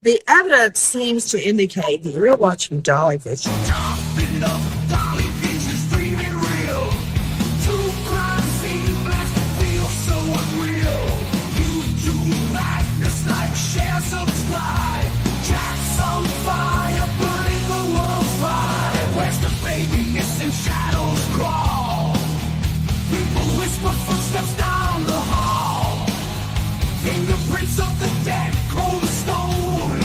The evidence seems to indicate that you're watching Dolly Vision. Topping up, Dolly Vision's dreaming real. True crime scene blast feel so unreal. YouTube madness like share, subscribe. Jack's on fire, burning the world's fire. Where's the baby missing? Shadows crawl. People whisper footsteps down the hall. Fingerprints of the dead, cold as stone.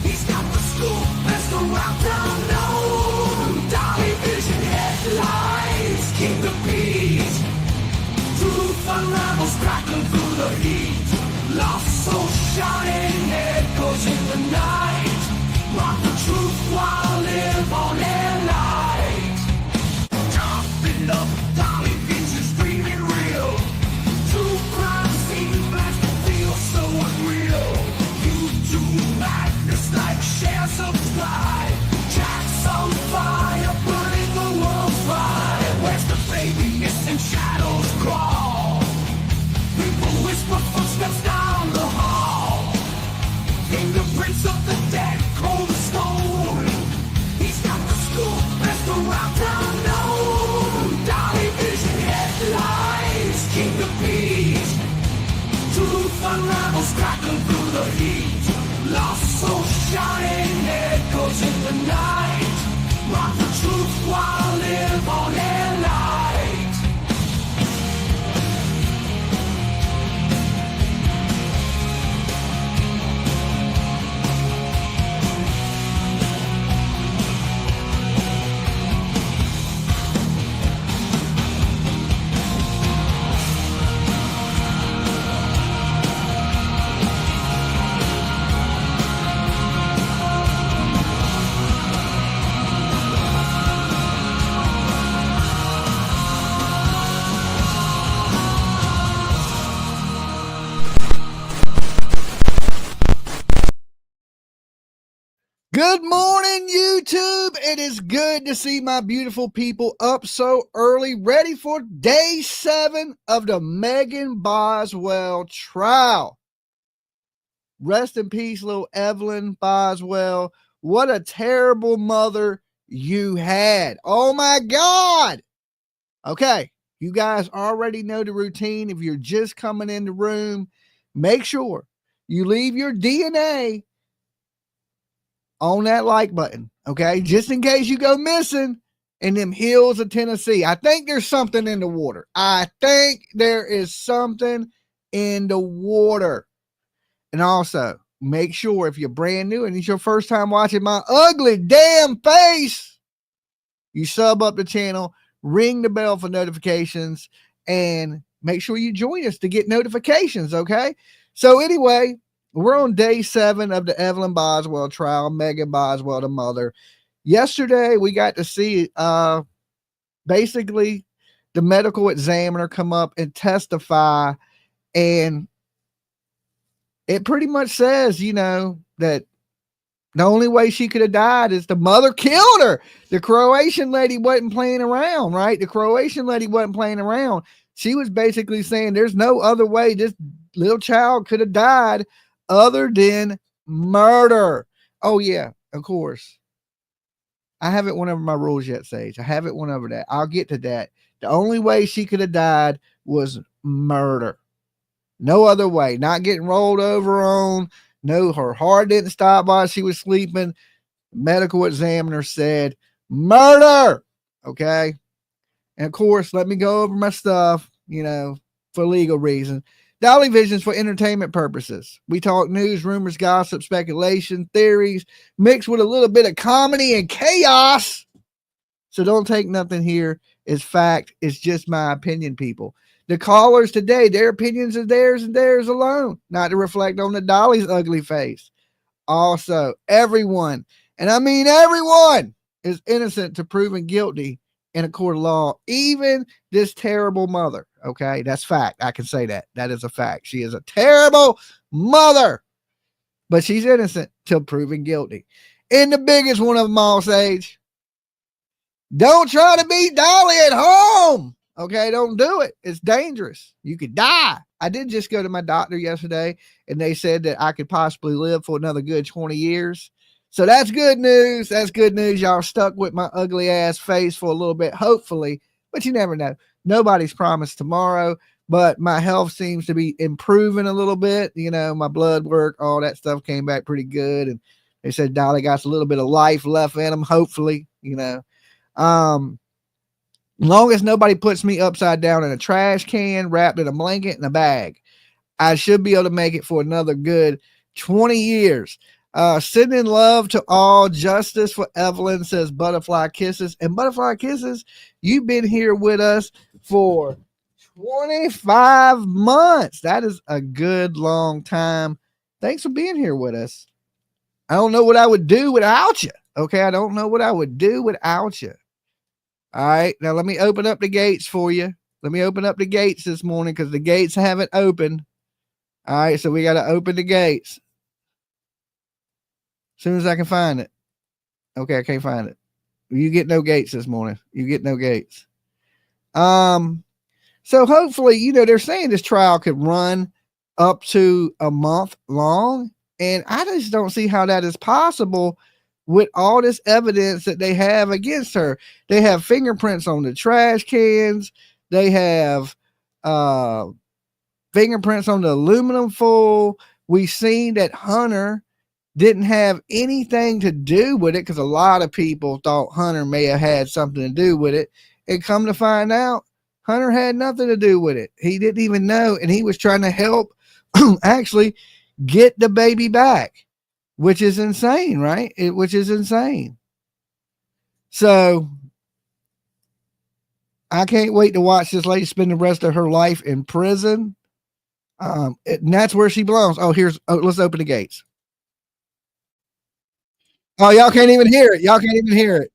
He's got the scoop, best around town known. Dolly Vision headlines, King of Peace. Truth unravels, crackling through the heat. Lost soul shining, echoes in the night. Rock the truth while live on air light. Topping up, Dolly Vision's dreaming real. True crime scene blast feel so unreal. YouTube madness like share, subscribe. Jack's on fire, burning the world's fire. Where's the baby missing? Shadows crawl. People whisper footsteps down the hall. Fingerprints of the dead, cold as stone. He's got the scoop, best around town known. Dolly Vision headlines, King of Peace. Truth unravels, crackling through the heat. Lost soul shining, echoes in the night. Rock the truth while live on air light. Good morning, YouTube. It is good to see my beautiful people up so early, ready for day 7 of the Megan Boswell trial. Rest in peace, little Evelyn Boswell. What a terrible mother you had. Oh my God. Okay, you guys already know the routine. If you're just coming in the room, make sure you leave your DNA on that like button, okay? Just in case you go missing in them hills of Tennessee. I think there's something in the water. I think there is something in the water. And also, make sure if you're brand new and it's your first time watching my ugly damn face, you sub up the channel, ring the bell for notifications, and make sure you join us to get notifications, okay? So anyway, we're on day 7 of the Evelyn Boswell trial, Megan Boswell, the mother. Yesterday, we got to see basically the medical examiner come up and testify, and it pretty much says, you know, that the only way she could have died is the mother killed her. The Croatian lady wasn't playing around, right? The Croatian lady wasn't playing around. She was basically saying there's no other way this little child could have died other than murder. Oh yeah, of course. I haven't went over my rules yet, Sage. I haven't went over that. I'll get to that. The only way she could have died was murder. No other way. Not getting rolled over on. No, her heart didn't stop while she was sleeping. The medical examiner said murder. Okay. And of course, let me go over my stuff, you know, for legal reasons. Dolly Vision's for entertainment purposes. We talk news, rumors, gossip, speculation, theories, mixed with a little bit of comedy and chaos. So don't take nothing here as fact. It's just my opinion, people. The callers today, their opinions are theirs and theirs alone, not to reflect on the Dolly's ugly face. Also, everyone, and I mean everyone, is innocent to proven guilty in a court of law, even this terrible mother. Okay, that's fact. I can say that. That is a fact. She is a terrible mother, but she's innocent till proven guilty. And the biggest one of them all, Sage, don't try to beat Dolly at home. Okay, don't do it. It's dangerous. You could die. I did just go to my doctor yesterday, and they said that I could possibly live for another good 20 years. So that's good news. That's good news. Y'all stuck with my ugly ass face for a little bit, hopefully, but you never know. Nobody's promised tomorrow, but my health seems to be improving a little bit. You know, my blood work, all that stuff came back pretty good. And they said Dolly got a little bit of life left in them, hopefully, you know. Long as nobody puts me upside down in a trash can, wrapped in a blanket and a bag, I should be able to make it for another good 20 years. Sending love to all. Justice for Evelyn, says Butterfly Kisses. And Butterfly Kisses, you've been here with us for 25 months. That is a good long time. Thanks for being here with us. I don't know what I would do without you. Okay, I don't know what I would do without you. All right, now let me open up the gates for you. Let me open up the gates this morning because the gates haven't opened. All right, so we got to open the gates. As soon as I can find it. Okay, I can't find it. You get no gates this morning. You get no gates. So hopefully, you know, they're saying this trial could run up to a month long. And I just don't see how that is possible with all this evidence that they have against her. They have fingerprints on the trash cans. They have fingerprints on the aluminum foil. We've seen that Hunter didn't have anything to do with it because a lot of people thought Hunter may have had something to do with it. And come to find out, Hunter had nothing to do with it. He didn't even know. And he was trying to help actually get the baby back, which is insane, right? Which is insane. So I can't wait to watch this lady spend the rest of her life in prison. And that's where she belongs. Let's open the gates. Oh, y'all can't even hear it. Y'all can't even hear it.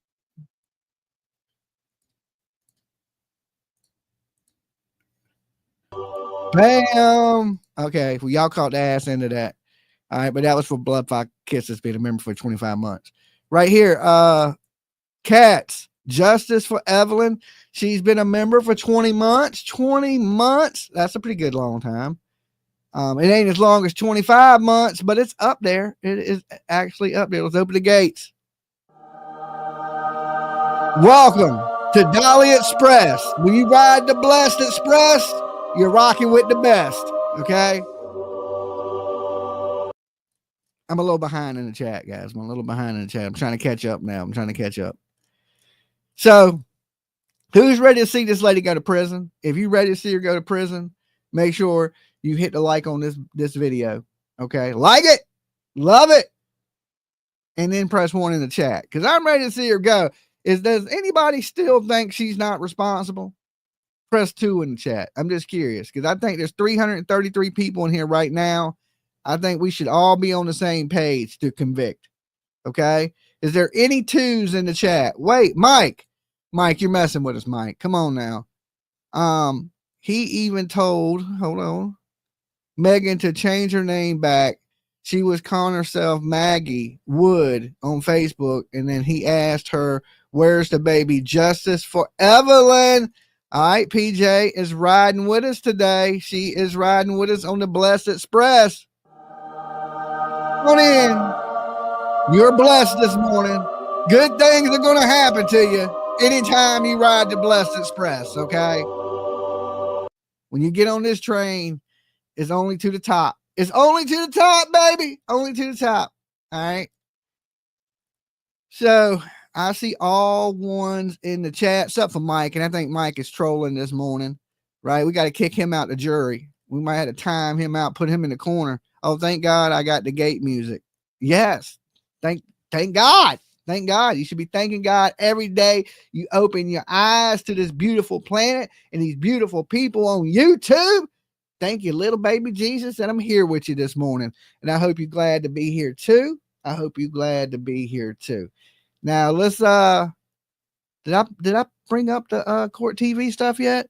Bam. Okay, well, y'all caught the ass into that. All right, but that was for Bloodfire Kisses being a member for 25 months. Right here, Cats, Justice for Evelyn. She's been a member for 20 months. 20 months. That's a pretty good long time. It ain't as long as 25 months, but it's up there. It is actually up there. Let's open the gates. Welcome to Dolly Express. When you ride the Blessed Express, you're rocking with the best. Okay. I'm a little behind in the chat, guys. I'm a little behind in the chat. I'm trying to catch up now. So, who's ready to see this lady go to prison? If you're ready to see her go to prison, make sure you hit the like on this video. Okay. Like it. Love it. And then press 1 in the chat. Because I'm ready to see her go. Does anybody still think she's not responsible? Press 2 in the chat. I'm just curious. Because I think there's 333 people in here right now. I think we should all be on the same page to convict. Okay. Is there any 2s in the chat? Wait, Mike, you're messing with us, Mike. Come on now. He even told, hold on, Megan to change her name back. She was calling herself Maggie Wood on Facebook. And then he asked her, where's the baby? Justice for Evelyn. All right. PJ is riding with us today. She is riding with us on the Blessed Express. Come on in. You're blessed this morning. Good things are going to happen to you anytime you ride the Blessed Express, okay? When you get on this train, it's only to the top. It's only to the top, baby. Only to the top. All right? So, I see all 1s in the chat, except for Mike, and I think Mike is trolling this morning, right? We got to kick him out the jury. We might have to time him out, put him in the corner. Oh, thank God I got the gate music. Yes. Thank God. Thank God. You should be thanking God every day you open your eyes to this beautiful planet and these beautiful people on YouTube. Thank you, little baby Jesus, that I'm here with you this morning. And I hope you're glad to be here too. Now let's did I bring up the Court TV stuff yet?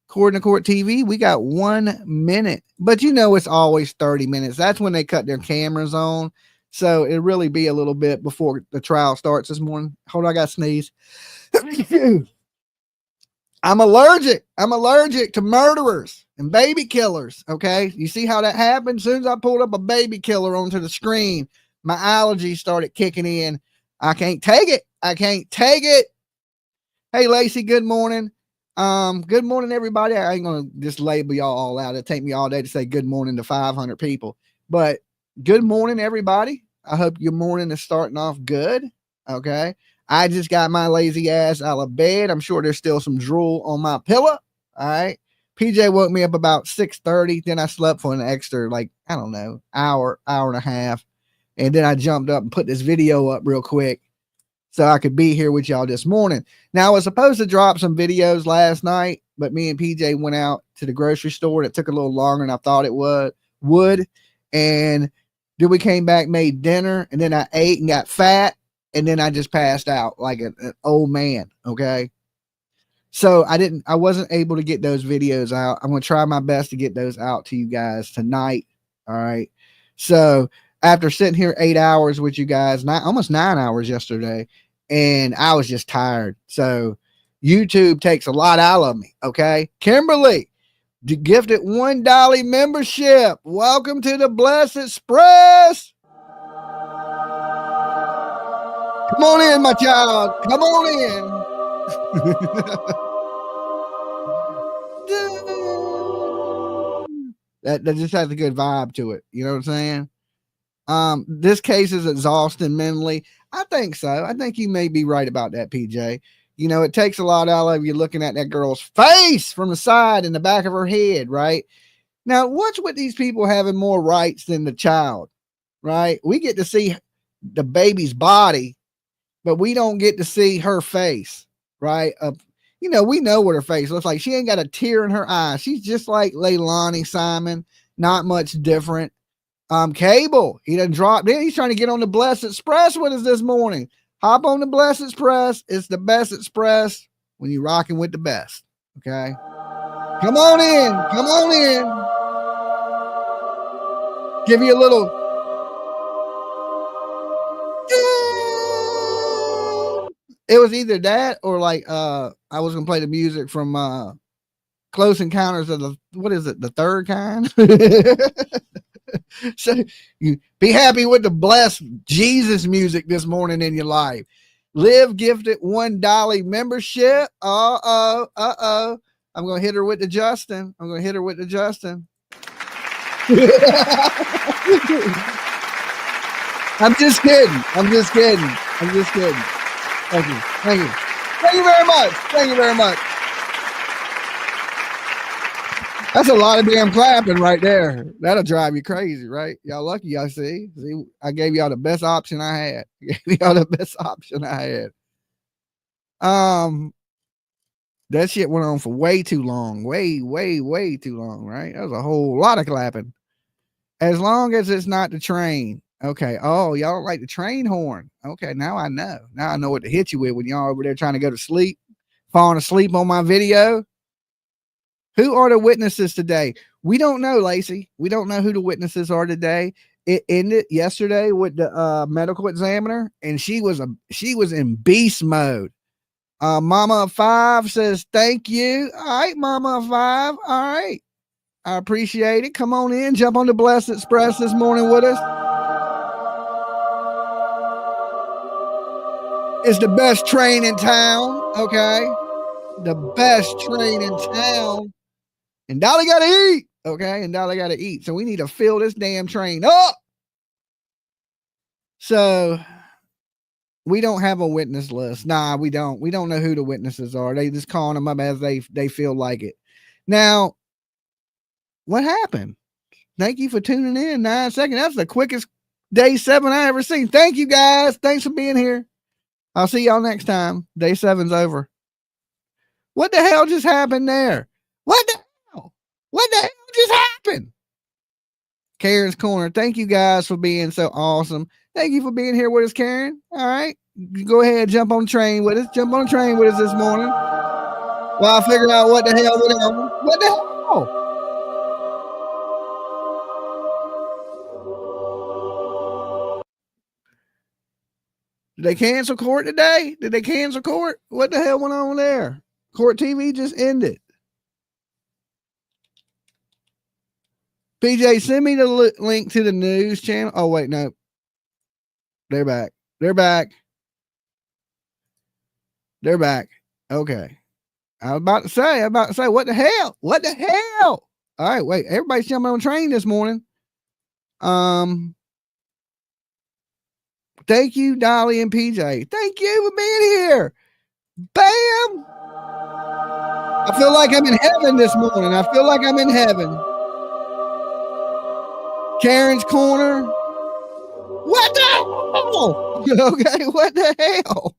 Court TV, we got 1 minute, but you know it's always 30 minutes. That's when they cut their cameras on. So it'll really be a little bit before the trial starts this morning. Hold on, I got to sneeze. I'm allergic. I'm allergic to murderers and baby killers. Okay. You see how that happened? As soon as I pulled up a baby killer onto the screen, my allergies started kicking in. I can't take it. I can't take it. Hey, Lacey, good morning. Good morning, everybody. I ain't going to just label y'all all out. It'll take me all day to say good morning to 500 people. But good morning, everybody. I hope your morning is starting off good. Okay. I just got my lazy ass out of bed. I'm sure there's still some drool on my pillow. All right. PJ woke me up about 6:30. Then I slept for an extra, like, I don't know, hour and a half. And then I jumped up and put this video up real quick so I could be here with y'all this morning. Now, I was supposed to drop some videos last night, but me and PJ went out to the grocery store and it took a little longer than I thought it would. And then we came back, made dinner, and then I ate and got fat. And then I just passed out like an old man. Okay. So I wasn't able to get those videos out. I'm going to try my best to get those out to you guys tonight. All right. So after sitting here 8 hours with you guys, almost 9 hours yesterday, and I was just tired. So YouTube takes a lot out of me. Okay. Kimberly, gifted $1 membership. Welcome to the Blessed Express. Come on in, my child. Come on in. that just has a good vibe to it. You know what I'm saying? This case is exhausting mentally. I think so. I think you may be right about that, PJ. You know, it takes a lot out of you looking at that girl's face from the side and the back of her head, right? Now, what's with these people having more rights than the child, right? We get to see the baby's body, but we don't get to see her face, right? You know, we know what her face looks like. She ain't got a tear in her eye. She's just like Leilani Simon, not much different. Cable, he done dropped in. He's trying to get on the Blessed Express with us this morning. Hop on the Blessed Express. It's the best express when you're rocking with the best. Okay. Come on in. Come on in. Give you a little. It was either that or like I was gonna play the music from Close Encounters of the third kind. So you be happy with the blessed Jesus music this morning in your life. Liv gifted $1 membership. I'm gonna hit her with the Justin. I'm just kidding. Thank you very much. That's a lot of damn clapping right there. That'll drive you crazy, right? Y'all lucky, y'all see. I gave y'all the best option I had. That shit went on for way too long. Way too long, right? That was a whole lot of clapping. As long as it's not the train. Okay. Oh, y'all don't like the train horn. Okay, now I know. Now I know what to hit you with when y'all over there trying to go to sleep, falling asleep on my video. Who are the witnesses today? We don't know, Lacey. We don't know who the witnesses are today. It ended yesterday with the medical examiner, and she was in beast mode. Mama of 5 says thank you. All right, Mama of 5. All right, I appreciate it. Come on in, jump on the Blessed Express this morning with us. It's the best train in town. Okay, the best train in town. And Dolly got to eat. Okay. And Dolly got to eat. So we need to fill this damn train up. So we don't have a witness list. Nah, we don't. We don't know who the witnesses are. They just calling them up as they feel like it. Now, what happened? Thank you for tuning in. 9 seconds. That's the quickest day 7 I ever seen. Thank you guys. Thanks for being here. I'll see y'all next time. Day 7's over. What the hell just happened there? What the hell just happened? Karen's Corner. Thank you guys for being so awesome. Thank you for being here with us, Karen. All right. Go ahead, jump on the train with us. Jump on the train with us this morning. While I figure out what the hell went on. What the hell? Did they cancel court today? Did they cancel court? What the hell went on there? Court TV just ended. PJ, send me the link to the news channel. Oh, wait, no. They're back. They're back. They're back. Okay. I was about to say, what the hell? What the hell? All right, wait. Everybody's jumping on the train this morning. Thank you, Dolly and PJ. Thank you for being here. Bam! I feel like I'm in heaven this morning. I feel like I'm in heaven. Karen's Corner. What the hell? Okay, what the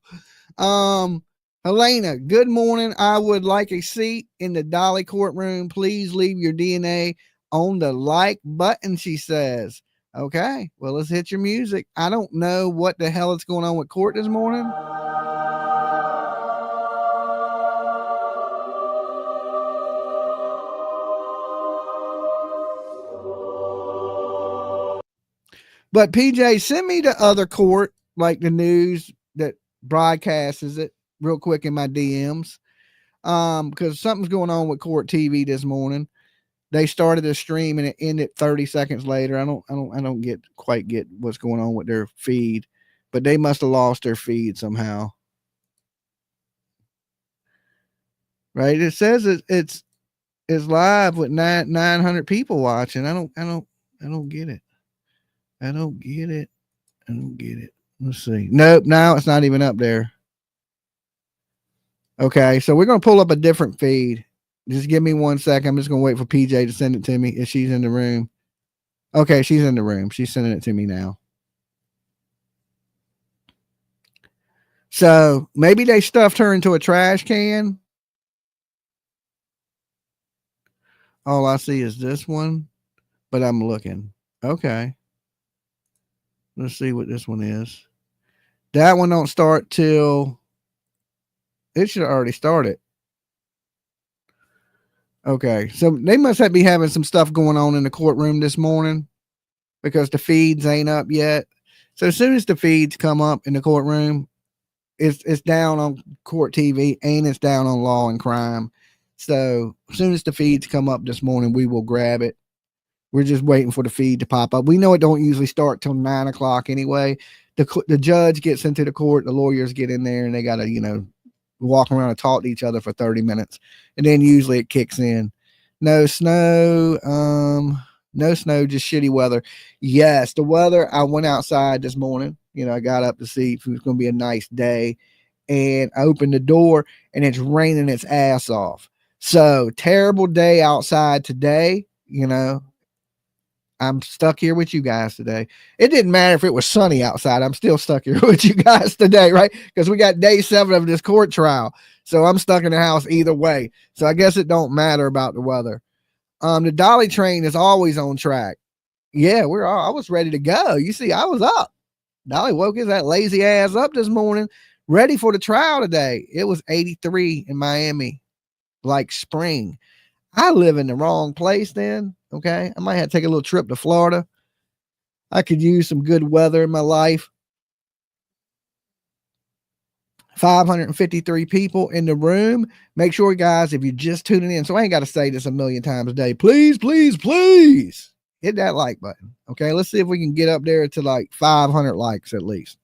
hell? Helena, good morning. I would like a seat in the Dolly courtroom. Please leave your DNA on the like button, she says. Okay, well, let's hit your music. I don't know what the hell is going on with court this morning. But PJ, send me the other court, like the news that broadcasts it real quick in my DMs. Because something's going on with court TV this morning. They started a stream and it ended 30 seconds later. I don't quite get what's going on with their feed, but they must have lost their feed somehow. Right? It says it's live with 900 people watching. I don't get it. I don't get it. Let's see. Nope, now it's not even up there. Okay, so we're going to pull up a different feed. Just give me 1 second. I'm just going to wait for PJ to send it to me if she's in the room. Okay, she's in the room. She's sending it to me now. So maybe they stuffed her into a trash can. All I see is this one, but I'm looking. Okay. Let's see what this one is. That one don't start till... It should have already started. Okay, so they must be having some stuff going on in the courtroom this morning because the feeds ain't up yet. So as soon as the feeds come up in the courtroom, it's down on court TV and it's down on Law and Crime. So as soon as the feeds come up this morning, we will grab it. We're just waiting for the feed to pop up. We know it don't usually start till 9 o'clock anyway. The judge gets into the court, the lawyers get in there, and they got to, walk around and talk to each other for 30 minutes. And then usually it kicks in. No snow, just shitty weather. Yes, the weather, I went outside this morning. I got up to see if it was going to be a nice day. And I opened the door and it's raining its ass off. So terrible day outside today. I'm stuck here with you guys today. It didn't matter if it was sunny outside. I'm still stuck here with you guys today, right? Because we got day 7 of this court trial. So I'm stuck in the house either way. So I guess it don't matter about the weather. The Dolly train is always on track. Yeah, I was ready to go. You see, I was up. Dolly woke his that lazy ass up this morning, ready for the trial today. It was 83 in Miami, like spring. I live in the wrong place then. Okay. I might have to take a little trip to Florida. I could use some good weather in my life. 553 people in the room. Make sure, guys, if you're just tuning in, so I ain't got to say this a million times a day. Please, please, please hit that like button. Okay. Let's see if we can get up there to like 500 likes at least.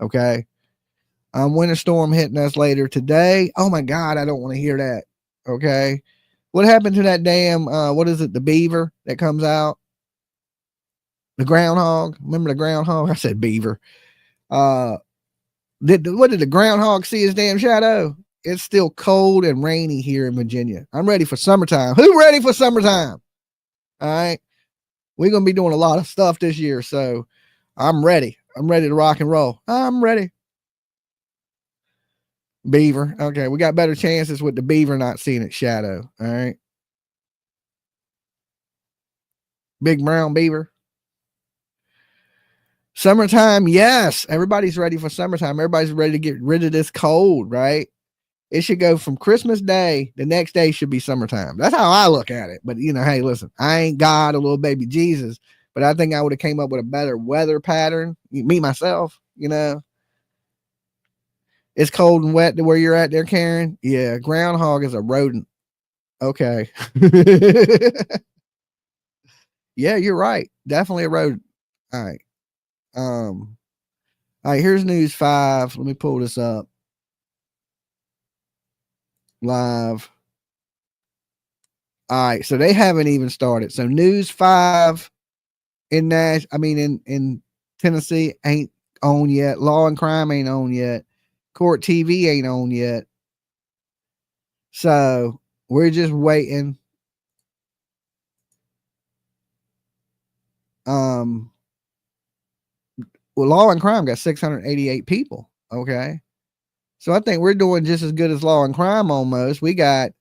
Okay. Winter storm hitting us later today. Oh my God. I don't want to hear that. Okay. What happened to that damn, what is it? The beaver that comes out? The groundhog. Remember the groundhog? I said beaver. What did the groundhog see his damn shadow? It's still cold and rainy here in Virginia. I'm ready for summertime. Who ready for summertime? All right. We're going to be doing a lot of stuff this year. So I'm ready. I'm ready to rock and roll. I'm ready. Beaver. Okay, we got better chances with the beaver not seeing its shadow. All right. Big brown beaver. Summertime, yes. Everybody's ready for summertime. Everybody's ready to get rid of this cold, right? It should go from Christmas Day. The next day should be summertime. That's how I look at it. But, hey, listen, I ain't God or little baby Jesus, but I think I would have came up with a better weather pattern. Me, myself, It's cold and wet to where you're at there, Karen. Yeah, groundhog is a rodent. Okay. Yeah, you're right. Definitely a rodent. All right. All right, here's news 5. Let me pull this up. Live. All right, so they haven't even started. So news 5 in in Tennessee ain't on yet. Law and Crime ain't on yet. Court TV ain't on yet. So we're just waiting. Well, Law and Crime got 688 people. Okay. So I think we're doing just as good as Law and Crime almost. We got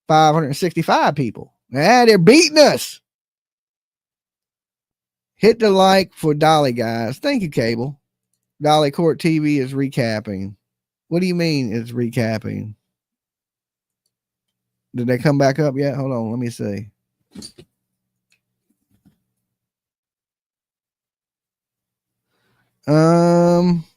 565 people. They're beating us. Hit the like for Dolly, guys. Thank you, Cable. Dolly Court TV is recapping. What do you mean it's recapping? Did they come back up yet? Hold on. Let me see.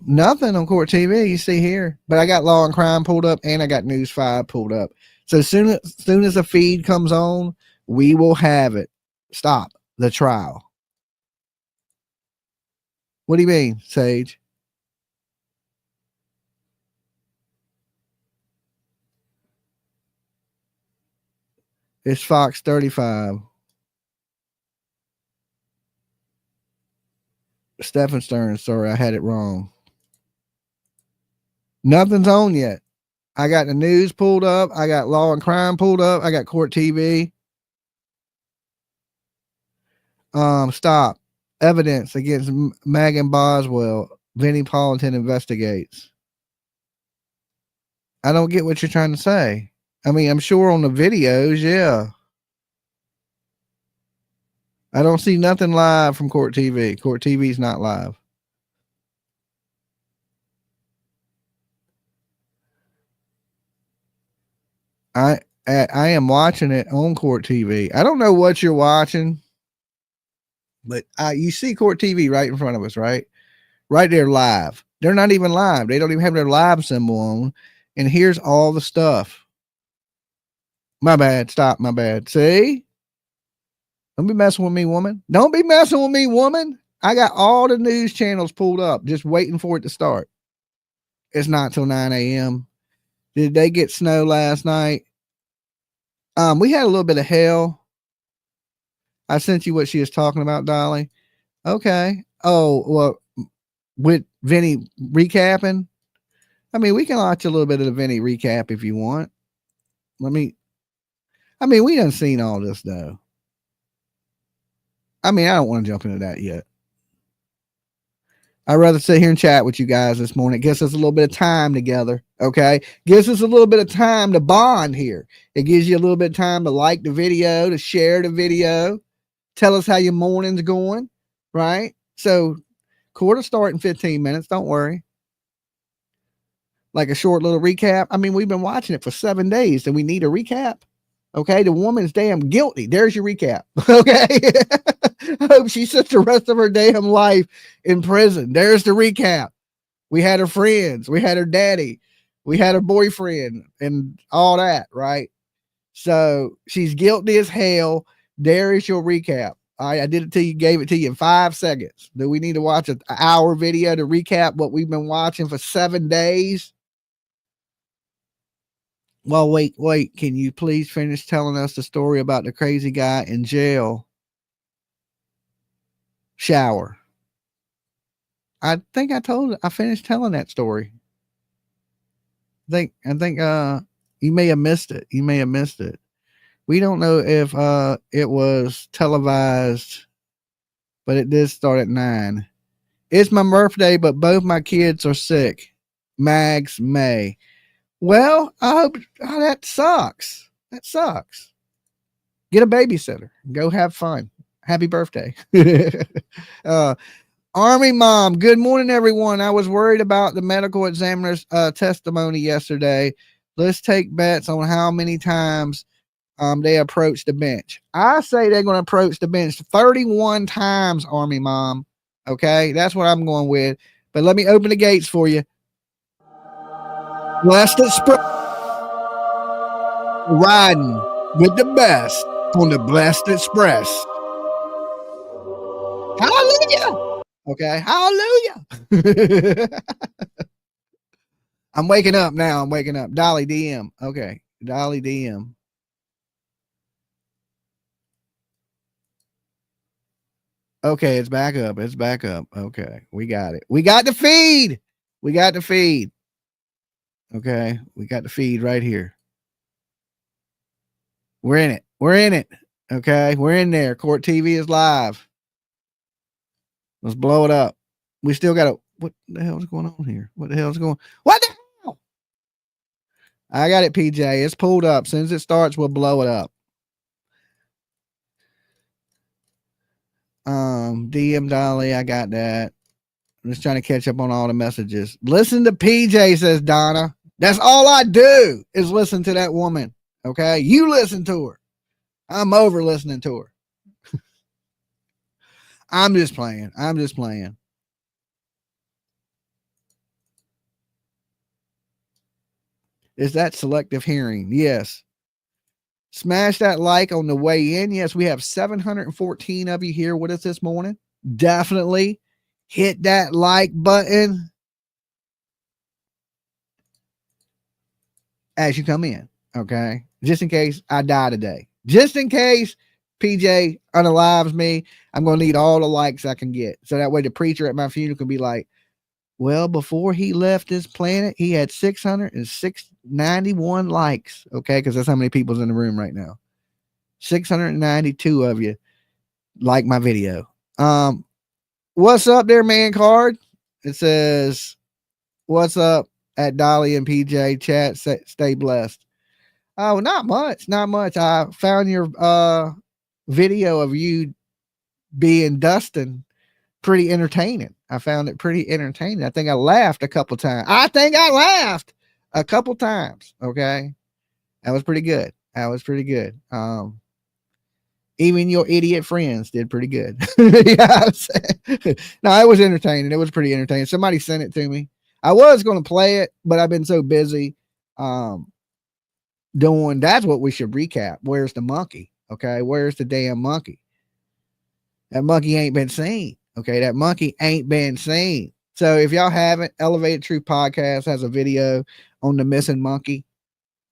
Nothing on Court TV. You see here, but I got Law and Crime pulled up, and I got News 5 pulled up. So soon as the feed comes on, we will have it. Stop the trial. What do you mean, Sage? It's Fox 35. Stephen Stern. Sorry, I had it wrong. Nothing's on yet. I got the news pulled up. I got Law and Crime pulled up. I got Court TV. Stop. Evidence against Megan Boswell. Vinnie Politan investigates. I don't get what you're trying to say. I mean, I'm sure on the videos, yeah. I don't see nothing live from Court TV. Court TV is not live. I am watching it on Court TV. I don't know what you're watching, but you see Court TV right in front of us, right? Right there live. They're not even live. They don't even have their live symbol on. And here's all the stuff. My bad. Stop. My bad. See? Don't be messing with me, woman. Don't be messing with me, woman. I got all the news channels pulled up, just waiting for it to start. It's not till 9 a.m. Did they get snow last night? We had a little bit of hail. I sent you what she was talking about, Dolly. Okay. Oh, well, with Vinny recapping. I mean, we can watch a little bit of the Vinny recap if you want. We done seen all this though. I mean, I don't want to jump into that yet. I'd rather sit here and chat with you guys this morning. It gives us a little bit of time together. Okay. Gives us a little bit of time to bond here. It gives you a little bit of time to like the video, to share the video, tell us how your morning's going. Right. So court will start in 15 minutes. Don't worry. Like a short little recap. I mean, we've been watching it for 7 days. Do we need a recap? Okay. The woman's damn guilty. There's your recap. Okay. I hope she sits the rest of her damn life in prison. There's the recap. We had her friends. We had her daddy. We had her boyfriend and all that. Right. So she's guilty as hell. There is your recap. All right. I did it to you, gave it to you in 5 seconds. Do we need to watch an hour video to recap what we've been watching for 7 days? Well, wait. Can you please finish telling us the story about the crazy guy in jail? Shower. I think I finished telling that story. I think you may have missed it. We don't know if it was televised, but it did start at 9. It's my birthday, but both my kids are sick. Mags May. Well, I hope that sucks. That sucks. Get a babysitter. Go have fun. Happy birthday. Army Mom, good morning, everyone. I was worried about the medical examiner's testimony yesterday. Let's take bets on how many times they approach the bench. I say they're going to approach the bench 31 times, Army Mom. Okay, that's what I'm going with. But let me open the gates for you. Blessed Express. Riding with the best on the Blessed Express. Hallelujah. Okay. Hallelujah. I'm waking up now. I'm waking up. Dolly DM. Okay. Dolly DM. Okay, it's back up. It's back up. Okay, we got it. We got the feed. We got the feed. Okay, we got the feed right here. We're in it. We're in it. Okay, we're in there. Court TV is live. Let's blow it up. We still got to. What the hell is going on here? What the hell is going? What the hell? I got it, PJ. It's pulled up. As soon as it starts, we'll blow it up. DM Dolly, I got that. I'm just trying to catch up on all the messages. Listen to PJ, says Donna. That's all I do is listen to that woman. Okay. You listen to her. I'm over listening to her. I'm just playing. I'm just playing. Is that selective hearing? Yes. Smash that like on the way in. Yes, we have 714 of you here with us this morning. Definitely hit that like button as you come in. Okay. Just in case I die today. Just in case PJ unalives me, I'm going to need all the likes I can get. So that way the preacher at my funeral can be like, well, before he left this planet, he had 691 likes. Okay. Because that's how many people's in the room right now. 692 of you like my video. What's up there, man card? It says, what's up at Dolly and PJ chat? Stay blessed. Oh, not much. Not much. I found your video of you being Dustin pretty entertaining. I found it pretty entertaining. I think I laughed a couple times. Okay. That was pretty good. Even your idiot friends did pretty good. Yeah, no, it was entertaining. It was pretty entertaining. Somebody sent it to me. I was going to play it, but I've been so busy doing. That's what we should recap. Where's the monkey? Okay, where's the damn monkey? That monkey ain't been seen. Okay, that monkey ain't been seen. So if y'all haven't, Elevated Truth Podcast has a video on the missing monkey.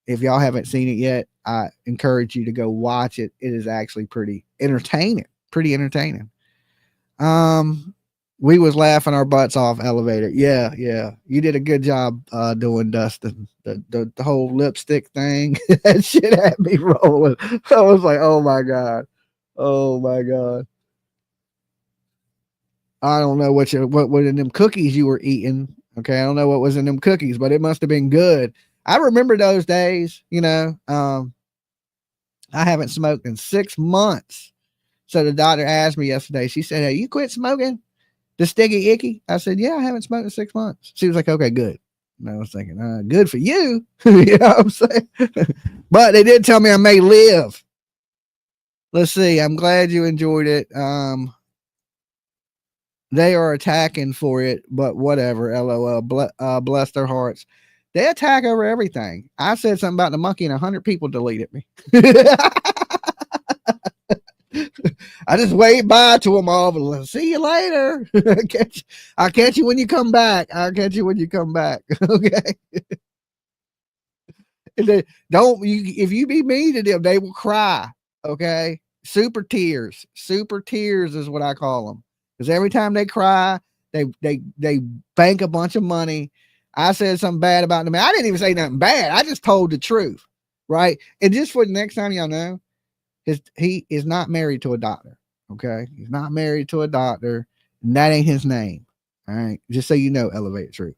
If y'all haven't seen it yet, I encourage you to go watch it. It is actually pretty entertaining. We was laughing our butts off, Elevator. Yeah. You did a good job doing Dustin. The whole lipstick thing. That shit had me rolling. I was like, oh my God. I don't know what in them cookies you were eating. Okay, I don't know what was in them cookies, but it must have been good. I remember those days, I haven't smoked in 6 months. So the doctor asked me yesterday, she said, hey, you quit smoking the sticky icky? I said, yeah, I haven't smoked in 6 months. She was like, okay, good. And I was thinking, good for you. You know what I'm saying? But they did tell me I may live. Let's see. I'm glad you enjoyed it. They are attacking for it, but whatever. LOL. Bless their hearts. They attack over everything. I said something about the monkey and 100 people deleted me. I just waved bye to them all. See you later. I'll catch you when you come back. Okay. If you be mean to them, they will cry. Okay. Super tears is what I call them. Because every time they cry, they bank a bunch of money. I said something bad about them. I didn't even say nothing bad. I just told the truth, right? And just for the next time y'all know, he is not married to a doctor, okay? He's not married to a doctor, and that ain't his name, all right? Just so you know, Elevate Truth.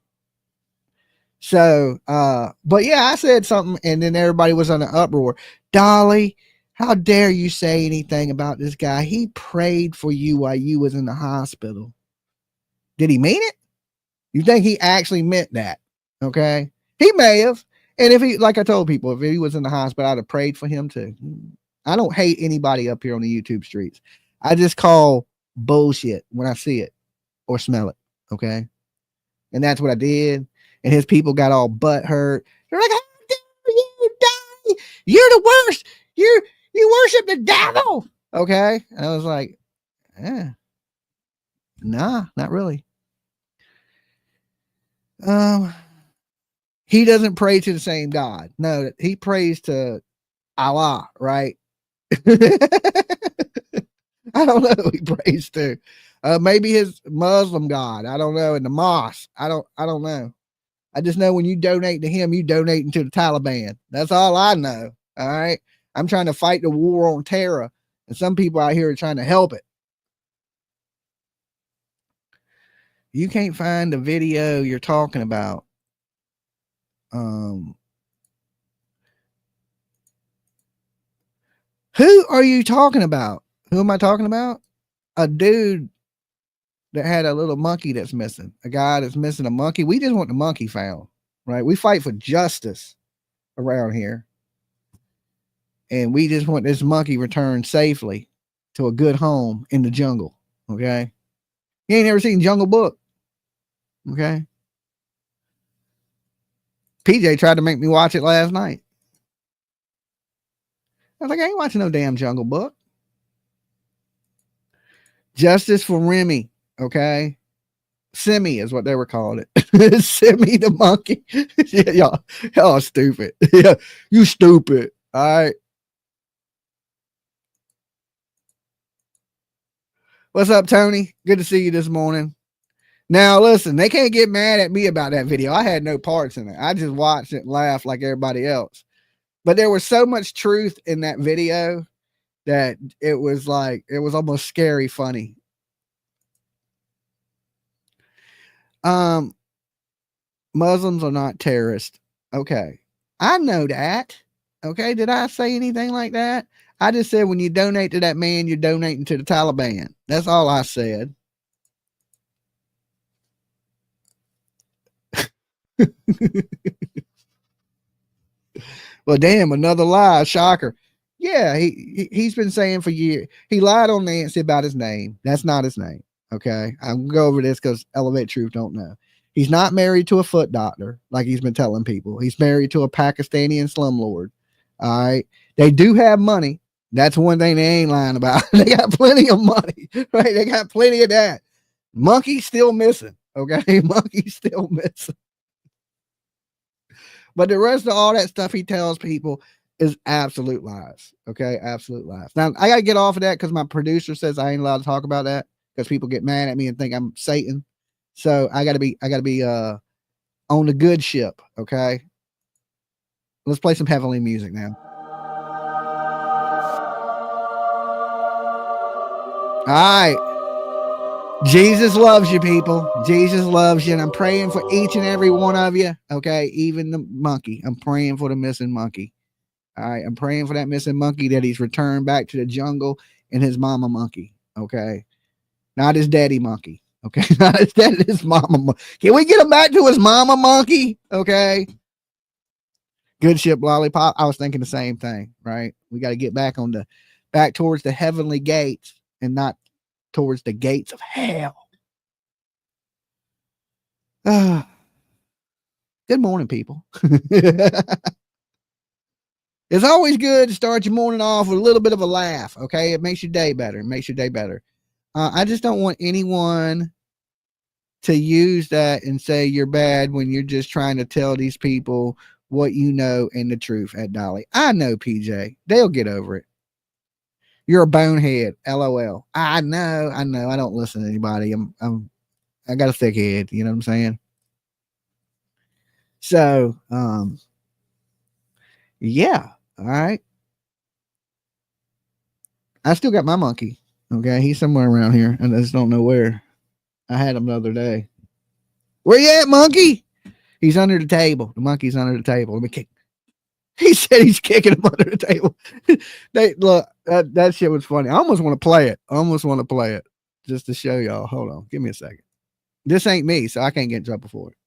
So, but yeah, I said something, and then everybody was on an uproar. Dolly, how dare you say anything about this guy? He prayed for you while you was in the hospital. Did he mean it? You think he actually meant that? Okay. He may have. And if he, like I told people, if he was in the hospital, I'd have prayed for him too. I don't hate anybody up here on the YouTube streets. I just call bullshit when I see it or smell it. Okay. And that's what I did. and his people got all butt hurt. They're like, "How dare you die? You're the worst. You worship the devil." Okay, and I was like, nah, not really. He doesn't pray to the same God. No, he prays to Allah, right? I don't know who he prays to. Maybe his Muslim God. I don't know. In the mosque. I don't know. I just know when you donate to him, you donating to the Taliban. That's all I know. All right. I'm trying to fight the war on terror, and some people out here are trying to help it. You can't find the video you're talking about. Who are you talking about? Who am I talking about? A dude that had a little monkey that's missing. A guy that's missing a monkey. We just want the monkey found, right? We fight for justice around here. And we just want this monkey returned safely to a good home in the jungle. Okay. You ain't never seen Jungle Book. Okay. PJ tried to make me watch it last night. I was like, I ain't watching no damn Jungle Book. Justice for Remy. Okay. Simi is what they were calling it. Simi the monkey. Yeah, y'all stupid. Yeah, you stupid. All right. What's up, Tony? Good to see you this morning. Now, listen, they can't get mad at me about that video. I had no parts in it. I just watched it and laughed like everybody else. But there was so much truth in that video that it was almost scary funny. Muslims are not terrorists. Okay. I know that. Okay. Did I say anything like that? I just said when you donate to that man, you're donating to the Taliban. That's all I said. Well, damn, another lie. Shocker. Yeah, he's been saying for years. He lied on Nancy about his name. That's not his name. Okay. I'm going to go over this because Elevate Truth don't know. He's not married to a foot doctor like he's been telling people. He's married to a Pakistani slumlord. All right. They do have money. That's one thing they ain't lying about. They got plenty of money, right? They got plenty of that. Monkey's still missing. Okay. Monkey's still missing. But the rest of all that stuff he tells people is absolute lies. Okay. Absolute lies. Now I got to get off of that because my producer says I ain't allowed to talk about that because people get mad at me and think I'm Satan. So I gotta be on the good ship. Okay. Let's play some heavenly music now. All right. Jesus loves you, people. Jesus loves you. And I'm praying for each and every one of you. Okay. Even the monkey. I'm praying for the missing monkey. All right. I'm praying for that missing monkey that he's returned back to the jungle and his mama monkey. Okay. Not his daddy monkey. Okay. Not his daddy, his mama. Can we get him back to his mama monkey? Okay. Good ship, Lollipop. I was thinking the same thing, right? We got to get back towards the heavenly gates and not towards the gates of hell. Good morning, people. It's always good to start your morning off with a little bit of a laugh. Okay. It makes your day better. It makes your day better. I just don't want anyone to use that and say you're bad when you're just trying to tell these people what you know and the truth at Dolly. I know, PJ. They'll get over it. You're a bonehead. LOL. I know. I don't listen to anybody. I got a thick head. You know what I'm saying? So, yeah. All right. I still got my monkey. Okay. He's somewhere around here. I just don't know where. I had him the other day. Where you at, monkey? He's under the table. The monkey's under the table. Let me kick. He said he's kicking him under the table. Look, that shit was funny. I almost want to play it. Just to show y'all. Hold on. Give me a second. This ain't me, so I can't get in trouble for it.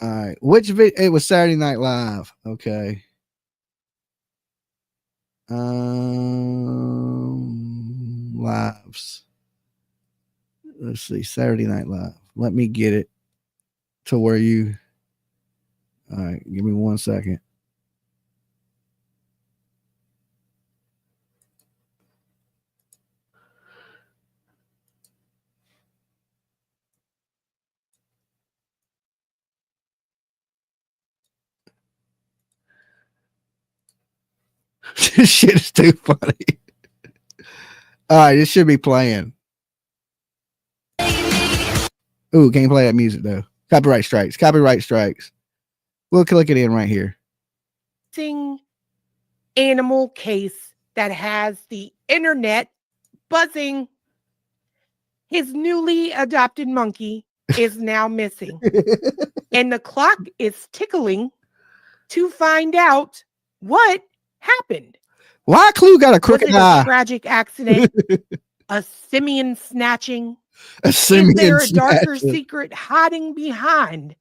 All right. Which video? It was Saturday Night Live. Okay. Lives. Let's see, Saturday Night Live. Let me get it to where you. All right, give me 1 second. This shit is too funny. All right, this should be playing. Ooh, can't play that music though. Copyright strikes. Copyright strikes. We'll click it in right here. Animal case that has the internet buzzing. His newly adopted monkey is now missing. And the clock is tickling to find out what happened. Why Clue got a Was crooked it a eye? tragic accident? A simian snatching? A Is simian there a darker snatcher. secret hiding behind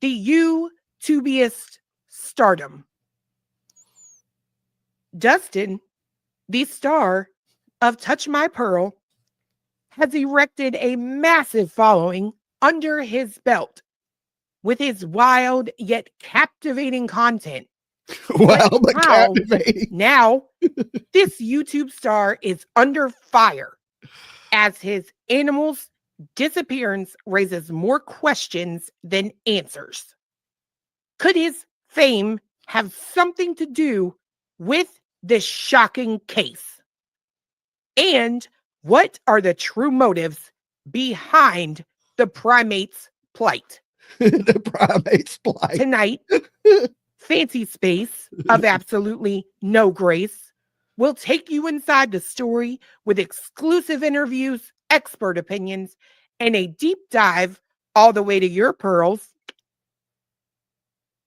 the YouTubiest stardom? Dustin, the star of Touch My Pearl, has erected a massive following under his belt with his wild yet captivating content. Well, but how captivating. now this YouTube star is under fire as his animal's disappearance raises more questions than answers. Could his fame have something to do with this shocking case? And what are the true motives behind the primate's plight? The primate's plight. Tonight, Fancy Space of Absolutely No Grace will take you inside the story with exclusive interviews, expert opinions, and a deep dive all the way to your pearls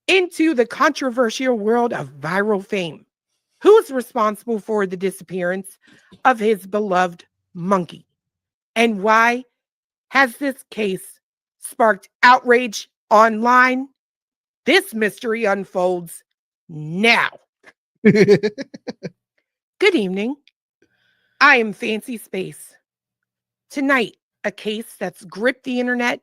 into the controversial world of viral fame. Who's responsible for the disappearance of his beloved monkey? And why has this case sparked outrage online? This mystery unfolds now. Good evening. I am Fancy Space. Tonight, a case that's gripped the internet,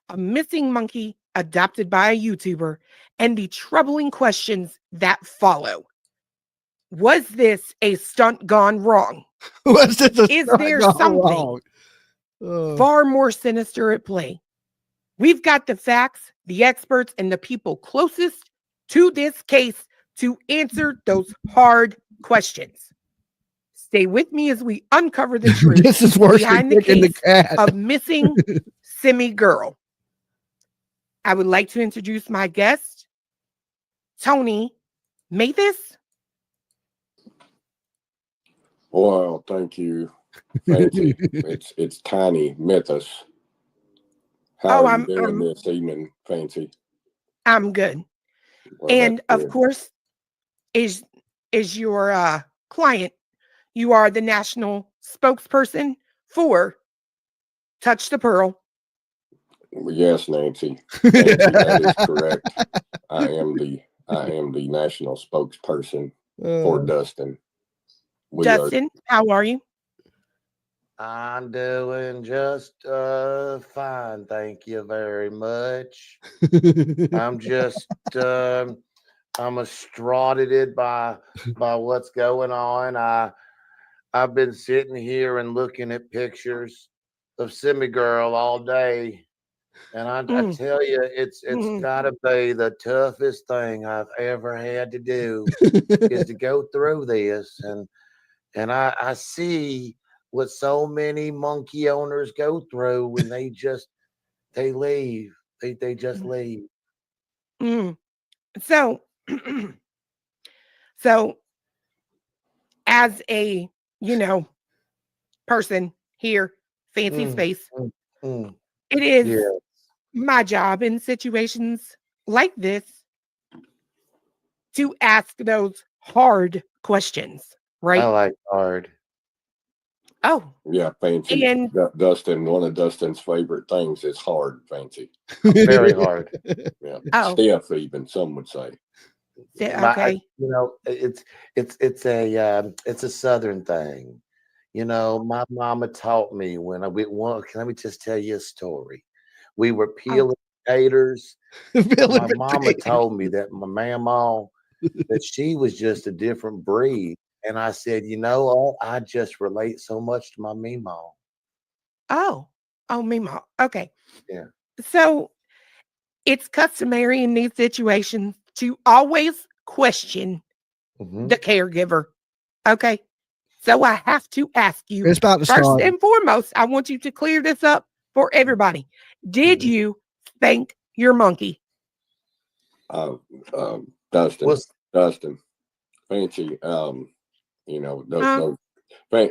a missing monkey adopted by a YouTuber, and the troubling questions that follow. Was this a stunt gone wrong? Was this a Is stunt there gone something wrong? far more sinister at play? We've got the facts, the experts, and the people closest to this case to answer those hard questions. Stay with me as we uncover the truth This is worse behind than the kicking the case cat. of missing Simi Girl. I would like to introduce my guest, Tony Mathis. Well, thank you, Fancy. it's Tiny Mythos. How are you doing this evening, Fancy? I'm good. Well, And that's of good. course, is your client. You are the national spokesperson for Touch the Pearl. Well, yes, Nancy. Nancy, that is correct. I am the national spokesperson for Dustin. Dustin, how are you? I'm doing just fine, thank you very much. I'm just I'm distraughted by what's going on. I've been sitting here and looking at pictures of Simi Girl all day, and I tell you, it's got to be the toughest thing I've ever had to do is to go through this, and I see what so many monkey owners go through when they leave. They just leave. So, so as a person here, Fancy Space, it is my job in situations like this to ask those hard questions, right? I like hard. Oh, Yeah, Fancy. and Dustin, one of Dustin's favorite things is hard, Fancy. Very hard. Yeah, Oh. stiff even some would say. Okay. It's a Southern thing. You know, my mama taught me when I went one. Let me just tell you a story. We were Oh, peeling potatoes, and Billy my mama Potato. told me that my mama that she was just a different breed. And I said, you know what? I just relate so much to my Meemaw. oh, Mima. Okay. Yeah. So it's customary in these situations to always question Hmm. the caregiver. Okay. So I have to ask you It's about to first start. and foremost, I want you to clear this up for everybody. Did Hmm. you thank your monkey? Uh, Dustin, Was Dustin, Fancy, you know, Huh?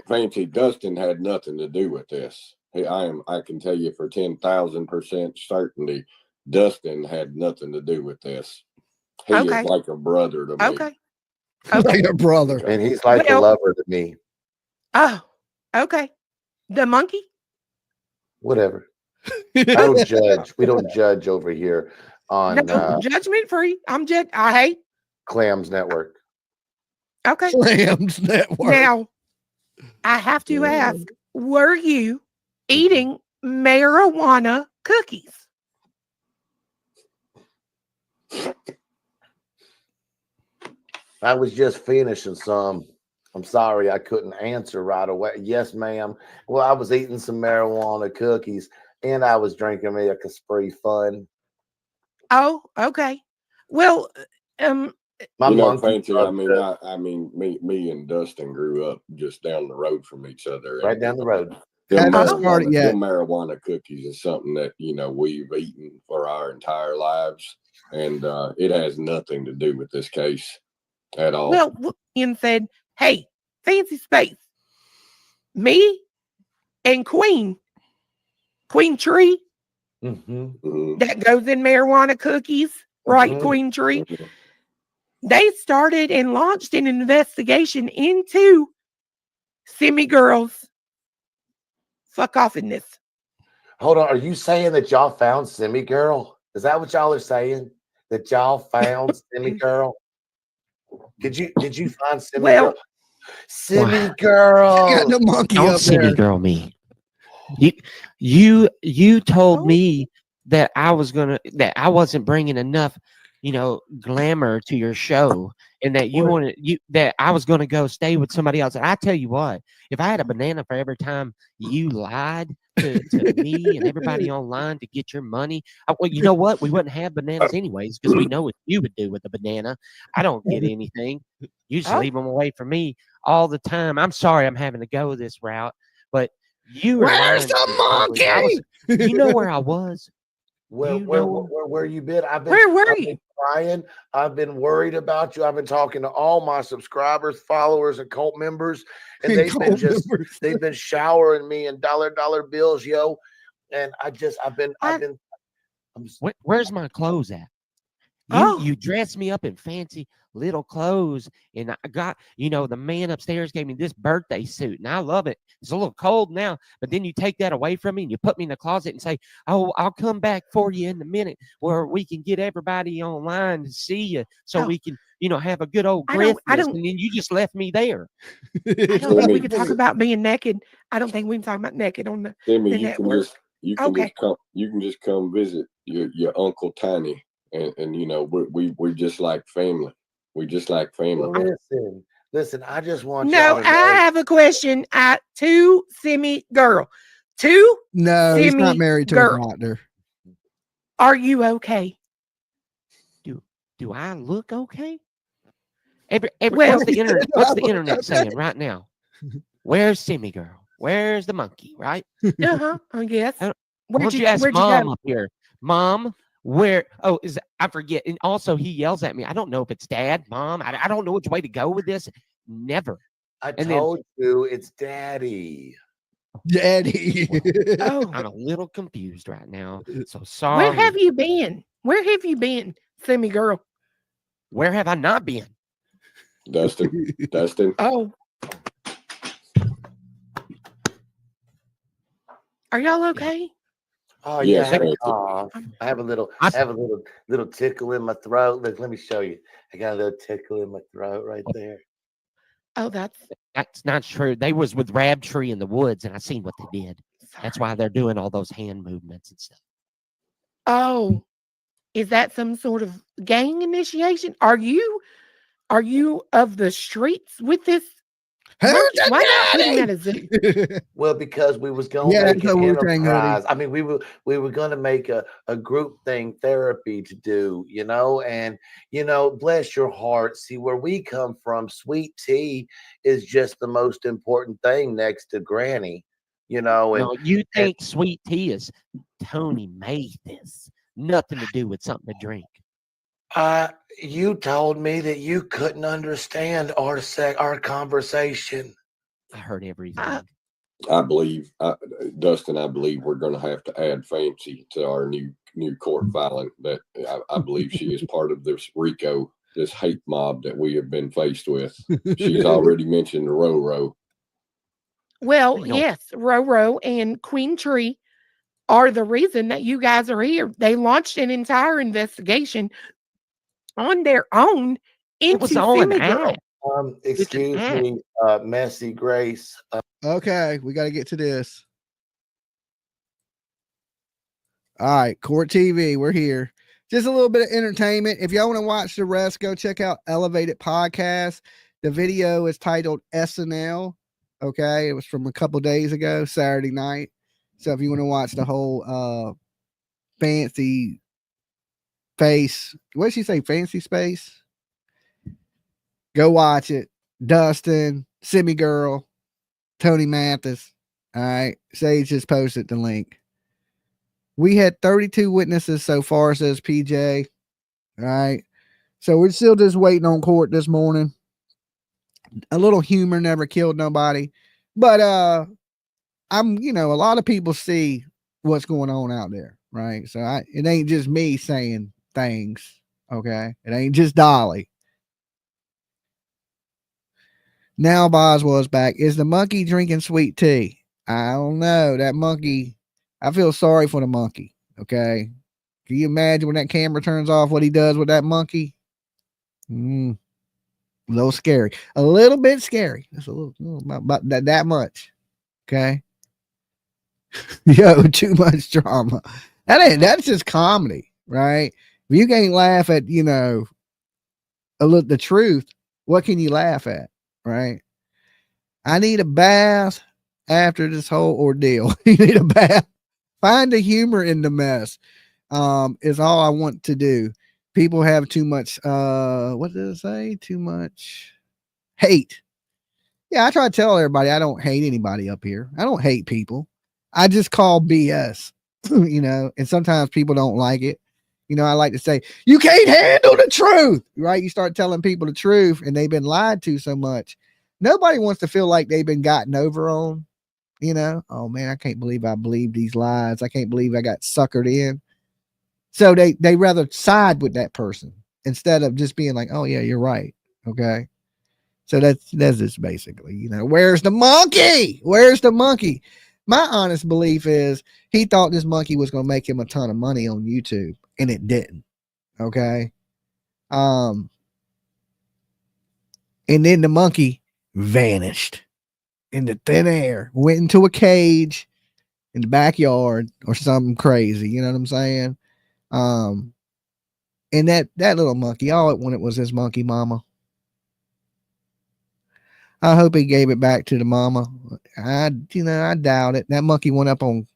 Fancy, Dustin had nothing to do with this. I can tell you for 10,000% certainty, Dustin had nothing to do with this. He is Okay. like a brother to me. Okay. Like Okay. a brother. and he's like a Well, lover to me. oh, okay. The monkey? Whatever. I Okay. don't judge. We don't judge over here on No, judgment free. I hate. Clams Network. Okay. Clams Network. Now, I have to ask, were you eating marijuana cookies? I was just finishing some. I'm sorry I couldn't answer right away. Yes, ma'am. Well, I was eating some marijuana cookies and I was drinking me a Capri Fun. Oh, okay. Well, um, My You know, monkey Fancy. loved it. I mean, me and Dustin grew up just down the road from each other, Right down the road. Hadn't Oh. started yet. them marijuana cookies is something that we've eaten for our entire lives, and it has nothing to do with this case at all. well, Ian said, hey, fancy space. Me and Queen Tree, Mm-hmm. Mhm. that goes in marijuana cookies, right? Mhm. Queen Tree. Mhm. They started and launched an investigation into Simi Girl's fuck off in this. Hold on. Are you saying that y'all found Simi Girl? Is that what y'all are saying? That y'all found Simi Girl? Did you find Simi Girl? Well, Simi Got Girl. the monkey Don't up Simi there. girl me. You told Oh. me that I wasn't bringing enough, glamour to your show, and that you What? wanted that I was gonna go stay with somebody else. And I tell you what, if I had a banana for every time you lied to me and everybody online to get your money, well, you know what? We wouldn't have bananas anyways because we know what you would do with a banana. I don't get anything. You just Oh. leave them away from me all the time. I'm sorry I'm having to go this route, but you were Where's lying to the me publicly. monkey? You know where I was. Where You where know where you been? where were I've you? been crying. I've been worried about you. I've been talking to all my subscribers, followers, and cult members, and they've been showering me in dollar bills, yo. And I've been I, I'm where's my clothes at? oh, You dressed me up in fancy little clothes, and I got the man upstairs gave me this birthday suit, and I love it. It's a little cold now, but then you take that away from me and you put me in the closet and say, "Oh, I'll come back for you in a minute, where we can get everybody online to see you, so oh, we can have a good old I don't, Christmas." And then you just left me there. I don't think we Timmy, could talk about being naked. I don't think we can talk about naked on the Timmy, network. you can Okay. just come visit your Uncle Tiny, and we just like family. We just like family. well, listen. I just want No, y'all to I know. have a question to Simi Girl. To No, he's not Simi married to a Girl. doctor. Are you okay? Do I look okay? Well, What's the internet? Do I What's the look internet okay? saying right now? Where's Simi girl? Where's the monkey? Right? I guess. Why don't you ask Where'd you mom go? up here? Mom, where? Oh, I forget. And also, he yells at me. I don't know if it's dad, mom. I don't know which way to go with this. Never. I And then told you it's daddy. Daddy. Oh, I'm a little confused right now. So where sorry. have you been? Where have you been, Simi Girl? Where have I not been? Dustin. Oh, are y'all okay? Oh Yes, yeah, I have a Fancy. cough. I have a little, I- I have a little tickle in my throat. Look, let me show you. I got a little tickle in my throat right there. Oh, that's That's not true. They was with Rabtree in the woods, and I seen what they did. That's sorry. why they're doing all those hand movements and stuff. Oh, is that some sort of gang initiation? Are you of the streets with this Who's monkey? the Why not put him daddy? at a zoo? Well, because we was gonna Yeah, make it's an a Wu-Tang hoodie. enterprise. I mean, we were gonna make a group thing therapy to do, and bless your heart. See, where we come from, sweet tea is just the most important thing next to granny, and No, you and think sweet tea is Tony made this. Nothing to do with something to drink. you told me that you couldn't understand our conversation. I heard everything. I believe, Dustin, I believe we're going to have to add Fancy to our new court filing. That I believe she is part of this RICO, this hate mob that we have been faced with. She's already mentioned Roro. Well, Hang on. yes, Roro and Queen Tree are the reason that you guys are here. They launched an entire investigation on their own It was into all an Girl. act. Excuse act. me, Messy Grace. Okay, we got to get to this. All right, Court TV, we're here. Just a little bit of entertainment. If y'all want to watch the rest, go check out Elevated Podcast. The video is titled SNL. Okay, it was from a couple days ago, Saturday night. So if you want to watch the whole fancy face, what did she say? Fancy space? Go watch it. Dustin, Simi Girl, Tony Mathis. All right, Sage just posted the link. We had 32 witnesses so far, says PJ. All right. So we're still just waiting on court this morning. A little humor never killed nobody. But a lot of people see what's going on out there, right? So it ain't just me saying things. Okay. It ain't just Dolly. Now Boswell's back. Is the monkey drinking sweet tea? I don't know. That monkey, I feel sorry for the monkey. Okay. Can you imagine when that camera turns off what he does with that monkey? A little scary. A little bit scary. That's a little about that much. Okay. Yo, too much drama. That's just comedy, right? If you can't laugh at, the truth, what can you laugh at? Right? I need a bath after this whole ordeal. You need a bath. Find the humor in the mess. Is all I want to do. People have too much what did it say? Too much hate. Yeah, I try to tell everybody I don't hate anybody up here. I don't hate people. I just call BS. And sometimes people don't like it. I like to say, you can't handle the truth, right? You start telling people the truth and they've been lied to so much. Nobody wants to feel like they've been gotten over on, oh man, I can't believe I believed these lies. I can't believe I got suckered in. So they rather side with that person instead of just being like, oh yeah, you're right. Okay. So that's just basically, where's the monkey? Where's the monkey? My honest belief is he thought this monkey was going to make him a ton of money on YouTube, and it didn't. Okay. And then the monkey vanished into thin air, went into a cage in the backyard or something crazy. You know what I'm saying? And that little monkey, all it wanted was his monkey mama. I hope he gave it back to the mama. I doubt it. That monkey went up on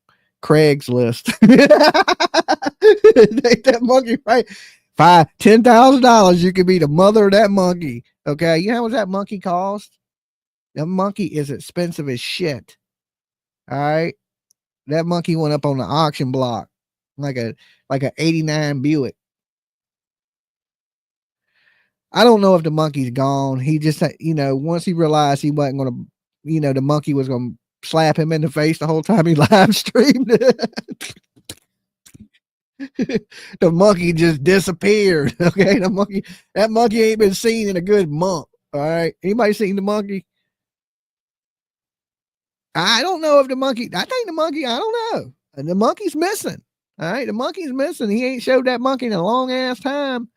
Craigslist. That monkey, right? $10,000. You could be the mother of that monkey. Okay. You know how much that monkey cost? That monkey is expensive as shit. All right. That monkey went up on the auction block like a 89 Buick. I don't know if the monkey's gone. He just, once he realized he wasn't going to, the monkey was going to slap him in the face the whole time he live streamed. The monkey just disappeared. Okay. That monkey ain't been seen in a good month. All right. Anybody seen the monkey? I don't know if I think the monkey, I don't know. And the monkey's missing. All right. The monkey's missing. He ain't showed that monkey in a long ass time.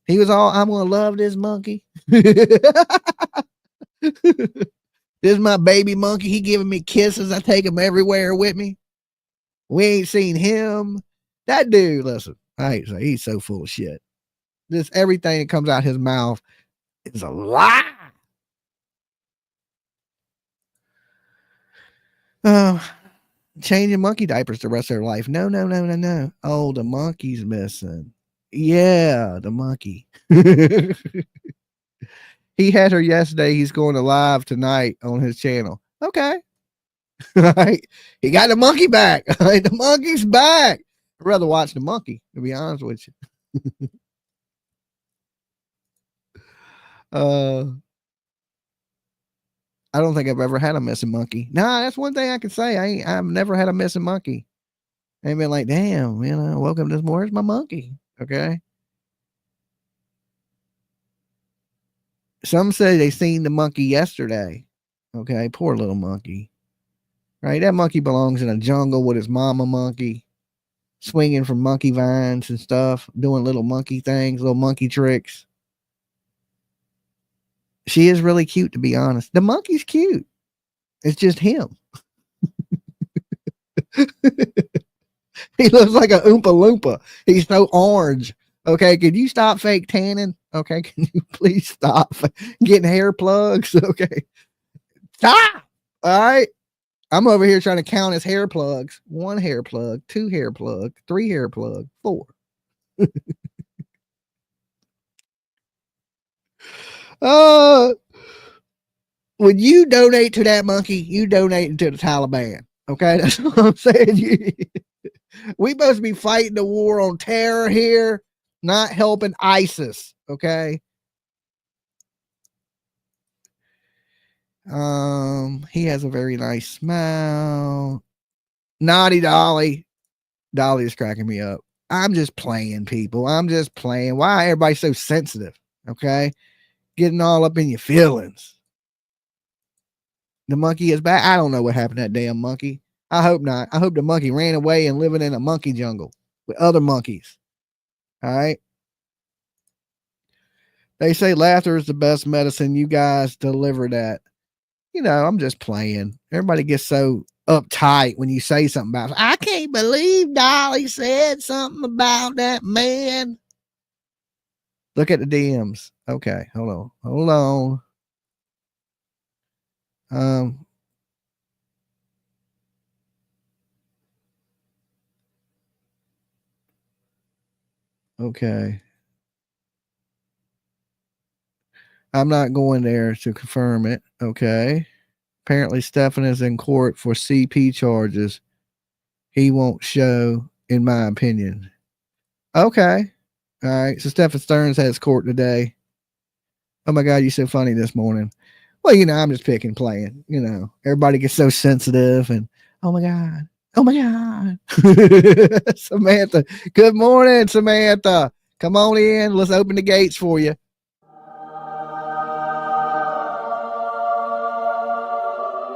He was all, I'm going to love this monkey. This is my baby monkey. He giving me kisses. I take him everywhere with me. We ain't seen him. That dude, listen, he's so full of shit. This everything that comes out his mouth is a lie. Changing monkey diapers the rest of their life. No. Oh, the monkey's missing. Yeah, the monkey. He had her yesterday. He's going to live tonight on his channel. Okay. Right. He got the monkey back. The monkey's back. I'd rather watch the monkey, to be honest with you. I don't think I've ever had a missing monkey. Nah, that's one thing I can say. I've never had a missing monkey. I ain't been like, damn, welcome to this more. Where's my monkey? Okay. Some say they seen the monkey yesterday. Okay, poor little monkey. Right, that monkey belongs in a jungle with his mama monkey, swinging from monkey vines and stuff, doing little monkey things, little monkey tricks. She is really cute, to be honest. The monkey's cute. It's just him. He looks like a Oompa Loompa. He's so orange. Okay, can you stop fake tanning? Okay, can you please stop getting hair plugs? Okay, stop. All right. I'm over here trying to count his hair plugs. 1 hair plug, 2 hair plug, 3 hair plug, 4. When you donate to that monkey, you donate to the Taliban. Okay, that's what I'm saying. We supposed to be fighting the war on terror here, not helping ISIS. Okay. He has a very nice smile. Naughty Dolly. Dolly is cracking me up. I'm just playing, people. I'm just playing. Why everybody so sensitive? Okay. Getting all up in your feelings. The monkey is back. I don't know what happened to that damn monkey. I hope not. I hope the monkey ran away and living in a monkey jungle with other monkeys. All right. They say laughter is the best medicine. You guys deliver that. I'm just playing. Everybody gets so uptight when you say something about it. I can't believe Dolly said something about that man. Look at the DMs. Okay, hold on. Okay. I'm not going there to confirm it. Okay. Apparently, Stefan is in court for CP charges. He won't show, in my opinion. Okay. All right. So Stefan Stearns has court today. Oh my God, you're so funny this morning. Well, I'm just playing. Everybody gets so sensitive and oh my God. Samantha. Good morning, Samantha. Come on in. Let's open the gates for you.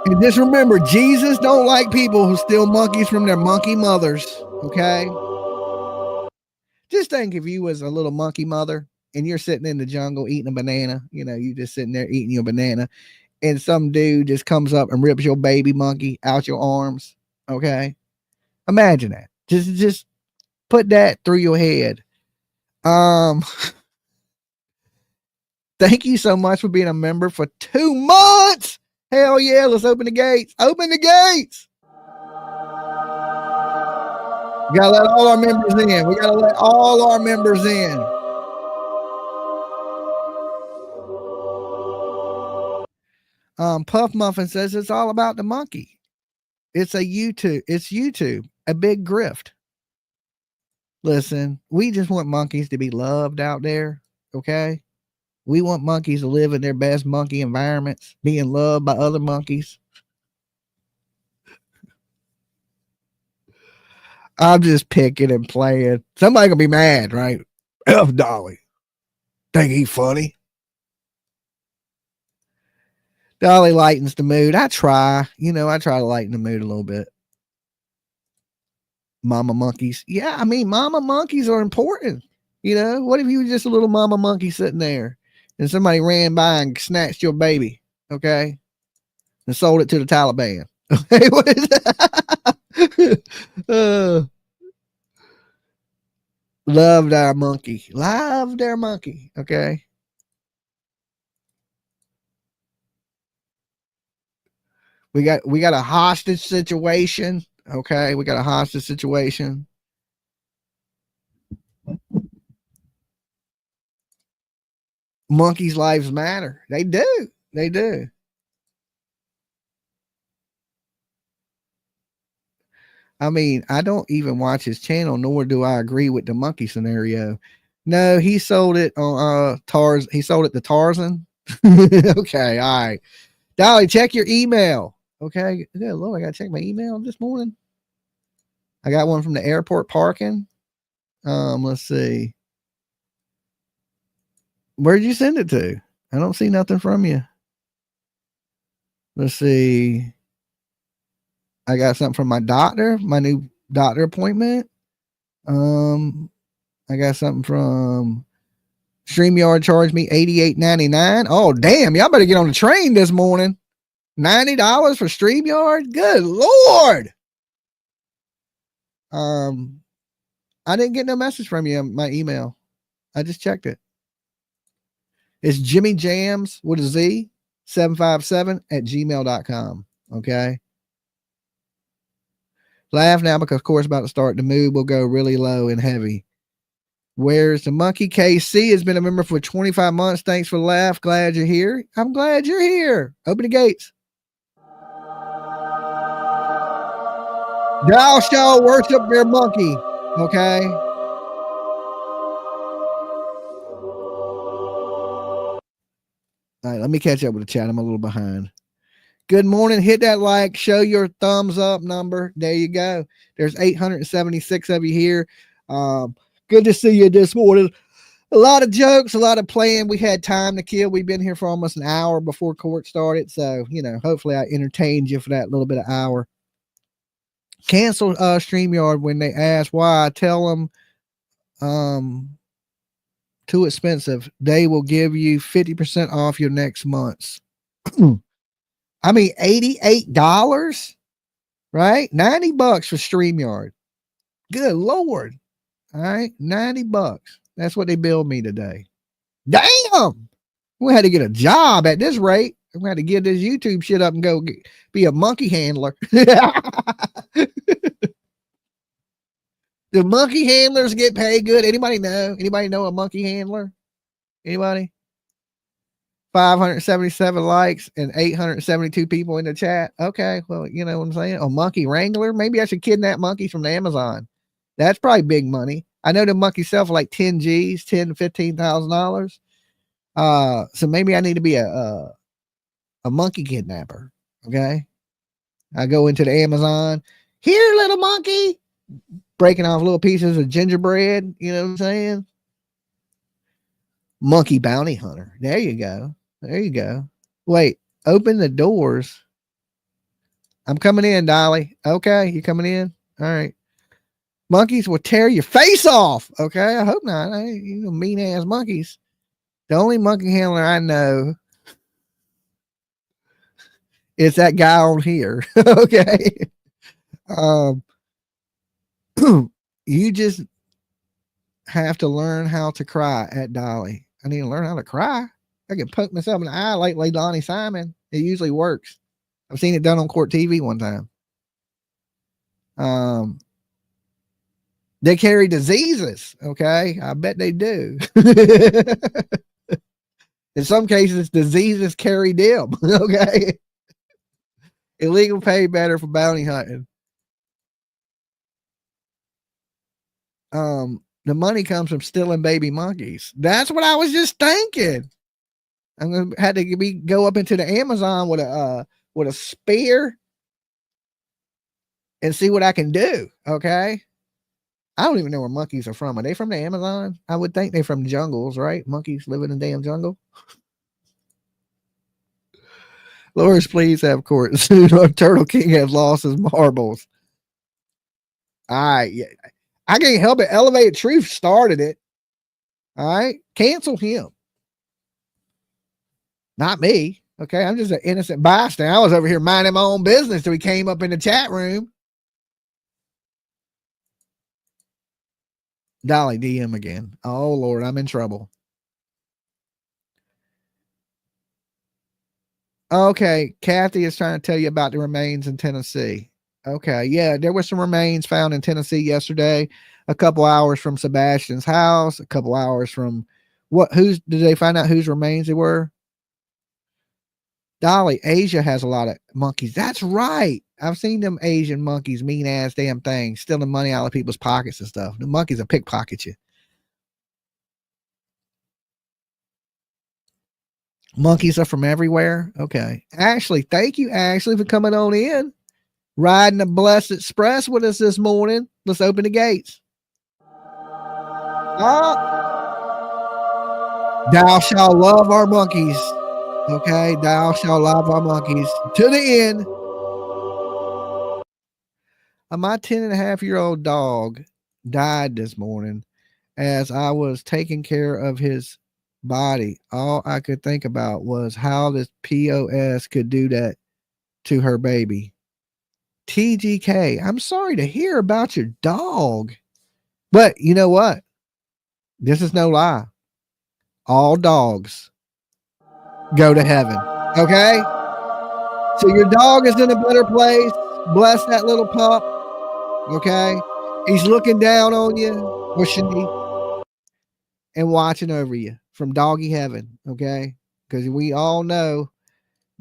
And just remember, Jesus don't like people who steal monkeys from their monkey mothers. Okay. Just think if you was a little monkey mother and you're sitting in the jungle eating a banana, you just sitting there eating your banana and some dude just comes up and rips your baby monkey out your arms. Okay. Imagine that. Just put that through your head. Thank you so much for being a member for 2 months. Hell yeah. Let's open the gates. Open the gates. We gotta let all our members in. We gotta let all our members in. Puff Muffin says it's all about the monkey. It's YouTube. A big grift. Listen, we just want monkeys to be loved out there. Okay. We want monkeys to live in their best monkey environments, being loved by other monkeys. I'm just picking and playing. Somebody gonna be mad, right? F Dolly. Think he funny? Dolly lightens the mood. I try to lighten the mood a little bit. Mama monkeys. Yeah, mama monkeys are important. What if you were just a little mama monkey sitting there and somebody ran by and snatched your baby? okay, and sold it to the Taliban. Okay, what is that? Loved our monkey. Loved our monkey. Okay. We got a hostage situation. Okay, we got a hostage situation. Monkeys' lives matter. They do. They do. I mean, I don't even watch his channel, nor do I agree with the monkey scenario. No, he sold it on Tarzan. He sold it to Tarzan. Okay, all right. Dolly, check your email. Okay. Good Lord, I gotta check my email this morning. I got one from the airport parking. Let's see. Where'd you send it to? I don't see nothing from you. Let's see. I got something from my doctor, my new doctor appointment. I got something from StreamYard charged me $88.99. Oh, damn. Y'all better get on the train this morning. $90 for StreamYard? Good Lord. I didn't get no message from you on my email. I just checked it. It's Jimmy Jams with a Z 757 at gmail.com. Okay. Laugh now because course about to start. The mood will go really low and heavy. Where's the monkey? KC has been a member for 25 months. Thanks for the laugh. Glad you're here. I'm glad you're here. Open the gates. Thou shalt worship their monkey. Okay. All right, let me catch up with the chat. I'm a little behind. Good morning. Hit that like, show your thumbs up number. There you go. There's 876 of you here. Good to see you this morning. A lot of jokes, a lot of playing. We had time to kill. We've been here for almost an hour before court started. So, you know, hopefully I entertained you for that little bit of hour. Cancel StreamYard when they ask why. I tell them too expensive. They will give you 50% off your next month's. I mean, $88, right? $90 for StreamYard. Good Lord. All right. $90. That's what they billed me today. Damn. We had to get a job at this rate. We had to get this YouTube shit up and go be a monkey handler. The monkey handlers get paid good. Anybody know? Anybody know a monkey handler? Anybody? 577 likes and 872 people in the chat. Okay, well, you know what I'm saying? A monkey wrangler. Maybe I should kidnap monkeys from the Amazon. That's probably big money. I know the monkeys sell for like 10 G's, $10,000 to $15,000. So maybe I need to be a monkey kidnapper. Okay. I go into the Amazon. Here, little monkey. Breaking off little pieces of gingerbread. You know what I'm saying? Monkey bounty hunter. There you go. There you go. Wait, open the doors. I'm coming in, Dolly. Okay, you coming in? All right. Monkeys will tear your face off. Okay, I hope not. You know, mean ass monkeys. The only monkey handler I know is that guy on here. Okay. You just have to learn how to cry at Dolly. I need to learn how to cry. I can poke myself in the eye like Lonnie Simon. It usually works. I've seen it done on court TV one time. They carry diseases. Okay. I bet they do. In some cases, diseases carry them. Okay. Illegal pay better for bounty hunting. The money comes from stealing baby monkeys. That's what I was just thinking. I'm gonna have to go up into the Amazon with a spear and see what I can do. Okay. I don't even know where monkeys are from. Are they from the Amazon? I would think they're from jungles, right? Monkeys live in the damn jungle. Lawyers, please have court soon. Our Turtle King has lost his marbles. All right. Yeah. I can't help it. Elevated Truth started it. All right. Cancel him. Not me. Okay, I'm just an innocent bystander. I was over here minding my own business till he came up in the chat room. Dolly DM again. Oh Lord, I'm in trouble. Okay, Kathy is trying to tell you about the remains in Tennessee. Okay, yeah, there were some remains found in Tennessee yesterday, a couple hours from Sebastian's house, a couple hours from whose did they find out whose remains they were? Dolly, Asia has a lot of monkeys. That's right. I've seen them Asian monkeys, mean ass damn things, stealing money out of people's pockets and stuff. The monkeys will pickpocket you. Monkeys are from everywhere. Okay. Ashley, thank you, Ashley, for coming on in. Riding the Blessed Express with us this morning. Let's open the gates. Thou shalt love our monkeys. Okay. Thou shalt love our monkeys to the end. My 10.5-year-old dog died this morning as I was taking care of his body. All I could think about was how this POS could do that to her baby. TGK, I'm sorry to hear about your dog. But you know what? This is no lie. All dogs go to heaven. Okay? So your dog is in a better place. Bless that little pup. Okay? He's looking down on you, or she, and watching over you from doggy heaven. Okay? Because we all know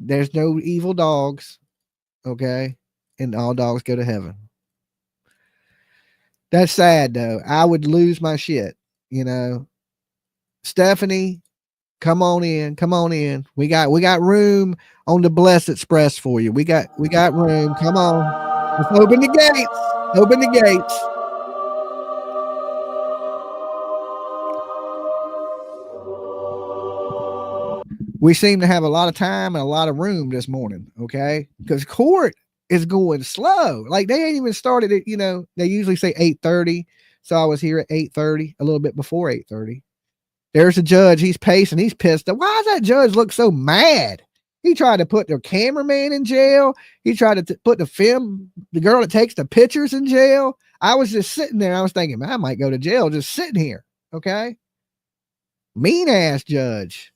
there's no evil dogs. Okay? And all dogs go to heaven. That's sad though. I would lose my shit, you know. Stephanie, come on in. Come on in. We got room on the Blessed Express for you. We got room. Come on. Let's open the gates. Open the gates. We seem to have a lot of time and a lot of room this morning, okay? Because court is going slow. Like they ain't even started it, you know. They usually say 8:30. So I was here at 8:30, a little bit before 8:30. There's a judge. He's pacing. He's pissed. Why does that judge look so mad? He tried to put the cameraman in jail. He tried to put the girl that takes the pictures in jail. I was just sitting there. I was thinking, man, I might go to jail just sitting here. Okay. Mean ass judge.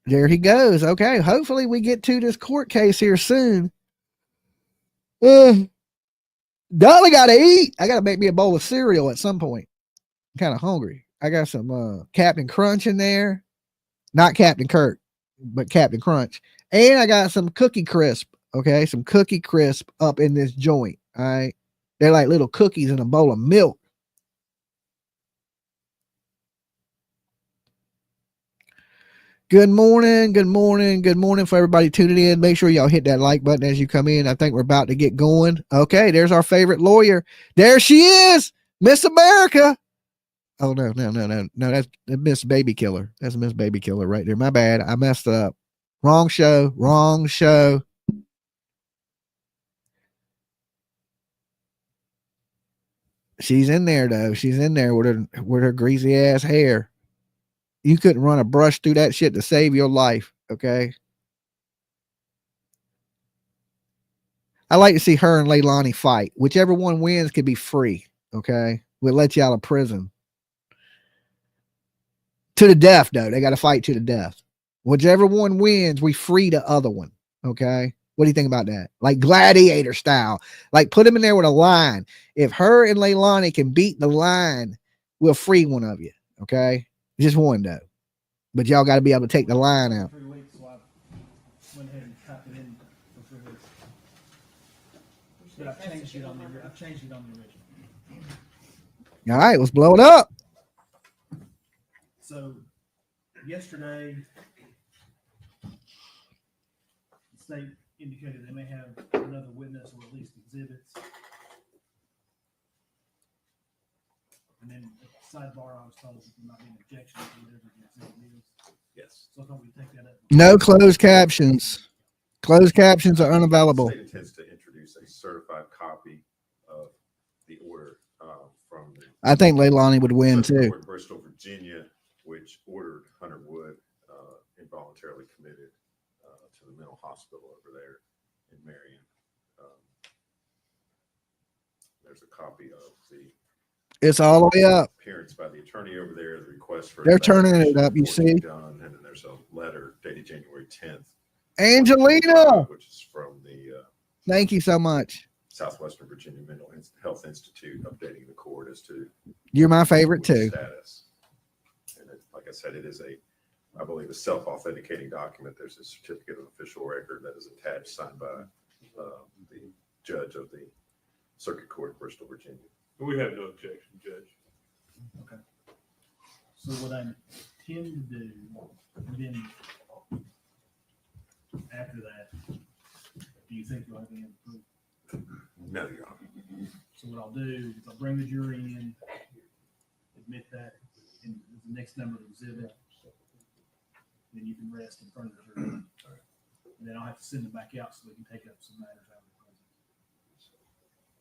There he goes. Okay. Hopefully we get to this court case here soon. Dolly got to eat. I got to make me a bowl of cereal at some point. I'm kind of hungry. I got some Captain Crunch in there. Not Captain Kirk, but Captain Crunch. And I got some Cookie Crisp. Okay. Some Cookie Crisp up in this joint. All right. They're like little cookies in a bowl of milk. Good morning. Good morning. Good morning for everybody tuning in. Make sure y'all hit that like button as you come in. I think we're about to get going. Okay. There's our favorite lawyer. There she is. Miss America. Oh, no. That's Miss Baby Killer. That's Miss Baby Killer right there. My bad. I messed up. Wrong show. Wrong show. She's in there, though. She's in there with her greasy ass hair. You couldn't run a brush through that shit to save your life. Okay. I like to see her and Leilani fight. Whichever one wins could be free. Okay. We'll let you out of prison. To the death, though. They got to fight to the death. Whichever one wins, we free the other one. Okay. What do you think about that? Like gladiator style. Like put them in there with a line. If her and Leilani can beat the line, we'll free one of you. Okay. Just one though. But y'all got to be able to take the line out. 3 weeks, so I went ahead and copied it in for 3 weeks. But I've changed it on the original. All right, let's blow it up. So yesterday, the state indicated they may have another witness or at least exhibits. And then at the sidebar, I was told that there might be an objection to whatever the exhibit is. Yes. So I thought we'd take that up. No closed captions. Closed captions are unavailable. The state intends to introduce a certified copy of the order from the I think Leilani would win Circuit too. Court in Bristol, Virginia, which ordered Hunter Wood involuntarily committed to the mental hospital over there in Marion. There's a copy of the It's all the way up. appearance by the attorney over there, the request for They're turning it evaluation up, you report to be see. done, and then there's a letter dated January 10th, Angelina, which is from the thank you so much. Southwestern Virginia Mental Health Institute, updating the court as to You're my favorite Wood's too. status. And like I said, it is I believe, a self-authenticating document. There's a certificate of official record that is attached, signed by the judge of the Circuit Court, Bristol, Virginia. We have no objection, Judge. Okay. So what I intend to do, and then after that, do you think you'll have any proof? No, Your Honor. So what I'll do is I'll bring the jury in, admit that in the next number of exhibit. Then you can rest in front of the jury. And then I'll have to send them back out so we can take up some matters out of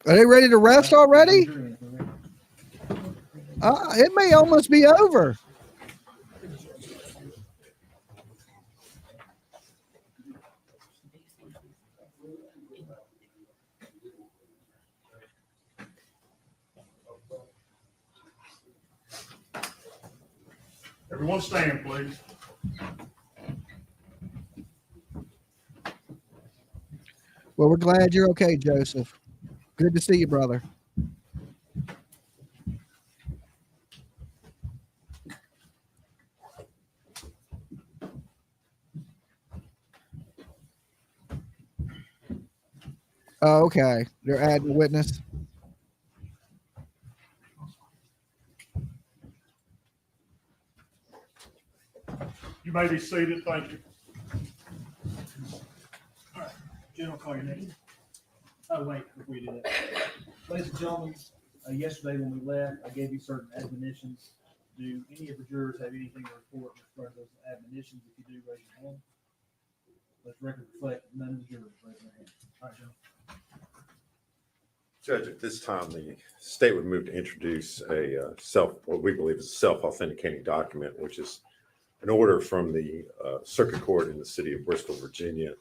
the Are they ready to rest already? presence. It may almost be over. Everyone stand, please. Well, we're glad you're okay, Joseph. Good to see you, brother. Oh, okay. They're adding a witness. You may be seated. Thank you. All right, Jen, I'll call your name. Oh, wait, before we do that. Ladies and gentlemen, yesterday when we left, I gave you certain admonitions. Do any of the jurors have anything to report with regard to those admonitions? If you do, raise your hand. Let the record reflect none of the jurors raise their hand. All right, Joe. Judge, at this time, the state would move to introduce what we believe is a self-authenticating document, which is an order from the Circuit Court in the city of Bristol, Virginia,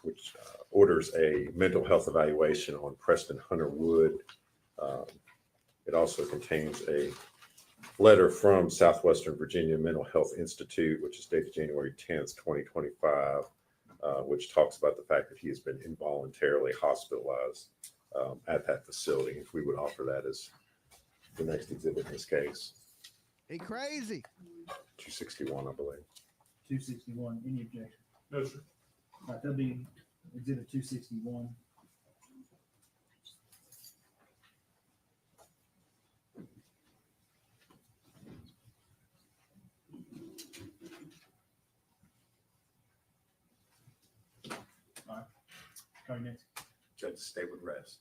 which orders a mental health evaluation on Preston Hunter Wood. It also contains a letter from Southwestern Virginia Mental Health Institute, which is dated January 10th, 2025, which talks about the fact that he has been involuntarily hospitalized at that facility. If we would offer that as the next exhibit in this case. He crazy. 261, I believe. 261, any objection? No, sir. All right, that'll be exhibit 261. All right, call you next. Judge, the state would rest.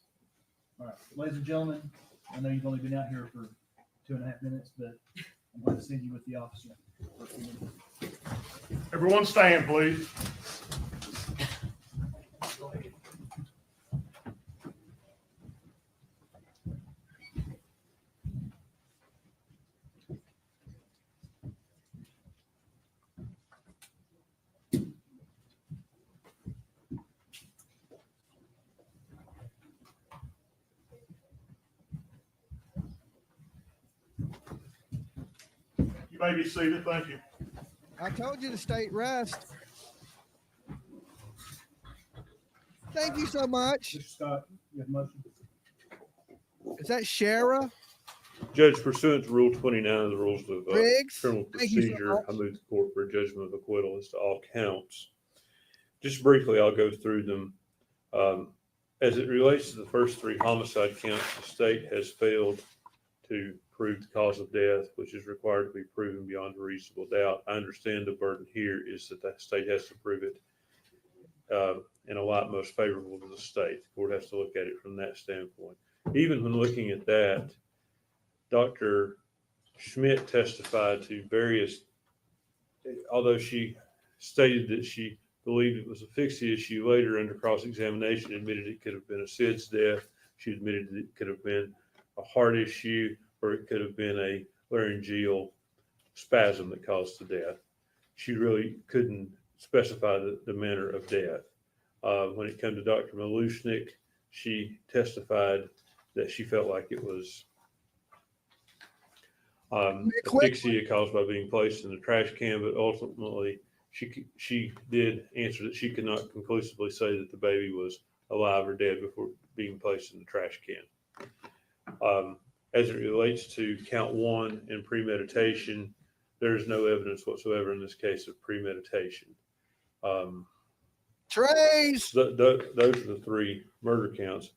All right, ladies and gentlemen, I know you've only been out here for 2.5 minutes, but I'm going to send you with the officer. Everyone stand, please. You may be seated. Thank you. I told you to state rest. Thank you so much. Mr. Scott, you have a motion? Is that Shara Judge, pursuant to Rule 29 of the Rules of Riggs? Criminal Thank you so Procedure, much. I move the court for a judgment of acquittal as to all counts. Just briefly, I'll go through them. As it relates to the first 3 homicide counts, the state has failed to prove the cause of death, which is required to be proven beyond a reasonable doubt. I understand the burden here is that the state has to prove it in a light most favorable to the state. The court has to look at it from that standpoint. Even when looking at that, Dr. Schmidt testified to various, although she stated that she believed it was asphyxia, she later under cross-examination admitted it could have been a SIDS death. She admitted that it could have been a heart issue, or it could have been a laryngeal spasm that caused the death. She really couldn't specify the manner of death. When it came to Dr. Malushnik, she testified that she felt like it was asphyxia caused by being placed in the trash can, but ultimately she did answer that she could not conclusively say that the baby was alive or dead before being placed in the trash can. As it relates to count one and premeditation, there is no evidence whatsoever in this case of premeditation. Trace. Those are the three murder counts.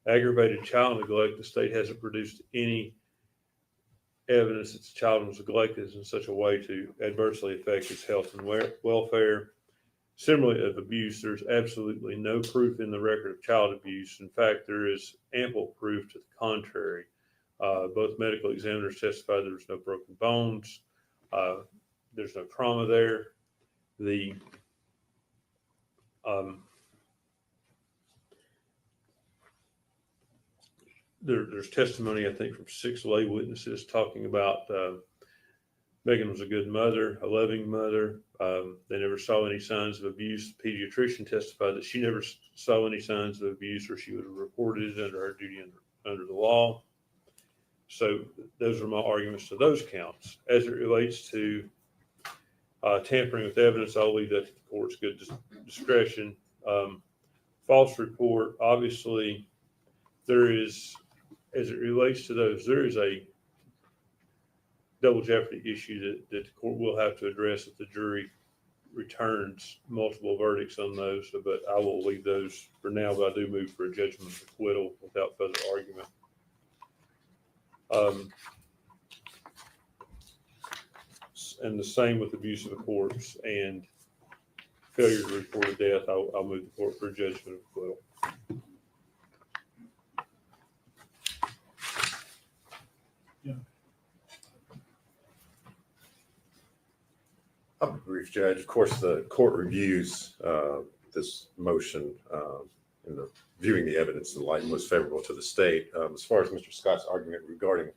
Aggravated child neglect, the state hasn't produced any evidence that the child was neglected in such a way to adversely affect his health and welfare. Similarly, of abuse, there's absolutely no proof in the record of child abuse. In fact, there is ample proof to the contrary. Both medical examiners testified there was no broken bones. There's no trauma there. There's testimony, I think, from 6 lay witnesses talking about Megan was a good mother, a loving mother. They never saw any signs of abuse. The pediatrician testified that she never saw any signs of abuse, or she would have reported it under her duty under the law. So those are my arguments to those counts. As it relates to tampering with evidence, I'll leave that to the court's good discretion. False report, obviously, there is, as it relates to those, there is a double jeopardy issue that the court will have to address if the jury returns multiple verdicts on those. But I will leave those for now, but I do move for a judgment of acquittal without further argument. And the same with abuse of the corpse and failure to report a death. I'll move the court for a judgment of acquittal. I'll be brief, Judge. Of course, the court reviews this motion in the viewing the evidence in the light most favorable to the state. As far as Mr. Scott's argument regarding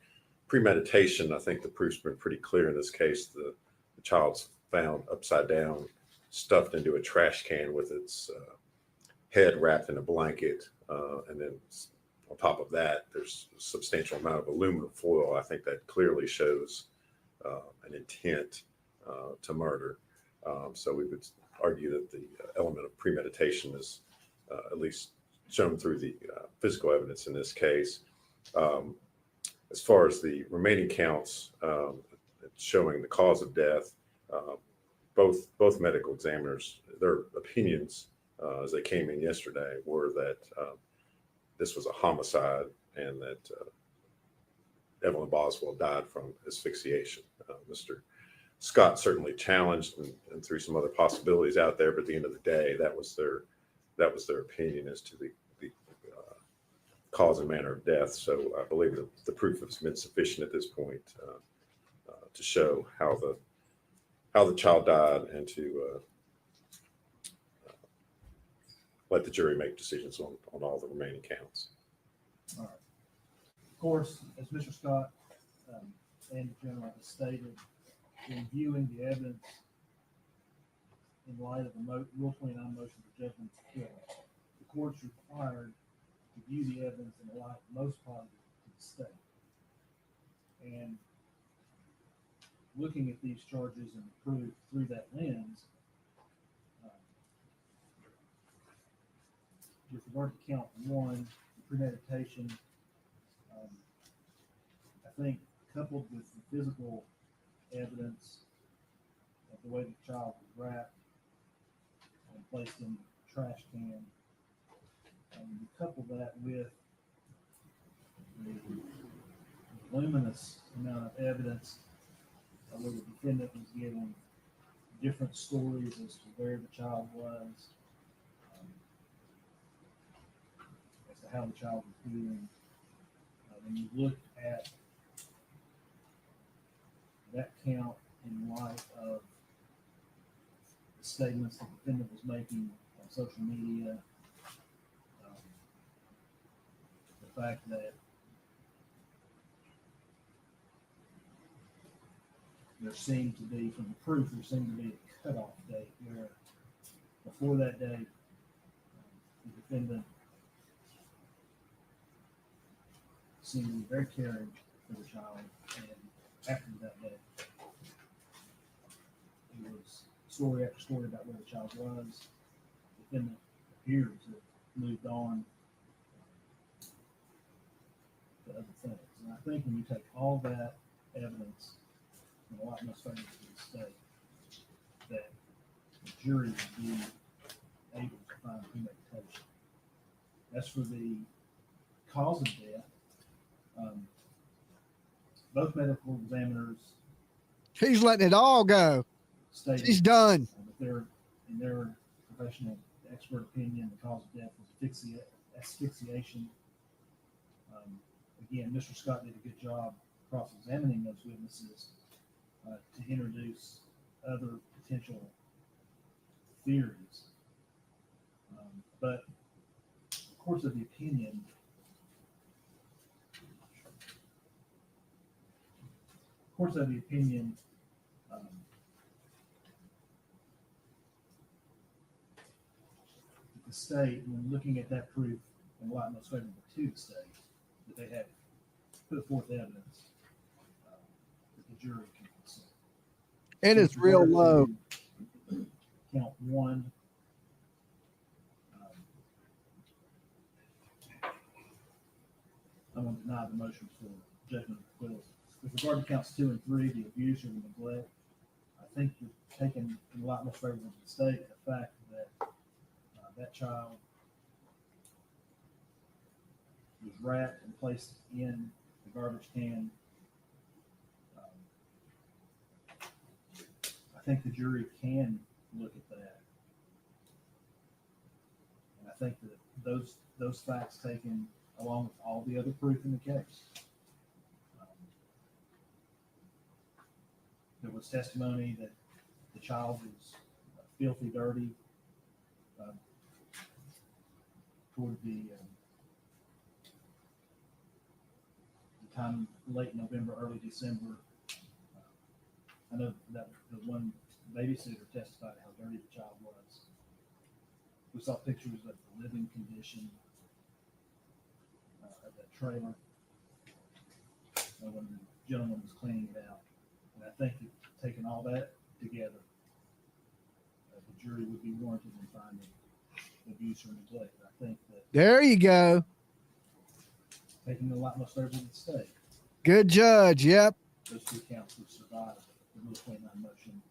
premeditation, I think the proof's been pretty clear in this case. The child's found upside down, stuffed into a trash can with its head wrapped in a blanket. And then on top of that, there's a substantial amount of aluminum foil. I think that clearly shows an intent to murder. So we would argue that the element of premeditation is at least shown through the physical evidence in this case. As far as the remaining counts showing the cause of death, both medical examiners, their opinions as they came in yesterday were that this was a homicide and that Evelyn Boswell died from asphyxiation. Mr. Scott certainly challenged and threw some other possibilities out there, but at the end of the day, that was their opinion as to the cause and manner of death. So I believe that the proof has been sufficient at this point to show how the child died and to let the jury make decisions on all the remaining counts. All right. Of course, as Mr. Scott and the general has stated, in viewing the evidence in light of the Rule 29 motion for judgment of acquittal, the court's required to view the evidence in the light most positive to the state. And looking at these charges and the proof through that lens, with regard to count one, premeditation, I think coupled with the physical evidence of the way the child was wrapped and placed in the trash can, you couple that with the voluminous amount of evidence where the defendant was given different stories as to where the child was, as to how the child was doing. When you look at that count in light of the statements the defendant was making on social media, the fact that there seemed to be, from the proof, there seemed to be a cutoff date where before that date, the defendant seemed to be very caring for the child, and after that day, it was story after story about where the child was. The defendant appears to have moved on to other things. And I think when you take all that evidence and a lot most favorable to the state, that the jury would be able to find premeditation. As for the cause of death, both medical examiners He's letting it all go. stated He's done. that in their professional expert opinion, the cause of death was asphyxiation. Again, Mr. Scott did a good job cross-examining those witnesses to introduce other potential theories. But of course, of the opinion, the state, when looking at that proof in the light most favorable to the state, that they have put forth evidence that the jury can consider. It is real low. Count one. I'm going to deny the motion for judgment of acquittal. With regard to counts 2 and 3, the abuse or the neglect, I think that taken in the light most favorable to the state, the fact that that child was wrapped and placed in the garbage can, I think the jury can look at that. And I think that those facts taken along with all the other proof in the case. There was testimony that the child was filthy, dirty toward the time late November, early December. I know that the one babysitter testified how dirty the child was. We saw pictures of the living condition of that trailer when the gentleman was cleaning it out. And I think that taking all that together, the jury would be warranted in finding abuse or neglect. I think that There you go. taking the light most favorable to the state, Good judge. Yep. those two counts would survive the Rule 29 motion.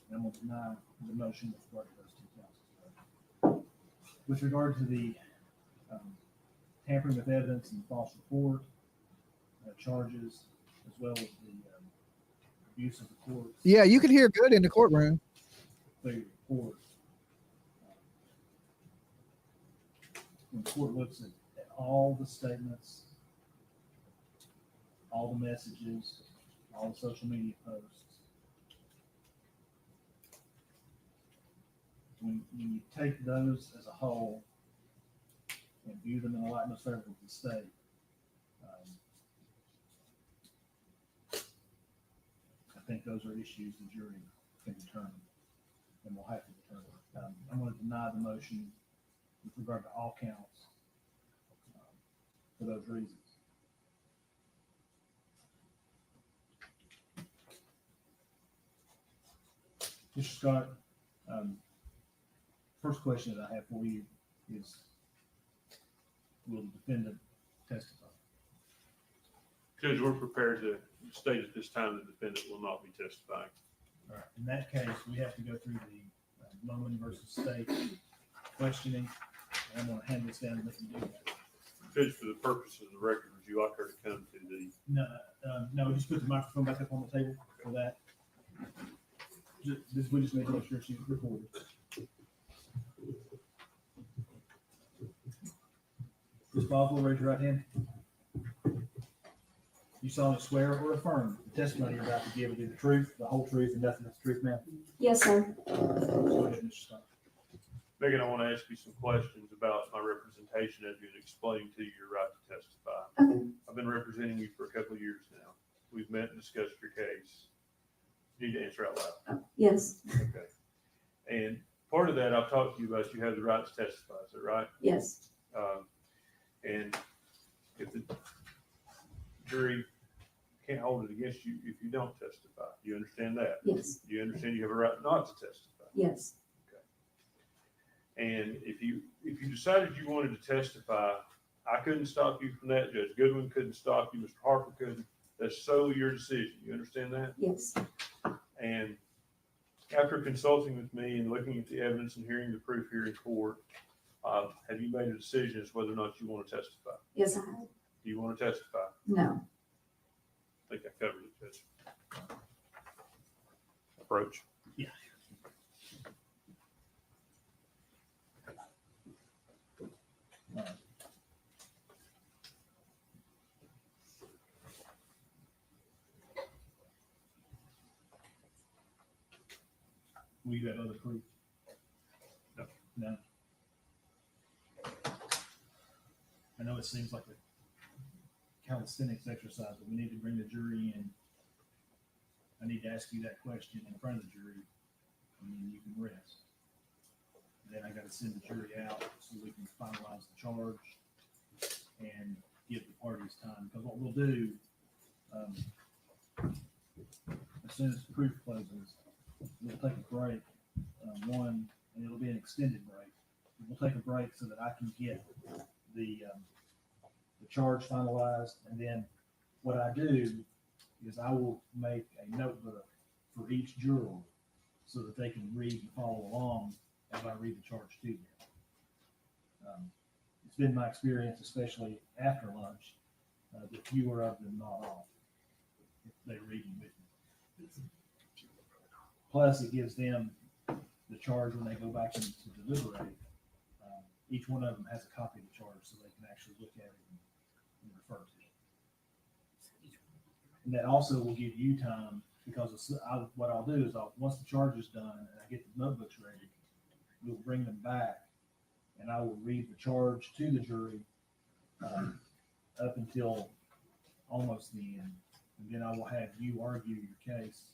And I'm going to deny the motion with regard to those two counts as well. With regard to the tampering with evidence and false report charges, as well as the abuse of the courts. Yeah, you can hear good in the courtroom. Failure report. When the court looks at all the statements, all the messages, all the social media posts, when you take those as a whole and view them in the light most favorable to the state, I think those are issues the jury can determine and will have to determine. I'm going to deny the motion with regard to all counts for those reasons. Mr. Scott, first question that I have for you is, will the defendant testify? Judge, we're prepared to state at this time the defendant will not be testifying. All right. In that case, we have to go through the Loman versus State questioning. And I'm going to hand this down and let you do that. Judge, for the purpose of the record, would you like her to come to the? No, just put the microphone back up on the table for that. We just need to make sure she's recorded. Ms. Boswell, raise your right hand. You solemnly swear or affirm the testimony you're about to give will be the truth, the whole truth, and nothing but the truth, ma'am? Yes, sir. Go ahead, Mr. Scott. Megan, I want to ask you some questions about my representation as you explaining to you your right to testify. Okay. I've been representing you for a couple of years now. We've met and discussed your case. You need to answer out loud. Yes, Okay. And part of that I've talked to you about, you have the right to testify, is that right? yes, And if the jury can't hold it against you if you don't testify, you understand that? yes, You understand you have a right not to testify? yes, And if you decided you wanted to testify, I couldn't stop you from that. Judge Goodwin couldn't stop you. Mr. Harper couldn't. That's solely your decision. You understand that? yes, And after consulting with me and looking at the evidence and hearing the proof here in court, have you made a decision as whether or not you want to testify? yes, I have. Do you want to testify? No, I think I covered it, Judge. Approach. Yeah. Will you have other proof? No. No. I know it seems like a calisthenics exercise, but we need to bring the jury in. I need to ask you that question in front of the jury, and then you can rest. Then I gotta send the jury out so we can finalize the charge and give the parties time, because what we'll do, as soon as the proof closes, we'll take a break, and it'll be an extended break. We'll take a break so that I can get the charge finalized, and then what I do is I will make a notebook for each juror so that they can read and follow along as I read the charge to them. It's been my experience, especially after lunch, that fewer of them nod off if they're reading with me. Plus, it gives them the charge when they go back in to deliberate. Each one of them has a copy of the charge so they can actually look at it and refer to it. And that also will give you time, because what I'll do is once the charge is done and I get the notebooks ready, we'll bring them back and I will read the charge to the jury up until almost the end. And then I will have you argue your case,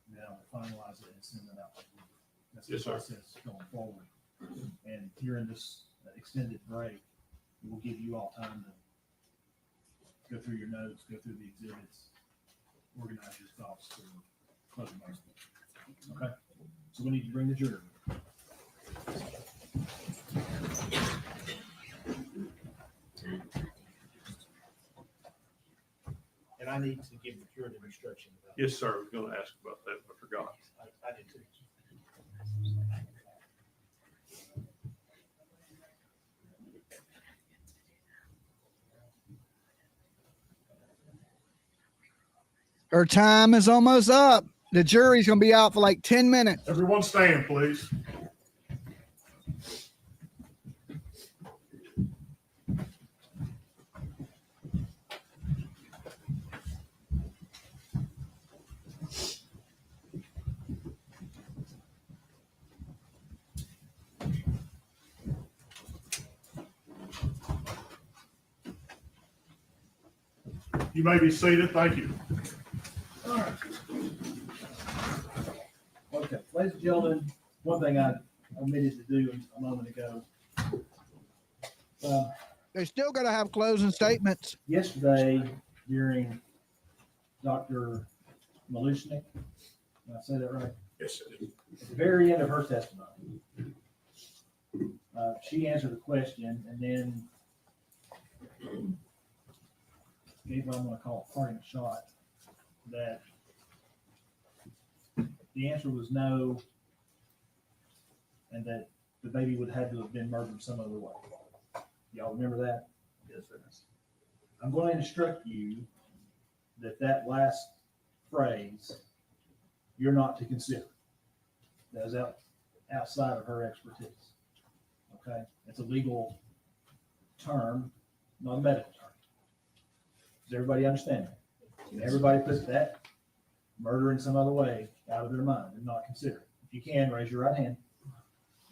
and then I will finalize it and send it out. That's the Yes, sir. process going forward. And during this extended break, it will give you all time to go through your notes, go through the exhibits, organize your thoughts for closing argument. Okay? So we need to bring the jury. And I need to give the curative instruction about Yes, sir. I was going to ask about that, but I forgot. I did too. Our time is almost up. The jury's going to be out for like 10 minutes. Everyone stand, please. You may be seated. Thank you. All right. Okay, ladies and gentlemen, one thing I omitted to do a moment ago. They're still going to have closing statements. Yesterday, during Dr. Malishnik, did I say that right? Yes, sir. At the very end of her testimony, she answered a question and then gave what I'm going to call a parting shot, that the answer was no, and that the baby would have to have been murdered some other way. Y'all remember that? Yes, sir. I'm going to instruct you that last phrase, you're not to consider. That is outside of her expertise. Okay? It's a legal term, not a medical term. Does everybody understand that? Everybody puts that murder in some other way out of their mind and not consider it. If you can, raise your right hand.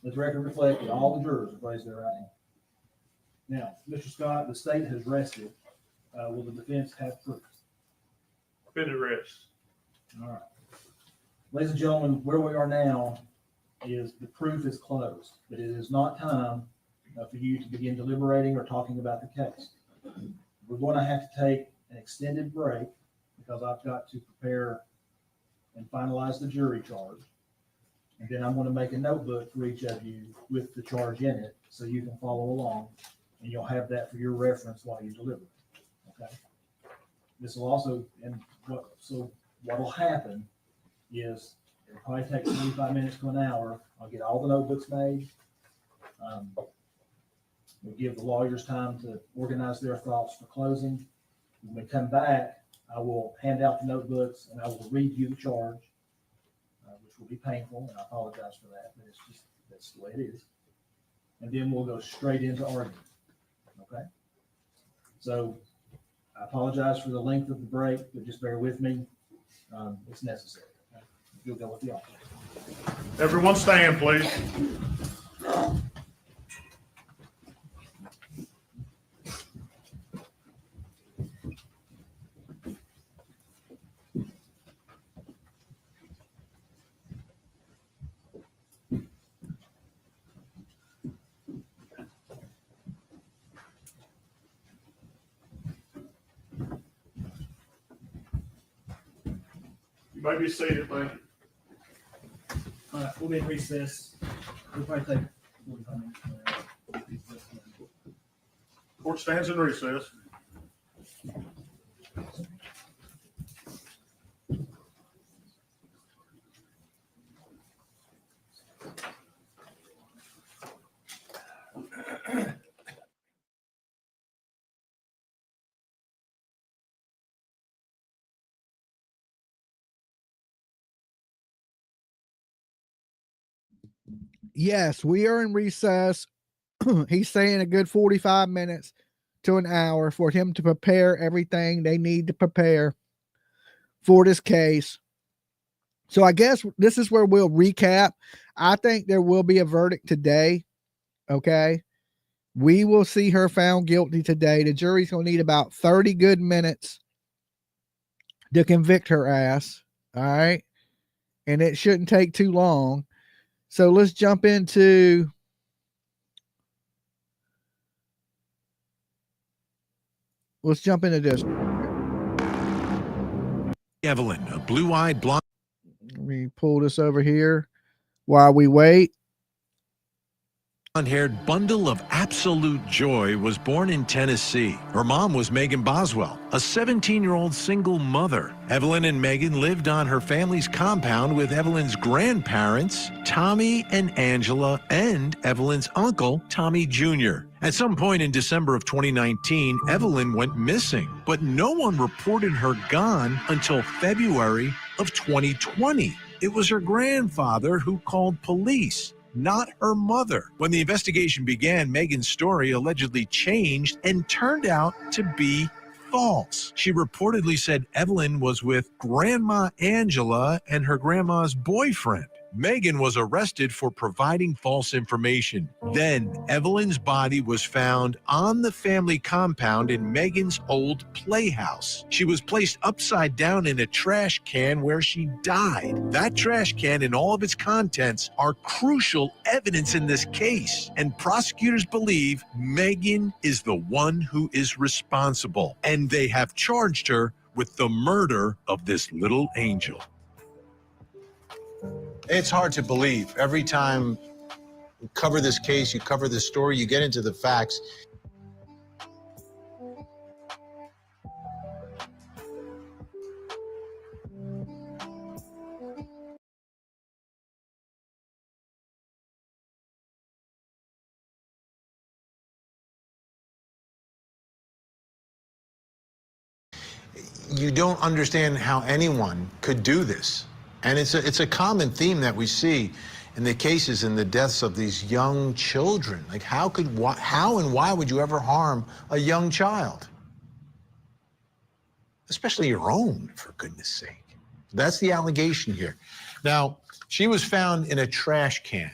Let the record reflect that all the jurors have raised their right hand. Now, Mr. Scott, the state has rested. Will the defense have proof? Been at rest. All right. Ladies and gentlemen, where we are now is the proof is closed, but it is not time for you to begin deliberating or talking about the case. We're going to have to take an extended break because I've got to prepare and finalize the jury charge. And then I'm going to make a notebook for each of you with the charge in it so you can follow along, and you'll have that for your reference while you deliberate. Okay. This will also, what will happen is it'll probably take 45 minutes to an hour. I'll get all the notebooks made. We'll give the lawyers time to organize their thoughts for closing. When we come back, I will hand out the notebooks and I will read you the charge, which will be painful, and I apologize for that, but that's the way it is. And then we'll go straight into argument. Okay? So I apologize for the length of the break, but just bear with me. It's necessary. Okay? You'll go with the officer. Everyone stand, please. You may be seated, thank you. All right, we'll be in recess. We'll probably take 45 minutes. Court stands in recess. Yes, we are in recess. He's saying a good 45 minutes to an hour for him to prepare everything they need to prepare for this case. So I guess this is where we'll recap. I think there will be a verdict today. Okay. We will see her found guilty today. The jury's going to need about 30 good minutes to convict her ass. All right. And it shouldn't take too long. So let's jump into this. Evelyn, a blue-eyed blonde. Let me pull this over here while we wait. Blonde-haired bundle of absolute joy was born in Tennessee. Her mom was Megan Boswell, a 17-year-old single mother. Evelyn and Megan lived on her family's compound with Evelyn's grandparents, Tommy and Angela, and Evelyn's uncle, Tommy Jr. At some point in December of 2019, Evelyn went missing, but no one reported her gone until February of 2020. It was her grandfather who called police, not her mother. When the investigation began, Megan's story allegedly changed and turned out to be false. She reportedly said Evelyn was with Grandma Angela and her grandma's boyfriend. Megan was arrested for providing false information. Then Evelyn's body was found on the family compound in Megan's old playhouse. She was placed upside down in a trash can where she died. That trash can and all of its contents are crucial evidence in this case, and prosecutors believe Megan is the one who is responsible, and they have charged her with the murder of this little angel. It's hard to believe. Every time you cover this case, you cover this story, you get into the facts. You don't understand how anyone could do this. And it's a common theme that we see in the cases and the deaths of these young children. Like how and why would you ever harm a young child? Especially your own, for goodness sake. That's the allegation here. Now, she was found in a trash can.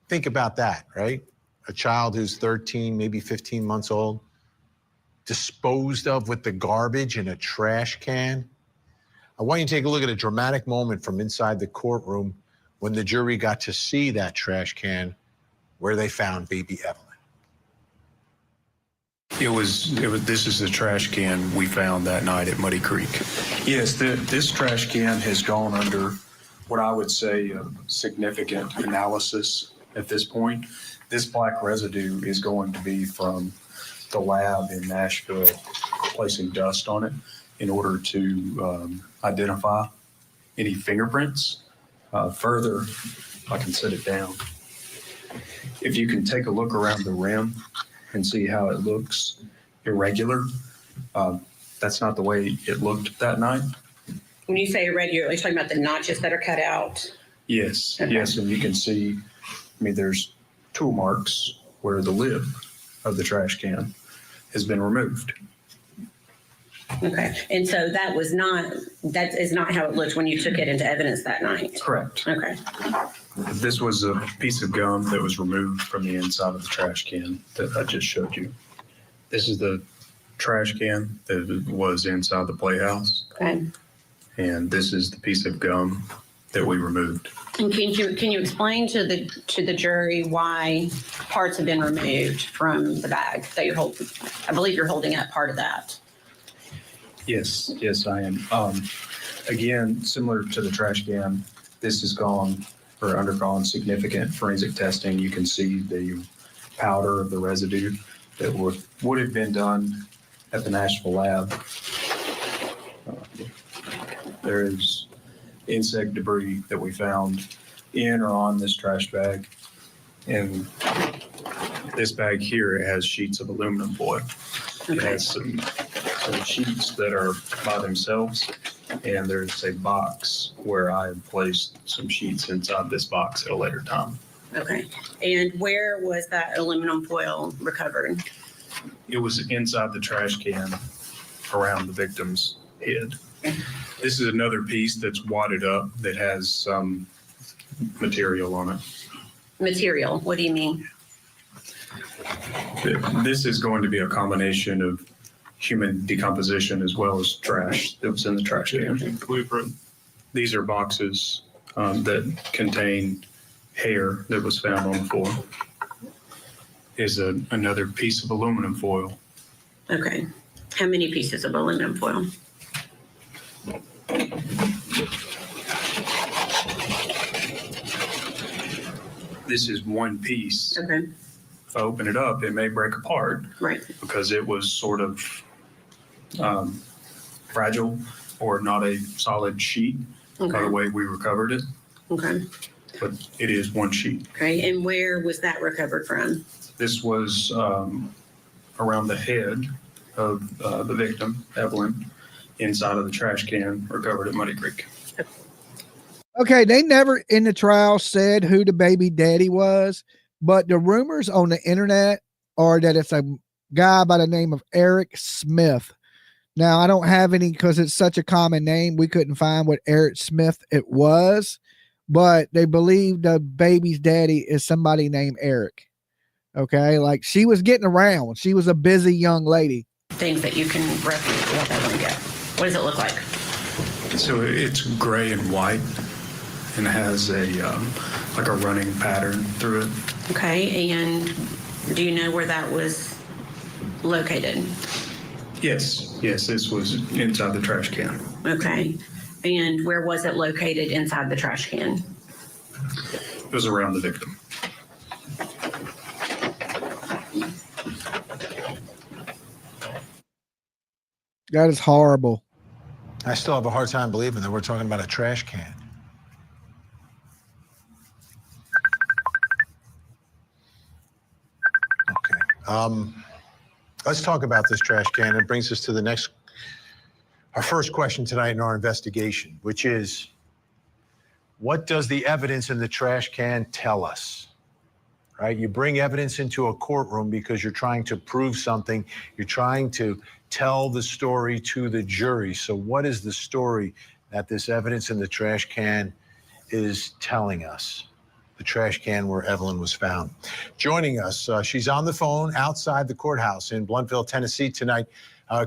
Think about that, right? A child who's 13, maybe 15 months old, disposed of with the garbage in a trash can. I want you to take a look at a dramatic moment from inside the courtroom when the jury got to see that trash can where they found baby Evelyn. This is the trash can we found that night at Muddy Creek. Yes, this trash can has gone under what I would say a significant analysis at this point. This black residue is going to be from the lab in Nashville placing dust on it in order to identify any fingerprints. Further, I can set it down. If you can take a look around the rim and see how it looks irregular, that's not the way it looked that night. When you say irregular, are you talking about the notches that are cut out? Yes, Okay. yes, and you can see, there's tool marks where the lid of the trash can has been removed. Okay, and so that is not how it looked when you took it into evidence that night? Correct. Okay. This was a piece of gum that was removed from the inside of the trash can that I just showed you. This is the trash can that was inside the playhouse. Okay. And this is the piece of gum that we removed. And can you explain to the jury why parts have been removed from the bag that you're holding? I believe you're holding up part of that. Yes, I am. Again, similar to the trash can, this has undergone significant forensic testing. You can see the powder of the residue that would have been done at the Nashville lab. There is insect debris that we found in or on this trash bag. And this bag here, it has sheets of aluminum foil. It has some sheets that are by themselves, and there's a box where I have placed some sheets inside this box at a later time. Okay. And where was that aluminum foil recovered? It was inside the trash can around the victim's head. This is another piece that's wadded up that has some material on it. Material, what do you mean? This is going to be a combination of human decomposition as well as trash that was in the trash can. These are boxes that contain hair that was found on the floor. Is another piece of aluminum foil. Okay. How many pieces of aluminum foil? This is one piece. Okay. If I open it up, it may break apart. Right. Because it was sort of fragile or not a solid sheet by the way we recovered it. Okay. But it is one sheet. Okay. And where was that recovered from? This was around the head of the victim, Evelyn, inside of the trash can recovered at Muddy Creek. Okay, they never in the trial said who the baby daddy was, but the rumors on the internet are that it's a guy by the name of Eric Smith. Now, I don't have any because it's such a common name. We couldn't find what Eric Smith it was, but they believe the baby's daddy is somebody named Eric. Okay, like she was getting around. She was a busy young lady. Things that you can reference what that one get. What does it look like? So it's gray and white and has a like a running pattern through it. Okay. And do you know where that was located? Yes, this was inside the trash can. Okay. And where was it located inside the trash can? It was around the victim. That is horrible. I still have a hard time believing that we're talking about a trash can. Okay. Let's talk about this trash can. It brings us to our first question tonight in our investigation, which is, what does the evidence in the trash can tell us? Right? You bring evidence into a courtroom because you're trying to prove something. You're trying to tell the story to the jury. So what is the story that this evidence in the trash can is telling us? The trash can where Evelyn was found. Joining us, she's on the phone outside the courthouse in Blountville, Tennessee tonight.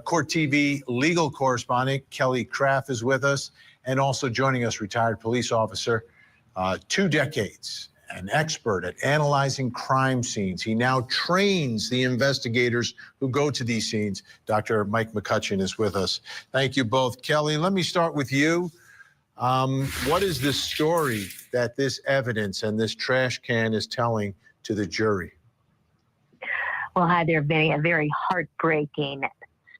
Court TV legal correspondent Kelly Craft is with us, and also joining us, retired police officer, 2 decades, an expert at analyzing crime scenes. He now trains the investigators who go to these scenes. Dr. Mike McCutcheon is with us. Thank you both. Kelly, let me start with you. What is the story that this evidence and this trash can is telling to the jury? Well, hi there, Vinny. A very heartbreaking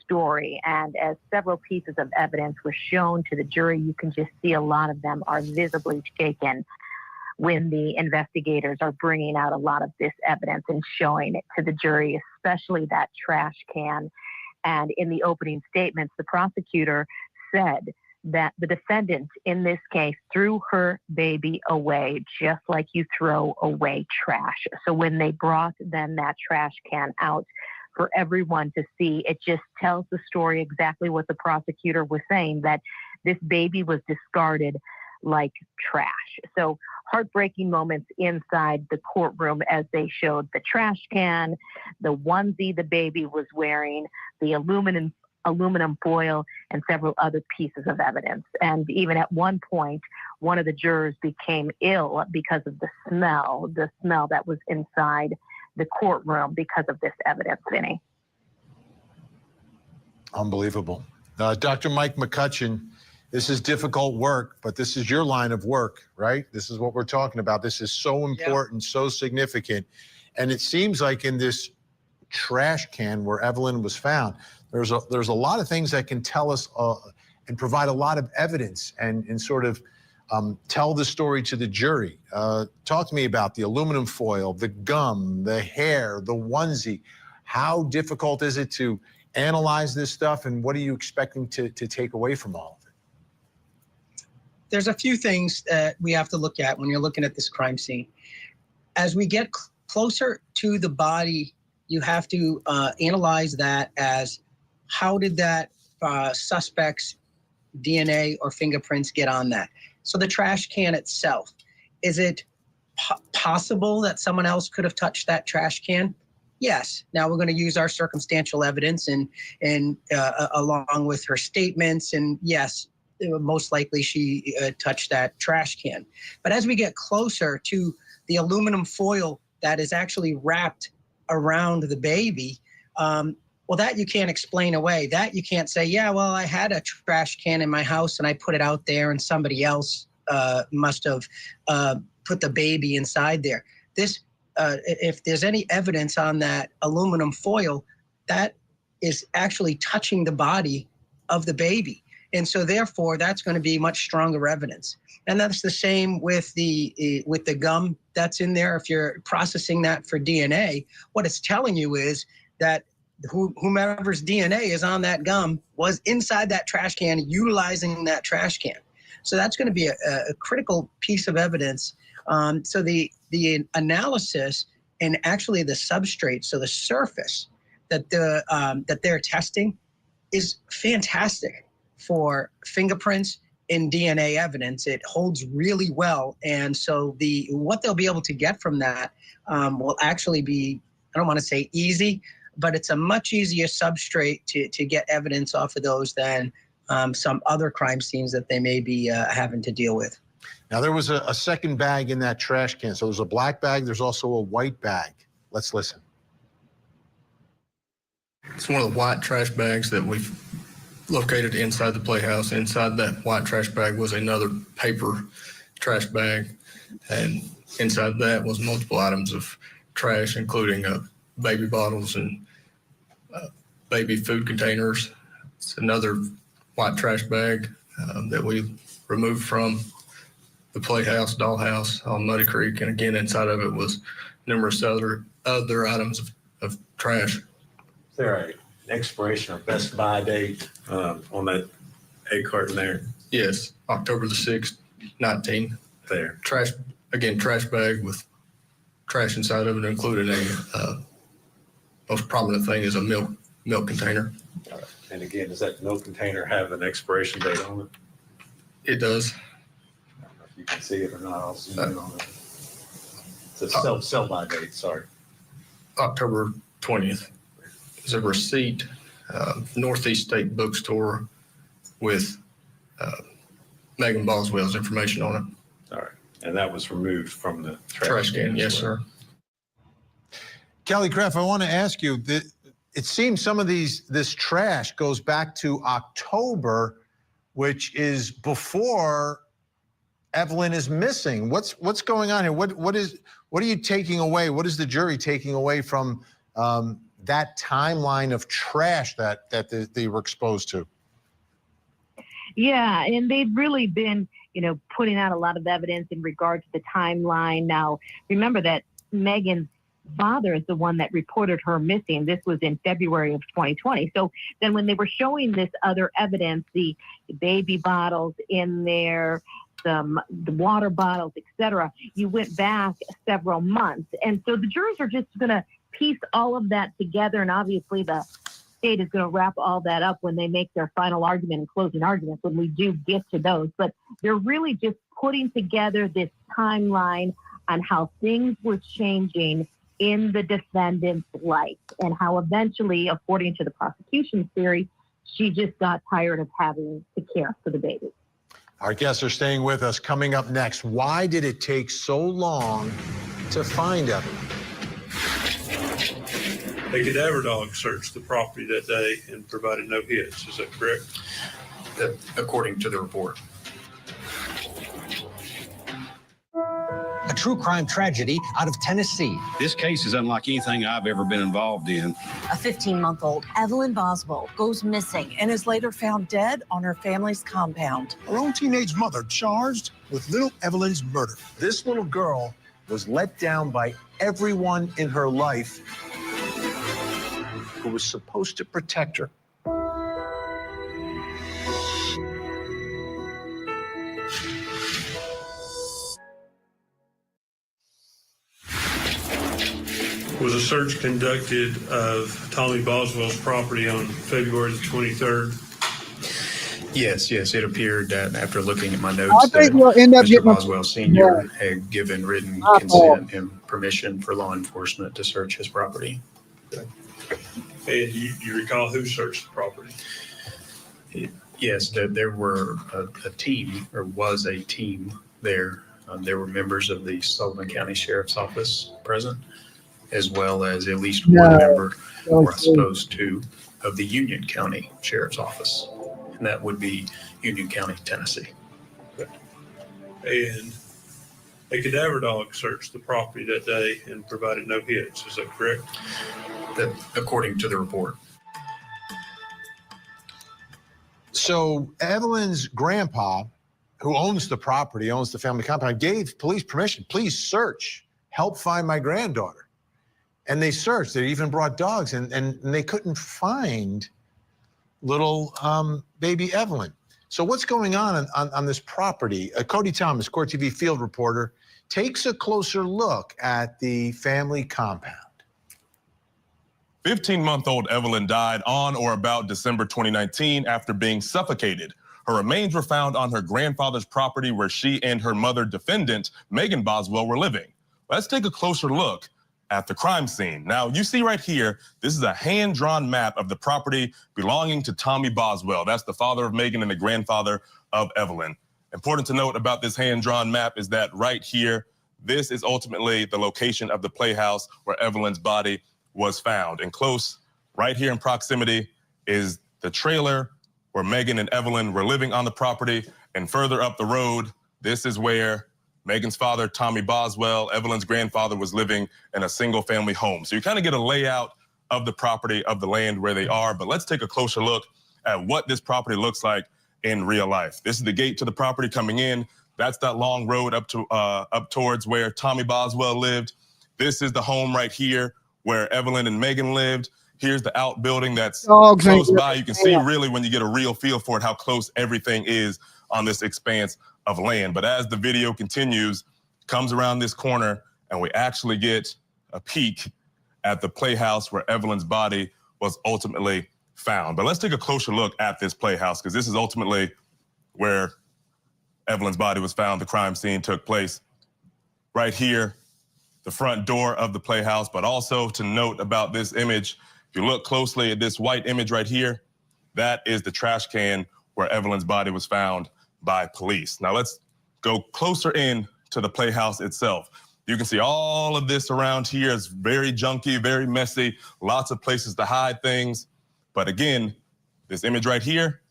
story. And as several pieces of evidence were shown to the jury, you can just see a lot of them are visibly shaken when the investigators are bringing out a lot of this evidence and showing it to the jury, especially that trash can. And in the opening statements, the prosecutor said that the defendant in this case threw her baby away just like you throw away trash. So when they brought then that trash can out for everyone to see, it just tells the story exactly what the prosecutor was saying, that this baby was discarded like trash. So heartbreaking moments inside the courtroom as they showed the trash can, the onesie the baby was wearing, the aluminum foil, and several other pieces of evidence. And even at one point, one of the jurors became ill because of the smell that was inside the courtroom because of this evidence, Vinny. Unbelievable. Dr. Mike McCutcheon, this is difficult work, but this is your line of work, right? This is what we're talking about. This is so important, so significant. And it seems like in this trash can where Evelyn was found, there's a lot of things that can tell us and provide a lot of evidence and sort of tell the story to the jury. Talk to me about the aluminum foil, the gum, the hair, the onesie. How difficult is it to analyze this stuff, and what are you expecting to take away from all of it? There's a few things that we have to look at when you're looking at this crime scene. As we get closer to the body, you have to analyze that as how did that suspect's DNA or fingerprints get on that? So the trash can itself, is it possible that someone else could have touched that trash can? Yes. Now we're going to use our circumstantial evidence and along with her statements, and yes, most likely she touched that trash can. But as we get closer to the aluminum foil that is actually wrapped around the baby, well, that you can't explain away. That you can't say, yeah, well, I had a trash can in my house and I put it out there and somebody else must have put the baby inside there. This, if there's any evidence on that aluminum foil, that is actually touching the body of the baby. And so therefore, that's going to be much stronger evidence. And that's the same with the gum that's in there. If you're processing that for DNA, what it's telling you is that whomever's DNA is on that gum was inside that trash can, utilizing that trash can. So that's going to be a critical piece of evidence. So the analysis and actually the substrate, so the surface that they're testing, is fantastic for fingerprints and DNA evidence. It holds really well, and so what they'll be able to get from that will actually be, I don't want to say easy, but it's a much easier substrate to get evidence off of those than some other crime scenes that they may be having to deal with. Now, there was a second bag in that trash can. So there's a black bag. There's also a white bag. Let's listen. It's one of the white trash bags that we've located inside the playhouse. Inside that white trash bag was another paper trash bag. And inside that was multiple items of trash, including baby bottles and baby food containers. It's another white trash bag that we removed from the playhouse, dollhouse on Muddy Creek. And again, inside of it was numerous other items of trash. Is there an expiration or best buy date on that egg carton there? Yes, October the 6th, 19. There. Trash bag with trash inside of it, including a most prominent thing is a milk container. And again, does that milk container have an expiration date on it? It does. I don't know if you can see it or not. I'll zoom in on it. It's a sell by date, sorry. October 20th. There's a receipt Northeast State Bookstore with Megan Boswell's information on it. All right. And that was removed from the Trash can, yes, sir. Kelly Kraft, I want to ask you that it seems some of this trash goes back to October, which is before Evelyn is missing. What's going on here? What are you taking away? What is the jury taking away from that timeline of trash that they were exposed to? Yeah, and they've really been, putting out a lot of evidence in regard to the timeline. Now, remember that Megan's father is the one that reported her missing. This was in February of 2020. So then when they were showing this other evidence, the baby bottles in there, the water bottles, etc., you went back several months. And so the jurors are just going to piece all of that together, and obviously the state is going to wrap all that up when they make their final argument and closing arguments, when we do get to those. But they're really just putting together this timeline on how things were changing in the defendant's life and how eventually, according to the prosecution's theory, she just got tired of having to care for the baby. Our guests are staying with us. Coming up next, why did it take so long to find Evelyn? A cadaver dog searched the property that day and provided no hits. Is that correct? According to the report. A true crime tragedy out of Tennessee. This case is unlike anything I've ever been involved in. A 15-month-old, Evelyn Boswell, goes missing and is later found dead on her family's compound. Her own teenage mother charged with little Evelyn's murder. This little girl was let down by everyone in her life who was supposed to protect her. Was a search conducted of Tommy Boswell's property on February the 23rd? Yes, it appeared that after looking at my I notes that think we'll end up Mr. getting Boswell Sr. had given written consent and permission for law enforcement to search his property. And you recall who searched the property? Yes, there were a team, or was a team there. There were members of the Sullivan County Sheriff's Office present, as well as at least one member, or I suppose two, of the Union County Sheriff's Office. And that would be Union County, Tennessee. And a cadaver dog searched the property that day and provided no hits. Is that correct? According to the report. So Evelyn's grandpa, who owns the property, owns the family compound, gave police permission. Please search, help find my granddaughter. And they searched. They even brought dogs, and they couldn't find little baby Evelyn. So what's going on this property? Cody Thomas, Court TV field reporter, takes a closer look at the family compound. 15-month-old Evelyn died on or about December 2019 after being suffocated. Her remains were found on her grandfather's property where she and her mother defendant, Megan Boswell, were living. Let's take a closer look at the crime scene. Now, you see right here, this is a hand-drawn map of the property belonging to Tommy Boswell. That's the father of Megan and the grandfather of Evelyn. Important to note about this hand-drawn map is that right here, this is ultimately the location of the playhouse where Evelyn's body was found. And close, right here in proximity, is the trailer where Megan and Evelyn were living on the property. And further up the road, this is where Megan's father, Tommy Boswell, Evelyn's grandfather, was living in a single-family home. So you kind of get a layout of the property, of the land where they are. But let's take a closer look at what this property looks like in real life. This is the gate to the property coming in. That's that long road up towards where Tommy Boswell lived. This is the home right here where Evelyn and Megan lived. Here's the outbuilding that's close by. You can see really when you get a real feel for it how close everything is on this expanse of land. But as the video continues, comes around this corner, and we actually get a peek at the playhouse where Evelyn's body was ultimately found. But let's take a closer look at this playhouse, because this is ultimately where Evelyn's body was found. The crime scene took place right here, the front door of the playhouse. But also to note about this image, If you look closely at this white image right here, that is the trash can where Evelyn's body was found by police. Now let's go closer in to the playhouse itself. You can see all of this around here is very junky, very messy, lots of places to hide things. But again, this image right here,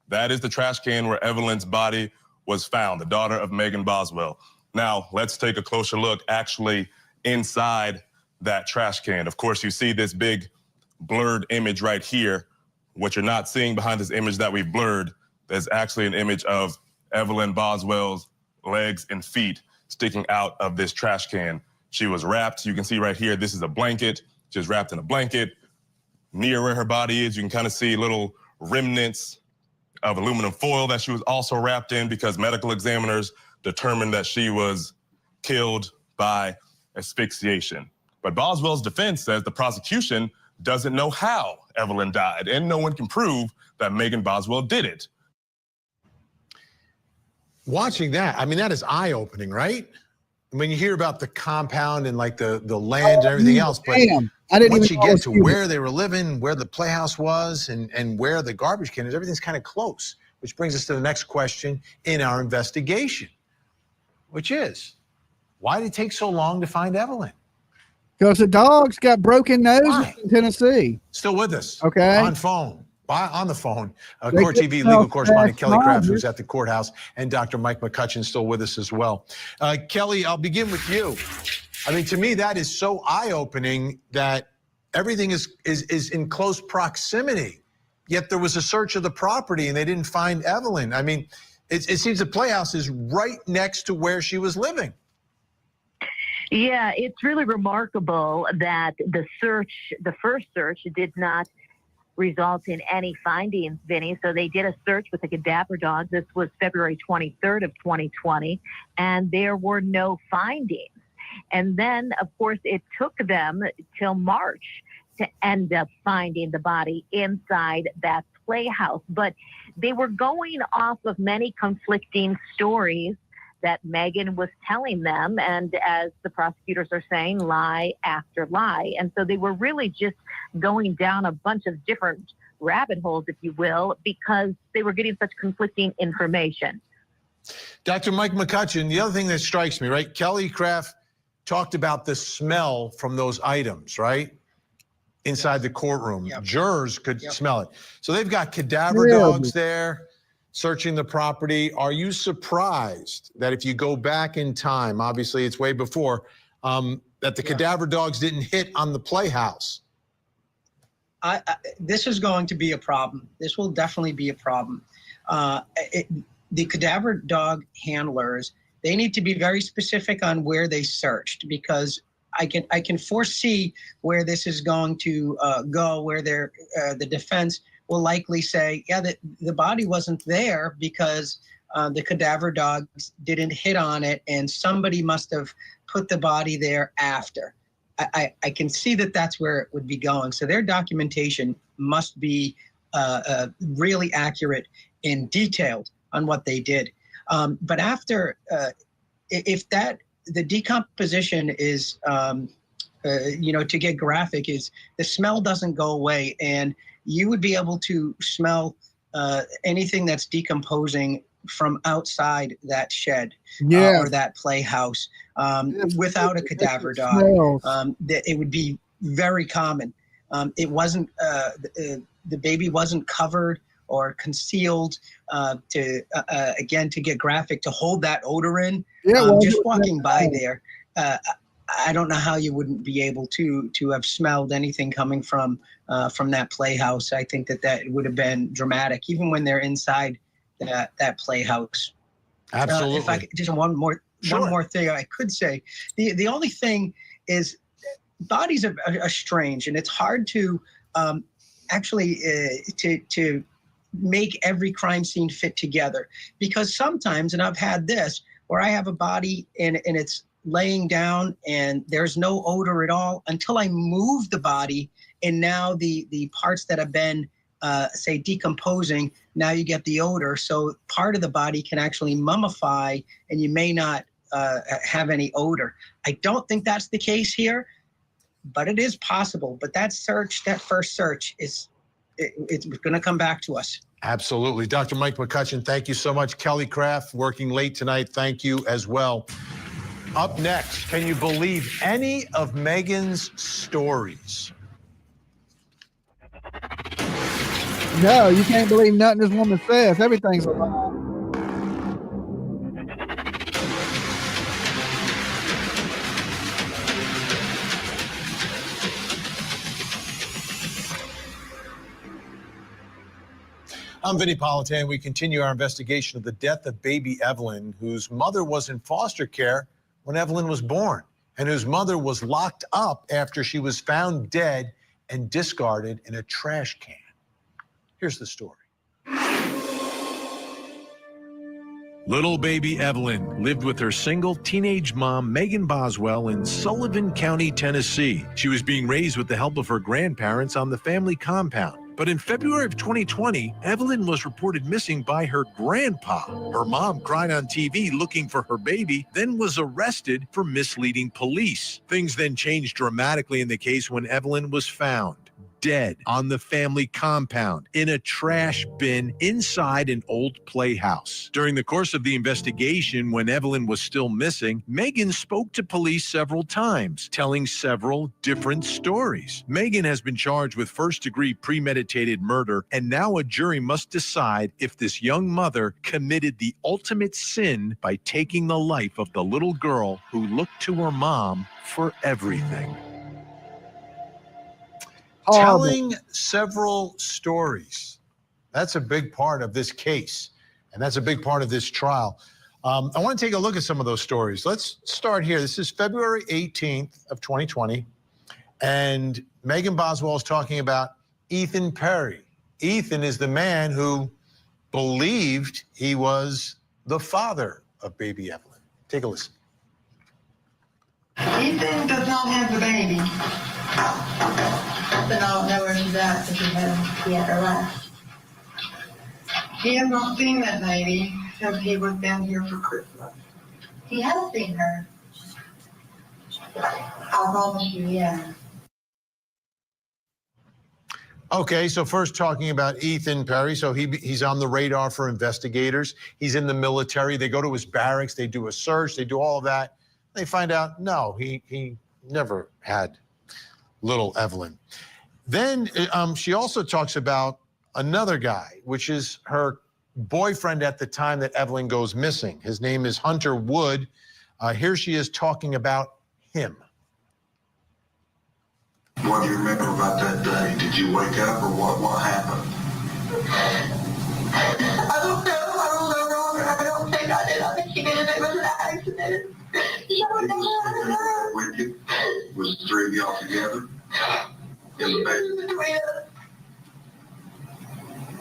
that is the trash can where Evelyn's body was found, the daughter of Megan Boswell. Now, let's take a closer look actually inside that trash can. Of course, you see this big blurred image right here. What you're not seeing behind this image that we blurred, there's actually an image of Evelyn Boswell's legs and feet sticking out of this trash can. She was wrapped. You can see right here, this is a blanket. She was wrapped in a blanket. Near where her body is, you can kind of see little remnants of aluminum foil that she was also wrapped in, because medical examiners determined that she was killed by asphyxiation. But Boswell's defense says the prosecution doesn't know how Evelyn died, and no one can prove that Megan Boswell did it. Watching that, I mean, that is eye-opening, right? When you hear about the compound and like the land and everything else, but I didn't once even you get to know where they were living, where the playhouse was, and where the garbage can is, everything's kind of close, which brings us to the next question in our investigation, which is, why did it take so long to find Evelyn? Because the dog's got broken noses in Tennessee. Still with us. Okay. On the phone. They Court get TV so legal correspondent fast Kelly Craft, Rder. who's at the courthouse, and Dr. Mike McCutcheon still with us as well. Kelly, I'll begin with you. I mean, to me, that is so eye-opening that everything is in close proximity. Yet there was a search of the property and they didn't find Evelyn. I mean, it seems the playhouse is right next to where she was living. Yeah, it's really remarkable that the first search did not result in any findings, Vinny. So they did a search with the cadaver dog. This was February 23rd of 2020, and there were no findings. And then, of course, it took them till March to end up finding the body inside that playhouse. But they were going off of many conflicting stories that Megan was telling them, and as the prosecutors are saying, lie after lie. And so they were really just going down a bunch of different rabbit holes, if you will, because they were getting such conflicting information. Dr. Mike McCutcheon, the other thing that strikes me, right? Kelly Craft talked about the smell from those items, right? Inside the courtroom. Yep. Jurors could smell it. So they've got cadaver dogs there searching the property. Are you surprised that if you go back in time, obviously it's way before, that the cadaver dogs didn't hit on the playhouse? This is going to be a problem. This will definitely be a problem. The cadaver dog handlers, they need to be very specific on where they searched, because I can foresee where this is going to go, where the defense will likely say, yeah, the body wasn't there because the cadaver dogs didn't hit on it and somebody must have put the body there after. I can see that that's where it would be going. So their documentation must be really accurate and detailed on what they did. But after, if the decomposition is, to get graphic, is the smell doesn't go away, and you would be able to smell anything that's decomposing from outside that shed or that playhouse without a cadaver dog. It would be very common. It wasn't, the baby wasn't covered or concealed to get graphic, to hold that odor in. Just walking by there, I don't know how you wouldn't be able to have smelled anything coming from that playhouse. I think that would have been dramatic, even when they're inside that playhouse. Absolutely. If I could, just one more thing I could say. The only thing is, bodies are strange, and it's hard to actually to make every crime scene fit together, because sometimes, and I've had this, where I have a body and it's laying down and there's no odor at all until I move the body, and now the parts that have been say decomposing, now you get the odor. So part of the body can actually mummify and you may not have any odor. I don't think that's the case here. but it is possible. But that search, that first search, it's going to come back to us. Absolutely. Dr. Mike McCutcheon, thank you so much. Kelly Craft, working late tonight, thank you as well. Up next, can you believe any of Megan's stories? No, you can't believe nothing this woman says. Everything's a lie. I'm Vinny Politan. We continue our investigation of the death of baby Evelyn, whose mother was in foster care when Evelyn was born, and whose mother was locked up after she was found dead and discarded in a trash can. Here's the story. Little baby Evelyn lived with her single teenage mom, Megan Boswell, in Sullivan County, Tennessee. She was being raised with the help of her grandparents on the family compound. But in February of 2020, Evelyn was reported missing by her grandpa. Her mom cried on TV looking for her baby, then was arrested for misleading police. Things then changed dramatically in the case when Evelyn was found dead on the family compound in a trash bin inside an old playhouse. During the course of the investigation, when Evelyn was still missing, Megan spoke to police several times, telling several different stories. Megan has been charged with first-degree premeditated murder, and now a jury must decide if this young mother committed the ultimate sin by taking the life of the little girl who looked to her mom for everything. Telling several stories. That's a big part of this case, and that's a big part of this trial. I want to take a look at some of those stories. Let's start here. This is February 18th of 2020, and Megan Boswell is talking about Ethan Perry. Ethan is the man who believed he was the father of baby Evelyn. Take a listen. Ethan does not have the baby. But I don't know where she's at because he hasn't yet or left. He has not seen that baby since he was down here for Christmas. He has seen her. I promise you, yeah. Okay, so first talking about Ethan Perry. So he's on the radar for investigators. He's in the military. They go to his barracks. They do a search. They do all of that. They find out, no, he never had little Evelyn. Then she also talks about another guy, which is her boyfriend at the time that Evelyn goes missing. His name is Hunter Wood. Here she is talking about him. What do you remember about that day? Did you wake up or what happened? I don't know. I don't know, Robert. I don't think I did. I think she did it. It was an accident. With you? Was the three of y'all together? In the bed?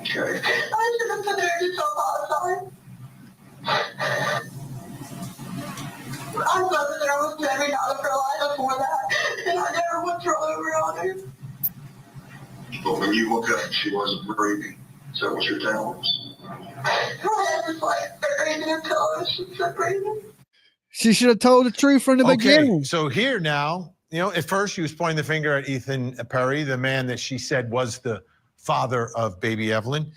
Okay. I should have put her in the outside. I thought that there was every dollar for life before that, and I never would throw over on her. But when you woke up, she wasn't breathing. Is that what you're telling us? Her head was like buried in her pillow. She was breathing. She should have told the truth from the beginning. So here now, at first she was pointing the finger at Ethan Perry, the man that she said was the father of baby Evelyn.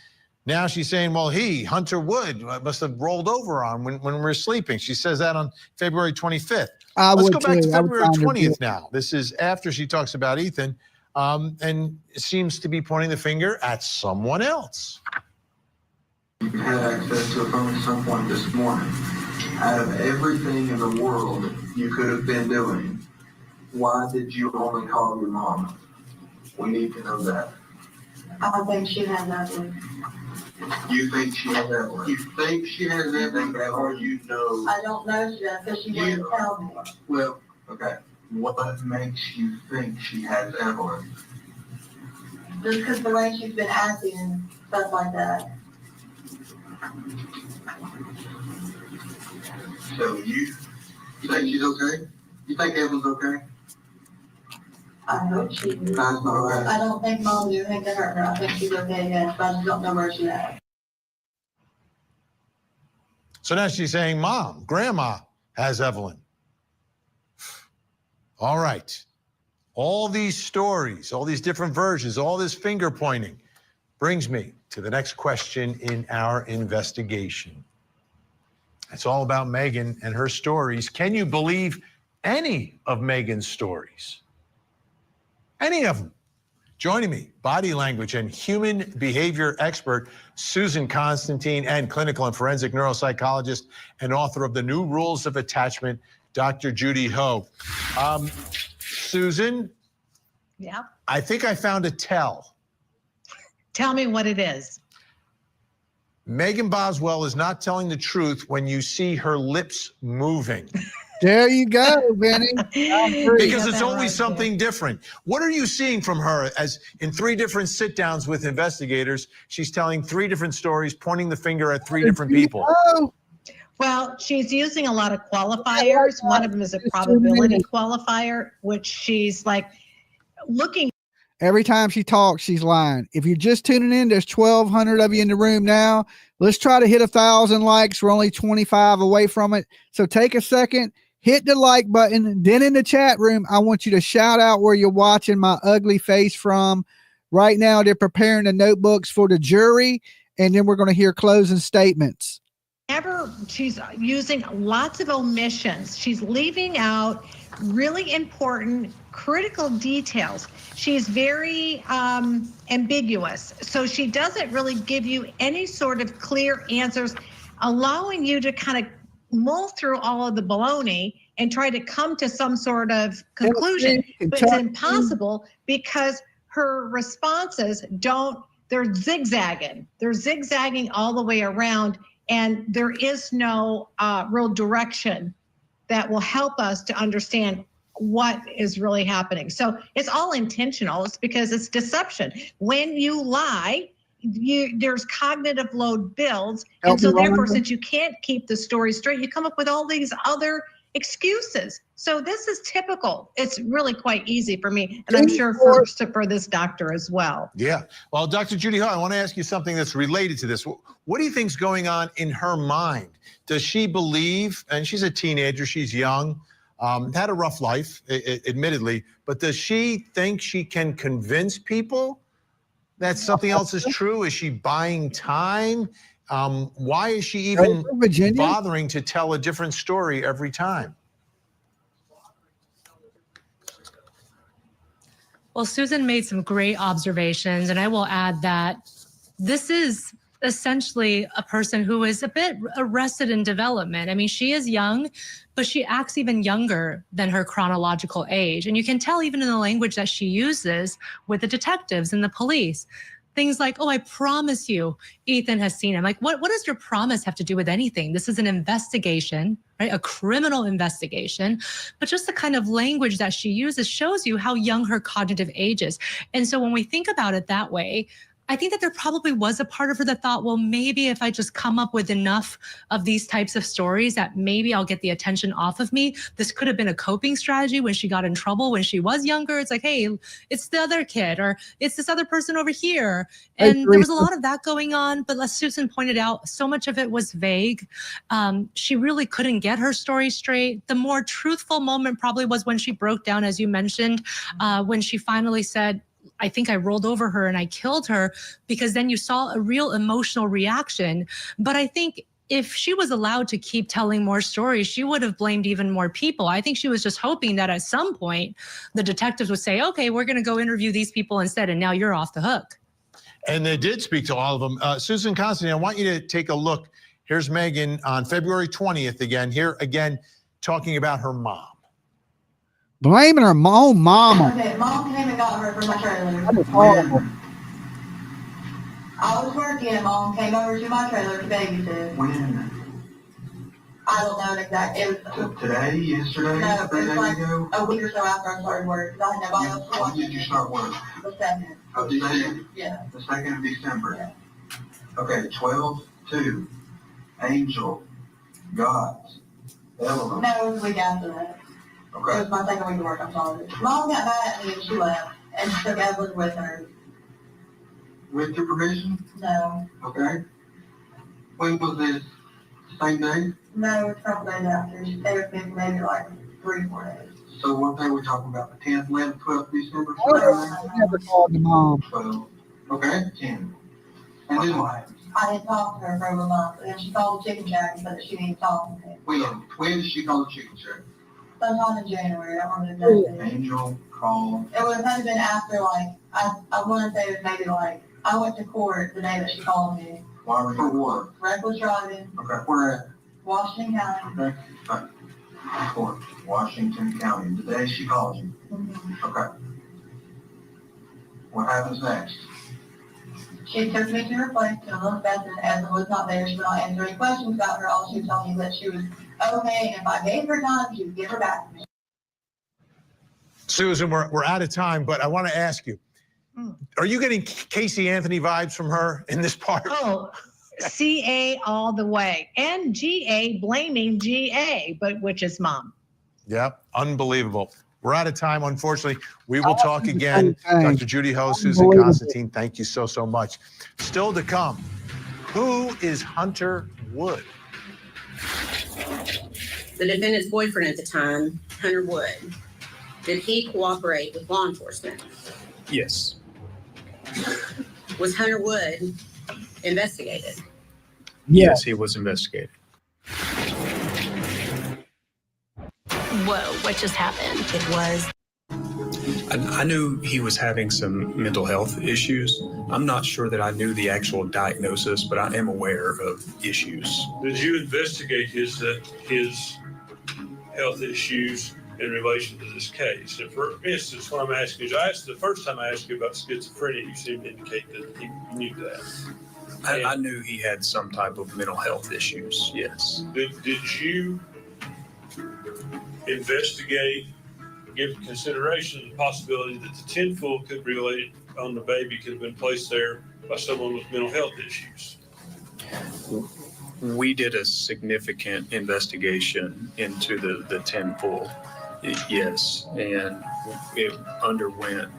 Now she's saying, well, Hunter Wood, must have rolled over on when we were sleeping. She says that on February 25th. Let's go back to February 20th now. This is after she talks about Ethan, and seems to be pointing the finger at someone else. You had access to a phone at some point this morning. Out of everything in the world you could have been doing, why did you only call your mom? We need to know that. I think she had nothing. You think she has Evelyn? You think she has Evelyn, or you know? I don't know she does because she didn't tell me. Well, okay. What makes you think she has Evelyn? Just because the way she's been acting and stuff like that. So you think she's okay? You think Evelyn's okay? I hope she is. That's not right. I don't think Mom do anything to hurt her. I think she's okay, yes, but I just don't know where she's at. So now she's saying, Mom, Grandma has Evelyn. All right. All these stories, all these different versions, all this finger pointing brings me to the next question in our investigation. It's all about Megan and her stories. Can you believe any of Megan's stories? Any of them? Joining me, body language and human behavior expert Susan Constantine, and clinical and forensic neuropsychologist and author of The New Rules of Attachment, Dr. Judy Ho. Susan? Yeah. I think I found a tell. Tell me what it is. Megan Boswell is not telling the truth when you see her lips moving. There you go, Benny. Because it's always something different. What are you seeing from her as in 3 different sit downs with investigators? She's telling 3 different stories, pointing the finger at 3 different people. Well, she's using a lot of qualifiers. One of them is a probability qualifier, which she's like looking. Every time she talks, she's lying. If you're just tuning in, there's 1,200 of you in the room now. Let's try to hit 1,000 likes. We're only 25 away from it. So take a second, hit the like button. Then in the chat room, I want you to shout out where you're watching my ugly face from. Right now, they're preparing the notebooks for the jury, and then we're going to hear closing statements. She's using lots of omissions. She's leaving out really important, critical details. She's very ambiguous. So she doesn't really give you any sort of clear answers, allowing you to kind of mull through all of the baloney and try to come to some sort of conclusion. But it's impossible because her responses they're zigzagging. They're zigzagging all the way around. And there is no real direction that will help us to understand what is really happening. So it's all intentional. It's because it's deception. When you lie, there's cognitive load builds. And so therefore, since you can't keep the story straight, you come up with all these other excuses. So this is typical. It's really quite easy for me. And I'm sure for this doctor as well. Yeah. Well, Dr. Judy Ho, I want to ask you something that's related to this. What do you think's going on in her mind? Does she believe, and she's a teenager, she's young, had a rough life, admittedly, but does she think she can convince people that something else is true? Is she buying time? Why is she even bothering to tell a different story every time? Well, Susan made some great observations, and I will add that this is essentially a person who is a bit arrested in development. I mean, she is young, but she acts even younger than her chronological age. And you can tell even in the language that she uses with the detectives and the police. Things like, oh, I promise you, Ethan has seen him. Like, what does your promise have to do with anything? This is an investigation, right? A criminal investigation. But just the kind of language that she uses shows you how young her cognitive age is. And so when we think about it that way, I think that there probably was a part of her that thought, well, maybe if I just come up with enough of these types of stories that maybe I'll get the attention off of me. This could have been a coping strategy when she got in trouble when she was younger. It's like, hey, it's the other kid, or it's this other person over here. And there was a lot of that going on. But as Susan pointed out, so much of it was vague. She really couldn't get her story straight. The more truthful moment probably was when she broke down, as you mentioned, when she finally said, I think I rolled over her and I killed her, because then you saw a real emotional reaction. But I think if she was allowed to keep telling more stories, she would have blamed even more people. I think she was just hoping that at some point the detectives would say, okay, we're going to go interview these people instead, and now you're off the hook. And they did speak to all of them. Susan Constantine, I want you to take a look. Here's Megan on February 20th again, here again, talking about her mom. Blaming her own mama. Okay, mom came and got her from my trailer. That was horrible. I was working and mom came over to my trailer to babysit. When? I don't know exactly. It was Today, yesterday, no, 3 it was days like ago? a week or so after I started work. I had nobody else to watch. When did you start work? The 2nd. Of December? Yeah. The 2nd of December? Yeah. Okay, 12/2, Angel, God's, Evelyn. No, it was the week after that. Okay. It was my second week of work, I'm sorry. Mom got mad at me and she left, and she took Evelyn with her. With your permission? No. Okay. When was this? Same day? No, it's a couple days after. She stayed with me for maybe like 3 or 4 days. So what day are we talking about? The 10th, 11th, 12th December? I never called the mom. 12. Okay, 10. And then what happened? I didn't talk to her for over a month, and then she called the chicken shack and said that she didn't talk to me. When did she call the chicken shack? Sometime in January, I don't remember. Angel called. It would have been after, like, I want to say it was maybe like, I went to court the day that she called me. Why were you at work? Reckless driving, Okay, where at? Washington County. Okay, fine. Court, Washington County, the day she called you. Okay. What happens next? She took me to her place to look at it, as it was not there. She would not answer any questions about her. All she would tell me that she was okay, and if I gave her time, she would give her back to me. Susan, we're out of time, but I want to ask you, are you getting Casey Anthony vibes from her in this part? Oh, CA all the way. And GA blaming GA, but which is mom. Yep, unbelievable. We're out of time, unfortunately. We will talk again. Dr. Judy Ho, Susan Constantine, thank you so, so much. Still to come, who is Hunter Wood? The defendant's boyfriend at the time, Hunter Wood, did he cooperate with law enforcement? Yes. Was Hunter Wood investigated? Yes, he was investigated. Whoa, what just happened? It was. I knew he was having some mental health issues. I'm not sure that I knew the actual diagnosis, but I am aware of issues. Did you investigate his health issues in relation to this case? And for instance, what I'm asking is, the first time I asked you about schizophrenia, you seemed to indicate that you knew that. I knew he had some type of mental health issues, yes. Did you investigate, give consideration to the possibility that the tinfoil could be related on the baby could have been placed there by someone with mental health issues? We did a significant investigation into the tinfoil, yes, and it underwent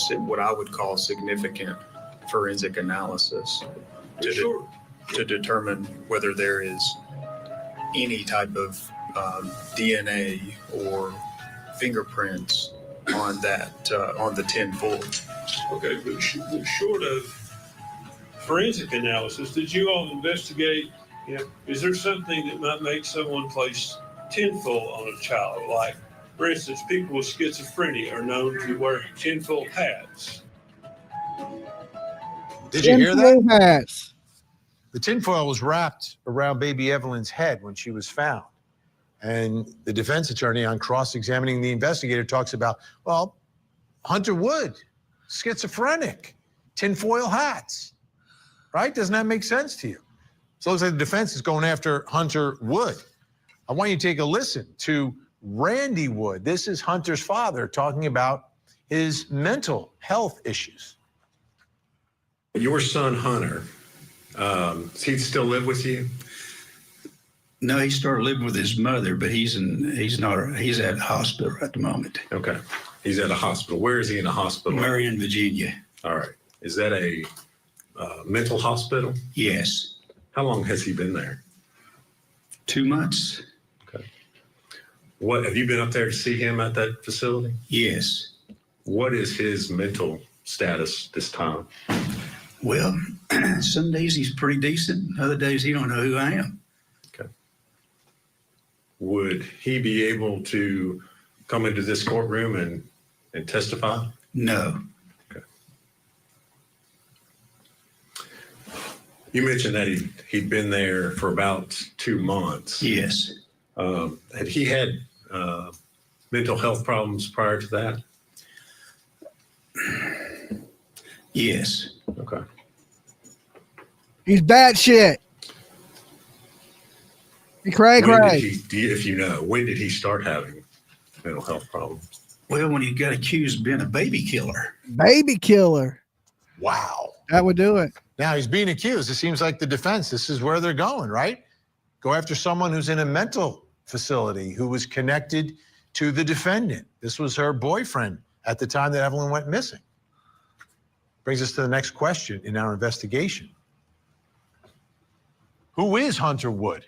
what I would call significant forensic analysis to determine whether there is any type of DNA or fingerprints on that on the tinfoil. Okay, but short of forensic analysis, did you all investigate? Is there something that might make someone place tinfoil on a child? Like, for instance, people with schizophrenia are known to wear tinfoil hats. Did you hear that? Hats. The tinfoil was wrapped around baby Evelyn's head when she was found. And the defense attorney, on cross-examining the investigator, talks about, well, Hunter Wood, schizophrenic, tinfoil hats, right? Doesn't that make sense to you? So it looks like the defense is going after Hunter Wood. I want you to take a listen to Randy Wood. This is Hunter's father talking about his mental health issues. Your son, Hunter, does he still live with you? No, he started living with his mother, but he's at the hospital at the moment. Okay. He's at a hospital. Where is he in a hospital? Marion, Virginia. All right. Is that a mental hospital? Yes. How long has he been there? 2 months. Okay. What, have you been up there to see him at that facility? Yes. What is his mental status this time? Well, some days he's pretty decent. Other days he don't know who I am. Okay. Would he be able to come into this courtroom and testify? No. Okay. You mentioned that he'd been there for about 2 months. Yes. Had he had mental health problems prior to that? Yes. Okay. He's bad shit. He cray. If you know, when did he start having mental health problems? Well, when he got accused of being a baby killer. Baby killer. Wow. That would do it. Now he's being accused. It seems like the defense, this is where they're going, right? Go after someone who's in a mental facility who was connected to the defendant. This was her boyfriend at the time that Evelyn went missing. Brings us to the next question in our investigation. Who is Hunter Wood?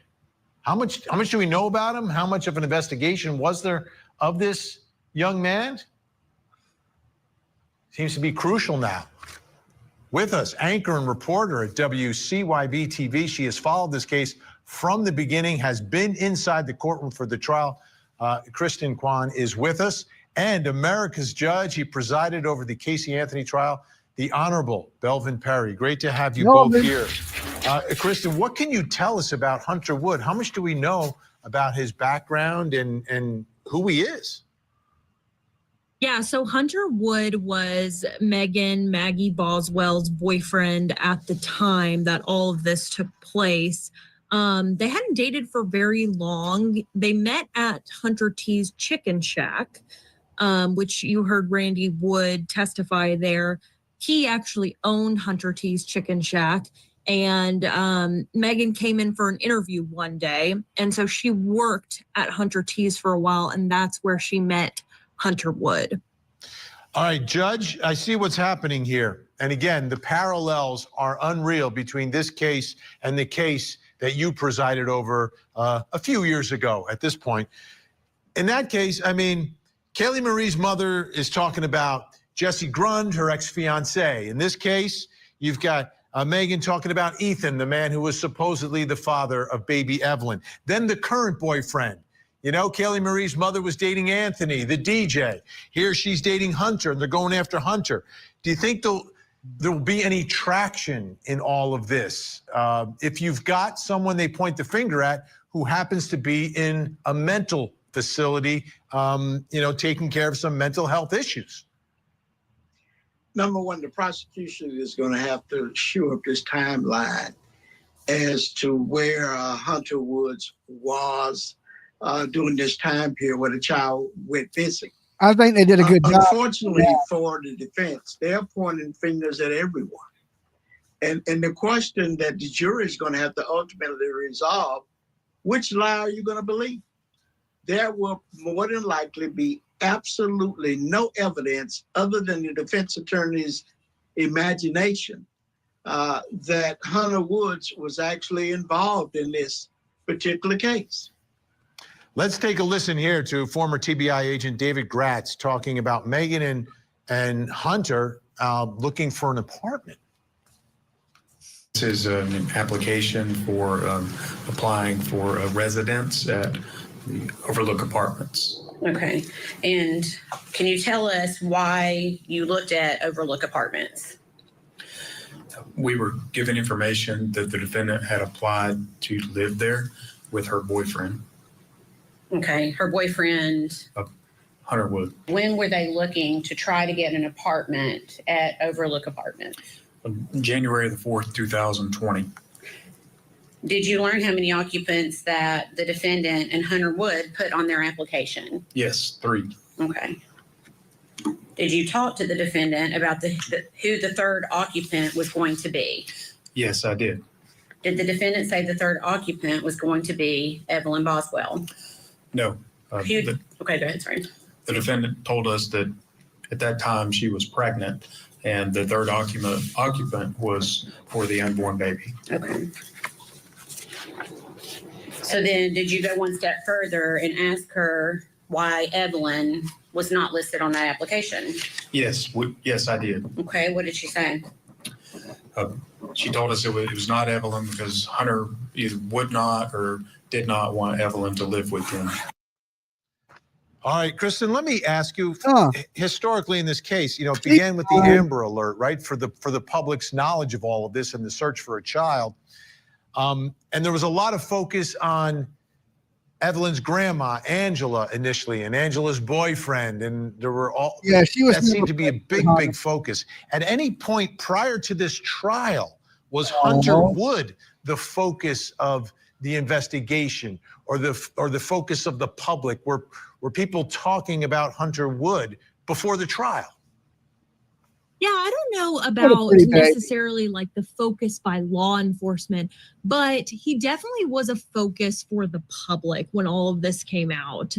How much do we know about him? How much of an investigation was there of this young man seems to be crucial now. With us, anchor and reporter at WCYB TV. She has followed this case from the beginning, has been inside the courtroom for the trial. Kristen Kwan is with us, and America's judge. He presided over the Casey Anthony trial, the Honorable Belvin Perry. Great to have you both here. Kristen, what can you tell us about Hunter Wood? How much do we know about his background and who he is? Yeah, so Hunter Wood was Maggie Boswell's boyfriend at the time that all of this took place. They hadn't dated for very long. They met at Hunter T's Chicken Shack, which you heard Randy Wood testify there. He actually owned Hunter T's Chicken Shack, and Megan came in for an interview one day, and so she worked at Hunter T's for a while, and that's where she met Hunter Wood. All right, Judge, I see what's happening here. And again, the parallels are unreal between this case and the case that you presided over a few years ago at this point. In that case, I mean, Kaylee Marie's mother is talking about Jesse Grund, her ex-fiance. In this case, you've got Megan talking about Ethan, the man who was supposedly the father of baby Evelyn. Then the current boyfriend. You know, Kaylee Marie's mother was dating Anthony, the DJ. Here she's dating Hunter, and they're going after Hunter. Do you think there will be any traction in all of this? If you've got someone they point the finger at who happens to be in a mental facility, taking care of some mental health issues? Number one, the prosecution is going to have to show up this timeline as to where Hunter Woods was during this time period where the child went missing. I think they did a good job. Unfortunately for the defense, they're pointing fingers at everyone. And the question that the jury is going to have to ultimately resolve, which lie are you going to believe? There will more than likely be absolutely no evidence other than the defense attorney's imagination that Hunter Woods was actually involved in this particular case. Let's take a listen here to former TBI agent David Gratz talking about Megan and Hunter looking for an apartment. This is an application for applying for a residence at the Overlook Apartments. Okay. And can you tell us why you looked at Overlook Apartments? We were given information that the defendant had applied to live there with her boyfriend. Okay. Her boyfriend, Hunter Wood. when were they looking to try to get an apartment at Overlook Apartments? January the 4th, 2020. Did you learn how many occupants that the defendant and Hunter Wood put on their application? Yes, 3. Okay. Did you talk to the defendant about who the third occupant was going to be? Yes, I did. Did the defendant say the third occupant was going to be Evelyn Boswell? No. Okay, go ahead, sorry. The defendant told us that at that time she was pregnant and the third occupant was for the unborn baby. Okay. So then did you go one step further and ask her why Evelyn was not listed on that application? Yes, yes, I did. Okay, what did she say? She told us it was not Evelyn because Hunter either would not or did not want Evelyn to live with him. All right, Kristen, let me ask you, historically in this case, it began with the Amber Alert, right? For the public's knowledge of all of this and the search for a child. And there was a lot of focus on Evelyn's grandma, Angela, initially, and Angela's boyfriend. And there were that seemed to be a big focus. At any point prior to this trial, was Hunter Wood the focus of the investigation or the focus of the public? Were people talking about Hunter Wood before the trial? Yeah, I don't know about necessarily like the focus by law enforcement, but he definitely was a focus for the public when all of this came out.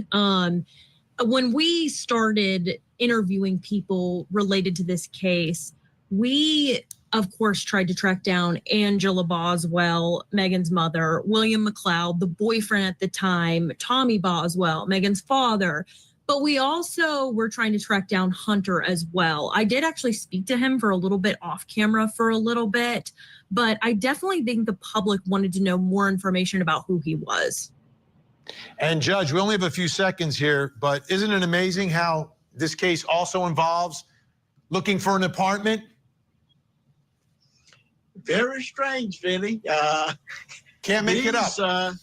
When we started interviewing people related to this case, we, of course, tried to track down Angela Boswell, Megan's mother, William McLeod, the boyfriend at the time, Tommy Boswell, Megan's father. But we also were trying to track down Hunter as well. I did actually speak to him for a little bit off camera for a little bit, but I definitely think the public wanted to know more information about who he was. And Judge, we only have a few seconds here, but isn't it amazing how this case also involves looking for an apartment? Very strange, Vinny. Can't make it up.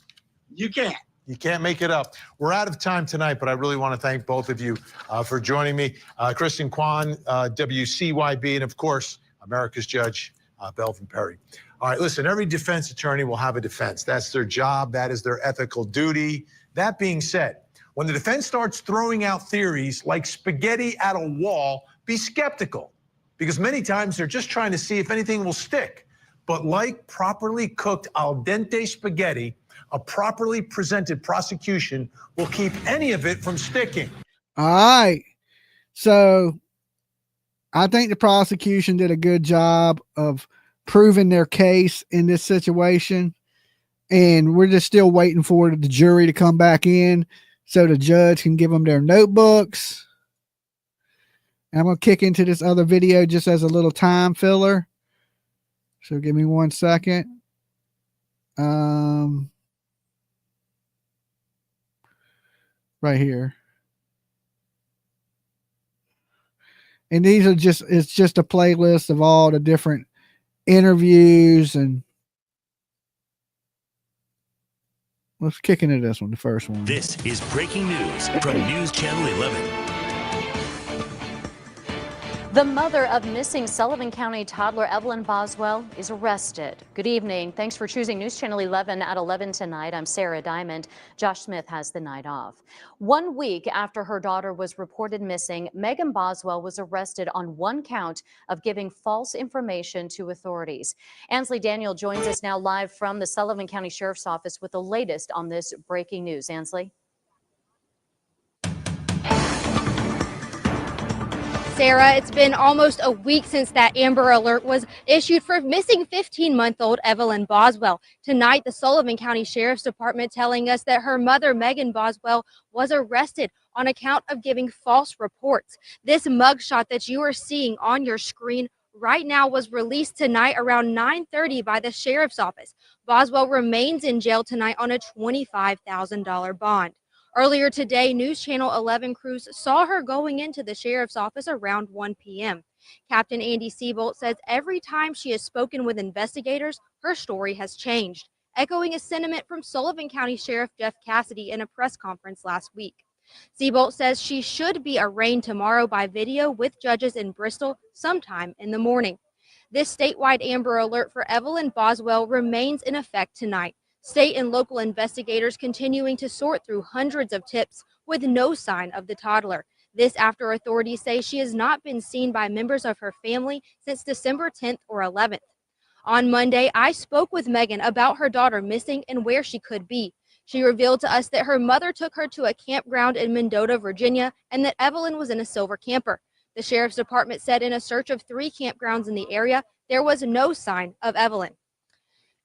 You can't. You can't make it up. We're out of time tonight, but I really want to thank both of you for joining me. Kristen Kwan, WCYB, and of course, America's Judge, Belvin Perry. All right, listen, every defense attorney will have a defense. That's their job. That is their ethical duty. That being said, when the defense starts throwing out theories like spaghetti at a wall, be skeptical, because many times they're just trying to see if anything will stick. But like properly cooked al dente spaghetti, a properly presented prosecution will keep any of it from sticking. All right. So I think the prosecution did a good job of proving their case in this situation. And we're just still waiting for the jury to come back in so the judge can give them their notebooks. And I'm going to kick into this other video just as a little time filler. So give me 1 second. Right here. And these are it's just a playlist of all the different interviews, and let's kick into this one, the first one. This is breaking news from News Channel 11. The mother of missing Sullivan County toddler Evelyn Boswell is arrested. Good evening. Thanks for choosing News Channel 11 at 11 tonight. I'm Sarah Diamond. Josh Smith has the night off. 1 week after her daughter was reported missing, Megan Boswell was arrested on 1 count of giving false information to authorities. Ansley Daniel joins us now live from the Sullivan County Sheriff's Office with the latest on this breaking news. Ansley? Sarah, it's been almost a week since that Amber Alert was issued for missing 15-month-old Evelyn Boswell. Tonight, the Sullivan County Sheriff's Department telling us that her mother, Megan Boswell, was arrested on account of giving false reports. This mugshot that you are seeing on your screen right now was released tonight around 9:30 by the Sheriff's Office. Boswell remains in jail tonight on a $25,000 bond. Earlier today, News Channel 11 crews saw her going into the sheriff's office around 1 p.m. Captain Andy Seabolt says every time she has spoken with investigators, her story has changed, echoing a sentiment from Sullivan County Sheriff Jeff Cassidy in a press conference last week. Seabolt says she should be arraigned tomorrow by video with judges in Bristol sometime in the morning. This statewide Amber Alert for Evelyn Boswell remains in effect tonight. State and local investigators continuing to sort through hundreds of tips with no sign of the toddler. This after authorities say she has not been seen by members of her family since December 10th or 11th. On Monday, I spoke with Megan about her daughter missing and where she could be. She revealed to us that her mother took her to a campground in Mendota, Virginia, and that Evelyn was in a silver camper. The Sheriff's Department said in a search of 3 campgrounds in the area, there was no sign of Evelyn.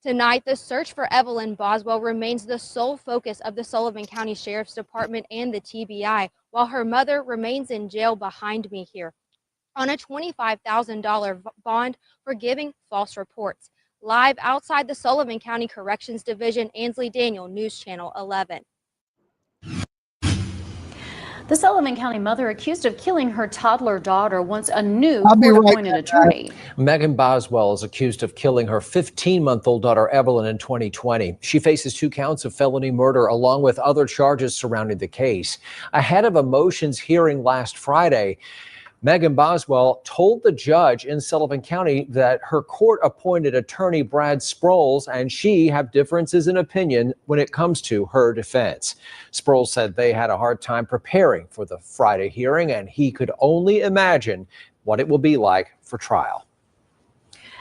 Tonight, the search for Evelyn Boswell remains the sole focus of the Sullivan County Sheriff's Department and the TBI, while her mother remains in jail behind me here on a $25,000 bond for giving false reports. Live outside the Sullivan County Corrections Division, Ansley Daniel, News Channel 11. The Sullivan County mother accused of killing her toddler daughter wants a new court-appointed attorney. Megan Boswell is accused of killing her 15-month-old daughter Evelyn in 2020. She faces 2 counts of felony murder along with other charges surrounding the case. Ahead of a motions hearing last Friday, Megan Boswell told the judge in Sullivan County that her court-appointed attorney, Brad Sproles, and she have differences in opinion when it comes to her defense. Sproles said they had a hard time preparing for the Friday hearing, and he could only imagine what it will be like for trial.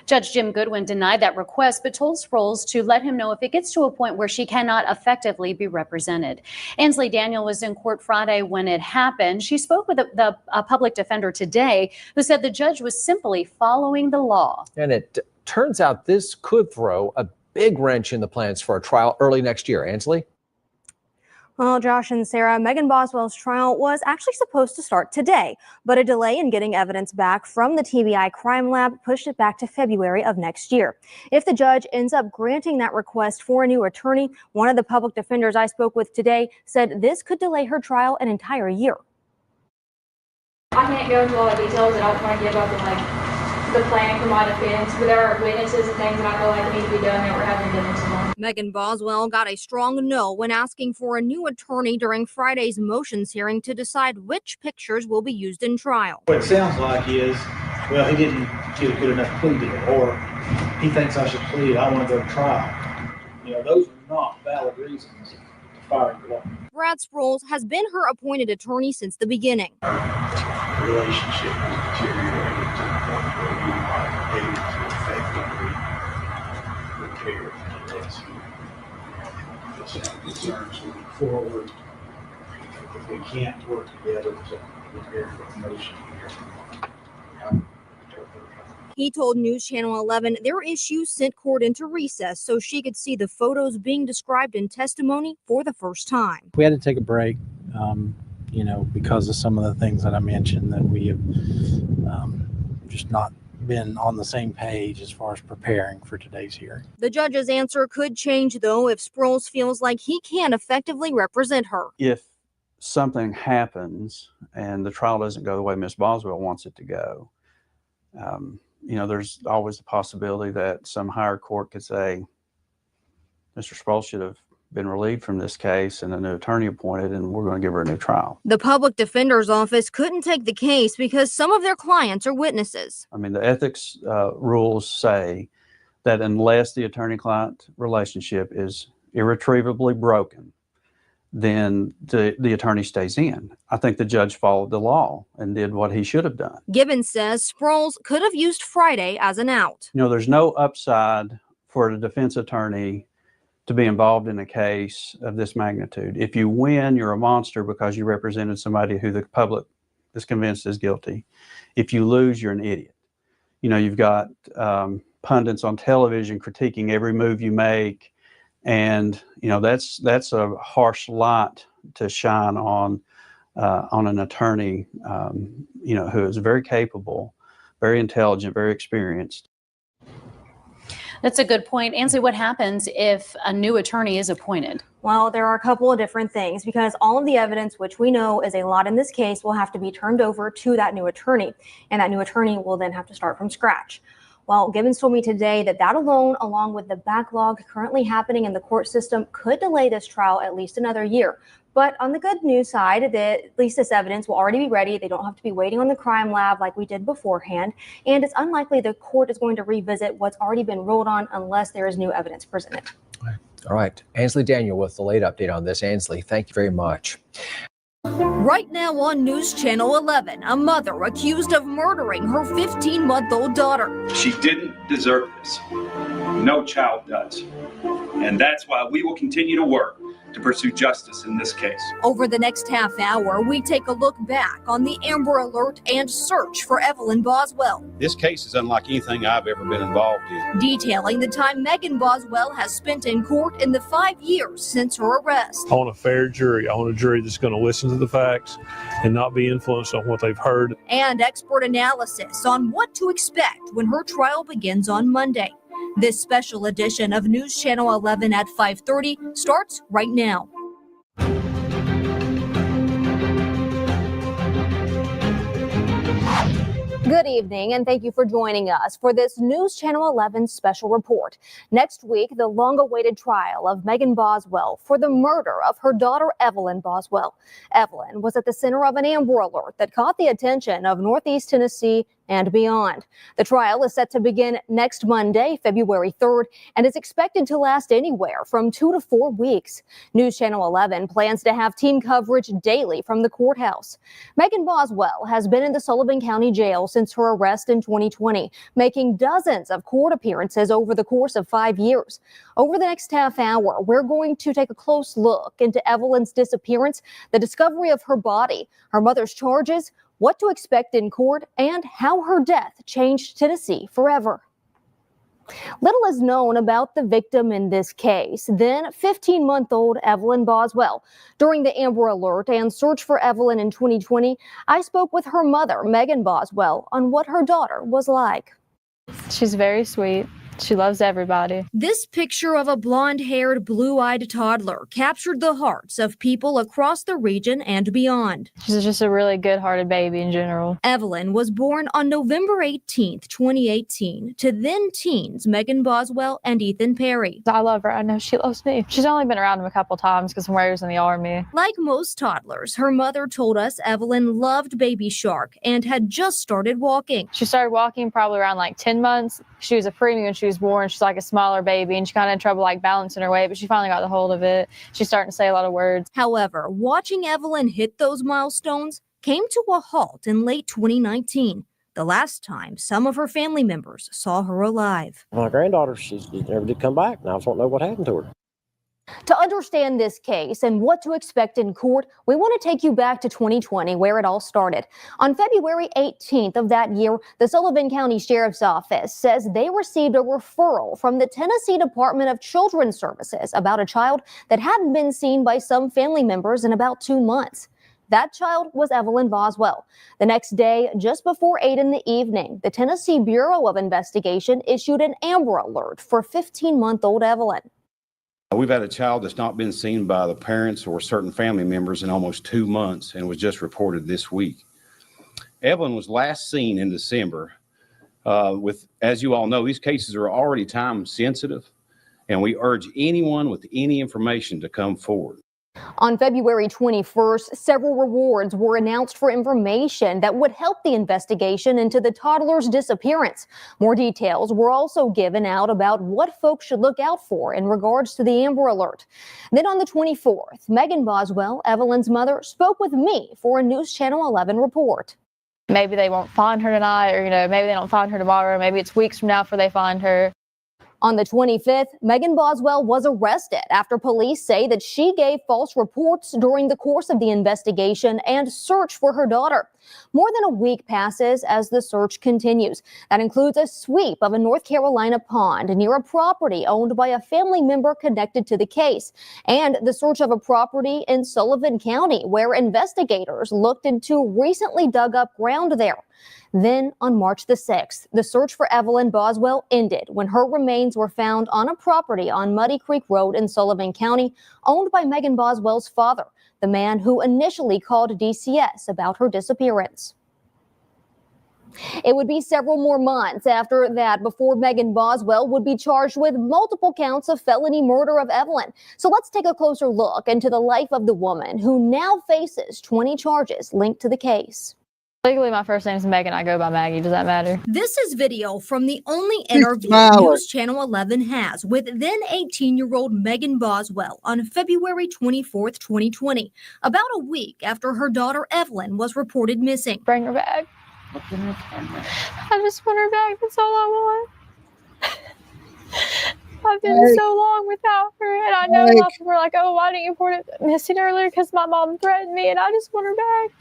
Judge Jim Goodwin denied that request, but told Sproles to let him know if it gets to a point where she cannot effectively be represented. Ansley Daniel was in court Friday when it happened. She spoke with the public defender today, who said the judge was simply following the law. And it turns out this could throw a big wrench in the plans for a trial early next year. Ansley? Well, Josh and Sarah, Megan Boswell's trial was actually supposed to start today, but a delay in getting evidence back from the TBI crime lab pushed it back to February of next year. If the judge ends up granting that request for a new attorney, one of the public defenders I spoke with today said this could delay her trial an entire year. I can't go into all the details that I don't want to give up on the plan for my defense, but there are witnesses and things that I feel like need to be done that we're having witnesses on. Megan Boswell got a strong no when asking for a new attorney during Friday's motions hearing to decide which pictures will be used in trial. What it sounds like is, well, he didn't get a good enough plea deal, or he thinks I should plead, I want to go to trial. You know, those are not valid reasons to fire the law. Brad Sproles has been her appointed attorney since the beginning. Our relationship has deteriorated to the point where we are able to effectively repair the risk. Just have concerns moving forward. If we can't work together to repair the promotion here. He told News Channel 11 their issue sent court into recess so she could see the photos being described in testimony for the first time. We had to take a break, because of some of the things that I mentioned, that we have just not been on the same page as far as preparing for today's hearing. The judge's answer could change, though, if Sproles feels like he can't effectively represent her. If something happens and the trial doesn't go the way Ms. Boswell wants it to go, there's always the possibility that some higher court could say, Mr. Sproles should have been relieved from this case and a new attorney appointed, and we're going to give her a new trial. The public defender's office couldn't take the case because some of their clients are witnesses. I mean, the ethics rules say that unless the attorney-client relationship is irretrievably broken, then the attorney stays in. I think the judge followed the law and did what he should have done. Gibbons says Sproles could have used Friday as an out. There's no upside for the defense attorney to be involved in a case of this magnitude. If you win, you're a monster because you represented somebody who the public is convinced is guilty. If you lose, you're an idiot. You've got pundits on television critiquing every move you make, and that's a harsh light to shine on an attorney who is very capable, very intelligent, very experienced. That's a good point. Ansley, what happens if a new attorney is appointed? Well, there are a couple of different things because all of the evidence, which we know is a lot in this case, will have to be turned over to that new attorney, and that new attorney will then have to start from scratch. Well, Gibbons told me today that alone, along with the backlog currently happening in the court system, could delay this trial at least another year. But on the good news side, at least this evidence will already be ready. They don't have to be waiting on the crime lab like we did beforehand. And it's unlikely the court is going to revisit what's already been ruled on unless there is new evidence presented. All right. Ansley Daniel with the late update on this. Ansley, thank you very much. Right now on News Channel 11, a mother accused of murdering her 15-month-old daughter. She didn't deserve this. No child does. And that's why we will continue to work to pursue justice in this case. Over the next half hour, we take a look back on the Amber Alert and search for Evelyn Boswell, This case is unlike anything I've ever been involved in. detailing the time Megan Boswell has spent in court in the 5 years since her arrest. I want a fair jury. I want a jury that's going to listen to the facts and not be influenced on what they've heard. And expert analysis on what to expect when her trial begins on Monday. This special edition of News Channel 11 at 5:30 starts right now. Good evening, and thank you for joining us for this News Channel 11 special report. Next week, the long-awaited trial of Megan Boswell for the murder of her daughter, Evelyn Boswell. Evelyn was at the center of an Amber Alert that caught the attention of Northeast Tennessee and beyond. The trial is set to begin next Monday, February 3rd, and is expected to last anywhere from 2 to 4 weeks. News Channel 11 plans to have team coverage daily from the courthouse. Megan Boswell has been in the Sullivan County Jail since her arrest in 2020, making dozens of court appearances over the course of 5 years. Over the next half hour, we're going to take a close look into Evelyn's disappearance, the discovery of her body, her mother's charges, what to expect in court, and how her death changed Tennessee forever. Little is known about the victim in this case. Then 15-month-old Evelyn Boswell. During the Amber Alert and search for Evelyn in 2020, I spoke with her mother, Megan Boswell, on what her daughter was like. She's very sweet. She loves everybody. This picture of a blonde-haired, blue-eyed toddler captured the hearts of people across the region and beyond. She's just a really good-hearted baby in general. Evelyn was born on November 18, 2018, to then teens Megan Boswell and Ethan Perry. I love her. I know she loves me. She's only been around him a couple times because I was in the Army. Like most toddlers, her mother told us Evelyn loved Baby Shark and had just started walking. She started walking probably around like 10 months. She was a preemie when she was born. She's like a smaller baby and she kind of had trouble like balancing her weight, but she finally got the hold of it. She's starting to say a lot of words. However, watching Evelyn hit those milestones came to a halt in late 2019, the last time some of her family members saw her alive. My granddaughter, she never did come back, and I just don't know what happened to her. To understand this case and what to expect in court, we want to take you back to 2020, where it all started. On February 18th of that year, the Sullivan County Sheriff's Office says they received a referral from the Tennessee Department of Children's Services about a child that hadn't been seen by some family members in about 2 months. That child was Evelyn Boswell. The next day, just before 8 in the evening, the Tennessee Bureau of Investigation issued an Amber Alert for 15-month-old Evelyn. We've had a child that's not been seen by the parents or certain family members in almost 2 months and was just reported this week. Evelyn was last seen in December. As you all know, these cases are already time sensitive, and we urge anyone with any information to come forward. On February 21st, several rewards were announced for information that would help the investigation into the toddler's disappearance. More details were also given out about what folks should look out for in regards to the Amber Alert. Then on the 24th, Megan Boswell, Evelyn's mother, spoke with me for a News Channel 11 report. Maybe they won't find her tonight, or maybe they don't find her tomorrow. Maybe it's weeks from now before they find her. On the 25th, Megan Boswell was arrested after police say that she gave false reports during the course of the investigation and search for her daughter. More than a week passes as the search continues. That includes a sweep of a North Carolina pond near a property owned by a family member connected to the case, and the search of a property in Sullivan County where investigators looked into recently dug up ground there. Then, on March the 6th, the search for Evelyn Boswell ended when her remains were found on a property on Muddy Creek Road in Sullivan County, owned by Megan Boswell's father, the man who initially called DCS about her disappearance. It would be several more months after that before Megan Boswell would be charged with multiple counts of felony murder of Evelyn. So let's take a closer look into the life of the woman who now faces 20 charges linked to the case. Legally, my first name is Megan. I go by Maggie. Does that matter? This is video from the only interview News Channel 11 has with then 18-year-old Megan Boswell on February 24th, 2020, about a week after her daughter Evelyn was reported missing. Bring her back. I just want her back. That's all I want. I've been so long without her, and I know a lot of people are like, oh, why didn't you report it missing earlier? Because my mom threatened me, and I just want her back.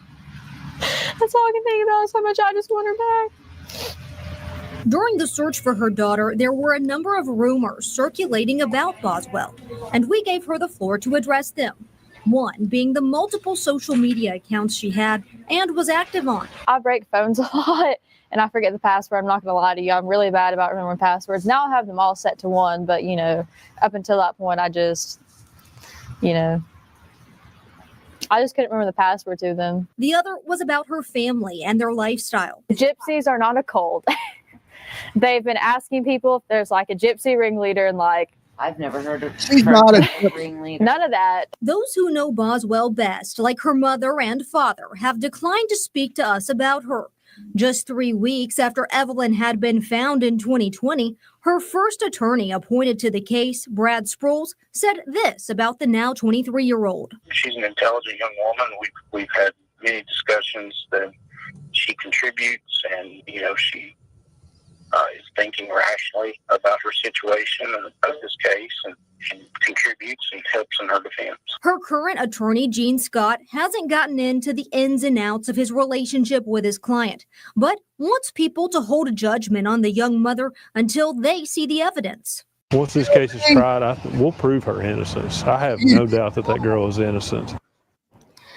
That's all I can think about is how much I just want her back. During the search for her daughter, there were a number of rumors circulating about Boswell, and we gave her the floor to address them. One being the multiple social media accounts she had and was active on. I break phones a lot, and I forget the password. I'm not going to lie to you. I'm really bad about remembering passwords. Now I have them all set to one, but, up until that point, I just couldn't remember the password to them. The other was about her family and their lifestyle. Gypsies are not a cult. They've been asking people if there's like a gypsy ringleader, and I've never heard of She's not a ringleader. None of that. Those who know Boswell best, like her mother and father, have declined to speak to us about her. Just 3 weeks after Evelyn had been found in 2020, her first attorney appointed to the case, Brad Sproles, said this about the now 23-year-old. She's an intelligent young woman. We've had many discussions that she contributes, and is thinking rationally about her situation and of this case, and contributes and helps in her defense. Her current attorney, Gene Scott, hasn't gotten into the ins and outs of his relationship with his client, but wants people to hold a judgment on the young mother until they see the evidence. Once this case is tried, we'll prove her innocence. I have no doubt that that girl is innocent.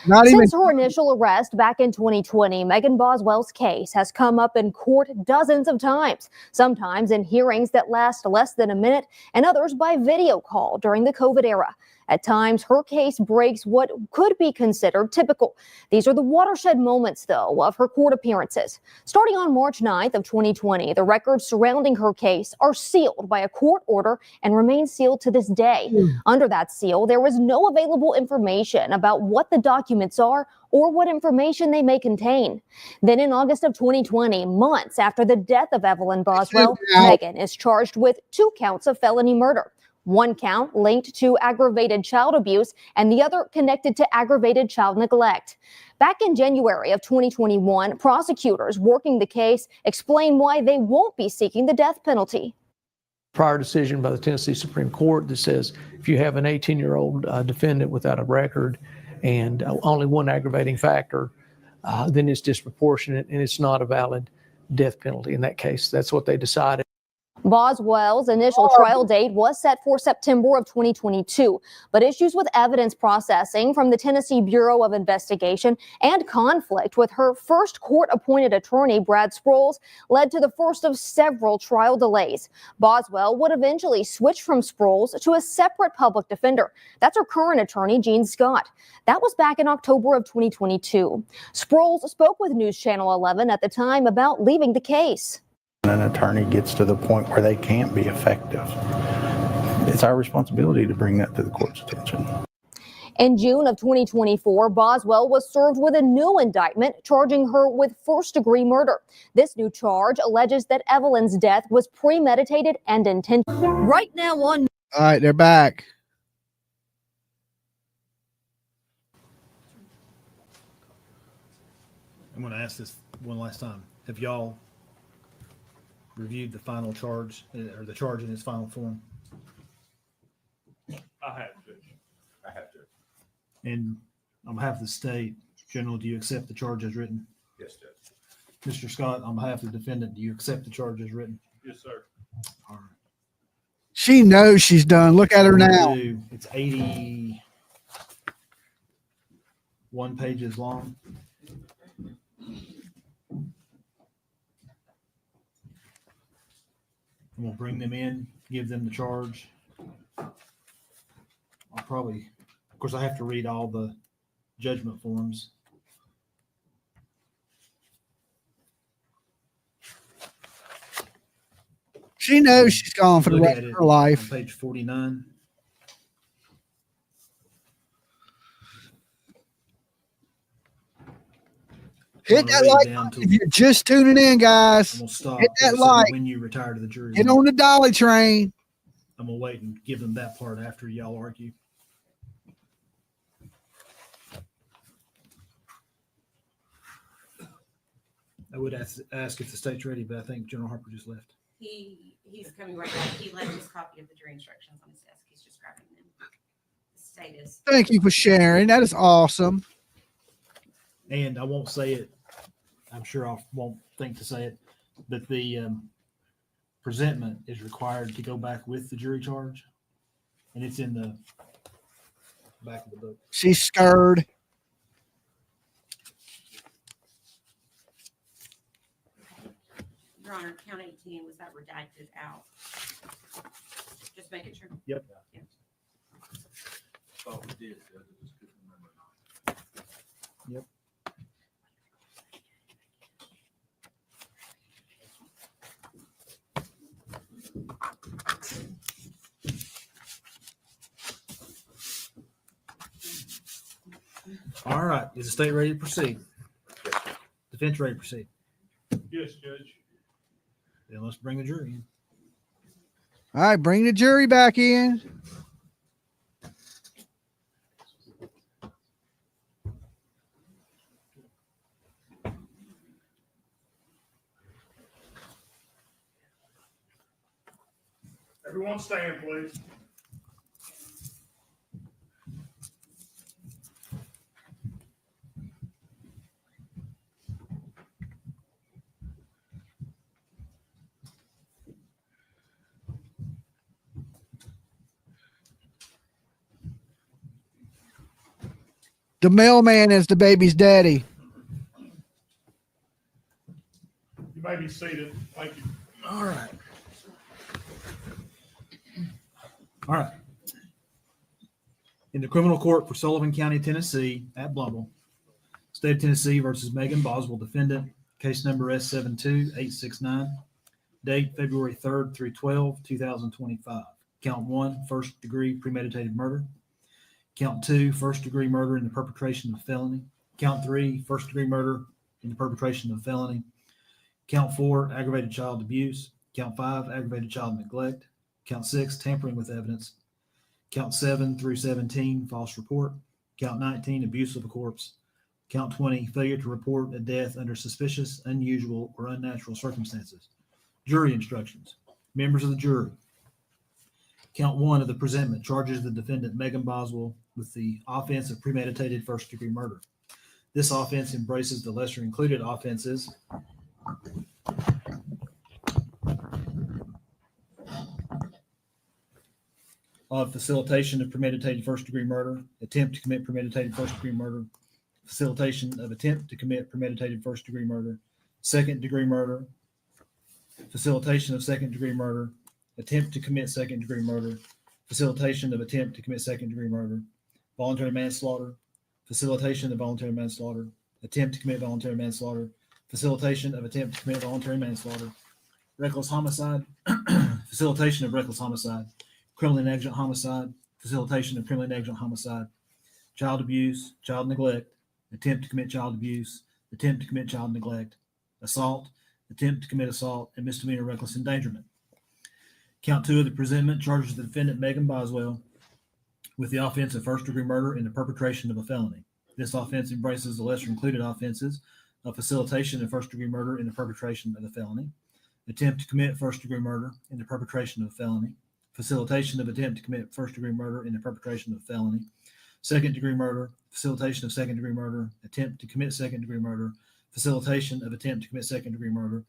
Since her initial arrest back in 2020, Megan Boswell's case has come up in court dozens of times, sometimes in hearings that last less than a minute and others by video call during the COVID era. At times, her case breaks what could be considered typical. These are the watershed moments, though, of her court appearances. Starting on March 9th of 2020, the records surrounding her case are sealed by a court order and remain sealed to this day. Under that seal, there is no available information about what the documents are or what information they may contain. Then in August of 2020, months after the death of Evelyn Boswell, Megan is charged with 2 counts of felony murder. 1 count linked to aggravated child abuse and the other connected to aggravated child neglect. Back in January of 2021, prosecutors working the case explain why they won't be seeking the death penalty. Prior decision by the Tennessee Supreme Court that says if you have an 18-year-old defendant without a record and only 1 aggravating factor, then it's disproportionate and it's not a valid death penalty in that case. That's what they decided. Boswell's initial trial date was set for September of 2022, but issues with evidence processing from the Tennessee Bureau of Investigation and conflict with her first court-appointed attorney, Brad Sproles, led to the first of several trial delays. Boswell would eventually switch from Sproles to a separate public defender. That's her current attorney, Gene Scott. That was back in October of 2022. Sproles spoke with News Channel 11 at the time about leaving the case. An attorney gets to the point where they can't be effective, it's our responsibility to bring that to the court's attention. In June of 2024, Boswell was served with a new indictment charging her with first-degree murder. This new charge alleges that Evelyn's death was premeditated and intentional. Right now on... All right, they're back. I'm going to ask this one last time. Have y'all reviewed the final charge or the charge in its final form? I have to. And on behalf of the state, General, do you accept the charge as written? Yes, Judge. Mr. Scott, on behalf of the defendant, do you accept the charge as written? Yes, sir. All right. She knows she's done. Look at her now. It's 81 pages long. I'm gonna bring them in, give them the charge. I'll probably, of course, I have to read all the judgment forms. She knows she's gone for the Look rest at of it her life. on page 49. Hit that like button if you're just tuning in, guys. Hit that like. When you retire to the jury. Get on the dolly train. I'm gonna wait and give them that part after y'all argue. I would ask if the state's ready, but I think General Harper just left. He's coming right back. He left his copy of the jury instructions on his desk. He's just grabbing them. The state is. Thank you for sharing. That is awesome. And I won't say it. I'm sure I won't think to say it, but the presentment is required to go back with the jury charge, and it's in the back of the book. She's scared. Your Honor, count 18, was that redacted out? Just making sure. Yep. Yeah. Thought we did. I just couldn't remember. Yep. All right. Is the state ready to proceed? Defense ready to proceed? Yes, Judge. Then let's bring the jury in. All right, bring the jury back in. Everyone stand, please. The mailman is the baby's daddy. You may be seated. Thank you. All right. All right. In the criminal court for Sullivan County, Tennessee, at Blumble, State of Tennessee versus Megan Boswell, defendant, case number S72869, date February 3rd through 2025. Count 1, first degree premeditated murder. Count 2, first degree murder in the perpetration of a felony. Count 3, first degree murder in the perpetration of a felony. Count 4, aggravated child abuse. Count 5, aggravated child neglect. Count 6, tampering with evidence. Count 7 through 17, false report. Count 19, abuse of a corpse. Count 20, failure to report a death under suspicious, unusual, or unnatural circumstances. Jury instructions. Members of the jury. Count 1 of the presentment charges the defendant Megan Boswell with the offense of premeditated first-degree murder. This offense embraces the lesser included offenses of facilitation of premeditated first-degree murder, attempt to commit premeditated first-degree murder, facilitation of attempt to commit premeditated first-degree murder, second-degree murder, facilitation of second-degree murder, attempt to commit second-degree murder, facilitation of attempt to commit second-degree murder, voluntary manslaughter, facilitation of voluntary manslaughter, attempt to commit voluntary manslaughter, facilitation of attempt to commit voluntary manslaughter, reckless homicide, facilitation of reckless homicide, criminally negligent homicide, facilitation of criminally negligent homicide, child abuse, child neglect, attempt to commit child abuse, attempt to commit child neglect, assault, attempt to commit assault, and misdemeanor reckless endangerment. Count 2 of the presentment charges the defendant Megan Boswell with the offense of first-degree murder in the perpetration of a felony. This offense embraces the lesser included offenses of facilitation of first-degree murder in the perpetration of a felony, attempt to commit first-degree murder in the perpetration of a felony, facilitation of attempt to commit first-degree murder in the perpetration of a felony, second-degree murder, facilitation of second-degree murder, attempt to commit second-degree murder, facilitation of attempt to commit second-degree murder,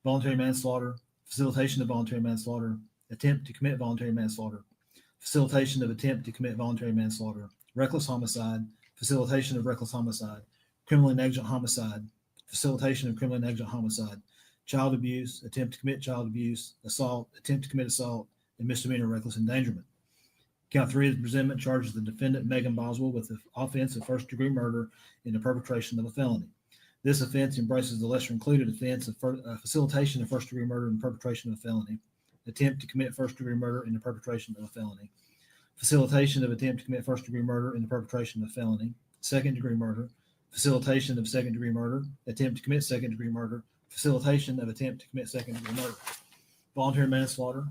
voluntary manslaughter, facilitation of voluntary manslaughter, attempt to commit voluntary manslaughter, facilitation of attempt to commit voluntary manslaughter, reckless homicide, facilitation of reckless homicide, criminally negligent homicide, facilitation of criminally negligent homicide, child abuse, attempt to commit child abuse, assault, attempt to commit assault, and misdemeanor reckless endangerment. Count 3 of the presentment charges the defendant Megan Boswell with the offense of first-degree murder in the perpetration of a felony. This offense embraces the lesser included offense of facilitation of first-degree murder in the perpetration of a felony, attempt to commit first-degree murder in the perpetration of a felony, facilitation of attempt to commit first-degree murder in the perpetration of a felony, second-degree murder, facilitation of second-degree murder, attempt to commit second-degree murder, facilitation of attempt to commit second-degree murder, voluntary manslaughter,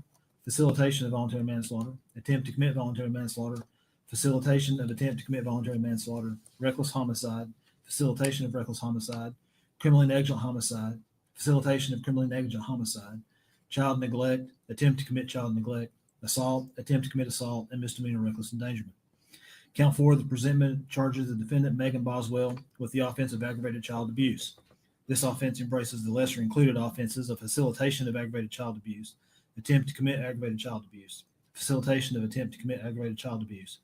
facilitation of voluntary manslaughter, attempt to commit voluntary manslaughter, facilitation of attempt to commit voluntary manslaughter, reckless homicide, facilitation of reckless homicide, criminally negligent homicide, facilitation of criminally negligent homicide, child neglect, attempt to commit child neglect, assault, attempt to commit assault, and misdemeanor reckless endangerment. Count 4 of the presentment charges the defendant Megan Boswell with the offense of aggravated child abuse. This offense embraces the lesser included offenses of facilitation of aggravated child abuse, attempt to commit aggravated child abuse, facilitation of attempt to commit aggravated child abuse,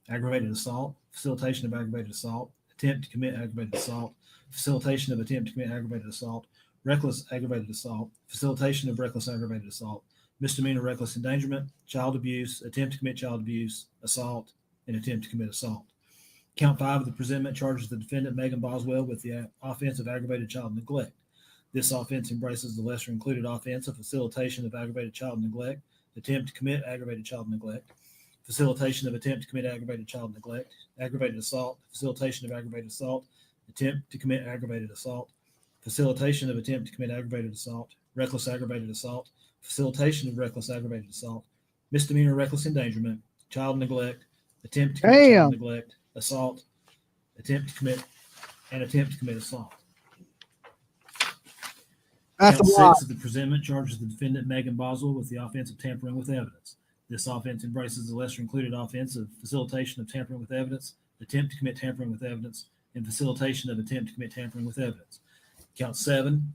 aggravated assault, facilitation of aggravated assault, attempt to commit aggravated assault, facilitation of attempt to commit aggravated assault, reckless aggravated assault, facilitation of reckless aggravated assault, misdemeanor reckless endangerment, child abuse, attempt to commit child abuse, assault, and attempt to commit assault. Count 5 of the presentment charges the defendant Megan Boswell with the offense of aggravated child neglect. This offense embraces the lesser included offense of facilitation of aggravated child neglect, attempt to commit aggravated child neglect, facilitation of attempt to commit aggravated child neglect, aggravated assault, facilitation of aggravated assault, attempt to commit aggravated assault, facilitation of attempt to commit aggravated assault, reckless aggravated assault, facilitation of reckless aggravated assault, misdemeanor reckless endangerment, child neglect, attempt to commit child neglect, assault, attempt to commit assault. That's Count a lot. 6 of the presentment charges the defendant Megan Boswell with the offense of tampering with evidence. This offense embraces the lesser included offense of facilitation of tampering with evidence, attempt to commit tampering with evidence, and facilitation of attempt to commit tampering with evidence. Count 7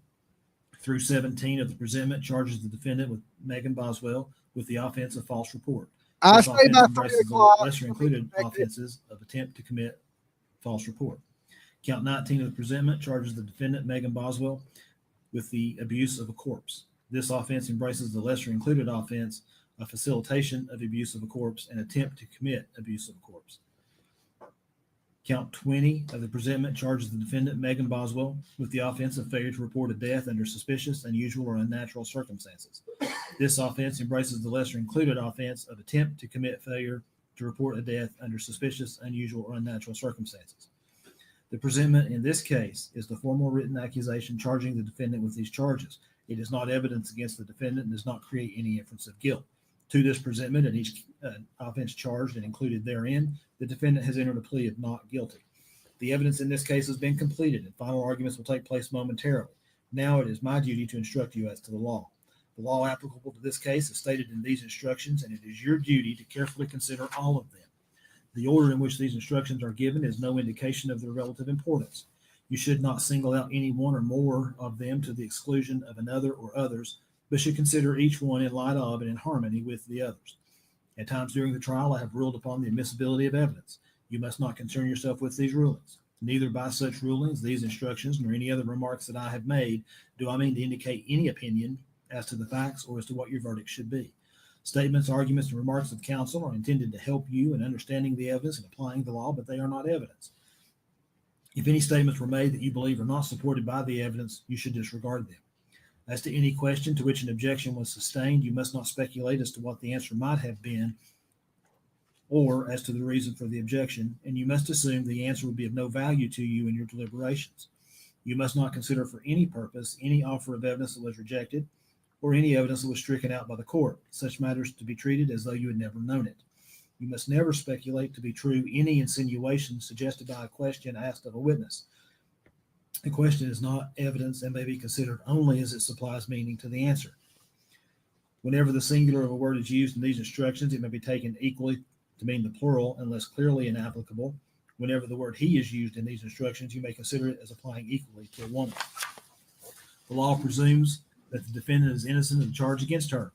through 17 of the presentment charges the defendant with Megan Boswell with the offense of false report. I This say offense by 3 embraces the o'clock. lesser included offenses of attempt to commit false report. Count 19 of the presentment charges the defendant Megan Boswell with the abuse of a corpse. This offense embraces the lesser included offense of facilitation of abuse of a corpse and attempt to commit abuse of a corpse. Count 20 of the presentment charges the defendant Megan Boswell with the offense of failure to report a death under suspicious, unusual, or unnatural circumstances. This offense embraces the lesser included offense of attempt to commit failure to report a death under suspicious, unusual, or unnatural circumstances. The presentment in this case is the formal written accusation charging the defendant with these charges. It is not evidence against the defendant and does not create any inference of guilt. To this presentment and each offense charged and included therein, the defendant has entered a plea of not guilty. The evidence in this case has been completed and final arguments will take place momentarily. Now it is my duty to instruct you as to the law. The law applicable to this case is stated in these instructions, and it is your duty to carefully consider all of them. The order in which these instructions are given is no indication of their relative importance. You should not single out any one or more of them to the exclusion of another or others, but should consider each one in light of and in harmony with the others. At times during the trial, I have ruled upon the admissibility of evidence. You must not concern yourself with these rulings. Neither by such rulings, these instructions, nor any other remarks that I have made do I mean to indicate any opinion as to the facts or as to what your verdict should be. Statements, arguments, and remarks of counsel are intended to help you in understanding the evidence and applying the law, but they are not evidence. If any statements were made that you believe are not supported by the evidence, you should disregard them. As to any question to which an objection was sustained, you must not speculate as to what the answer might have been or as to the reason for the objection, and you must assume the answer would be of no value to you in your deliberations. You must not consider for any purpose any offer of evidence that was rejected or any evidence that was stricken out by the court, such matters to be treated as though you had never known it. You must never speculate to be true any insinuation suggested by a question asked of a witness. The question is not evidence and may be considered only as it supplies meaning to the answer. Whenever the singular of a word is used in these instructions, it may be taken equally to mean the plural unless clearly inapplicable. Whenever the word he is used in these instructions, you may consider it as applying equally to a woman. The law presumes that the defendant is innocent of the charge against her.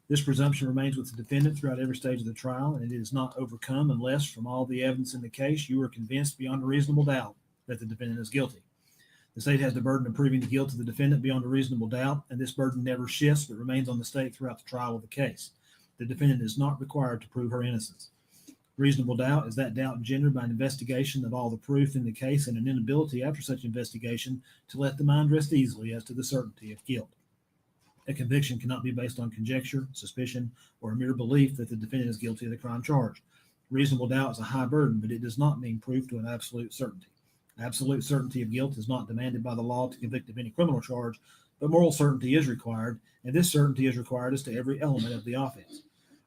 This presumption remains with the defendant throughout every stage of the trial, and it is not overcome unless, from all the evidence in the case, you are convinced beyond a reasonable doubt that the defendant is guilty. The state has the burden of proving the guilt of the defendant beyond a reasonable doubt, and this burden never shifts but remains on the state throughout the trial of the case. The defendant is not required to prove her innocence. Reasonable doubt is that doubt engendered by an investigation of all the proof in the case and an inability after such investigation to let the mind rest easily as to the certainty of guilt. A conviction cannot be based on conjecture, suspicion, or a mere belief that the defendant is guilty of the crime charged. Reasonable doubt is a high burden, but it does not mean proof to an absolute certainty. Absolute certainty of guilt is not demanded by the law to convict of any criminal charge, but moral certainty is required, and this certainty is required as to every element of the offense.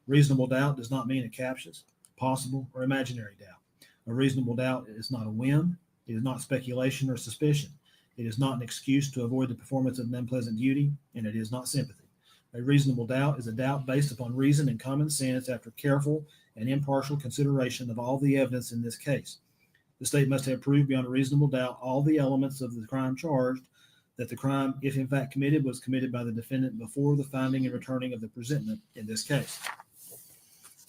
Reasonable doubt does not mean a captious, possible, or imaginary doubt. A reasonable doubt is not a whim, it is not speculation or suspicion. It is not an excuse to avoid the performance of an unpleasant duty, and it is not sympathy. A reasonable doubt is a doubt based upon reason and common sense after careful and impartial consideration of all the evidence in this case. The state must have proved beyond a reasonable doubt all the elements of the crime charged, that the crime, if in fact committed, was committed by the defendant before the finding and returning of the presentment in this case.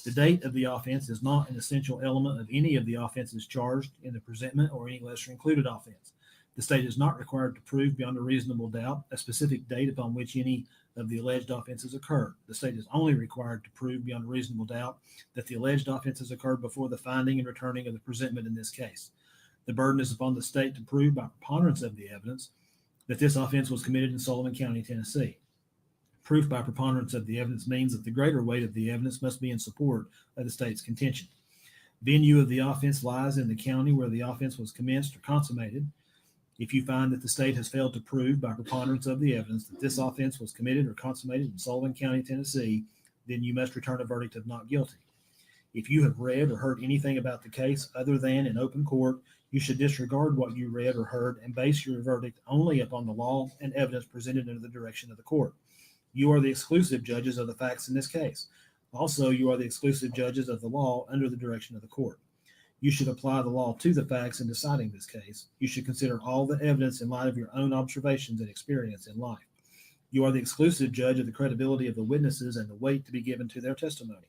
The date of the offense is not an essential element of any of the offenses charged in the presentment or any lesser included offense. The state is not required to prove beyond a reasonable doubt a specific date upon which any of the alleged offenses occurred. The state is only required to prove beyond a reasonable doubt that the alleged offenses occurred before the finding and returning of the presentment in this case. The burden is upon the state to prove by preponderance of the evidence that this offense was committed in Sullivan County, Tennessee. Proof by preponderance of the evidence means that the greater weight of the evidence must be in support of the state's contention. Venue of the offense lies in the county where the offense was commenced or consummated. If you find that the state has failed to prove by preponderance of the evidence that this offense was committed or consummated in Sullivan County, Tennessee, then you must return a verdict of not guilty. If you have read or heard anything about the case other than in open court, You should disregard what you read or heard and base your verdict only upon the law and evidence presented under the direction of the court. You are the exclusive judges of the facts in this case. Also, you are the exclusive judges of the law under the direction of the court. You should apply the law to the facts in deciding this case. You should consider all the evidence in light of your own observations and experience in life. You are the exclusive judge of the credibility of the witnesses and the weight to be given to their testimony.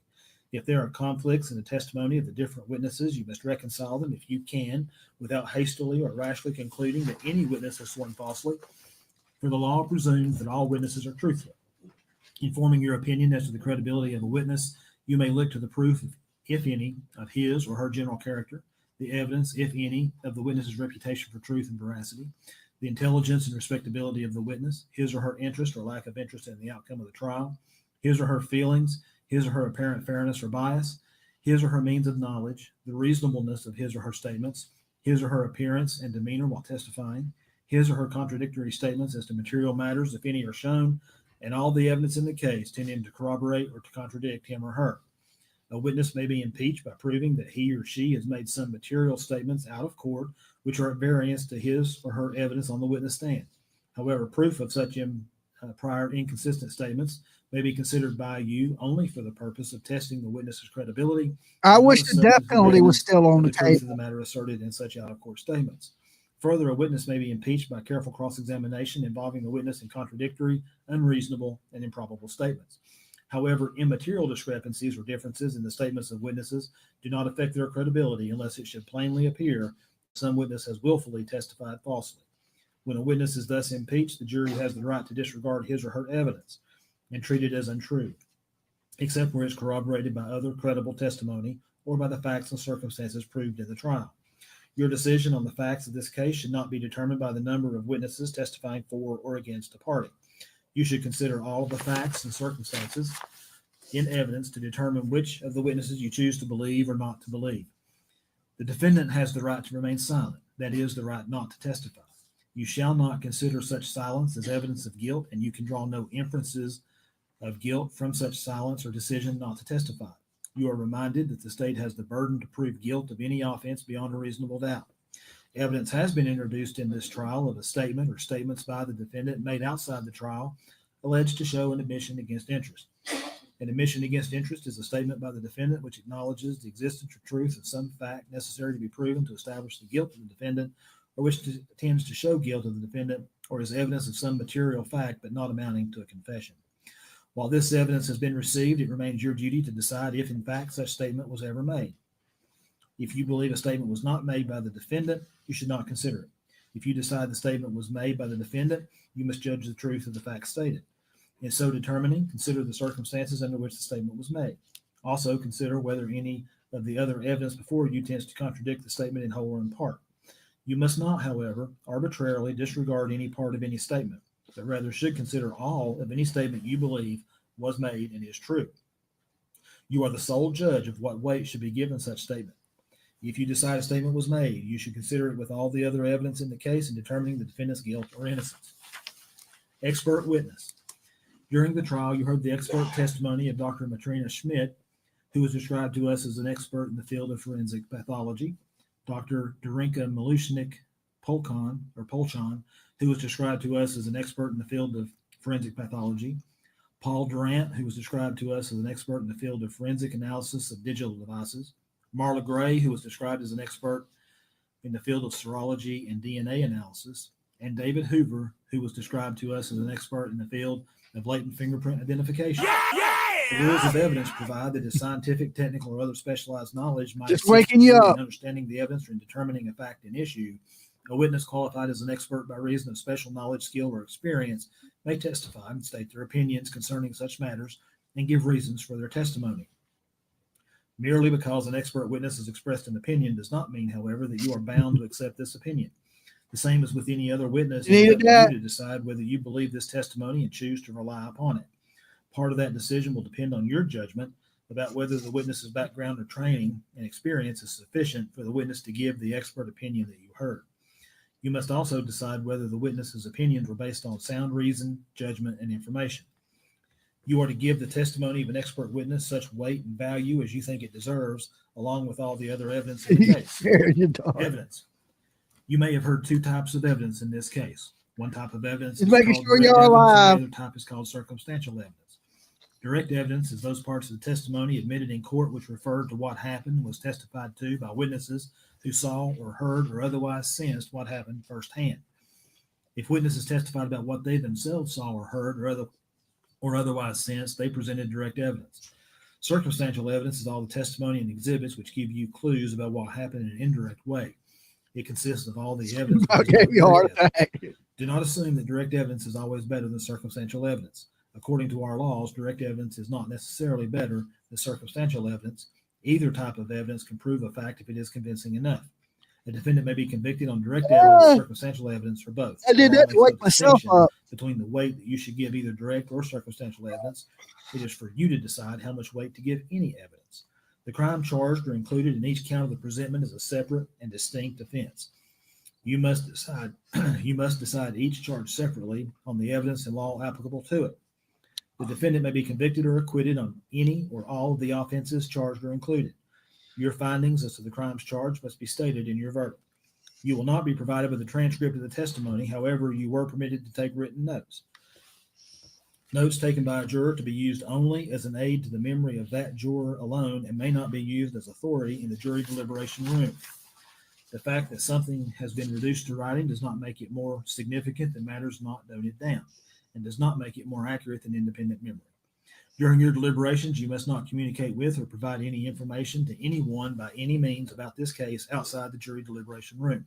If there are conflicts in the testimony of the different witnesses, you must reconcile them if you can, without hastily or rashly concluding that any witness has sworn falsely, for the law presumes that all witnesses are truthful. In forming your opinion as to the credibility of a witness, you may look to the proof, if any, of his or her general character, the evidence, if any, of the witness's reputation for truth and veracity, the intelligence and respectability of the witness, his or her interest or lack of interest in the outcome of the trial, his or her feelings, his or her apparent fairness or bias, his or her means of knowledge, the reasonableness of his or her statements, his or her appearance and demeanor while testifying, his or her contradictory statements as to material matters, if any are shown, and all the evidence in the case tending to corroborate or to contradict him or her. A witness may be impeached by proving that he or she has made some material statements out of court which are at variance to his or her evidence on the witness stand. However, proof of such prior inconsistent statements may be considered by you only for the purpose of testing the witness's credibility. I wish the death penalty was still on the truth of table. the matter asserted in such out-of-court statements. Further, a witness may be impeached by careful cross-examination involving the witness in contradictory, unreasonable, and improbable statements. However, immaterial discrepancies or differences in the statements of witnesses do not affect their credibility unless it should plainly appear some witness has willfully testified falsely. When a witness is thus impeached, the jury has the right to disregard his or her evidence and treat it as untrue, except where it's corroborated by other credible testimony or by the facts and circumstances proved in the trial. Your decision on the facts of this case should not be determined by the number of witnesses testifying for or against a party. You should consider all of the facts and circumstances in evidence to determine which of the witnesses you choose to believe or not to believe. The defendant has the right to remain silent, that is, the right not to testify. You shall not consider such silence as evidence of guilt, and you can draw no inferences of guilt from such silence or decision not to testify. You are reminded that the state has the burden to prove guilt of any offense beyond a reasonable doubt. Evidence has been introduced in this trial of a statement or statements by the defendant made outside the trial alleged to show an admission against interest. An admission against interest is a statement by the defendant which acknowledges the existence or truth of some fact necessary to be proven to establish the guilt of the defendant, or which tends to show guilt of the defendant, or is evidence of some material fact but not amounting to a confession. While this evidence has been received, it remains your duty to decide if in fact such statement was ever made. If you believe a statement was not made by the defendant, you should not consider it. If you decide the statement was made by the defendant, you must judge the truth of the facts stated. In so determining, consider the circumstances under which the statement was made. Also, consider whether any of the other evidence before you tends to contradict the statement in whole or in part. You must not, however, arbitrarily disregard any part of any statement, but rather should consider all of any statement you believe was made and is true. You are the sole judge of what weight should be given such statement. If you decide a statement was made, you should consider it with all the other evidence in the case in determining the defendant's guilt or innocence. Expert witness. During the trial, you heard the expert testimony of Dr. Matrina Schmidt, who was described to us as an expert in the field of forensic pathology, Dr. Darinka Polchan, who was described to us as an expert in the field of forensic pathology, Paul Durant, who was described to us as an expert in the field of forensic analysis of digital devices, Marla Gray, who was described as an expert in the field of serology and DNA analysis, and David Hoover, who was described to us as an expert in the field of latent fingerprint identification. The rules of evidence provide that his scientific, technical, or other specialized knowledge might Just waking you up. in understanding the evidence or in determining a fact and issue. A witness qualified as an expert by reason of special knowledge, skill, or experience may testify and state their opinions concerning such matters and give reasons for their testimony. Merely because an expert witness has expressed an opinion does not mean, however, that you are bound to accept this opinion. The same as with any other witness, it's up to you to decide whether you believe this testimony and choose to rely upon it. Part of that decision will depend on your judgment about whether the witness's background or training and experience is sufficient for the witness to give the expert opinion that you heard. You must also decide whether the witness's opinions were based on sound reason, judgment, and information. You are to give the testimony of an expert witness such weight and value as you think it deserves, along with all the other evidence in the case. Evidence. You may have heard two types of evidence in this case. One type of evidence Just is making called sure direct you're evidence, and alive. the other type is called circumstantial evidence. Direct evidence is those parts of the testimony admitted in court which referred to what happened and was testified to by witnesses who saw or heard or otherwise sensed what happened firsthand. If witnesses testified about what they themselves saw or heard or otherwise sensed, they presented direct evidence. Circumstantial evidence is all the testimony and exhibits which give you clues about what happened in an indirect way. It consists of all the evidence. I gave you a heart attack. Do not assume that direct evidence is always better than circumstantial evidence. According to our laws, direct evidence is not necessarily better than circumstantial evidence. Either type of evidence can prove a fact if it is convincing enough. A defendant may be convicted on direct evidence, circumstantial evidence, or both. I did that to wake myself up. Between the weight that you should give either direct or circumstantial evidence, it is for you to decide how much weight to give any evidence. The crime charged or included in each count of the presentment is a separate and distinct offense. You must decide each charge separately on the evidence and law applicable to it. The defendant may be convicted or acquitted on any or all of the offenses charged or included. Your findings as to the crimes charged must be stated in your verdict. You will not be provided with a transcript of the testimony. However, you were permitted to take written notes. Notes taken by a juror to be used only as an aid to the memory of that juror alone and may not be used as authority in the jury deliberation room. The fact that something has been reduced to writing does not make it more significant than matters not noted down, and does not make it more accurate than independent memory. During your deliberations, you must not communicate with or provide any information to anyone by any means about this case outside the jury deliberation room.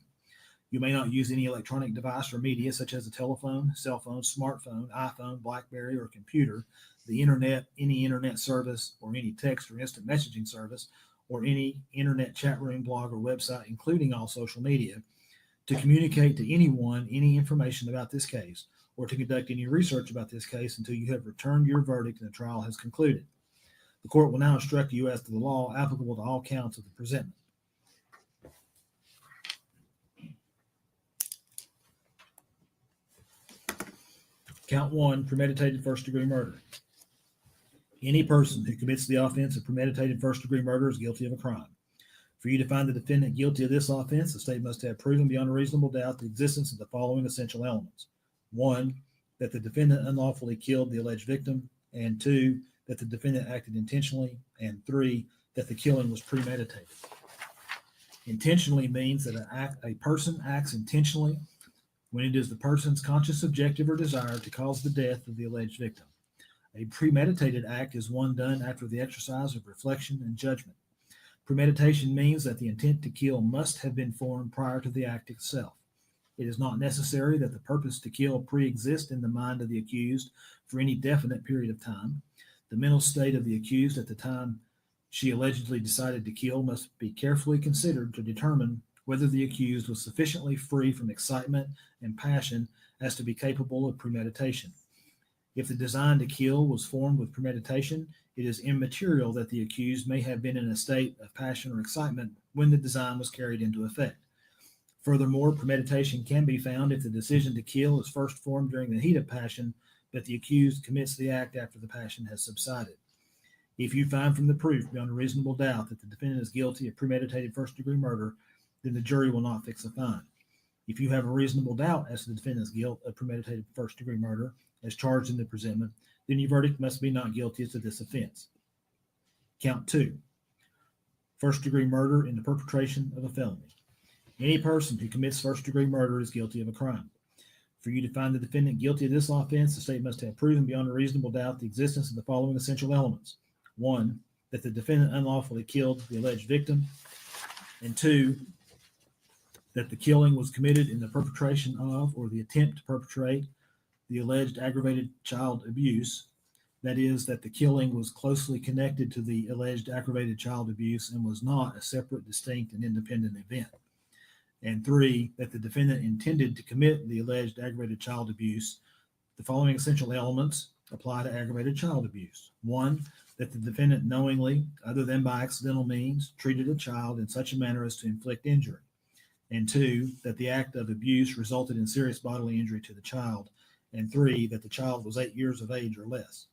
You may not use any electronic device or media such as a telephone, cell phone, smartphone, iPhone, BlackBerry, or computer, the internet, any internet service, or any text or instant messaging service, or any internet chat room, blog, or website, including all social media, to communicate to anyone any information about this case, or to conduct any research about this case until you have returned your verdict and the trial has concluded. The court will now instruct you as to the law applicable to all counts of the presentment. Count 1, premeditated first-degree murder. Any person who commits the offense of premeditated first-degree murder is guilty of a crime. For you to find the defendant guilty of this offense, the state must have proven beyond a reasonable doubt the existence of the following essential elements. 1, that the defendant unlawfully killed the alleged victim, and 2, that the defendant acted intentionally, and 3, that the killing was premeditated. Intentionally means that a person acts intentionally when it is the person's conscious objective or desire to cause the death of the alleged victim. A premeditated act is one done after the exercise of reflection and judgment. Premeditation means that the intent to kill must have been formed prior to the act itself. It is not necessary that the purpose to kill pre-exist in the mind of the accused for any definite period of time. The mental state of the accused at the time she allegedly decided to kill must be carefully considered to determine whether the accused was sufficiently free from excitement and passion as to be capable of premeditation. If the design to kill was formed with premeditation, it is immaterial that the accused may have been in a state of passion or excitement when the design was carried into effect. Furthermore, premeditation can be found if the decision to kill is first formed during the heat of passion, but the accused commits the act after the passion has subsided. If you find from the proof beyond a reasonable doubt that the defendant is guilty of premeditated first-degree murder, then the jury will not fix a fine. If you have a reasonable doubt as to the defendant's guilt of premeditated first-degree murder as charged in the presentment, then your verdict must be not guilty as to this offense. Count 2, first-degree murder in the perpetration of a felony. Any person who commits first-degree murder is guilty of a crime. For you to find the defendant guilty of this offense, the state must have proven beyond a reasonable doubt the existence of the following essential elements. 1, that the defendant unlawfully killed the alleged victim, and 2, that the killing was committed in the perpetration of or the attempt to perpetrate the alleged aggravated child abuse, that is, that the killing was closely connected to the alleged aggravated child abuse and was not a separate, distinct, and independent event. And 3, that the defendant intended to commit the alleged aggravated child abuse. The following essential elements apply to aggravated child abuse. 1, that the defendant knowingly, other than by accidental means, treated a child in such a manner as to inflict injury. And 2, that the act of abuse resulted in serious bodily injury to the child. And 3, that the child was 8 years of age or less.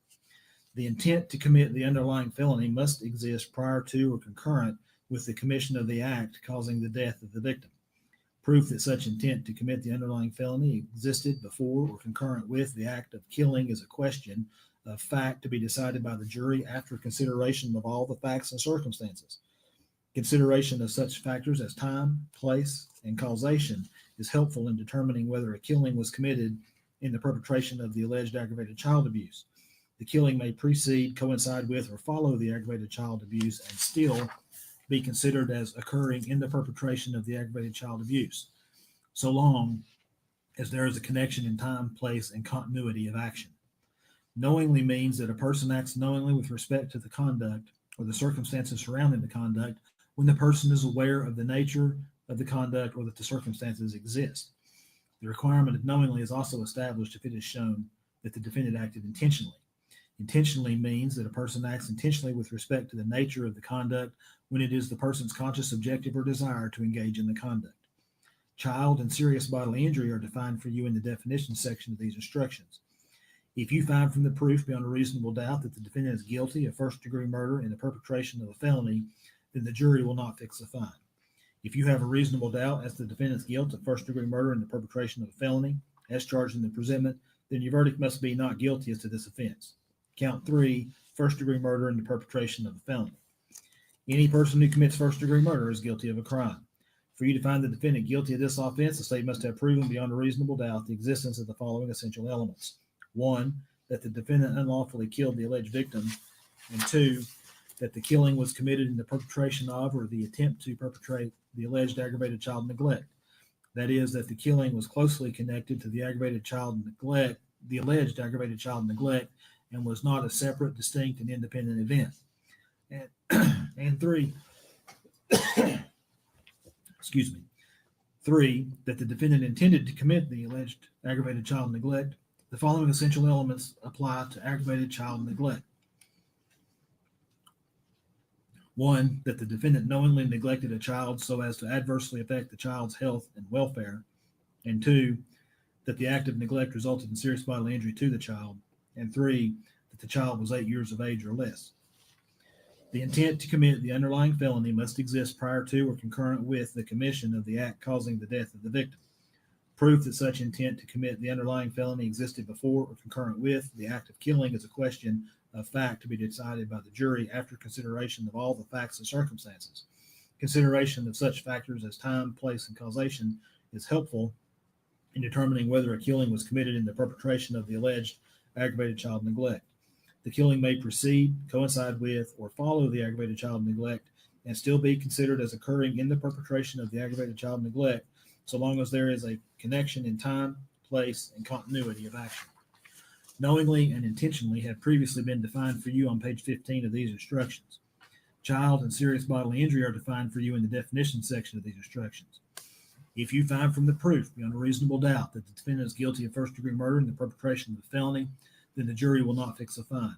The intent to commit the underlying felony must exist prior to or concurrent with the commission of the act causing the death of the victim. Proof that such intent to commit the underlying felony existed before or concurrent with the act of killing is a question of fact to be decided by the jury after consideration of all the facts and circumstances. Consideration of such factors as time, place, and causation is helpful in determining whether a killing was committed in the perpetration of the alleged aggravated child abuse. The killing may precede, coincide with, or follow the aggravated child abuse and still be considered as occurring in the perpetration of the aggravated child abuse, so long as there is a connection in time, place, and continuity of action. Knowingly means that a person acts knowingly with respect to the conduct or the circumstances surrounding the conduct when the person is aware of the nature of the conduct or that the circumstances exist. The requirement of knowingly is also established if it is shown that the defendant acted intentionally. Intentionally means that a person acts intentionally with respect to the nature of the conduct when it is the person's conscious objective or desire to engage in the conduct. Child and serious bodily injury are defined for you in the definition section of these instructions. If you find from the proof beyond a reasonable doubt that the defendant is guilty of first-degree murder in the perpetration of a felony, then the jury will not fix a fine. If you have a reasonable doubt as to the defendant's guilt of first-degree murder in the perpetration of a felony, as charged in the presentment, then your verdict must be not guilty as to this offense. Count 3, first-degree murder in the perpetration of a felony. Any person who commits first-degree murder is guilty of a crime. For you to find the defendant guilty of this offense, the state must have proven beyond a reasonable doubt the existence of the following essential elements. 1, that the defendant unlawfully killed the alleged victim, and 2, that the killing was committed in the perpetration of or the attempt to perpetrate the alleged aggravated child neglect. That is, that the killing was closely connected to the aggravated child neglect, the alleged aggravated child neglect, and was not a separate, distinct, and independent event. And 3, excuse me, 3, that the defendant intended to commit the alleged aggravated child neglect. The following essential elements apply to aggravated child neglect. 1, that the defendant knowingly neglected a child so as to adversely affect the child's health and welfare. And 2, that the act of neglect resulted in serious bodily injury to the child. And 3, that the child was 8 years of age or less. The intent to commit the underlying felony must exist prior to or concurrent with the commission of the act causing the death of the victim. Proof that such intent to commit the underlying felony existed before or concurrent with the act of killing is a question of fact to be decided by the jury after consideration of all the facts and circumstances. Consideration of such factors as time, place, and causation is helpful in determining whether a killing was committed in the perpetration of the alleged aggravated child neglect. The killing may precede, coincide with, or follow the aggravated child neglect and still be considered as occurring in the perpetration of the aggravated child neglect, so long as there is a connection in time, place, and continuity of action. Knowingly and intentionally had previously been defined for you on page 15 of these instructions. Child and serious bodily injury are defined for you in the definition section of these instructions. If you find from the proof beyond a reasonable doubt that the defendant is guilty of first-degree murder in the perpetration of a felony, then the jury will not fix a fine.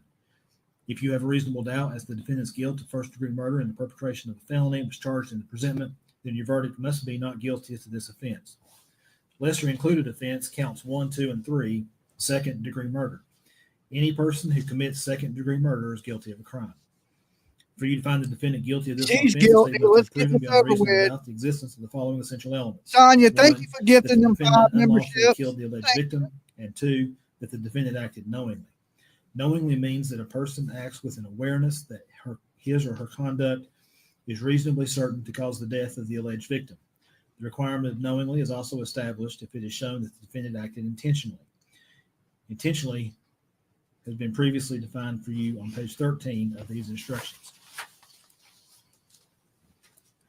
If you have a reasonable doubt as to the defendant's guilt of first-degree murder in the perpetration of a felony was charged in the presentment, then your verdict must be not guilty as to this offense. Lesser included offense counts 1, 2, and 3, second-degree murder. Any person who commits second-degree murder is guilty of a crime. For you to find the defendant guilty of this offense, guilty. Let's get this over with. The existence of the following essential elements. Sonia, thank you for gifting them 5 memberships. Killed the alleged victim, and 2, that the defendant acted knowingly. Knowingly means that a person acts with an awareness that his or her conduct is reasonably certain to cause the death of the alleged victim. The requirement of knowingly is also established if it is shown that the defendant acted intentionally. Intentionally has been previously defined for you on page 13 of these instructions.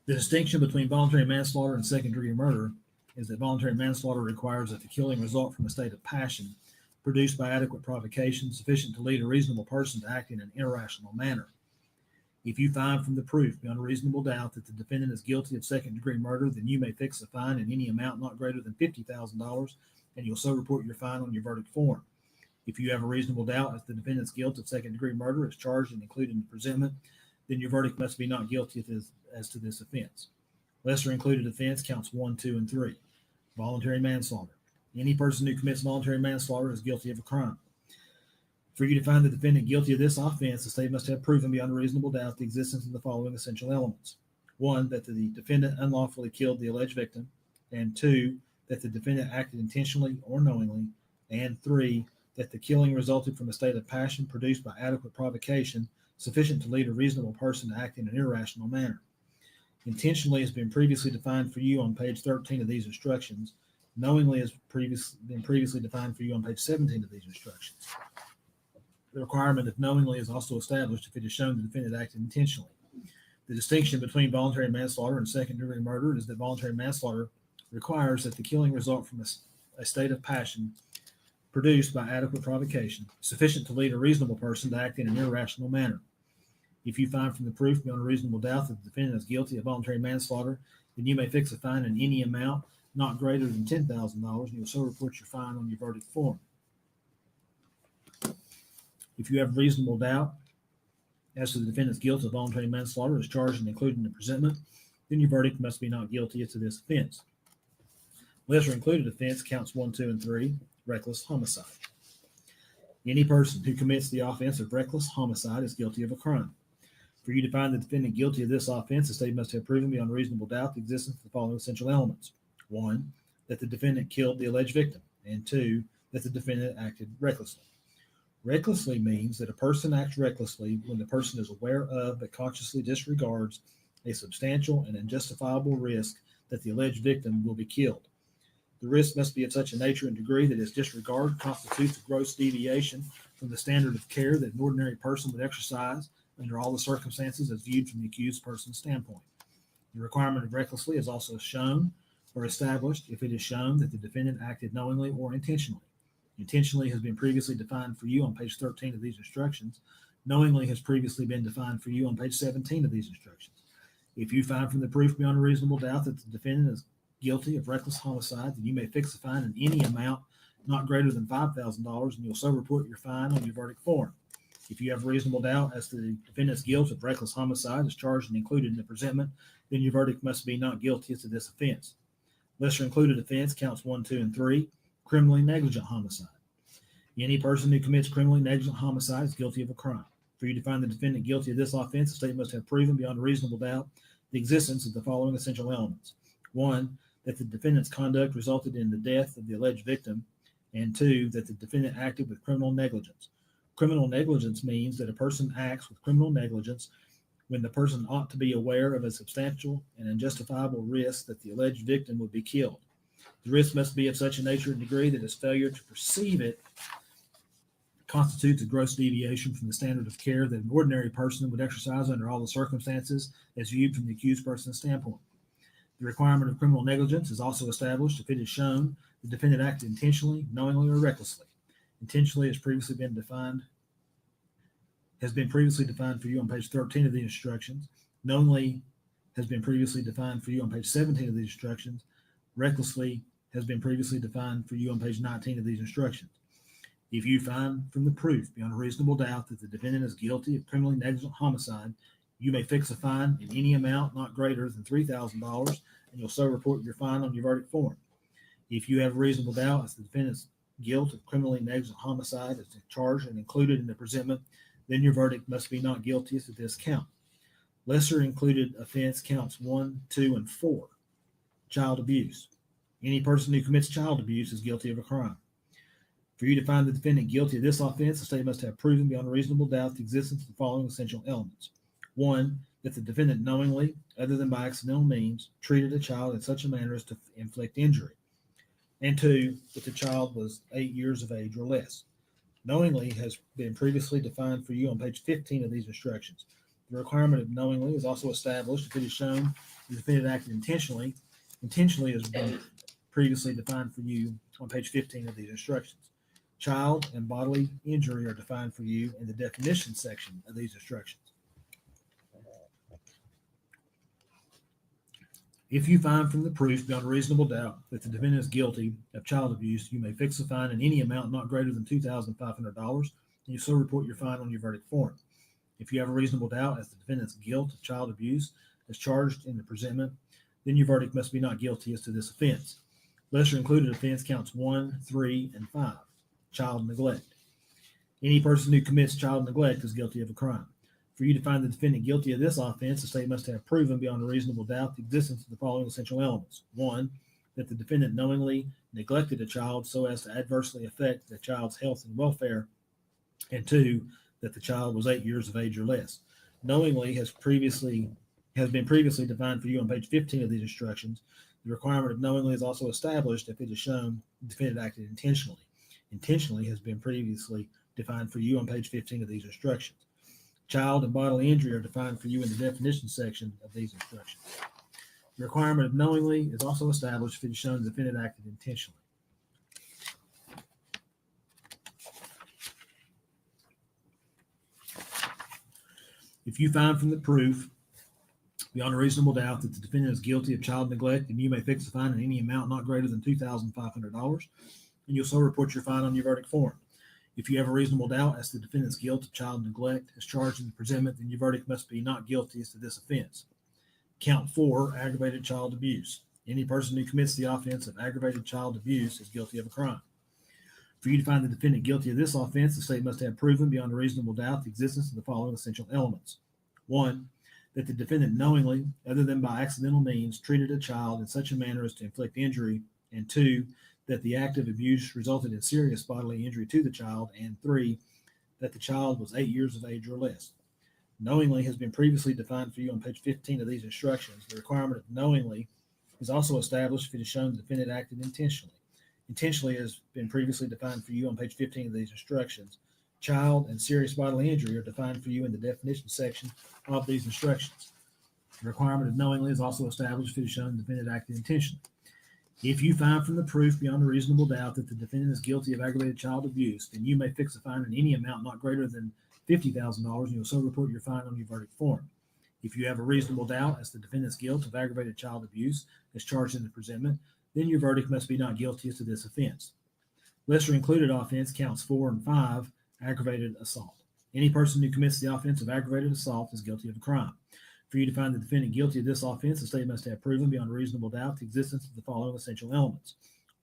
The distinction between voluntary manslaughter and second-degree murder is that voluntary manslaughter requires that the killing result from a state of passion produced by adequate provocation sufficient to lead a reasonable person to act in an irrational manner. If you find from the proof beyond a reasonable doubt that the defendant is guilty of second-degree murder, then you may fix a fine in any amount not greater than $50,000, and you'll so report your fine on your verdict form. If you have a reasonable doubt as the defendant's guilt of second-degree murder is charged and included in the presentment, then your verdict must be not guilty as to this offense. Lesser included offense counts 1, 2, and 3. Voluntary manslaughter. Any person who commits voluntary manslaughter is guilty of a crime. For you to find the defendant guilty of this offense, the state must have proven beyond a reasonable doubt the existence of the following essential elements. 1, that the defendant unlawfully killed the alleged victim. and 2, that the defendant acted intentionally or knowingly, and 3, that the killing resulted from a state of passion produced by adequate provocation sufficient to lead a reasonable person to act in an irrational manner. Intentionally has been previously defined for you on page 13 of these instructions. Knowingly has been previously defined for you on page 17 of these instructions. The requirement of knowingly is also established if it is shown the defendant acted intentionally. The distinction between voluntary manslaughter and second-degree murder is that voluntary manslaughter requires that the killing result from a state of passion produced by adequate provocation, sufficient to lead a reasonable person to act in an irrational manner. If you find from the proof beyond a reasonable doubt that the defendant is guilty of voluntary manslaughter, then you may fix a fine in any amount not greater than $10,000, and you'll so report your fine on your verdict form. If you have reasonable doubt as to the defendant's guilt of voluntary manslaughter as charged and included in the presentment, then your verdict must be not guilty as to this offense. Lesser included offense counts 1, 2, and 3, reckless homicide. Any person who commits the offense of reckless homicide is guilty of a crime. For you to find the defendant guilty of this offense, the state must have proven beyond reasonable doubt the existence of the following essential elements. 1, that the defendant killed the alleged victim, and 2, that the defendant acted recklessly. Recklessly means that a person acts recklessly when the person is aware of but consciously disregards a substantial and unjustifiable risk that the alleged victim will be killed. The risk must be of such a nature and degree that its disregard constitutes a gross deviation from the standard of care that an ordinary person would exercise under all the circumstances as viewed from the accused person's standpoint. The requirement of recklessly is also shown or established if it is shown that the defendant acted knowingly or intentionally. Intentionally has been previously defined for you on page 13 of these instructions. Knowingly has previously been defined for you on page 17 of these instructions. If you find from the proof beyond a reasonable doubt that the defendant is guilty of reckless homicide, then you may fix a fine in any amount not greater than $5,000, and you'll so report your fine on your verdict form. If you have reasonable doubt as to the defendant's guilt of reckless homicide as charged and included in the presentment, then your verdict must be not guilty as to this offense. Lesser included offense counts 1, 2, and 3, criminally negligent homicide. Any person who commits criminally negligent homicide is guilty of a crime. For you to find the defendant guilty of this offense, the state must have proven beyond a reasonable doubt the existence of the following essential elements. 1, that the defendant's conduct resulted in the death of the alleged victim, and 2, that the defendant acted with criminal negligence. Criminal negligence means that a person acts with criminal negligence when the person ought to be aware of a substantial and unjustifiable risk that the alleged victim would be killed. The risk must be of such a nature and degree that his failure to perceive it constitutes a gross deviation from the standard of care that an ordinary person would exercise under all the circumstances as viewed from the accused person's standpoint. The requirement of criminal negligence is also established if it is shown the defendant acted intentionally, knowingly, or recklessly. Intentionally has been previously defined for you on page 13 of the instructions. Knowingly has been previously defined for you on page 17 of these instructions. Recklessly has been previously defined for you on page 19 of these instructions. If you find from the proof beyond a reasonable doubt that the defendant is guilty of criminally negligent homicide, you may fix a fine in any amount not greater than $3,000, and you'll so report your fine on your verdict form. If you have reasonable doubt as to the defendant's guilt of criminally negligent homicide as charged and included in the presentment, then your verdict must be not guilty as to this count. Lesser included offense counts 1, 2, and 4. Child abuse. Any person who commits child abuse is guilty of a crime. For you to find the defendant guilty of this offense, the state must have proven beyond a reasonable doubt the existence of the following essential elements. 1, that the defendant knowingly, other than by accidental means, treated a child in such a manner as to inflict injury. And 2, that the child was 8 years of age or less. Knowingly has been previously defined for you on page 15 of these instructions. The requirement of knowingly is also established if it is shown the defendant acted intentionally. Intentionally has been previously defined for you on page 15 of these instructions. Child and bodily injury are defined for you in the definition section of these instructions. If you find from the proof beyond a reasonable doubt that the defendant is guilty of child abuse, you may fix a fine in any amount not greater than $2,500, and you so report your fine on your verdict form. If you have a reasonable doubt as to the defendant's guilt of child abuse as charged in the presentment, then your verdict must be not guilty as to this offense. Lesser included offense counts 1, 3, and 5. Child neglect. Any person who commits child neglect is guilty of a crime. For you to find the defendant guilty of this offense, the state must have proven beyond a reasonable doubt the existence of the following essential elements. 1, that the defendant knowingly neglected a child so as to adversely affect the child's health and welfare, and 2, that the child was 8 years of age or less. Knowingly has been previously defined for you on page 15 of these instructions. The requirement of knowingly is also established if it is shown the defendant acted intentionally. Intentionally has been previously defined for you on page 15 of these instructions. Child and bodily injury are defined for you in the definition section of these instructions. The requirement of knowingly is also established if it is shown the defendant acted intentionally. If you find from the proof beyond a reasonable doubt that the defendant is guilty of child neglect, then you may fix the fine in any amount not greater than $2,500, and you'll so report your fine on your verdict form. If you have a reasonable doubt as to the defendant's guilt of child neglect as charged in the presentment, then your verdict must be not guilty as to this offense. Count 4, aggravated child abuse. Any person who commits the offense of aggravated child abuse is guilty of a crime. For you to find the defendant guilty of this offense, the state must have proven beyond a reasonable doubt the existence of the following essential elements. 1, that the defendant knowingly, other than by accidental means, treated a child in such a manner as to inflict injury, and 2, that the act of abuse resulted in serious bodily injury to the child, and 3, that the child was 8 years of age or less. Knowingly has been previously defined for you on page 15 of these instructions. The requirement of knowingly is also established if it is shown the defendant acted intentionally. Intentionally has been previously defined for you on page 15 of these instructions. Child and serious bodily injury are defined for you in the definition section of these instructions. The requirement of knowingly is also established if it is shown the defendant acted intentionally. If you find from the proof beyond a reasonable doubt that the defendant is guilty of aggravated child abuse, then you may fix a fine in any amount not greater than $50,000, and you'll so report your fine on your verdict form. If you have a reasonable doubt as to the defendant's guilt of aggravated child abuse as charged in the presentment, then your verdict must be not guilty as to this offense. Lesser included offense counts 4 and 5, aggravated assault. Any person who commits the offense of aggravated assault is guilty of a crime. For you to find the defendant guilty of this offense, the state must have proven beyond a reasonable doubt the existence of the following essential elements.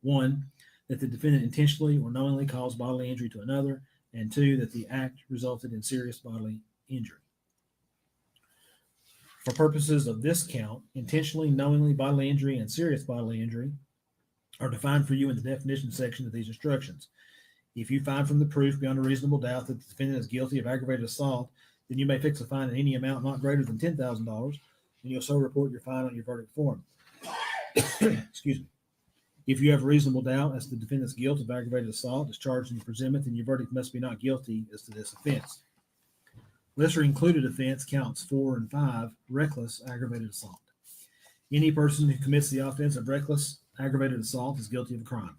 1, that the defendant intentionally or knowingly caused bodily injury to another, and 2, that the act resulted in serious bodily injury. For purposes of this count, intentionally, knowingly bodily injury and serious bodily injury are defined for you in the definition section of these instructions. If you find from the proof beyond a reasonable doubt that the defendant is guilty of aggravated assault, then you may fix a fine in any amount not greater than $10,000, and you'll so report your fine on your verdict form. Excuse me. If you have a reasonable doubt as to the defendant's guilt of aggravated assault as charged in the presentment, then your verdict must be not guilty as to this offense. Lesser included offense counts 4 and 5, reckless aggravated assault. Any person who commits the offense of reckless aggravated assault is guilty of a crime.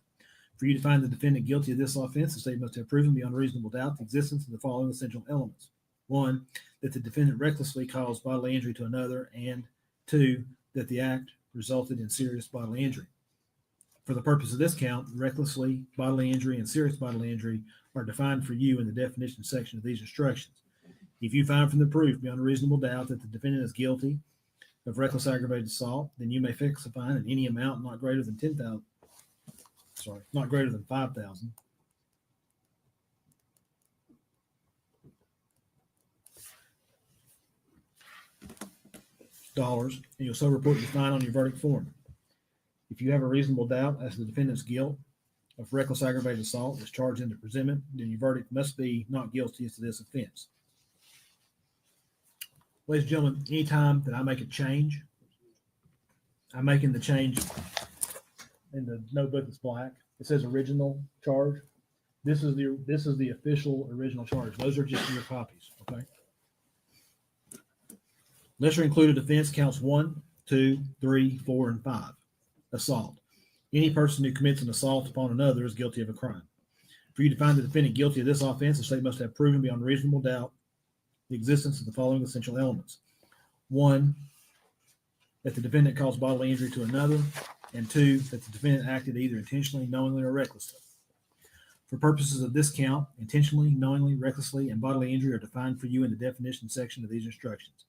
For you to find the defendant guilty of this offense, the state must have proven beyond a reasonable doubt the existence of the following essential elements. 1, that the defendant recklessly caused bodily injury to another, and 2, that the act resulted in serious bodily injury. For the purpose of this count, recklessly bodily injury and serious bodily injury are defined for you in the definition section of these instructions. If you find from the proof beyond a reasonable doubt that the defendant is guilty of reckless aggravated assault, then you may fix a fine in any amount not greater than not greater than $5,000. And you'll so report your fine on your verdict form. If you have a reasonable doubt as to the defendant's guilt of reckless aggravated assault as charged in the presentment, then your verdict must be not guilty as to this offense. Ladies and gentlemen, anytime that I make a change, I'm making the change in the notebook that's black. It says original charge. This is the official original charge. Those are just your copies, okay? Lesser included offense counts 1, 2, 3, 4, and 5. Assault. Any person who commits an assault upon another is guilty of a crime. For you to find the defendant guilty of this offense, the state must have proven beyond reasonable doubt the existence of the following essential elements. 1, that the defendant caused bodily injury to another, and 2, that the defendant acted either intentionally, knowingly, or recklessly. For purposes of this count, intentionally, knowingly, recklessly, and bodily injury are defined for you in the definition section of these instructions.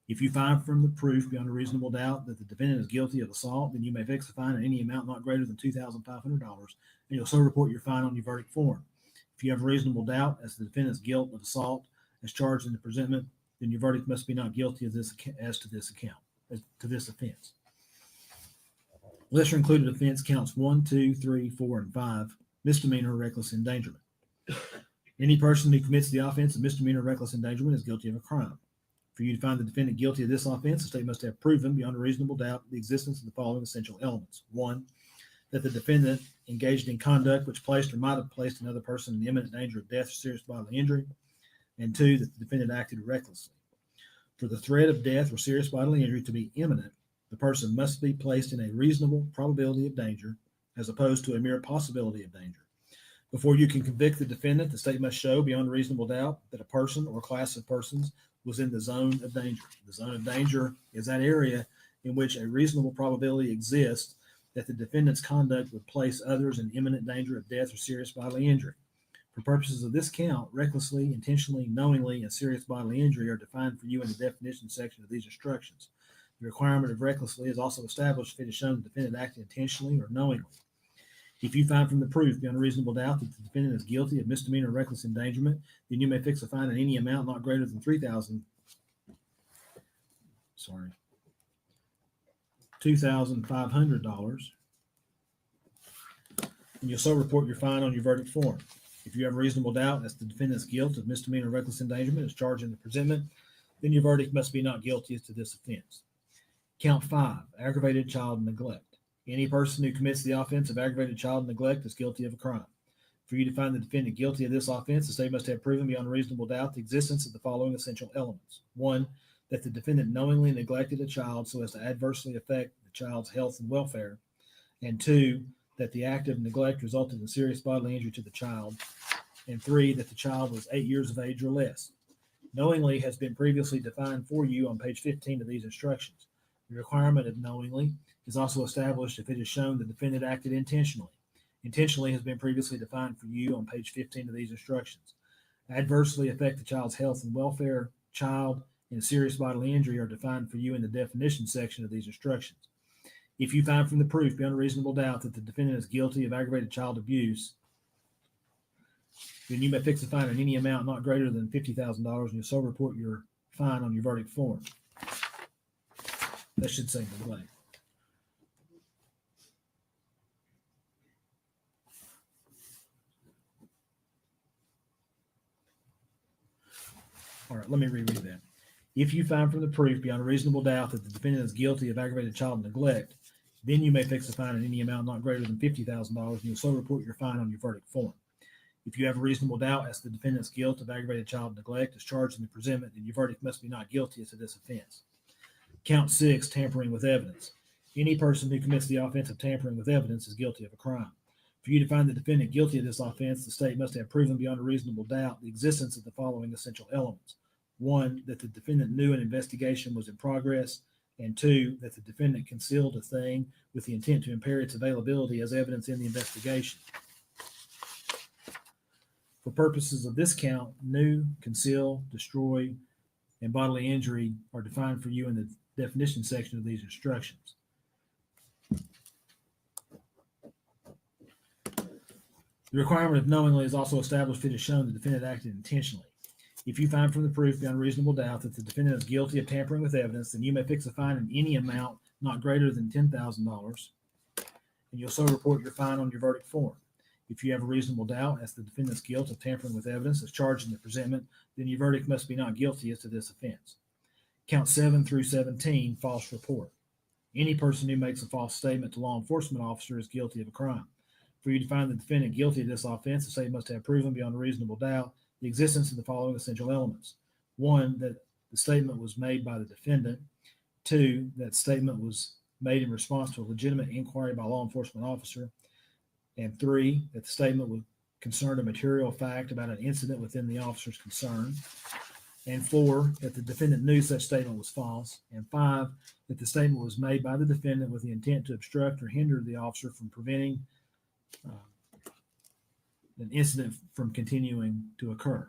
If you find from the proof beyond a reasonable doubt that the defendant is guilty of assault, then you may fix a fine in any amount not greater than $2,500, and you'll so report your fine on your verdict form. If you have a reasonable doubt as to the defendant's guilt of assault as charged in the presentment, then your verdict must be not guilty of this as to this offense. Lesser included offense counts 1, 2, 3, 4, and 5, misdemeanor reckless endangerment. Any person who commits the offense of misdemeanor reckless endangerment is guilty of a crime. For you to find the defendant guilty of this offense, the state must have proven beyond a reasonable doubt the existence of the following essential elements. 1, that the defendant engaged in conduct which placed or might have placed another person in imminent danger of death or serious bodily injury. And 2, that the defendant acted recklessly. For the threat of death or serious bodily injury to be imminent, the person must be placed in a reasonable probability of danger as opposed to a mere possibility of danger. Before you can convict the defendant, the state must show beyond a reasonable doubt that a person or class of persons was in the zone of danger. The zone of danger is that area in which a reasonable probability exists that the defendant's conduct would place others in imminent danger of death or serious bodily injury. For purposes of this count, recklessly, intentionally, knowingly, and serious bodily injury are defined for you in the definition section of these instructions. The requirement of recklessly is also established if it is shown the defendant acted intentionally or knowingly. If you find from the proof beyond a reasonable doubt that the defendant is guilty of misdemeanor reckless endangerment, then you may fix a fine in any amount not greater than $2,500, and you'll so report your fine on your verdict form. If you have a reasonable doubt as to the defendant's guilt of misdemeanor reckless endangerment as charged in the presentment, then your verdict must be not guilty as to this offense. Count 5, aggravated child neglect. Any person who commits the offense of aggravated child neglect is guilty of a crime. For you to find the defendant guilty of this offense, the state must have proven beyond a reasonable doubt the existence of the following essential elements. 1, that the defendant knowingly neglected a child so as to adversely affect the child's health and welfare. And 2, that the act of neglect resulted in serious bodily injury to the child. And 3, that the child was 8 years of age or less. Knowingly has been previously defined for you on page 15 of these instructions. The requirement of knowingly is also established if it is shown the defendant acted intentionally. Intentionally has been previously defined for you on page 15 of these instructions. Adversely affect the child's health and welfare, child, and serious bodily injury are defined for you in the definition section of these instructions. If you find from the proof beyond a reasonable doubt that the defendant is guilty of aggravated child abuse, then you may fix a fine in any amount not greater than $50,000, and you'll so report your fine on your verdict form. That should say neglect. All right, let me reread that. If you find from the proof beyond a reasonable doubt that the defendant is guilty of aggravated child neglect, then you may fix a fine in any amount not greater than $50,000, and you'll so report your fine on your verdict form. If you have a reasonable doubt as to the defendant's guilt of aggravated child neglect as charged in the presentment, then your verdict must be not guilty as to this offense. Count 6, tampering with evidence. Any person who commits the offense of tampering with evidence is guilty of a crime. For you to find the defendant guilty of this offense, the state must have proven beyond a reasonable doubt the existence of the following essential elements. 1, that the defendant knew an investigation was in progress, and 2, that the defendant concealed a thing with the intent to impair its availability as evidence in the investigation. For purposes of this count, knew, conceal, destroy, and bodily injury are defined for you in the definition section of these instructions. The requirement of knowingly is also established if it is shown the defendant acted intentionally. If you find from the proof beyond reasonable doubt that the defendant is guilty of tampering with evidence, then you may fix a fine in any amount not greater than $10,000, and you'll so report your fine on your verdict form. If you have a reasonable doubt as to the defendant's guilt of tampering with evidence as charged in the presentment, then your verdict must be not guilty as to this offense. Count 7 through 17, false report. Any person who makes a false statement to law enforcement officer is guilty of a crime. For you to find the defendant guilty of this offense, the state must have proven beyond a reasonable doubt the existence of the following essential elements. 1, that the statement was made by the defendant. 2, that statement was made in response to a legitimate inquiry by a law enforcement officer. And 3, that the statement would concern a material fact about an incident within the officer's concern. And 4, that the defendant knew such statement was false. And 5, that the statement was made by the defendant with the intent to obstruct or hinder the officer from preventing an incident from continuing to occur.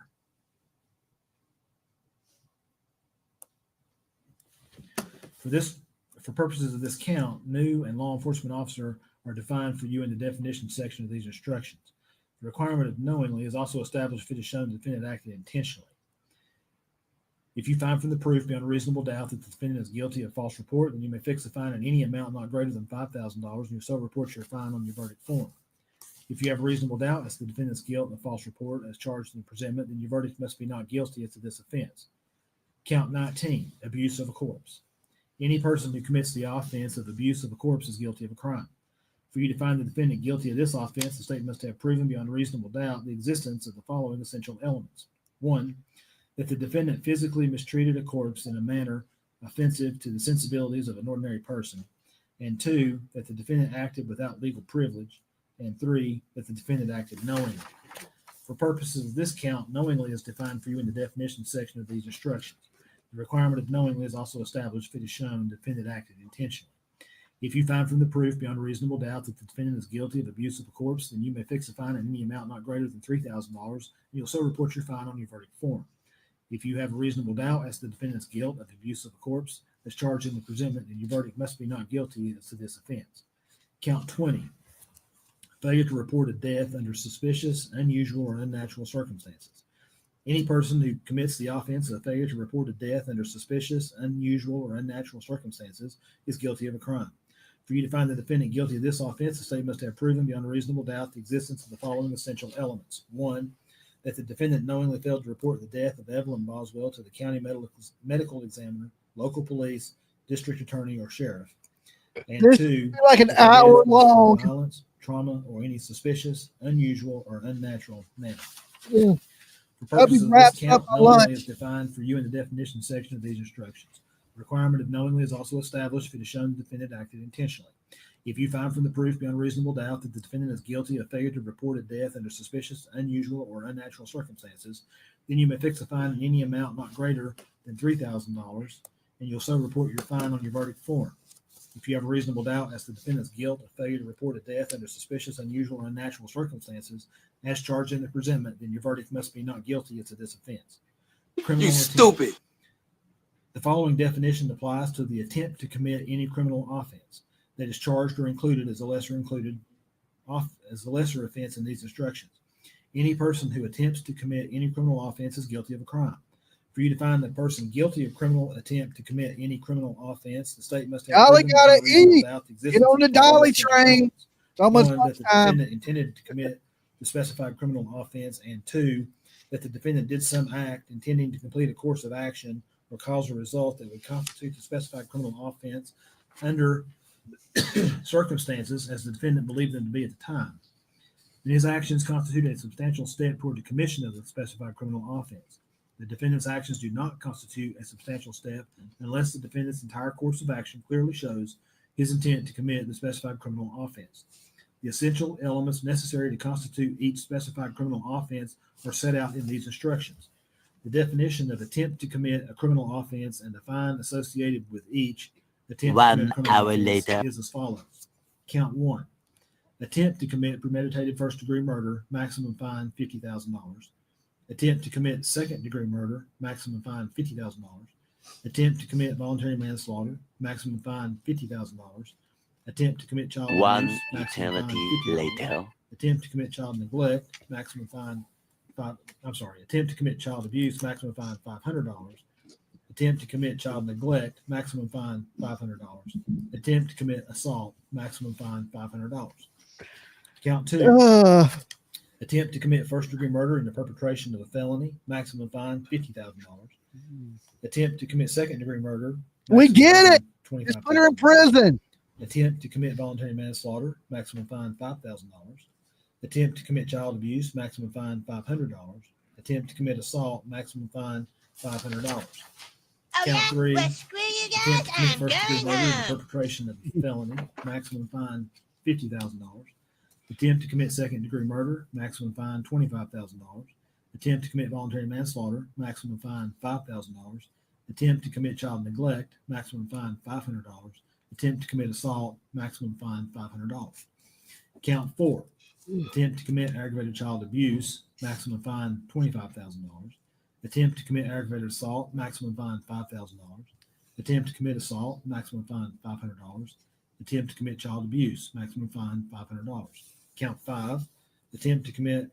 For purposes of this count, knew and law enforcement officer are defined for you in the definition section of these instructions. The requirement of knowingly is also established if it is shown the defendant acted intentionally. If you find from the proof beyond a reasonable doubt that the defendant is guilty of false report, then you may fix the fine in any amount not greater than $5,000, and you so report your fine on your verdict form. If you have a reasonable doubt as to the defendant's guilt in a false report as charged in the presentment, then your verdict must be not guilty as to this offense. Count 19, abuse of a corpse. Any person who commits the offense of abuse of a corpse is guilty of a crime. For you to find the defendant guilty of this offense, the state must have proven beyond a reasonable doubt the existence of the following essential elements. 1, that the defendant physically mistreated a corpse in a manner offensive to the sensibilities of an ordinary person. And 2, that the defendant acted without legal privilege. And 3, that the defendant acted knowingly. For purposes of this count, knowingly is defined for you in the definition section of these instructions. The requirement of knowingly is also established if it is shown the defendant acted intentionally. If you find from the proof beyond a reasonable doubt that the defendant is guilty of abuse of a corpse, then you may fix a fine in any amount not greater than $3,000, and you'll so report your fine on your verdict form. If you have a reasonable doubt as to the defendant's guilt of abuse of a corpse as charged in the presentment, then your verdict must be not guilty as to this offense. Count 20. Failure to report a death under suspicious, unusual, or unnatural circumstances. Any person who commits the offense of failure to report a death under suspicious, unusual, or unnatural circumstances is guilty of a crime. For you to find the defendant guilty of this offense, the state must have proven beyond a reasonable doubt the existence of the following essential elements. 1, that the defendant knowingly failed to report the death of Evelyn Boswell to the county medical examiner, local police, district attorney, or sheriff. And This 2, like an that the death hour was from long. violence, trauma, or any suspicious, unusual, or unnatural manner. Yeah. For purposes of this wraps count, up my knowingly lunch. is defined for you in the definition section of these instructions. The requirement of knowingly is also established if it is shown the defendant acted intentionally. If you find from the proof beyond reasonable doubt that the defendant is guilty of failure to report a death under suspicious, unusual, or unnatural circumstances, then you may fix a fine in any amount not greater than $3,000, and you'll so report your fine on your verdict form. If you have a reasonable doubt as to the defendant's guilt of failure to report a death under suspicious, unusual, or unnatural circumstances as charged in the presentment, then your verdict must be not guilty as to this offense. Criminal attempt. Stupid. The following definition applies to the attempt to commit any criminal offense that is charged or included as a lesser offense in these instructions. Any person who attempts to commit any criminal offense is guilty of a crime. For you to find the person guilty of criminal attempt to commit any criminal offense, the state must have Dolly proven gotta beyond reasonable eat. doubt the Get existence on the of the following Dolly essential train. elements. It's almost 1, that the lunchtime. defendant intended to commit the specified criminal offense, and 2, that the defendant did some act intending to complete a course of action or cause a result that would constitute the specified criminal offense under circumstances as the defendant believed them to be at the time. And his actions constitute a substantial step toward the commission of the specified criminal offense. The defendant's actions do not constitute a substantial step unless the defendant's entire course of action clearly shows his intent to commit the specified criminal offense. The essential elements necessary to constitute each specified criminal offense are set out in these instructions. The definition of attempt to commit a criminal offense and the fine associated with each attempt to commit a criminal offense is as follows. Count 1. Attempt to commit premeditated first-degree murder, maximum fine $50,000. Attempt to commit second-degree murder, maximum fine $50,000. Attempt to commit voluntary manslaughter, maximum fine $50,000. Attempt to commit child abuse, maximum fine $50,000. Attempt to commit child neglect, maximum fine attempt to commit child abuse, maximum fine $500. Attempt to commit child neglect, maximum fine $500. Attempt to commit assault, maximum fine $500. Count 2. Attempt to commit first-degree murder in the perpetration of a felony, maximum fine $50,000. Attempt to commit second-degree murder. We get it. Just put her in prison. Attempt to commit voluntary manslaughter, maximum fine $5,000. Attempt to commit child abuse, maximum fine $500. Attempt to commit assault, maximum fine $500. Count 3. Attempt to commit first-degree murder in the perpetration of a felony, maximum fine $50,000. Attempt to commit second-degree murder, maximum fine $25,000. Attempt to commit voluntary manslaughter, maximum fine $5,000. Attempt to commit child neglect, maximum fine $500. Attempt to commit assault, maximum fine $500. Count 4. Attempt to commit aggravated child abuse, maximum fine $25,000. Attempt to commit aggravated assault, maximum fine $5,000. Attempt to commit assault, maximum fine $500. Attempt to commit child abuse, maximum fine $500. Count 5. Attempt to commit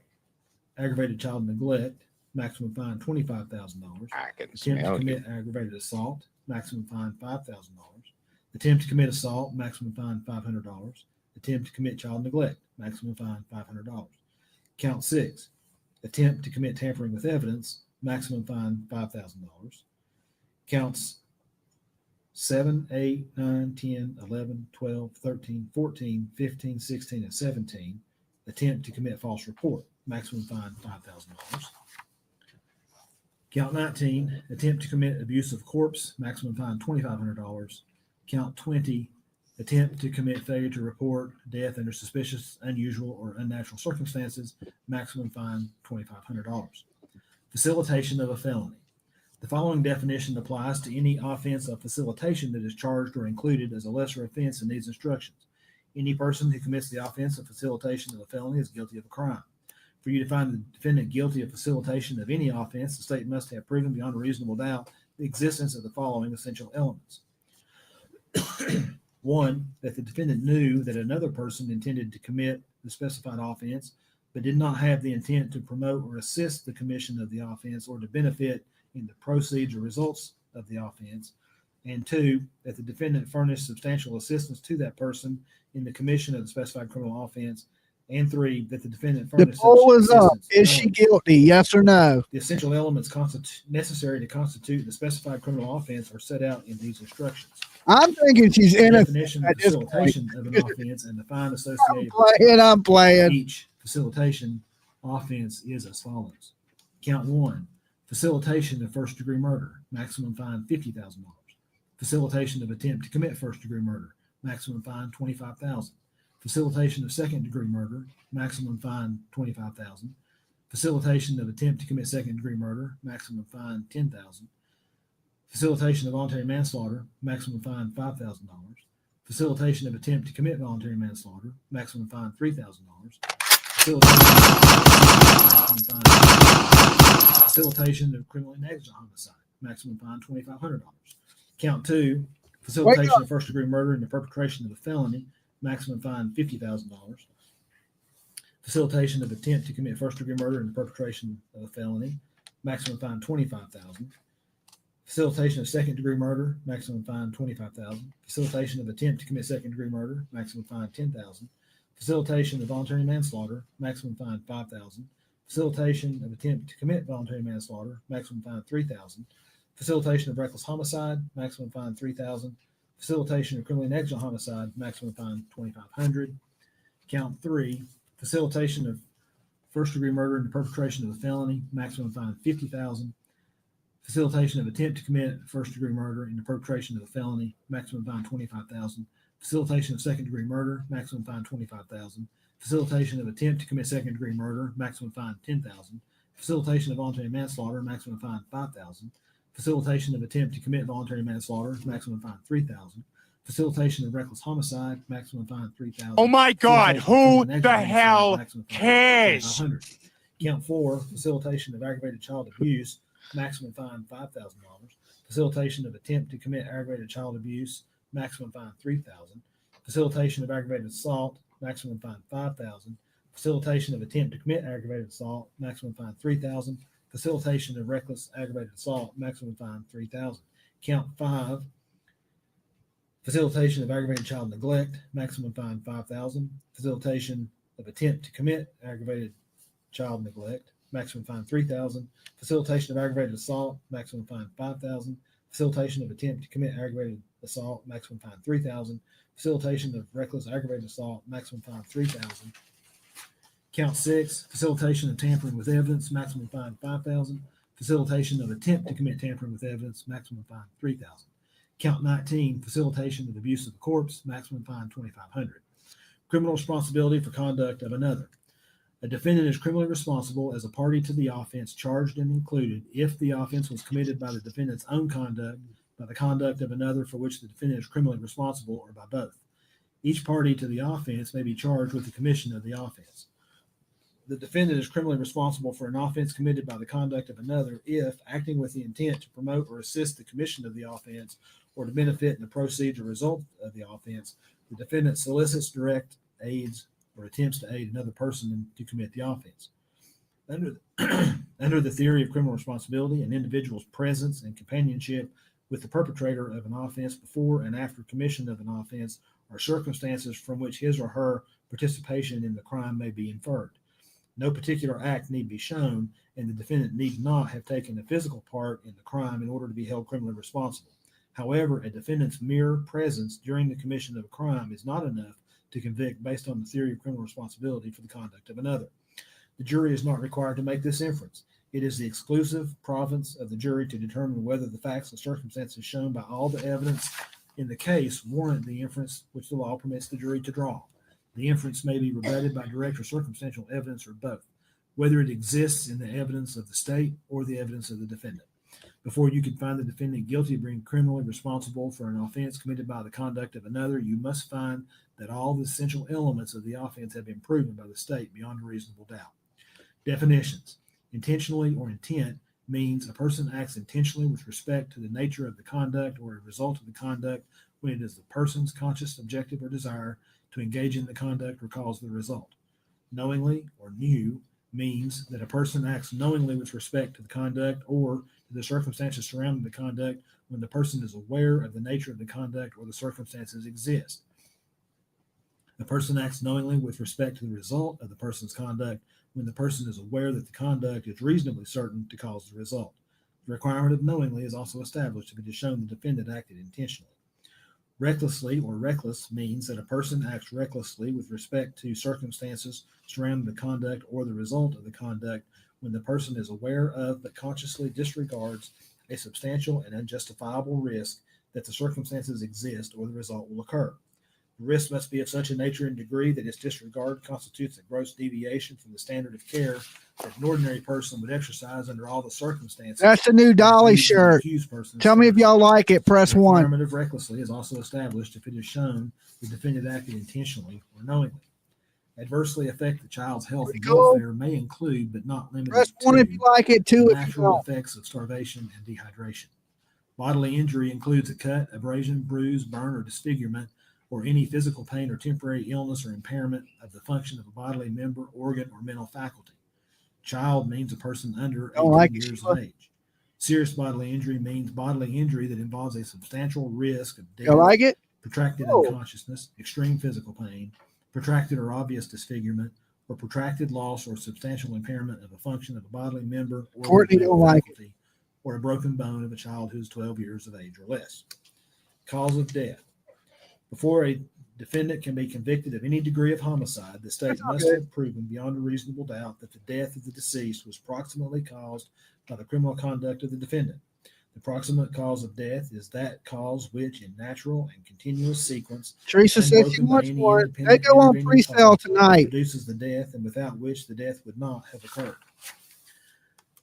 aggravated child neglect, maximum fine $25,000. I can Attempt to smell you. commit aggravated assault, maximum fine $5,000. Attempt to commit assault, maximum fine $500. Attempt to commit child neglect, maximum fine $500. Count 6, attempt to commit tampering with evidence, maximum fine $5,000. Counts 7, 8, 9, 10, 11, 12, 13, 14, 15, 16, and 17. Attempt to commit false report, maximum fine $5,000. Count 19, attempt to commit abuse of corpse, maximum fine $2,500. Count 20, attempt to commit failure to report death under suspicious, unusual, or unnatural circumstances, maximum fine $2,500. Facilitation of a felony. The following definition applies to any offense of facilitation that is charged or included as a lesser offense in these instructions. Any person who commits the offense of facilitation of a felony is guilty of a crime. For you to find the defendant guilty of facilitation of any offense, the state must have proven beyond a reasonable doubt the existence of the following essential elements. 1, that the defendant knew that another person intended to commit the specified offense, but did not have the intent to promote or assist the commission of the offense or to benefit in the proceeds or results of the offense. And 2, that the defendant furnished substantial assistance to that person in the commission of the specified criminal offense. And 3, that the defendant The furnished poll such is up. assistance. Is she guilty? Yes or no? The essential elements necessary to constitute the specified criminal offense are set out in these instructions. I'm thinking she's The innocent definition of at this point. facilitation of an offense and the fine associated I'm playing. each facilitation offense is as follows. Count 1, facilitation of first-degree murder, maximum fine $50,000. Facilitation of attempt to commit first-degree murder, maximum fine $25,000. Facilitation of second-degree murder, maximum fine $25,000. Facilitation of attempt to commit second-degree murder, maximum fine $10,000. Facilitation of voluntary manslaughter, maximum fine $5,000. Facilitation of attempt to commit voluntary manslaughter, maximum fine $3,000. Facilitation of criminally negligent homicide, maximum fine $2,500. Count 2, facilitation of first-degree murder and the perpetration of a felony, maximum fine $50,000. Facilitation of attempt to commit first-degree murder and the perpetration of a felony, maximum fine $25,000. Facilitation of second-degree murder, maximum fine $25,000. Facilitation of attempt to commit second-degree murder, maximum fine $10,000. Facilitation of voluntary manslaughter, maximum fine $5,000. Facilitation of attempt to commit voluntary manslaughter, maximum fine $3,000. Facilitation of reckless homicide, maximum fine $3,000. Facilitation of criminally negligent homicide, maximum fine $2,500. Count 3, facilitation of first-degree murder and the perpetration of a felony, maximum fine $50,000. Facilitation of attempt to commit first-degree murder and the perpetration of a felony, maximum fine $25,000. Facilitation of second-degree murder, maximum fine $25,000. Facilitation of attempt to commit second-degree murder, maximum fine $10,000. Facilitation of voluntary manslaughter, maximum fine $5,000. Facilitation of attempt to commit voluntary manslaughter, maximum fine $3,000. Facilitation of reckless homicide, maximum fine $3,000. Oh my God, who the hell cares? Count 4, facilitation of aggravated child abuse, maximum fine $5,000. Facilitation of attempt to commit aggravated child abuse, maximum fine $3,000. Facilitation of aggravated assault, maximum fine $5,000. Facilitation of attempt to commit aggravated assault, maximum fine $3,000. Facilitation of reckless aggravated assault, maximum fine $3,000. Count 5, facilitation of aggravated child neglect, maximum fine $5,000. Facilitation of attempt to commit aggravated child neglect, maximum fine $3,000. Facilitation of aggravated assault, maximum fine $5,000. Facilitation of attempt to commit aggravated assault, maximum fine $3,000. Facilitation of reckless aggravated assault, maximum fine $3,000. Count 6, facilitation of tampering with evidence, maximum fine $5,000. Facilitation of attempt to commit tampering with evidence, maximum fine $3,000. Count 19, facilitation of abuse of the corpse, maximum fine $2,500. Criminal responsibility for conduct of another. A defendant is criminally responsible as a party to the offense charged and included if the offense was committed by the defendant's own conduct, by the conduct of another for which the defendant is criminally responsible, or by both. Each party to the offense may be charged with the commission of the offense. The defendant is criminally responsible for an offense committed by the conduct of another if, acting with the intent to promote or assist the commission of the offense or to benefit in the proceeds or result of the offense, the defendant solicits, directs, aids, or attempts to aid another person to commit the offense. Under the theory of criminal responsibility, an individual's presence and companionship with the perpetrator of an offense before and after commission of an offense are circumstances from which his or her participation in the crime may be inferred. No particular act need be shown, and the defendant need not have taken a physical part in the crime in order to be held criminally responsible. However, a defendant's mere presence during the commission of a crime is not enough to convict based on the theory of criminal responsibility for the conduct of another. The jury is not required to make this inference. It is the exclusive province of the jury to determine whether the facts and circumstances shown by all the evidence in the case warrant the inference which the law permits the jury to draw. The inference may be rebutted by direct or circumstantial evidence or both, whether it exists in the evidence of the state or the evidence of the defendant. Before you can find the defendant guilty of being criminally responsible for an offense committed by the conduct of another, you must find that all the essential elements of the offense have been proven by the state beyond a reasonable doubt. Definitions. Intentionally or intent means a person acts intentionally with respect to the nature of the conduct or a result of the conduct when it is the person's conscious objective or desire to engage in the conduct or cause the result. Knowingly or knew means that a person acts knowingly with respect to the conduct or to the circumstances surrounding the conduct when the person is aware of the nature of the conduct or the circumstances exist. The person acts knowingly with respect to the result of the person's conduct when the person is aware that the conduct is reasonably certain to cause the result. The requirement of knowingly is also established if it is shown the defendant acted intentionally. Recklessly or reckless means that a person acts recklessly with respect to circumstances surrounding the conduct or the result of the conduct when the person is aware of but consciously disregards a substantial and unjustifiable risk that the circumstances exist or the result will occur. The risk must be of such a nature and degree that its disregard constitutes a gross deviation from the standard of care that an ordinary person would exercise under all the circumstances. That's the new Dolly shirt. Tell me if y'all like it. Press The one. requirement of recklessly is also established if it is shown the defendant acted intentionally or knowingly. Adversely affect the child's health and welfare may include, but not limited Press to, one if you like it, two if you natural don't. effects of starvation and dehydration. Bodily injury includes a cut, abrasion, bruise, burn, or disfigurement, or any physical pain or temporary illness or impairment of the function of a bodily member, organ, or mental faculty. Child means a person under 18 years of age. Serious bodily injury means bodily injury that involves a substantial risk of death, protracted unconsciousness, extreme physical pain, protracted or obvious disfigurement, or protracted loss or substantial impairment of a function of a bodily member, organ, or mental faculty, or a broken bone of a child who is 12 years of age or less. Cause of death. Before a defendant can be convicted of any degree of homicide, the state must have proven beyond a reasonable doubt that the death of the deceased was proximately caused by the criminal conduct of the defendant. The proximate cause of death is that cause which, in natural and continuous sequence, Teresa said she wants one. They go on pre-sale tonight. produces the death, and without which the death would not have occurred.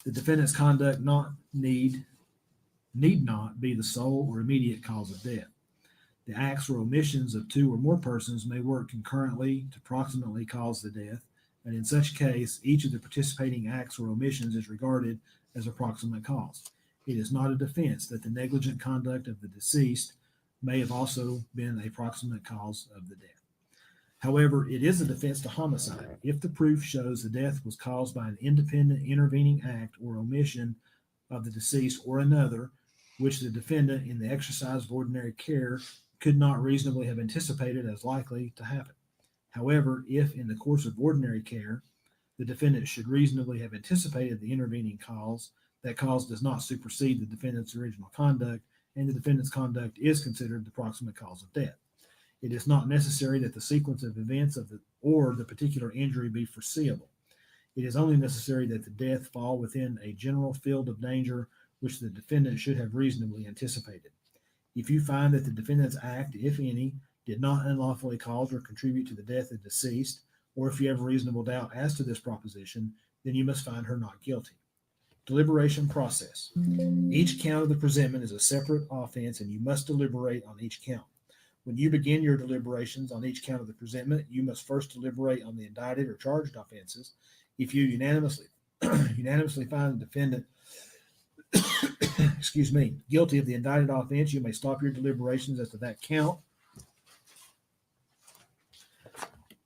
The defendant's conduct need not be the sole or immediate cause of death. The acts or omissions of two or more persons may work concurrently to proximately cause the death, and in such case, each of the participating acts or omissions is regarded as a proximate cause. It is not a defense that the negligent conduct of the deceased may have also been a proximate cause of the death. However, it is a defense to homicide if the proof shows the death was caused by an independent intervening act or omission of the deceased or another, which the defendant, in the exercise of ordinary care, could not reasonably have anticipated as likely to happen. However, if in the course of ordinary care, the defendant should reasonably have anticipated the intervening cause, that cause does not supersede the defendant's original conduct, and the defendant's conduct is considered the proximate cause of death. It is not necessary that the sequence of events or the particular injury be foreseeable. It is only necessary that the death fall within a general field of danger which the defendant should have reasonably anticipated. If you find that the defendant's act, if any, did not unlawfully cause or contribute to the death of the deceased, or if you have a reasonable doubt as to this proposition, then you must find her not guilty. Deliberation process. Each count of the presentment is a separate offense, and you must deliberate on each count. When you begin your deliberations on each count of the presentment, you must first deliberate on the indicted or charged offenses. If you unanimously find the defendant guilty of the indicted offense, you may stop your deliberations as to that count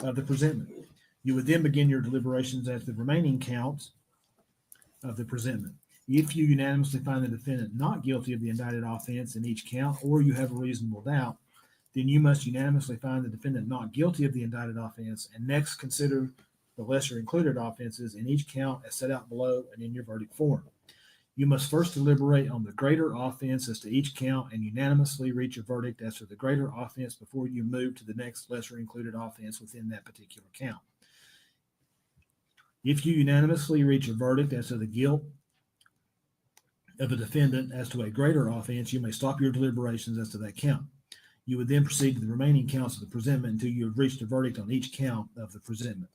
of the presentment. You would then begin your deliberations as to the remaining counts of the presentment. If you unanimously find the defendant not guilty of the indicted offense in each count, or you have a reasonable doubt, then you must unanimously find the defendant not guilty of the indicted offense and next consider the lesser included offenses in each count as set out below and in your verdict form. You must first deliberate on the greater offense as to each count and unanimously reach a verdict as to the greater offense before you move to the next lesser included offense within that particular count. If you unanimously reach a verdict as to the guilt of a defendant as to a greater offense, you may stop your deliberations as to that count. You would then proceed to the remaining counts of the presentment until you have reached a verdict on each count of the presentment.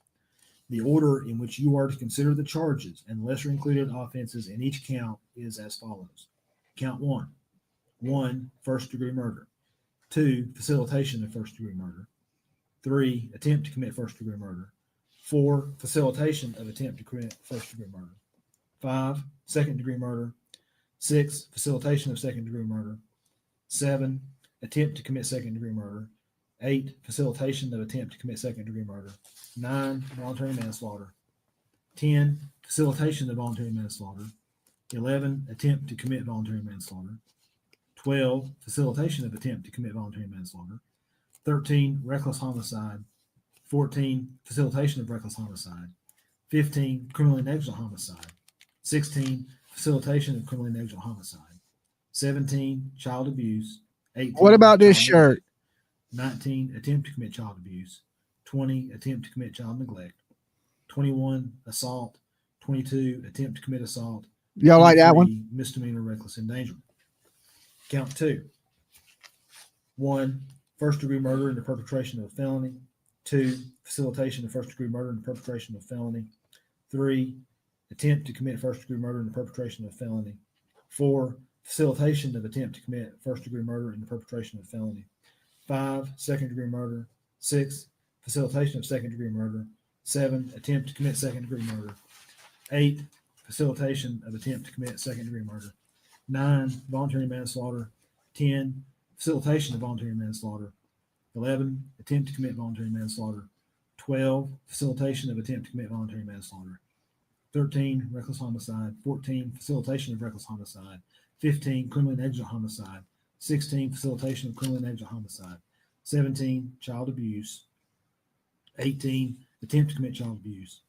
The order in which you are to consider the charges and lesser included offenses in each count is as follows. Count 1. 1. First degree murder. 2. Facilitation of first degree murder. 3. Attempt to commit first degree murder. 4. Facilitation of attempt to commit first degree murder. 5. Second degree murder. 6. Facilitation of second degree murder. 7. Attempt to commit second degree murder. 8. Facilitation of attempt to commit second degree murder. 9. Voluntary manslaughter. 10. Facilitation of voluntary manslaughter. 11. Attempt to commit voluntary manslaughter. 12. Facilitation of attempt to commit voluntary manslaughter. 13. Reckless homicide. 14. Facilitation of reckless homicide. 15. Criminally negligent homicide. 16. Facilitation of criminally negligent homicide. 17. Child abuse. 18. What about this child shirt? neglect. 19. Attempt to commit child abuse. 20. Attempt to commit child neglect. 21. Assault. 22. Attempt to commit assault. Y'all like that one? 23. Misdemeanor reckless endangerment. Count 2. 1. First degree murder in the perpetration of a felony. 2. Facilitation of first degree murder in the perpetration of a felony. 3. Attempt to commit first degree murder in the perpetration of a felony. 4. Facilitation of attempt to commit first degree murder in the perpetration of a felony. 5. Second degree murder. 6. Facilitation of second degree murder. 7. Attempt to commit second degree murder. 8. Facilitation of attempt to commit second degree murder. 9. Voluntary manslaughter. 10. Facilitation of voluntary manslaughter. 11. Attempt to commit voluntary manslaughter. 12. Facilitation of attempt to commit voluntary manslaughter. 13. Reckless homicide. 14. Facilitation of reckless homicide. 15. Criminally negligent homicide. 16. Facilitation of criminally negligent homicide. 17. Child abuse. 18. Attempt to commit child abuse.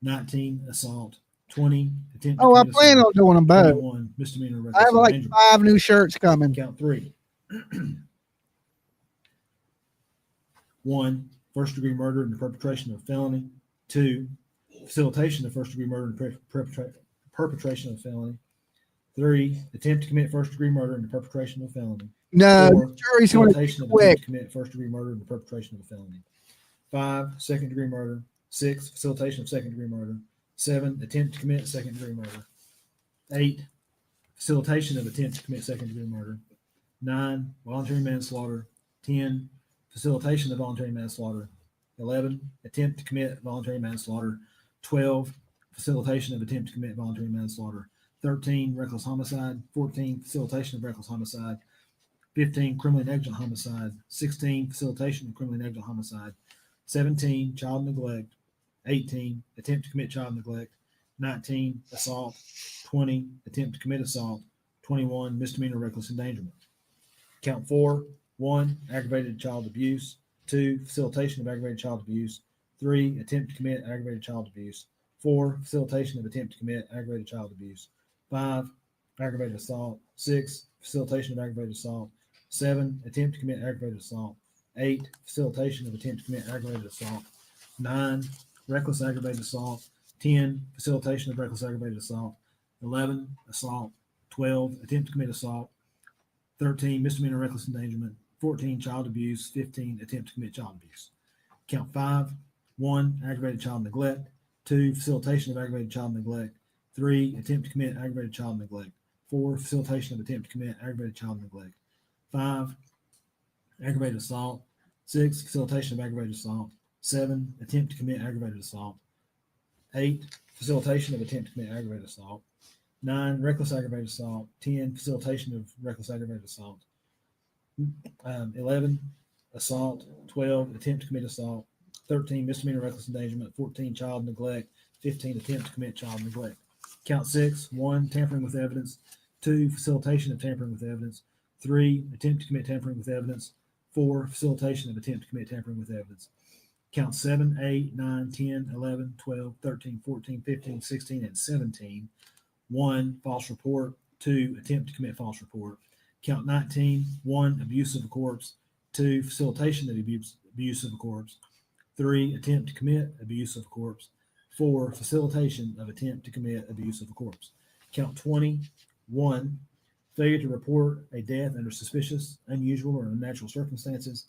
19. Assault. 20. Attempt to Oh, I commit plan assault. on doing them both. 21. Misdemeanor I reckless have like endangerment. 5 new shirts coming. Count 3. 1. First degree murder in the perpetration of a felony. 2. Facilitation of first degree murder in the perpetration of a felony. 3. Attempt to commit first degree murder in the perpetration of a felony. No, 4. the jury's going to be Facilitation of quick. attempt to commit first degree murder in the perpetration of a felony. 5. Second degree murder. 6. Facilitation of second degree murder. 7. Attempt to commit second degree murder. 8. Facilitation of attempt to commit second degree murder. 9. Voluntary manslaughter. 10. Facilitation of voluntary manslaughter. 11. Attempt to commit voluntary manslaughter. 12. Facilitation of attempt to commit voluntary manslaughter. 13. Reckless homicide. 14. Facilitation of reckless homicide. 15. Criminally negligent homicide. 16. Facilitation of criminally negligent homicide. 17. Child neglect. 18. Attempt to commit child neglect. 19. Assault. 20. Attempt to commit assault. 21. Misdemeanor reckless endangerment. Count 4. 1. Aggravated child abuse. 2. Facilitation of aggravated child abuse. 3. Attempt to commit aggravated child abuse. 4. Facilitation of attempt to commit aggravated child abuse. 5. Aggravated assault. 6. Facilitation of aggravated assault. 7. Attempt to commit aggravated assault. 8. Facilitation of attempt to commit aggravated assault. 9. Reckless aggravated assault. 10. Facilitation of reckless aggravated assault. 11. Assault. 12. Attempt to commit assault. 13. Misdemeanor reckless endangerment. 14. Child abuse. 15. Attempt to commit child abuse. Count 5. 1. Aggravated child neglect. 2. Facilitation of aggravated child neglect. 3. Attempt to commit aggravated child neglect. 4. Facilitation of attempt to commit aggravated child neglect. 5. Aggravated assault. 6. Facilitation of aggravated assault. 7. Attempt to commit aggravated assault. 8. Facilitation of attempt to commit aggravated assault. 9. Reckless aggravated assault. 10. Facilitation of reckless aggravated assault. 11. Assault. 12. Attempt to commit assault. 13. Misdemeanor reckless endangerment. 14. Child neglect. 15. Attempt to commit child neglect. Count 6, 1, tampering with evidence. 2, facilitation of tampering with evidence. 3, attempt to commit tampering with evidence. 4, facilitation of attempt to commit tampering with evidence. Count 7, 8, 9, 10, 11, 12, 13, 14, 15, 16, and 17. 1, false report. 2, attempt to commit false report. Count 19, 1, abuse of a corpse. 2, facilitation of abuse of a corpse. 3, attempt to commit abuse of a corpse. 4, facilitation of attempt to commit abuse of a corpse. Count 20, 1, failure to report a death under suspicious, unusual, or unnatural circumstances.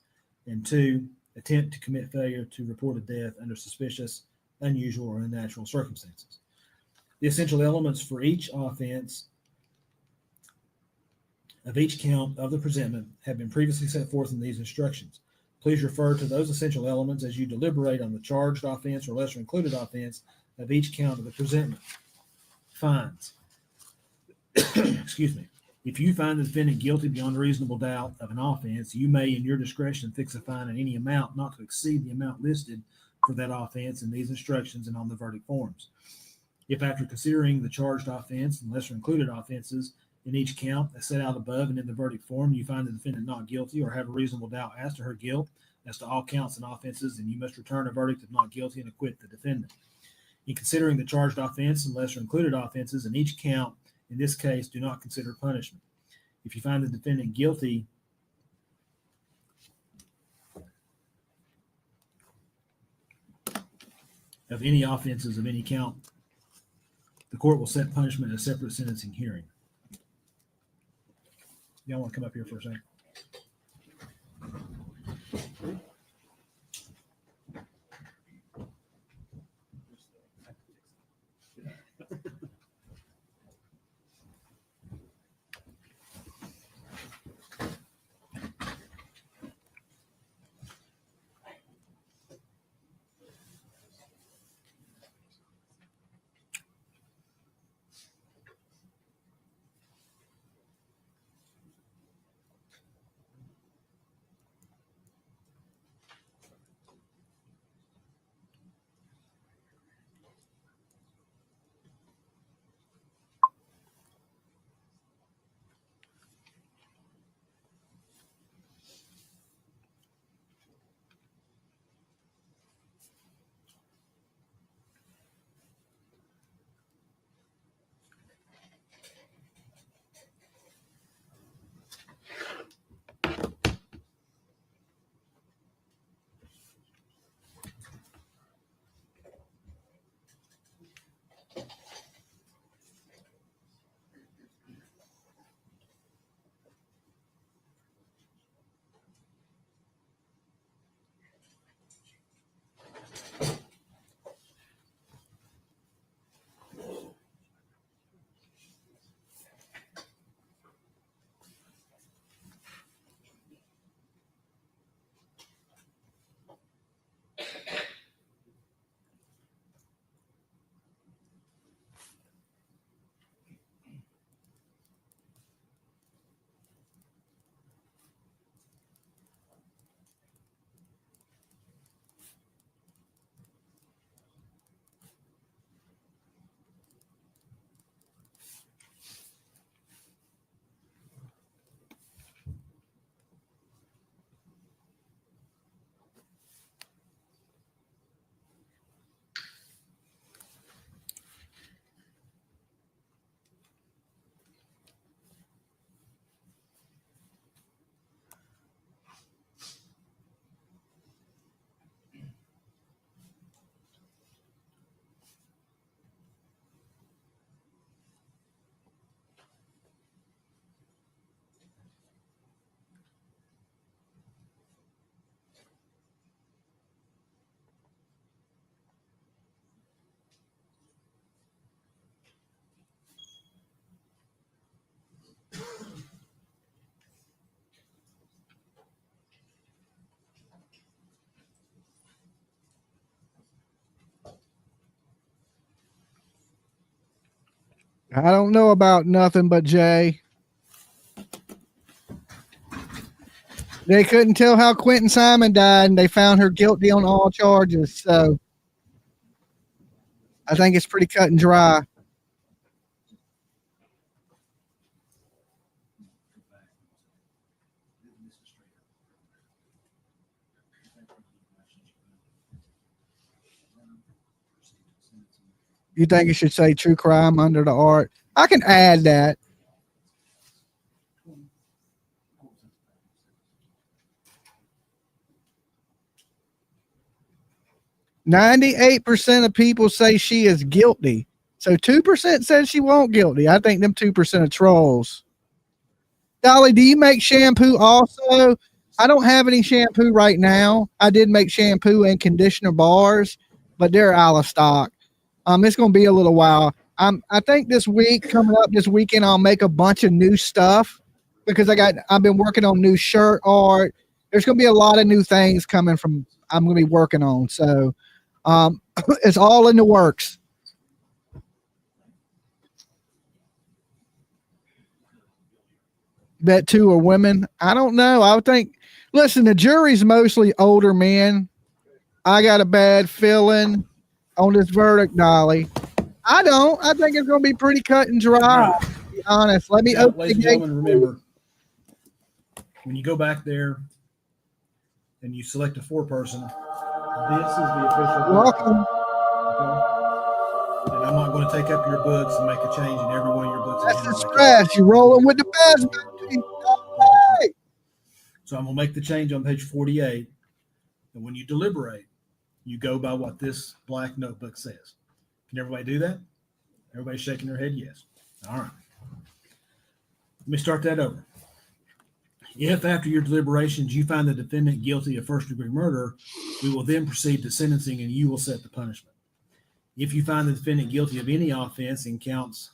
And 2, attempt to commit failure to report a death under suspicious, unusual, or unnatural circumstances. The essential elements for each offense of each count of the presentment have been previously set forth in these instructions. Please refer to those essential elements as you deliberate on the charged offense or lesser included offense of each count of the presentment. Fines. Excuse me. If you find the defendant guilty beyond reasonable doubt of an offense, you may, in your discretion, fix a fine in any amount not to exceed the amount listed for that offense in these instructions and on the verdict forms. If after considering the charged offense and lesser included offenses in each count as set out above and in the verdict form, you find the defendant not guilty or have a reasonable doubt as to her guilt as to all counts and offenses, then you must return a verdict of not guilty and acquit the defendant. In considering the charged offense and lesser included offenses in each count, in this case, do not consider punishment. If you find the defendant guilty of any offenses of any count, the court will set punishment at a separate sentencing hearing. Y'all want to come up here for a second? I don't know about nothing but Jay. They couldn't tell how Quentin Simon died, and they found her guilty on all charges. So I think it's pretty cut and dry. You think it should say true crime under the art? I can add that. %98 of people say she is guilty. So 2% says she won't guilty. I think them 2% are trolls. Dolly, do you make shampoo also? I don't have any shampoo right now. I did make shampoo and conditioner bars, but they're out of stock. It's going to be a little while. I think this week, coming up this weekend, I'll make a bunch of new stuff because I've been working on new shirt art. There's going to be a lot of new things coming from I'm going to be working on. So it's all in the works. Bet 2 are women. I don't know. I would think, listen, the jury's mostly older men. I got a bad feeling on this verdict, Dolly. I don't. I think it's going to be pretty cut and dry, to be honest. Let me open ladies and gentlemen, remember, when you go back there and you select a 4-person, this is the official. Welcome. And I'm not going to take up your books and make a change in every one of your books. That's the stress. You're rolling with the best, baby. Hey. So I'm going to make the change on page 48. And when you deliberate, you go by what this black notebook says. Can everybody do that? Everybody's shaking their head yes. All right. Let me start that over. If after your deliberations you find the defendant guilty of first-degree murder, we will then proceed to sentencing and you will set the punishment. If you find the defendant guilty of any offense in counts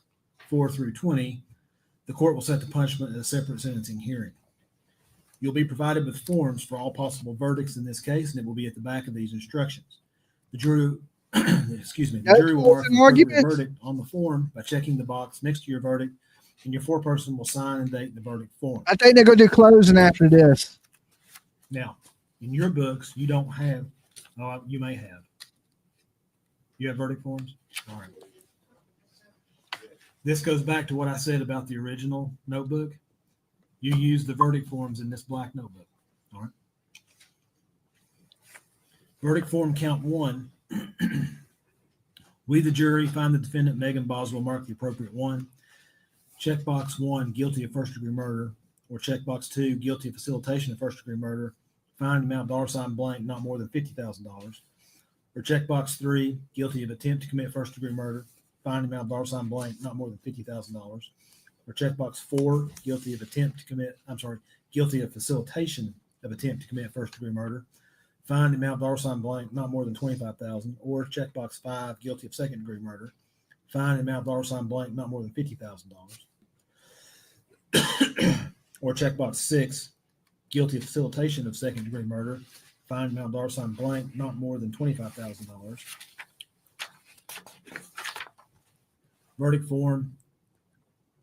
4 through 20, the court will set the punishment at a separate sentencing hearing. You'll be provided with forms for all possible verdicts in this case, and it will be at the back of these instructions. The jury, the jury will mark the appropriate verdict on the form by checking the box next to your verdict, and your 4-person will sign and date the verdict form. I think they're going to do closing after this. Now, in your books, you don't have, you may have. You have verdict forms? All right. This goes back to what I said about the original notebook. You use the verdict forms in this black notebook. All right. Verdict form count 1. We, the jury, find the defendant Megan Boswell mark the appropriate 1. Checkbox 1, guilty of first-degree murder, or checkbox 2, guilty of facilitation of first-degree murder. Find amount $ blank, not more than $50,000. Or checkbox 3, guilty of attempt to commit first-degree murder. Find amount $ blank, not more than $50,000. Or checkbox 4, guilty of guilty of facilitation of attempt to commit first-degree murder. Find amount $ blank, not more than $25,000. Or checkbox 5, guilty of second-degree murder. Find amount $ blank, not more than $50,000. Or checkbox 6, guilty of facilitation of second-degree murder. Find amount $ blank, not more than $25,000. Verdict form,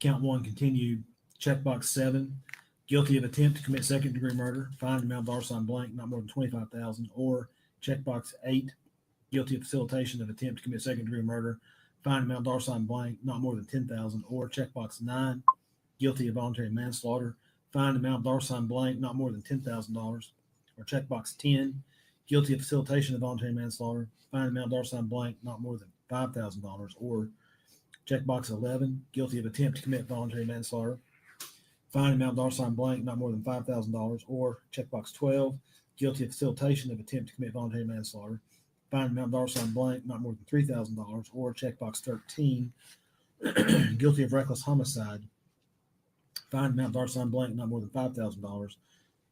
count 1 continued. Checkbox 7, guilty of attempt to commit second-degree murder. Find amount $ blank, not more than $25,000. Or checkbox 8, guilty of facilitation of attempt to commit second-degree murder. Find amount $ blank, not more than $10,000. Or checkbox 9, guilty of voluntary manslaughter. Find amount $ blank, not more than $10,000. Or checkbox 10, guilty of facilitation of voluntary manslaughter. Find amount $ blank, not more than $5,000. Or checkbox 11, guilty of attempt to commit voluntary manslaughter. Find amount $ blank, not more than $5,000. Or checkbox 12, guilty of facilitation of attempt to commit voluntary manslaughter. Find amount $ blank, not more than $3,000. Or checkbox 13, guilty of reckless homicide. Find amount $, blank, not more than $5,000.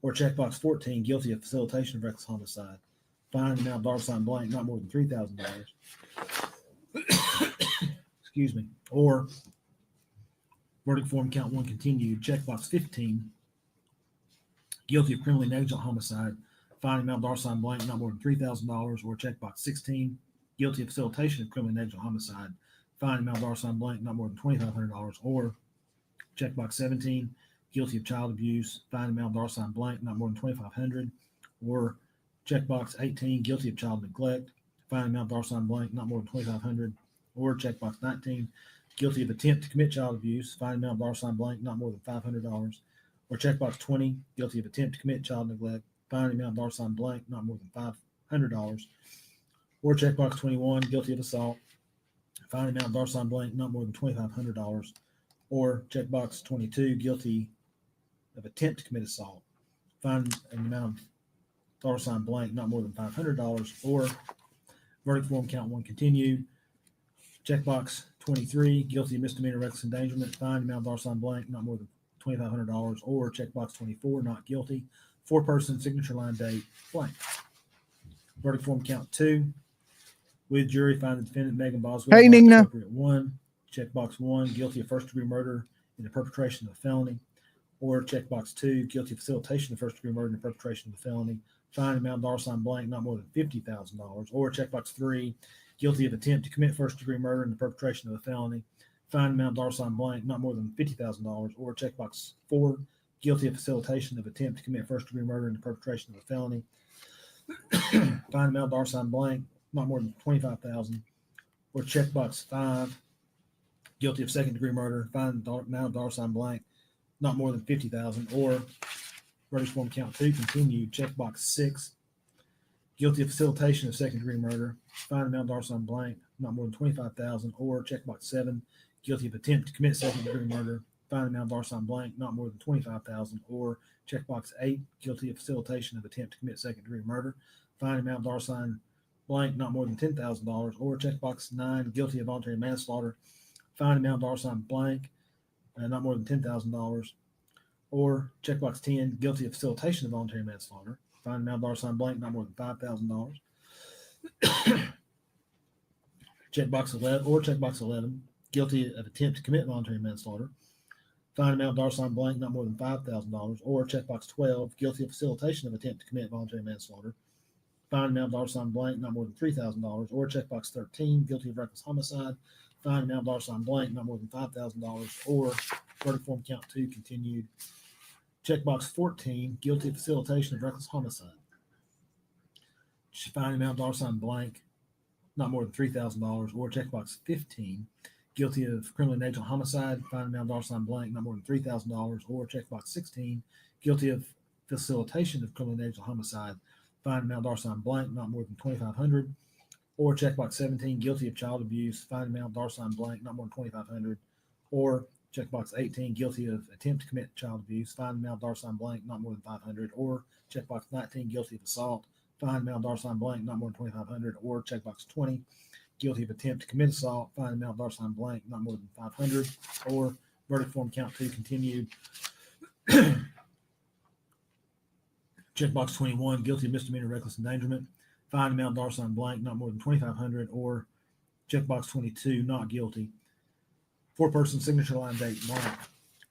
Or checkbox 14, guilty of facilitation of reckless homicide. Find amount $, blank, not more than $3,000. Excuse me. Or verdict form count 1 continued. Checkbox 15, guilty of criminally negligent homicide. Find amount $, blank, not more than $3,000. Or checkbox 16, guilty of facilitation of criminally negligent homicide. Find amount $, blank, not more than $2,500. Or checkbox 17, guilty of child abuse. Find amount $, blank, not more than $2,500. Or checkbox 18, guilty of child neglect. Find amount $, blank, not more than $2,500. Or checkbox 19, guilty of attempt to commit child abuse. Find amount $, blank, not more than $500. Or checkbox 20, guilty of attempt to commit child neglect. Find amount $, blank, not more than $500. Or checkbox 21, guilty of assault. fine amount dollar sign blank, not more than $2,500, or checkbox 22, guilty of attempt to commit assault, fine an amount of dollar sign blank, not more than $500, or verdict form count 1 continued, checkbox 23, guilty of misdemeanor reckless endangerment, fine amount dollar sign blank, not more than $2,500, or checkbox 24, not guilty, 4-person signature line date blank. Verdict form count 2, with jury find the defendant Megan Boswell, Hey, Nina. appropriate 1, checkbox 1, guilty of first-degree murder in the perpetration of a felony, or checkbox 2, guilty of facilitation of first-degree murder in the perpetration of a felony, fine amount dollar sign blank, not more than $50,000, or checkbox 3, guilty of attempt to commit first-degree murder in the perpetration of a felony, fine amount dollar sign blank, not more than $50,000, or checkbox 4, guilty of facilitation of attempt to commit first-degree murder in the perpetration of a felony, fine amount dollar sign blank, not more than $25,000, or checkbox 5, guilty of second-degree murder, fine amount dollar sign blank, not more than $50,000, or verdict form count 2 continued, checkbox 6, guilty of facilitation of second-degree murder, fine amount dollar sign blank, not more than $25,000, or checkbox 7, guilty of attempt to commit second-degree murder, fine amount dollar sign blank, not more than $25,000, or checkbox 8, guilty of facilitation of attempt to commit second-degree murder, fine amount dollar sign blank, not more than $10,000, or checkbox 9, guilty of voluntary manslaughter, fine amount dollar sign blank, not more than $10,000, or checkbox 10, guilty of facilitation of voluntary manslaughter, fine amount dollar sign blank, not more than $5,000, checkbox 11, or checkbox 11, guilty of attempt to commit voluntary manslaughter, fine amount dollar sign blank, not more than $5,000, or checkbox 12, guilty of facilitation of attempt to commit voluntary manslaughter, fine amount dollar sign blank, not more than $3,000, or checkbox 13, guilty of reckless homicide, fine amount dollar sign blank, not more than $5,000, or verdict form count 2 continued, checkbox 14, guilty of facilitation of reckless homicide, fine amount dollar sign blank, not more than $3,000, or checkbox 15, guilty of criminally negligent homicide, fine amount dollar sign blank, not more than $3,000, or checkbox 16, guilty of facilitation of criminally negligent homicide, fine amount dollar sign blank, not more than $2,500, or checkbox 17, guilty of child abuse, fine amount dollar sign blank, not more than $2,500, or checkbox 18, guilty of attempt to commit child abuse, fine amount dollar sign blank, not more than $500, or checkbox 19, guilty of assault, fine amount dollar sign blank, not more than $2,500, or checkbox 20, guilty of attempt to commit assault, fine amount dollar sign blank, not more than $500, or verdict form count 2 continued. Checkbox 21, guilty of misdemeanor reckless endangerment, fine amount dollar sign blank, not more than $2,500, or checkbox 22, not guilty. 4-person signature line date blank.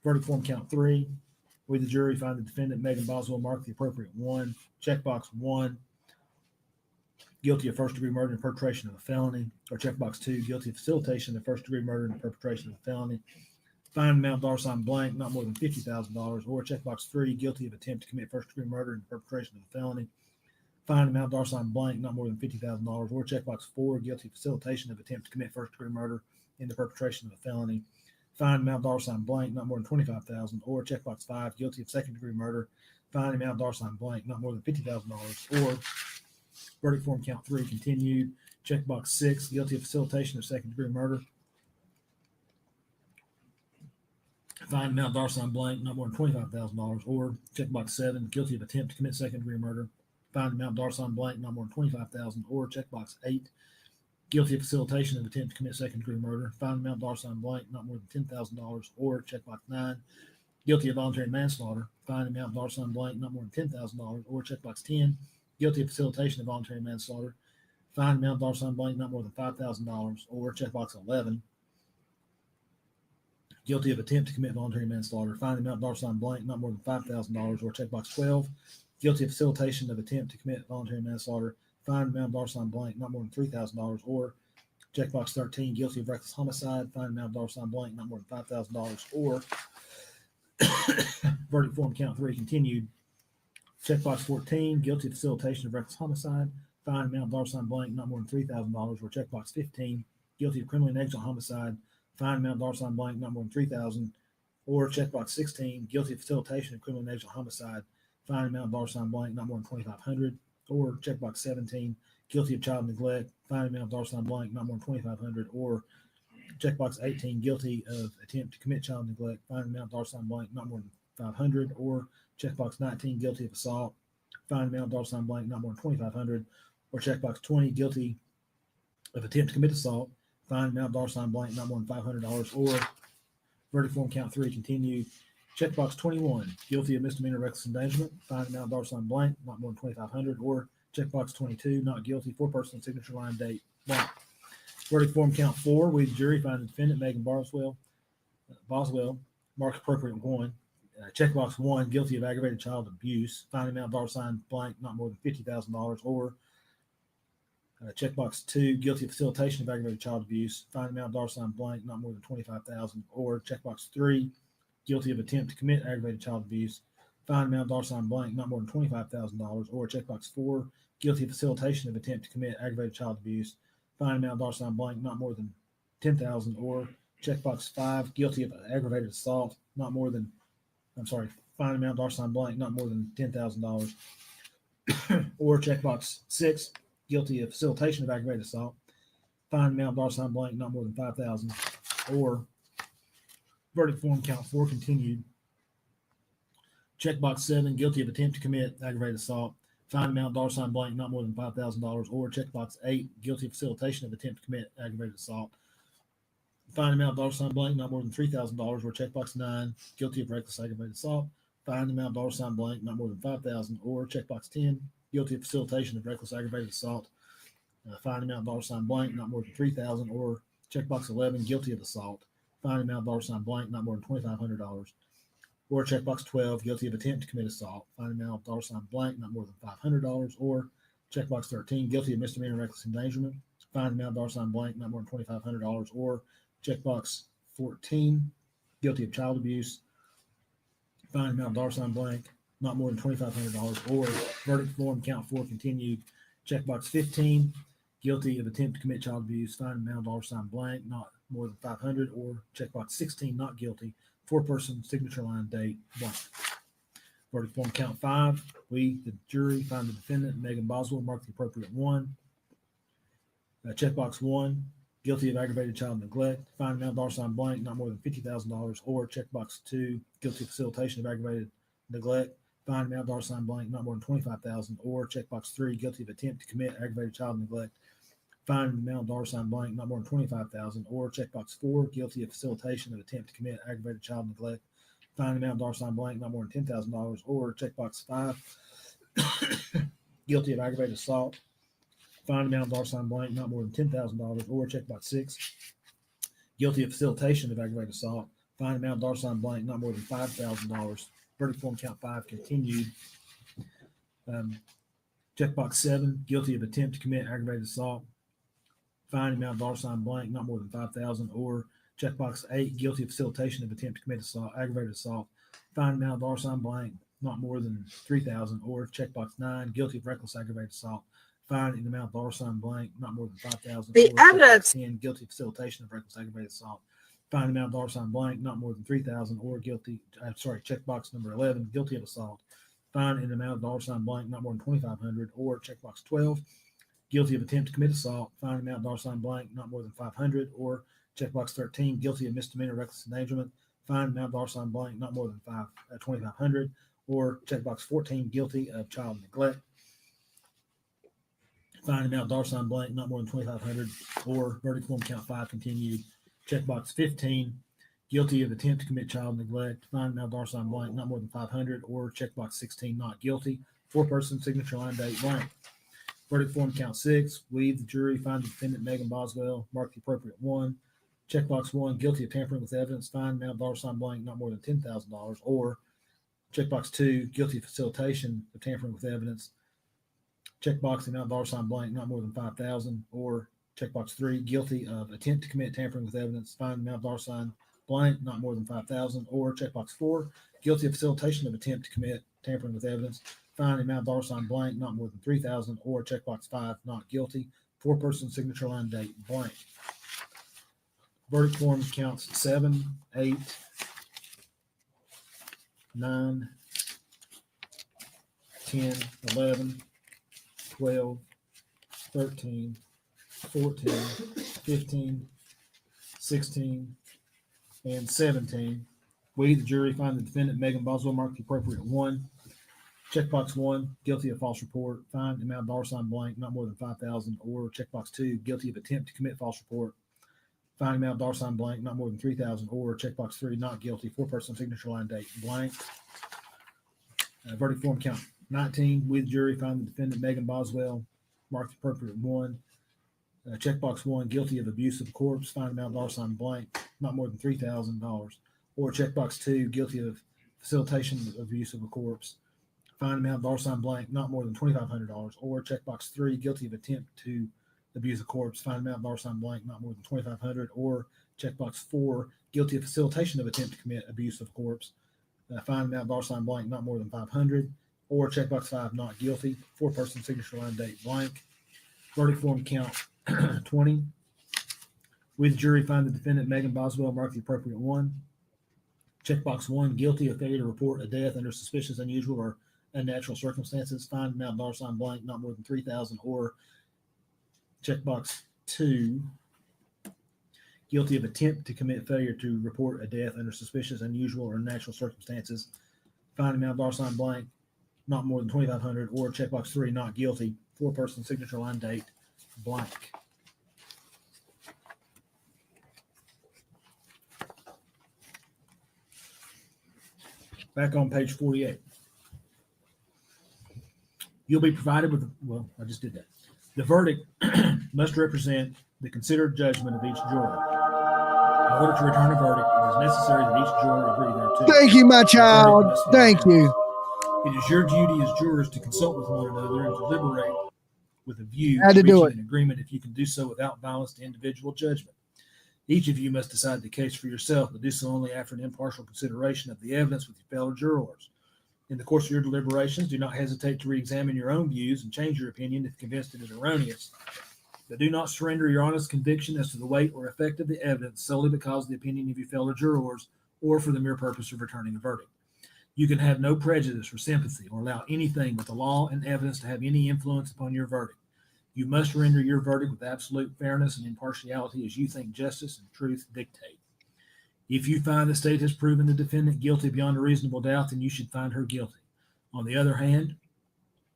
Verdict form count 3. We, the jury, find the defendant Megan Boswell marked the appropriate 1. Checkbox 1, guilty of first-degree murder and perpetration of a felony, or checkbox 2, guilty of facilitation of first-degree murder and perpetration of a felony. Fine amount dollar sign blank, not more than $50,000, or checkbox 3, guilty of attempt to commit first-degree murder and perpetration of a felony. Fine amount dollar sign blank, not more than $50,000, or checkbox 4, guilty of facilitation of attempt to commit first-degree murder in the perpetration of a felony. Fine amount dollar sign blank, not more than $25,000, or checkbox 5, guilty of second-degree murder. Fine amount dollar sign blank, not more than $50,000, or verdict form count 3 continued. Checkbox 6, guilty of facilitation of second-degree murder. Fine amount dollar sign blank, not more than $25,000, or checkbox 7, guilty of attempt to commit second-degree murder. Fine amount dollar sign blank, not more than $25,000, or checkbox 8, guilty of facilitation of attempt to commit second-degree murder. Fine amount dollar sign blank, not more than $10,000, or checkbox 9, guilty of voluntary manslaughter. Fine amount dollar sign blank, not more than $10,000, or checkbox 10, guilty of facilitation of voluntary manslaughter. Fine amount dollar sign blank, not more than $5,000, or checkbox 11, guilty of attempt to commit voluntary manslaughter. Fine amount dollar sign blank, not more than $5,000, or checkbox 12, guilty of facilitation of attempt to commit voluntary manslaughter. Fine amount dollar sign blank, not more than $3,000, or checkbox 13, guilty of reckless homicide. Fine amount dollar sign blank, not more than $5,000, or verdict form count 3 continued. Checkbox 14, guilty of facilitation of reckless homicide. Fine amount dollar sign blank, not more than $3,000, or checkbox 15, guilty of criminally negligent homicide. Fine amount dollar sign blank, not more than $3,000, or checkbox 16, guilty of facilitation of criminally negligent homicide. Fine amount dollar sign blank, not more than $2,500, or checkbox 17, guilty of child neglect. Fine amount dollar sign blank, not more than $2,500, or Checkbox 18, guilty of attempt to commit child neglect, fine amount $blank, not more than 500, or checkbox 19, guilty of assault, fine amount $blank, not more than 2,500, or checkbox 20, guilty of attempt to commit assault, fine amount $blank, not more than $500, or verdict form count 3 continued. Checkbox 21, guilty of misdemeanor reckless endangerment, fine amount $blank, not more than 2,500, or checkbox 22, not guilty, 4-person signature line date blank. Verdict form count 4, we the jury find the defendant Megan Boswell, mark appropriate 1. Checkbox 1, guilty of aggravated child abuse, fine amount $blank, not more than $50,000, or checkbox 2, guilty of facilitation of aggravated child abuse, fine amount $blank, not more than $25,000, or checkbox 3, guilty of attempt to commit aggravated child abuse, fine amount $blank, not more than $25,000, or checkbox 4, guilty of facilitation of attempt to commit aggravated child abuse, fine amount $blank, not more than $10,000, or checkbox 5, guilty of aggravated assault, fine amount $blank, not more than $10,000, or checkbox 6, guilty of facilitation of aggravated assault, fine amount $blank, not more than $5,000, or verdict form count 4 continued. Checkbox 7, guilty of attempt to commit aggravated assault, fine amount $blank, not more than $5,000, or checkbox 8, guilty of facilitation of attempt to commit aggravated assault, fine amount $blank, not more than $3,000, or checkbox 9, guilty of reckless aggravated assault, fine amount $blank, not more than $5,000, or checkbox 10, guilty of facilitation of reckless aggravated assault, fine amount $blank, not more than $3,000, or checkbox 11, guilty of assault, fine amount $blank, not more than $2,500, or checkbox 12, guilty of attempt to commit assault, fine amount $blank, not more than $500, or checkbox 13, guilty of misdemeanor reckless endangerment, fine amount $blank, not more than $2,500, or checkbox 14, guilty of child abuse, fine amount $blank, not more than $2,500, or verdict form count 4 continued. Checkbox 15, guilty of attempt to commit child abuse, fine amount $blank, not more than $500, or checkbox 16, not guilty, 4-person signature line date blank. Verdict form count 5, we the jury find the defendant Megan Boswell, mark the appropriate 1. Checkbox 1, guilty of aggravated child neglect, fine amount $blank, not more than $50,000, or checkbox 2, guilty of facilitation of aggravated neglect, fine amount $blank, not more than $25,000, or checkbox 3, guilty of attempt to commit aggravated child neglect, fine amount $blank, not more than $25,000, or checkbox 4, guilty of facilitation of attempt to commit aggravated child neglect, fine amount $blank, not more than $10,000, or checkbox 5, guilty of aggravated assault, fine amount $blank, not more than $10,000, or checkbox 6, guilty of facilitation of aggravated assault, fine amount $blank, not more than $5,000. Verdict form count 5 continued. Checkbox 7, guilty of attempt to commit aggravated assault, fine amount $blank, not more than $5,000, or checkbox 8, guilty of facilitation of attempt to commit assault, aggravated assault, fine amount $blank, not more than $3,000, or checkbox 9, guilty of reckless aggravated assault, fine in the amount blank, not more than $5,000. The evidence. 10, guilty of facilitation of reckless aggravated assault, fine amount blank, not more than $3,000, or checkbox number 11, guilty of assault, fine in the amount blank, not more than $2,500, or checkbox 12, guilty of attempt to commit assault, fine amount blank, not more than $500, or checkbox 13, guilty of misdemeanor reckless endangerment, fine amount blank, not more than $2,500, or checkbox 14, guilty of child neglect, fine amount blank, not more than $2,500, or verdict form count 5 continued. Checkbox 15, guilty of attempt to commit child neglect, fine amount blank, not more than $500, or checkbox 16, not guilty, 4-person signature line date blank. Verdict form count 6, we the jury find the defendant Megan Boswell, mark the appropriate 1. Checkbox 1, guilty of tampering with evidence, fine amount blank, not more than $10,000, or checkbox 2, guilty of facilitation of tampering with evidence, checkbox amount blank, not more than $5,000, or checkbox 3, guilty of attempt to commit tampering with evidence, fine amount blank, not more than $5,000, or checkbox 4, guilty of facilitation of attempt to commit tampering with evidence, fine amount blank, not more than $3,000, or checkbox 5, not guilty, 4-person signature line date blank. Verdict form counts 7, 8, 9, 10, 11, 12, 13, 14, 15, 16, and 17. We, the jury, find the defendant, Megan Boswell, marked the appropriate 1. Checkbox 1, guilty of false report. Fine, amount $ blank, not more than $5,000. Or checkbox 2, guilty of attempt to commit false report. Fine, amount $ blank, not more than $3,000. Or checkbox 3, not guilty. 4-person signature line date blank. Verdict form count 19. We, the jury, find the defendant, Megan Boswell, marked the appropriate 1. Checkbox 1, guilty of abuse of a corpse. Fine, amount $ blank, not more than $3,000. Or checkbox 2, guilty of facilitation of abuse of a corpse. Fine, amount $ blank, not more than $2,500. Or checkbox 3, guilty of attempt to abuse a corpse. Fine, amount $ blank, not more than $2,500. Or checkbox 4, guilty of facilitation of attempt to commit abuse of a corpse. Fine, amount $ blank, not more than $500. Or checkbox 5, not guilty. 4-person signature line date blank. Verdict form count 20. We, the jury, find the defendant, Megan Boswell, marked the appropriate 1. Checkbox 1, guilty of failure to report a death under suspicious, unusual, or unnatural circumstances. Fine, amount $ blank, not more than $3,000. Or checkbox 2, guilty of attempt to commit failure to report a death under suspicious, unusual, or unnatural circumstances. Fine, amount $ blank, not more than $2,500. Or checkbox 3, not guilty. 4-person signature line date blank. Back on page 48. You'll be provided with, well, I just did that. The verdict must represent the considered judgment of each juror. In order to return a verdict, it is necessary that each juror agree thereto. Thank you, my child. Thank you. It is your duty as jurors to consult with one another and to deliberate with a view Had to do reaching it. an agreement if you can do so without violence to individual judgment. Each of you must decide the case for yourself, but do so only after an impartial consideration of the evidence with your fellow jurors. In the course of your deliberations, do not hesitate to re-examine your own views and change your opinion if convinced it is erroneous. But do not surrender your honest conviction as to the weight or effect of the evidence solely because of the opinion of your fellow jurors or for the mere purpose of returning a verdict. You can have no prejudice or sympathy or allow anything but the law and evidence to have any influence upon your verdict. You must render your verdict with absolute fairness and impartiality as you think justice and truth dictate. If you find the state has proven the defendant guilty beyond a reasonable doubt, then you should find her guilty. On the other hand,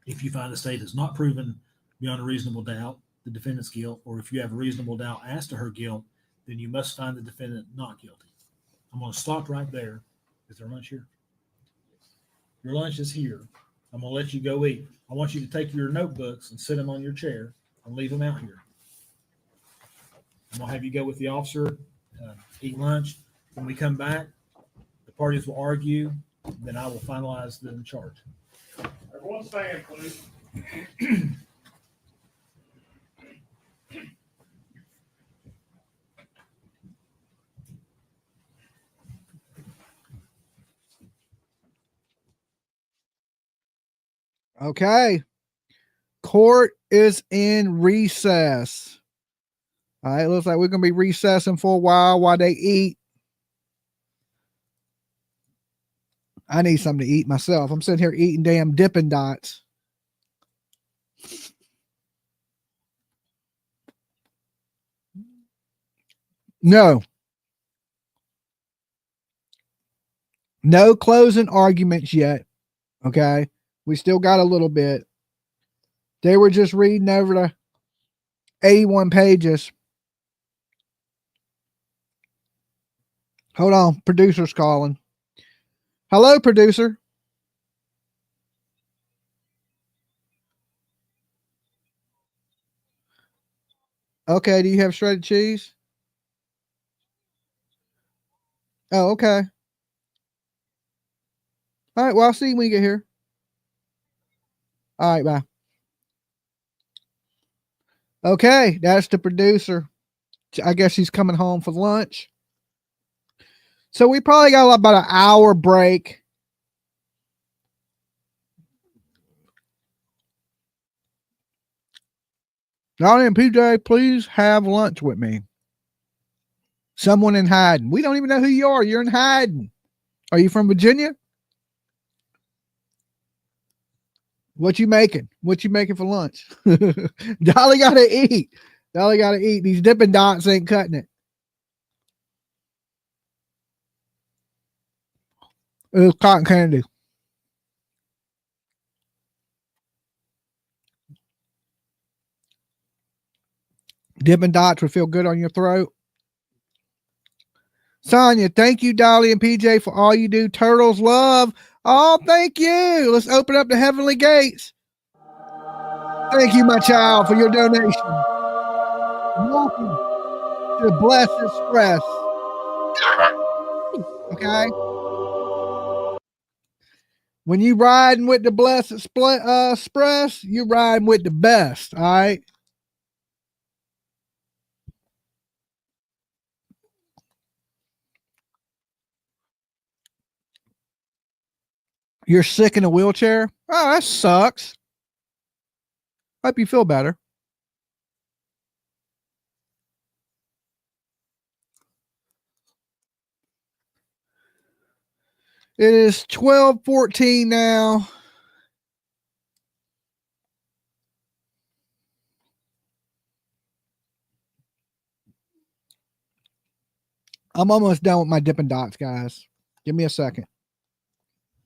if you find the state has not proven beyond a reasonable doubt the defendant's guilt, or if you have a reasonable doubt as to her guilt, then you must find the defendant not guilty. I'm going to stop right there. Is there lunch here? Your lunch is here. I'm going to let you go eat. I want you to take your notebooks and sit them on your chair and leave them out here. I'm going to have you go with the officer, eat lunch. When we come back, the parties will argue, then I will finalize the charge. Everyone stand, please. Okay. Court is in recess. All right, looks like we're going to be recessing for a while they eat. I need something to eat myself. I'm sitting here eating damn Dippin' Dots. No closing arguments yet. Okay. We still got a little bit. They were just reading over the 81 pages. Hold on. Producer's calling. Hello, producer. Okay. Do you have shredded cheese? Oh, okay. All right. Well, I'll see you when you get here. All right. Bye. Okay. That's the producer. I guess he's coming home for lunch. So we probably got about an hour break. Johnny and PJ, please have lunch with me. Someone in Hyden. We don't even know who you are. You're in Hyden. Are you from Virginia? What you making? What you making for lunch? Dolly got to eat. Dolly got to eat. These Dippin' Dots ain't cutting it. It was cotton candy. Dippin' Dots would feel good on your throat. Sonia, thank you, Dolly and PJ, for all you do. Turtles love. Oh, thank you. Let's open up the heavenly gates. Thank you, my child, for your donation. Welcome to the Blessed Express. Okay? When you riding with the Blessed Express, you're riding with the best, all right? You're sick in a wheelchair? Oh, that sucks. Hope you feel better. It is 12:14 now. I'm almost done with my Dippin' Dots, guys. Give me a second.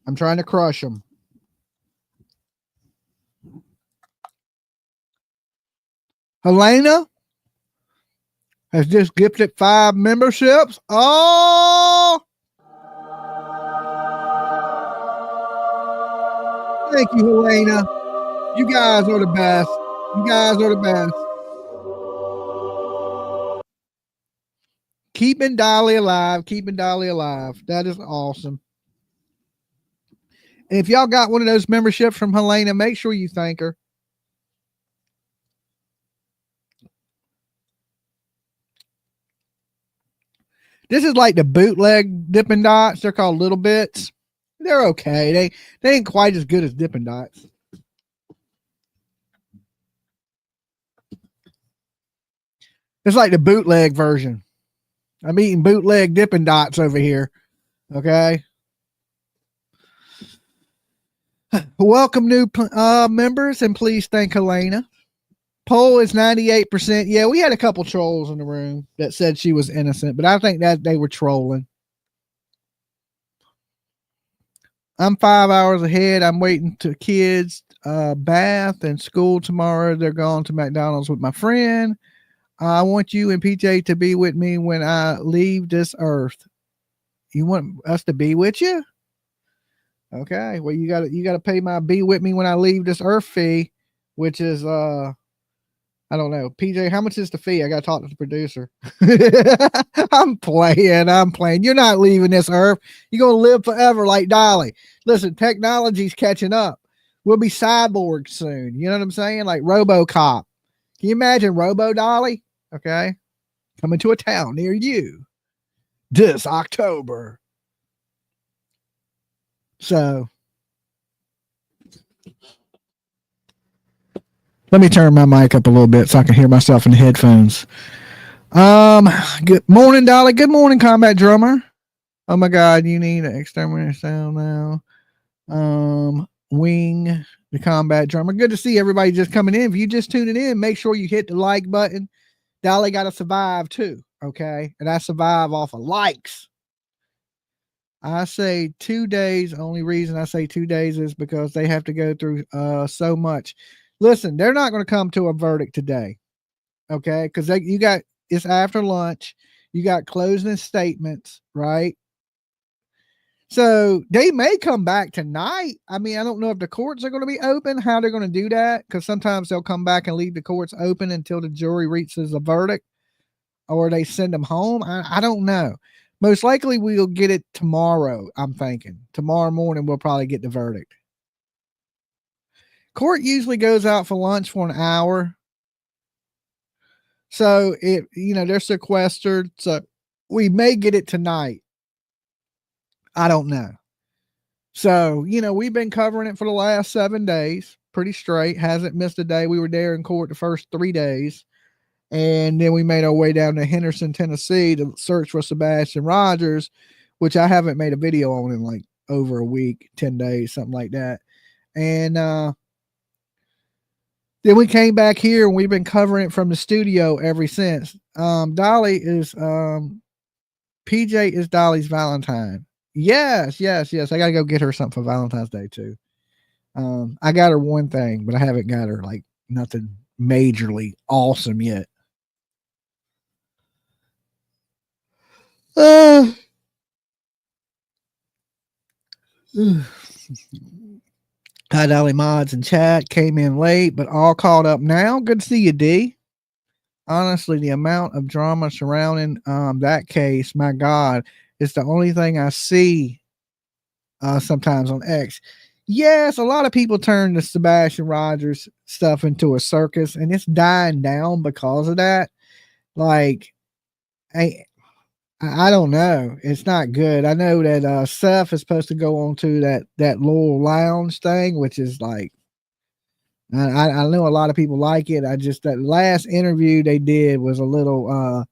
I'm trying to crush them. Helena has just gifted 5 memberships. Oh! Thank you, Helena. You guys are the best. You guys are the best. Keeping Dolly alive. Keeping Dolly alive. That is awesome. And if y'all got one of those memberships from Helena, make sure you thank her. This is like the bootleg Dippin' Dots. They're called Little Bits. They're okay. They ain't quite as good as Dippin' Dots. It's like the bootleg version. I'm eating bootleg Dippin' Dots over here. Okay. Welcome new members, and please thank Helena. Poll is 98%. Yeah, we had a couple trolls in the room that said she was innocent, but I think that they were trolling. I'm 5 hours ahead. I'm waiting to kids' bath and school tomorrow. They're going to McDonald's with my friend. I want you and PJ to be with me when I leave this earth. You want us to be with you? Okay. Well, you gotta pay my be with me when I leave this earth fee, which is I don't know. PJ, how much is the fee? I gotta talk to the producer. I'm playing. You're not leaving this earth. You're gonna live forever like Dolly. Listen, technology's catching up. We'll be cyborgs soon. You know what I'm saying? Like RoboCop. Can you imagine Robo Dolly? Okay. Coming to a town near you this October. So let me turn my mic up a little bit so I can hear myself in the headphones. Good morning, Dolly. Good morning, Combat Drummer. Oh my God, you need an exterminator sound now. Wing the Combat Drummer. Good to see everybody just coming in. If you just tuning in, make sure you hit the like button. Dolly got to survive too. Okay. And I survive off of likes. I say 2 days. Only reason I say 2 days is because they have to go through so much. Listen, they're not going to come to a verdict today. Okay. Because it's after lunch. You got closing statements, right? So they may come back tonight. I mean, I don't know if the courts are going to be open, how they're going to do that, because sometimes they'll come back and leave the courts open until the jury reaches a verdict, or they send them home. I don't know. Most likely we'll get it tomorrow, I'm thinking. Tomorrow morning we'll probably get the verdict. Court usually goes out for lunch for an hour. So they're sequestered. So we may get it tonight. I don't know. So, we've been covering it for the last 7 days. Pretty straight. Hasn't missed a day. We were there in court the first 3 days. And then we made our way down to Henderson, Tennessee to search for Sebastian Rogers, which I haven't made a video on in like over a week, 10 days, something like that. And then we came back here and we've been covering it from the studio ever since. Dolly is PJ is Dolly's Valentine. Yes. I gotta go get her something for Valentine's Day too. I got her one thing, but I haven't got her like nothing majorly awesome yet. Hi, Dolly Mods and chat. Came in late, but all caught up now. Good to see you, D. Honestly, the amount of drama surrounding that case, my God, it's the only thing I see sometimes on X. Yes, a lot of people turn the Sebastian Rogers stuff into a circus, and it's dying down because of that. Like, I don't know. It's not good. I know that Seth is supposed to go on to that Laurel Lounge thing, which is like, I know a lot of people like it. That last interview they did was a little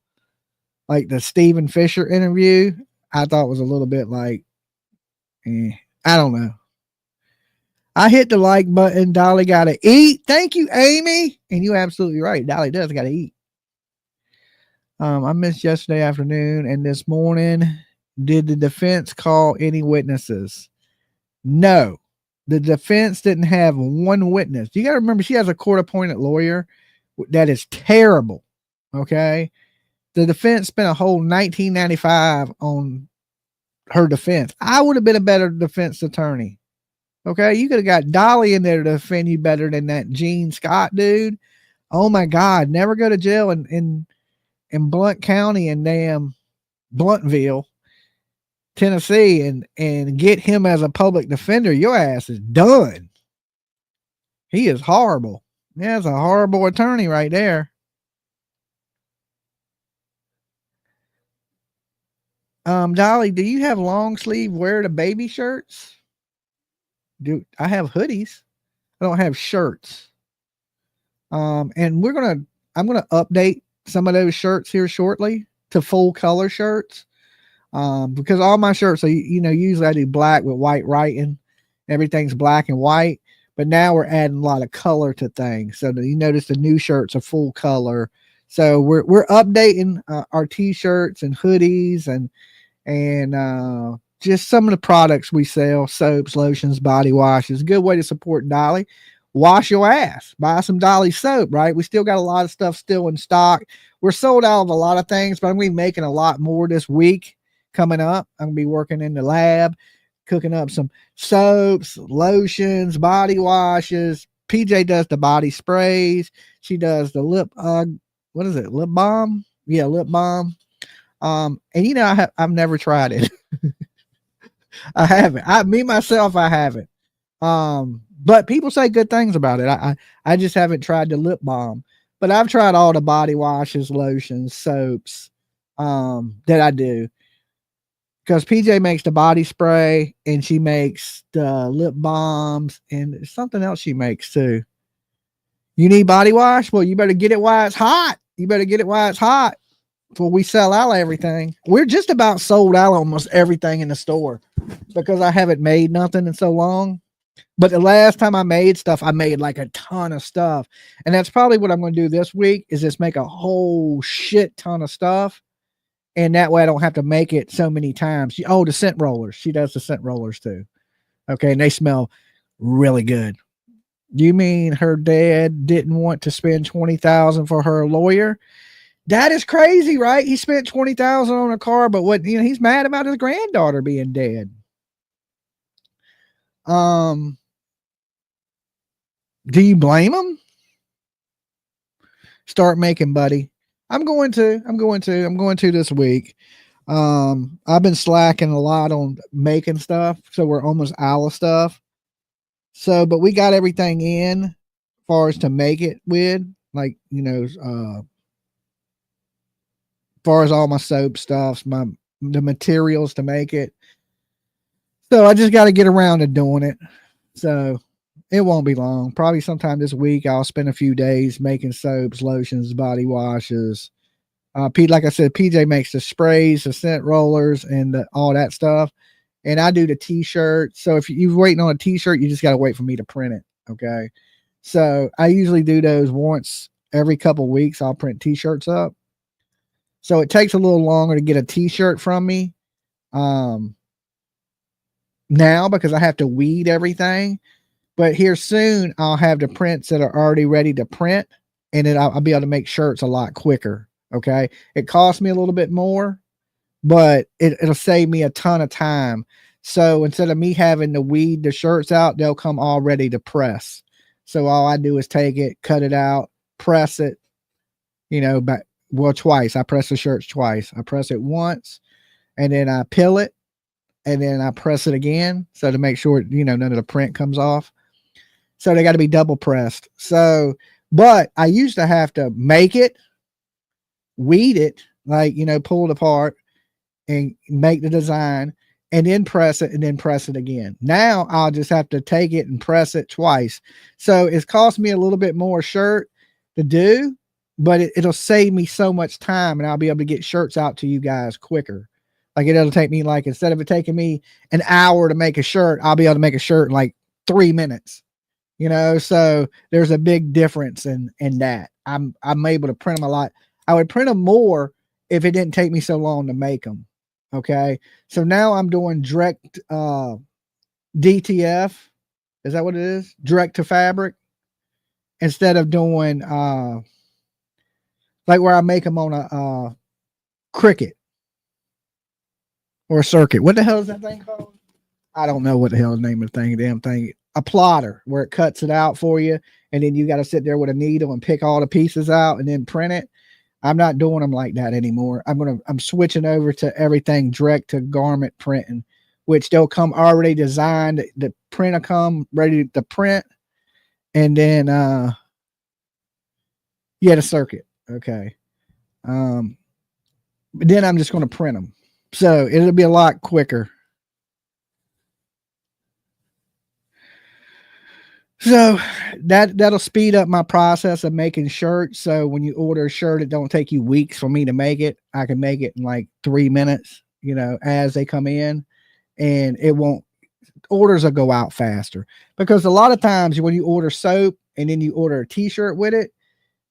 like the Stephen Fisher interview. I thought was a little bit like, I don't know. I hit the like button. Dolly got to eat. Thank you, Amy. And you're absolutely right. Dolly does got to eat. I missed yesterday afternoon and this morning. Did the defense call any witnesses? No. The defense didn't have one witness. You got to remember, she has a court-appointed lawyer. That is terrible. Okay? The defense spent a whole $19.95 on her defense. I would have been a better defense attorney. Okay? You could have got Dolly in there to defend you better than that Gene Scott dude. Oh, my God. Never go to jail in Blount County and damn Blountville, Tennessee, and get him as a public defender. Your ass is done. He is horrible. That's a horrible attorney right there. Dolly, do you have long sleeve wear the baby shirts? Do I have hoodies? I don't have shirts. And I'm gonna update some of those shirts here shortly to full color shirts. Because all my shirts are, usually I do black with white writing. Everything's black and white, but now we're adding a lot of color to things. So you notice the new shirts are full color. So we're updating our t-shirts and hoodies and just some of the products we sell, soaps, lotions, body washes. Good way to support Dolly. Wash your ass. Buy some Dolly soap, right? We still got a lot of stuff still in stock. We're sold out of a lot of things, but I'm going to be making a lot more this week coming up. I'm going to be working in the lab, cooking up some soaps, lotions, body washes. PJ does the body sprays. She does the lip, what is it? Lip balm? Yeah, lip balm. And I've never tried it. I haven't. I haven't. But people say good things about it. I just haven't tried the lip balm, but I've tried all the body washes, lotions, soaps, that I do. Because PJ makes the body spray and she makes the lip balms and there's something else she makes too. You need body wash? Well, you better get it while it's hot. Before we sell out everything. We're just about sold out almost everything in the store because I haven't made nothing in so long. But the last time I made stuff, I made like a ton of stuff. And that's probably what I'm going to do this week is just make a whole shit ton of stuff. And that way I don't have to make it so many times. The scent rollers. She does the scent rollers too. Okay. And they smell really good. You mean her dad didn't want to spend $20,000 for her lawyer? That is crazy, right? He spent $20,000 on a car, but he's mad about his granddaughter being dead. Do you blame him? Start making, buddy. I'm going to this week. I've been slacking a lot on making stuff, so we're almost out of stuff. So, but we got everything in as far as to make it with, like, as far as all my soap stuff, the materials to make it. So I just got to get around to doing it. So it won't be long. Probably sometime this week, I'll spend a few days making soaps, lotions, body washes. Pete, like I said, PJ makes the sprays, the scent rollers, and all that stuff. And I do the t-shirts. So if you're waiting on a t-shirt, you just got to wait for me to print it. Okay. So I usually do those once every couple weeks. I'll print t-shirts up. So it takes a little longer to get a t-shirt from me. now because I have to weed everything. But here soon, I'll have the prints that are already ready to print, and then I'll be able to make shirts a lot quicker. Okay. It costs me a little bit more, but it'll save me a ton of time. So instead of me having to weed the shirts out, they'll come all ready to press. So all I do is take it, cut it out, press it, twice. I press the shirts twice. I press it once, and then I peel it, and then I press it again. So to make sure, none of the print comes off. So they got to be double pressed. So, but I used to have to make it, weed it, pull it apart and make the design, and then press it, and then press it again. Now I'll just have to take it and press it twice. So it's cost me a little bit more shirt to do, but it'll save me so much time, and I'll be able to get shirts out to you guys quicker. Like it'll take me instead of it taking me an hour to make a shirt, I'll be able to make a shirt in 3 minutes. So there's a big difference in that. I'm able to print them a lot. I would print them more if it didn't take me so long to make them. Okay. So now I'm doing direct DTF. Is that what it is? Direct to fabric. Instead of doing where I make them on a Cricut or a Circuit. What the hell is that thing called? I don't know what the hell is the name of the damn thing. A plotter, where it cuts it out for you, and then you got to sit there with a needle and pick all the pieces out and then print it. I'm not doing them like that anymore. I'm switching over to everything direct to garment printing, which they'll come already designed. The print will come ready to print, and then the Circuit. Okay. But then I'm just going to print them, so it'll be a lot quicker. So that'll speed up my process of making shirts. So when you order a shirt, it don't take you weeks for me to make it. I can make it in 3 minutes, as they come in, and orders will go out faster, because a lot of times when you order soap and then you order a t-shirt with it,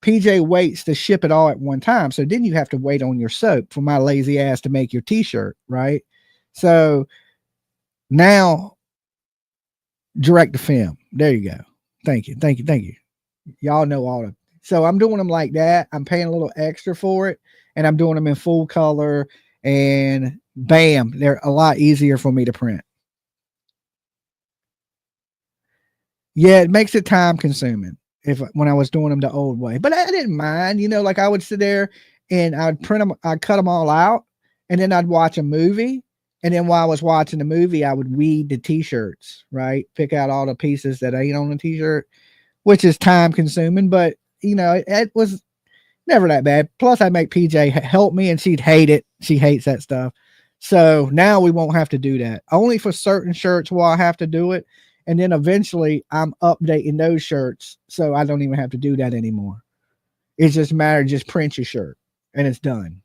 PJ waits to ship it all at one time. So then you have to wait on your soap for my lazy ass to make your t-shirt. Right. So now direct to film. There you go. Thank you. Y'all know all of. So I'm doing them like that. I'm paying a little extra for it, and I'm doing them in full color, and bam, they're a lot easier for me to print. Yeah, it makes it time consuming when I was doing them the old way, but I didn't mind. I would sit there and I'd print them, I'd cut them all out, and then I'd watch a movie. And then while I was watching the movie, I would weed the t-shirts, right? Pick out all the pieces that ain't on the t-shirt, which is time consuming, but it was never that bad. Plus I make PJ help me, and she'd hate it. She hates that stuff. So now we won't have to do that. Only for certain shirts will I have to do it. And then eventually I'm updating those shirts, so I don't even have to do that anymore. It's just a matter of just print your shirt and it's done.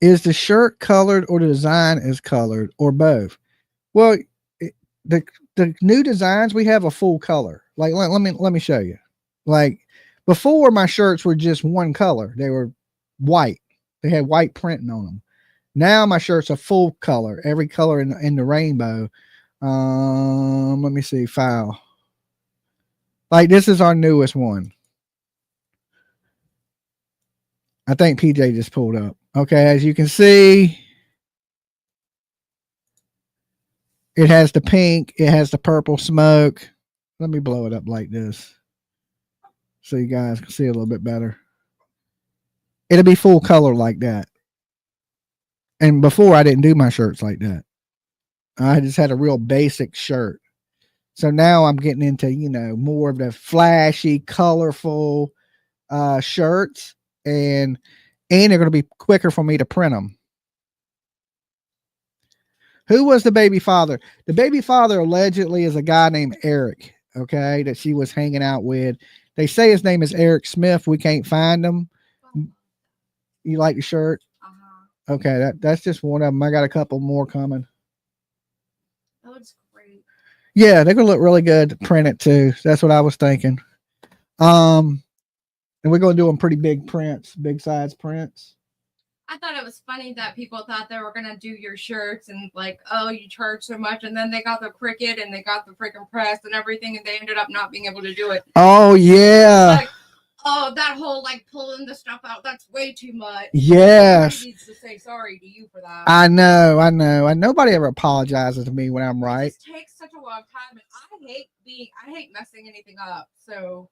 Is the shirt colored, or the design is colored, or both? Well, the new designs, we have a full color. Let me show you. Before, my shirts were just one color. They were white. They had white printing on them. Now my shirts are full color, every color in the rainbow. Let me see, file. This is our newest one. I think PJ just pulled up. Okay, as you can see, it has the pink, it has the purple smoke. Let me blow it up like this so you guys can see a little bit better. It'll be full color like that. And before, I didn't do my shirts like that. I just had a real basic shirt. So now I'm getting into, more of the flashy, colorful shirts, and they're going to be quicker for me to print them. Who was the baby father? The baby father allegedly is a guy named Eric, okay, that she was hanging out with. They say his name is Eric Smith. We can't find him. You like the shirt? Uh-huh. Okay, that's just one of them. I got a couple more coming. That looks great. Yeah, they're going to look really good to print it too. That's what I was thinking. And we're going to do them pretty big prints, big size prints. I thought it was funny that people thought they were gonna do your shirts and like, oh, you charge so much, and then they got the Cricut and they got the freaking press and everything, and they ended up not being able to do it. Oh yeah. Like, oh, that whole like pulling the stuff out, that's way too much. Yes. Somebody needs to say sorry to you for that. I know. And nobody ever apologizes to me when I'm right. It just takes such a long time, and I hate messing anything up. So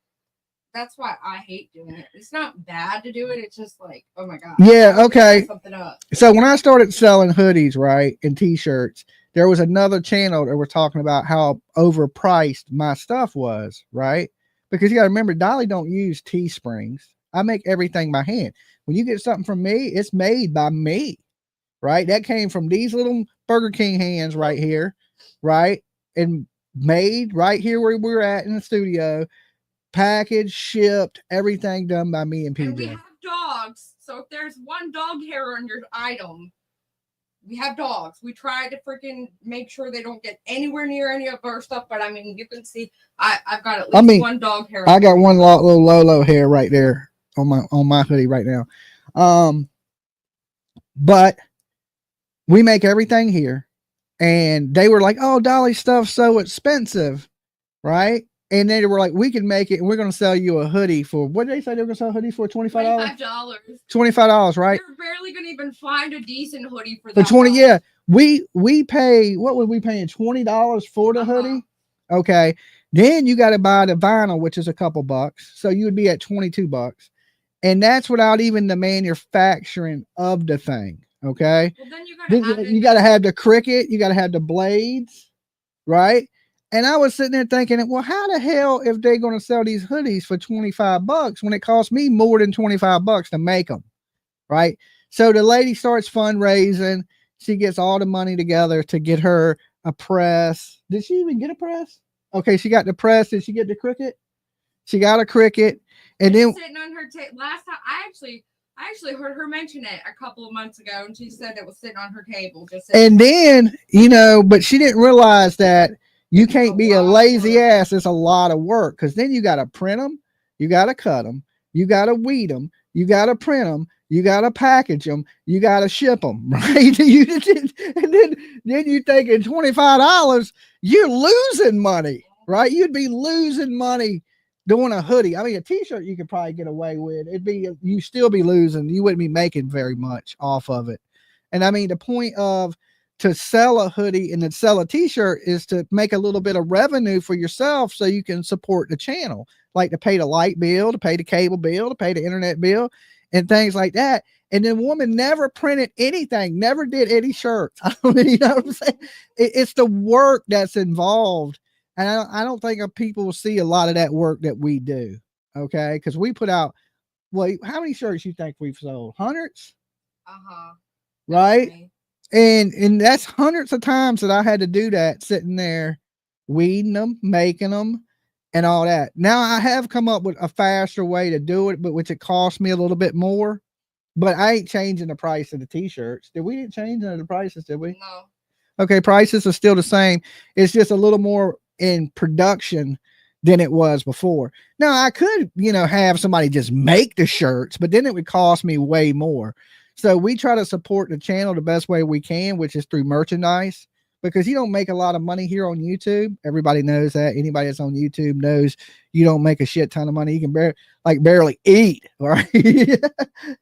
that's why I hate doing it. It's not bad to do it. It's just like, oh my god. Yeah. I Okay. mess something up. So when I started selling hoodies, right, and t-shirts, there was another channel that were talking about how overpriced my stuff was, right? Because you got to remember, Dolly don't use Teesprings. I make everything by hand. When you get something from me, it's made by me, right? That came from these little Burger King hands right here, right? And made right here where we're at in the studio, packaged, shipped, everything done by me and PJ. And we have dogs, so if there's one dog hair on your item, we have dogs. We try to freaking make sure they don't get anywhere near any of our stuff. But I mean, you can see I've got at least one dog hair. I got one little Lolo hair right there on my hoodie right now. But we make everything here, and they were like, "Oh, Dolly stuff's so expensive," right? And they were like, "We can make it, and we're going to sell you a hoodie for what did they say they were going to sell a hoodie for? $25. $25, right? You're barely gonna even find a decent hoodie for For that. 20, yeah. We pay, what were we paying? $20 for the hoodie. Okay. Then you got to buy the vinyl, which is a couple bucks. So you would be at $22. And that's without even the manufacturing of the thing. Okay. Well, then you got to have the Cricut, you got to have the blades, right? And I was sitting there thinking, well, how the hell if they're going to sell these hoodies for $25 when it costs me more than $25 to make them, right? So the lady starts fundraising. She gets all the money together to get her a press. Did she even get a press? Okay, she got the press. Did she get the Cricut? She got a Cricut, and then sitting on her last time I actually heard her mention it a couple of months ago, and she said it was sitting on her table. And then but she didn't realize that you can't be a lazy ass. It's a lot of work because then you got to print them, you got to cut them, you got to weed them, you got to print them, you got to package them, you got to ship them, right? And then you thinking $25, you're losing money, right? You'd be losing money doing a hoodie. I mean, a t-shirt you could probably get away with. You still be losing. You wouldn't be making very much off of it. And I mean, the point of to sell a hoodie and to sell a t-shirt is to make a little bit of revenue for yourself so you can support the channel, like to pay the light bill, to pay the cable bill, to pay the internet bill, and things like that. And then woman never printed anything, never did any shirts. I don't you know what I'm saying? It's the work that's involved. And I don't think people will see a lot of that work that we do. Okay. Because we put out, well, how many shirts you think we've sold? Hundreds? Right? And that's hundreds of times that I had to do that, sitting there, weeding them, making them, and all that. Now I have come up with a faster way to do it, but which it costs me a little bit more. But I ain't changing the price of the t-shirts. We didn't change the prices, did we? No. Okay, prices are still the same. It's just a little more in production than it was before. Now I could, have somebody just make the shirts, but then it would cost me way more. So we try to support the channel the best way we can, which is through merchandise, because you don't make a lot of money here on YouTube. Everybody knows that. Anybody that's on YouTube knows you don't make a shit ton of money. You can barely eat, right?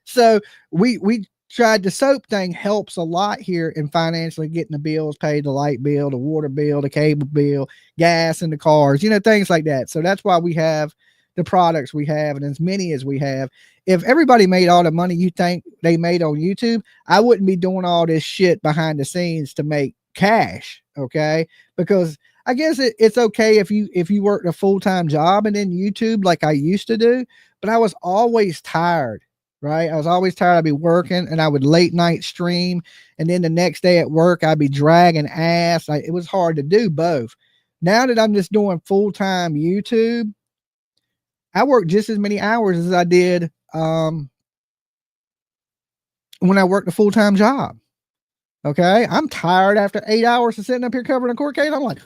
So we tried the soap thing helps a lot here in financially getting the bills paid, the light bill, the water bill, the cable bill, gas in the cars, things like that. So that's why we have the products we have and as many as we have. If everybody made all the money you think they made on YouTube, I wouldn't be doing all this shit behind the scenes to make cash. Okay. Because I guess it's okay if you work a full-time job and then YouTube like I used to do, but I was always tired, right? I was always tired. I'd be working and I would late night stream. And then the next day at work, I'd be dragging ass. It was hard to do both. Now that I'm just doing full-time YouTube, I work just as many hours as I did when I worked a full-time job. Okay. I'm tired after 8 hours of sitting up here covering a court case. I'm like,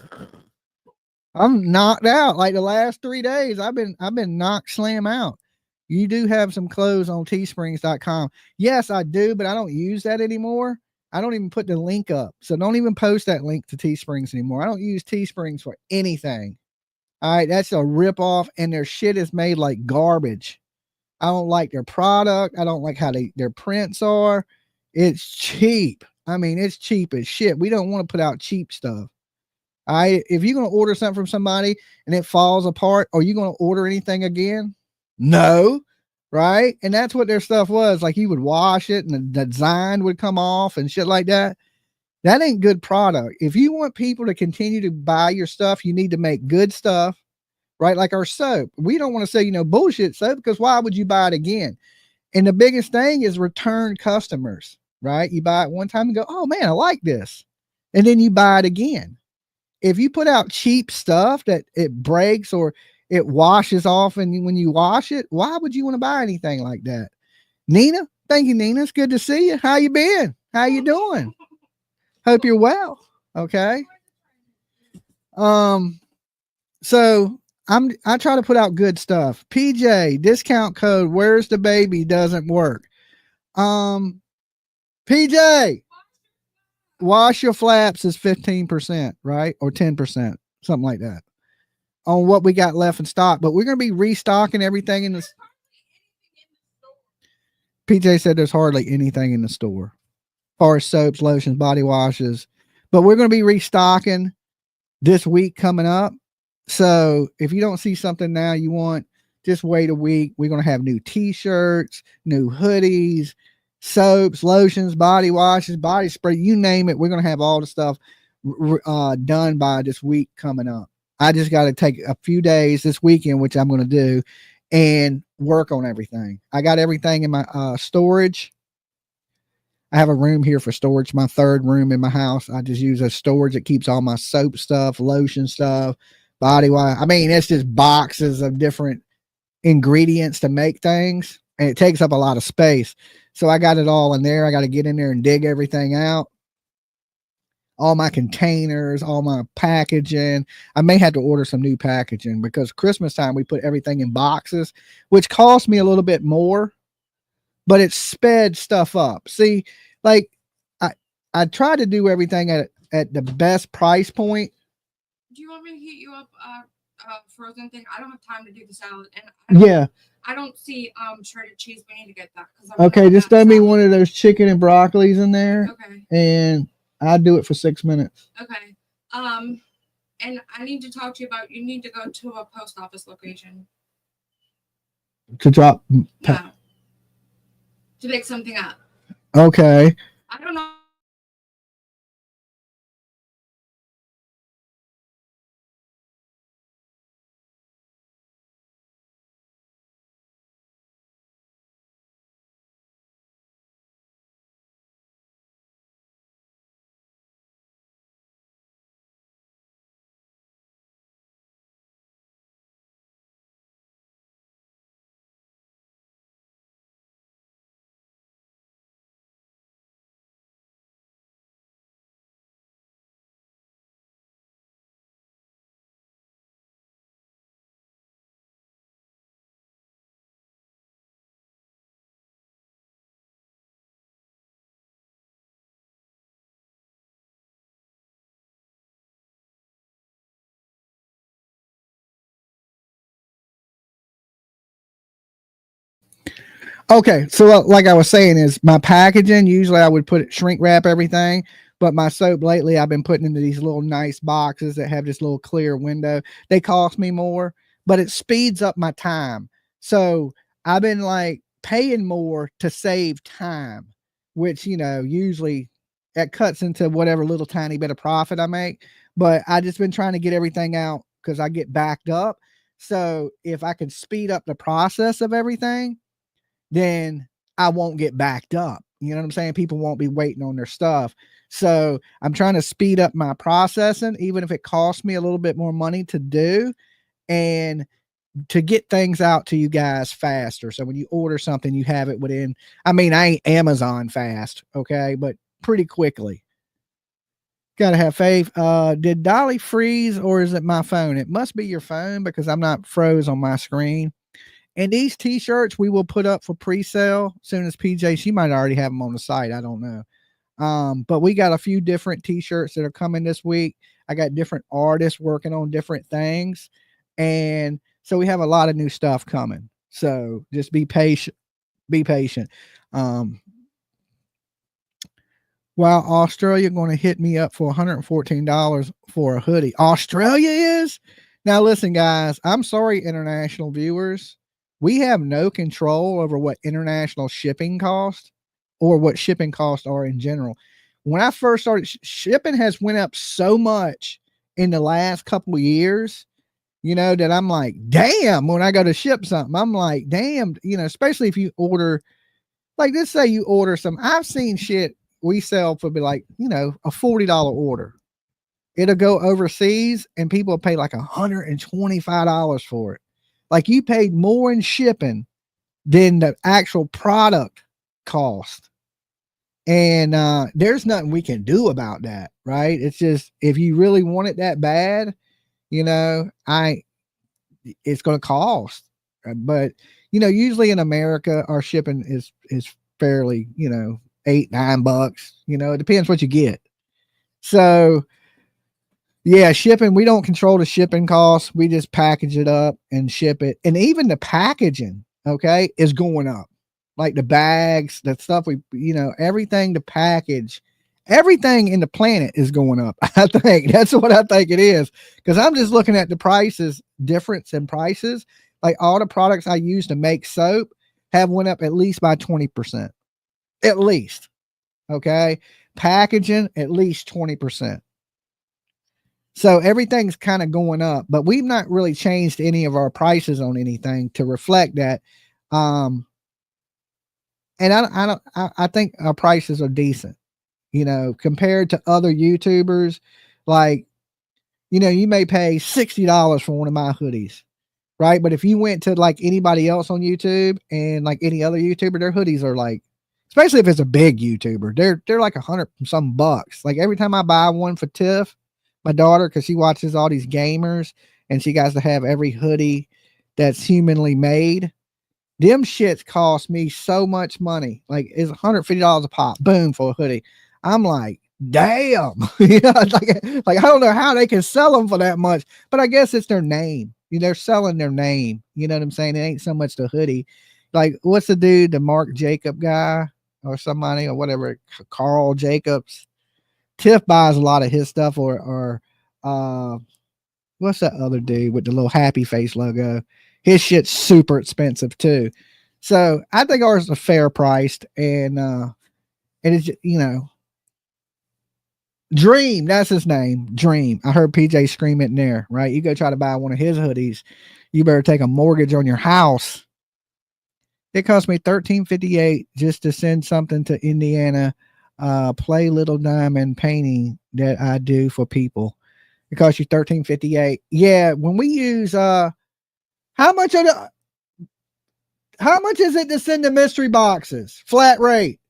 I'm knocked out. Like the last 3 days, I've been knocked slam out, You do have some clothes on teesprings.com. Yes, I do, but I don't use that anymore. I don't even put the link up. So don't even post that link to Teesprings anymore. I don't use Teesprings for anything. All right, that's a ripoff, and their shit is made like garbage. I don't like their product. I don't like how their prints are. It's cheap. I mean, it's cheap as shit. We don't want to put out cheap stuff. All right, if you're going to order something from somebody and it falls apart, are you going to order anything again? No, right? And that's what their stuff was. Like, you would wash it and the design would come off and shit like that. That ain't good product. If you want people to continue to buy your stuff, you need to make good stuff, right? Like our soap. We don't want to say, bullshit soap, because why would you buy it again? And the biggest thing is return customers, right? You buy it one time and go, oh man, I like this. And then you buy it again. If you put out cheap stuff that it breaks or it washes off, and when you wash it, why would you want to buy anything like that? Nina, thank you, Nina. It's good to see you. How you been? How you doing? Hope you're well. Okay. So I try to put out good stuff. PJ, discount code where's the baby doesn't work. PJ, wash your flaps is 15%, right? Or 10%, something like that, on what we got left in stock. But we're going to be restocking everything in this. PJ said there's hardly anything in the store, as far as soaps, lotions, body washes. But we're going to be restocking this week coming up. So if you don't see something now you want, just wait a week. We're going to have new t-shirts, new hoodies, soaps, lotions, body washes, body spray, you name it. We're going to have all the stuff done by this week coming up. I just got to take a few days this weekend, which I'm going to do, and work on everything. I got everything in my storage. I have a room here for storage, my third room in my house. I just use a storage that keeps all my soap stuff, lotion stuff, body wash. I mean, it's just boxes of different ingredients to make things, and it takes up a lot of space. So I got it all in there. I got to get in there and dig everything out. All my containers, all my packaging. I may have to order some new packaging, because Christmas time we put everything in boxes, which cost me a little bit more, but it sped stuff up. See, like I try to do everything at the best price point. Do you want me to heat you up a frozen thing? I don't have time to do the salad, and I don't see shredded cheese. We need to get that. Okay, just throw me one of those chicken and broccolis in there. Okay. And I'll do it for 6 minutes. Okay. And I need to talk to you about, you need to go to a post office location. To drop. Yeah. To pick something up. Okay. I don't know. Okay, so like I was saying, is my packaging, usually I would shrink wrap everything, but my soap lately I've been putting into these little nice boxes that have this little clear window. They cost me more, but it speeds up my time. So I've been like paying more to save time, which, usually that cuts into whatever little tiny bit of profit I make. But I just been trying to get everything out because I get backed up. So if I can speed up the process of everything, then I won't get backed up. You know what I'm saying? People won't be waiting on their stuff. So I'm trying to speed up my processing, even if it costs me a little bit more money to do, and to get things out to you guys faster. So when you order something, you have it within, I ain't Amazon fast, okay, but pretty quickly. Gotta have faith. Did Dolly freeze, or is it my phone? It must be your phone, because I'm not froze on my screen. And these t-shirts we will put up for pre-sale as soon as PJ, she might already have them on the site. I don't know. But we got a few different t-shirts that are coming this week. I got different artists working on different things. And so we have a lot of new stuff coming. So just be patient. Be patient. While Australia going to hit me up for $114 for a hoodie. Australia is? Now listen, guys, I'm sorry, international viewers. We have no control over what international shipping costs or what shipping costs are in general. When I first started, shipping has went up so much in the last couple of years, you know, that I'm like, damn, when I go to ship something, I'm like, damn, you know, especially if you order, like, let's say you order some, I've seen shit we sell for be like, you know, a $40 order. It'll go overseas and people pay like $125 for it. Like you paid more in shipping than the actual product cost. And there's nothing we can do about that, right? It's just, if you really want it that bad, you know, it's going to cost. But, you know, usually in America, our shipping is fairly, you know, $8-9, you know, it depends what you get. So yeah, shipping, we don't control the shipping costs. We just package it up and ship it. And even the packaging, okay, is going up. Like the bags, the stuff we, you know, everything to package, everything in the planet is going up. I think that's what I think it is. Because I'm just looking at the prices, difference in prices. Like all the products I use to make soap have went up at least by 20%. At least. Okay. Packaging, at least 20%. So everything's kind of going up, but we've not really changed any of our prices on anything to reflect that. And I think our prices are decent, you know, compared to other YouTubers. Like, you know, you may pay $60 for one of my hoodies, right? But if you went to like anybody else on YouTube and like any other YouTuber, their hoodies are like, especially if it's a big YouTuber, they're like $100 some bucks. Like every time I buy one for Tiff, my daughter, because she watches all these gamers and she got to have every hoodie that's humanly made. Them shits cost me so much money. Like it's $150 a pop. Boom, for a hoodie. I'm like, damn. You know, like I don't know how they can sell them for that much, but I guess it's their name. They're selling their name. You know what I'm saying? It ain't so much the hoodie. Like what's the dude, the Mark Jacob guy or somebody or whatever, Carl Jacobs. Tiff buys a lot of his stuff, or what's that other dude with the little happy face logo? His shit's super expensive too. So I think ours is a fair priced, and it's, you know, Dream, that's his name, Dream. I heard PJ scream it in there, right? You go try to buy one of his hoodies, you better take a mortgage on your house. It cost me $13.58 just to send something to Indiana. Play Little Diamond painting that I do for people. It costs you $13.58. Yeah, when we use how much is it to send the mystery boxes? Flat rate.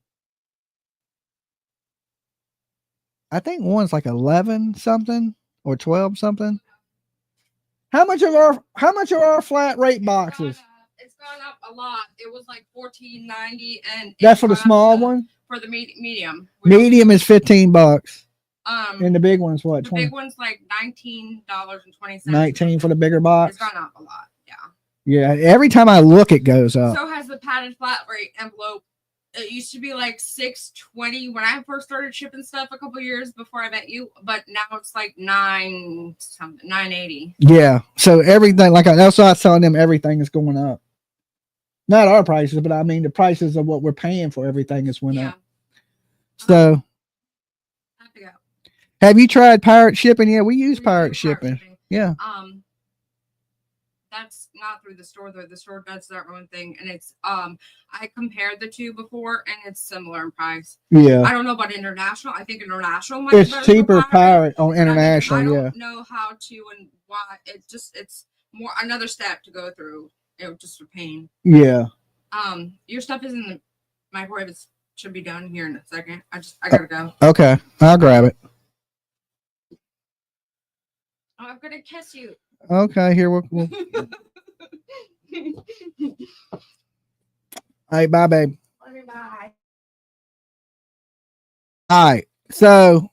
I think one's like 11 something or 12 something. How much are our flat rate boxes? It's gone up a lot. It was like $14.90, and that's for the small one. For the medium. Medium is $15. And the big one's what? The big one's like $19.20. 19 for the bigger box. It's gone up a lot. Yeah. Yeah. Every time I look, it goes up. So has the padded flat rate envelope. It used to be like $6.20 when I first started shipping stuff a couple years before I met you, but now it's like $9.80. Yeah. So everything, like that's why I was telling them, everything is going up. Not our prices, but I mean the prices of what we're paying for everything is went up. So, have you tried pirate shipping? Yeah, we use pirate shipping. Yeah. That's not through the store though. The store does their own thing, and it's I compared the two before, and it's similar in price. Yeah. I don't know about international. I think international might be It's better cheaper pirate on international. I Yeah. don't know how to and why. It's more another step to go through. Just a pain. Yeah. Your stuff is in the microwave. It should be done here in a second. I gotta go. Okay, I'll grab it. Oh, I'm gonna kiss you. Okay, here we'll All right, bye, babe. Bye. All right. So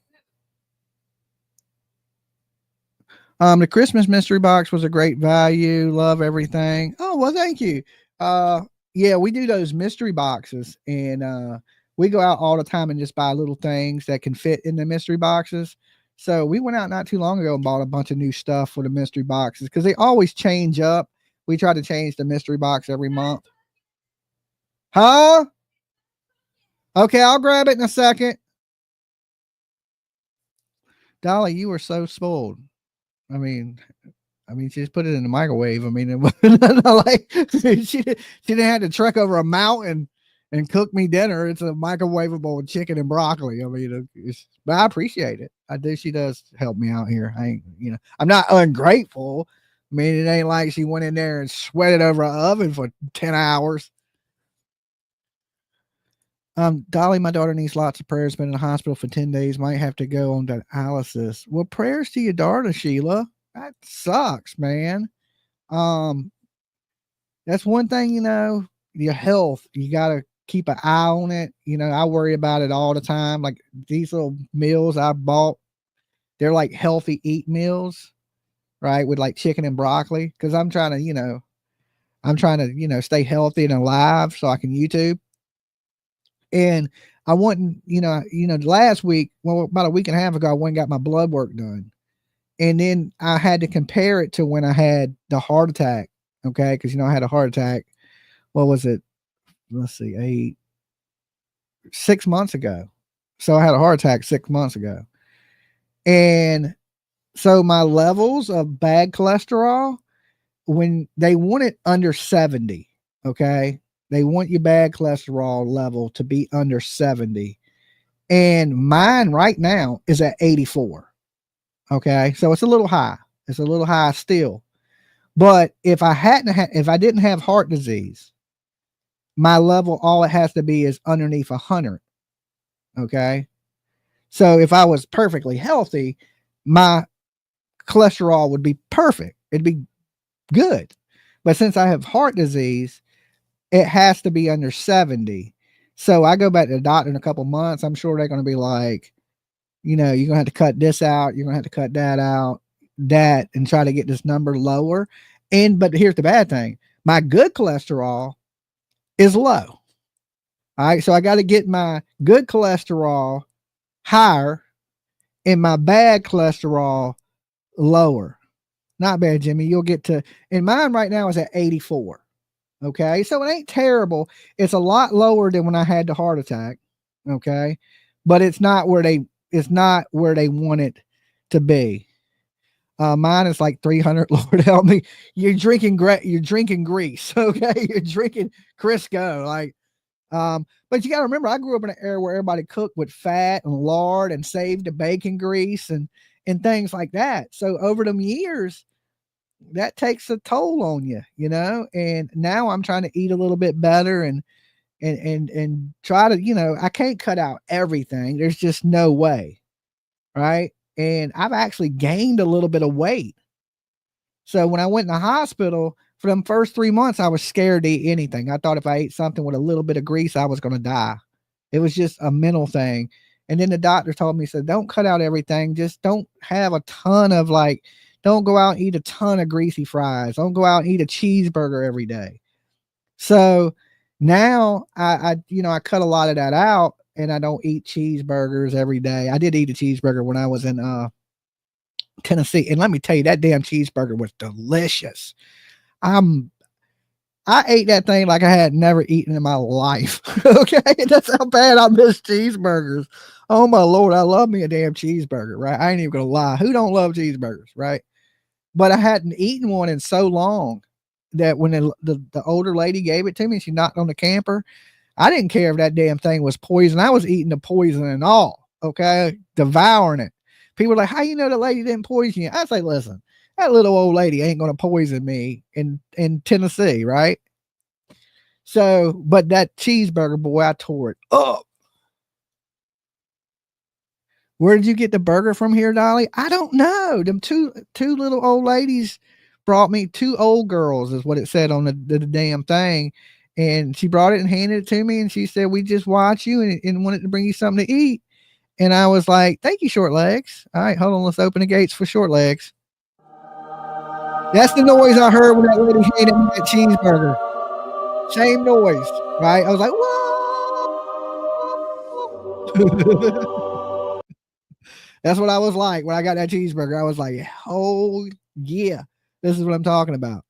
the Christmas mystery box was a great value. Love everything. Oh, well, thank you. Yeah, we do those mystery boxes, and we go out all the time and just buy little things that can fit in the mystery boxes. So we went out not too long ago and bought a bunch of new stuff for the mystery boxes because they always change up. We try to change the mystery box every month. Huh? Okay, I'll grab it in a second. Dolly, you were so spoiled. I mean, she just put it in the microwave. I mean, it wasn't like she didn't have to trek over a mountain and cook me dinner. It's a microwavable chicken and broccoli. I mean, but I appreciate it. I do. She does help me out here. I'm not ungrateful. I mean, it ain't like she went in there and sweated over an oven for 10 hours. Dolly, my daughter needs lots of prayers. Been in the hospital for 10 days. Might have to go on dialysis. Well, prayers to your daughter, Sheila. That sucks, man. That's one thing, your health, you got to keep an eye on it. I worry about it all the time. Like these little meals I bought, they're like healthy eat meals, right? With like chicken and broccoli. Cause I'm trying to, stay healthy and alive so I can YouTube. And I went, last week, well, about a week and a half ago, I went and got my blood work done. And then I had to compare it to when I had the heart attack. Okay. Because, I had a heart attack. What was it? Let's see, 6 months ago. So I had a heart attack 6 months ago. And so my levels of bad cholesterol, when they want it under 70, okay, they want your bad cholesterol level to be under 70. And mine right now is at 84. Okay. So it's a little high. It's a little high still. But if I didn't have heart disease, my level, all it has to be is underneath 100. Okay. So if I was perfectly healthy, my cholesterol would be perfect. It'd be good. But since I have heart disease, it has to be under 70. So I go back to the doctor in a couple months. I'm sure they're going to be like, you're going to have to cut this out. You're going to have to cut that out, and try to get this number lower. But here's the bad thing. My good cholesterol is low. All right. So I got to get my good cholesterol higher and my bad cholesterol lower. Not bad, Jimmy. You'll get to, and mine right now is at 84. Okay. So it ain't terrible. It's a lot lower than when I had the heart attack. Okay. But it's not where they want it to be. Mine is like 300. Lord help me. You're drinking grease. Okay. You're drinking Crisco. Like, but you got to remember, I grew up in an era where everybody cooked with fat and lard and saved the bacon grease and things like that. So over them years, that takes a toll on you, and now I'm trying to eat a little bit better and try to, I can't cut out everything. There's just no way. Right. And I've actually gained a little bit of weight. So when I went in the hospital for them first 3 months, I was scared to eat anything. I thought if I ate something with a little bit of grease, I was going to die. It was just a mental thing. And then the doctor told me, said, don't cut out everything. Just don't have a ton of don't go out and eat a ton of greasy fries. Don't go out and eat a cheeseburger every day. So now I cut a lot of that out and I don't eat cheeseburgers every day. I did eat a cheeseburger when I was in Tennessee. And let me tell you, that damn cheeseburger was delicious. I ate that thing like I had never eaten in my life. Okay. That's how bad I miss cheeseburgers. Oh my Lord. I love me a damn cheeseburger, right? I ain't even gonna lie. Who don't love cheeseburgers, right? But I hadn't eaten one in so long that when the older lady gave it to me, she knocked on the camper. I didn't care if that damn thing was poison. I was eating the poison and all, okay? Devouring it. People were like, how you know the lady didn't poison you? I say, listen, that little old lady ain't going to poison me in Tennessee, right? So, but that cheeseburger, boy, I tore it up. Where did you get the burger from here, Dolly? I don't know. Them two little old ladies brought me, 2 old girls is what it said on the damn thing. And she brought it and handed it to me. And she said, we just watched you and wanted to bring you something to eat. And I was like, thank you, Short Legs. All right, hold on. Let's open the gates for Short Legs. That's the noise I heard when that lady handed me that cheeseburger. Same noise, right? I was like, whoa. That's what I was like when I got that cheeseburger. I was like, oh yeah, this is what I'm talking about.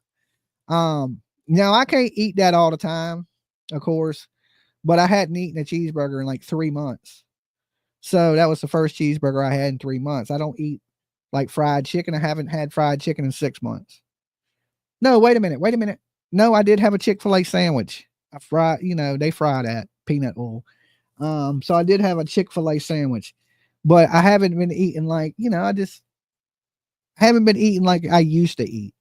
Now I can't eat that all the time, of course, but I hadn't eaten a cheeseburger in like 3 months. So that was the first cheeseburger I had in 3 months. I don't eat like fried chicken. I haven't had fried chicken in 6 months. No, wait a minute. No, I did have a Chick-fil-A sandwich. I fried, they fry that peanut oil. So I did have a Chick-fil-A sandwich, but I haven't been eating like, I just haven't been eating like I used to eat.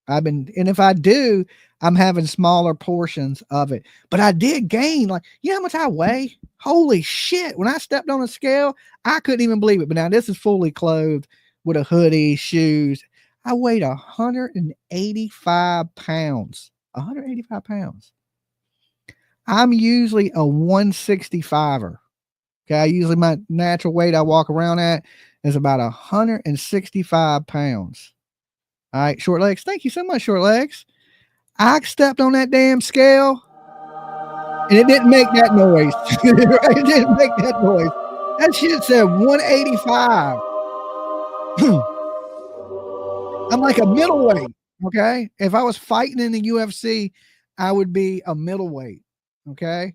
And if I do, I'm having smaller portions of it. But I did gain, like, you know how much I weigh? Holy shit. When I stepped on a scale, I couldn't even believe it. But now this is fully clothed with a hoodie, shoes. I weighed 185 pounds. 185 pounds. I'm usually a 165er. Okay. Usually my natural weight I walk around at is about 165 pounds. All right, Short Legs. Thank you so much, Short Legs. I stepped on that damn scale and it didn't make that noise. It didn't make that noise. That shit said 185. I'm like a middleweight. Okay. If I was fighting in the UFC, I would be a middleweight. Okay.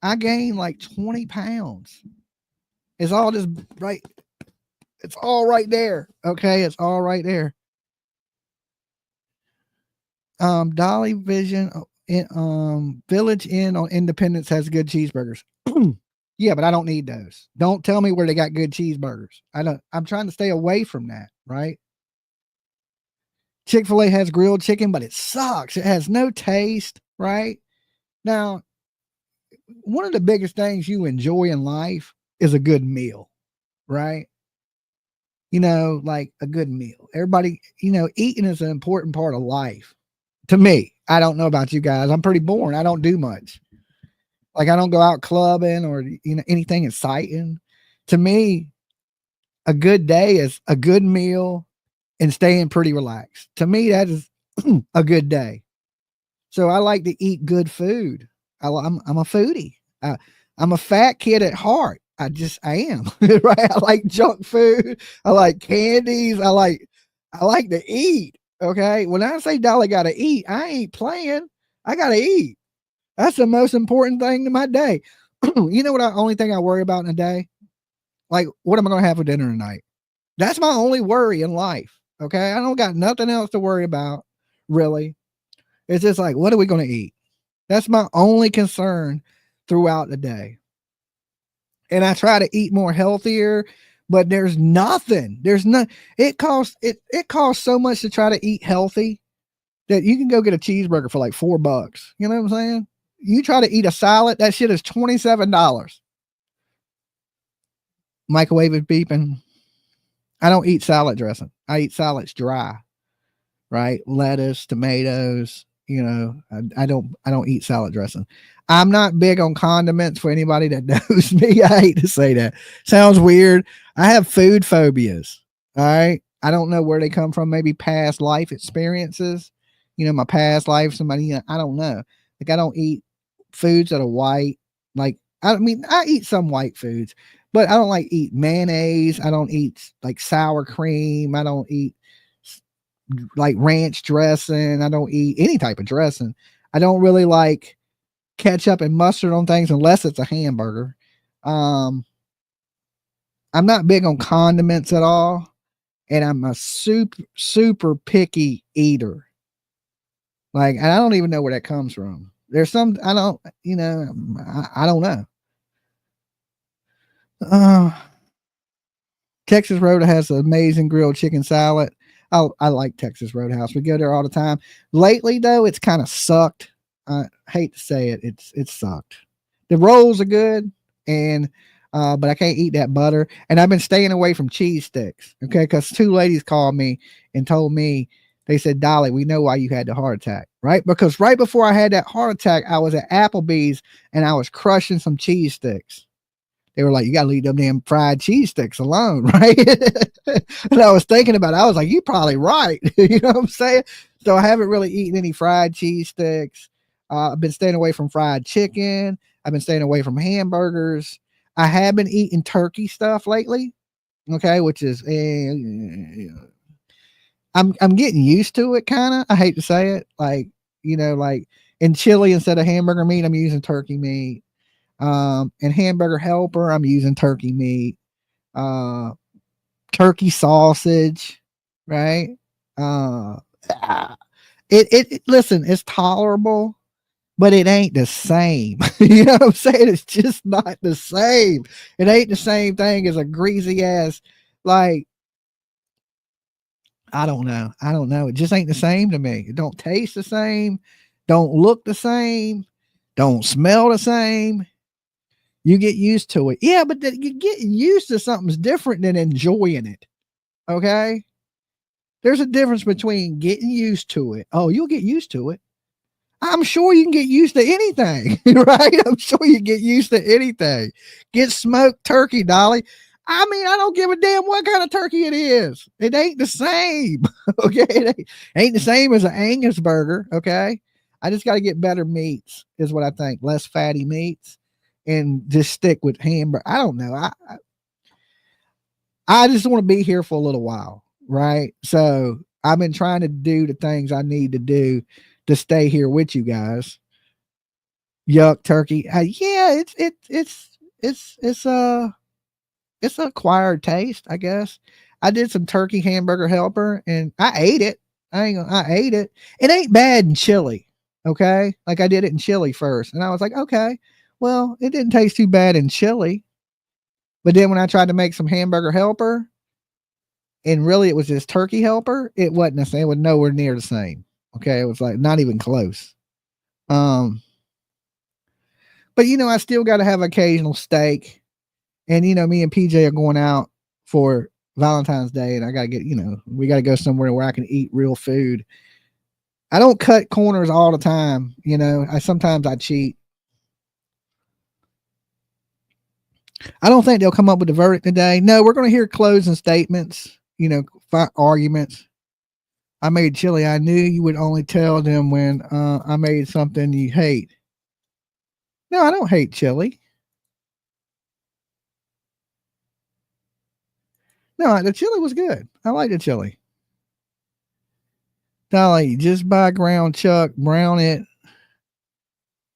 I gained like 20 pounds. It's all just right. It's all right there. Okay. It's all right there. Dolly Vision Village Inn on Independence has good cheeseburgers. Yeah, but I don't need those. Don't tell me where they got good cheeseburgers. I'm trying to stay away from that, right? Chick-fil-A has grilled chicken, but it sucks. It has no taste, right? Now, one of the biggest things you enjoy in life is a good meal, right? Like a good meal. Everybody, eating is an important part of life. To me, I don't know about you guys. I'm pretty boring. I don't do much. Like I don't go out clubbing or anything exciting. To me, a good day is a good meal and staying pretty relaxed. To me, that is a good day. So I like to eat good food. I'm a foodie. I'm a fat kid at heart. I am. Right? I like junk food. I like candies. I like to eat. Okay. When I say Dolly gotta eat, I ain't playing. I gotta eat. That's the most important thing to my day. You know what? The only thing I worry about in a day? Like, what am I going to have for dinner tonight? That's my only worry in life. Okay. I don't got nothing else to worry about, really. It's just like, what are we going to eat? That's my only concern throughout the day. And I try to eat more healthier, but there's nothing. It costs so much to try to eat healthy that you can go get a cheeseburger for like $4. You know what I'm saying? You try to eat a salad, that shit is $27. Microwave is beeping. I don't eat salad dressing. I eat salads dry, right? Lettuce, tomatoes, I don't eat salad dressing. I'm not big on condiments for anybody that knows me. I hate to say that. Sounds weird. I have food phobias. All right. I don't know where they come from. Maybe past life experiences. My past life, somebody, I don't know. Like I don't eat foods that are white. Like, I eat some white foods, but I don't like eat mayonnaise. I don't eat like sour cream. I don't eat like ranch dressing. I don't eat any type of dressing. I don't really like ketchup and mustard on things unless it's a hamburger. I'm not big on condiments at all. And I'm a super picky eater. Like, and I don't even know where that comes from. There's some, I don't know. Texas Roadhouse has an amazing grilled chicken salad. I like Texas Roadhouse. We go there all the time. Lately, though, it's kind of sucked. I hate to say it. It's sucked. The rolls are good, but I can't eat that butter. And I've been staying away from cheese sticks. Okay, because 2 ladies called me and told me They said, Dolly, we know why you had the heart attack, right? Because right before I had that heart attack, I was at Applebee's and I was crushing some cheese sticks. They were like, you got to leave them damn fried cheese sticks alone, right? And I was thinking about it. I was like, you're probably right. You know what I'm saying? So I haven't really eaten any fried cheese sticks. I've been staying away from fried chicken. I've been staying away from hamburgers. I have been eating turkey stuff lately, okay, which is, I'm getting used to it, kind of. I hate to say it. Like, you know, like in chili, instead of hamburger meat, I'm using turkey meat. And Hamburger Helper, I'm using turkey meat, turkey sausage, right? Listen, it's tolerable, but it ain't the same. You know what I'm saying? It's just not the same. It ain't the same thing as a greasy ass, like, I don't know. It just ain't the same to me. It don't taste the same, don't look the same, don't smell the same. You get used to it. Yeah, but you getting used to something's different than enjoying it. Okay? There's a difference between getting used to it. Oh, you'll get used to it. I'm sure you can get used to anything, right? I'm sure you get used to anything. Get smoked turkey, Dolly. I mean, I don't give a damn what kind of turkey it is. It ain't the same. Okay? It ain't the same as an Angus burger. Okay? I just got to get better meats, is what I think. Less fatty meats. And just stick with hamburger. I don't know. I just want to be here for a little while, right? So I've been trying to do the things I need to do to stay here with you guys. Yuck turkey. Yeah, it's an acquired taste, I guess. I did some turkey hamburger helper and I ate it. I ate it. It ain't bad in chili. Okay. Like I did it in chili first. And I was like, okay, well, it didn't taste too bad in chili. But then when I tried to make some hamburger helper, and really it was just turkey helper, it wasn't the same. It was nowhere near the same. Okay. It was like not even close. But you know, I still got to have occasional steak. And you know, me and PJ are going out for Valentine's Day, and I got to get, you know, we got to go somewhere where I can eat real food. I don't cut corners all the time. You know, sometimes I cheat. I don't think they'll come up with a verdict today. No, we're going to hear closing statements, you know, arguments. I made chili. I knew you would only tell them when I made something you hate. No, I don't hate chili. No, the chili was good. I like the chili. Dolly, just buy ground chuck, brown it,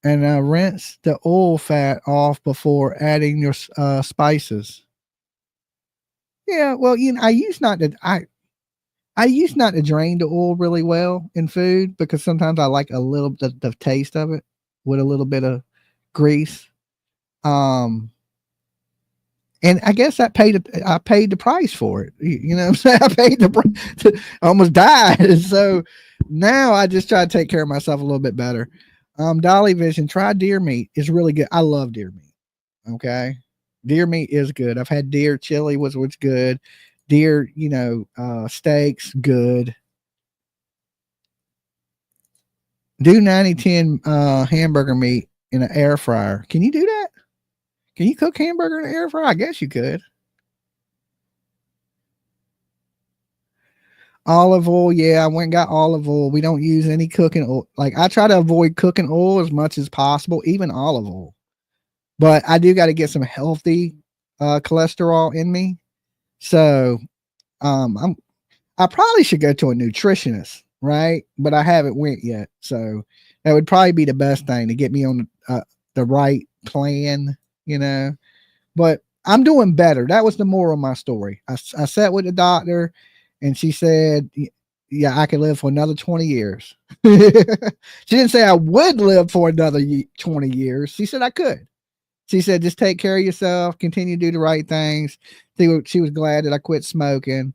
and rinse the oil fat off before adding your spices. Yeah, well, you know, I used not to drain the oil really well in food because sometimes I like a little the taste of it with a little bit of grease. And I guess I paid the price for it. You know what I'm saying? I paid the price. I almost died. And so now I just try to take care of myself a little bit better. Dolly Vision, try deer meat. It's really good. I love deer meat. Okay. Deer meat is good. I've had deer chili was good. Deer, you know, steaks, good. Do 90-10 hamburger meat in an air fryer. Can you do that? Can you cook hamburger in an air fryer? I guess you could. Olive oil, yeah, I went and got olive oil. We don't use any cooking oil. Like I try to avoid cooking oil as much as possible, even olive oil. But I do got to get some healthy cholesterol in me. So I probably should go to a nutritionist, right? But I haven't went yet. So that would probably be the best thing to get me on the right plan, you know. But I'm doing better. That was the moral of my story. I sat with the doctor and she said, yeah, I could live for another 20 years. She didn't say I would live for another 20 years. She said I could. She said, just take care of yourself, continue to do the right things. She was glad that I quit smoking,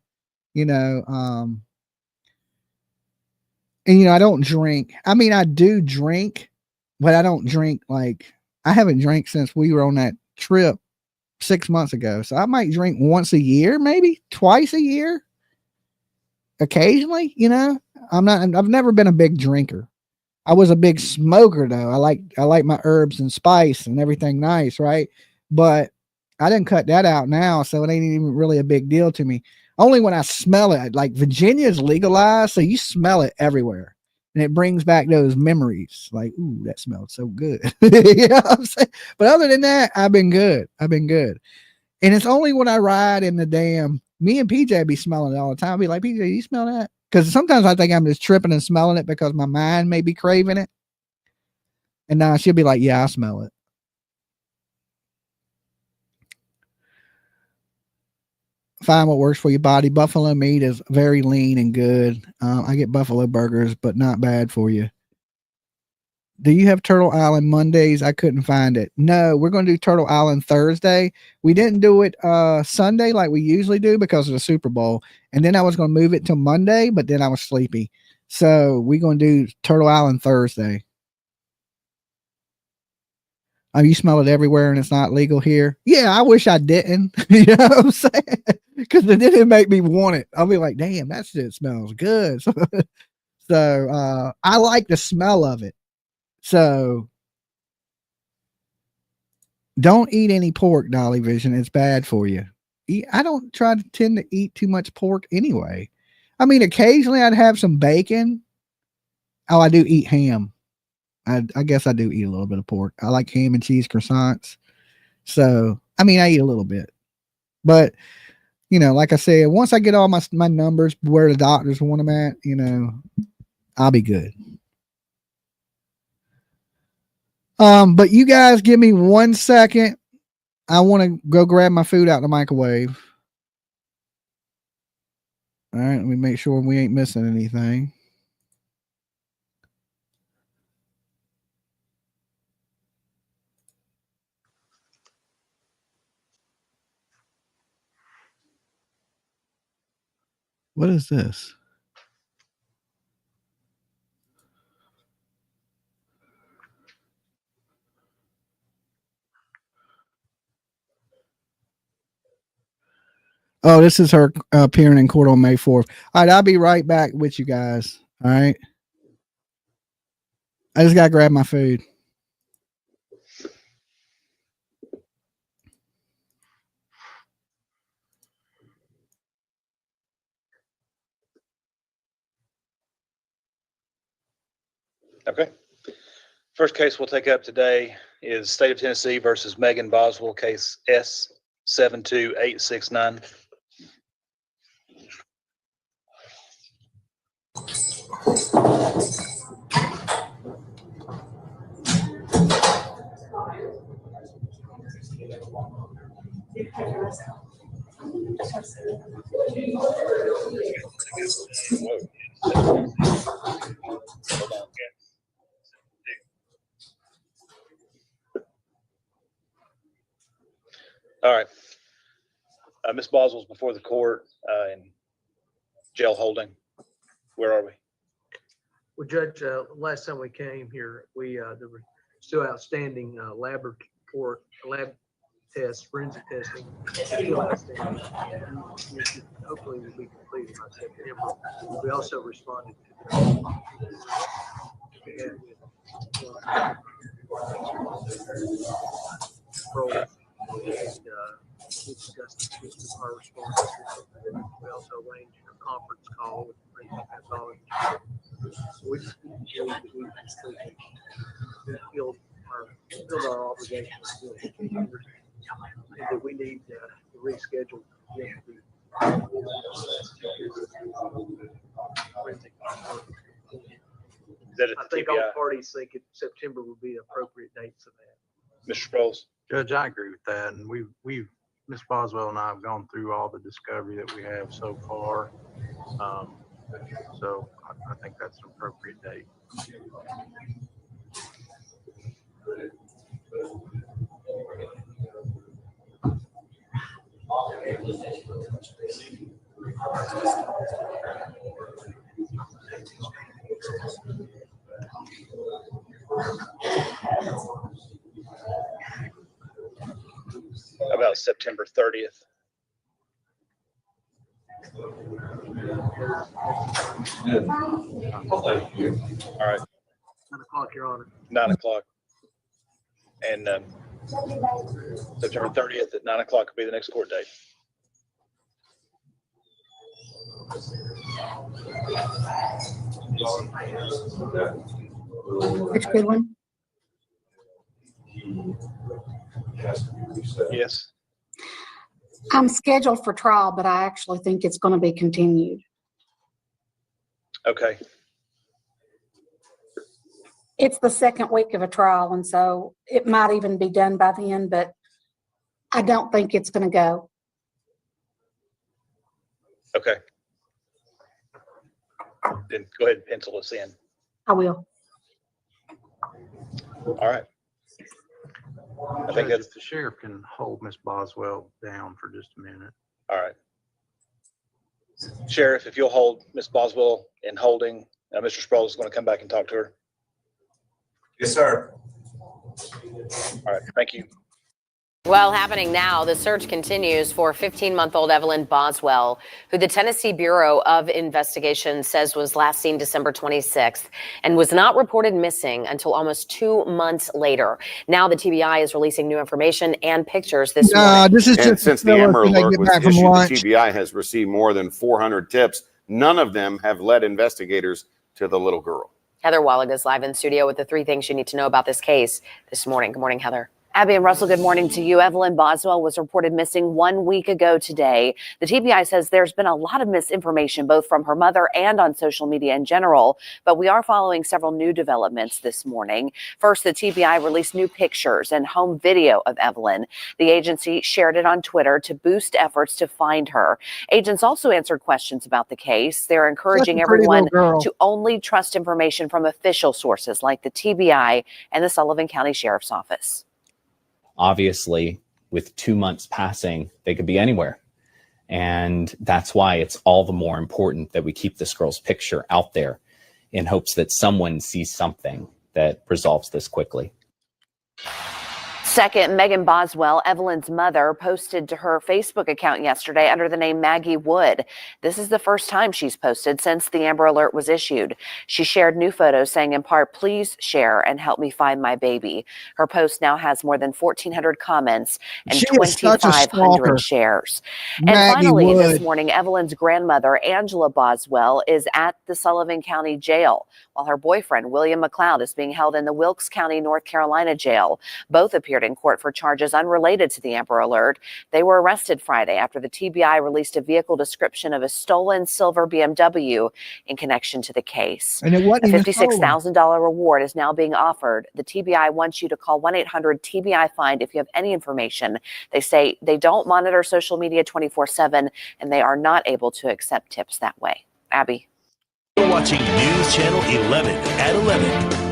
you know. And, you know, I don't drink. I mean, I do drink, but I don't drink like I haven't drank since we were on that trip 6 months ago. So I might drink once a year, maybe twice a year. Occasionally, you know, I've never been a big drinker. I was a big smoker though. I like my herbs and spice and everything nice, right? But I didn't cut that out now, so it ain't even really a big deal to me. Only when I smell it. Like Virginia is legalized, so you smell it everywhere. And it brings back those memories. Like, ooh, that smelled so good. You know what I'm saying? But other than that, I've been good. And it's only when I ride in the damn, me and PJ be smelling it all the time. I'll be like, PJ, you smell that? Because sometimes I think I'm just tripping and smelling it because my mind may be craving it. And now she'll be like, yeah, I smell it. Find what works for your body. Buffalo meat is very lean and good. I get buffalo burgers, but not bad for you. Do you have Turtle Island Mondays? I couldn't find it. No, we're going to do Turtle Island Thursday. We didn't do it Sunday like we usually do because of the Super Bowl. And then I was going to move it to Monday, but then I was sleepy. So we're going to do Turtle Island Thursday. You smell it everywhere and it's not legal here. Yeah, I wish I didn't. You know what I'm saying? Because it didn't make me want it. I'll be like, damn, that shit smells good. So I like the smell of it. So don't eat any pork, Dolly Vision. It's bad for you. I don't tend to eat too much pork anyway. I mean, occasionally I'd have some bacon. Oh, I do eat ham. I guess I do eat a little bit of pork. I like ham and cheese croissants. So, I mean, I eat a little bit. But, you know, like I said, once I get all my numbers where the doctors want them at, you know, I'll be good. But you guys give me 1 second. I want to go grab my food out of the microwave. All right, let me make sure we ain't missing anything. What is this? Oh, this is her appearing in court on May 4th. All right, I'll be right back with you guys. All right. I just got to grab my food. Okay. First case we'll take up today is State of Tennessee versus Megan Boswell, case S72869. All right. Ms. Boswell's before the court in jail holding. Where are we? Well, Judge, last time we came here, there were still outstanding lab tests, forensic testing, still outstanding. Hopefully will be completed by September. We also responded to we discussed our response. We also arranged a conference call with forensic pathologist. We filled our obligations and that we need to reschedule I think all parties think September would be the appropriate date for that. Mr. Sproles. Judge, I agree with that. And we've Ms. Boswell and I have gone through all the discovery that we have so far. So I think that's an appropriate date. About September 30th. Thank you. All right. 9 o'clock, Your Honor. 9 o'clock. And September 30th at 9 o'clock will be the next court date. Which good one? Yes. I'm scheduled for trial, but I actually think it's going to be continued. Okay. It's the second week of a trial, and so it might even be done by then, but I don't think it's going to go. Okay. Then go ahead and pencil us in. I will. All right. I think that's the sheriff can hold Miss Boswell down for just a minute. all right. Sheriff, if you'll hold Miss Boswell in holding, Mr. Sproul is going to come back and talk to her. Yes, sir. All right. Thank you. Well, happening now, the search continues for 15-month-old Evelyn Boswell, who the Tennessee Bureau of Investigation says was last seen December 26th and was not reported missing until almost 2 months later. Now the TBI is releasing new information and pictures this morning. This is And just since the Amber Alert was issued, the lunch. TBI has received more than 400 tips. None of them have led investigators to the little girl. Heather Wallig is live in studio with the 3 things you need to know about this case this morning. Good morning, Heather. Abby and Russell, good morning to you. Evelyn Boswell was reported missing 1 week ago today. The TBI says there's been a lot of misinformation, both from her mother and on social media in general, but we are following several new developments this morning. First, the TBI released new pictures and home video of Evelyn. The agency shared it on Twitter to boost efforts to find her. Agents also answered questions about the case. They're encouraging everyone to only trust information from official sources like the TBI and the Sullivan County Sheriff's Office. Obviously, with 2 months passing, they could be anywhere. And that's why it's all the more important that we keep this girl's picture out there in hopes that someone sees something that resolves this quickly. Second, MEGAN Boswell, Evelyn's mother, posted to her Facebook account yesterday under the name Maggie Wood. This is the first time she's posted since the Amber Alert was issued. She shared new photos saying in part, "Please share and help me find my baby." Her post now has more than 1,400 comments and 2,500 shares. And finally, this morning, Evelyn's grandmother, Angela Boswell, is at the Sullivan County Jail, while her boyfriend, William McLeod, is being held in the Wilkes County, North Carolina jail. Both appeared in court for charges unrelated to the Amber Alert. They were arrested Friday after the TBI released a vehicle description of a stolen silver BMW in connection to the case. And it wasn't a even $56,000 reward is now being offered. The TBI wants you to call 1-800-TBI-FIND if you have any information. They say they don't monitor social media 24/7 and they are not able to accept tips that way. Abby. You're watching News Channel 11 at 11.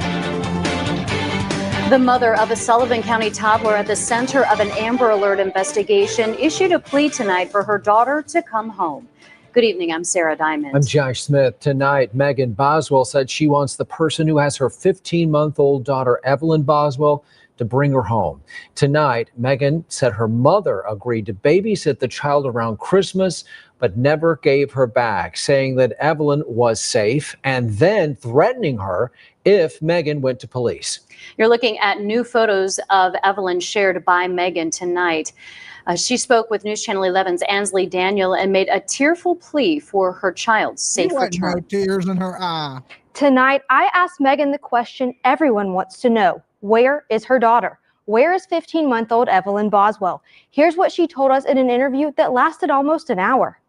The mother of a Sullivan County toddler at the center of an Amber Alert investigation issued a plea tonight for her daughter to come home. Good evening, I'm Sarah Diamond. I'm Josh Smith. Tonight, MEGAN Boswell said she wants the person who has her 15-month-old daughter, Evelyn Boswell, to bring her home. Tonight, MEGAN said her mother agreed to babysit the child around Christmas, but never gave her back, saying that Evelyn was safe and then threatening her if MEGAN went to police. You're looking at new photos of Evelyn shared by MEGAN tonight. She spoke with News Channel 11's Ansley Daniel and made a tearful plea for her child's safe return. No tears in her eye. Tonight, I asked MEGAN the question everyone wants to know. Where is her daughter? Where is 15-month-old Evelyn Boswell? Here's what she told us in an interview that lasted almost an hour.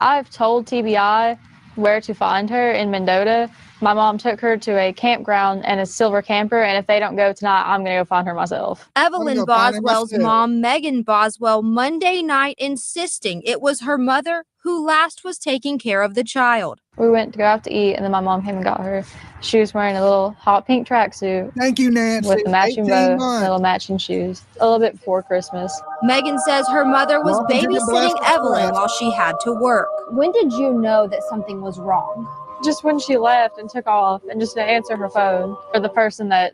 I've told TBI where to find her in Mendota. My mom took her to a campground and a silver camper, and if they don't go tonight, I'm going to go find her myself. Evelyn Boswell's mom, MEGAN Boswell, Monday night insisting it was her mother who last was taking care of the child. We went to go out to eat, and then my mom came and got her. She was wearing a little hot pink tracksuit. Thank you, Nancy. With a matching bow, 18 months. little matching shoes. A little bit before Christmas. MEGAN says her mother was babysitting Evelyn while she had to work. When did you know that something was wrong? Just when she left and took off and just didn't answer her phone. For the person that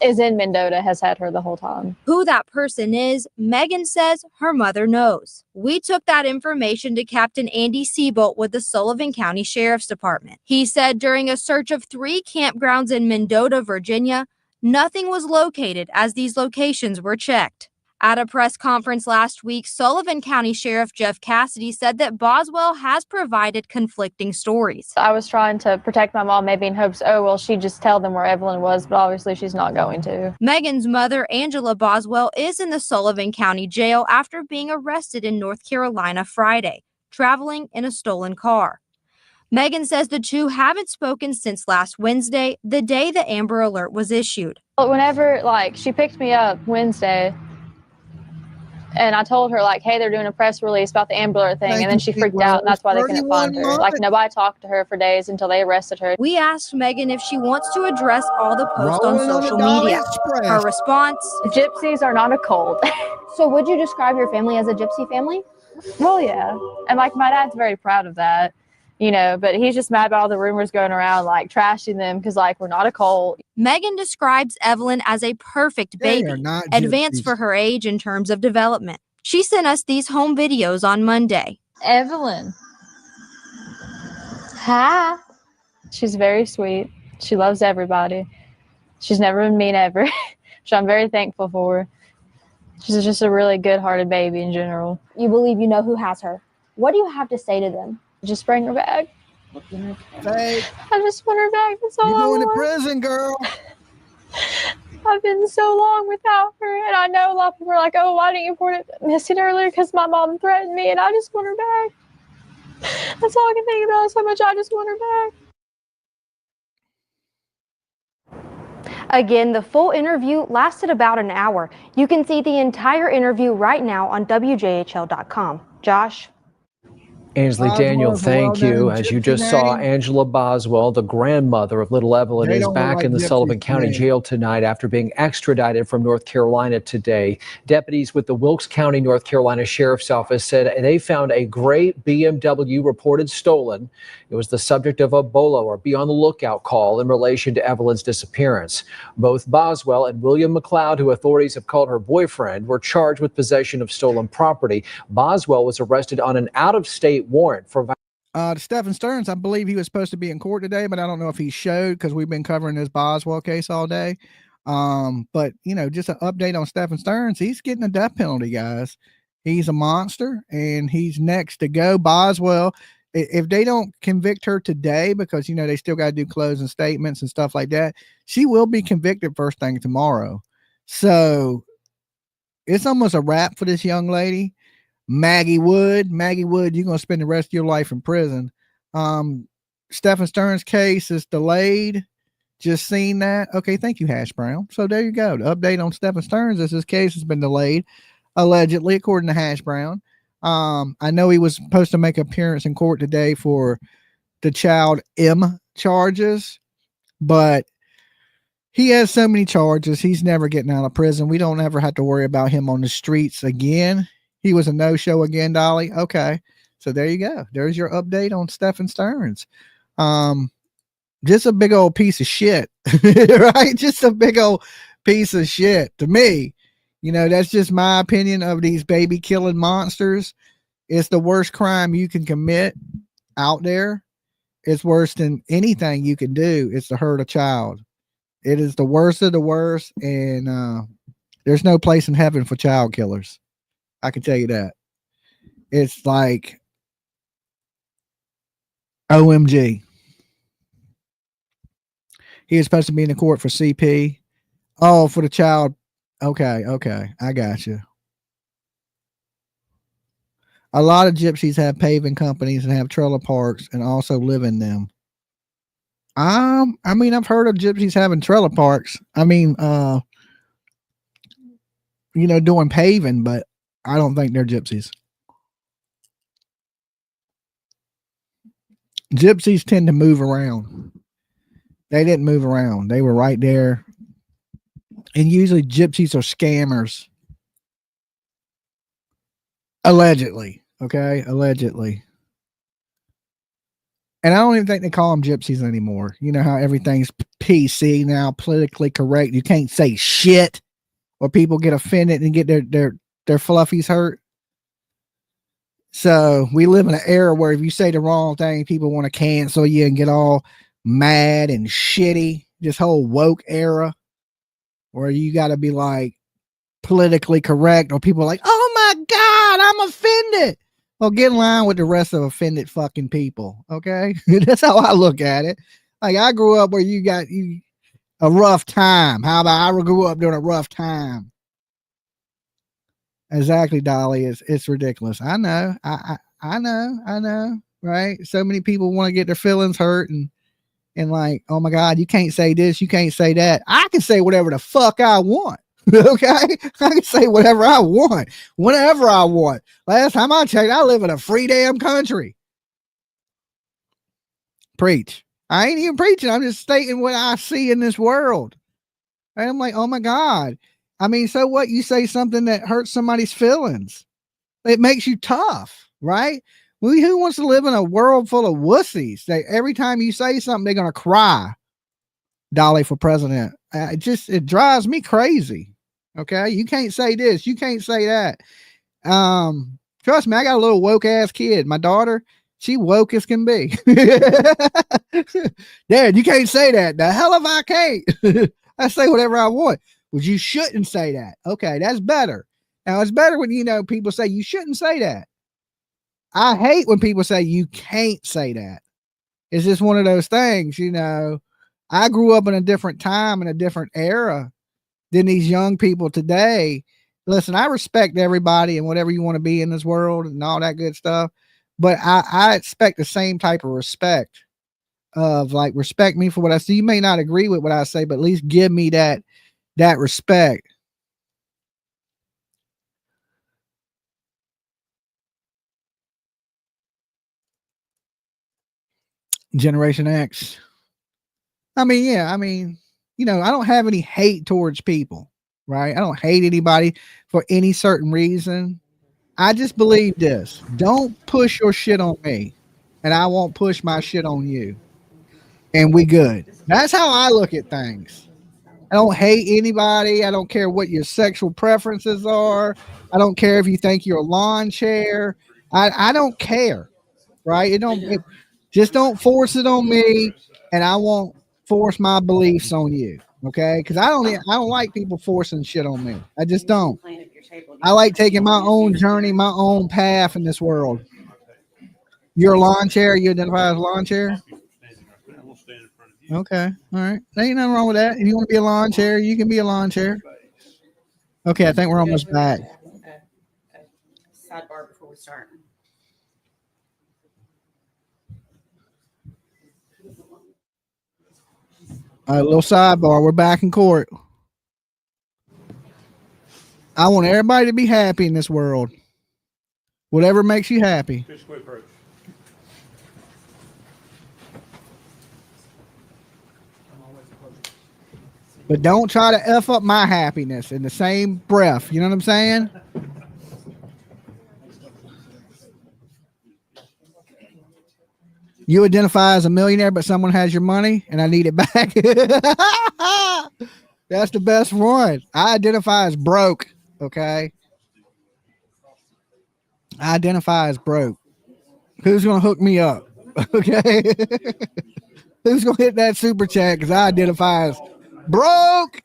is in Mendota has had her the whole time. Who that person is, Megan says her mother knows. We took that information to Captain Andy Seabolt with the Sullivan County Sheriff's Department. He said during a search of 3 campgrounds in Mendota, Virginia, nothing was located as these locations were checked. At a press conference last week, Sullivan County Sheriff Jeff Cassidy said that Boswell has provided conflicting stories. I was trying to protect my mom, maybe in hopes, oh, well, she'd just tell them where Evelyn was, but obviously she's not going to. Megan's mother, Angela Boswell, is in the Sullivan County Jail after being arrested in North Carolina Friday, traveling in a stolen car. Megan says the two haven't spoken since last Wednesday, the day the Amber Alert was issued. Whenever, she picked me up Wednesday, and I told her, hey, they're doing a press release about the Amber Alert thing, and then she freaked out, and that's why they couldn't find her. Nobody talked to her for days until they arrested her. We asked Megan if she wants to address all the posts on social media. Her response, gypsies are not a cult. So would you describe your family as a gypsy family? Well, yeah. And, my dad's very proud of that, but he's just mad about all the rumors going around, trashing them because, we're not a cult. Megan describes Evelyn as a perfect baby, advanced for her age in terms of development. She sent us these home videos on Monday. Evelyn. Hi. She's very sweet. She loves everybody. She's never been mean ever, which I'm very thankful for. She's just a really good-hearted baby in general. You believe you know who has her. What do you have to say to them? Just bring her back. Hey, I just want her back. That's all you're I going to want. prison, girl. I've been so long without her, and I know a lot of people are like, oh, why didn't you report it missing earlier? Because my mom threatened me, and I just want her back. That's all I can think about is how much I just want her back. Again, the full interview lasted about an hour. You can see the entire interview right now on WJHL.com. Josh? Ainsley Daniel, thank you. As you just saw, Angela Boswell, the grandmother of little Evelyn, is back in the Sullivan County Jail tonight after being extradited from North Carolina today. Deputies with the Wilkes County, North Carolina Sheriff's Office said they found a gray BMW reported stolen. It was the subject of a BOLO, or be on the lookout call, in relation to Evelyn's disappearance. Both Boswell and William McLeod, who authorities have called her boyfriend, were charged with possession of stolen property. Boswell was arrested on an out-of-state warrant for Stephen Stearns. I believe he was supposed to be in court today, but I don't know if he showed because we've been covering this Boswell case all day. But just an update on Stephen Stearns. He's getting a death penalty, guys. He's a monster and he's next to go. Boswell, if they don't convict her today, because they still got to do closing statements and stuff like that, she will be convicted first thing tomorrow. So it's almost a wrap for this young lady. Maggie Wood, you're going to spend the rest of your life in prison. Stephen Stearns' case is delayed. Just seen that. Okay, thank you, Hash Brown. So there you go. The update on Stephen Stearns is his case has been delayed, allegedly, according to Hash Brown. I know he was supposed to make an appearance in court today for the child M charges, but he has so many charges. He's never getting out of prison. We don't ever have to worry about him on the streets again. He was a no-show again, Dolly. Okay. So there you go. There's your update on Stephen Stearns. Just a big old piece of shit, right? Just a big old piece of shit to me. That's just my opinion of these baby killing monsters. It's the worst crime you can commit out there. It's worse than anything you can do. It's to hurt a child. It is the worst of the worst. And there's no place in heaven for child killers. I can tell you that. It's like OMG. He was supposed to be in the court for CP. Oh, for the child. Okay. I got you. A lot of gypsies have paving companies and have trailer parks and also live in them. I've heard of gypsies having trailer parks. Doing paving, but I don't think they're gypsies. Gypsies tend to move around. They didn't move around. They were right there. And usually gypsies are scammers. Allegedly. Okay? Allegedly. And I don't even think they call them gypsies anymore. You know how everything's PC now, politically correct. You can't say shit or people get offended and get their fluffies hurt. So we live in an era where if you say the wrong thing, people want to cancel you and get all mad and shitty. This whole woke era where you got to be like politically correct, or people are like, oh my God, I'm offended. Well, get in line with the rest of offended fucking people. Okay. That's how I look at it. Like, I grew up where you got a rough time. How about I grew up during a rough time? Exactly, Dolly. It's ridiculous. I know. I know. Right? So many people want to get their feelings hurt and like, oh my God, you can't say this, you can't say that. I can say whatever the fuck I want. Okay? I can say whatever I want, whenever I want. Last time I checked, I live in a free damn country. Preach. I ain't even preaching. I'm just stating what I see in this world. And I'm like, oh my God. I mean, so what? You say something that hurts somebody's feelings. It makes you tough, right? Well, who wants to live in a world full of wussies that every time you say something, they're going to cry? Dolly for president. It drives me crazy. Okay. You can't say this. You can't say that. Trust me, I got a little woke ass kid. My daughter, she woke as can be. Dad, you can't say that. The hell if I can't. I say whatever I want. Well, you shouldn't say that. Okay, that's better. Now, it's better when, people say you shouldn't say that. I hate when people say you can't say that. It's just one of those things, I grew up in a different time, in a different era than these young people today. Listen, I respect everybody and whatever you want to be in this world and all that good stuff. But I expect the same type of respect of like, respect me for what I say. You may not agree with what I say, but at least give me that respect. Generation X. I don't have any hate towards people, right? I don't hate anybody for any certain reason. I just believe this. Don't push your shit on me, and I won't push my shit on you. And we good. That's how I look at things. I don't hate anybody. I don't care what your sexual preferences are. I don't care if you think you're a lawn chair. I don't care, right? Just don't force it on me, and I won't force my beliefs on you. Okay? Because I don't like people forcing shit on me. I just don't. I like taking my own journey, my own path in this world. You're a lawn chair. You identify as a lawn chair? Okay. All right. There ain't nothing wrong with that. If you want to be a lawn chair, you can be a lawn chair. Okay. I think we're almost back. Sidebar before we start. All right, a little sidebar. We're back in court. I want everybody to be happy in this world. Whatever makes you happy. But don't try to F up my happiness in the same breath. You know what I'm saying? You identify as a millionaire, but someone has your money and I need it back. That's the best one. I identify as broke. Okay. I identify as broke. Who's going to hook me up? Okay. Who's going to hit that super chat? Because I identify as broke.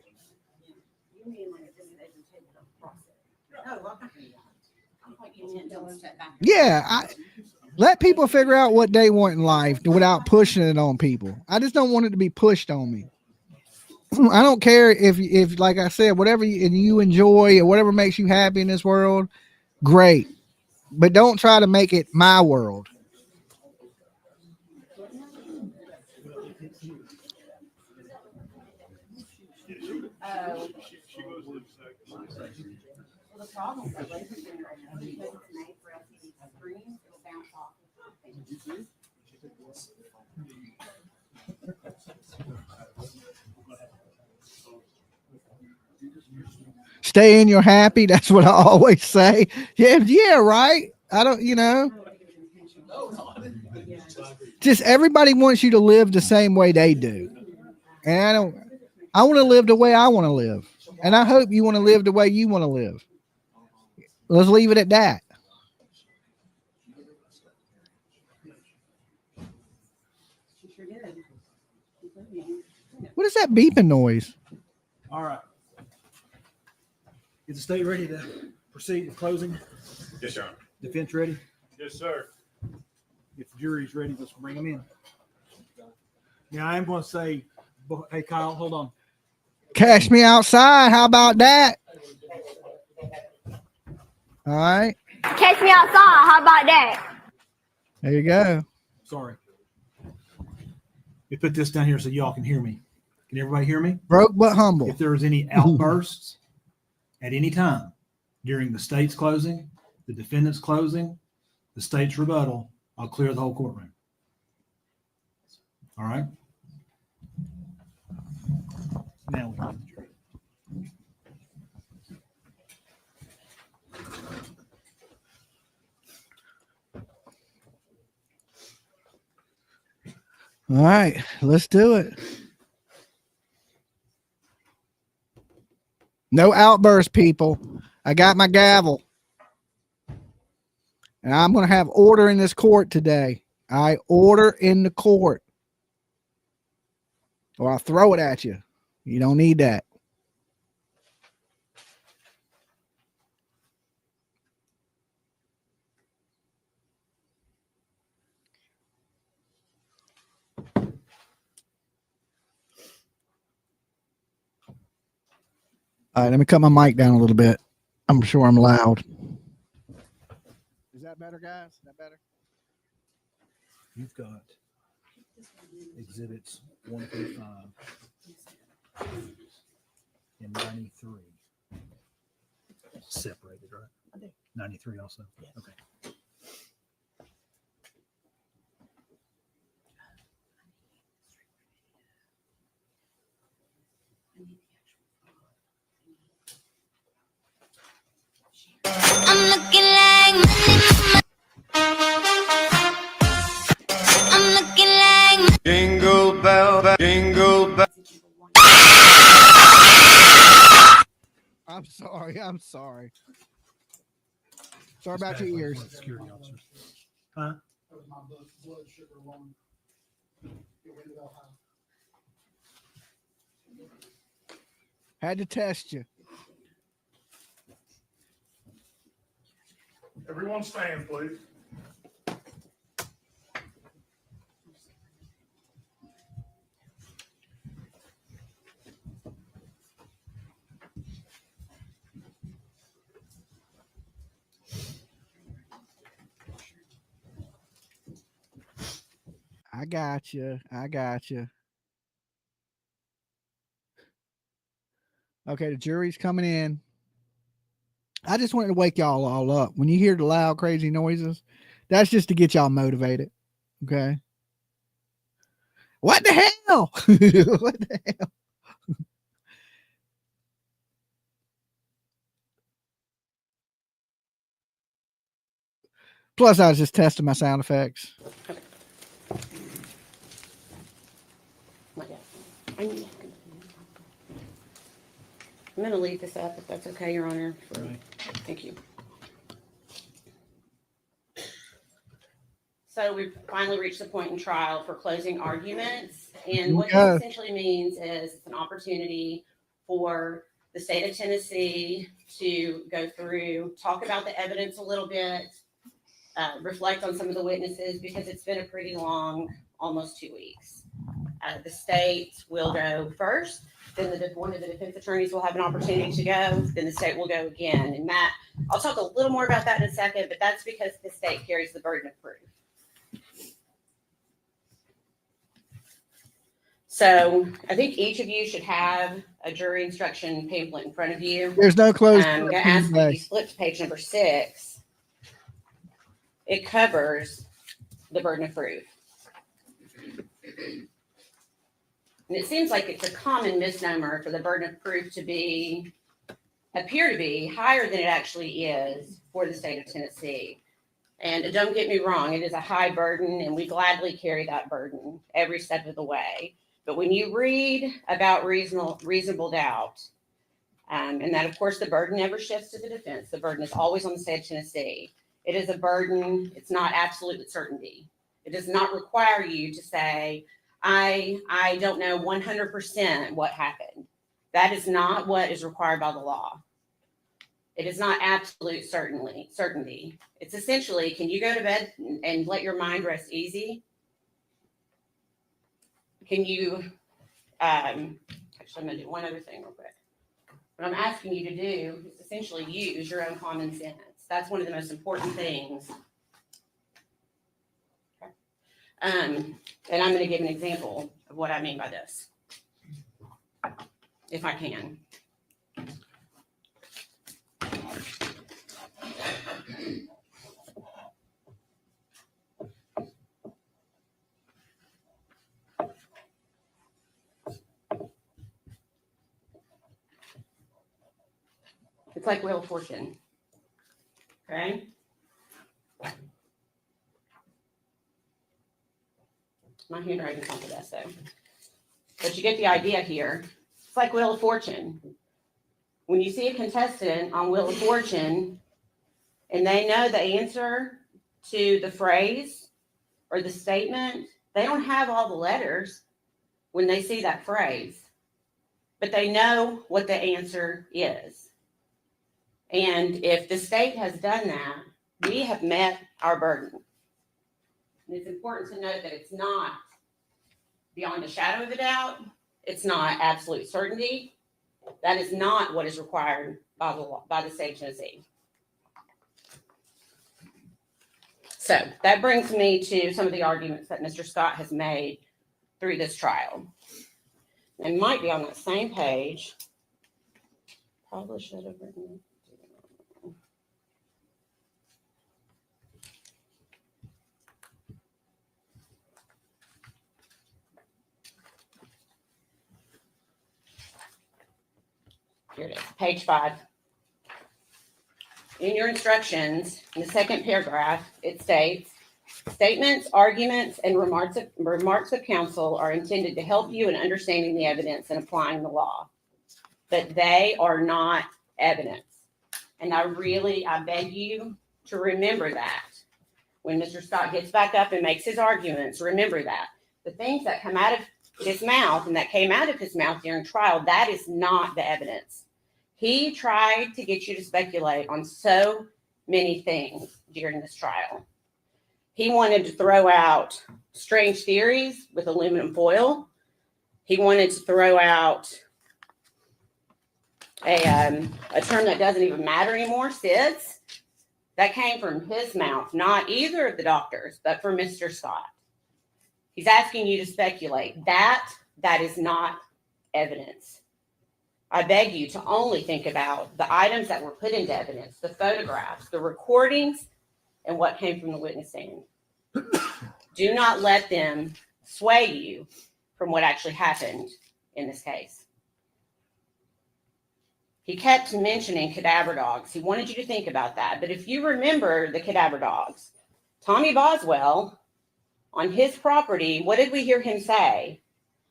Yeah. Let people figure out what they want in life without pushing it on people. I just don't want it to be pushed on me. I don't care if like I said, whatever you enjoy or whatever makes you happy in this world, great. But don't try to make it my world. Stay in your happy. That's what I always say. Yeah, right. I don't, Just everybody wants you to live the same way they do. And I want to live the way I want to live. And I hope you want to live the way you want to live. Let's leave it at that. What is that beeping noise? All right. Is the state ready to proceed with closing? Yes, sir. Defense ready? Yes, sir. If the jury's ready, let's bring them in. Now, I am going to say, hey, Kyle, hold on. Cash me outside. How about that? All right. Catch me outside. How about that? There you go. Sorry. We put this down here so y'all can hear me. Can everybody hear me? Broke but humble. If there is any outbursts at any time during the state's closing, the defendant's closing, the state's rebuttal, I'll clear the whole courtroom. All right? Now we'll the jury. All right, let's do it. No outburst, people. I got my gavel. And I'm going to have order in this court today. I order in the court. Or I'll throw it at you. You don't need that. All right, let me cut my mic down a little bit. I'm sure I'm loud. Is that better, guys? Is that better? You've got exhibits 1 through 5 and 93 separated, right? 93 also. Okay. I'm looking like money. I'm looking like Jingle bell, jingle bell. I'm sorry. I'm sorry. Sorry about your ears. Security officer. Huh? Had to test you. Everyone stand, please. I got you. I got you. Okay, the jury's coming in. I just wanted to wake y'all all up. When you hear the loud, crazy noises, that's just to get y'all motivated. Okay. What the hell? What the hell? Plus, I was just testing my sound effects. I'm going to leave this up if that's okay, Your Honor. Thank you. So we've finally reached the point in trial for closing arguments. And what this essentially means is it's an opportunity for the state of Tennessee to go through, talk about the evidence a little bit, reflect on some of the witnesses, because it's been a pretty long, almost 2 weeks. The state will go first. Then one of the defense attorneys will have an opportunity to go. Then the state will go again. And Matt, I'll talk a little more about that in a second, but that's because the state carries the burden of proof. So I think each of you should have a jury instruction pamphlet in front of you. There's no closed. I'm going to ask you to flip to page number 6. It covers the burden of proof. And it seems like it's a common misnomer for the burden of proof to appear to be higher than it actually is for the state of Tennessee. And don't get me wrong, it is a high burden, and we gladly carry that burden every step of the way. But when you read about reasonable doubt, and that, of course, the burden never shifts to the defense. The burden is always on the state of Tennessee. It is a burden. It's not absolute certainty. It does not require you to say, I don't know 100% what happened. That is not what is required by the law. It is not absolute certainty. It's essentially, can you go to bed and let your mind rest easy? Can you, actually, I'm going to do one other thing real quick. What I'm asking you to do is essentially use your own common sense. That's one of the most important things. Okay. And I'm going to give an example of what I mean by this, if I can. It's like Wheel of Fortune. Okay. My handwriting's not the best though. But you get the idea here. It's like Wheel of Fortune. When you see a contestant on Wheel of Fortune and they know the answer to the phrase or the statement, they don't have all the letters when they see that phrase, but they know what the answer is. And if the state has done that, we have met our burden. And it's important to note that it's not beyond a shadow of a doubt. It's not absolute certainty. That is not what is required by the law, by the state of Tennessee. So that brings me to some of the arguments that Mr. Scott has made through this trial. It might be on that same page. Probably should have written it. Here it is, page 5. In your instructions, in the second paragraph, it states, statements, arguments, and remarks of counsel are intended to help you in understanding the evidence and applying the law, but they are not evidence. And I beg you to remember that. When Mr. Scott gets back up and makes his arguments, remember that. The things that come out of his mouth and that came out of his mouth during trial, that is not the evidence. He tried to get you to speculate on so many things during this trial. He wanted to throw out strange theories with aluminum foil. He wanted to throw out a term that doesn't even matter anymore, SIDS. That came from his mouth, not either of the doctors, but from Mr. Scott. He's asking you to speculate. That is not evidence. I beg you to only think about the items that were put into evidence, the photographs, the recordings, and what came from the witness stand. Do not let them sway you from what actually happened in this case. He kept mentioning cadaver dogs. He wanted you to think about that. But if you remember the cadaver dogs, Tommy Boswell, on his property, what did we hear him say?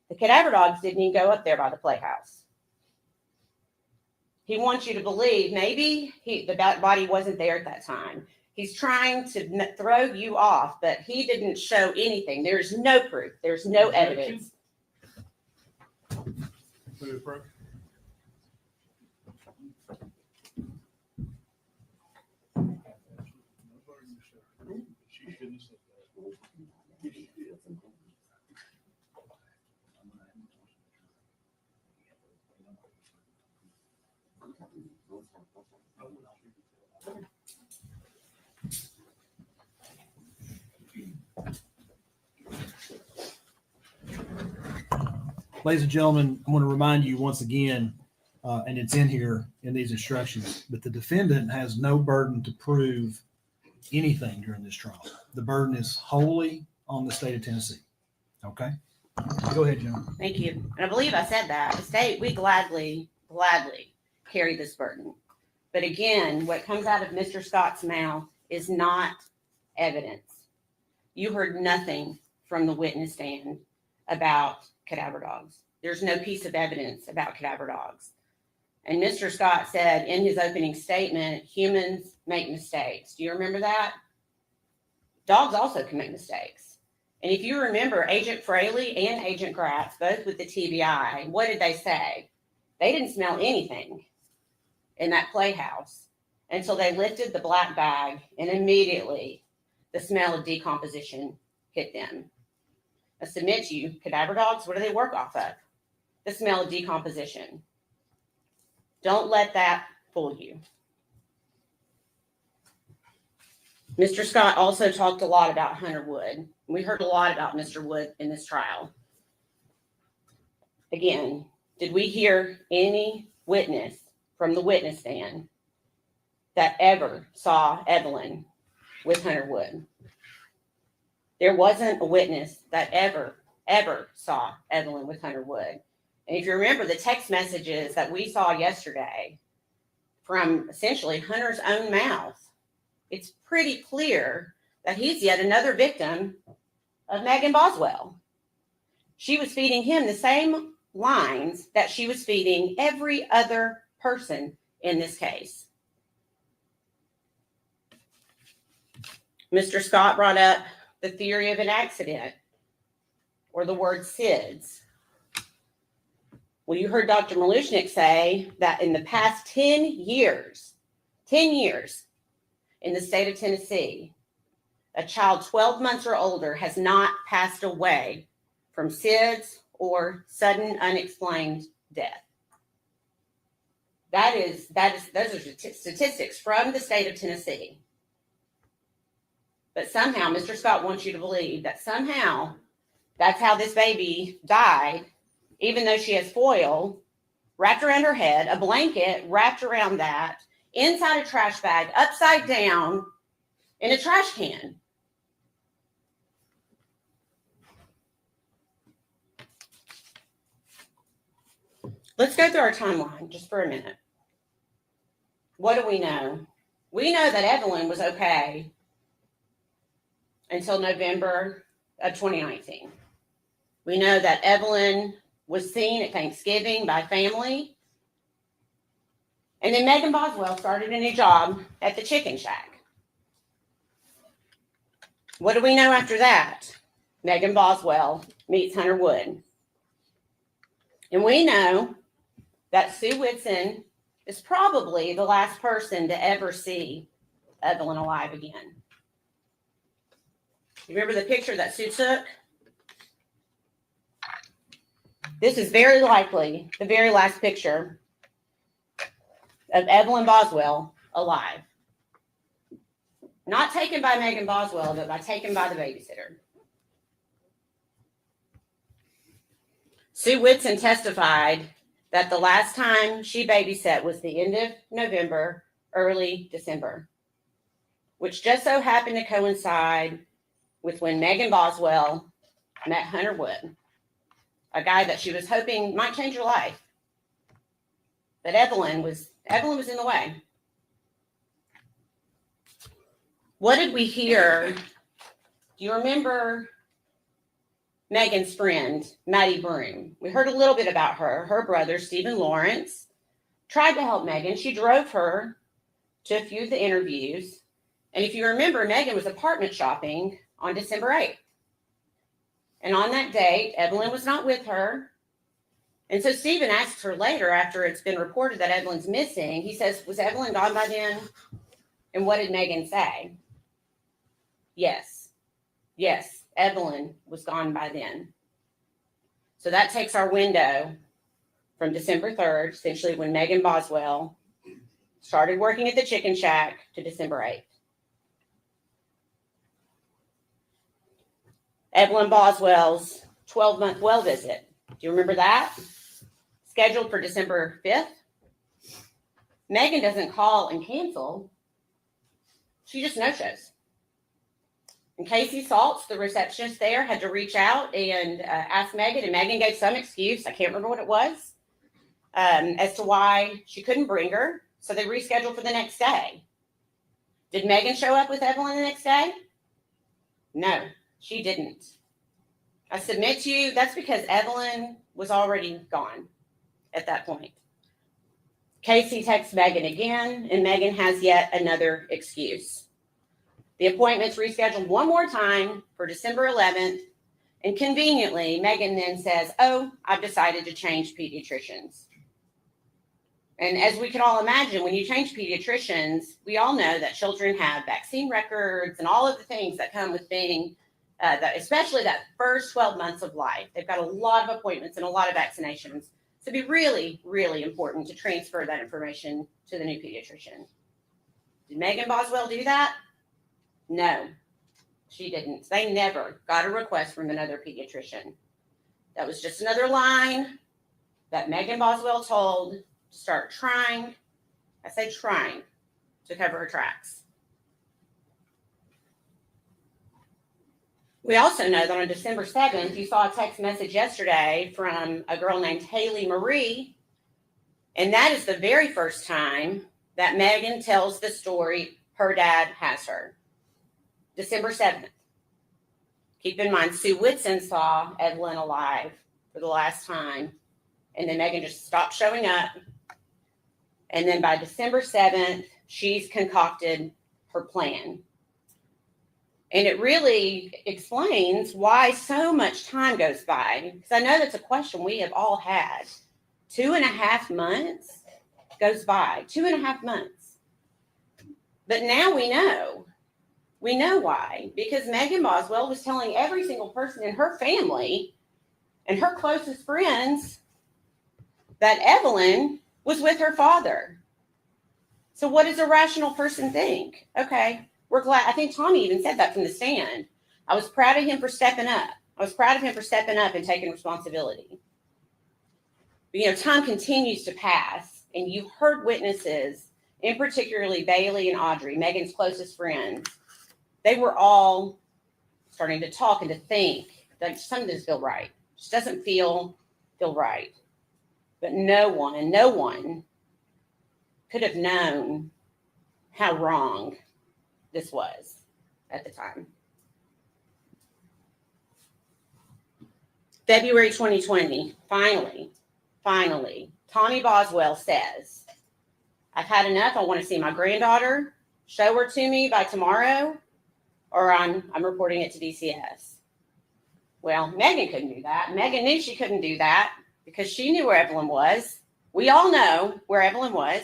The cadaver dogs didn't even go up there by the playhouse. He wants you to believe maybe the body wasn't there at that time. He's trying to throw you off, but he didn't show anything. There's no proof. There's no evidence. Ladies and gentlemen, I want to remind you once again, and it's in here in these instructions, that the defendant has no burden to prove anything during this trial. The burden is wholly on the state of Tennessee. Okay? Go ahead, John. Thank you. And I believe I said that. The state, we gladly carry this burden. But again, what comes out of Mr. Scott's mouth is not evidence. You heard nothing from the witness stand about cadaver dogs. There's no piece of evidence about cadaver dogs. And Mr. Scott said in his opening statement, humans make mistakes. Do you remember that? Dogs also can make mistakes. And if you remember, Agent Fraley and Agent Gratz, both with the TBI, what did they say? They didn't smell anything in that playhouse until they lifted the black bag, and immediately the smell of decomposition hit them. I submit to you, cadaver dogs, what do they work off of? The smell of decomposition. Don't let that fool you. Mr. Scott also talked a lot about Hunter Wood. We heard a lot about Mr. Wood in this trial. Again, did we hear any witness from the witness stand that ever saw Evelyn with Hunter Wood? There wasn't a witness that ever saw Evelyn with Hunter Wood. And if you remember the text messages that we saw yesterday from essentially Hunter's own mouth, it's pretty clear that he's yet another victim of Megan Boswell. She was feeding him the same lines that she was feeding every other person in this case. Mr. Scott brought up the theory of an accident, or the word SIDS. Well, you heard Dr. Malushnik say that in the past 10 years in the state of Tennessee, a child 12 months or older has not passed away from SIDS or sudden unexplained death. Those are statistics from the state of Tennessee. But somehow Mr. Scott wants you to believe that somehow that's how this baby died, even though she has foil wrapped around her head, a blanket wrapped around that, inside a trash bag, upside down in a trash can. Let's go through our timeline just for a minute. What do we know? We know that Evelyn was okay until November of 2019. We know that Evelyn was seen at Thanksgiving by family. And then Megan Boswell started a new job at the Chicken Shack. What do we know after that? Megan Boswell meets Hunter Wood. And we know that Sue Whitson is probably the last person to ever see Evelyn alive again. You remember the picture that Sue took? This is very likely the very last picture of Evelyn Boswell alive. Not taken by Megan Boswell, but taken by the babysitter. Sue Whitson testified that the last time she babysat was the end of November, early December, which just so happened to coincide with when Megan Boswell met Hunter Wood, a guy that she was hoping might change her life. But Evelyn was in the way. What did we hear? Do you remember Megan's friend, Maddie Broom? We heard a little bit about her. Her brother, Stephen Lawrence, tried to help Megan. She drove her to a few of the interviews. And if you remember, Megan was apartment shopping on December 8th. And on that date, Evelyn was not with her. And so Stephen asks her later, after it's been reported that Evelyn's missing, he says, was Evelyn gone by then? And what did Megan say? Yes, Evelyn was gone by then. So that takes our window from December 3rd, essentially when Megan Boswell started working at the Chicken Shack, to December 8th. Evelyn Boswell's 12-month well visit. Do you remember that? Scheduled for December 5th. Megan doesn't call and cancel. She just no-shows. And Casey Saltz, the receptionist there, had to reach out and ask Megan, and Megan gave some excuse, I can't remember what it was, as to why she couldn't bring her. So they rescheduled for the next day. Did Megan show up with Evelyn the next day? No, she didn't. I submit to you, that's because Evelyn was already gone at that point. Casey texts Megan again, and Megan has yet another excuse. The appointment's rescheduled one more time for December 11th, and conveniently, Megan then says, oh, I've decided to change pediatricians. And as we can all imagine, when you change pediatricians, we all know that children have vaccine records and all of the things that come with being, especially that first 12 months of life. They've got a lot of appointments and a lot of vaccinations. So it'd be really, really important to transfer that information to the new pediatrician. Did Megan Boswell do that? No, she didn't. They never got a request from another pediatrician. That was just another line that Megan Boswell told to start trying, I say trying, to cover her tracks. We also know that on December 7th, you saw a text message yesterday from a girl named Haley Marie, and that is the very first time that Megan tells the story her dad has her. December 7th. Keep in mind, Sue Whitson saw Evelyn alive for the last time, and then Megan just stopped showing up. And then by December 7th, she's concocted her plan. And it really explains why so much time goes by. Because I know that's a question we have all had. 2.5 months goes by. 2.5 months. But now we know. We know why. Because Megan Boswell was telling every single person in her family and her closest friends that Evelyn was with her father. So what does a rational person think? Okay, we're glad. I think Tommy even said that from the stand. I was proud of him for stepping up. I was proud of him for stepping up and taking responsibility. But, time continues to pass, and you heard witnesses, in particularly Bailey and Audrey, Megan's closest friends. They were all starting to talk and to think that something doesn't feel right. It just doesn't feel right. But no one could have known how wrong this was at the time. February 2020, finally, Tommy Boswell says, I've had enough. I want to see my granddaughter. Show her to me by tomorrow, or I'm reporting it to DCS. Well, Megan couldn't do that. Megan knew she couldn't do that because she knew where Evelyn was. We all know where Evelyn was.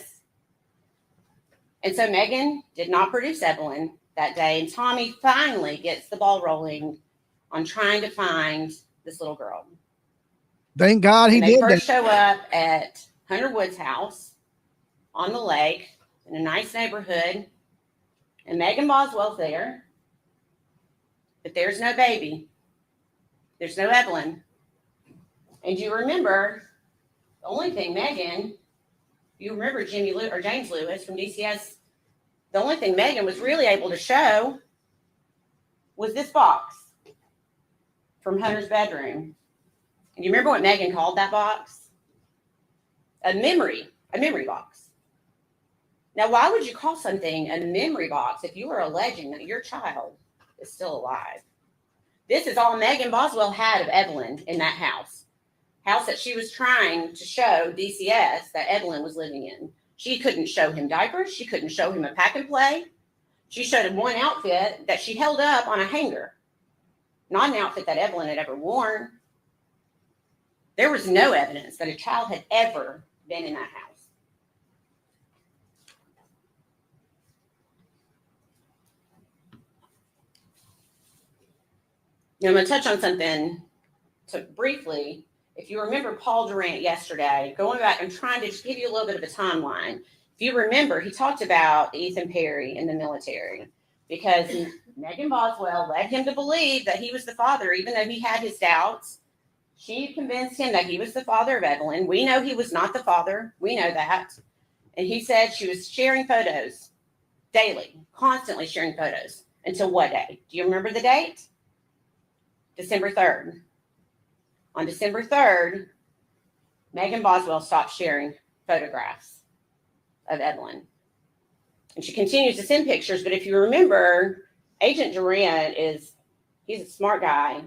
And so Megan did not produce Evelyn that day. And Tommy finally gets the ball rolling on trying to find this little girl. Thank God he did. They first show up at Hunter Wood's house on the lake in a nice neighborhood. And Megan Boswell's there. But there's no baby. There's no Evelyn. And you remember, the only thing Megan, you remember James Lewis from DCS, the only thing Megan was really able to show was this box from Hunter's bedroom. And you remember what Megan called that box? A memory box. Now, why would you call something a memory box if you were alleging that your child is still alive? This is all Megan Boswell had of Evelyn in that house that she was trying to show DCS that Evelyn was living in. She couldn't show him diapers. She couldn't show him a pack and play. She showed him one outfit that she held up on a hanger, not an outfit that Evelyn had ever worn. There was no evidence that a child had ever been in that house. Now, I'm going to touch on something briefly. If you remember Paul Durant yesterday, going back and trying to just give you a little bit of a timeline. If you remember, he talked about Ethan Perry in the military because Megan Boswell led him to believe that he was the father, even though he had his doubts. She convinced him that he was the father of Evelyn. We know he was not the father. We know that. And he said she was sharing photos daily, constantly sharing photos. Until what day? Do you remember the date? December 3rd. On December 3rd, Megan Boswell stopped sharing photographs of Evelyn. And she continues to send pictures, but if you remember, Agent Durant is He's a smart guy.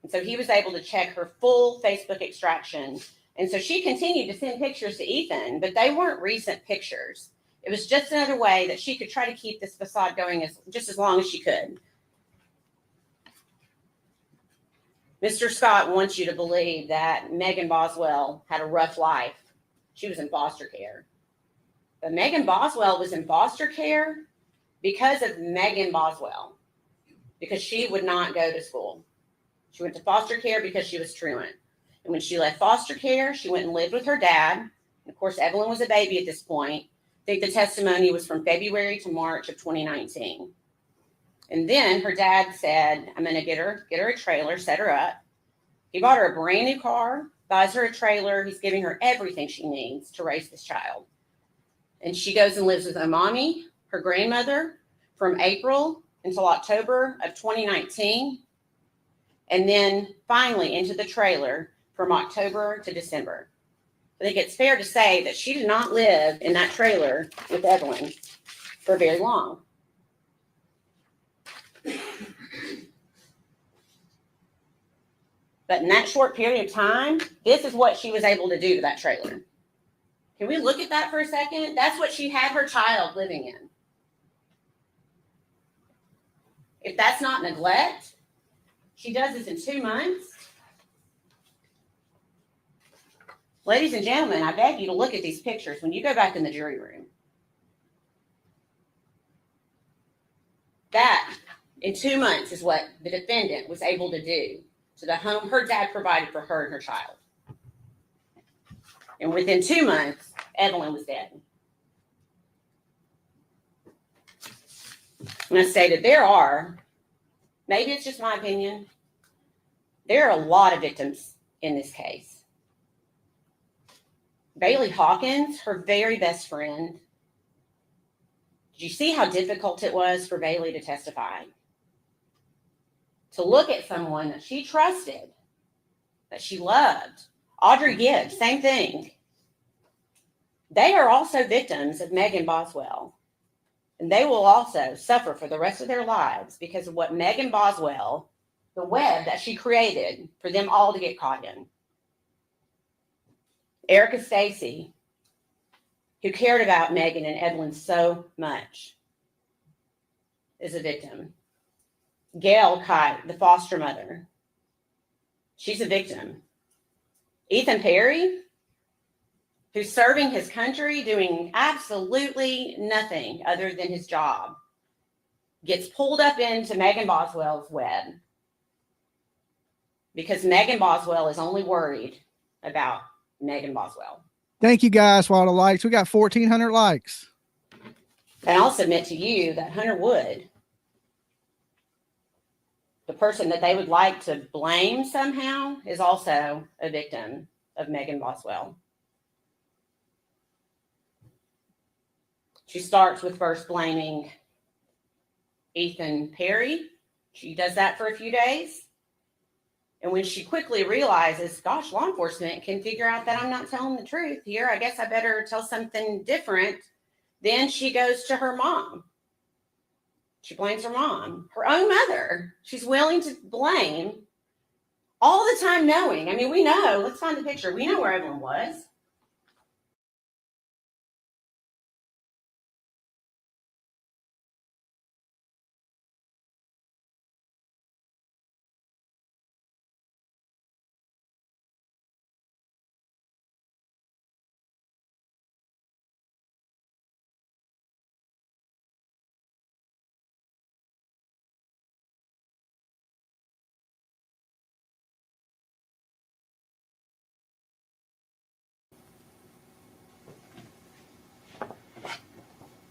And so he was able to check her full Facebook extraction. And so she continued to send pictures to Ethan, but they weren't recent pictures. It was just another way that she could try to keep this facade going just as long as she could. Mr. Scott wants you to believe that Megan Boswell had a rough life. She was in foster care. But Megan Boswell was in foster care because of Megan Boswell, because she would not go to school. She went to foster care because she was truant. And when she left foster care, she went and lived with her dad. And of course, Evelyn was a baby at this point. I think the testimony was from February to March of 2019. And then her dad said, I'm going to get her a trailer, set her up. He bought her a brand new car, buys her a trailer. He's giving her everything she needs to raise this child. And she goes and lives with her mommy, her grandmother, from April until October of 2019. And then finally into the trailer from October to December. I think it's fair to say that she did not live in that trailer with Evelyn for very long. But in that short period of time, this is what she was able to do to that trailer. Can we look at that for a second? That's what she had her child living in. If that's not neglect, she does this in 2 months. Ladies and gentlemen, I beg you to look at these pictures when you go back in the jury room. That, in 2 months, is what the defendant was able to do to the home her dad provided for her and her child. And within 2 months, Evelyn was dead. And I stated there are, maybe it's just my opinion, there are a lot of victims in this case. Bailey Hawkins, her very best friend. Did you see how difficult it was for Bailey to testify? To look at someone that she trusted, that she loved. Audrey Gibbs, same thing. They are also victims of Megan Boswell. And they will also suffer for the rest of their lives because of what Megan Boswell, the web that she created for them all to get caught in. Erica Stacy, who cared about Megan and Evelyn so much, is a victim. Gail Kite, the foster mother, she's a victim. Ethan Perry, who's serving his country, doing absolutely nothing other than his job, gets pulled up into Megan Boswell's web because Megan Boswell is only worried about Megan Boswell. Thank you guys for all the likes. We got 1,400 likes. And I'll submit to you that Hunter Wood, the person that they would like to blame somehow, is also a victim of Megan Boswell. She starts with first blaming Ethan Perry. She does that for a few days. And when she quickly realizes, gosh, law enforcement can figure out that I'm not telling the truth here, I guess I better tell something different. Then she goes to her mom. She blames her mom, her own mother. She's willing to blame all the time knowing. I mean, we know, let's find the picture. We know where Evelyn was.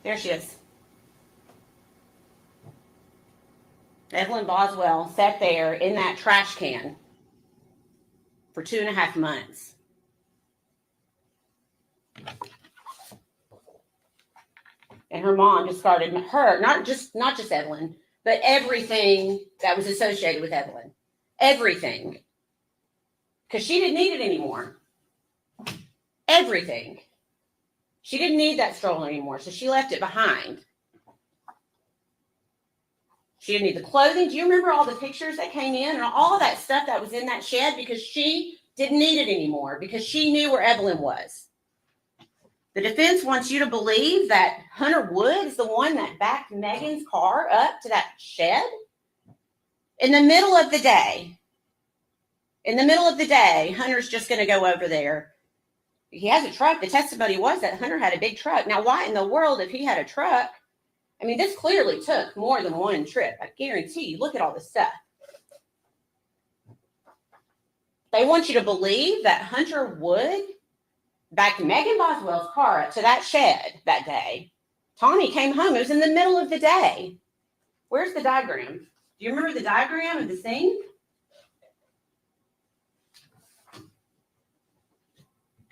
There she is. Evelyn Boswell sat there in that trash can for 2.5 months. And her mom discarded her, not just Evelyn, but everything that was associated with Evelyn. Everything. Because she didn't need it anymore. Everything. She didn't need that stroller anymore, so she left it behind. She didn't need the clothing. Do you remember all the pictures that came in and all of that stuff that was in that shed? Because she didn't need it anymore because she knew where Evelyn was. The defense wants you to believe that Hunter Wood is the one that backed Megan's car up to that shed in the middle of the day. In the middle of the day, Hunter's just going to go over there. He has a truck. The testimony was that Hunter had a big truck. Now, why in the world, if he had a truck, I mean, this clearly took more than one trip. I guarantee you, look at all this stuff. They want you to believe that Hunter Wood backed Megan Boswell's car up to that shed that day. Tommy came home. It was in the middle of the day. Where's the diagram? Do you remember the diagram of the scene?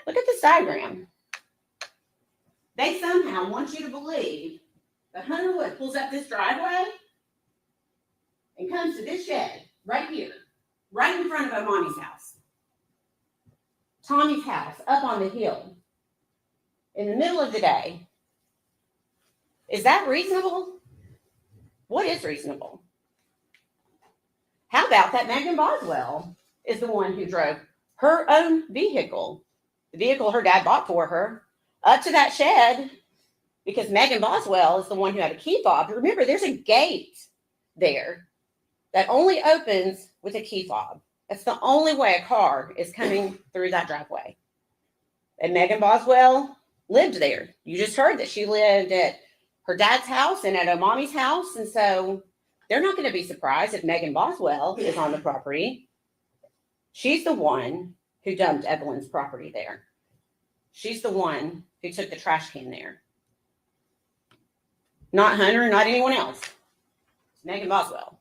Look at this diagram. They somehow want you to believe that Hunter Wood pulls up this driveway and comes to this shed right here, right in front of Omani's house. Tommy's house up on the hill in the middle of the day. Is that reasonable? What is reasonable? How about that Megan Boswell is the one who drove her own vehicle, the vehicle her dad bought for her, up to that shed because Megan Boswell is the one who had a key fob. Remember, there's a gate there that only opens with a key fob. That's the only way a car is coming through that driveway. And Megan Boswell lived there. You just heard that she lived at her dad's house and at Omami's house. And so they're not going to be surprised if Megan Boswell is on the property. She's the one who dumped Evelyn's property there. She's the one who took the trash can there. Not Hunter, not anyone else. It's Megan Boswell.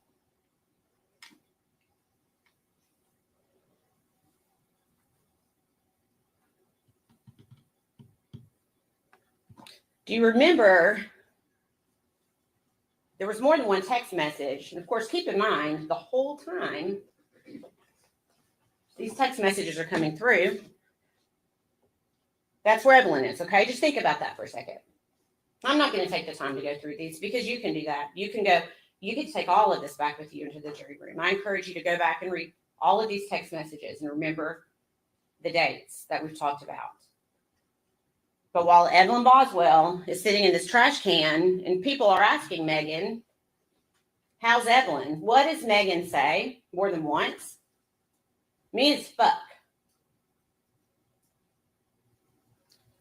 Do you remember there was more than one text message? And of course, keep in mind the whole time these text messages are coming through. That's where Evelyn is, okay? Just think about that for a second. I'm not going to take the time to go through these because you can do that. You can take all of this back with you into the jury room. I encourage you to go back and read all of these text messages and remember the dates that we've talked about. But while Evelyn Boswell is sitting in this trash can and people are asking Megan, how's Evelyn? What does Megan say more than once? Mean as fuck.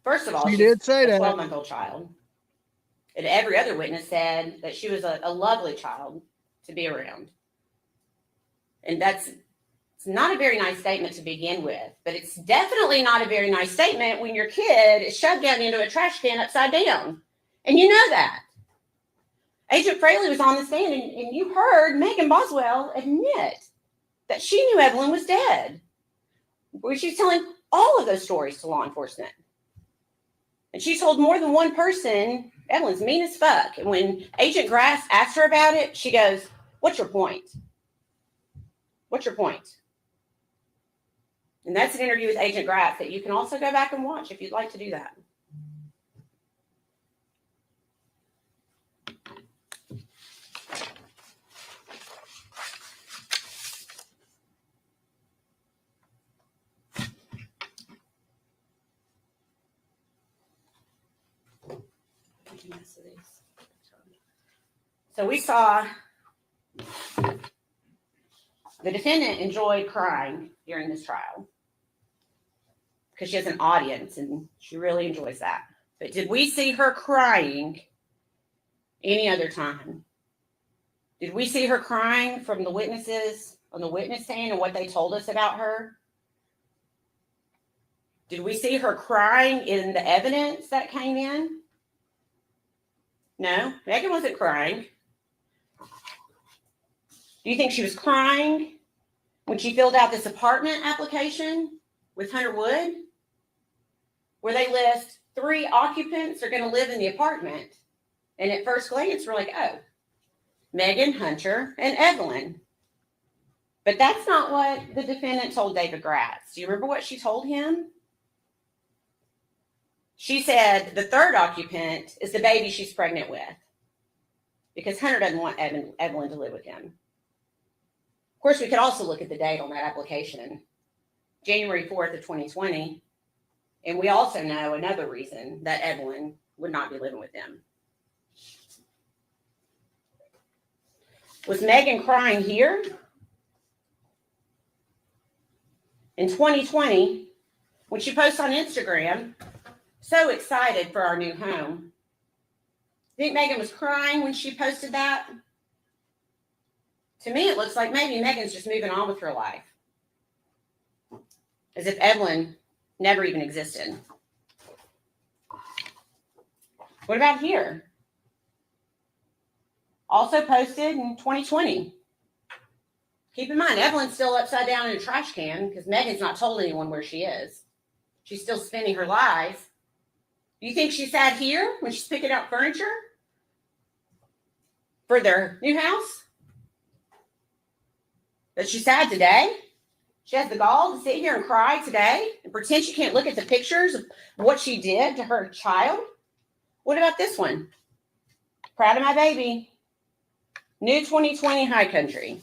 First of all, she did say a that. 12-month-old child. And every other witness said that she was a lovely child to be around. And it's not a very nice statement to begin with, but it's definitely not a very nice statement when your kid is shoved down into a trash can upside down. And you know that. Agent Fraley was on the stand and you heard Megan Boswell admit that she knew Evelyn was dead. Where she's telling all of those stories to law enforcement. And she told more than one person, Evelyn's mean as fuck. And when Agent Grass asked her about it, she goes, what's your point? What's your point? And that's an interview with Agent Grass that you can also go back and watch if you'd like to do that. So we saw the defendant enjoyed crying during this trial because she has an audience and she really enjoys that. But did we see her crying any other time? Did we see her crying from the witnesses on the witness stand and what they told us about her? Did we see her crying in the evidence that came in? No, Megan wasn't crying. Do you think she was crying when she filled out this apartment application with Hunter Wood, where they list 3 occupants are going to live in the apartment? And at first glance, we're like, oh, Megan, Hunter, and Evelyn. But that's not what the defendant told David Gratz. Do you remember what she told him? She said the 3rd occupant is the baby she's pregnant with. because Hunter doesn't want Evelyn to live with him. Of course, we could also look at the date on that application, January 4th of 2020. And we also know another reason that Evelyn would not be living with him. Was Megan crying here? In 2020, when she posts on Instagram, so excited for our new home. Think Megan was crying when she posted that? To me, it looks like maybe Megan's just moving on with her life. As if Evelyn never even existed. What about here? Also posted in 2020. Keep in mind, Evelyn's still upside down in a trash can because Megan's not told anyone where she is. She's still spinning her lies. Do you think she sat here when she's picking out furniture for their new house? But she's sad today? She has the gall to sit here and cry today and pretend she can't look at the pictures of what she did to her child? What about this one? Proud of my baby. New 2020 High Country.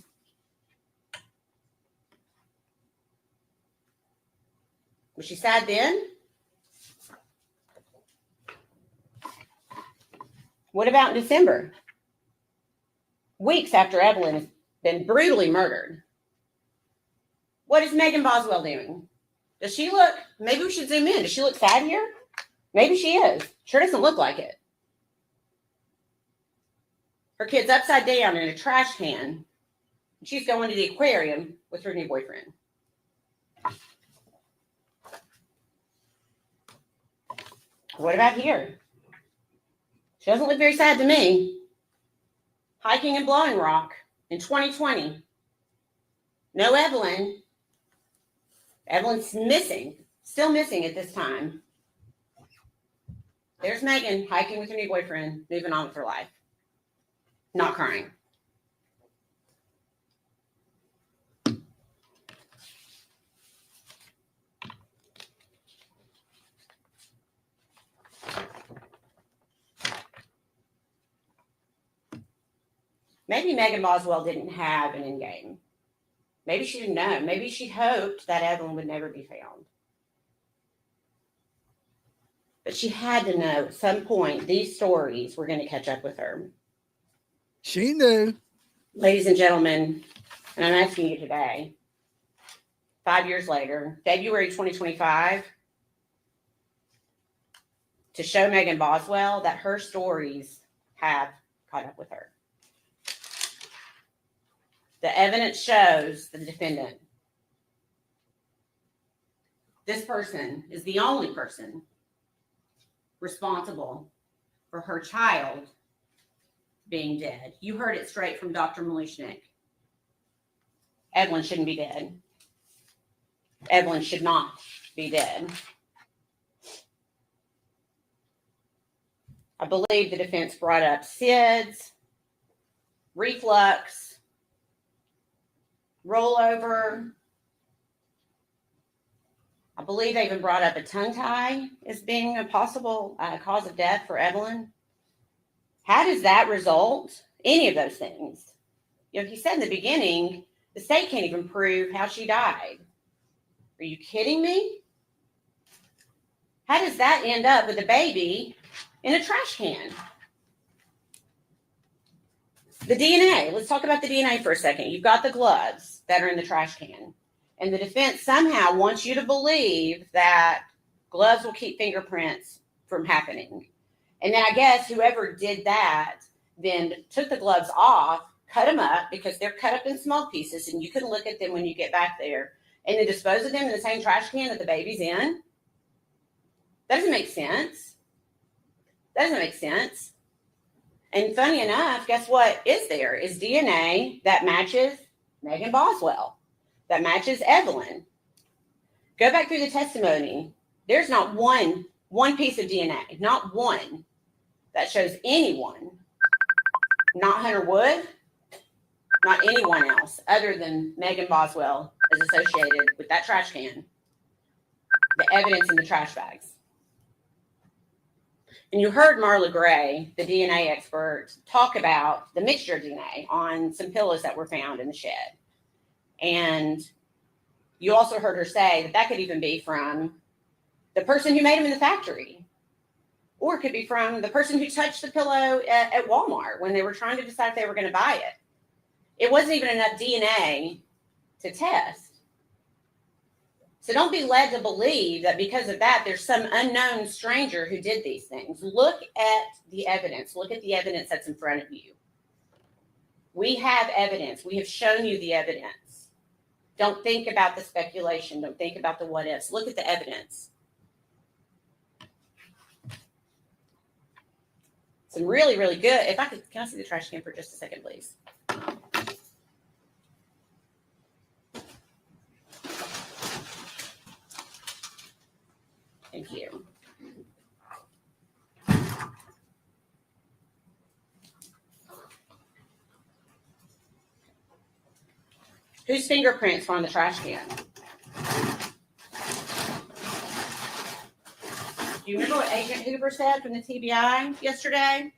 Was she sad then? What about in December? Weeks after Evelyn has been brutally murdered. What is Megan Boswell doing? Does she look, maybe we should zoom in. Does she look sad here? Maybe she is. Sure doesn't look like it. Her kid's upside down in a trash can. She's going to the aquarium with her new boyfriend. What about here? She doesn't look very sad to me. Hiking and Blowing Rock in 2020. No Evelyn. Evelyn's missing. Still missing at this time. There's Megan hiking with her new boyfriend, moving on with her life. Not crying. Maybe Megan Boswell didn't have an end game. Maybe she didn't know. Maybe she hoped that Evelyn would never be found. But she had to know at some point these stories were going to catch up with her. She knew. Ladies and gentlemen, and I'm asking you today, 5 years later, February 2025, to show Megan Boswell that her stories have caught up with her. The evidence shows the defendant. This person is the only person responsible for her child being dead. You heard it straight from Dr. Malushnik. Evelyn shouldn't be dead. Evelyn should not be dead. I believe the defense brought up SIDS, reflux, rollover. I believe they even brought up a tongue tie as being a possible cause of death for Evelyn. How does that result? Any of those things? You know, he said in the beginning, the state can't even prove how she died. Are you kidding me? How does that end up with a baby in a trash can? The DNA. Let's talk about the DNA for a second. You've got the gloves that are in the trash can. And the defense somehow wants you to believe that gloves will keep fingerprints from happening. And then I guess whoever did that then took the gloves off, cut them up because they're cut up in small pieces and you can look at them when you get back there, and then dispose of them in the same trash can that the baby's in. That doesn't make sense. That doesn't make sense. And funny enough, guess what is there? Is DNA that matches Megan Boswell, that matches Evelyn. Go back through the testimony. There's not one piece of DNA, not one, that shows anyone, not Hunter Wood, not anyone else other than Megan Boswell is associated with that trash can, the evidence in the trash bags. And you heard Marla Gray, the DNA expert, talk about the mixture of DNA on some pillows that were found in the shed. And you also heard her say that that could even be from the person who made them in the factory, or it could be from the person who touched the pillow at Walmart when they were trying to decide if they were going to buy it. It wasn't even enough DNA to test. So don't be led to believe that because of that, there's some unknown stranger who did these things. Look at the evidence. Look at the evidence that's in front of you. We have evidence. We have shown you the evidence. Don't think about the speculation. Don't think about the what ifs. Look at the evidence. Some really, really good. If I could, can I see the trash can for just a second, please? Thank you. Whose fingerprints were on the trash can? Do you remember what Agent Hoover said from the TBI yesterday?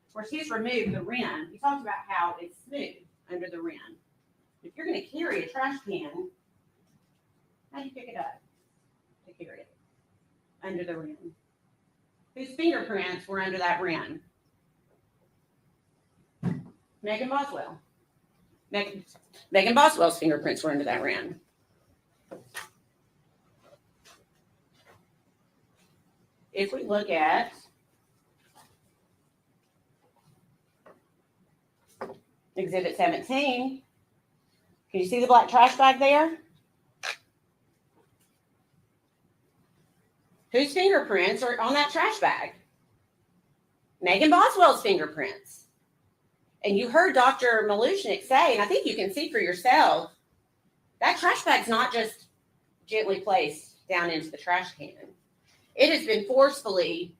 Of course, he's removed the rim. He talked about how it's smooth under the rim. If you're going to carry a trash can, how do you pick it up to carry it under the rim? Whose fingerprints were under that rim? Megan Boswell. Megan Boswell's fingerprints were under that rim. If we look at Exhibit 17, can you see the black trash bag there? Whose fingerprints are on that trash bag? Megan Boswell's fingerprints. And you heard Dr. Malushnik say, and I think you can see for yourself, that trash bag's not just gently placed down into the trash can. It has been forcefully,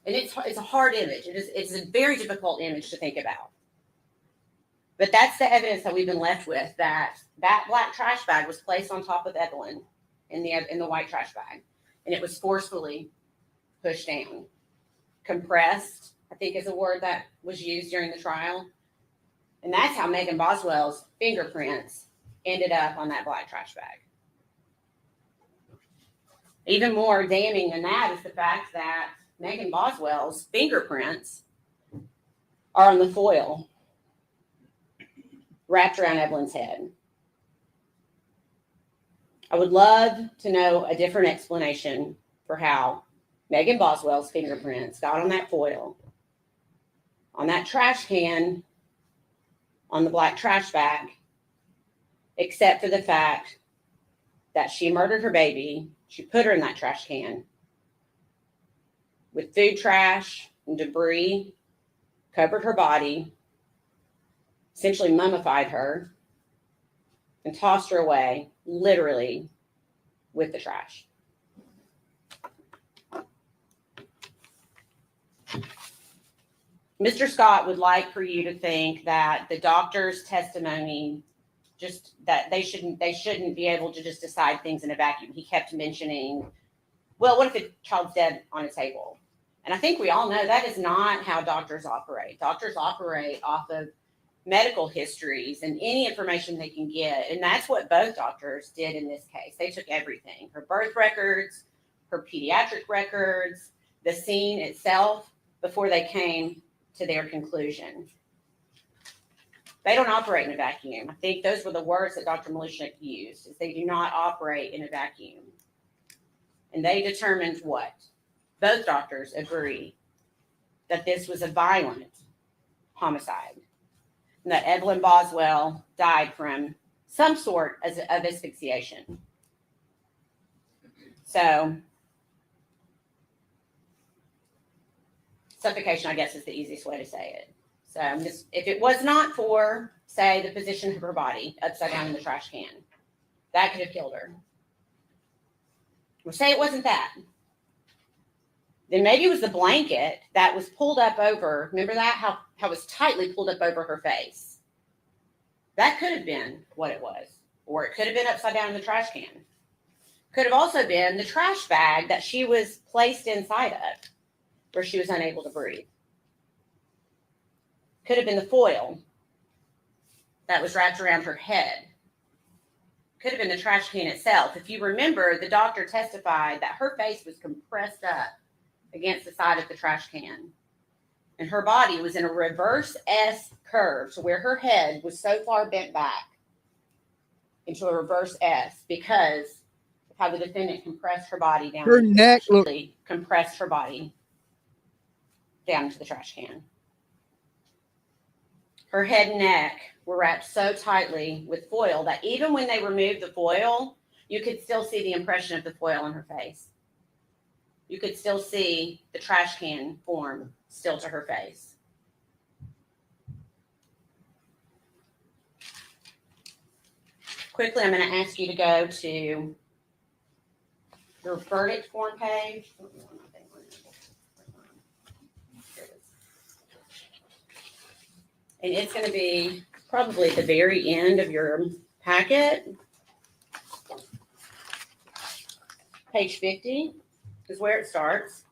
and it's a hard image. It's a very difficult image to think about. But that's the evidence that we've been left with, that black trash bag was placed on top of Evelyn in the white trash bag, and it was forcefully pushed down. Compressed, I think, is a word that was used during the trial. And that's how Megan Boswell's fingerprints ended up on that black trash bag. Even more damning than that is the fact that Megan Boswell's fingerprints are on the foil wrapped around Evelyn's head. I would love to know a different explanation for how Megan Boswell's fingerprints got on that foil, on that trash can, on the black trash bag, except for the fact that she murdered her baby. She put her in that trash can with food trash and debris, covered her body, essentially mummified her, and tossed her away, literally, with the trash. Mr. Scott would like for you to think that the doctor's testimony, just that they shouldn't be able to just decide things in a vacuum. He kept mentioning, well, what if the child's dead on a table? And I think we all know that is not how doctors operate. Doctors operate off of medical histories and any information they can get. And that's what both doctors did in this case. They took everything, her birth records, her pediatric records, the scene itself, before they came to their conclusion. They don't operate in a vacuum. I think those were the words that Dr. Malushnik used, is they do not operate in a vacuum. And they determined what? Both doctors agree that this was a violent homicide, and that Evelyn Boswell died from some sort of asphyxiation. So, suffocation, I guess, is the easiest way to say it. So if it was not for, say, the position of her body upside down in the trash can, that could have killed her. Or say it wasn't that. Then maybe it was the blanket that was pulled up over. Remember that? How it was tightly pulled up over her face. That could have been what it was. Or it could have been upside down in the trash can. Could have also been the trash bag that she was placed inside of. where she was unable to breathe. Could have been the foil that was wrapped around her head. Could have been the trash can itself. If you remember, the doctor testified that her face was compressed up against the side of the trash can. And her body was in a reverse S curve to where her head was so far bent back into a reverse S because of how the defendant compressed her body down. Her neck looked compressed her body down into the trash can. Her head and neck were wrapped so tightly with foil that even when they removed the foil, you could still see the impression of the foil on her face. You could still see the trash can form still to her face. Quickly, I'm going to ask you to go to your verdict form page. And it's going to be probably at the very end of your packet. Page 50 is where it starts.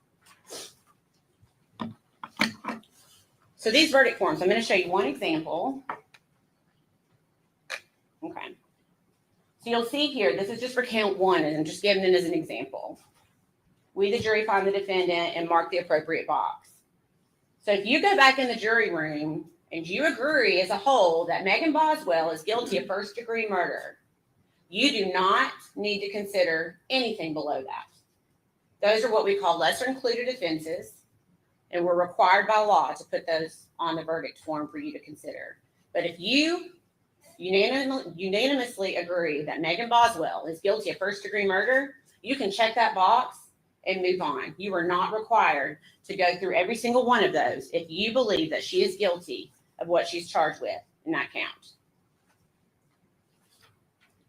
So these verdict forms, I'm going to show you one example. Okay. So you'll see here, this is just for count one, and I'm just giving it as an example. We, the jury, find the defendant and mark the appropriate box. So if you go back in the jury room and you agree as a whole that Megan Boswell is guilty of first-degree murder, you do not need to consider anything below that. Those are what we call lesser included offenses, and we're required by law to put those on the verdict form for you to consider. But if you unanimously agree that Megan Boswell is guilty of first-degree murder, you can check that box and move on. You are not required to go through every single one of those if you believe that she is guilty of what she's charged with in that count.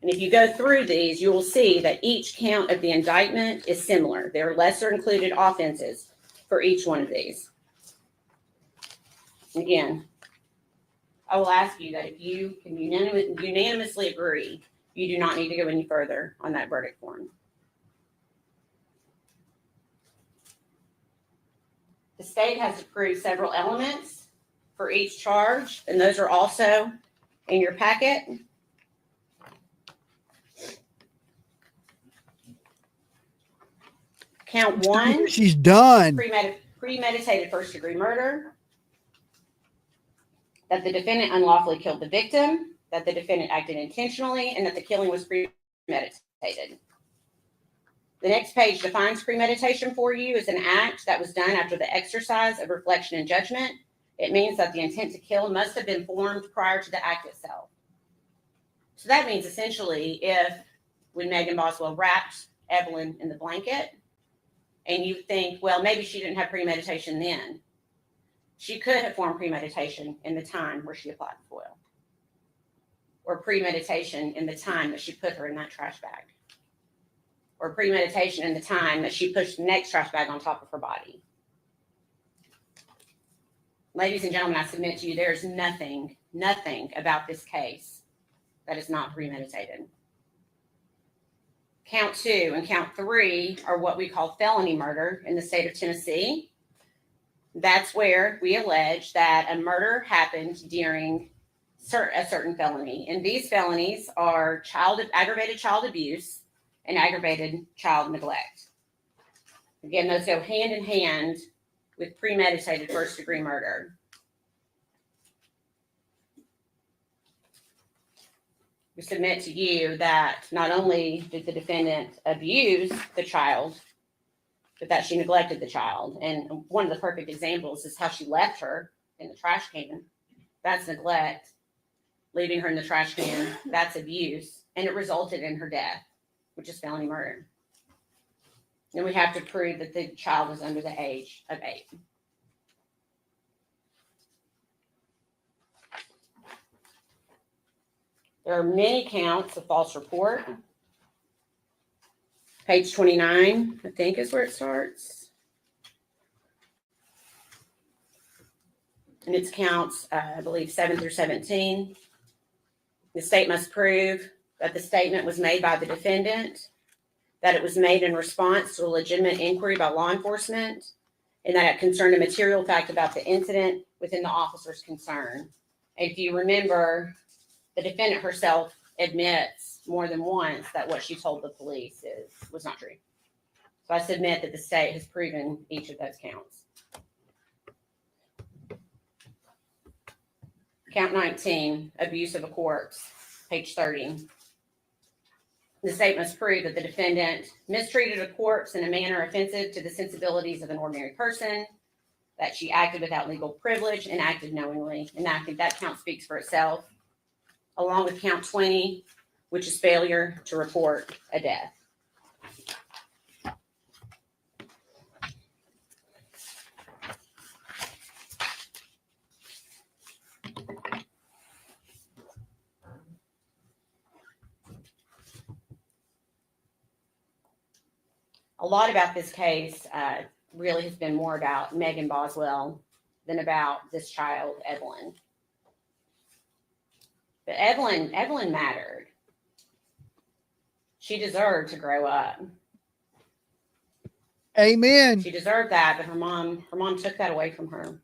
And if you go through these, you will see that each count of the indictment is similar. There are lesser included offenses for each one of these. Again, I will ask you that if you can unanimously agree, you do not need to go any further on that verdict form. The state has to prove several elements for each charge, and those are also in your packet. Count one. She's done. Premeditated first-degree murder. That the defendant unlawfully killed the victim. That the defendant acted intentionally, and that the killing was premeditated. The next page defines premeditation for you as an act that was done after the exercise of reflection and judgment. It means that the intent to kill must have been formed prior to the act itself. So that means essentially if when Megan Boswell wrapped Evelyn in the blanket and you think, well, maybe she didn't have premeditation then. She could have formed premeditation in the time where she applied the foil, or premeditation in the time that she put her in that trash bag, or premeditation in the time that she pushed the next trash bag on top of her body. Ladies and gentlemen, I submit to you, there's nothing about this case that is not premeditated. Count 2 and count 3 are what we call felony murder in the state of Tennessee. That's where we allege that a murder happened during a certain felony. And these felonies are aggravated child abuse and aggravated child neglect. Again, those go hand in hand with premeditated first-degree murder. We submit to you that not only did the defendant abuse the child, but that she neglected the child. And one of the perfect examples is how she left her in the trash can. That's neglect. Leaving her in the trash can, that's abuse. And it resulted in her death, which is felony murder. And we have to prove that the child was under the age of 8. There are many counts of false report. Page 29, I think, is where it starts. And it's counts, I believe, 7 through 17. The state must prove that the statement was made by the defendant, that it was made in response to a legitimate inquiry by law enforcement, and that it concerned a material fact about the incident within the officer's concern. If you remember, the defendant herself admits more than once that what she told the police was not true. So I submit that the state has proven each of those counts. Count 19, abuse of a corpse, page 30. The state must prove that the defendant mistreated a corpse in a manner offensive to the sensibilities of an ordinary person, that she acted without legal privilege and acted knowingly. And I think that count speaks for itself, along with count 20, which is failure to report a death. A lot about this case really has been more about Megan Boswell than about this child, Evelyn. But Evelyn mattered. She deserved to grow up. Amen. She deserved that, but her mom took that away from her.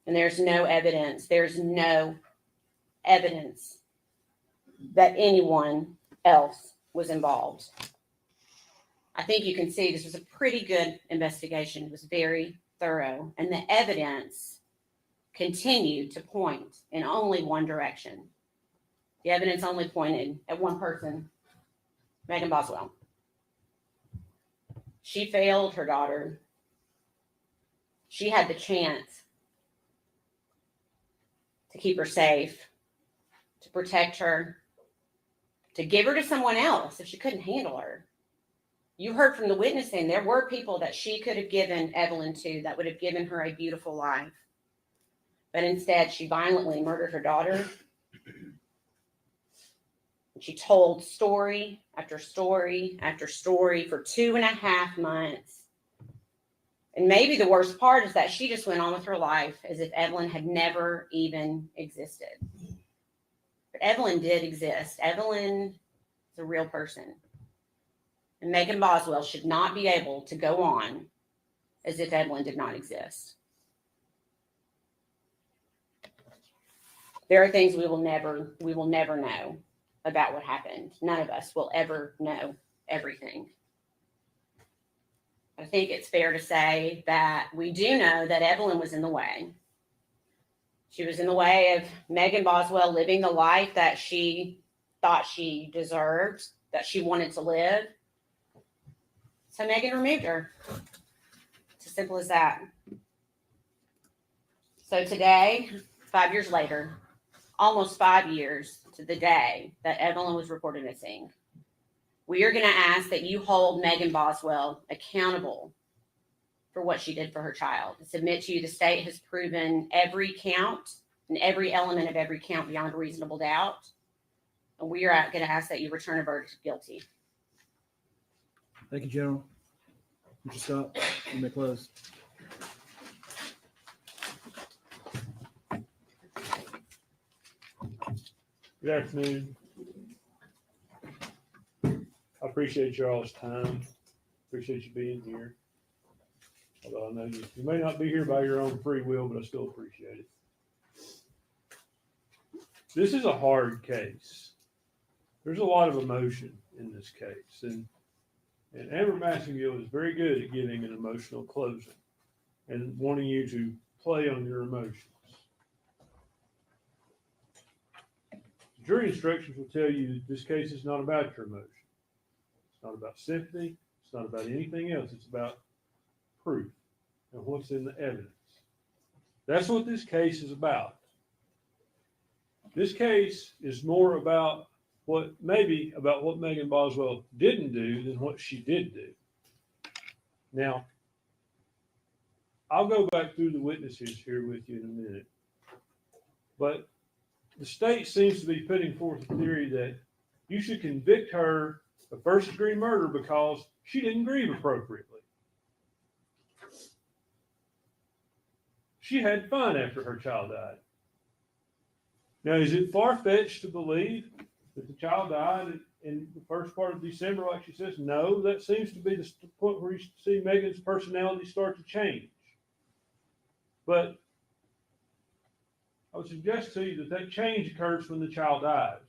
And there's no evidence that anyone else was involved. I think you can see this was a pretty good investigation. It was very thorough, and the evidence continued to point in only one direction. The evidence only pointed at one person, Megan Boswell. She failed her daughter. She had the chance to keep her safe, to protect her, to give her to someone else if she couldn't handle her. You heard from the witnessing, there were people that she could have given Evelyn to that would have given her a beautiful life. But instead, she violently murdered her daughter. She told story after story after story for 2.5 months. And maybe the worst part is that she just went on with her life as if Evelyn had never even existed. But Evelyn did exist. Evelyn is a real person. And Megan Boswell should not be able to go on as if Evelyn did not exist. There are things we will never know about what happened. None of us will ever know everything. I think it's fair to say that we do know that Evelyn was in the way. She was in the way of Megan Boswell living the life that she thought she deserved, that she wanted to live. So Megan removed her. It's as simple as that. So today, 5 years later, almost 5 years to the day that Evelyn was reported missing, we are going to ask that you hold Megan Boswell accountable for what she did for her child. I submit to you, the state has proven every count and every element of every count beyond a reasonable doubt. And we are going to ask that you return a verdict of guilty. Thank you, General. Mr. Scott, you may close. Good afternoon. I appreciate y'all's time. Appreciate you being here. Although I know you may not be here by your own free will, but I still appreciate it. This is a hard case. There's a lot of emotion in this case. And Amber Massengill is very good at giving an emotional closing and wanting you to play on your emotions. Jury instructions will tell you that this case is not about your emotions. It's not about sympathy. It's not about anything else. It's about proof and what's in the evidence. That's what this case is about. This case is more about what Megan Boswell didn't do than what she did do. Now, I'll go back through the witnesses here with you in a minute. But the state seems to be putting forth a theory that you should convict her of first-degree murder because she didn't grieve appropriately. She had fun after her child died. Now, is it far-fetched to believe that the child died in the first part of December, like she says? No, that seems to be the point where you see Megan's personality start to change. But I would suggest to you that change occurs when the child dies.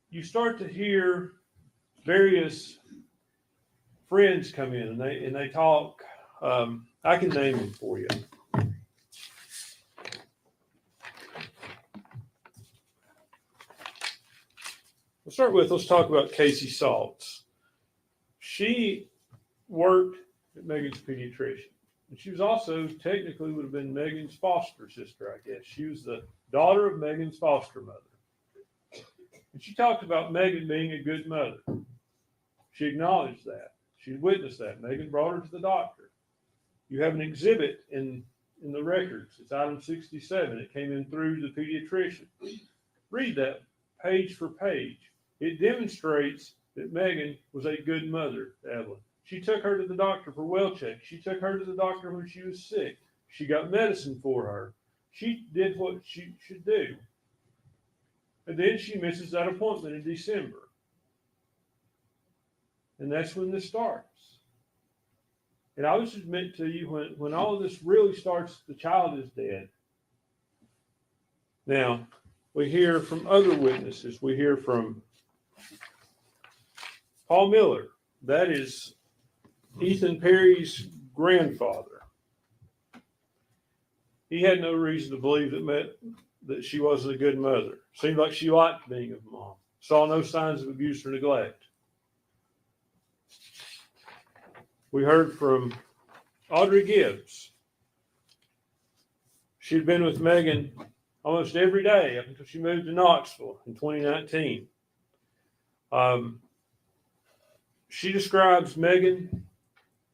You start to hear various friends come in and they talk. I can name them for you. Let's talk about Casey Saltz. She worked at Megan's pediatrician. And she was also technically would have been Megan's foster sister, I guess. She was the daughter of Megan's foster mother. And she talked about Megan being a good mother. She acknowledged that. She witnessed that. Megan brought her to the doctor. You have an exhibit in the records. It's item 67. It came in through the pediatrician. Read that page for page. It demonstrates that Megan was a good mother to Evelyn. She took her to the doctor for well checks. She took her to the doctor when she was sick. She got medicine for her. She did what she should do. And then she misses that appointment in December. And that's when this starts. And I would submit to you, when all of this really starts, the child is dead. Now, we hear from other witnesses. We hear from Paul Miller. That is Ethan Perry's grandfather. He had no reason to believe that she wasn't a good mother. Seemed like she liked being a mom. Saw no signs of abuse or neglect. We heard from Audrey Gibbs. She'd been with Megan almost every day up until she moved to Knoxville in 2019. She describes Megan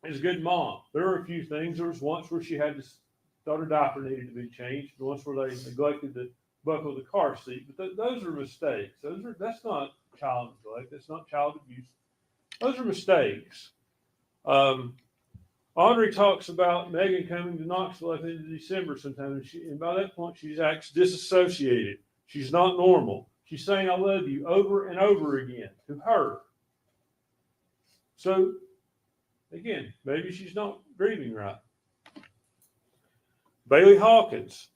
as a good mom. There were a few things. There was once where she thought her diaper needed to be changed. Once where they neglected to buckle the car seat. But those are mistakes. That's not child neglect. That's not child abuse. Those are mistakes. Audrey talks about Megan coming to Knoxville at the end of December sometime, and by that point she acts disassociated. She's not normal. She's saying "I love you" over and over again to her. So, again, maybe she's not grieving right. Bailey Hawkins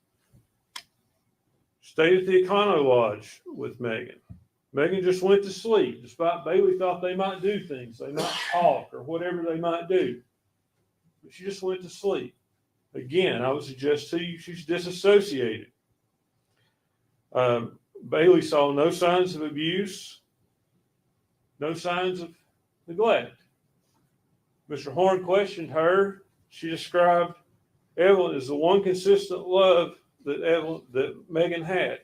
stayed at the Econo Lodge with Megan. Megan just went to sleep, despite Bailey thought they might do things. They might talk or whatever they might do. But she just went to sleep. Again, I would suggest to you she's disassociated. Bailey saw no signs of abuse, no signs of neglect. Mr. Horn questioned her. She described Evelyn as the one consistent love that Megan had.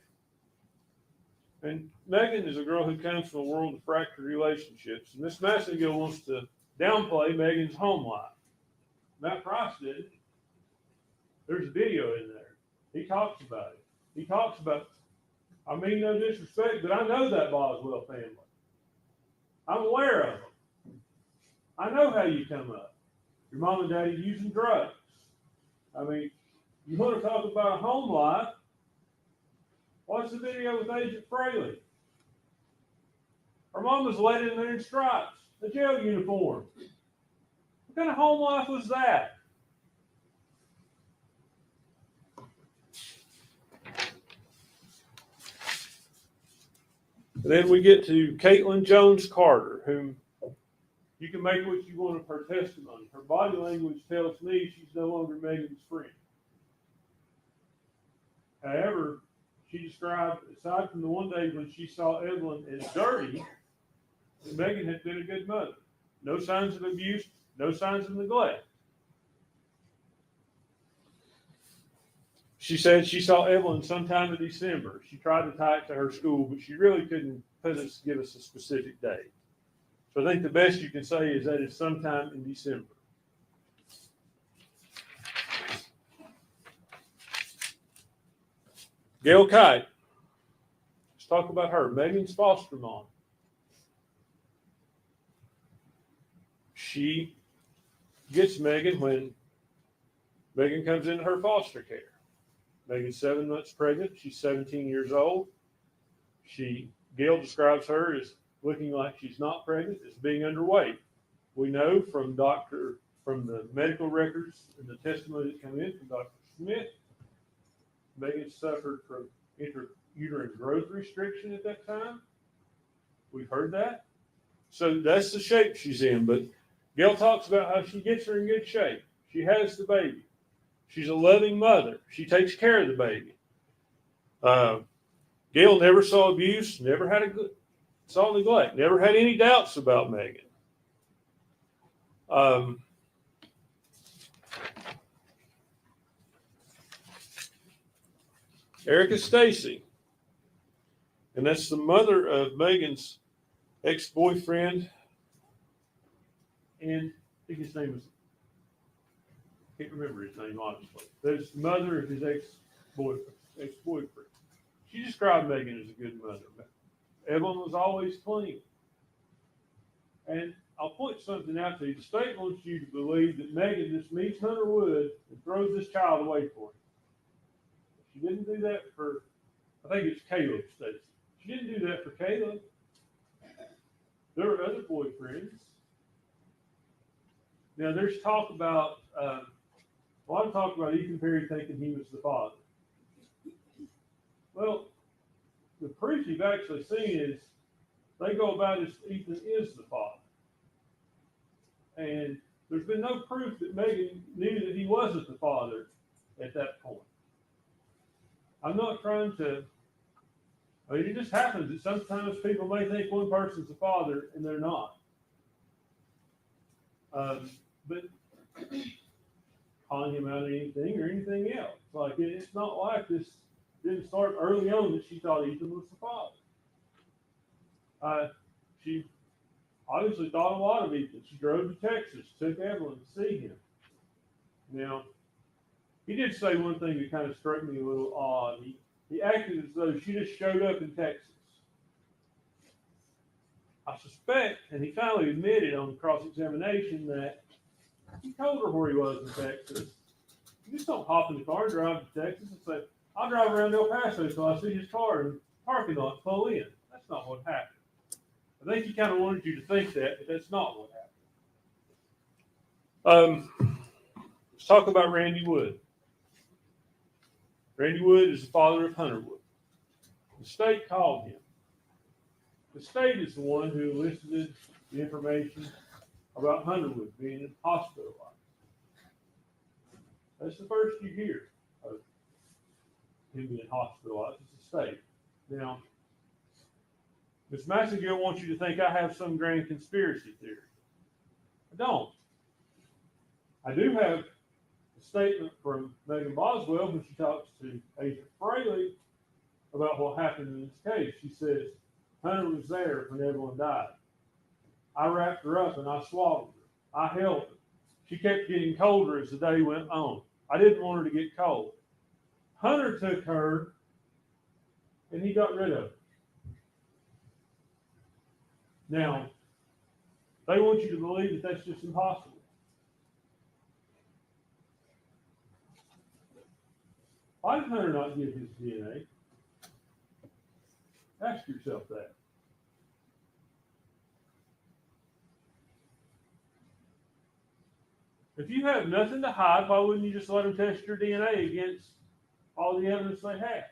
And Megan is a girl who comes from a world of fractured relationships. And Miss Massengill wants to downplay Megan's home life. Matt Price did. There's a video in there. He talks about it. He talks about, I mean no disrespect, but I know that Boswell family. I'm aware of them. I know how you come up. Your mom and daddy using drugs. I mean, you want to talk about a home life? Watch the video with Agent Fraley. Her mom was let in there in stripes, a jail uniform. What kind of home life was that? And then we get to Caitlin Jones Carter, whom you can make what you want of her testimony. Her body language tells me she's no longer Megan's friend. However, she described, aside from the one day when she saw Evelyn as dirty, that Megan had been a good mother. No signs of abuse, no signs of neglect. She said she saw Evelyn sometime in December. She tried to tie it to her school, but she really couldn't give us a specific date. So I think the best you can say is that it's sometime in December. Gail Kite. Let's talk about her. Megan's foster mom. She gets Megan when Megan comes into her foster care. Megan's 7 months pregnant. She's 17 years old. Gail describes her as looking like she's not pregnant, as being underweight. We know from Dr. from the medical records and the testimony that came in from Dr. Smith, Megan suffered from intrauterine growth restriction at that time. We've heard that. So that's the shape she's in. But Gail talks about how she gets her in good shape. She has the baby. She's a loving mother. She takes care of the baby. Gail never saw abuse, never had saw neglect, never had any doubts about Megan. Erica Stacy, and that's the mother of Megan's ex-boyfriend, and I think his name is, I can't remember his name honestly. That's the mother of his ex-boyfriend. She described Megan as a good mother. Evelyn was always clean. And I'll point something out to you. The state wants you to believe that Megan just meets Hunter Wood and throws this child away for him. She didn't do that for, I think it's Caleb Stacy. She didn't do that for Caleb. There were other boyfriends. Now there's talk about, a lot of talk about Ethan Perry thinking he was the father. Well, the proof you've actually seen is they go about as Ethan is the father. And there's been no proof that Megan knew that he wasn't the father at that point. I'm not trying to, I mean, it just happens that sometimes people may think one person's the father and they're not. But calling him out on anything or anything else. Like, it's not like this didn't start early on that she thought Ethan was the father. She obviously thought a lot of Ethan. She drove to Texas, took Evelyn to see him. Now, he did say one thing that kind of struck me a little odd. He acted as though she just showed up in Texas. I suspect, and he finally admitted on cross-examination, that he told her where he was in Texas. You just don't hop in the car and drive to Texas and say, I'll drive around El Paso until I see his car in the parking lot, pull in. That's not what happened. I think he kind of wanted you to think that, but that's not what happened. Let's talk about Randy Wood. Randy Wood is the father of Hunter Wood. The state called him. The state is the one who elicited the information about Hunter Wood being hospitalized. That's the first you hear of him being hospitalized. It's the state. Now, Ms. Massagill wants you to think I have some grand conspiracy theory. I don't. I do have a statement from Megan Boswell when she talks to Agent Fraley about what happened in this case. She says, Hunter was there when Evelyn died. I wrapped her up and I swaddled her. I held her. She kept getting colder as the day went on. I didn't want her to get cold. Hunter took her and he got rid of her. Now, they want you to believe that that's just impossible. Why did Hunter not give his DNA? Ask yourself that. If you have nothing to hide, why wouldn't you just let them test your DNA against all the evidence they have?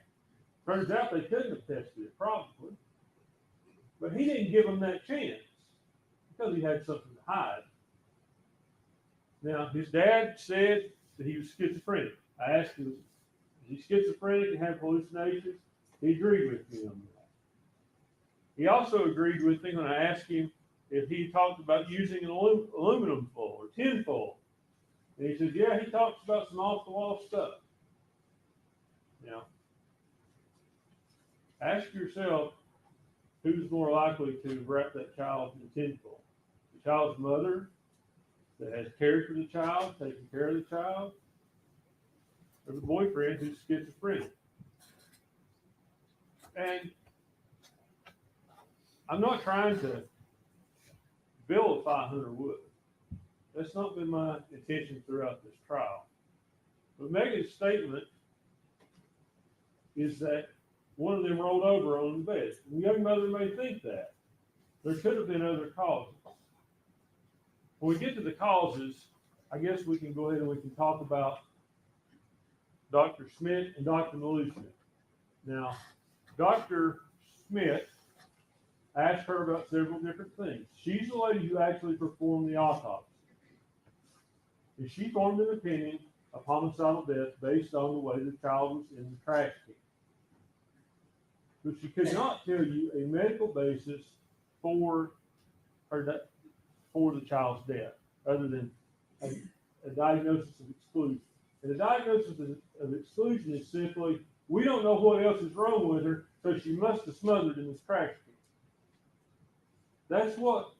Turns out they couldn't have tested it, probably. But he didn't give them that chance because he had something to hide. Now, his dad said that he was schizophrenic. I asked him, is he schizophrenic and have hallucinations? He agreed with me on that. He also agreed with me when I asked him if he talked about using an aluminum foil or tin foil. And he says, yeah, he talks about some off-the-wall stuff. Now, ask yourself, who's more likely to wrap that child in tinfoil? The child's mother that has cared for the child, taken care of the child, or the boyfriend who's schizophrenic? And I'm not trying to vilify Hunter Wood. That's not been my intention throughout this trial. But Megan's statement is that one of them rolled over on the bed. The young mother may think that. There could have been other causes. When we get to the causes, I guess we can go ahead and we can talk about Dr. Smith and Dr. Malushnik. Now, Dr. Smith asked her about several different things. She's the lady who actually performed the autopsy. And she formed an opinion of homicidal death based on the way the child was in the trash can. But she could not tell you a medical basis for the child's death, other than a diagnosis of exclusion. And the diagnosis of exclusion is simply, we don't know what else is wrong with her, so she must have smothered in this trash can. That's what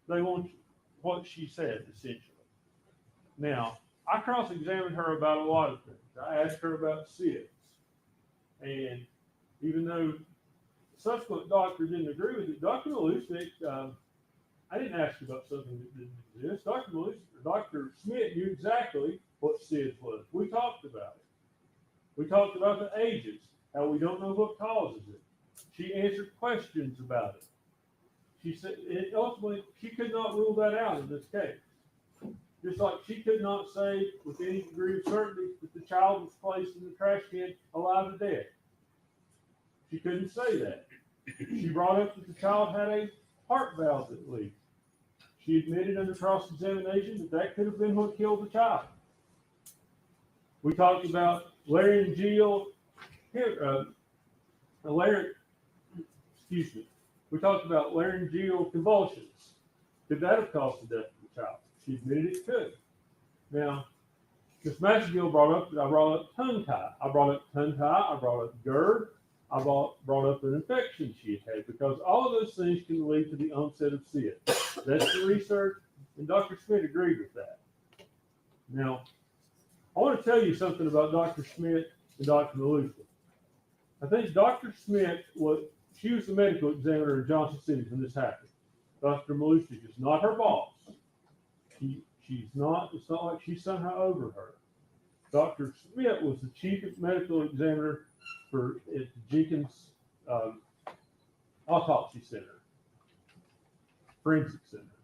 they want, what she said, essentially. Now, I cross-examined her about a lot of things. I asked her about SIDS. And even though the subsequent doctor didn't agree with it, Dr. Malushnik, I didn't ask about something that didn't exist. Dr. Smith knew exactly what SIDS was. We talked about it. We talked about the ages, how we don't know what causes it. She answered questions about it. She said, ultimately, she could not rule that out in this case. Just like she could not say with any degree of certainty that the child was placed in the trash can alive or dead. She couldn't say that. She brought up that the child had a heart valve that leaked. She admitted under cross-examination that that could have been what killed the child. We talked about laryngeal, we talked about laryngeal convulsions. Could that have caused the death of the child? She admitted it could. Now, Ms. Massagill brought up tongue tie. I brought up tongue tie. I brought up GERD. I brought up an infection she had, because all of those things can lead to the onset of SIDS. That's the research, and Dr. Smith agreed with that. Now, I want to tell you something about Dr. Smith and Dr. Malushnik. I think Dr. Smith she was the medical examiner in Johnson City when this happened. Dr. Malushnik is not her boss. She's not, it's not like she's somehow over her. Dr. Smith was the chief medical examiner at the Jenkins Autopsy Center, Forensic Center.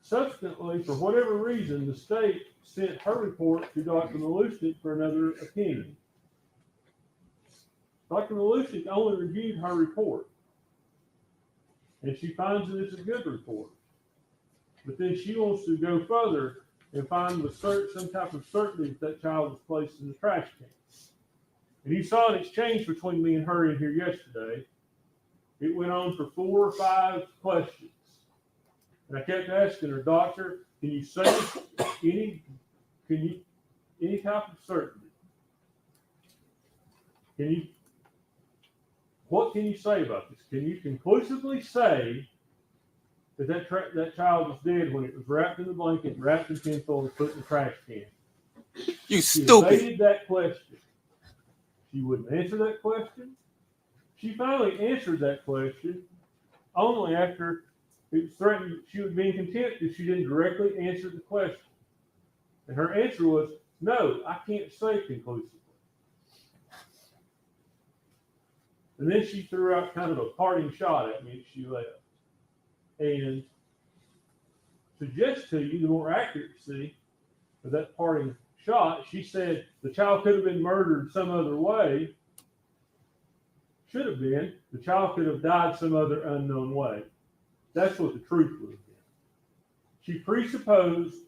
Subsequently, for whatever reason, the state sent her report to Dr. Malushnik for another opinion. Dr. Malushnik only reviewed her report, and she finds that it's a good report. But then she wants to go further and find some type of certainty that child was placed in the trash can. And you saw an exchange between me and her in here yesterday. It went on for 4 or 5 questions. And I kept asking her, Doctor, can you say any type of certainty? What can you say about this? Can you conclusively say that child was dead when it was wrapped in the blanket, wrapped in tinfoil, and put in the trash can? You stupid. She evaded that question. She wouldn't answer that question. She finally answered that question only after it was threatened she would be in contempt if she didn't directly answer the question. And her answer was, no, I can't say conclusively. And then she threw out kind of a parting shot at me as she left. And suggest to you the more accuracy of that parting shot, she said the child could have been murdered some other way. Should have been. The child could have died some other unknown way. That's what the truth would have been. She presupposed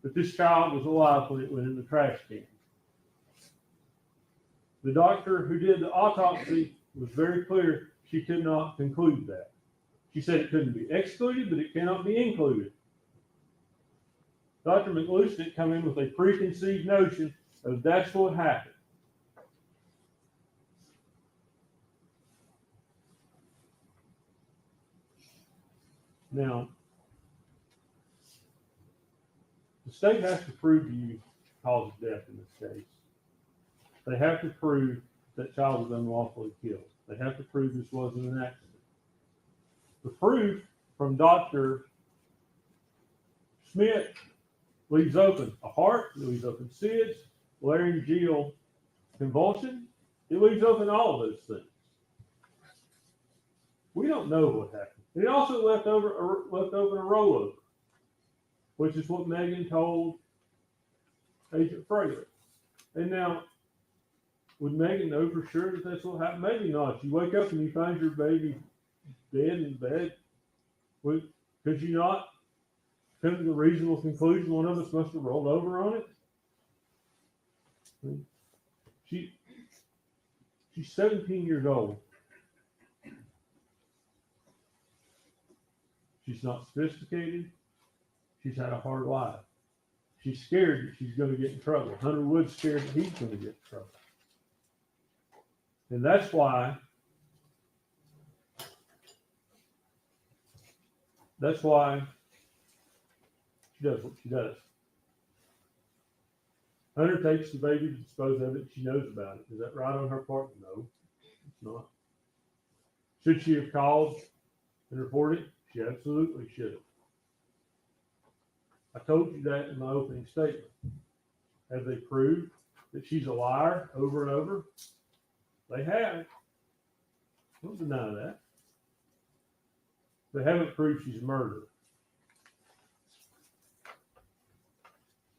that this child was alive when it went in the trash can. The doctor who did the autopsy was very clear she could not conclude that. She said it couldn't be excluded, but it cannot be included. Dr. Malushnik come in with a preconceived notion of that's what happened. Now, the state has to prove to you the cause of death in this case. They have to prove that child was unlawfully killed. They have to prove this wasn't an accident. The proof from Dr. Smith leaves open a heart, it leaves open SIDS, laryngeal convulsion, it leaves open all of those things. We don't know what happened. It also left over a rollover. which is what Megan told Agent Fraley. And now, would Megan know for sure that that's what happened? Maybe not. You wake up and you find your baby dead in bed. Could you not come to the reasonable conclusion one of us must have rolled over on it? She's 17 years old. She's not sophisticated. She's had a hard life. She's scared that she's going to get in trouble. Hunter Wood's scared that he's going to get in trouble. And that's why she does what she does. Hunter takes the baby to dispose of it. She knows about it. Is that right on her part? No, it's not. Should she have called and reported? She absolutely should have. I told you that in my opening statement. Have they proved that she's a liar over and over? They have. Don't deny that. They haven't proved she's a murderer.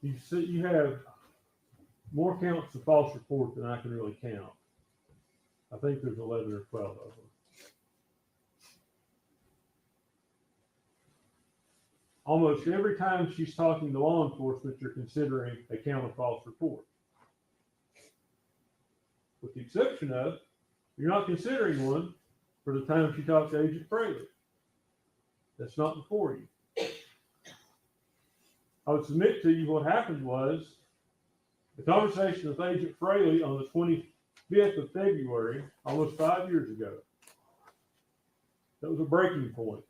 You see, you have more counts of false report than I can really count. I think there's 11 or 12 of them. Almost every time she's talking to law enforcement, you're considering a count of false report. With the exception of, you're not considering one for the time she talked to Agent Fraley. That's not before you. I would submit to you what happened was the conversation with Agent Fraley on the 25th of February, almost 5 years ago. That was a breaking point.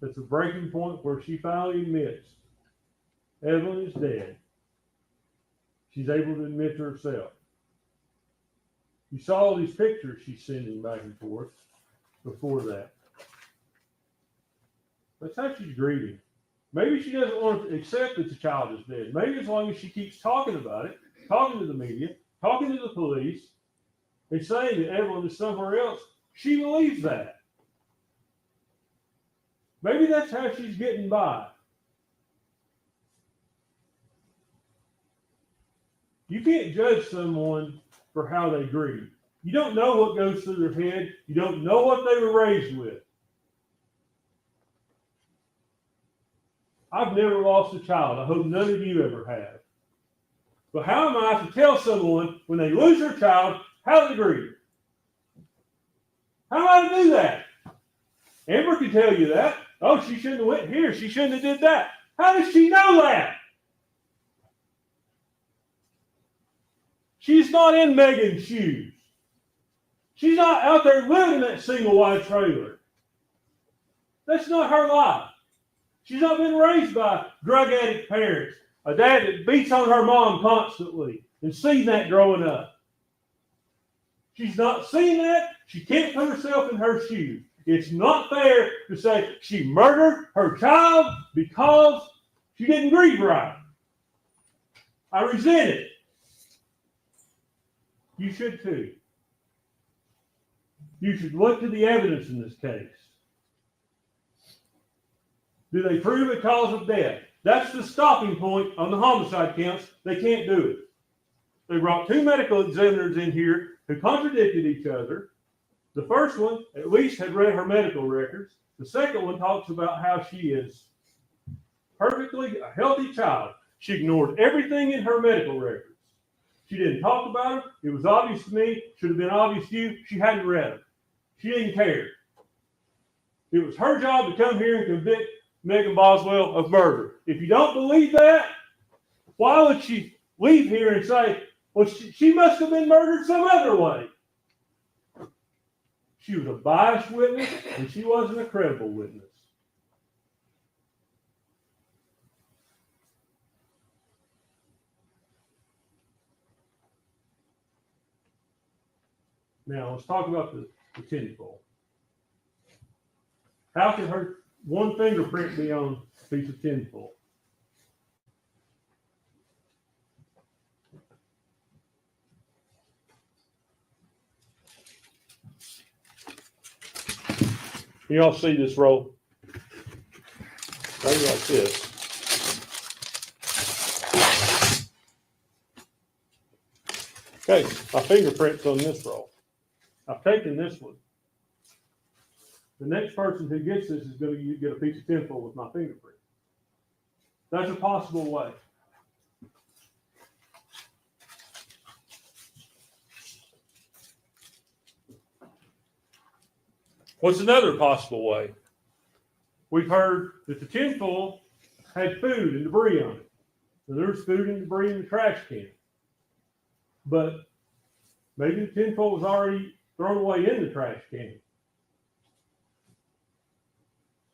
That's a breaking point where she finally admits Evelyn is dead. She's able to admit to herself. You saw all these pictures she's sending back and forth before that. That's how she's grieving. Maybe she doesn't want to accept that the child is dead. Maybe as long as she keeps talking about it, talking to the media, talking to the police, and saying that Evelyn is somewhere else, she believes that. Maybe that's how she's getting by. You can't judge someone for how they grieve. You don't know what goes through their head. You don't know what they were raised with. I've never lost a child. I hope none of you ever have. But how am I to tell someone when they lose their child how to grieve? How am I to do that? Amber can tell you that. Oh, she shouldn't have went here. She shouldn't have did that. How does she know that? She's not in Megan's shoes. She's not out there living in that single wide trailer. That's not her life. She's not been raised by drug addict parents, a dad that beats on her mom constantly, and seen that growing up. She's not seen that. She can't put herself in her shoes. It's not fair to say she murdered her child because she didn't grieve right. I resent it. You should too. You should look to the evidence in this case. Do they prove a cause of death? That's the stopping point on the homicide counts. They can't do it. They brought two medical examiners in here who contradicted each other. The first one at least had read her medical records. The second one talks about how she is perfectly a healthy child. She ignored everything in her medical records. She didn't talk about it. It was obvious to me. Should have been obvious to you. She hadn't read them. She didn't care. It was her job to come here and convict Megan Boswell of murder. If you don't believe that, why would she leave here and say, well, she must have been murdered some other way? She was a biased witness, and she wasn't a credible witness. Now, let's talk about the tinfoil. How can her one fingerprint be on a piece of tinfoil? You all see this roll? maybe like this. Okay, my fingerprint's on this roll. I've taken this one. The next person who gets this is going to get a piece of tinfoil with my fingerprint. That's a possible way. What's another possible way? We've heard that the tinfoil had food and debris on it. So there's food and debris in the trash can. But maybe the tinfoil was already thrown away in the trash can.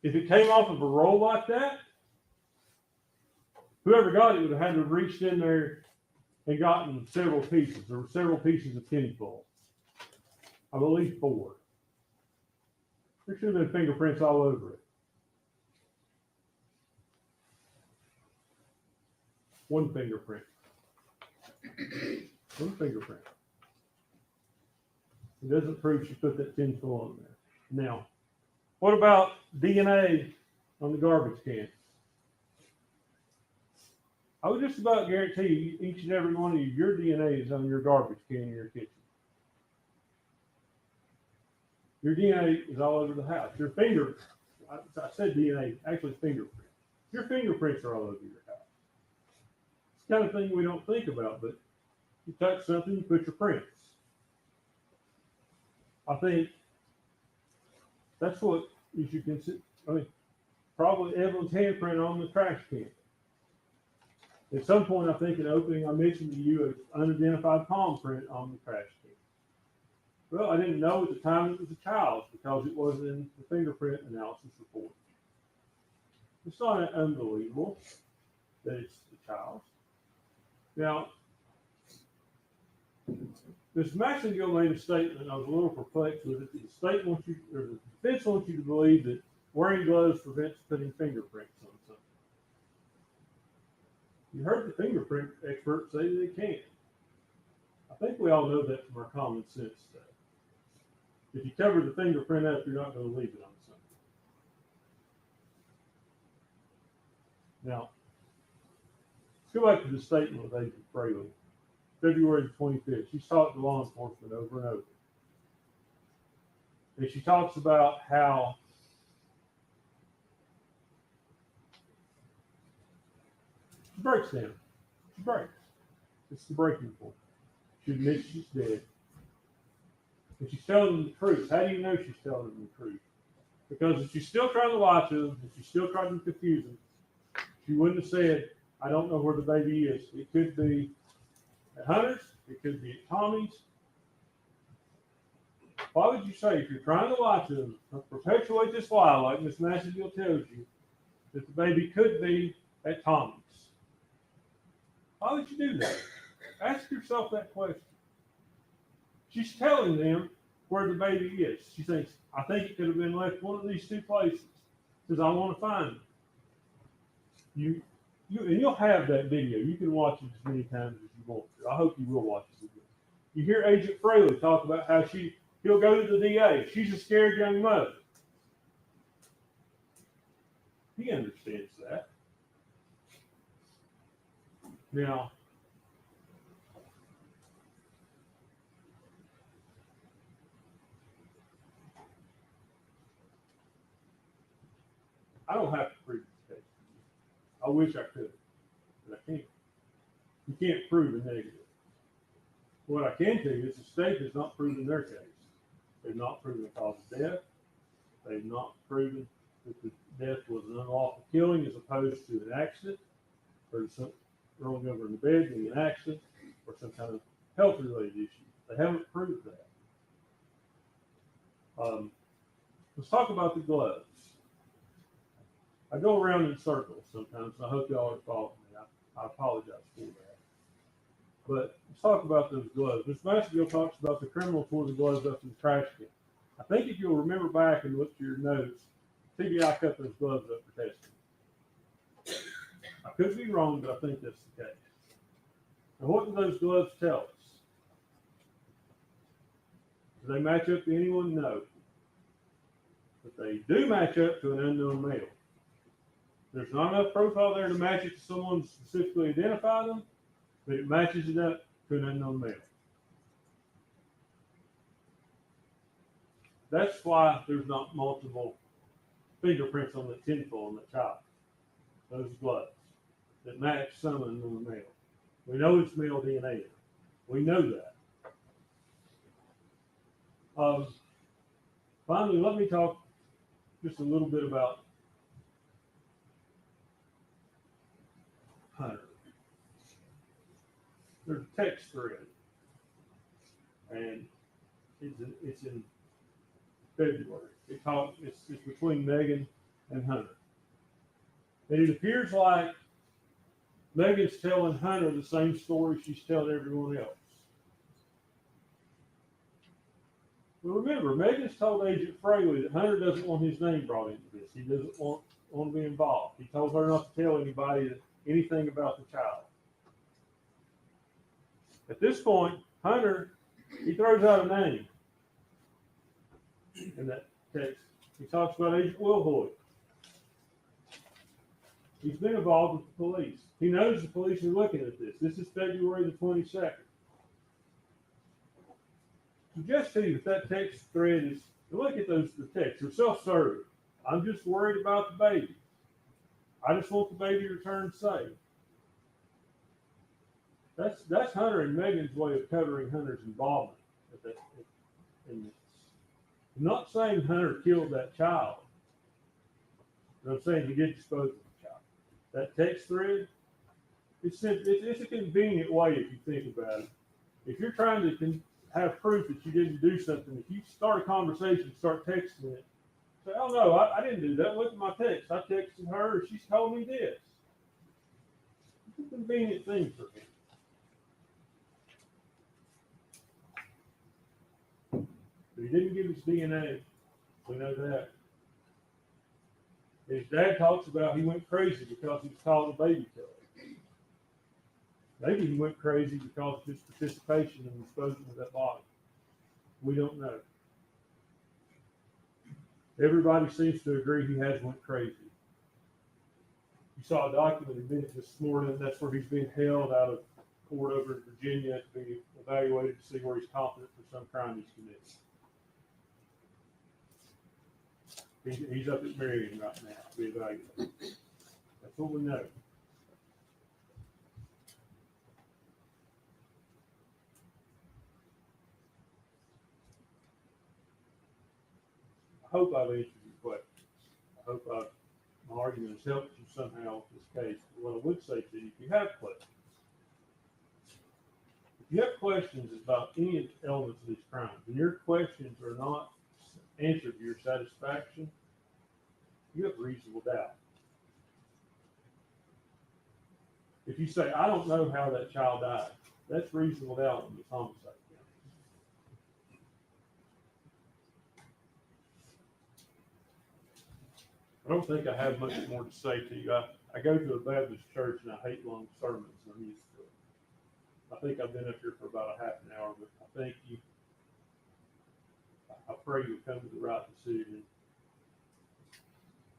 If it came off of a roll like that, whoever got it would have had to have reached in there and gotten several pieces. There were several pieces of tinfoil. I believe 4. There should have been fingerprints all over it. One fingerprint. One fingerprint. It doesn't prove she put that tinfoil on there. Now, what about DNA on the garbage can? I would just about guarantee you, each and every one of you, your DNA is on your garbage can in your kitchen. Your DNA is all over the house. Your finger, I said DNA, actually fingerprint. Your fingerprints are all over your house. It's the kind of thing we don't think about, but you touch something, you put your prints. I think that's what you should consider. I mean, probably Evelyn's handprint on the trash can. At some point, I think in opening, I mentioned to you an unidentified palm print on the trash can. Well, I didn't know at the time it was a child's because it wasn't in the fingerprint analysis report. It's not unbelievable that it's the child's. Now, Ms. Maxengill made a statement, and I was a little perplexed with it. The state wants you, or the defense wants you to believe that wearing gloves prevents putting fingerprints on something. You heard the fingerprint experts say that it can. I think we all know that from our common sense stuff. If you cover the fingerprint up, you're not going to leave it on something. Now, let's go back to the statement of Agent Fraley. February 25th. She's talked to law enforcement over and over. And she talks about how she breaks down. She breaks. It's the breaking point. She admits she's dead. And she's telling them the truth. How do you know she's telling them the truth? Because if she's still trying to lie to them, if she's still trying to confuse them, she wouldn't have said, I don't know where the baby is. It could be at Hunter's, it could be at Tommy's. Why would you say, if you're trying to lie to them, perpetuate this lie like Ms. Maxengill tells you, that the baby could be at Tommy's? Why would you do that? Ask yourself that question. She's telling them where the baby is. She thinks, I think it could have been left one of these 2 places. Says, I want to find it. And you'll have that video. You can watch it as many times as you want to. I hope you will watch it again. You hear Agent Fraley talk about how he'll go to the DA. She's a scared young mother. He understands that. Now, I don't have to prove this case. I wish I could, but I can't. You can't prove a negative. What I can tell you is the state has not proven their case. They've not proven the cause of death. They've not proven that the death was an unlawful killing as opposed to an accident, or some rolling over in the bed being an accident, or some kind of health-related issue. They haven't proved that. Let's talk about the gloves. I go around in circles sometimes, and I hope y'all are following me. I apologize for that. But let's talk about those gloves. Ms. Maxengill talks about the criminal tore the gloves up in the trash can. I think if you'll remember back and look to your notes, TBI cut those gloves up for testing. I could be wrong, but I think that's the case. And what do those gloves tell us? Do they match up to anyone? No. But they do match up to an unknown male. There's not enough profile there to match it to someone specifically identify them, but it matches it up to an unknown male. That's why there's not multiple fingerprints on the tinfoil on the child. Those gloves that match some unknown male. We know it's male DNA. We know that. Finally, let me talk just a little bit about Hunter. There's a text thread, and it's in February. It's between Megan and Hunter. And it appears like Megan's telling Hunter the same story she's telling everyone else. But remember, Megan's told Agent Fraley that Hunter doesn't want his name brought into this. He doesn't want to be involved. He told her not to tell anybody anything about the child. At this point, Hunter, he throws out a name in that text. He talks about Agent Wilhoit. He's been involved with the police. He knows the police are looking at this. This is February the 22nd. Suggest to you that text thread is, look at the texts. They're self-serving. I'm just worried about the baby. I just want the baby returned safe. That's Hunter and Megan's way of covering Hunter's involvement in this. I'm not saying Hunter killed that child. But I'm saying he did dispose of the child. That text thread, it's a convenient way if you think about it. If you're trying to have proof that you didn't do something, if you start a conversation, start texting it, say, oh no, I didn't do that. Look at my text. I texted her, she's told me this. It's a convenient thing for me. But he didn't give his DNA. We know that. His dad talks about he went crazy because he was called a baby killer. Maybe he went crazy because of his participation in disposing of that body. We don't know. Everybody seems to agree he has went crazy. You saw a documented minute this morning. That's where he's being held out of court over in Virginia to be evaluated to see where he's competent for some crime he's committed. He's up at Marion right now to be evaluated. That's what we know. I hope I've answered your questions. I hope my argument has helped you somehow with this case. But what I would say to you, if you have questions, about any elements of these crimes, and your questions are not answered to your satisfaction, you have reasonable doubt. If you say, I don't know how that child died, that's reasonable doubt in this homicide count. I don't think I have much more to say to you. I go to a Baptist church and I hate long sermons. I'm used to it. I think I've been up here for about a half an hour, but I pray you'll come to the right decision.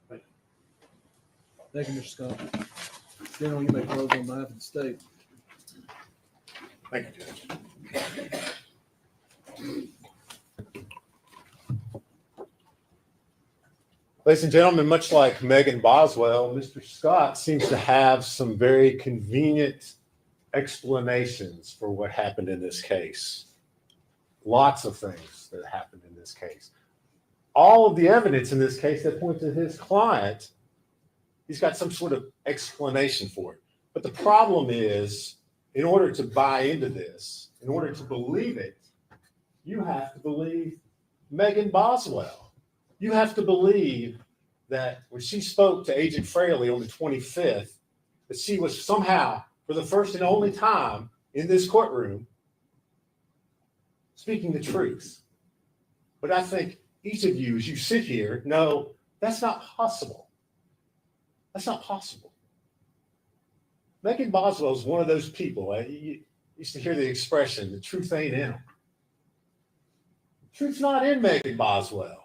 Thank you. Thank you, Mr. Scott. General, you may close on behalf of the state. Thank you, Judge. Ladies and gentlemen, much like Megan Boswell, Mr. Scott seems to have some very convenient explanations for what happened in this case. Lots of things that happened in this case. All of the evidence in this case that points to his client, he's got some sort of explanation for it. But the problem is, in order to buy into this, in order to believe it, you have to believe Megan Boswell. You have to believe that when she spoke to Agent Fraley on the 25th, that she was somehow, for the first and only time in this courtroom, speaking the truth. But I think each of you, as you sit here, know that's not possible. That's not possible. Megan Boswell is one of those people. You used to hear the expression, the truth ain't in them. The truth's not in Megan Boswell.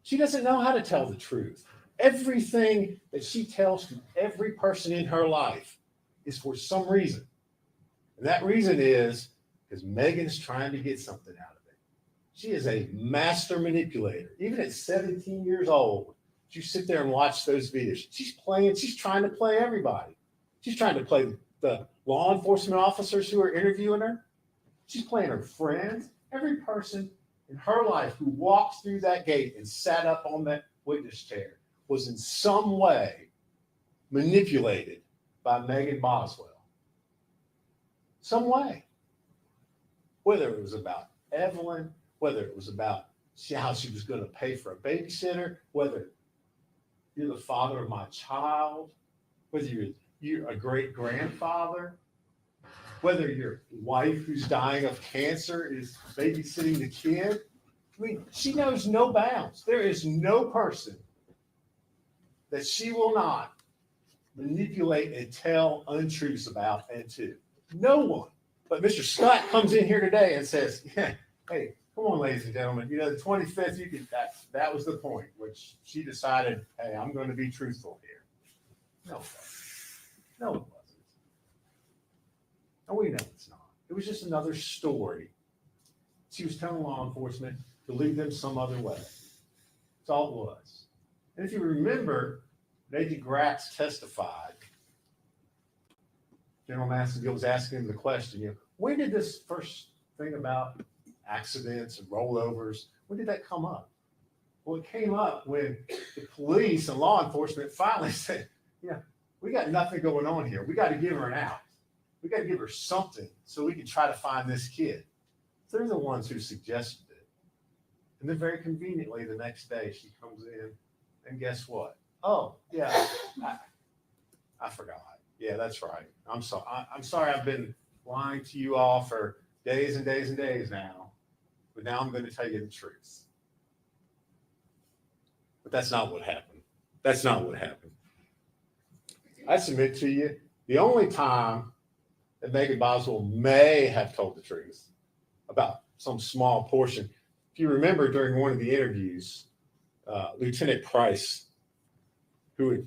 She doesn't know how to tell the truth. Everything that she tells to every person in her life is for some reason. And that reason is because Megan's trying to get something out of it. She is a master manipulator. Even at 17 years old, you sit there and watch those videos. She's trying to play everybody. She's trying to play the law enforcement officers who are interviewing her. She's playing her friends. Every person in her life who walked through that gate and sat up on that witness chair was in some way manipulated by Megan Boswell. Some way. Whether it was about Evelyn, whether it was about how she was going to pay for a babysitter, whether you're the father of my child, whether you're a great grandfather, whether your wife who's dying of cancer is babysitting the kid. I mean, she knows no bounds. There is no person that she will not manipulate and tell untruths about and to. No one. But Mr. Scott comes in here today and says, yeah, hey, come on, ladies and gentlemen, the 25th, that was the point, which she decided, hey, I'm going to be truthful here. No, it wasn't. And we know it's not. It was just another story. She was telling law enforcement to lead them some other way. That's all it was. And if you remember, Agent Gratz testified. General Massengill was asking him the question, when did this first thing about accidents and rollovers, when did that come up? Well, it came up when the police and law enforcement finally said, we got nothing going on here. We got to give her an out. We got to give her something so we can try to find this kid. So they're the ones who suggested it. And then very conveniently the next day she comes in and guess what? Oh, yeah, I forgot. Yeah, that's right. I'm sorry. I'm sorry I've been lying to you all for days and days and days now. But now I'm going to tell you the truth. But that's not what happened. That's not what happened. I submit to you, the only time that Megan Boswell may have told the truth about some small portion, if you remember during one of the interviews, Lieutenant Price, who had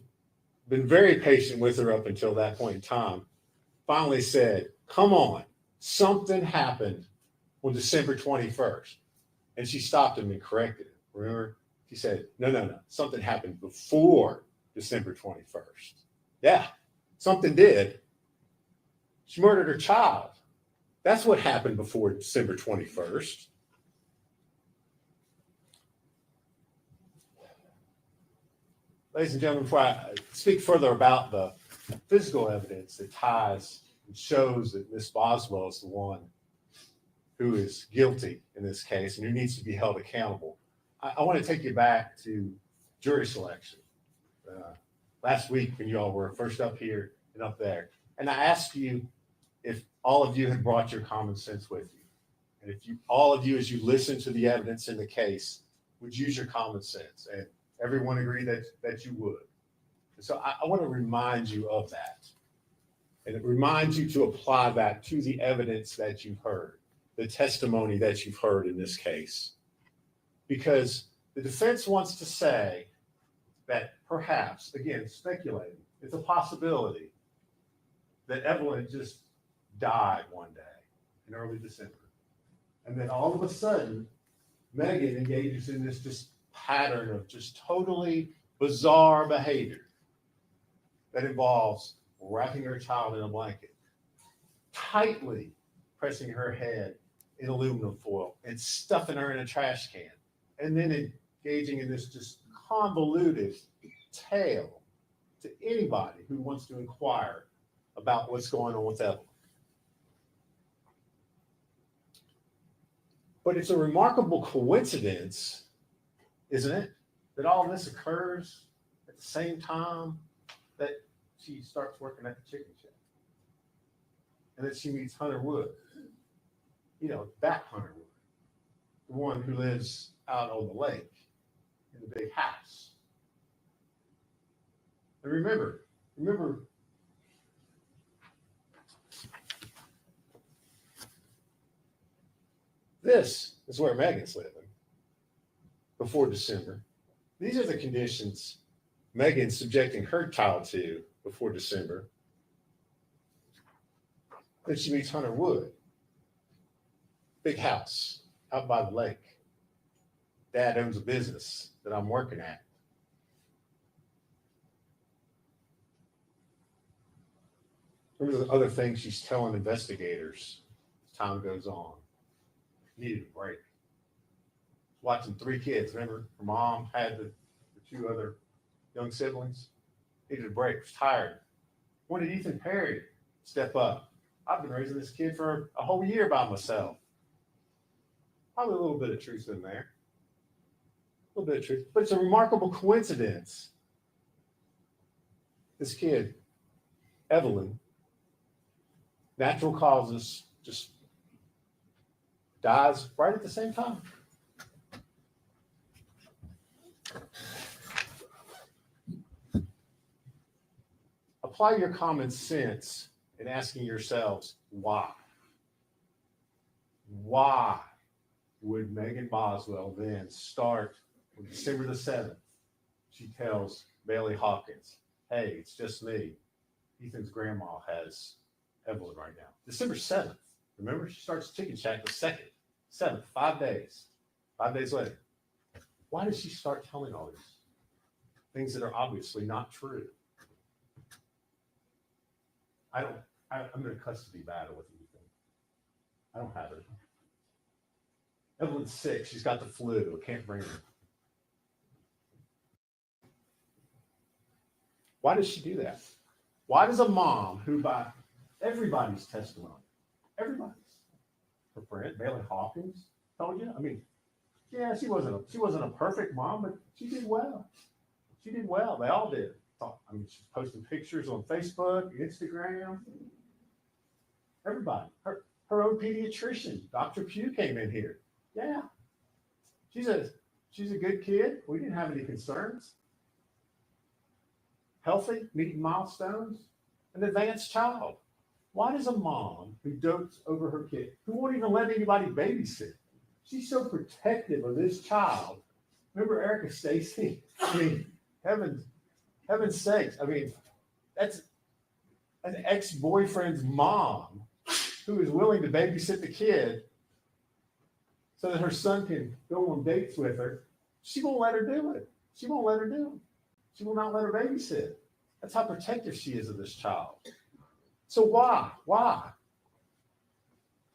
been very patient with her up until that point in time, finally said, come on, something happened on December 21st. And she stopped him and corrected him. Remember? She said, no, something happened before December 21st. Yeah, something did. She murdered her child. That's what happened before December 21st. Ladies and gentlemen, before I speak further about the physical evidence that ties and shows that Miss Boswell is the one who is guilty in this case and who needs to be held accountable, I want to take you back to jury selection. Last week when you all were first up here and up there, and I asked you if all of you had brought your common sense with you. And if all of you, as you listen to the evidence in the case, would use your common sense. And everyone agreed that you would. And so I want to remind you of that. And it reminds you to apply that to the evidence that you've heard, the testimony that you've heard in this case. Because the defense wants to say that perhaps, again, speculating, it's a possibility that Evelyn just died one day in early December. And then all of a sudden, Megan engages in this just pattern of just totally bizarre behavior that involves wrapping her child in a blanket, tightly pressing her head in aluminum foil and stuffing her in a trash can, and then engaging in this just convoluted tale to anybody who wants to inquire about what's going on with Evelyn. But it's a remarkable coincidence, isn't it, that all this occurs at the same time that she starts working at the chicken shack. And that she meets Hunter Wood. That Hunter Wood, the one who lives out on the lake in the big house. And remember, this is where Megan's living before December. These are the conditions Megan subjecting her child to before December. Then she meets Hunter Wood. Big house out by the lake. Dad owns a business that I'm working at. Remember the other things she's telling investigators as time goes on. Needed a break. Watching 3 kids. Remember, her mom had the 2 other young siblings. Needed a break. Was tired. When did Ethan Perry step up? I've been raising this kid for a whole year by myself. Probably a little bit of truth in there. A little bit of truth. But it's a remarkable coincidence. This kid, Evelyn, natural causes, just dies right at the same time. Apply your common sense in asking yourselves why. Why would Megan Boswell then start on December the 7th? She tells Bailey Hawkins, hey, it's just me. Ethan's grandma has Evelyn right now. December 7th. Remember, she starts Chicken Shack the 2nd, 7th, 5 days. 5 days later. Why does she start telling all these things that are obviously not true? I'm in a custody battle with Ethan. I don't have it. Evelyn's sick. She's got the flu. I can't bring her. Why does she do that? Why does a mom who, by everybody's testimony, everybody's, her friend Bailey Hawkins told you, I mean, yeah, she wasn't a perfect mom, but she did well. She did well. They all did. I mean, she's posting pictures on Facebook, Instagram. Everybody. Her own pediatrician, Dr. Pugh, came in here. Yeah. She's a good kid. We didn't have any concerns. Healthy, meeting milestones, an advanced child. Why does a mom who dotes over her kid, who won't even let anybody babysit, she's so protective of this child? Remember Erica Stacy? I mean, heaven's sakes. I mean, that's an ex-boyfriend's mom who is willing to babysit the kid so that her son can go on dates with her. She won't let her do it. She won't let her do it. She will not let her babysit. That's how protective she is of this child. So why? Why?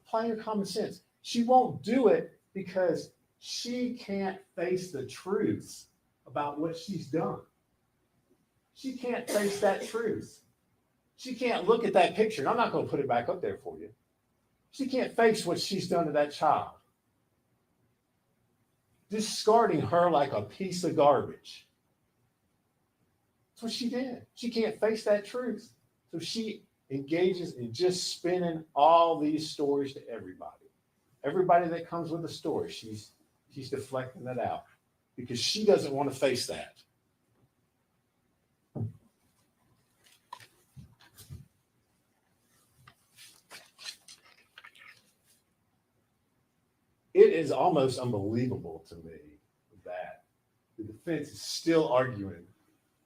Apply your common sense. She won't do it because she can't face the truth about what she's done. She can't face that truth. She can't look at that picture. And I'm not going to put it back up there for you. She can't face what she's done to that child. Discarding her like a piece of garbage. That's what she did. She can't face that truth. So she engages in just spinning all these stories to everybody. Everybody that comes with a story, she's deflecting that out because she doesn't want to face that. It is almost unbelievable to me that the defense is still arguing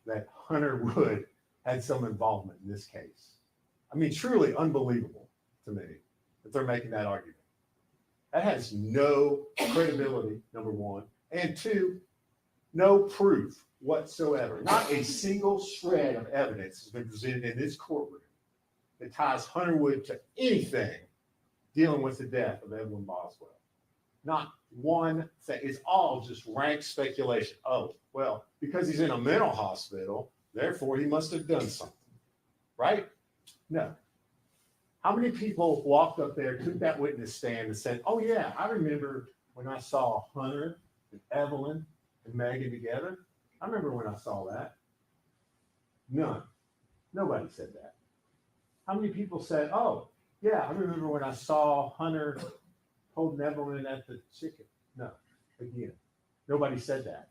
that Hunter Wood had some involvement in this case. I mean, truly unbelievable to me that they're making that argument. That has no credibility, number one. And two, no proof whatsoever. Not a single shred of evidence has been presented in this courtroom that ties Hunter Wood to anything dealing with the death of Evelyn Boswell. Not one thing. It's all just rank speculation. Oh, well, because he's in a mental hospital, therefore he must have done something. Right? No. How many people walked up there, took that witness stand and said, oh, yeah, I remember when I saw Hunter and Evelyn and Megan together. I remember when I saw that. None. Nobody said that. How many people said, oh, yeah, I remember when I saw Hunter holding Evelyn at the chicken? No. Again, nobody said that.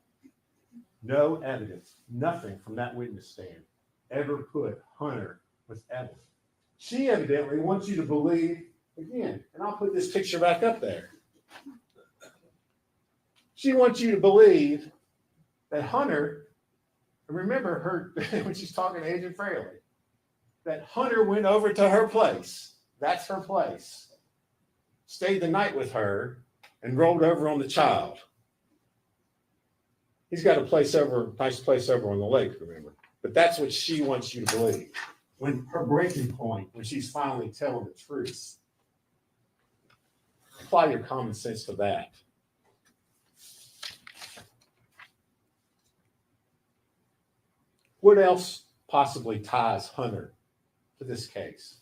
No evidence, nothing from that witness stand ever put Hunter with Evelyn. She evidently wants you to believe, again, and I'll put this picture back up there. She wants you to believe that Hunter And remember her when she's talking to Agent Fraley, that Hunter went over to her place. That's her place. Stayed the night with her and rolled over on the child. He's got a place over, nice place over on the lake, remember. But that's what she wants you to believe. When her breaking point, when she's finally telling the truth. Apply your common sense to that. What else possibly ties Hunter to this case?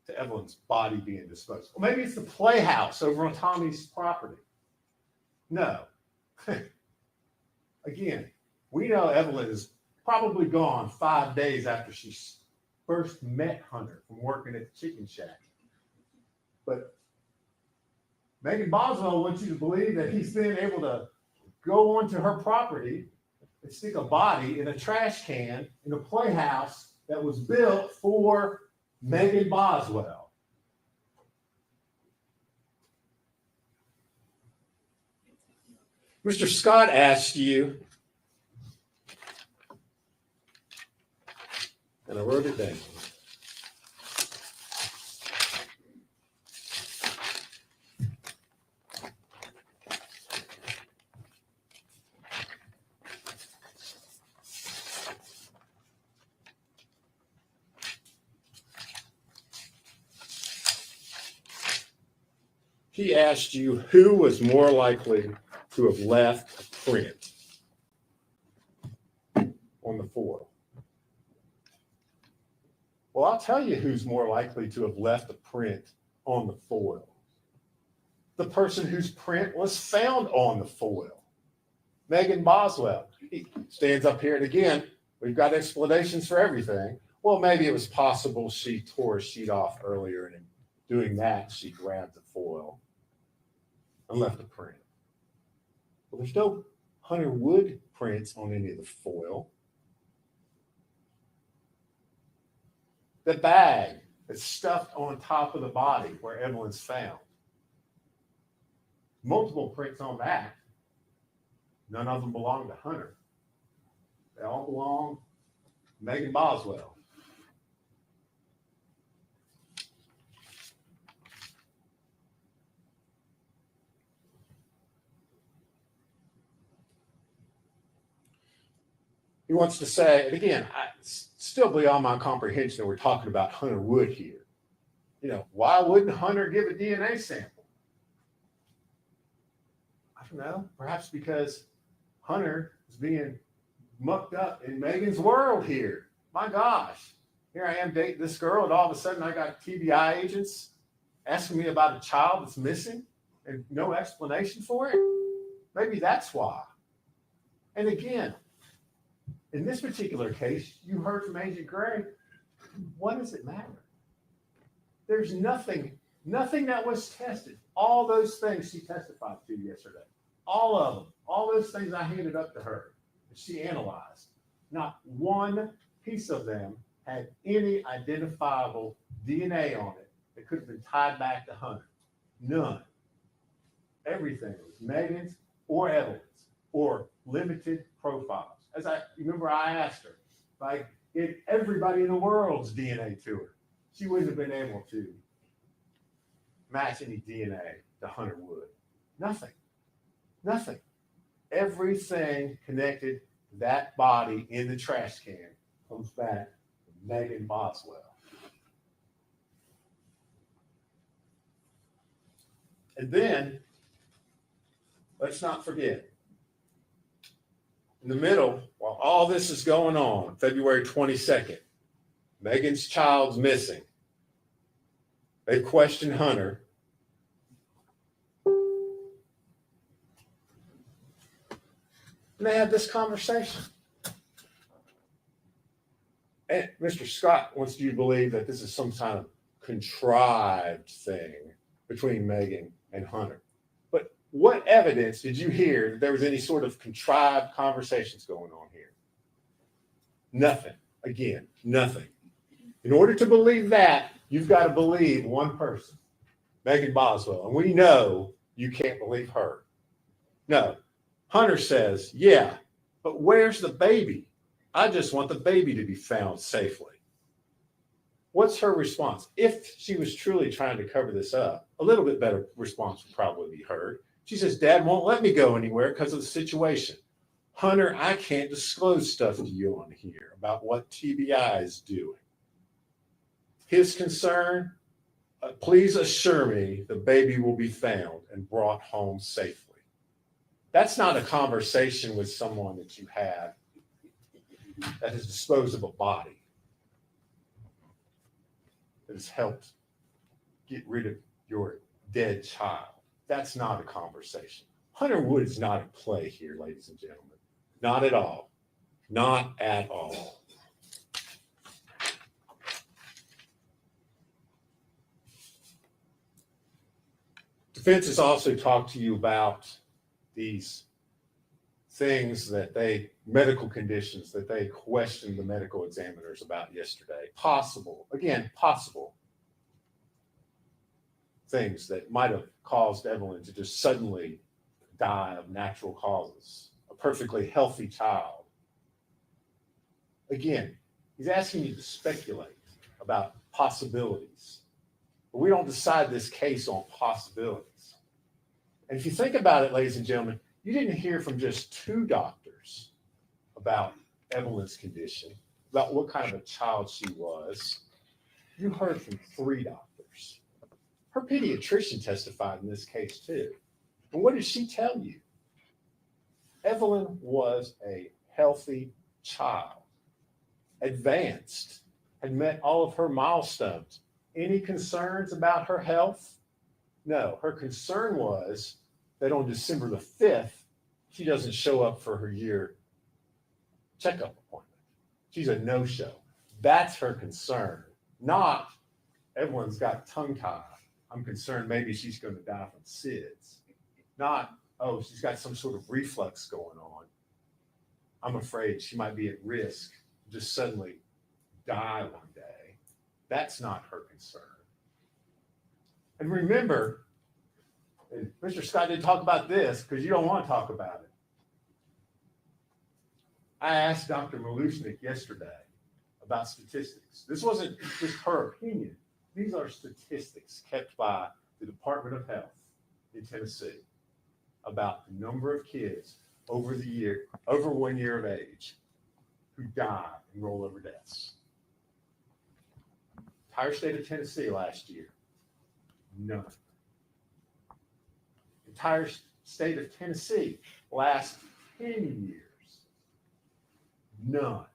To Evelyn's body being disposed. Well, maybe it's the playhouse over on Tommy's property. No. Again, we know Evelyn is probably gone 5 days after she first met Hunter from working at the chicken shack. But Megan Boswell wants you to believe that he's been able to go onto her property and stick a body in a trash can in a playhouse that was built for Megan Boswell. Mr. Scott asked you, and I wrote it down. He asked you who was more likely to have left a print on the foil. Well, I'll tell you who's more likely to have left a print on the foil. The person whose print was found on the foil, Megan Boswell. He stands up here and again, we've got explanations for everything. Well, maybe it was possible she tore a sheet off earlier and in doing that, she grabbed the foil and left a print. Well, there's no Hunter Wood prints on any of the foil. The bag that's stuffed on top of the body where Evelyn's found. Multiple prints on that. None of them belong to Hunter. They all belong to Megan Boswell. He wants to say, and again, it's still beyond my comprehension that we're talking about Hunter Wood here. You know, why wouldn't Hunter give a DNA sample? I don't know. Perhaps because Hunter is being mucked up in Megan's world here. My gosh. Here I am dating this girl, and all of a sudden I got TBI agents asking me about a child that's missing and no explanation for it. Maybe that's why. And again, in this particular case, you heard from Agent Gray. What does it matter? There's nothing that was tested. All those things she testified to yesterday, all of them, all those things I handed up to her, that she analyzed, not one piece of them had any identifiable DNA on it that could have been tied back to Hunter. None. Everything was Megan's or Evelyn's or limited profiles. As I remember, I asked her if I gave everybody in the world's DNA to her, she wouldn't have been able to match any DNA to Hunter Wood. Nothing. Nothing. Everything connected to that body in the trash can comes back to Megan Boswell. And then, let's not forget, in the middle, while all this is going on, February 22nd, Megan's child's missing. They questioned Hunter. And they had this conversation. And Mr. Scott wants you to believe that this is some kind of contrived thing between Megan and Hunter. But what evidence did you hear that there was any sort of contrived conversations going on here? Nothing. Again, nothing. In order to believe that, you've got to believe one person, Megan Boswell. And we know you can't believe her. No. Hunter says, yeah, but where's the baby? I just want the baby to be found safely. What's her response? If she was truly trying to cover this up, a little bit better response would probably be heard. She says, Dad won't let me go anywhere because of the situation. Hunter, I can't disclose stuff to you on here about what TBI is doing. His concern, please assure me the baby will be found and brought home safely. That's not a conversation with someone that you have that has disposed of a body, that has helped get rid of your dead child. That's not a conversation. Hunter Wood is not at play here, ladies and gentlemen. Not at all. Not at all. Defense has also talked to you about these things that medical conditions that they questioned the medical examiners about yesterday. Possible things that might have caused Evelyn to just suddenly die of natural causes. A perfectly healthy child. Again, he's asking you to speculate about possibilities. But we don't decide this case on possibilities. And if you think about it, ladies and gentlemen, you didn't hear from just 2 doctors about Evelyn's condition, about what kind of a child she was. You heard from 3 doctors. Her pediatrician testified in this case too. And what did she tell you? Evelyn was a healthy child, advanced, had met all of her milestones. Any concerns about her health? No, her concern was that on December the 5th, she doesn't show up for her year checkup appointment. She's a no-show. That's her concern, not Evelyn's got tongue-tied. I'm concerned maybe she's going to die from SIDS. Not, oh, she's got some sort of reflux going on. I'm afraid she might be at risk to just suddenly die one day. That's not her concern. And remember, and Mr. Scott didn't talk about this because you don't want to talk about it. I asked Dr. Malushnik yesterday about statistics. This wasn't just her opinion. These are statistics kept by the Department of Health in Tennessee about the number of kids over 1 year of age who die in rollover deaths. Entire state of Tennessee last year, none. Entire state of Tennessee last 10 years, none.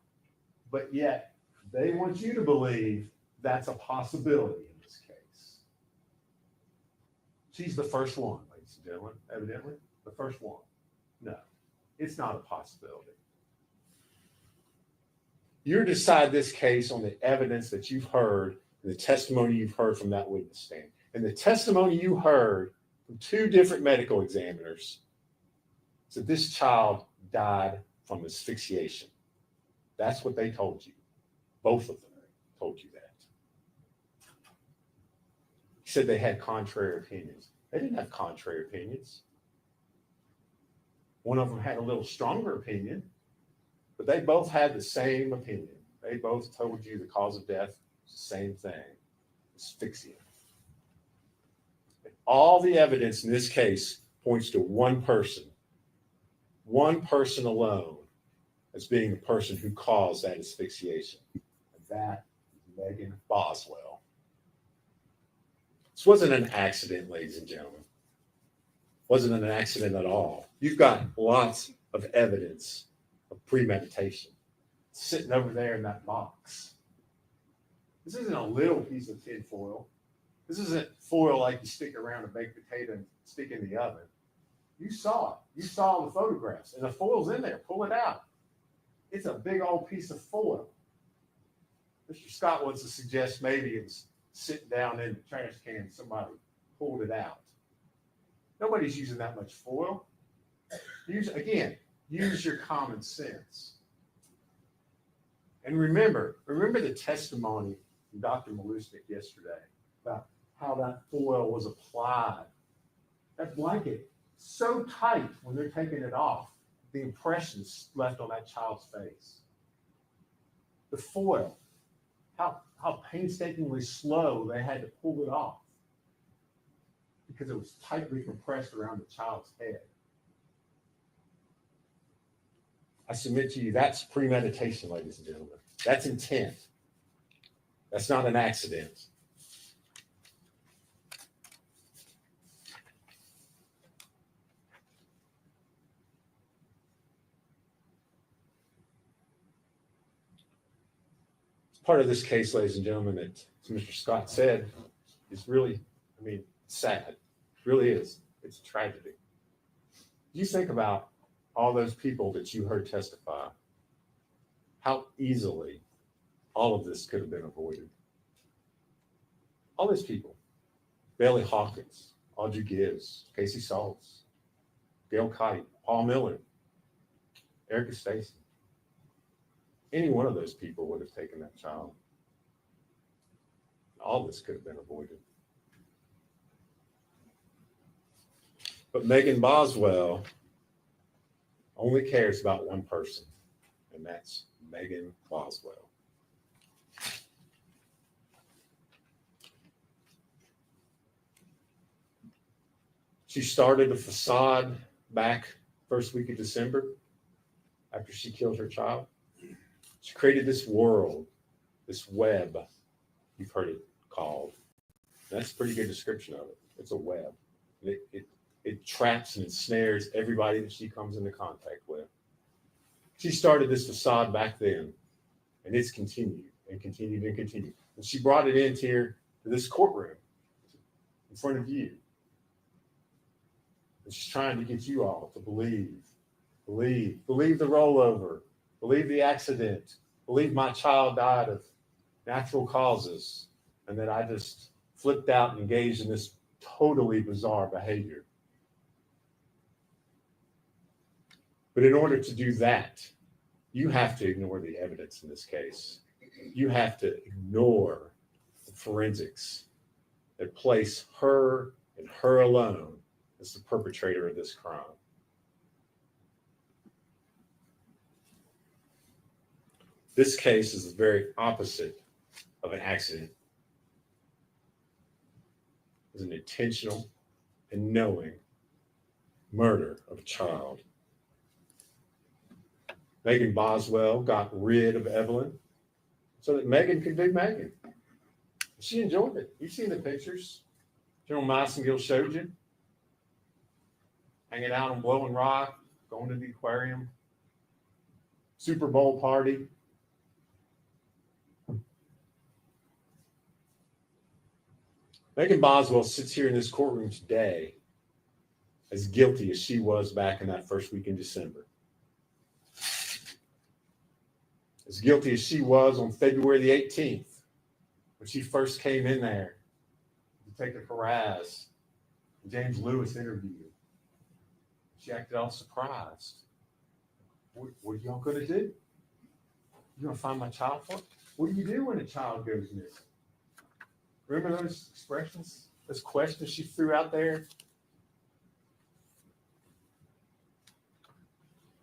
But yet they want you to believe that's a possibility in this case. She's the first one, ladies and gentlemen, evidently, the first one. No, it's not a possibility. You decide this case on the evidence that you've heard and the testimony you've heard from that witness stand. And the testimony you heard from 2 different medical examiners said this child died from asphyxiation. That's what they told you. Both of them told you that. He said they had contrary opinions. They didn't have contrary opinions. One of them had a little stronger opinion, but they both had the same opinion. They both told you the cause of death was the same thing, asphyxia. All the evidence in this case points to one person alone as being the person who caused that asphyxiation. And that is Megan Boswell. This wasn't an accident, ladies and gentlemen. It wasn't an accident at all. You've got lots of evidence of premeditation sitting over there in that box. This isn't a little piece of tin foil. This isn't foil like you stick around a baked potato and stick in the oven. You saw it. You saw the photographs, and the foil's in there. Pull it out. It's a big old piece of foil. Mr. Scott wants to suggest maybe it was sitting down in the trash can. Somebody pulled it out. Nobody's using that much foil. Use your common sense. And remember the testimony from Dr. Malushnik yesterday about how that foil was applied. That blanket, so tight when they're taking it off, the impressions left on that child's face. the foil, how painstakingly slow they had to pull it off because it was tightly compressed around the child's head. I submit to you, that's premeditation, ladies and gentlemen. That's intent. That's not an accident. Part of this case, ladies and gentlemen, that Mr. Scott said is really, sad. It really is. It's a tragedy. You think about all those people that you heard testify, how easily all of this could have been avoided. All these people, Bailey Hawkins, Audrey Gibbs, Casey Saltz, Gail Kite, Paul Miller, Erica Stacy. Any one of those people would have taken that child. All this could have been avoided. But Megan Boswell only cares about one person, and that's Megan Boswell. She started a facade back first week of December after she killed her child. She created this world, this web, you've heard it called. That's a pretty good description of it. It's a web. It traps and ensnares everybody that she comes into contact with. She started this facade back then, and it's continued and continued and continued. And she brought it into here to this courtroom in front of you. And she's trying to get you all to believe the rollover, believe the accident, believe my child died of natural causes, and that I just flipped out and engaged in this totally bizarre behavior. But in order to do that, you have to ignore the evidence in this case. You have to ignore the forensics that place her and her alone as the perpetrator of this crime. This case is the very opposite of an accident. It's an intentional and knowing murder of a child. Megan Boswell got rid of Evelyn so that Megan could do Megan. She enjoyed it. You've seen the pictures General Massengill showed you. Hanging out on Blowing Rock, going to the aquarium, Super Bowl party. Megan Boswell sits here in this courtroom today as guilty as she was back in that first week in December. As guilty as she was on February the 18th, when she first came in there, Detective Faraz, James Lewis interviewed. She acted all surprised. What are y'all going to do? You going to find my child for? What do you do when a child goes missing? Remember those expressions, those questions she threw out there?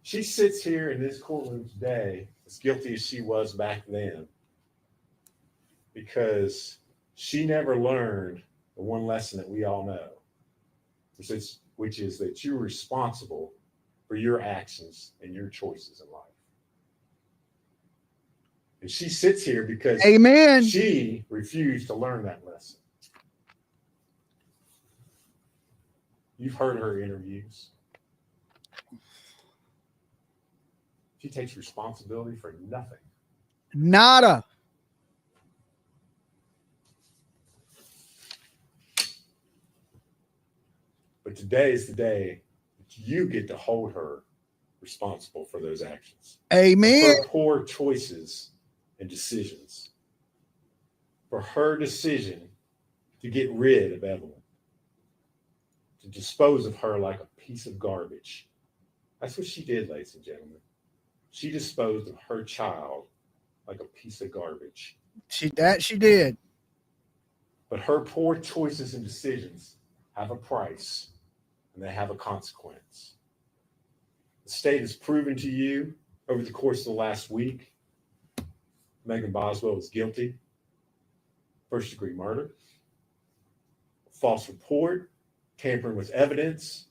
She sits here in this courtroom today as guilty as she was back then because she never learned the one lesson that we all know, which is that you're responsible for your actions and your choices in life. And she sits here because Amen. She refused to learn that lesson. You've heard her interviews. She takes responsibility for nothing. Nada. But today is the day that you get to hold her responsible for those actions. Amen. For her poor choices and decisions. For her decision to get rid of Evelyn. To dispose of her like a piece of garbage. That's what she did, ladies and gentlemen. She disposed of her child like a piece of garbage. She did. But her poor choices and decisions have a price, and they have a consequence. The state has proven to you over the course of the last week, Megan Boswell was guilty, first-degree murder, false report, tampering with evidence,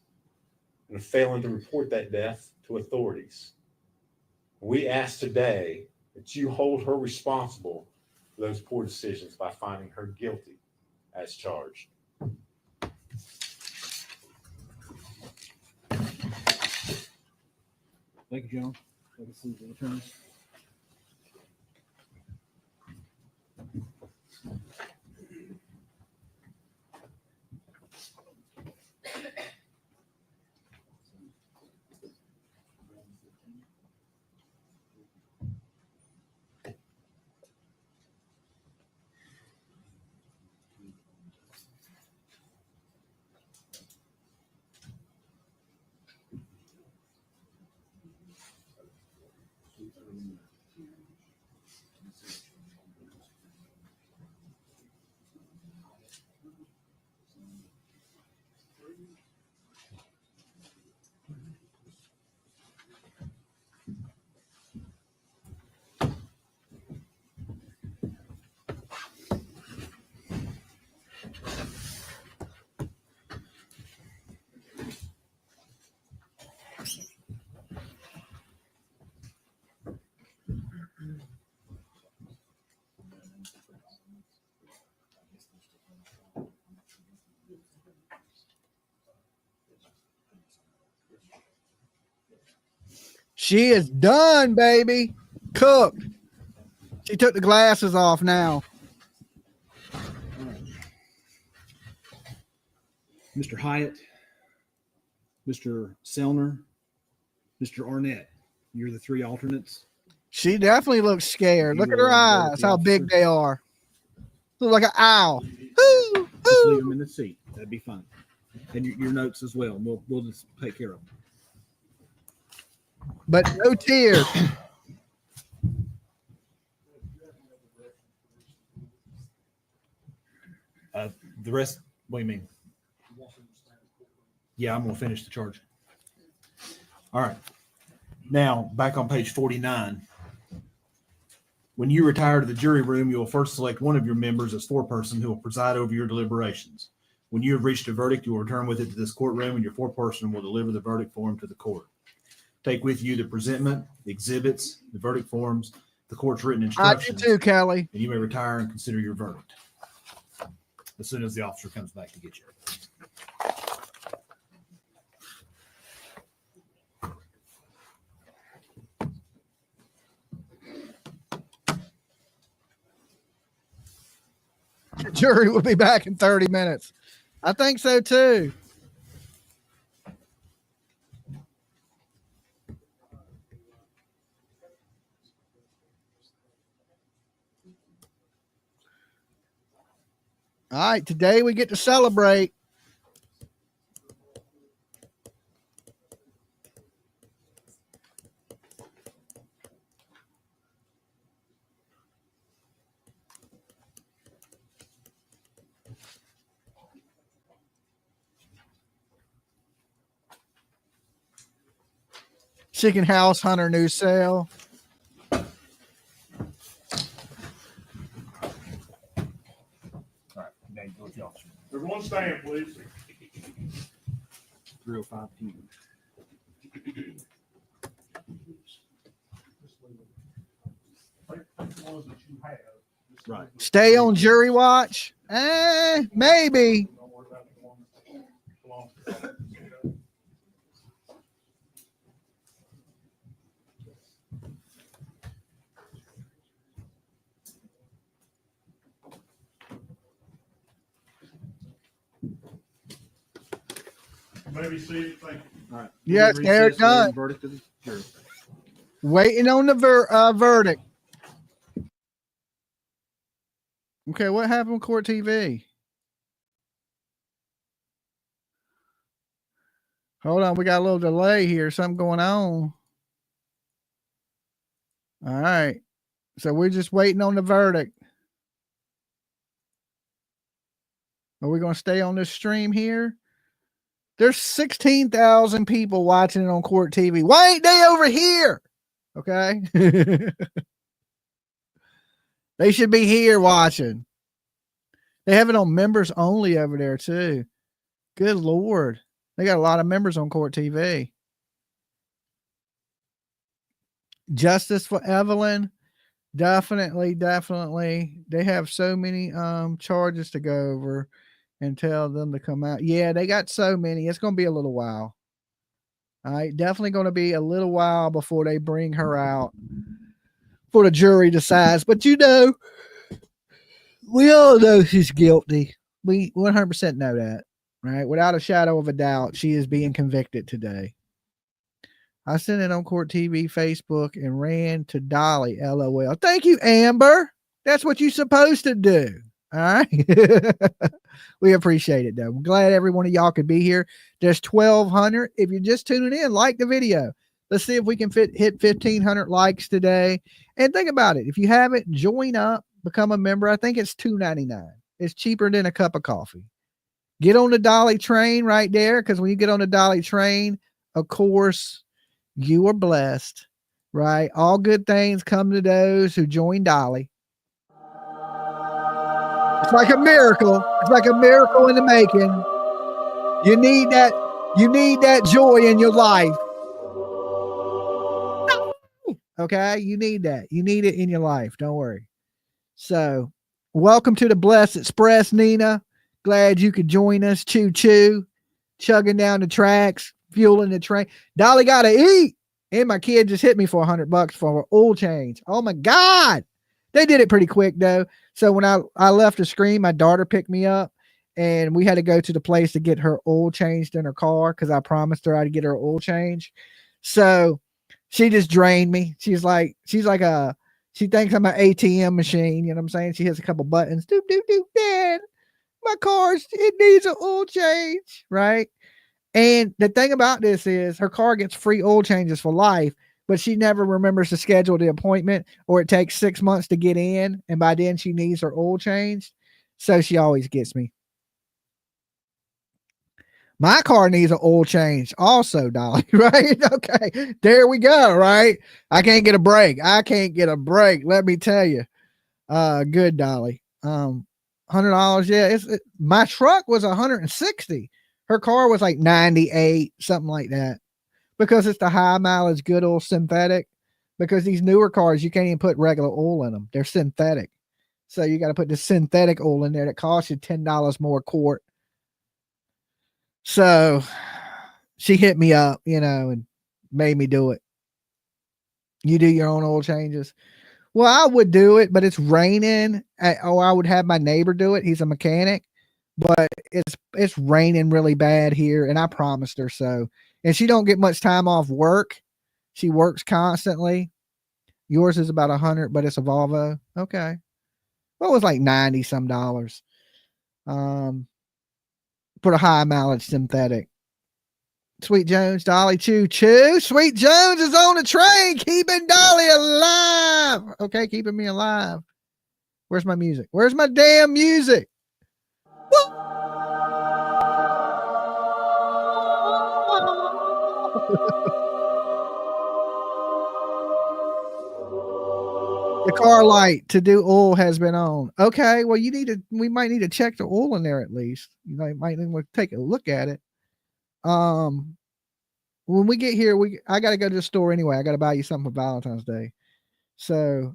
and failing to report that death to authorities. We ask today that you hold her responsible for those poor decisions by finding her guilty as charged. Thank you, John. Thank you, the attorney. She is done, baby. Cooked. She took the glasses off now. Mr. Hyatt, Mr. Selner, Mr. Arnett, you're the three alternates. She definitely looks scared. Look at her eyes, how big they are. Look like an owl. Just leave them in the seat. That'd be fine. And your notes as well. We'll just take care of them. But no tears. The rest, what do you mean? Yeah, I'm going to finish the charge. All right. Now, back on page 49. When you retire to the jury room, you will first select one of your members as foreperson who will preside over your deliberations. When you have reached a verdict, you will return with it to this courtroom, and your foreperson will deliver the verdict form to the court. Take with you the presentment, the exhibits, the verdict forms, the court's written instructions. I do too, Kelly. And you may retire and consider your verdict as soon as the officer comes back to get you. The jury will be back in 30 minutes. I think so too. All right, today we get to celebrate. Chicken House Hunter new sale. Everyone stand, please. 305 P. Right. Stay on jury watch? Maybe. Maybe see. Thank you. All right. Yes, they're done. Verdict to the jury. Waiting on the verdict. Okay, what happened with Court TV? Hold on, we got a little delay here. Something going on. All right. So we're just waiting on the verdict. Are we going to stay on this stream here? There's 16,000 people watching it on Court TV. Why ain't they over here? Okay. They should be here watching. They have it on members only over there too. Good Lord. They got a lot of members on Court TV. Justice for Evelyn. Definitely. They have so many charges to go over and tell them to come out. Yeah, they got so many. It's going to be a little while. All right, definitely going to be a little while before they bring her out for the jury decides. But you know, we all know she's guilty. We 100% know that, right? Without a shadow of a doubt, she is being convicted today. I sent it on Court TV, Facebook, and ran to Dolly. LOL. Thank you, Amber. That's what you're supposed to do. All right. We appreciate it, though. I'm glad every one of y'all could be here. There's 1,200. If you're just tuning in, like the video. Let's see if we can hit 1,500 likes today. And think about it. If you haven't, join up, become a member. I think it's $2.99. It's cheaper than a cup of coffee. Get on the Dolly train right there, because when you get on the Dolly train, of course, you are blessed, right? All good things come to those who join Dolly. It's like a miracle. It's like a miracle in the making. You need that. You need that joy in your life. Okay? You need that. You need it in your life. Don't worry. So, welcome to the Blessed Express, Nina. Glad you could join us. Choo choo. Chugging down the tracks, fueling the train. Dolly got to eat. And my kid just hit me for $100 for an oil change. Oh my God. They did it pretty quick though. So when I left the screen, my daughter picked me up and we had to go to the place to get her oil changed in her car because I promised her I'd get her oil change. So she just drained me. She thinks I'm an ATM machine. You know what I'm saying? She hits a couple buttons. Doop, doop, doop, Dad. My it needs an oil change. Right. And the thing about this is her car gets free oil changes for life, but she never remembers to schedule the appointment, or it takes 6 months to get in. And by then she needs her oil changed. So she always gets me. My car needs an oil change also, Dolly, right? Okay. There we go. Right. I can't get a break. Let me tell you. Good, Dolly. $100. Yeah. My truck was 160. Her car was like 98, something like that, because it's the high mileage, good old synthetic. Because these newer cars, you can't even put regular oil in them. They're synthetic. So you got to put the synthetic oil in there that costs you $10 more a quart. So she hit me up, and made me do it. You do your own oil changes. Well, I would do it, but it's raining. Or I would have my neighbor do it. He's a mechanic. But it's raining really bad here, and I promised her so. And she don't get much time off work. She works constantly. Yours is about 100, but it's a Volvo. Okay. Well, it was like 90 some dollars. For a high mileage synthetic. Sweet Jones, Dolly, choo choo. Sweet Jones is on the train, keeping Dolly alive. Okay, keeping me alive. Where's my music? Where's my damn music? The car light to do oil has been on. Okay, well, we might need to check the oil in there at least. You might need to take a look at it. When we get here, I got to go to the store anyway. I got to buy you something for Valentine's Day. So,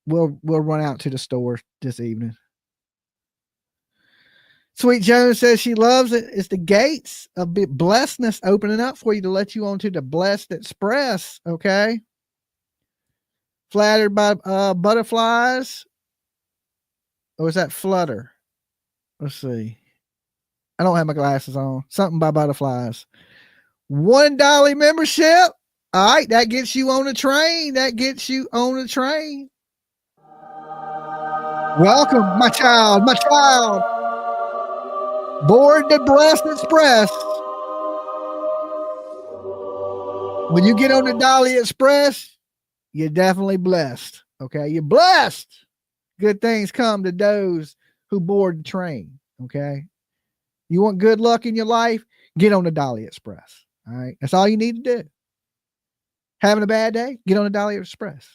we'll run out to the store this evening. Sweet Jones says she loves it. It's the gates of blessedness opening up for you to let you onto the Blessed Express. Okay. Flattered by butterflies. Or is that flutter? Let's see. I don't have my glasses on. Something by butterflies. $1 membership. All right. That gets you on the train. Welcome, my child. Board the Blessed Express. When you get on the Dolly Express, you're definitely blessed. Okay. You're blessed. Good things come to those who board the train. Okay. You want good luck in your life? Get on the Dolly Express. All right. That's all you need to do. Having a bad day? Get on the Dolly Express.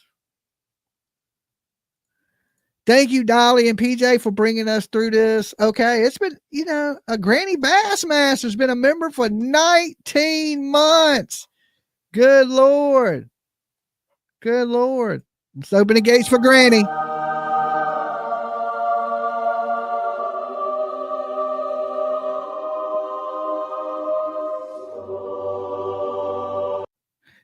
Thank you, Dolly and PJ, for bringing us through this. Okay, it's been, a Granny Bassmaster's been a member for 19 months. Good Lord. Good Lord. Let's open the gates for Granny.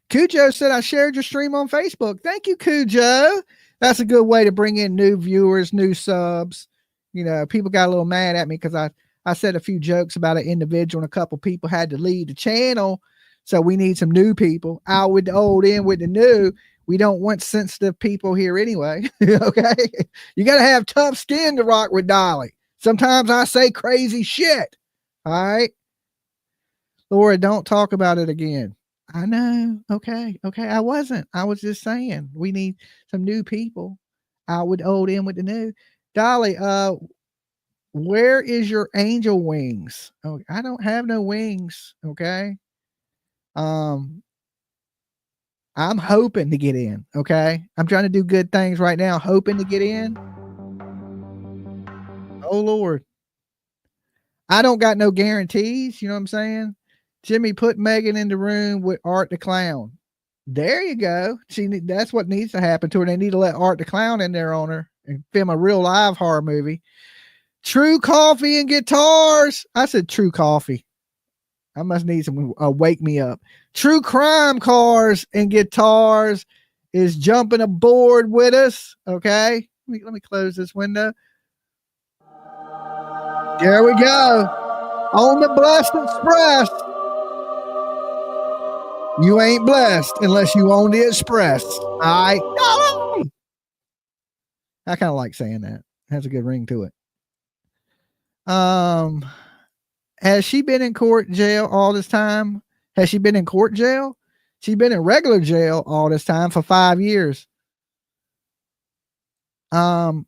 Cujo said, I shared your stream on Facebook. Thank you, Cujo. That's a good way to bring in new viewers, new subs. People got a little mad at me because I said a few jokes about an individual and a couple people had to leave the channel. So we need some new people. Out with the old, in with the new. We don't want sensitive people here anyway. Okay. You got to have tough skin to rock with Dolly. Sometimes I say crazy shit. All right. Laura, don't talk about it again. I know. Okay. I wasn't. I was just saying we need some new people. Out with old, in with the new. Dolly, where is your angel wings? Oh, I don't have no wings. Okay. I'm hoping to get in. Okay. I'm trying to do good things right now, hoping to get in. Oh Lord. I don't got no guarantees. You know what I'm saying? Jimmy, put Megan in the room with Art the Clown. There you go. That's what needs to happen to her. They need to let Art the Clown in there on her and film a real live horror movie. True Coffee and Guitars. I said True Coffee. I must need some wake me up. True Crime Cars and Guitars is jumping aboard with us. Okay. Let me close this window. There we go. On the Blessed Express. You ain't blessed unless you own the Express. All right. Dolly! I kind of like saying that. It has a good ring to it. Has she been in court jail all this time? Has she been in court jail? She's been in regular jail all this time for 5 years. Don't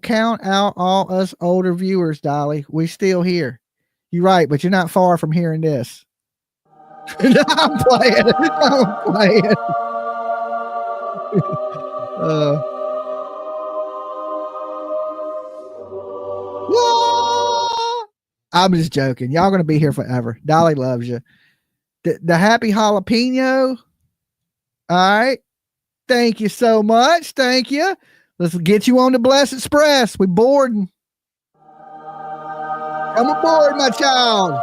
count out all us older viewers, Dolly. We still here. You're right, but you're not far from hearing this. I'm playing. I'm just joking. Y'all gonna be here forever. Dolly loves you. The happy jalapeno. All right. Thank you so much. Thank you. Let's get you on the Blessed Express. We're boarding. Come aboard, my child.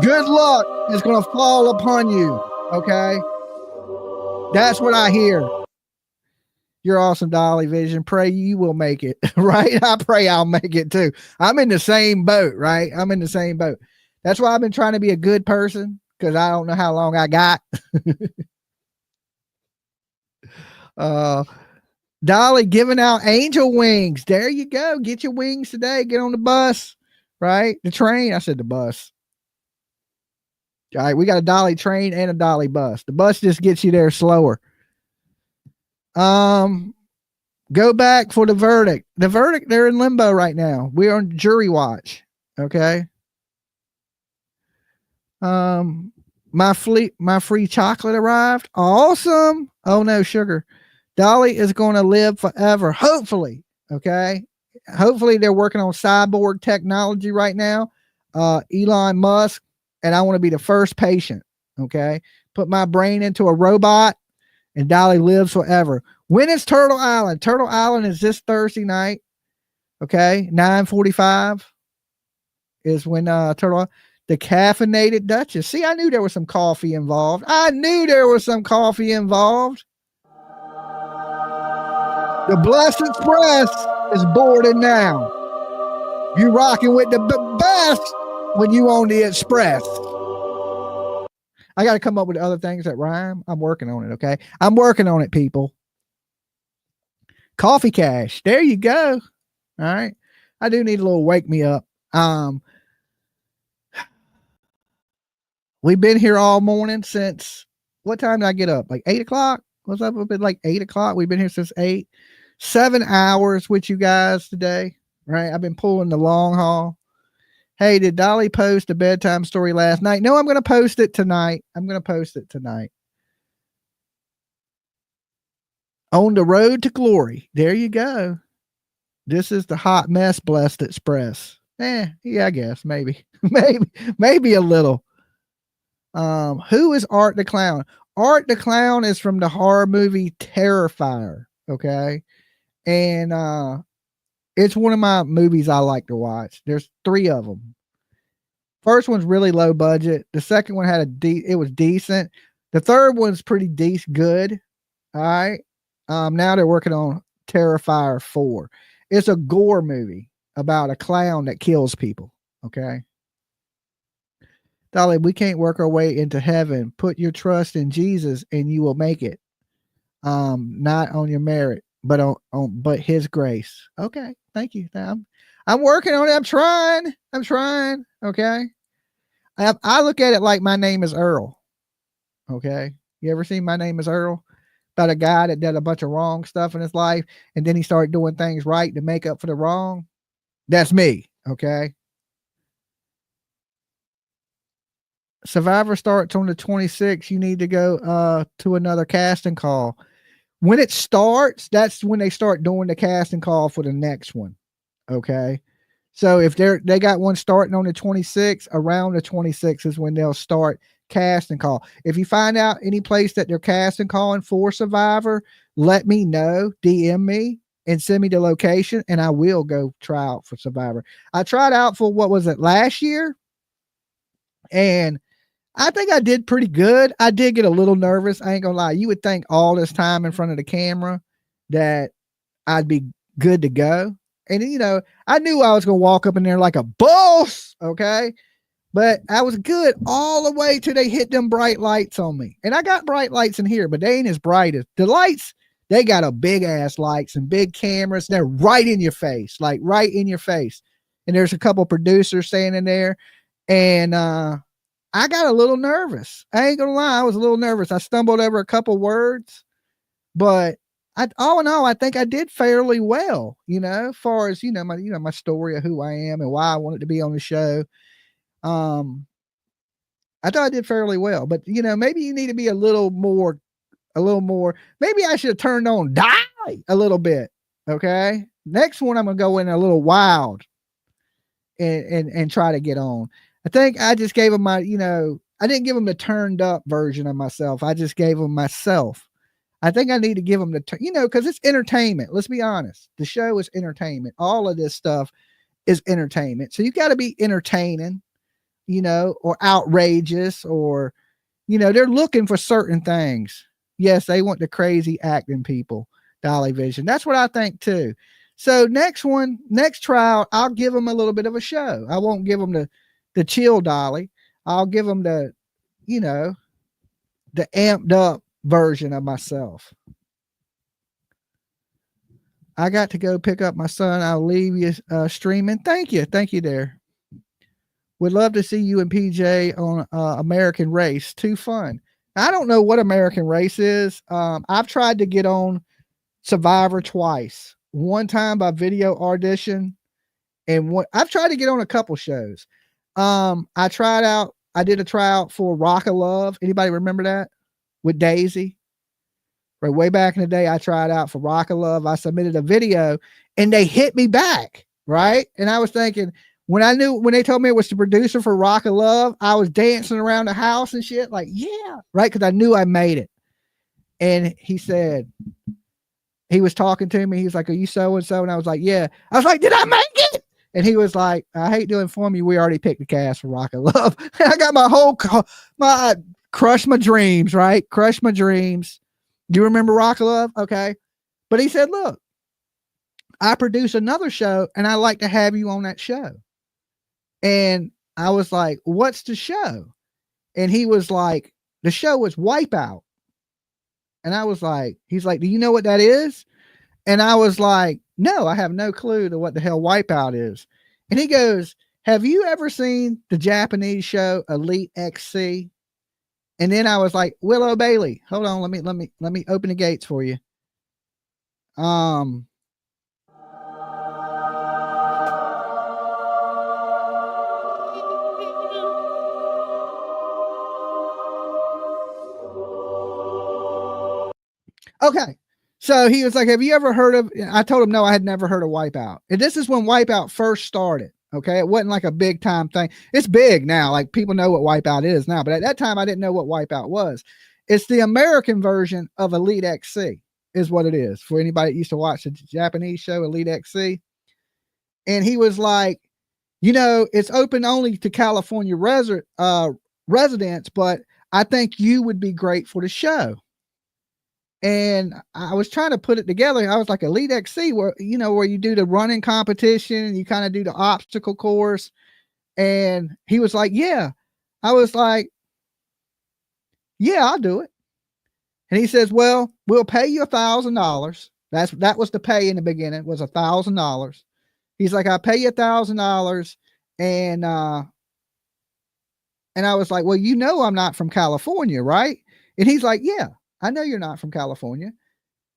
Good luck is going to fall upon you. Okay. That's what I hear. You're awesome, Dolly Vision. Pray you will make it. Right. I pray I'll make it too. I'm in the same boat. Right. I'm in the same boat. That's why I've been trying to be a good person, because I don't know how long I got. Dolly giving out angel wings. There you go. Get your wings today. Get on the bus. Right. The train. I said the bus. All right, we got a Dolly train and a Dolly bus. The bus just gets you there slower. Go back for the verdict. The verdict, they're in limbo right now. We're on jury watch. Okay. My free chocolate arrived. Awesome. Oh no, sugar. Dolly is going to live forever. Hopefully. Okay. Hopefully they're working on cyborg technology right now. Elon Musk. And I want to be the first patient. Okay. Put my brain into a robot and Dolly lives forever. When is Turtle Island? Turtle Island is this Thursday night. Okay. 9:45 is when the Caffeinated Duchess. See, I knew there was some coffee involved. The Blessed Express is boarding now. You rocking with the best when you on the Express. I got to come up with other things that rhyme. I'm working on it. Okay. I'm working on it, people. Coffee Cash. There you go. All right. I do need a little wake me up. We've been here all morning since, what time did I get up? Like 8 o'clock? Was up at like 8 o'clock. We've been here since 8. 7 hours with you guys today. Right. I've been pulling the long haul. Hey, did Dolly post a bedtime story last night? No, I'm going to post it tonight. On the road to glory. There you go. This is the hot mess blessed express. Yeah, I guess maybe, maybe a little. Who is Art the Clown? Art the Clown is from the horror movie Terrifier. Okay. And, it's one of my movies I like to watch. There's 3 of them. First one's really low budget. The second one had it was decent. The third one's pretty good. All right. Now they're working on Terrifier 4. It's a gore movie about a clown that kills people. Okay. Dolly, we can't work our way into heaven. Put your trust in Jesus and you will make it. Not on your merit, but but his grace. Okay. Thank you. I'm working on it. I'm trying. Okay. I look at it like My Name is Earl. Okay. You ever seen My Name is Earl? About a guy that did a bunch of wrong stuff in his life, and then he started doing things right to make up for the wrong. That's me. Okay. Survivor starts on the 26th. You need to go to another casting call. When it starts, that's when they start doing the casting call for the next one. Okay. So if they got one starting on the 26th, around the 26th is when they'll start casting call. If you find out any place that they're casting calling for Survivor, let me know, DM me and send me the location and I will go try out for Survivor. I tried out for, what was it, last year? And I think I did pretty good. I did get a little nervous. I ain't gonna lie. You would think all this time in front of the camera that I'd be good to go. And, I knew I was going to walk up in there like a boss. Okay. But I was good all the way till they hit them bright lights on me. And I got bright lights in here, but they ain't as bright as the lights. They got a big ass lights and big cameras. They're right in your face, like right in your face. And there's a couple producers standing there. And, I got a little nervous. I ain't gonna lie. I was a little nervous. I stumbled over a couple words, but all in all, I think I did fairly well, as far as, my story of who I am and why I wanted to be on the show. I thought I did fairly well, but maybe you need to be a little more, maybe I should have turned on Dolly a little bit. Okay. Next one, I'm going to go in a little wild and try to get on. I think I just gave him I didn't give him the turned up version of myself. I just gave him myself. I think I need to give them because it's entertainment. Let's be honest. The show is entertainment. All of this stuff is entertainment. So you got to be entertaining, or outrageous, or, they're looking for certain things. Yes, they want the crazy acting people, Dolly Vision. That's what I think too. So next trial, I'll give them a little bit of a show. I won't give them the chill Dolly. I'll give them the amped up version of myself. I got to go pick up my son. I'll leave you streaming. Thank you there. Would love to see you and PJ on American Race. Too fun. I don't know what American Race is. I've tried to get on Survivor twice. One time by video audition, and I've tried to get on a couple shows. I did a tryout for Rock of Love. Anybody remember that? With Daisy? Right, way back in the day, I tried out for Rock of Love. I submitted a video and they hit me back. Right. And I was thinking, when they told me it was the producer for Rock of Love, I was dancing around the house and shit. Like, yeah. Right. Cause I knew I made it. And he said, he was talking to me. He was like, are you so-and-so? And I was like, yeah. I was like, did I make it? And he was like, I hate to inform you, we already picked the cast for Rock of Love. I got my Crush My Dreams, right? Crush My Dreams. Do you remember Rock of Love? Okay. But he said, look, I produce another show and I like to have you on that show. And I was like, what's the show? And he was like, the show is Wipeout. And I was like, he's like, do you know what that is? And I was like, no, I have no clue to what the hell Wipeout is. And he goes, have you ever seen the Japanese show Elite XC? And then I was like, Willow Bailey, hold on. Let me open the gates for you. Okay. So he was like, have you ever heard of, I told him, no, I had never heard of Wipeout. And this is when Wipeout first started. Okay. It wasn't like a big time thing. It's big now. Like people know what Wipeout is now, but at that time I didn't know what Wipeout was. It's the American version of Elite XC is what it is for anybody that used to watch the Japanese show Elite XC. And he was like, you know, it's open only to California residents, but I think you would be great for the show. And I was trying to put it together. I was like, Elite XC, where, you know, where you do the running competition, you kind of do the obstacle course. And he was like, yeah. I was like, yeah, I'll do it. And he says, well, we'll pay you $1,000. That was the pay in the beginning, was $1,000. He's like, I'll pay you $1,000. And I was like, well, you know, I'm not from California, right? And he's like, yeah, I know you're not from California.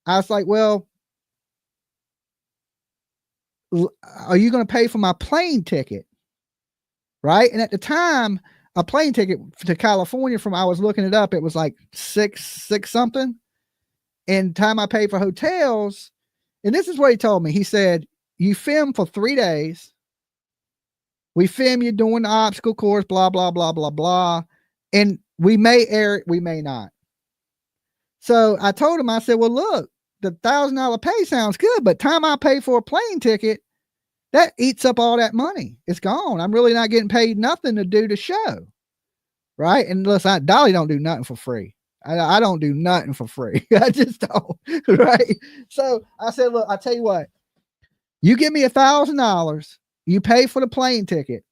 I was like, well, are you going to pay for my plane ticket? Right. And at the time, a plane ticket to California I was looking it up, it was like six something. And time I paid for hotels. And this is what he told me. He said, you film for 3 days. We film you doing the obstacle course, blah, blah, blah, blah, blah. And we may air it, we may not. So I told him, I said, well, look, the $1,000 pay sounds good, but time I pay for a plane ticket, that eats up all that money. It's gone. I'm really not getting paid nothing to do the show. Right. And listen, Dolly don't do nothing for free. I don't do nothing for free. I just don't. Right. So I said, look, I tell you what, you give me $1,000, you pay for the plane ticket,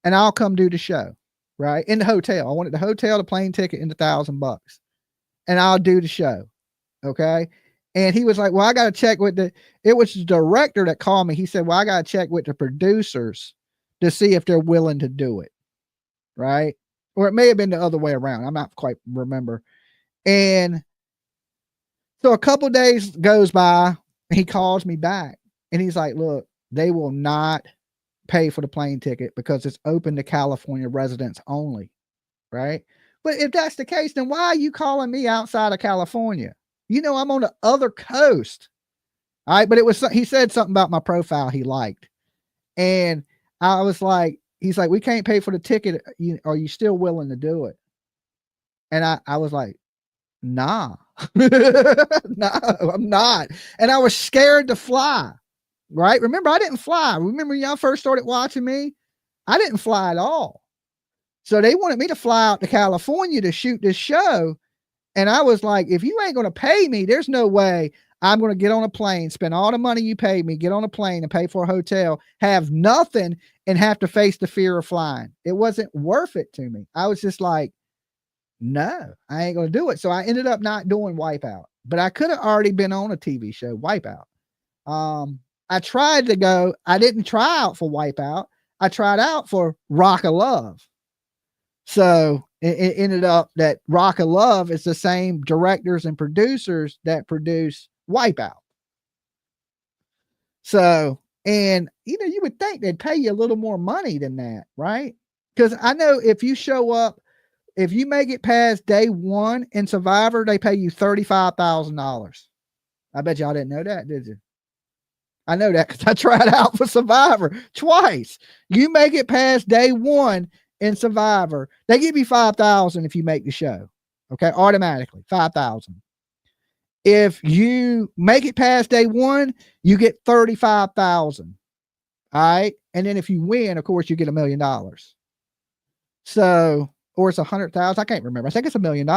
and I'll come do the show. Right. In the hotel. I wanted the hotel, the plane ticket, and the $1,000, and I'll do the show. Okay. And he was like, well, I got to check with it was the director that called me. He said, well, I got to check with the producers to see if they're willing to do it. Right. Or it may have been the other way around. I'm not quite remember. And so a couple days goes by, and he calls me back, and he's like, look, they will not pay for the plane ticket because it's open to California residents only. Right. But if that's the case, then why are you calling me outside of California? You know, I'm on the other coast. All right. But he said something about my profile he liked. And I was like, he's like, we can't pay for the ticket. Are you still willing to do it? And I was like, nah, no, I'm not. And I was scared to fly. Right. Remember, I didn't fly. Remember y'all first started watching me? I didn't fly at all. So they wanted me to fly out to California to shoot this show. And I was like, if you ain't going to pay me, there's no way I'm going to get on a plane, spend all the money you paid me, get on a plane and pay for a hotel, have nothing, and have to face the fear of flying. It wasn't worth it to me. I was just like, no, I ain't going to do it. So I ended up not doing Wipeout, but I could have already been on a TV show, Wipeout. I tried to go, I didn't try out for Wipeout. I tried out for Rock of Love. So it ended up that Rock of Love is the same directors and producers that produce Wipeout. So, and you know, you would think they'd pay you a little more money than that, right? Because I know if you show up, if you make it past day 1 in Survivor, they pay you $35,000. I bet y'all didn't know that, did you? I know that because I tried out for Survivor twice. You make it past day 1 in Survivor, they give you $5,000 if you make the show. Okay, automatically $5,000. If you make it past day 1, you get $35,000. All right, and then if you win, of course, you get $1 million. So, or it's 100,000. I can't remember. I think it's $1 million.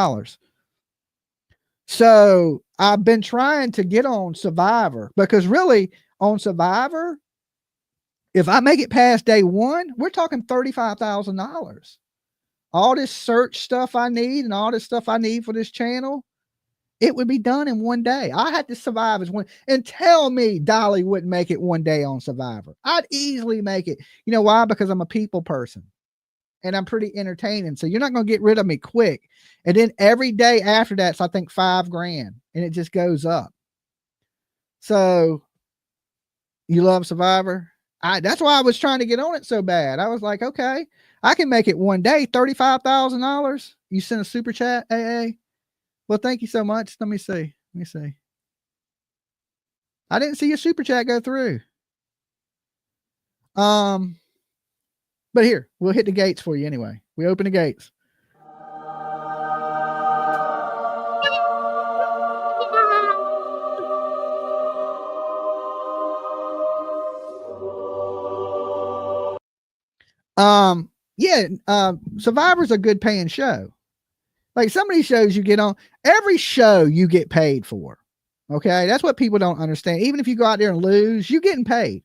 So I've been trying to get on Survivor because really on Survivor, if I make it past day 1, we're talking $35,000. All this search stuff I need and all this stuff I need for this channel, it would be done in 1 day. I had to survive as one. And tell me Dolly wouldn't make it 1 day on Survivor. I'd easily make it. You know why? Because I'm a people person and I'm pretty entertaining. So you're not going to get rid of me quick. And then every day after that's, I think $5,000, and it just goes up. So you love Survivor? That's why I was trying to get on it so bad. I was like, okay, I can make it 1 day, $35,000. You send a super chat, AA. Well, thank you so much. Let me see. I didn't see your super chat go through. But here, we'll hit the gates for you anyway. We open the gates. Survivor's a good paying show. Like some of these shows you get on, every show you get paid for. Okay, that's what people don't understand. Even if you go out there and lose, you're getting paid.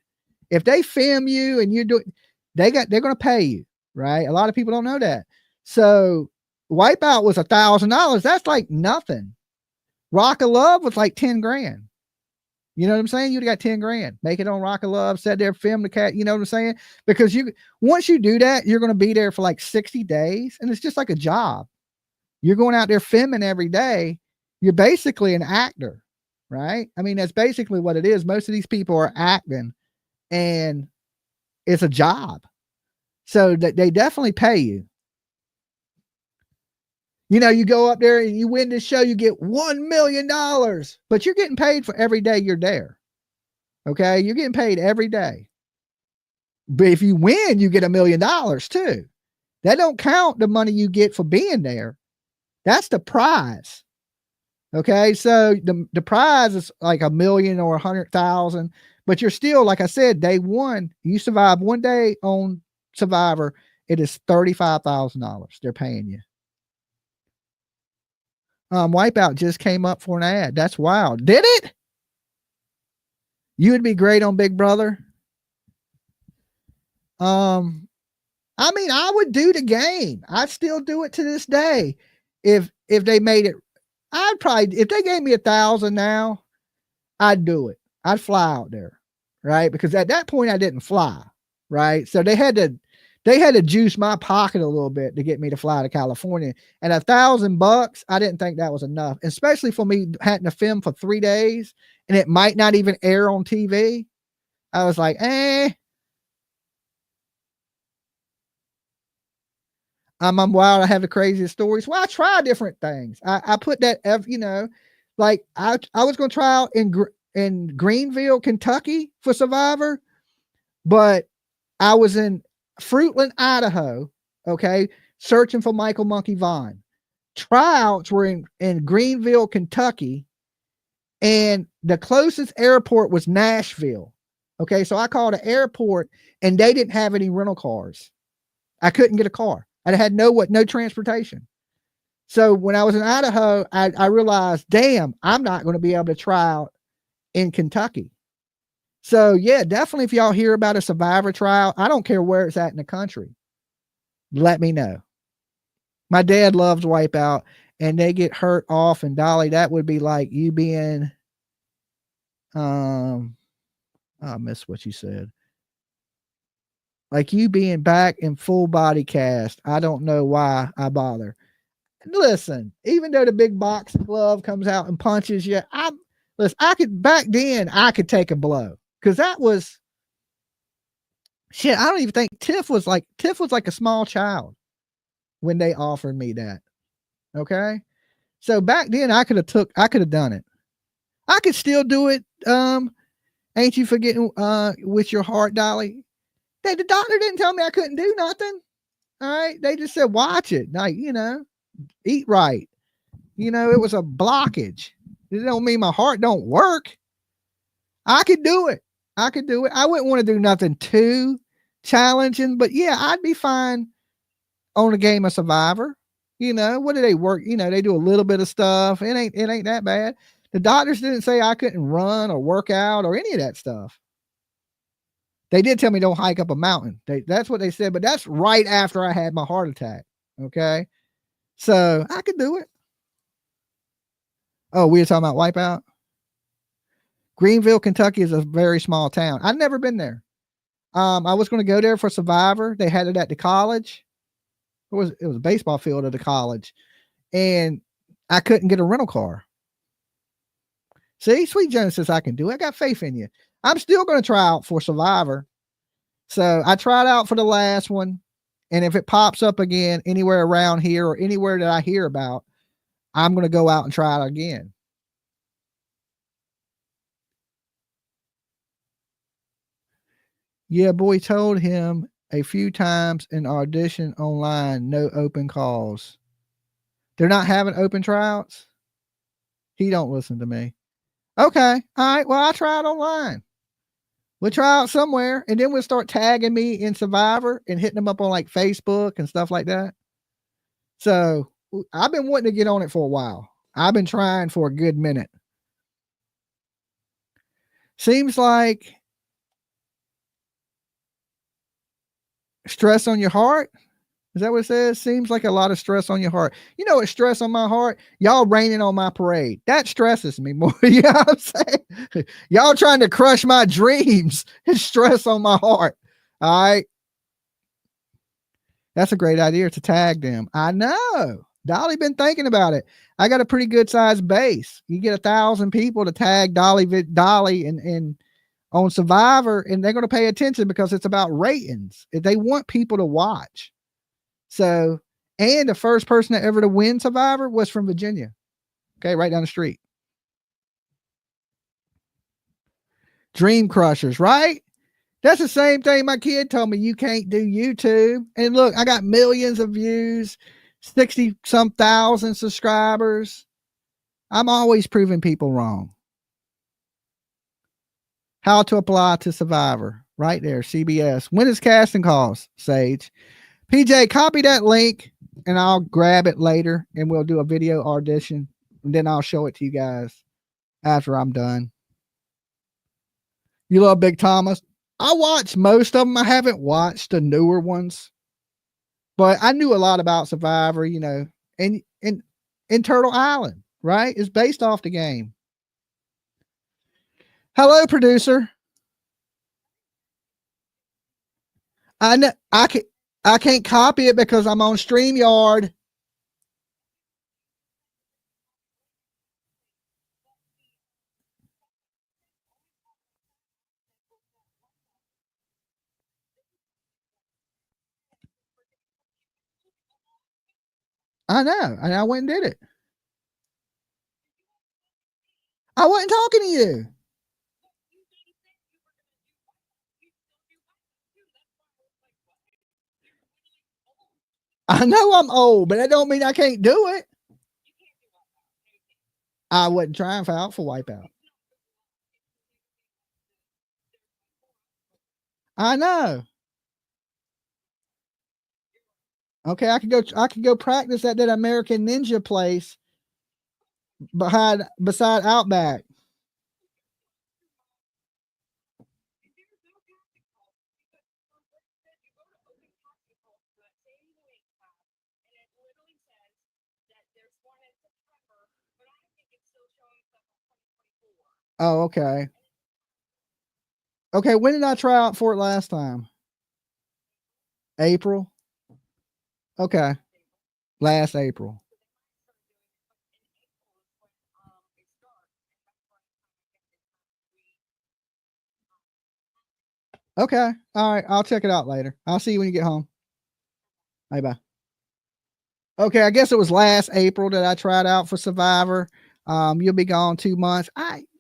If they film you and you're doing, they're going to pay you, right? A lot of people don't know that. So Wipeout was $1,000. That's like nothing. Rock of Love was like 10 grand. You know what I'm saying? You'd got 10 grand. Make it on Rock of Love, sat there, film the cat. You know what I'm saying? Because once you do that, you're going to be there for like 60 days. And it's just like a job. You're going out there filming every day. You're basically an actor, right? I mean, that's basically what it is. Most of these people are acting and it's a job. So that they definitely pay you. You know, you go up there and you win this show, you get $1 million, but you're getting paid for every day you're there. Okay. You're getting paid every day. But if you win, you get $1 million too. That don't count the money you get for being there. That's the prize. Okay. So the prize is like $1 million or 100,000, but you're still, like I said, day one, you survive one day on Survivor. It is $35,000 they're paying you. Wipeout just came up for an ad. That's wild. Did it? You would be great on Big Brother. I mean, I would do the game. I'd still do it to this day. If they made it, I'd probably, if they gave me 1,000 now, I'd do it. I'd fly out there, right? Because at that point I didn't fly, right? So they had to juice my pocket a little bit to get me to fly to California. And $1,000, I didn't think that was enough, especially for me having to film for 3 days and it might not even air on TV. I was like, I'm wild. I have the craziest stories. Well, I try different things. I put that, you know, like I was going to try out in Greenville, Kentucky for Survivor, but I was in Fruitland, Idaho, okay, searching for Michael Monkey Vaughn. Tryouts were in Greenville, Kentucky, and the closest airport was Nashville. Okay, so I called the airport and they didn't have any rental cars. I couldn't get a car. I had no transportation. So when I was in Idaho, I realized, damn, I'm not going to be able to try out in Kentucky. So yeah, definitely if y'all hear about a Survivor trial, I don't care where it's at in the country, let me know. My dad loves Wipeout and they get hurt off, and Dolly, that would be like you being, I missed what you said. Like you being back in full body cast. I don't know why I bother. Listen, even though the big boxing glove comes out and punches you, I could take a blow. Cause that was shit. I don't even think Tiff was like a small child when they offered me that. Okay. So back then I could have done it. I could still do it. Ain't you forgetting, with your heart, Dolly? The doctor didn't tell me I couldn't do nothing. All right. They just said, watch it. Like, you know, eat right. You know, it was a blockage. It don't mean my heart don't work. I could do it. I wouldn't want to do nothing too challenging, but yeah, I'd be fine on a game of Survivor. You know, what do they work? You know, they do a little bit of stuff. It ain't that bad. The doctors didn't say I couldn't run or work out or any of that stuff. They did tell me don't hike up a mountain. That's what they said, but that's right after I had my heart attack. Okay. So I could do it. Oh, we were talking about Wipeout. Greenville, Kentucky is a very small town. I've never been there. I was going to go there for Survivor. They had it at the college. It was a baseball field at the college, and I couldn't get a rental car. See, Sweet Jones says I can do it. I got faith in you. I'm still going to try out for Survivor. So I tried out for the last one. And if it pops up again anywhere around here or anywhere that I hear about, I'm going to go out and try it again. Yeah, boy told him a few times in audition online, no open calls. They're not having open tryouts. He don't listen to me. Okay. All right. Well, I'll try it online. We'll try out somewhere, and then we'll start tagging me in Survivor and hitting them up on like Facebook and stuff like that. So I've been wanting to get on it for a while. I've been trying for a good minute. Seems like stress on your heart. Is that what it says? Seems like a lot of stress on your heart. You know what stress on my heart? Y'all raining on my parade. That stresses me more. You know what I'm saying? Y'all trying to crush my dreams and stress on my heart. All right. That's a great idea to tag them. I know. Dolly been thinking about it. I got a pretty good sized base. You get 1,000 people to tag Dolly and on Survivor, and they're going to pay attention because it's about ratings. They want people to watch. So, and the first person ever to win Survivor was from Virginia. Okay, right down the street. Dream crushers, right? That's the same thing my kid told me. You can't do YouTube. And look, I got millions of views, 60-some thousand subscribers. I'm always proving people wrong. How to apply to Survivor. Right there, CBS. When is casting calls, Sage? PJ, copy that link and I'll grab it later and we'll do a video audition. And then I'll show it to you guys after I'm done. You love Big Thomas? I watched most of them. I haven't watched the newer ones, but I knew a lot about Survivor, you know, and in Turtle Island, right? It's based off the game. Hello, producer. I know I can't copy it because I'm on StreamYard. I know, and I went and did it. I wasn't talking to you. I know I'm old, but that don't mean I can't do it. I wasn't trying for Wipeout. I know. Okay, I could go practice at that American Ninja place beside Outback. Oh, okay. Okay, when did I try out for it last time? April. Okay. Last April. Okay. All right. I'll check it out later. I'll see you when you get home. Bye. Okay. I guess it was last April that I tried out for Survivor. You'll be gone 2 months.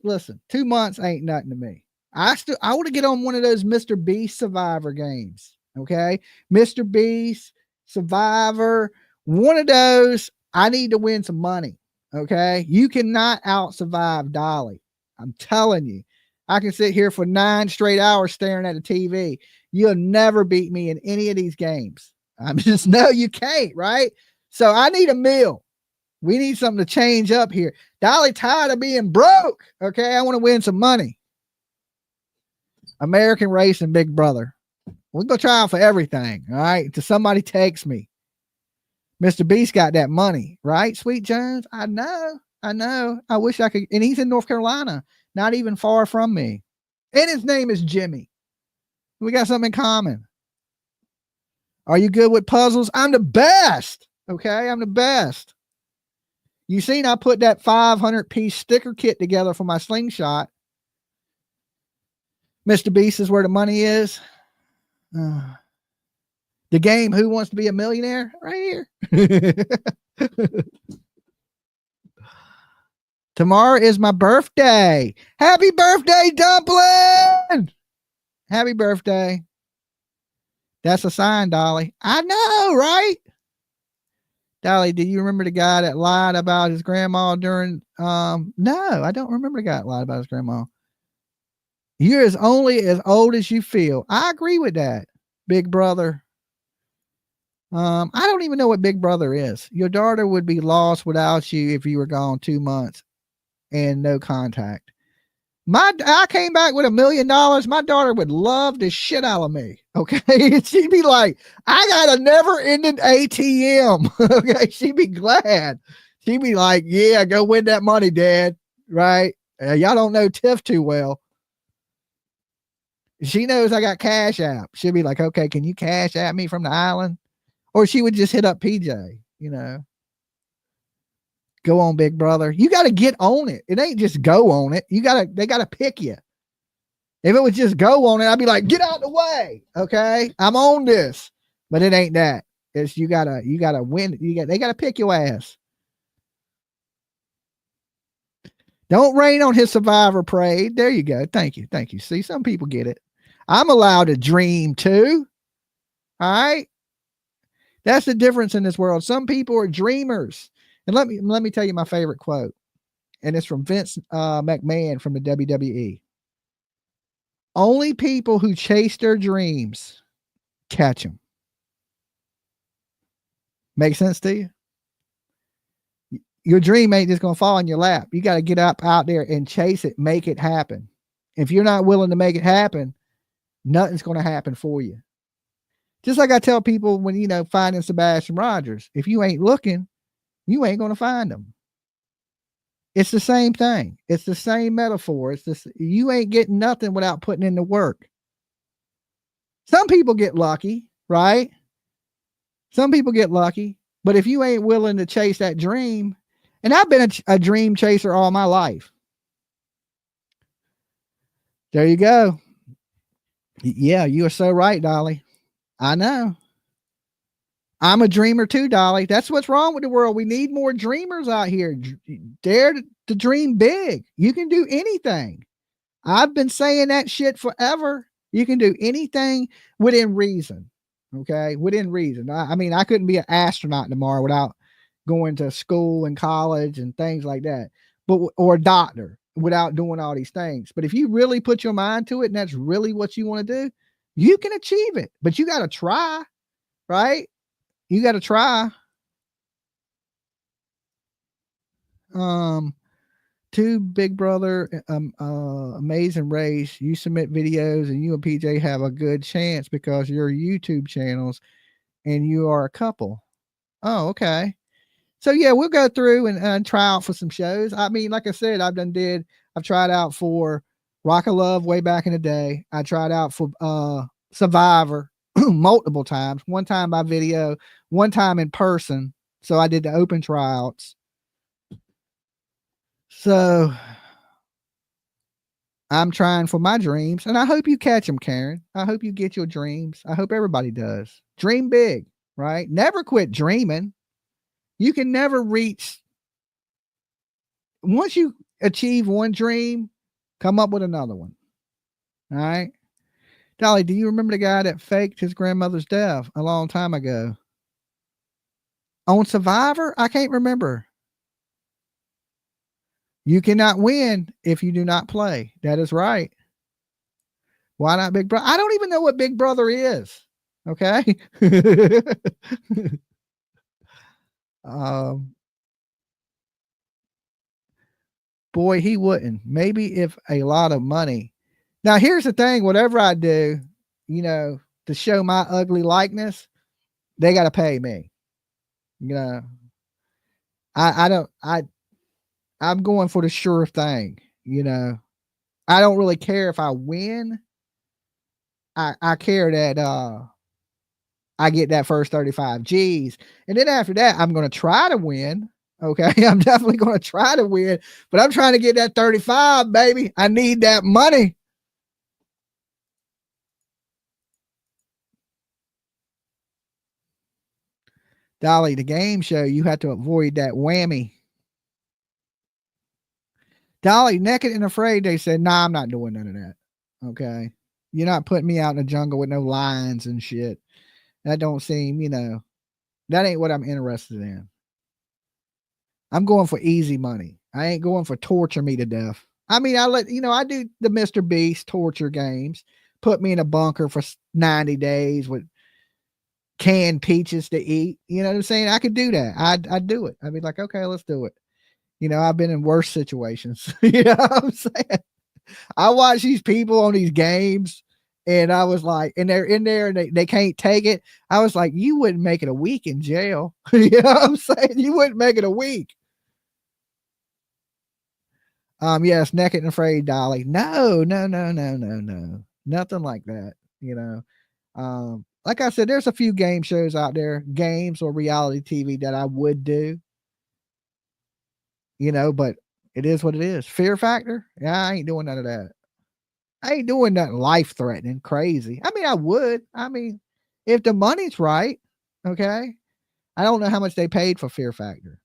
Listen, 2 months ain't nothing to me. I want to get on one of those Mr. Beast Survivor games. Okay. Mr. Beast Survivor, one of those. I need to win some money. Okay. You cannot out survive Dolly. I'm telling you. I can sit here for 9 straight hours staring at the TV. You'll never beat me in any of these games. I'm just, no, you can't, right? So I need a meal. We need something to change up here. Dolly tired of being broke. Okay. I want to win some money. American Race and Big Brother. We're going to try out for everything. All right. Until somebody takes me. Mr. Beast got that money, right? Sweet Jones. I know. I wish I could. And he's in North Carolina. Not even far from me. And his name is Jimmy. We got something in common. Are you good with puzzles? I'm the best. Okay, I'm the best. You seen I put that 500-piece sticker kit together for my slingshot. Mr. Beast is where the money is. The game Who Wants to Be a Millionaire? Right here. Tomorrow is my birthday. Happy birthday, Dumpling! Happy birthday. That's a sign, Dolly. I know, right? Dolly, do you remember the guy that lied about his grandma during no, I don't remember the guy that lied about his grandma. You're only as old as you feel. I agree with that, big brother. I don't even know what big brother is. Your daughter would be lost without you if you were gone 2 months and no contact. I came back with $1 million. My daughter would love the shit out of me. Okay. She'd be like, I got a never ending ATM. Okay. She'd be glad. She'd be like, yeah, go win that money, Dad. Right. Y'all don't know Tiff too well. She knows I got Cash App. She'll be like, okay, can you Cash App me from the island? Or she would just hit up PJ, you know. Go on, big brother. You got to get on it. It ain't just go on it. They got to pick you. If it was just go on it, I'd be like, get out the way. Okay. I'm on this, but it ain't that. It's you gotta win. They gotta pick your ass. Don't rain on his survivor parade. There you go. Thank you. Thank you. See, some people get it. I'm allowed to dream too. All right. That's the difference in this world. Some people are dreamers. And let me tell you my favorite quote. And it's from Vince McMahon from the WWE. Only people who chase their dreams catch them. Make sense to you? Your dream ain't just going to fall in your lap. You got to get up out there and chase it, make it happen. If you're not willing to make it happen, nothing's going to happen for you. Just like I tell people when, finding Sebastian Rogers, if you ain't looking, you ain't going to find them. It's the same thing. It's the same metaphor. It's this, you ain't getting nothing without putting in the work. Some people get lucky, right? Some people get lucky, but if you ain't willing to chase that dream, and I've been a dream chaser all my life. There you go. Yeah, you are so right, Dolly. I know. I'm a dreamer too, Dolly. That's what's wrong with the world. We need more dreamers out here. Dare to dream big. You can do anything. I've been saying that shit forever. You can do anything within reason. Okay. Within reason. I mean, I couldn't be an astronaut tomorrow without going to school and college and things like that, or a doctor without doing all these things. But if you really put your mind to it and that's really what you want to do, you can achieve it, but you got to try, right? You got to try. To Big Brother, Amazing Race, you submit videos and you and PJ have a good chance because you're YouTube channels and you are a couple. Oh, okay. So yeah, we'll go through and try out for some shows. I mean, like I said, I've tried out for Rock of Love way back in the day. I tried out for Survivor multiple times, one time by video, one time in person. So I did the open tryouts. So I'm trying for my dreams, and I hope you catch them, Karen. I hope you get your dreams. I hope everybody does. Dream big, right? Never quit dreaming. You can never reach. Once you achieve one dream, come up with another one. All right. Dolly, do you remember the guy that faked his grandmother's death a long time ago? On Survivor? I can't remember. You cannot win if you do not play. That is right. Why not Big Brother? I don't even know what Big Brother is. Okay. Boy, he wouldn't. Maybe if a lot of money. Now, here's the thing. Whatever I do, to show my ugly likeness, they got to pay me. I'm going for the sure thing. I don't really care if I win. I care that I get that first 35 G's. And then after that, I'm going to try to win. Okay. I'm definitely going to try to win, but I'm trying to get that 35, baby. I need that money. Dolly, the game show, you have to avoid that whammy. Dolly, Naked and Afraid, they said, nah, I'm not doing none of that. Okay. You're not putting me out in the jungle with no lions and shit. That don't seem, that ain't what I'm interested in. I'm going for easy money. I ain't going for torture me to death. I mean, I do the Mr. Beast torture games. Put me in a bunker for 90 days with canned peaches to eat. You know what I'm saying? I could do that. I'd do it. I'd be like, okay, let's do it. I've been in worse situations. You know what I'm saying? I watch these people on these games and I was like, and they're in there and they can't take it. I was like, you wouldn't make it a week in jail. You know what I'm saying? You wouldn't make it a week. Yes, naked and afraid, Dolly. No. Nothing like that. Like I said, there's a few game shows out there, games or reality TV that I would do. But it is what it is. Fear factor? Yeah, I ain't doing none of that. I ain't doing nothing life threatening, crazy. I mean, I would. I mean, if the money's right, okay. I don't know how much they paid for Fear Factor.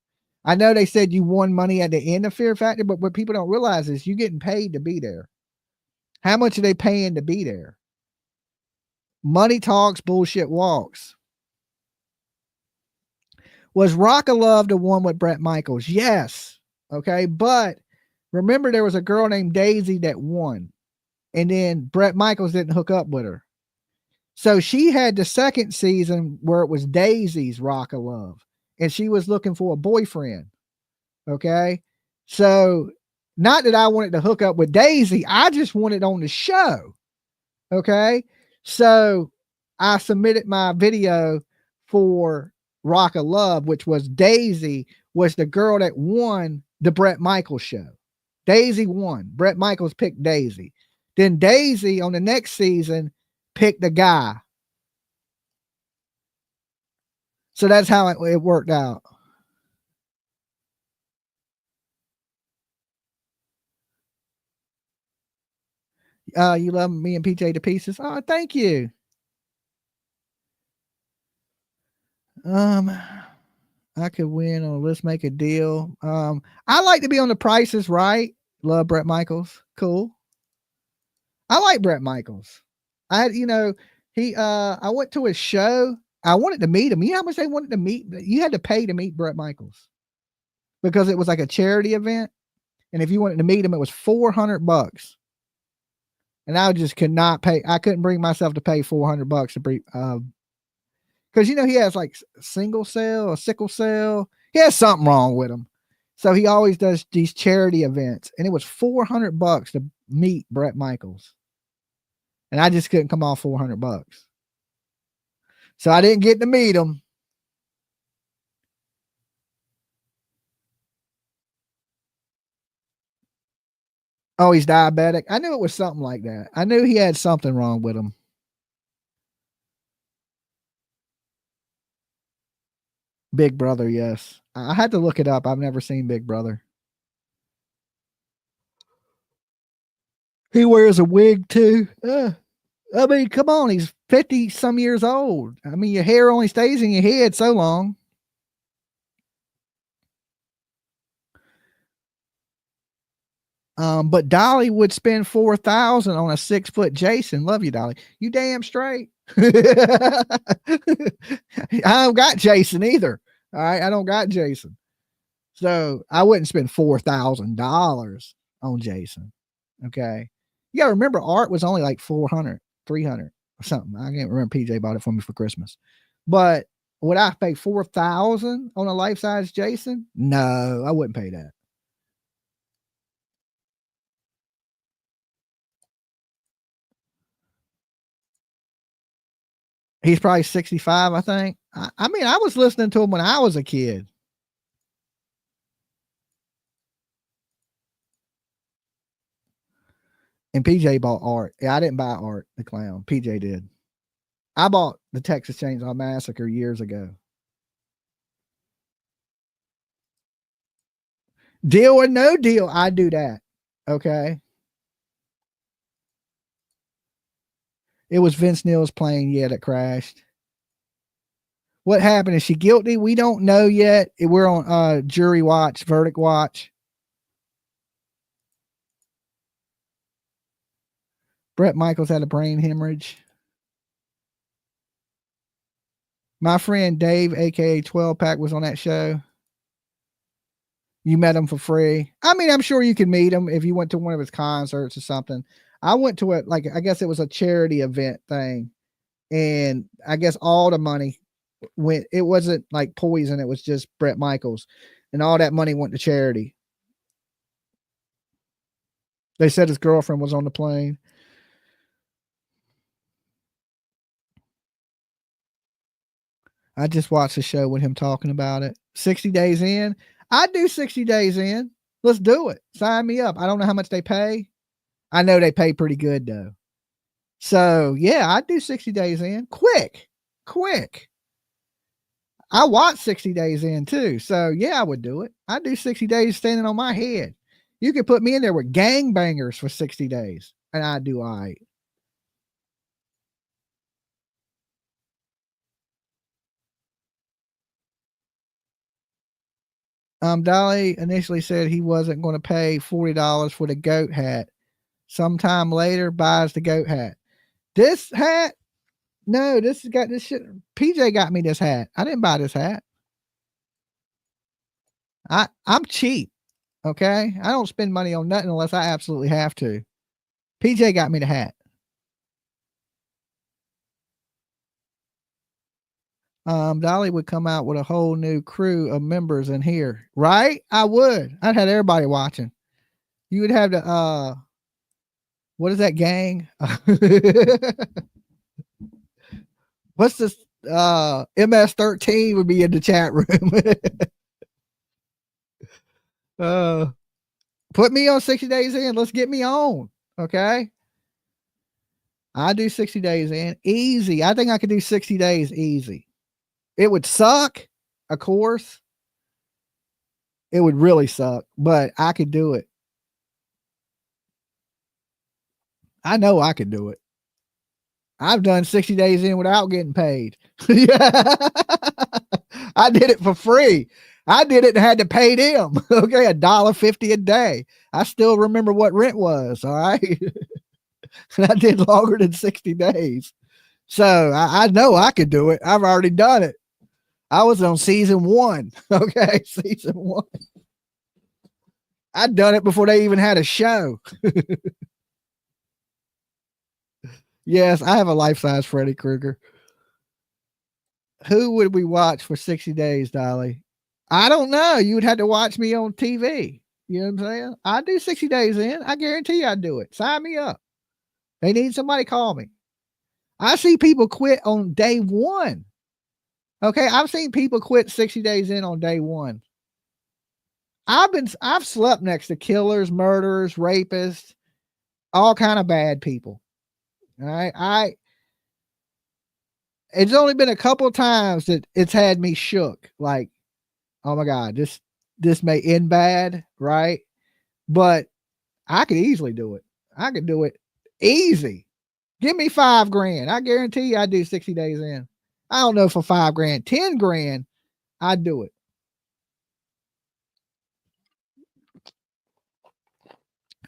I know they said you won money at the end of Fear Factor, but what people don't realize is you're getting paid to be there. How much are they paying to be there? Money talks, bullshit walks. Was Rock of Love the one with Bret Michaels? Yes. Okay. But remember, there was a girl named Daisy that won. And then Bret Michaels didn't hook up with her. So she had the second season where it was Daisy's Rock of Love. And she was looking for a boyfriend. Okay. So not that I wanted to hook up with Daisy. I just wanted on the show. Okay. So I submitted my video for Rock of Love, which was Daisy was the girl that won the Bret Michaels show. Daisy won. Bret Michaels picked Daisy. Then Daisy on the next season picked the guy. So that's how it worked out. You love me and PJ to pieces. Oh, thank you. I could win on Let's Make a Deal. I like to be on The Price is Right. Love Bret Michaels. Cool. I like Bret Michaels. I went to his show. I wanted to meet him. You know how much they wanted to meet? You had to pay to meet Bret Michaels because it was like a charity event. And if you wanted to meet him, it was $400. And I just could not pay. I couldn't bring myself to pay $400 to bring, because he has like single cell or sickle cell. He has something wrong with him. So he always does these charity events. And it was $400 to meet Bret Michaels. And I just couldn't come off $400. So I didn't get to meet him. Oh, he's diabetic. I knew it was something like that. I knew he had something wrong with him. Big Brother, yes. I had to look it up. I've never seen Big Brother. He wears a wig too. I mean, come on. He's 50 some years old. I mean, your hair only stays in your head so long. But Dolly would spend $4,000 on a 6-foot Jason. Love you, Dolly. You damn straight. I don't got Jason either. All right. I don't got Jason. So I wouldn't spend $4,000 on Jason. Okay. You gotta remember Art was only like 400, 300 or something. I can't remember. PJ bought it for me for Christmas, but would I pay $4,000 on a life-size Jason? No, I wouldn't pay that. He's probably 65, I think. I mean, I was listening to him when I was a kid. And PJ bought Art. Yeah, I didn't buy Art the Clown. PJ did. I bought the Texas Chainsaw Massacre years ago. Deal or no deal, I do that. Okay. It was Vince Neil's plane, yeah, that crashed. What happened? Is she guilty? We don't know yet. We're on jury watch, verdict watch. Brett Michaels had a brain hemorrhage. My friend Dave, aka 12 Pack, was on that show. You met him for free. I mean, I'm sure you can meet him if you went to one of his concerts or something. I went to it, like, I guess it was a charity event thing. And I guess all the money went, it wasn't like Poison, it was just Brett Michaels. And all that money went to charity. They said his girlfriend was on the plane. I just watched the show with him talking about it. 60 days in. I'd do 60 days in. Let's do it. Sign me up. I don't know how much they pay. I know they pay pretty good though. So yeah, I'd do 60 days in. Quick. I watched 60 days in too. So yeah, I would do it. I'd do 60 days standing on my head. You could put me in there with gangbangers for 60 days and I'd do all right. Dolly initially said he wasn't going to pay $40 for the goat hat. Sometime later buys the goat hat. This hat? No, this has got this shit. PJ got me this hat. I didn't buy this hat. I'm cheap. Okay. I don't spend money on nothing unless I absolutely have to. PJ got me the hat. Dolly would come out with a whole new crew of members in here, right? I would. I'd have everybody watching. You would have the what is that gang? What's this? MS-13 would be in the chat room. Put me on 60 days in. Let's get me on. Okay. I do 60 days in easy. I think I could do 60 days easy. It would suck, of course. It would really suck, but I could do it. I know I could do it. I've done 60 days in without getting paid. Yeah. I did it for free. I did it and had to pay them. Okay. $1.50 a day. I still remember what rent was. All right. And I did longer than 60 days. So I know I could do it. I've already done it. I was on season 1. Okay. Season 1. I'd done it before they even had a show. Yes, I have a life-size Freddy Krueger. Who would we watch for 60 days, Dolly? I don't know. You would have to watch me on TV. You know what I'm saying? I do 60 days in. I guarantee you I'd do it. Sign me up. They need somebody, call me. I see people quit on day 1. Okay, I've seen people quit 60 days in on day 1. I've slept next to killers, murderers, rapists, all kind of bad people. All right. It's only been a couple of times that it's had me shook. Like, oh my God, this may end bad, right? But I could easily do it. I could do it easy. Give me $5,000. I guarantee you I'd do 60 days in. I don't know for $5,000, $10,000, I'd do it.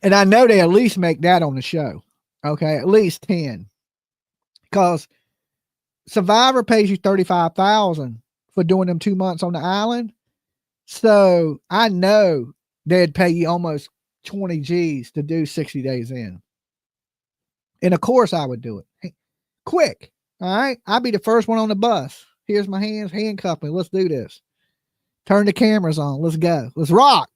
And I know they at least make that on the show. Okay, at least 10. Because Survivor pays you $35,000 for doing them 2 months on the island. So I know they'd pay you almost 20 G's to do 60 days in. And of course I would do it. Quick. All right. I'll be the first one on the bus. Here's my hands, handcuff me. Let's do this. Turn the cameras on. Let's go. Let's rock.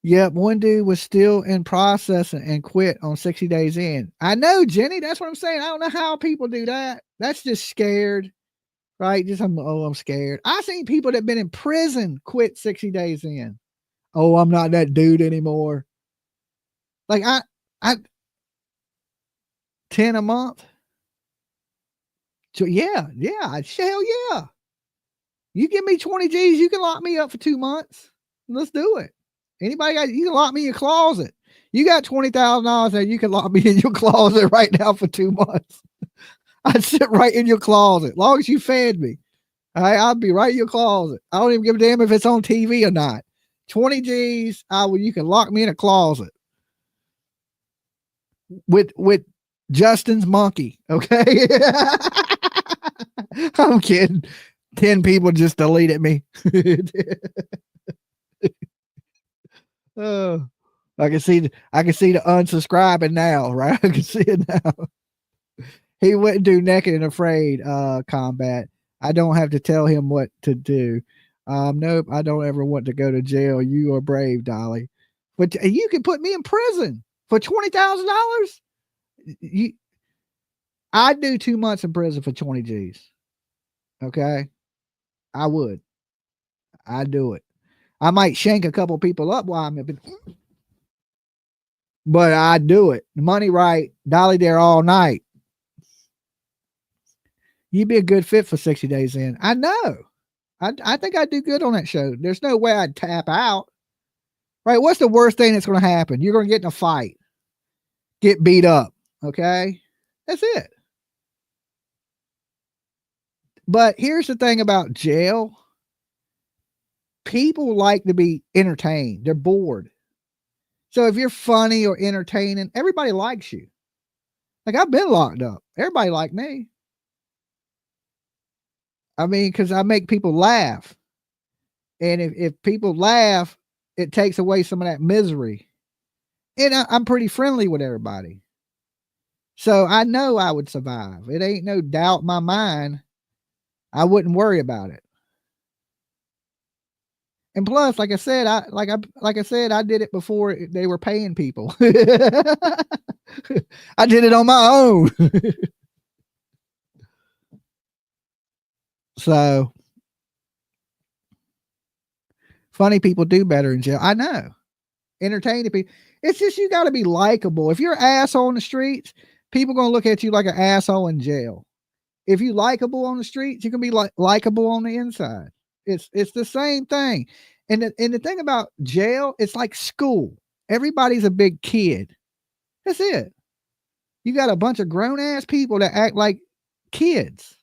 Yep, one dude was still in process and quit on 60 days in. I know, Jenny. That's what I'm saying. I don't know how people do that. That's just scared, right? Just, I'm scared. I've seen people that have been in prison quit 60 days in. Oh, I'm not that dude anymore. Like I 10 a month. So yeah. Hell yeah. You give me 20 G's, you can lock me up for 2 months. Let's do it. Anybody got, you can lock me in your closet. You got $20,000 there. You can lock me in your closet right now for 2 months. I'd sit right in your closet. Long as you fed me. I'll be right in your closet. I don't even give a damn if it's on TV or not. 20 G's, you can lock me in a closet with Justin's monkey. Okay. I'm kidding. 10 people just deleted me. Oh, I can see the unsubscribing now, right? I can see it now. He wouldn't do Naked and Afraid combat. I don't have to tell him what to do. Nope, I don't ever want to go to jail. You are brave, Dolly. But you can put me in prison for $20,000. I'd do 2 months in prison for 20 G's. Okay, I would. I'd do it. I might shank a couple people up while I'm in, but I'd do it. The money right, Dolly there all night. You'd be a good fit for 60 Days In. I know. I think I'd do good on that show. There's no way I'd tap out. Right? What's the worst thing that's going to happen? You're going to get in a fight, get beat up. Okay? That's it. But here's the thing about jail. People like to be entertained. They're bored. So if you're funny or entertaining, everybody likes you. Like, I've been locked up. Everybody liked me. I mean, because I make people laugh. And if people laugh, it takes away some of that misery. And I'm pretty friendly with everybody. So I know I would survive. It ain't no doubt in my mind. I wouldn't worry about it. And plus, like I said, I did it before they were paying people. I did it on my own. So funny people do better in jail. I know. Entertaining people. It's just, you got to be likable. If you're an asshole on the streets, people going to look at you like an asshole in jail. If you likable on the streets, you can be likable on the inside. It's the same thing. And the thing about jail, it's like school. Everybody's a big kid. That's it. You got a bunch of grown ass people that act like kids.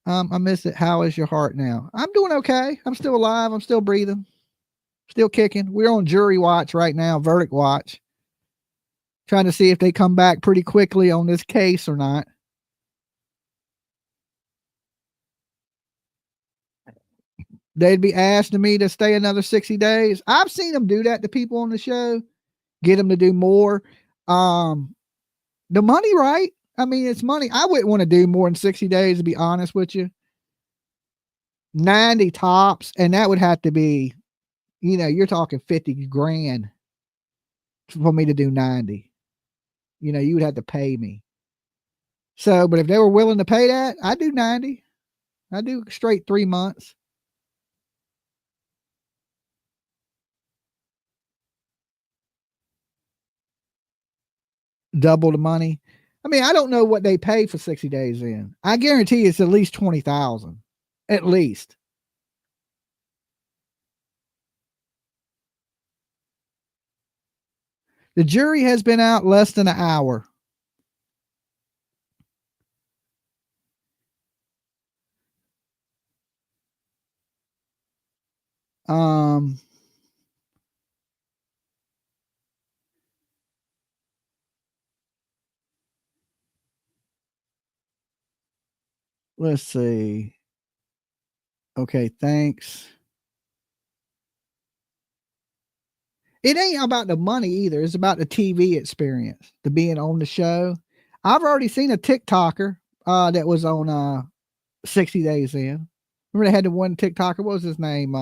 I miss it. How is your heart now? I'm doing okay. I'm still alive. I'm still breathing. Still kicking. We're on jury watch right now, verdict watch. Trying to see if they come back pretty quickly on this case or not. They'd be asking me to stay another 60 days. I've seen them do that to people on the show, get them to do more. The money, right? I mean, it's money. I wouldn't want to do more than 60 days, to be honest with you. 90 tops, and that would have to be, you're talking 50 grand for me to do 90. You would have to pay me. So, but if they were willing to pay that, I'd do 90. I'd do straight 3 months. Double the money. I mean, I don't know what they pay for 60 days in. I guarantee it's at least 20,000. At least. The jury has been out less than an hour. Let's see. Okay, thanks. It ain't about the money either. It's about the TV experience, the being on the show. I've already seen a TikToker that was on 60 Days In. Remember they had the one TikToker, what was his name?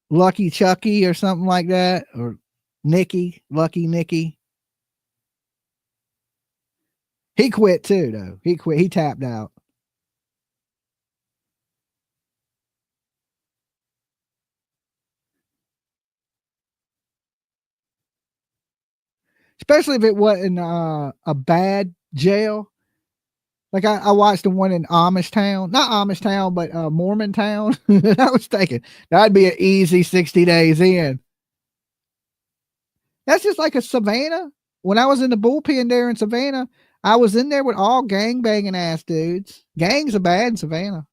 Lucky Chucky or something like that, or Lucky Nikki. He quit too, though. He quit. He tapped out. Especially if it wasn't a bad jail. Like I watched the one in Amish Town, not Amish Town, but Mormon Town. I was thinking that'd be an easy 60 days in. That's just like a Savannah. When I was in the bullpen there in Savannah, I was in there with all gang banging ass dudes. Gangs are bad in Savannah,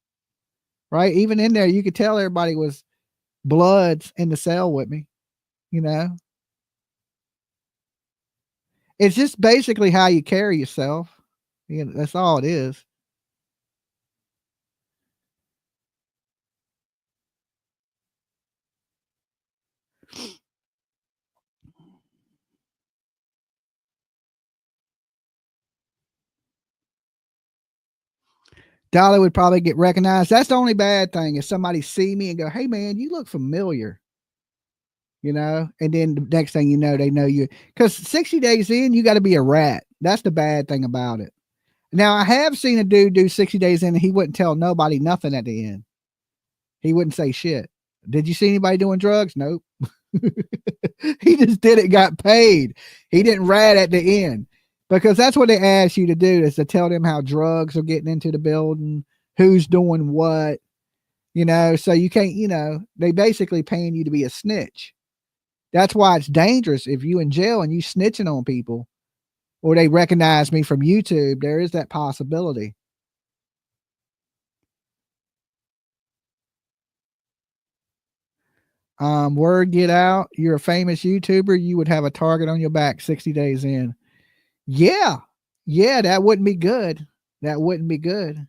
right? Even in there, you could tell everybody was bloods in the cell with me, you know? It's just basically how you carry yourself. You know, that's all it is. Dolly would probably get recognized. That's the only bad thing, if somebody see me and go, hey man, you look familiar, you know, and then the next thing you know, they know you. Because 60 days in, you got to be a rat. That's the bad thing about it. Now, I have seen a dude do 60 days in and he wouldn't tell nobody nothing at the end. He wouldn't say shit. Did you see anybody doing drugs? Nope. He just did it, got paid. He didn't rat at the end. Because that's what they ask you to do, is to tell them how drugs are getting into the building, who's doing what, you know, so you can't, you know, they basically paying you to be a snitch. That's why it's dangerous if you in jail and you snitching on people, or they recognize me from YouTube. There is that possibility. Word get out, you're a famous YouTuber, you would have a target on your back 60 days in. Yeah, that wouldn't be good. That wouldn't be good.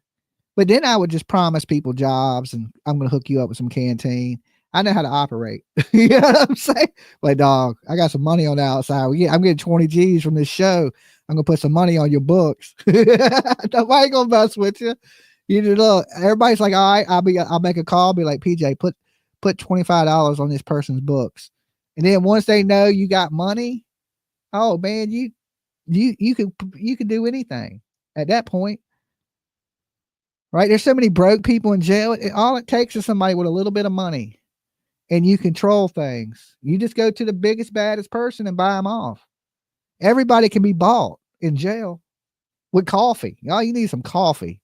But then I would just promise people jobs and I'm going to hook you up with some canteen. I know how to operate. You know what I'm saying? Like, dog, I got some money on the outside. I'm getting 20 G's from this show. I'm going to put some money on your books. Nobody going to mess with you. You know, look, everybody's like, all right, I'll make a call. Be like, PJ, put $25 on this person's books. And then once they know you got money, oh man, you could do anything at that point, right? There's so many broke people in jail. All it takes is somebody with a little bit of money, and you control things. You just go to the biggest, baddest person and buy them off. Everybody can be bought in jail with coffee. All you need is some coffee.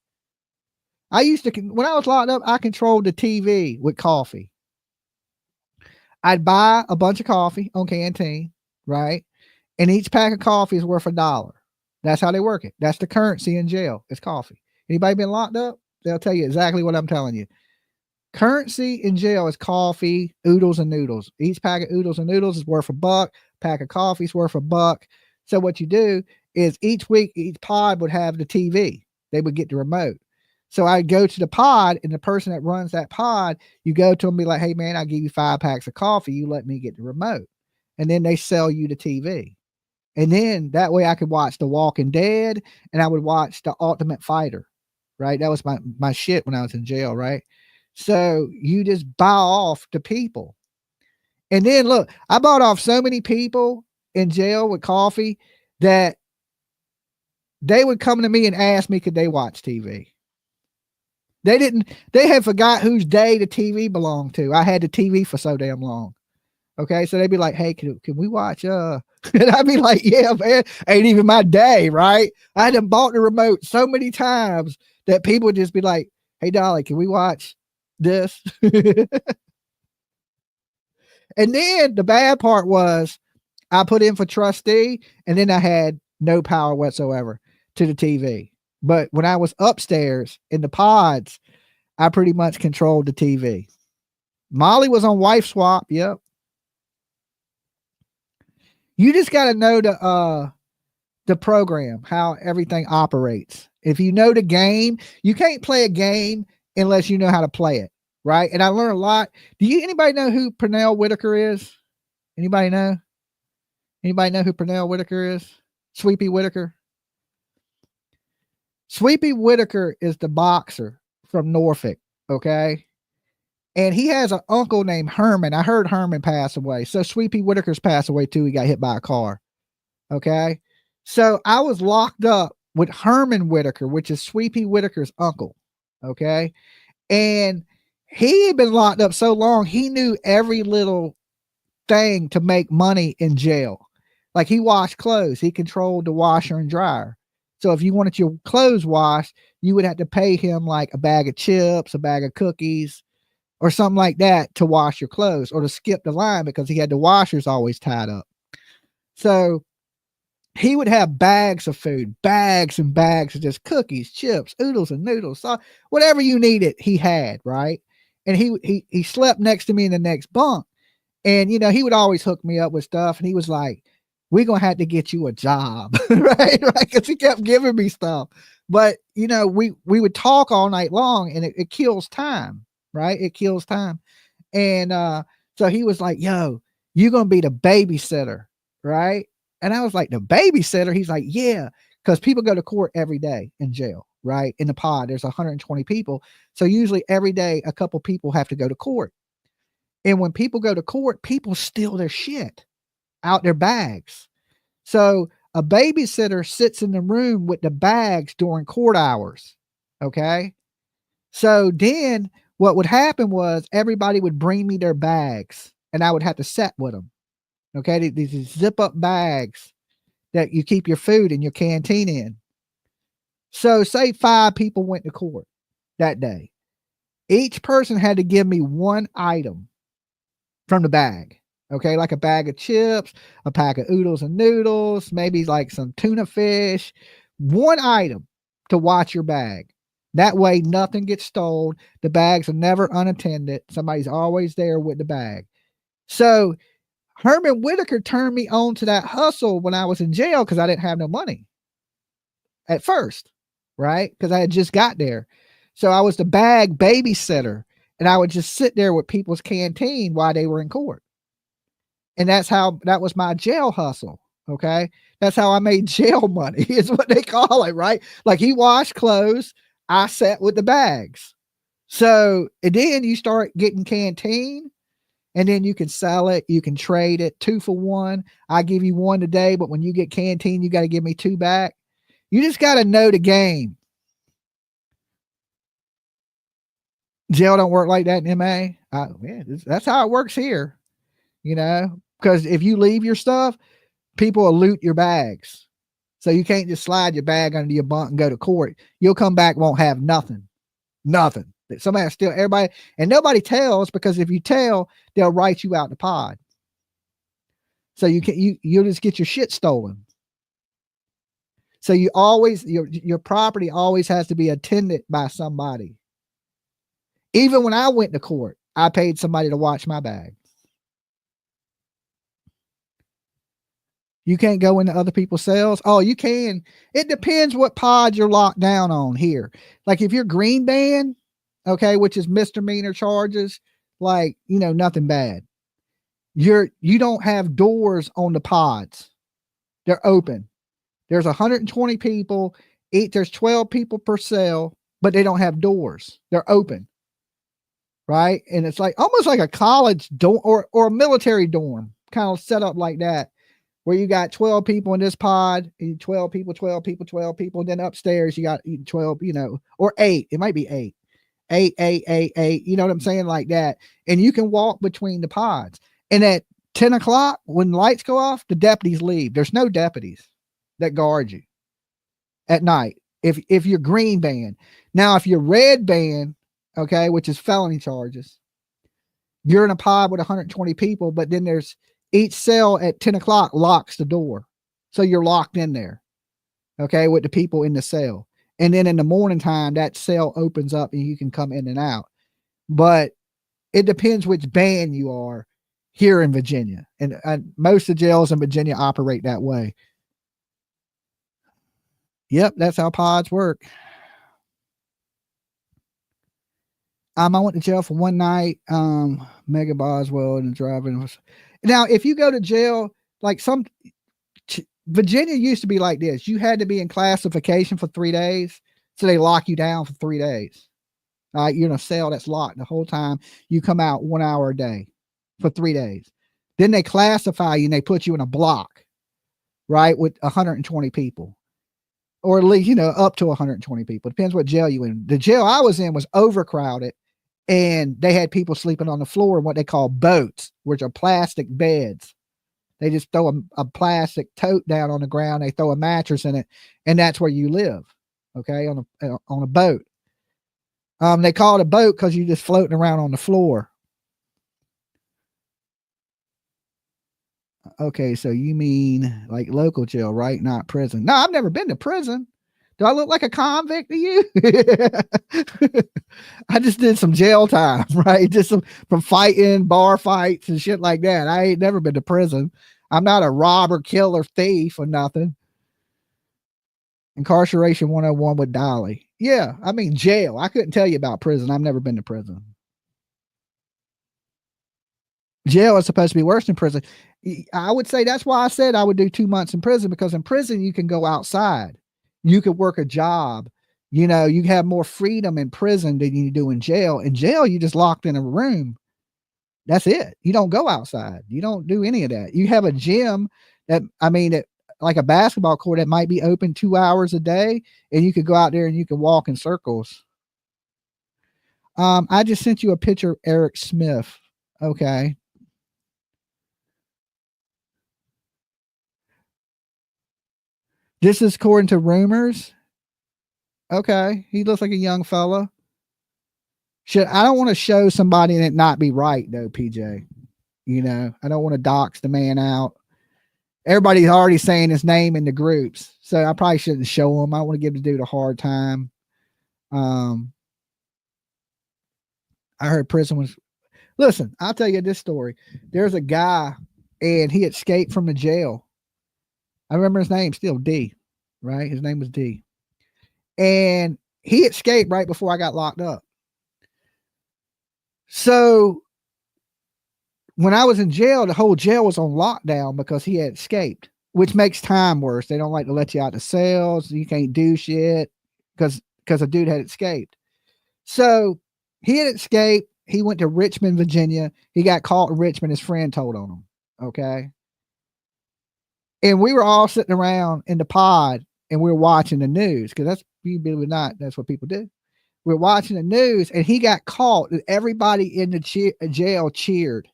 I used to, when I was locked up, I controlled the TV with coffee. I'd buy a bunch of coffee on Canteen, right? And each pack of coffee is worth $1. That's how they work it. That's the currency in jail. It's coffee. Anybody been locked up? They'll tell you exactly what I'm telling you. Currency in jail is coffee, oodles, and noodles. Each pack of oodles and noodles is worth $1. Pack of coffee is worth $1. So what you do is each week, each pod would have the TV. They would get the remote. So I go to the pod, and the person that runs that pod, you go to them and be like, hey man, I'll give you 5 packs of coffee. You let me get the remote. And then they sell you the TV. And then that way I could watch The Walking Dead, and I would watch The Ultimate Fighter, right? That was my shit when I was in jail, right? So you just buy off the people. And then look, I bought off so many people in jail with coffee that they would come to me and ask me, could they watch TV? They had forgot whose day the TV belonged to. I had the TV for so damn long. Okay. So they'd be like, hey, can we watch, and I'd be like, yeah, man, ain't even my day. Right. I had bought the remote so many times that people would just be like, hey, Dolly, can we watch this? And then the bad part was I put in for trustee, and then I had no power whatsoever to the TV. But when I was upstairs in the pods, I pretty much controlled the TV. Molly was on wife swap. Yep. You just got to know the program, how everything operates. If you know the game, you can't play a game unless you know how to play it, right? And I learned a lot. Anybody know who Pernell Whitaker is? Anybody know? Anybody know who Pernell Whitaker is? Sweepy Whitaker. Sweepy Whitaker is the boxer from Norfolk, okay? And he has an uncle named Herman. I heard Herman passed away. So Sweepy Whitaker's passed away too. He got hit by a car. Okay. So I was locked up with Herman Whitaker, which is Sweepy Whitaker's uncle. Okay. And he had been locked up so long, he knew every little thing to make money in jail. Like he washed clothes. He controlled the washer and dryer. So if you wanted your clothes washed, you would have to pay him like a bag of chips, a bag of cookies, or something like that to wash your clothes, or to skip the line because he had the washers always tied up. So he would have bags of food, bags and bags of just cookies, chips, oodles and noodles, whatever you needed, he had, right? And he slept next to me in the next bunk. And, you know, he would always hook me up with stuff. And he was like, we're going to have to get you a job, right? Because he kept giving me stuff. But, you know, we would talk all night long, and it kills time, right? It kills time. And so he was like, yo, you're going to be the babysitter, right? And I was like, the babysitter? He's like, yeah, because people go to court every day in jail, right? In the pod, there's 120 people. So usually every day, a couple people have to go to court. And when people go to court, people steal their shit out their bags. So a babysitter sits in the room with the bags during court hours. Okay. So then what would happen was everybody would bring me their bags and I would have to sit with them. Okay. These zip up bags that you keep your food in your canteen in. So say 5 people went to court that day. Each person had to give me one item from the bag. Okay, like a bag of chips, a pack of oodles and noodles, maybe like some tuna fish, one item to watch your bag. That way nothing gets stolen. The bags are never unattended. Somebody's always there with the bag. So Herman Whitaker turned me on to that hustle when I was in jail because I didn't have no money at first, right? Because I had just got there. So I was the bag babysitter, and I would just sit there with people's canteen while they were in court. And that was my jail hustle. Okay. That's how I made jail money is what they call it, right? Like he washed clothes. I sat with the bags. So, and then you start getting canteen, and then you can sell it. You can trade it 2 for 1. I give you 1 today, but when you get canteen, you got to give me 2 back. You just got to know the game. Jail don't work like that in MA. That's how it works here, you know, because if you leave your stuff, people will loot your bags. So you can't just slide your bag under your bunk and go to court. You'll come back, won't have nothing. Somebody steal everybody, and nobody tells, because if you tell, they'll write you out the pod. So you'll just get your shit stolen. So you always, your property always has to be attended by somebody. Even when I went to court, I paid somebody to watch my bag. You can't go into other people's cells. Oh, you can. It depends what pod you're locked down on here. Like if you're green band, okay, which is misdemeanor charges, like, you know, nothing bad. You don't have doors on the pods. They're open. There's 120 people. There's 12 people per cell, but they don't have doors. They're open. Right. And it's like almost like a college dorm or a military dorm, kind of set up like that, where you got 12 people in this pod, 12 people, 12 people, 12 people. And then upstairs, you got 12, you know, or 8. It might be 8. 8. You know what I'm saying? Like that. And you can walk between the pods. And at 10 o'clock, when lights go off, the deputies leave. There's no deputies that guard you at night. If you're green band. Now, if you're red band, okay, which is felony charges, you're in a pod with 120 people, but then there's each cell at 10 o'clock locks the door. So you're locked in there, okay, with the people in the cell. And then in the morning time, that cell opens up and you can come in and out. But it depends which band you are here in Virginia. And most of the jails in Virginia operate that way. Yep, that's how pods work. I went to jail for one night. Megan Boswell and driving was. Now, if you go to jail, like Virginia used to be like this. You had to be in classification for 3 days. So they lock you down for 3 days. You're in a cell that's locked the whole time. You come out 1 hour a day for 3 days. Then they classify you and they put you in a block, right, with 120 people. Or at least, you know, up to 120 people. Depends what jail you in. The jail I was in was overcrowded, and they had people sleeping on the floor in what they call boats, which are plastic beds. They just throw a plastic tote down on the ground. They throw a mattress in it, and that's where you live. Okay, on a boat. They call it a boat because you're just floating around on the floor. Okay, so you mean like local jail, right? Not prison. No, I've never been to prison. Do I look like a convict to you? I just did some jail time, right? Just from fighting, bar fights and shit like that. I ain't never been to prison. I'm not a robber, killer, thief or nothing. Incarceration 101 with Dolly. Yeah, I mean jail. I couldn't tell you about prison. I've never been to prison. Jail is supposed to be worse than prison. I would say that's why I said I would do 2 months in prison, because in prison you can go outside. You could work a job. You know, you have more freedom in prison than you do in jail. In jail, you just locked in a room. That's it. You don't go outside. You don't do any of that. You have a gym that, I mean, like a basketball court that might be open 2 hours a day, and you could go out there and you can walk in circles. I just sent you a picture of Eric Smith. Okay. This is according to rumors. Okay. He looks like a young fella. I don't want to show somebody and it not be right though, PJ. You know, I don't want to dox the man out. Everybody's already saying his name in the groups, so I probably shouldn't show him. I want to give the dude a hard time. I heard prison was. Listen, I'll tell you this story. There's a guy, and he escaped from the jail. I remember his name still, D, right? His name was D. And he escaped right before I got locked up. So when I was in jail, the whole jail was on lockdown because he had escaped, which makes time worse. They don't like to let you out the cells. You can't do shit because a dude had escaped. So he had escaped. He went to Richmond, Virginia. He got caught in Richmond. His friend told on him. Okay. And we were all sitting around in the pod and we were watching the news, because that's, you believe it or not, that's what people do. We're watching the news and he got caught, and everybody in the jail cheered.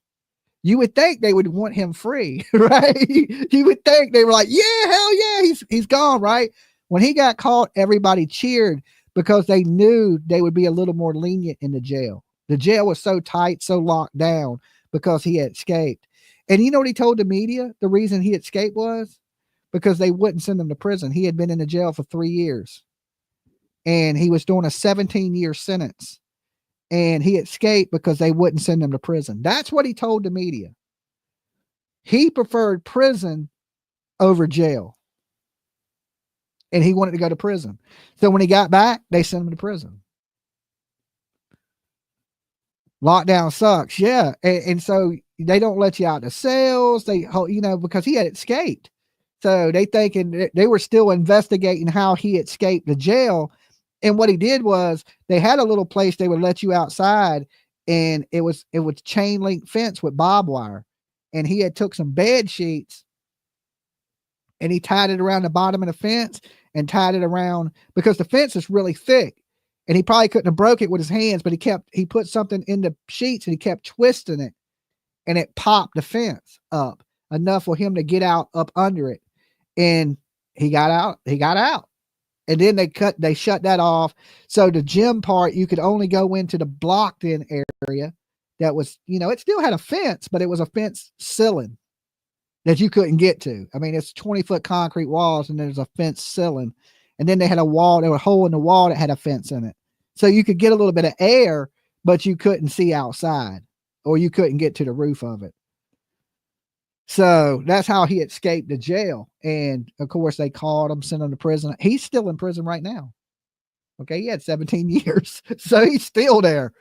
You would think they would want him free, right? You would think they were like, yeah, hell yeah, he's gone, right? When he got caught, everybody cheered because they knew they would be a little more lenient in the jail. The jail was so tight, so locked down because he had escaped. And you know what he told the media? The reason he escaped was because they wouldn't send him to prison. He had been in the jail for 3 years and he was doing a 17-year sentence, and he escaped because they wouldn't send him to prison. That's what he told the media. He preferred prison over jail, and he wanted to go to prison. So when he got back, they sent him to prison. Lockdown sucks. Yeah. And so they don't let you out the cells. They, you know, because he had escaped. So they thinking they were still investigating how he escaped the jail. And what he did was they had a little place they would let you outside, and it was chain link fence with barbed wire. And he had took some bed sheets and he tied it around the bottom of the fence and tied it around, because the fence is really thick. And he probably couldn't have broke it with his hands, but he put something in the sheets and he kept twisting it, and it popped the fence up enough for him to get out up under it. And he got out. And then they shut that off. So the gym part, you could only go into the blocked in area that was, you know, it still had a fence, but it was a fence ceiling that you couldn't get to. I mean, it's 20-foot concrete walls and there's a fence ceiling. And then they had a wall, there was a hole in the wall that had a fence in it. So you could get a little bit of air, but you couldn't see outside, or you couldn't get to the roof of it. So that's how he escaped the jail. And of course they caught him, sent him to prison. He's still in prison right now. Okay. He had 17 years. So he's still there.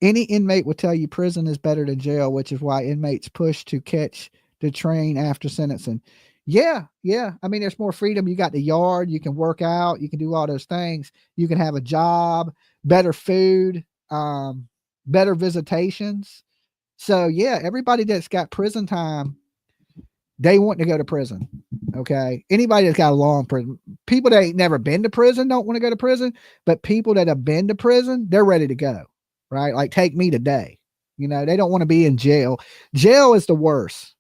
Any inmate will tell you prison is better than jail, which is why inmates push to catch the train after sentencing. Yeah. Yeah. I mean, there's more freedom. You got the yard, you can work out, you can do all those things. You can have a job, better food, better visitations. So yeah, everybody that's got prison time, they want to go to prison. Okay. Anybody that's got a long prison, people that ain't never been to prison don't want to go to prison, but people that have been to prison, they're ready to go. Right? Like, take me today. You know, they don't want to be in jail. Jail is the worst.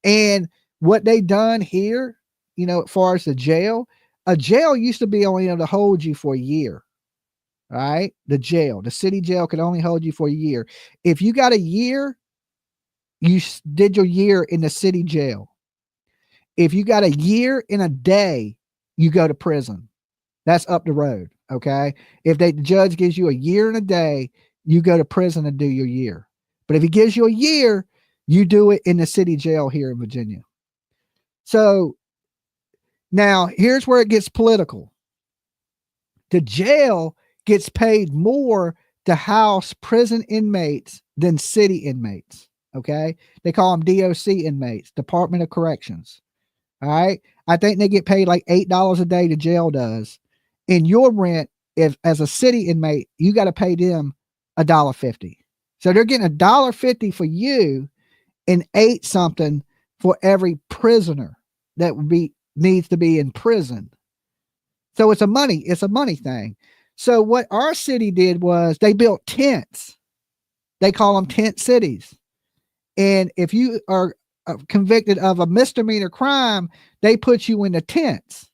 And what they done here, you know, as far as the jail, a jail used to be only able to hold you for a year. All right. The jail, the city jail can only hold you for a year. If you got a year, you did your year in the city jail. If you got a year and a day, you go to prison. That's up the road. Okay. If the judge gives you a year and a day, you go to prison and do your year. But if he gives you a year, you do it in the city jail here in Virginia. So now here's where it gets political. The jail gets paid more to house prison inmates than city inmates. Okay. They call them DOC inmates, Department of Corrections. All right. I think they get paid like $8 a day, the jail does. In your rent, if as a city inmate, you got to pay them $1.50. So they're getting $1.50 for you and 8 something for every prisoner that needs to be in prison. So it's a money thing. So what our city did was they built tents. They call them tent cities. And if you are convicted of a misdemeanor crime, they put you in the tents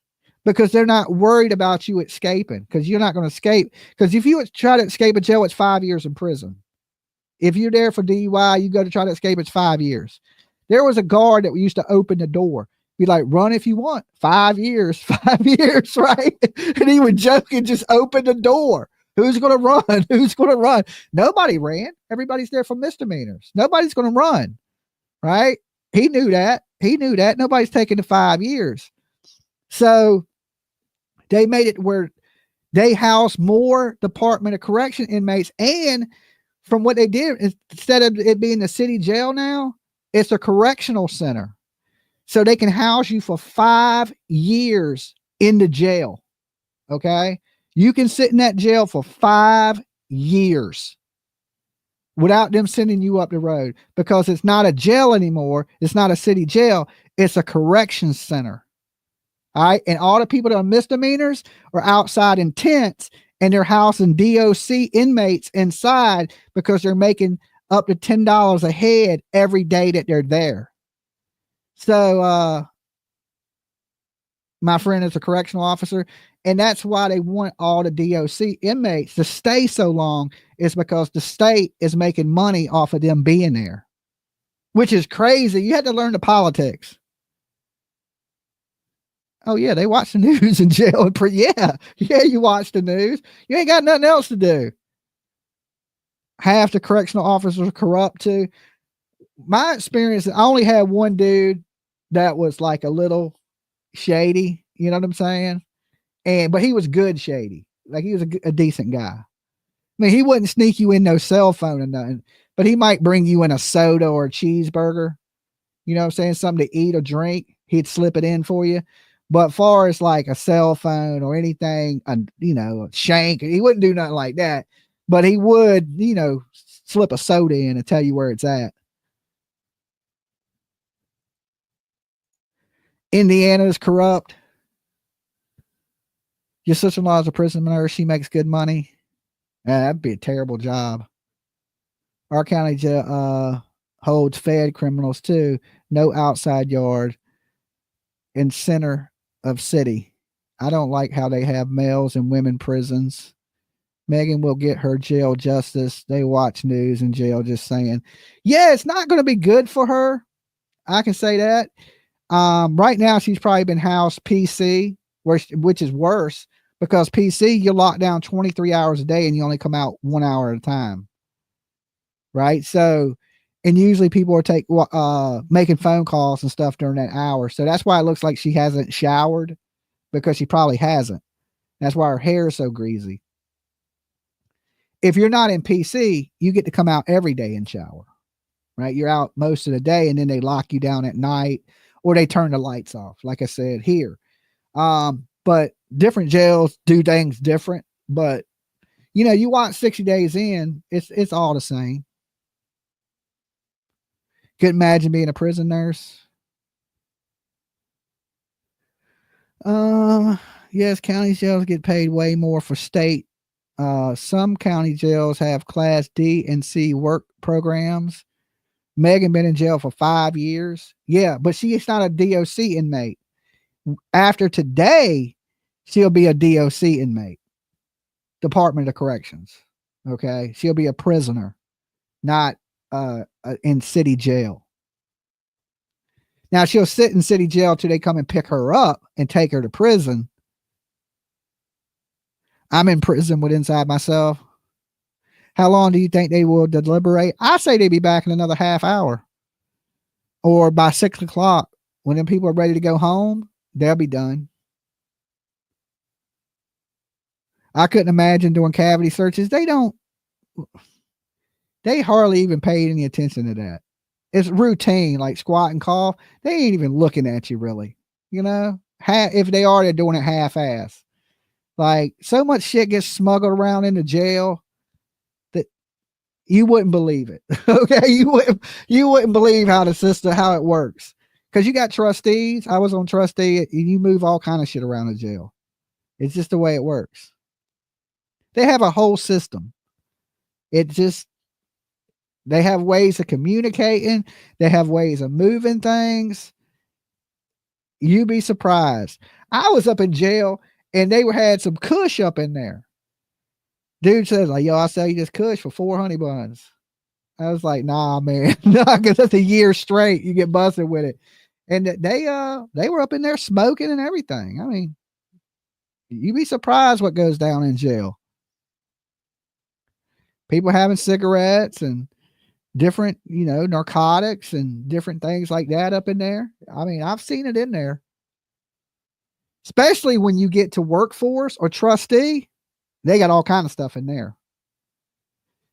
because they're not worried about you escaping, because you're not going to escape. Because if you try to escape a jail, it's 5 years in prison. If you're there for DUI, you go to try to escape, it's 5 years. There was a guard that used to open the door. Be like, run if you want. 5 years, 5 years, right? And he would joke and just open the door. Who's going to run? Who's going to run? Nobody ran. Everybody's there for misdemeanors. Nobody's going to run, right? He knew that. Nobody's taking the 5 years. So they made it where they house more Department of Correction inmates. And from what they did, instead of it being the city jail now, it's a correctional center. So they can house you for 5 years in the jail. Okay. You can sit in that jail for 5 years without them sending you up the road, because it's not a jail anymore. It's not a city jail. It's a corrections center. All right. And all the people that are misdemeanors are outside in tents, and they're housing DOC inmates inside because they're making up to $10 a head every day that they're there. So, my friend is a correctional officer, and that's why they want all the DOC inmates to stay so long, is because the state is making money off of them being there, which is crazy. You had to learn the politics. Oh yeah, they watch the news in jail. Yeah, you watch the news. You ain't got nothing else to do. Half the correctional officers are corrupt too. My experience, I only had one dude that was like a little shady, you know what I'm saying? But he was good shady. Like, he was a decent guy. I mean, he wouldn't sneak you in no cell phone or nothing, but he might bring you in a soda or a cheeseburger, you know what I'm saying? Something to eat or drink. He'd slip it in for you. But far as like a cell phone or anything, a shank, he wouldn't do nothing like that, but he would, slip a soda in and tell you where it's at. Indiana is corrupt. Your sister-in-law is a prison nurse. She makes good money. That'd be a terrible job. Our county jail holds fed criminals too. No outside yard in center of city. I don't like how they have males and women prisons. Megan will get her jail justice. They watch news in jail, just saying. Yeah, it's not going to be good for her. I can say that. Right now, she's probably been housed PC, which is worse, because PC, you're locked down 23 hours a day and you only come out 1 hour at a time. Right. So, and usually people are making phone calls and stuff during that hour. So that's why it looks like she hasn't showered, because she probably hasn't. That's why her hair is so greasy. If you're not in PC, you get to come out every day and shower. Right. You're out most of the day, and then they lock you down at night, or they turn the lights off. Like I said here. But different jails do things different, but you watch 60 days in, it's all the same. Couldn't imagine being a prison nurse. Yes, county jails get paid way more for state. Some county jails have class D and C work programs. Megan been in jail for 5 years. Yeah, but she's not a DOC inmate. After today, she'll be a DOC inmate. Department of Corrections. Okay. She'll be a prisoner, not in city jail. Now she'll sit in city jail till they come and pick her up and take her to prison. I'm in prison with inside myself. How long do you think they will deliberate? I say they'll be back in another half hour. Or by 6 o'clock, when them people are ready to go home, they'll be done. I couldn't imagine doing cavity searches. They hardly even pay any attention to that. It's routine, like squat and cough. They ain't even looking at you really. You know, if they are, they're doing it half-ass. Like, so much shit gets smuggled around into jail that you wouldn't believe it. Okay, you wouldn't believe how the system, how it works. Because you got trustees. I was on trustee, and you move all kind of shit around the jail. It's just the way it works. They have a whole system. They have ways of communicating. They have ways of moving things. You'd be surprised. I was up in jail and they had some kush up in there. Dude says, like, yo, I'll sell you this kush for 4 honey buns. I was like, nah, man. Nah, because that's a year straight. You get busted with it. And they were up in there smoking and everything. I mean, you'd be surprised what goes down in jail. People having cigarettes and different, narcotics and different things like that up in there. I mean, I've seen it in there. Especially when you get to workforce or trustee, they got all kind of stuff in there.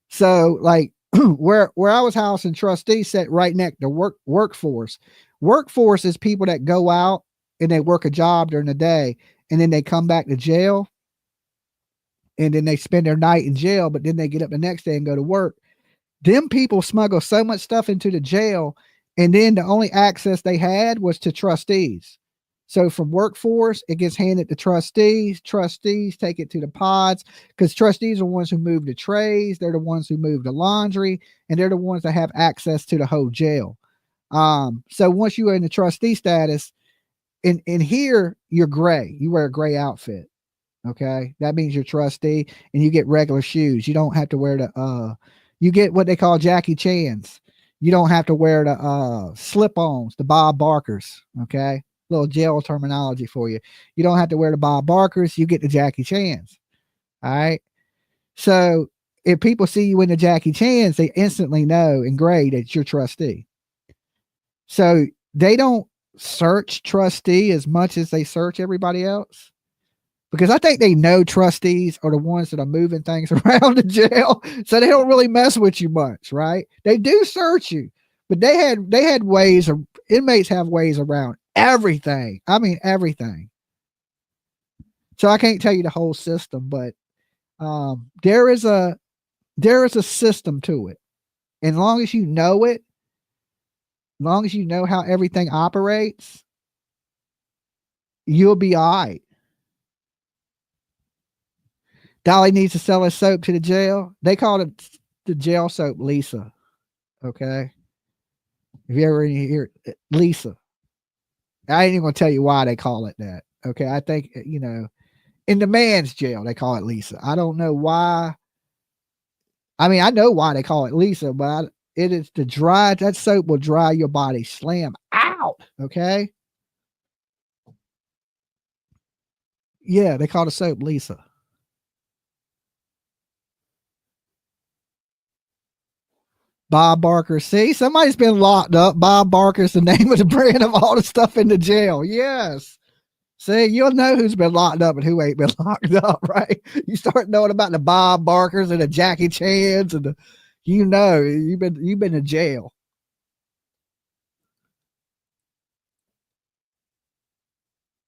So like where I was housed in trustee sat right next to workforce. Workforce is people that go out and they work a job during the day and then they come back to jail and then they spend their night in jail, but then they get up the next day and go to work. Them people smuggle so much stuff into the jail, and then the only access they had was to trustees. So from workforce, it gets handed to trustees. Trustees take it to the pods because trustees are the ones who move the trays. They're the ones who move the laundry, and they're the ones that have access to the whole jail. So once you are in the trustee status, in here, you're gray. You wear a gray outfit. Okay. That means you're trustee and you get regular shoes. You don't have to wear you get what they call Jackie Chan's. You don't have to wear the slip-ons, the Bob Barkers. Okay. Little jail terminology for you. You don't have to wear the Bob Barkers. You get the Jackie Chan's. All right. So if people see you in the Jackie Chan's, they instantly know in gray that you're trustee. So they don't search trustee as much as they search everybody else. Because I think they know trustees are the ones that are moving things around the jail. So they don't really mess with you much, right? They do search you, but they had ways of, inmates have ways around everything. I mean, everything. So I can't tell you the whole system, but there is a system to it. And as long as you know it, as long as you know how everything operates, you'll be all right. Dolly needs to sell his soap to the jail. They call it the jail soap Lisa. Okay. If you ever hear Lisa, I ain't even going to tell you why they call it that. Okay. I think, in the man's jail, they call it Lisa. I don't know why. I mean, I know why they call it Lisa, but it is to dry. That soap will dry your body slam out. Okay. Yeah. They call the soap Lisa. Bob Barker. See, somebody's been locked up. Bob Barker's the name of the brand of all the stuff in the jail. Yes. See, you'll know who's been locked up and who ain't been locked up, right? You start knowing about the Bob Barkers and the Jackie Chans and you've been to jail.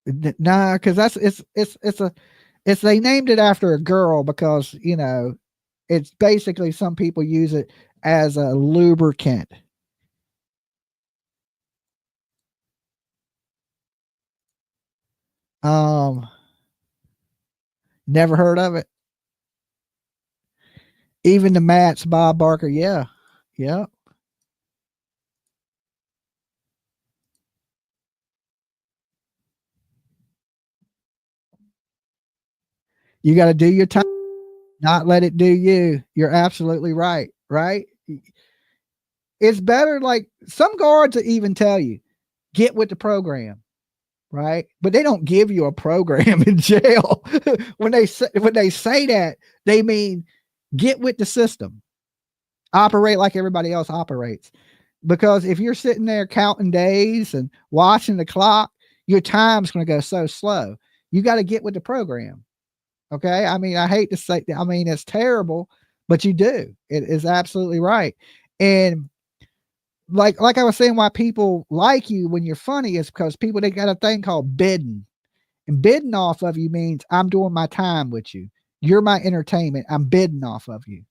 Nah, because they named it after a girl because it's basically some people use it as a lubricant. Never heard of it. Even the Mats, Bob Barker. Yeah. Yeah. You got to do your time. Not let it do you. You're absolutely right. Right. It's better. Like some guards will even tell you, get with the program. Right. But they don't give you a program in jail. when they say that, they mean get with the system, operate like everybody else operates. Because if you're sitting there counting days and watching the clock, your time's going to go so slow. You got to get with the program. Okay. I mean, I hate to say that. I mean, it's terrible, but you do. It is absolutely right. And like I was saying, why people like you when you're funny is because people, they got a thing called bidding. And bidding off of you means I'm doing my time with you. You're my entertainment. I'm bidding off of you.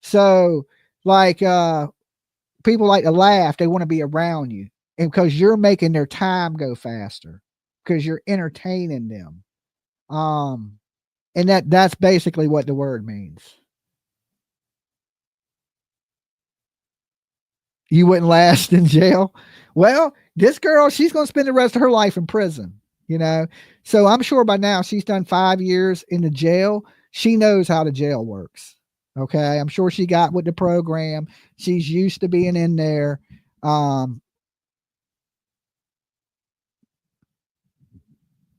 So like, people like to laugh. They want to be around you. And because you're making their time go faster because you're entertaining them. And that's basically what the word means. You wouldn't last in jail. Well, this girl, she's going to spend the rest of her life in prison, you know? So I'm sure by now she's done 5 years in the jail. She knows how the jail works. Okay. I'm sure she got with the program. She's used to being in there.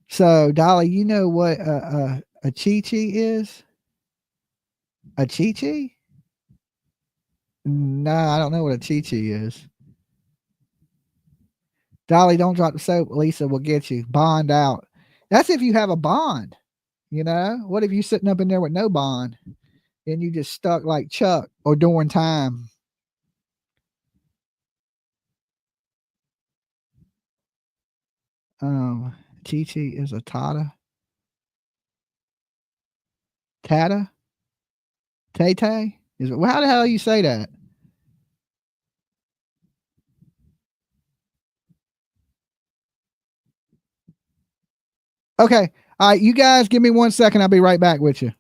So Dolly, you know what a chi-chi is? A chi-chi? No, I don't know what a chi-chi is. Dolly, don't drop the soap. Lisa will get you. Bond out. That's if you have a bond. You know, what if you sitting up in there with no bond and you just stuck like Chuck or during time? Chi-chi is a tata. Tata? Tay-tay? Well, how the hell you say that? Okay. All right, you guys give me 1 second. I'll be right back with you.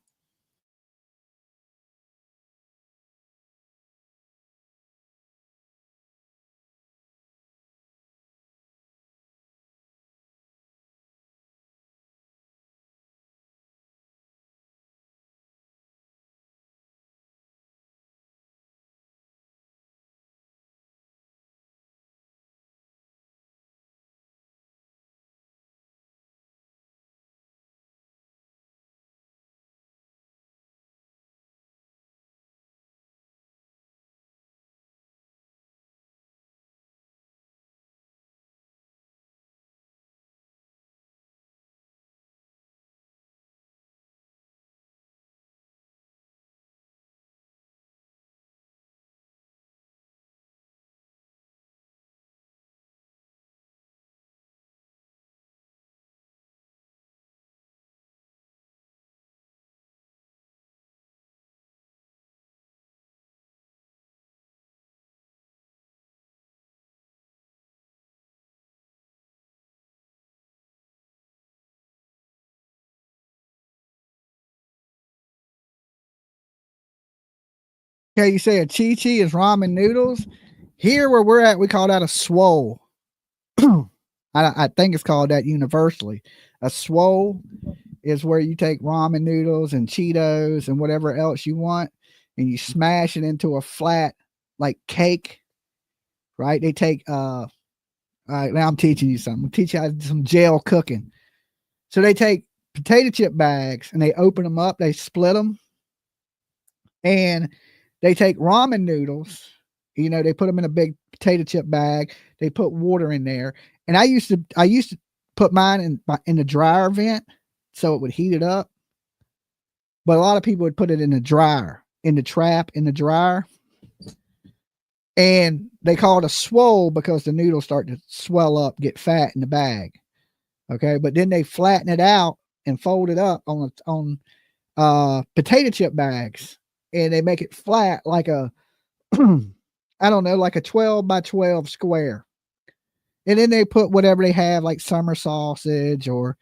Okay, you say a chi-chi is ramen noodles. Here where we're at, we call that a swole. I think it's called that universally. A swole is where you take ramen noodles and Cheetos and whatever else you want, and you smash it into a flat like cake. Right? They take all right, now I'm teaching you something. I'm teaching you how to do some jail cooking. So they take potato chip bags and they open them up, they split them, and they take ramen noodles, you know, they put them in a big potato chip bag. They put water in there. And I used to put mine in the dryer vent so it would heat it up. But a lot of people would put it in the dryer, in the trap, in the dryer. And they call it a swole because the noodles start to swell up, get fat in the bag. Okay. But then they flatten it out and fold it up on potato chip bags. And they make it flat like a, I don't know, like a 12 by 12 square. And then they put whatever they have, like summer sausage or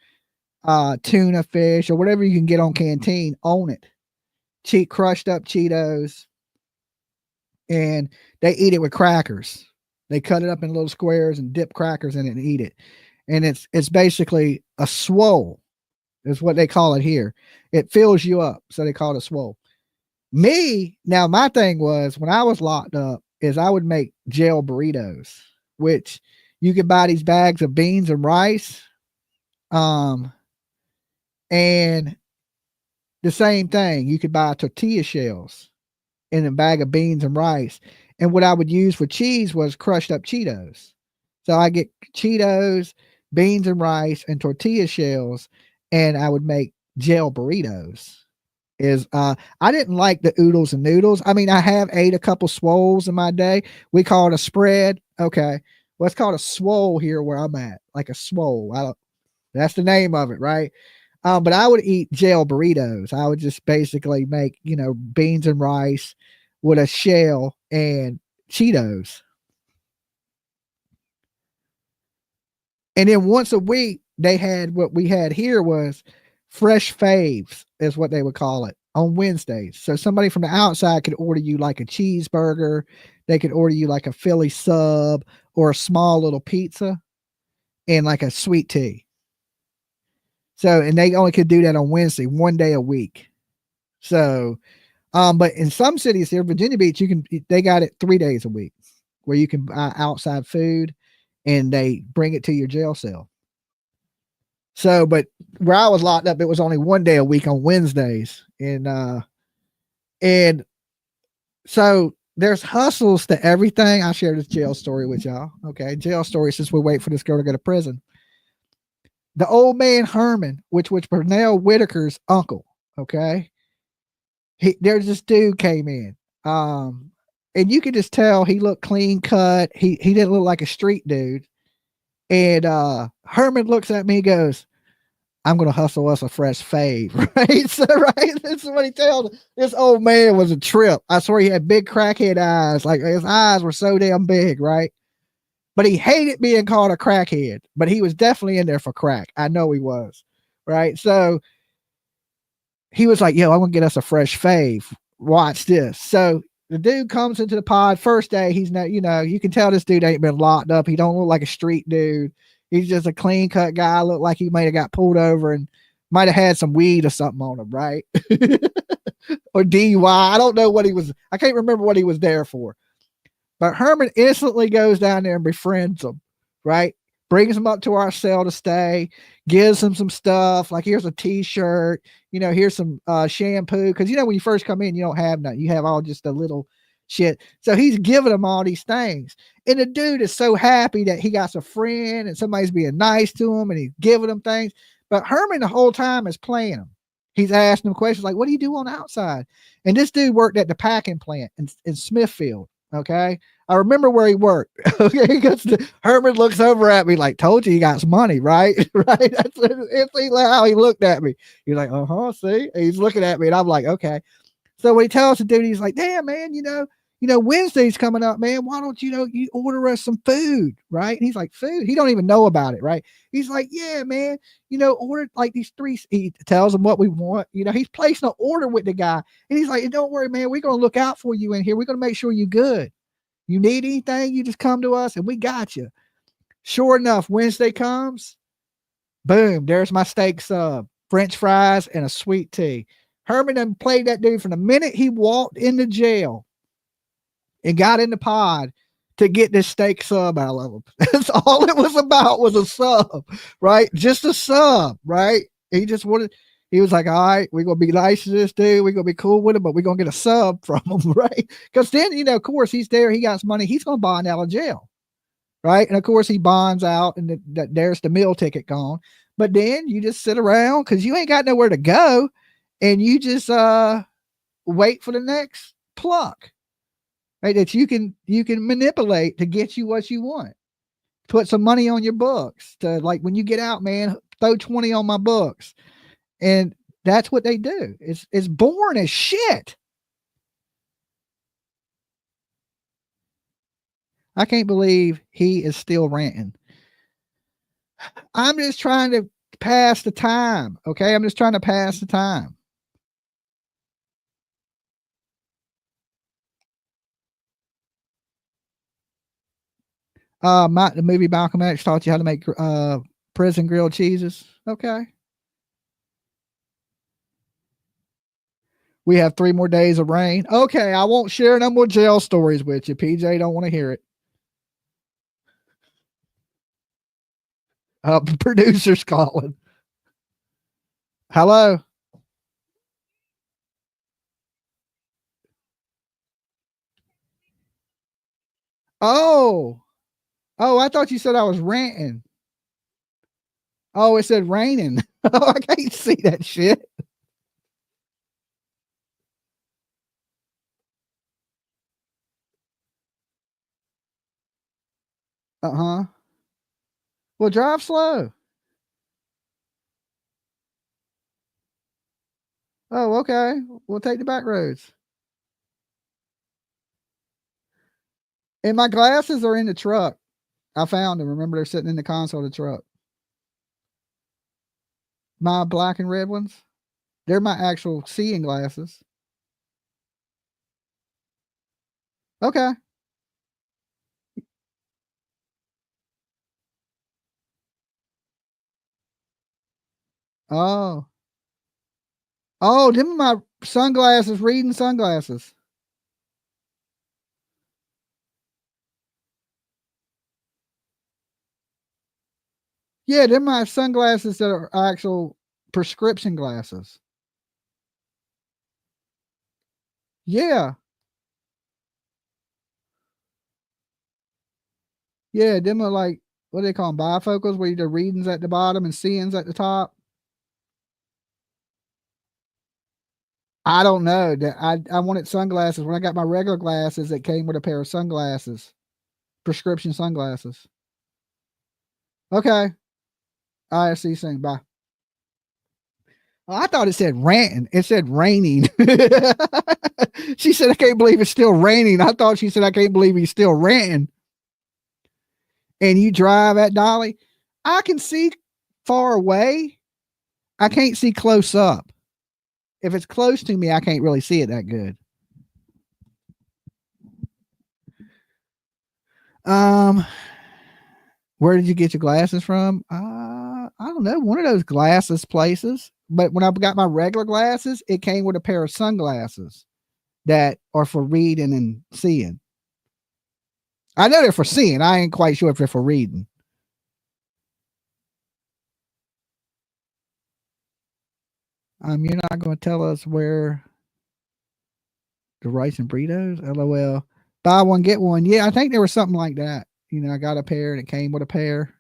tuna fish or whatever you can get on Canteen on it. Crushed up Cheetos. And they eat it with crackers. They cut it up in little squares and dip crackers in it and eat it. And it's basically a swole. is what they call it here. It fills you up. So they call it a swole. Now my thing was when I was locked up is I would make jail burritos, which you could buy these bags of beans and rice. And the same thing, you could buy tortilla shells in a bag of beans and rice. And what I would use for cheese was crushed up Cheetos. So I get Cheetos, beans and rice, and tortilla shells, and I would make jail burritos. I didn't like the oodles and noodles. I mean, I have ate a couple swoles in my day. We call it a spread. Okay. Well, it's called a swole here where I'm at, like a swole. That's the name of it, right? But I would eat jail burritos. I would just basically make, beans and rice with a shell and Cheetos. And then once a week, they had what we had here was fresh faves, is what they would call it, on Wednesdays. So somebody from the outside could order you like a cheeseburger. They could order you like a Philly sub or a small little pizza and like a sweet tea. So, and they only could do that on Wednesday, one day a week. So, but in some cities here, Virginia Beach, they got it 3 days a week where you can buy outside food and they bring it to your jail cell. So, but where I was locked up, it was only one day a week on Wednesdays. And so there's hustles to everything. I'll share this jail story with y'all. Okay. Jail story since we wait for this girl to go to prison. The old man Herman, which was Pernell Whitaker's uncle. Okay. There's this dude came in. And you could just tell he looked clean cut. He didn't look like a street dude. And Herman looks at me and goes, I'm going to hustle us a fresh fave, right? So, right? This is what he tells. This old man was a trip. I swear he had big crackhead eyes. Like his eyes were so damn big, right? But he hated being called a crackhead. But he was definitely in there for crack. I know he was, right? So he was like, yo, I'm going to get us a fresh fave. Watch this. So the dude comes into the pod first day. He's not, you can tell this dude ain't been locked up. He don't look like a street dude. He's just a clean cut guy. Look like he might have got pulled over and might have had some weed or something on him, right? Or DUI. I don't know what he was. I can't remember what he was there for. But Herman instantly goes down there and befriends him, right? Brings him up to our cell to stay, gives him some stuff. Like, here's a t-shirt, here's some shampoo. Cause when you first come in, you don't have nothing. You have all just a little shit. So he's giving him all these things. And the dude is so happy that he got a friend and somebody's being nice to him and he's giving him things. But Herman the whole time is playing him. He's asking him questions like, what do you do on the outside? And this dude worked at the packing plant in Smithfield. Okay. I remember where he worked. Okay. Because Herman looks over at me like, told you got some money, right? Right. That's how he looked at me. He's like, see? And he's looking at me and I'm like, okay. So when he tells the dude, he's like, damn, man, Wednesday's coming up, man. Why don't you order us some food, right? And he's like, food? He don't even know about it, right? He's like, yeah, man, order like these 3. He tells him what we want. He's placing an order with the guy. And he's like, don't worry, man. We're going to look out for you in here. We're going to make sure you're good. You need anything, you just come to us and we got you. Sure enough, Wednesday comes. Boom, there's my steak sub, French fries, and a sweet tea. Herman done played that dude from the minute he walked into jail and got in the pod to get this steak sub out of him. That's all it was about, was a sub, right? Just a sub, right? He was like, all right, we're going to be nice to this dude. We're going to be cool with him, but we're going to get a sub from him, right? Because then, of course, he's there. He got some money. He's going to bond out of jail, right? And, of course, he bonds out and there's the meal ticket gone. But then you just sit around because you ain't got nowhere to go and you just wait for the next pluck. Right, that you can manipulate to get you what you want. Put some money on your books to, like, when you get out, man, throw 20 on my books. And that's what they do. It's boring as shit. I can't believe he is still ranting. I'm just trying to pass the time. Okay. I'm just trying to pass the time. The movie Malcolm X taught you how to make prison grilled cheeses. Okay. We have 3 more days of rain. Okay, I won't share no more jail stories with you. PJ don't want to hear it. Producer's calling. Hello. Oh, I thought you said I was ranting. Oh, it said raining. I can't see that shit. Uh-huh. Well, drive slow. Oh, okay. We'll take the back roads. And my glasses are in the truck. I found them. Remember, they're sitting in the console of the truck. My black and red ones. They're my actual seeing glasses. Okay. Oh. Oh, them are my sunglasses, reading sunglasses. Yeah, they're my sunglasses that are actual prescription glasses. Yeah. Yeah, them are like, what do they call them? Bifocals, where the readings at the bottom and seeings at the top. I don't know. I wanted sunglasses. When I got my regular glasses, it came with a pair of sunglasses. Prescription sunglasses. Okay. All right, see you soon. Bye. Oh, I thought it said ranting. It said raining. She said, I can't believe it's still raining. I thought she said, I can't believe he's still ranting. And you drive at Dolly? I can see far away. I can't see close up. If it's close to me, I can't really see it that good. Where did you get your glasses from? I don't know. One of those glasses places. But when I got my regular glasses, it came with a pair of sunglasses that are for reading and seeing. I know they're for seeing. I ain't quite sure if they're for reading. You're not going to tell us where the rice and burritos? LOL. Buy one, get one. Yeah, I think there was something like that. I got a pair and it came with a pair.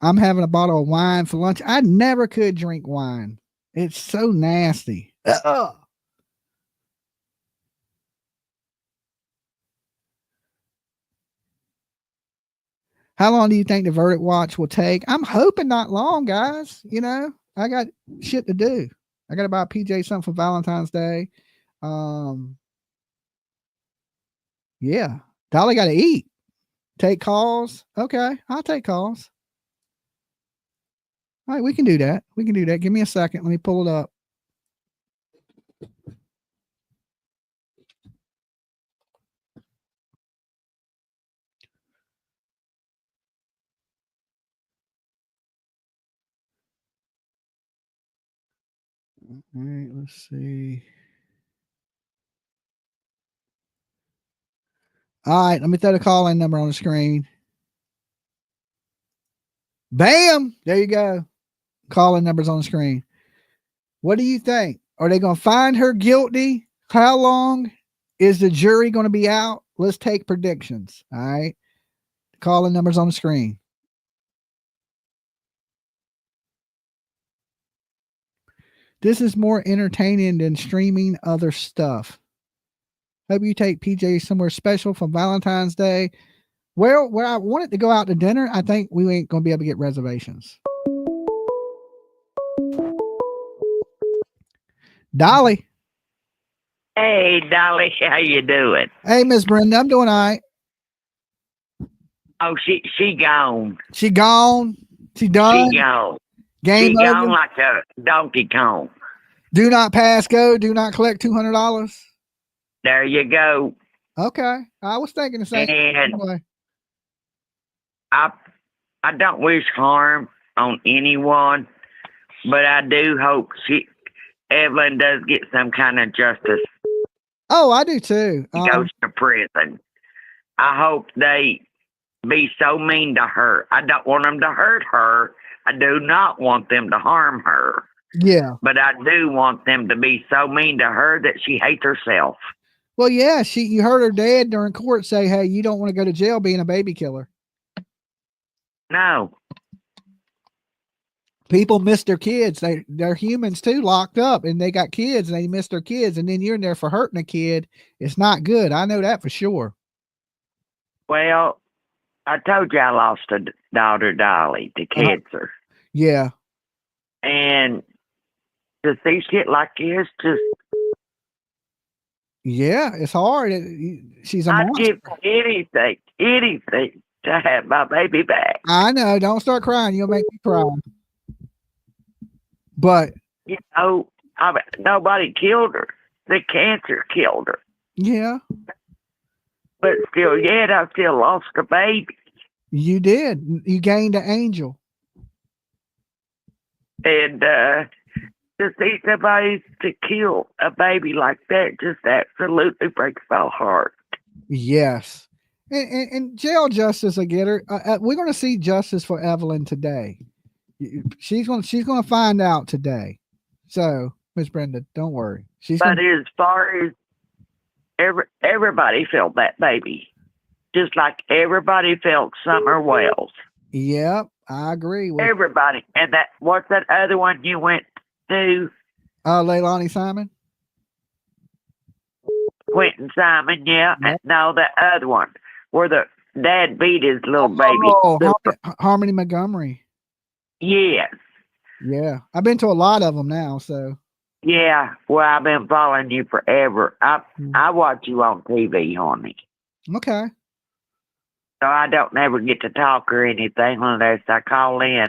I'm having a bottle of wine for lunch. I never could drink wine. It's so nasty. Ugh. How long do you think the verdict watch will take? I'm hoping not long, guys. I got shit to do. I got to buy PJ something for Valentine's Day. Yeah. Dolly got to eat. Take calls. Okay. I'll take calls. All right. We can do that. Give me a second. Let me pull it up. All right. Let's see. All right. Let me throw the call-in number on the screen. Bam. There you go. Call-in numbers on the screen. What do you think? Are they going to find her guilty? How long is the jury going to be out? Let's take predictions. All right. Call-in numbers on the screen. This is more entertaining than streaming other stuff. Hope you take PJ somewhere special for Valentine's Day. Well, where I wanted to go out to dinner, I think we ain't going to be able to get reservations. Dolly. Hey, Dolly, how you doing? Hey, Miss Brenda, I'm doing all right. Oh, she gone. She gone? She done? She gone. Game she over? gone like a Donkey Kong. Do not pass go. Do not collect $200. There you go. Okay. I was thinking the same thing. Anyway. I don't wish harm on anyone, but I do hope Evelyn does get some kind of justice. Oh, I do too. She goes to prison. I hope they be so mean to her. I don't want them to hurt her. I do not want them to harm her. Yeah. But I do want them to be so mean to her that she hates herself. Well, yeah, you heard her dad during court say, hey, you don't want to go to jail being a baby killer. No. People miss their kids. They're humans too, locked up, and they got kids and they miss their kids, and then you're in there for hurting a kid. It's not good. I know that for sure. Well, I told you I lost a daughter, Dolly, to cancer. Yeah. And to see shit like this, just yeah, it's hard. She's a I'd monster. give anything to have my baby back. I know. Don't start crying. You'll make me cry. But you know, nobody killed her. The cancer killed her. Yeah. But still, yet I still lost a baby. You did. You gained an angel. And to see somebody to kill a baby like that just absolutely breaks my heart. Yes. And jail justice, I get her. We're going to see justice for Evelyn today. She's going to find out today. So, Miss Brenda, don't worry. As far as everybody felt that baby, just like everybody felt Summer Wells. Yep, I agree with everybody. And what's that other one you went to? Leilani Simon. Quentin Simon, yeah. Yep. No, the other one where the dad beat his little baby. Oh, Harmony Montgomery. Yes. Yeah, I've been to a lot of them now. So. Yeah, well, I've been following you forever. I watch you on TV, honey. Okay. So I don't never get to talk or anything unless I call in.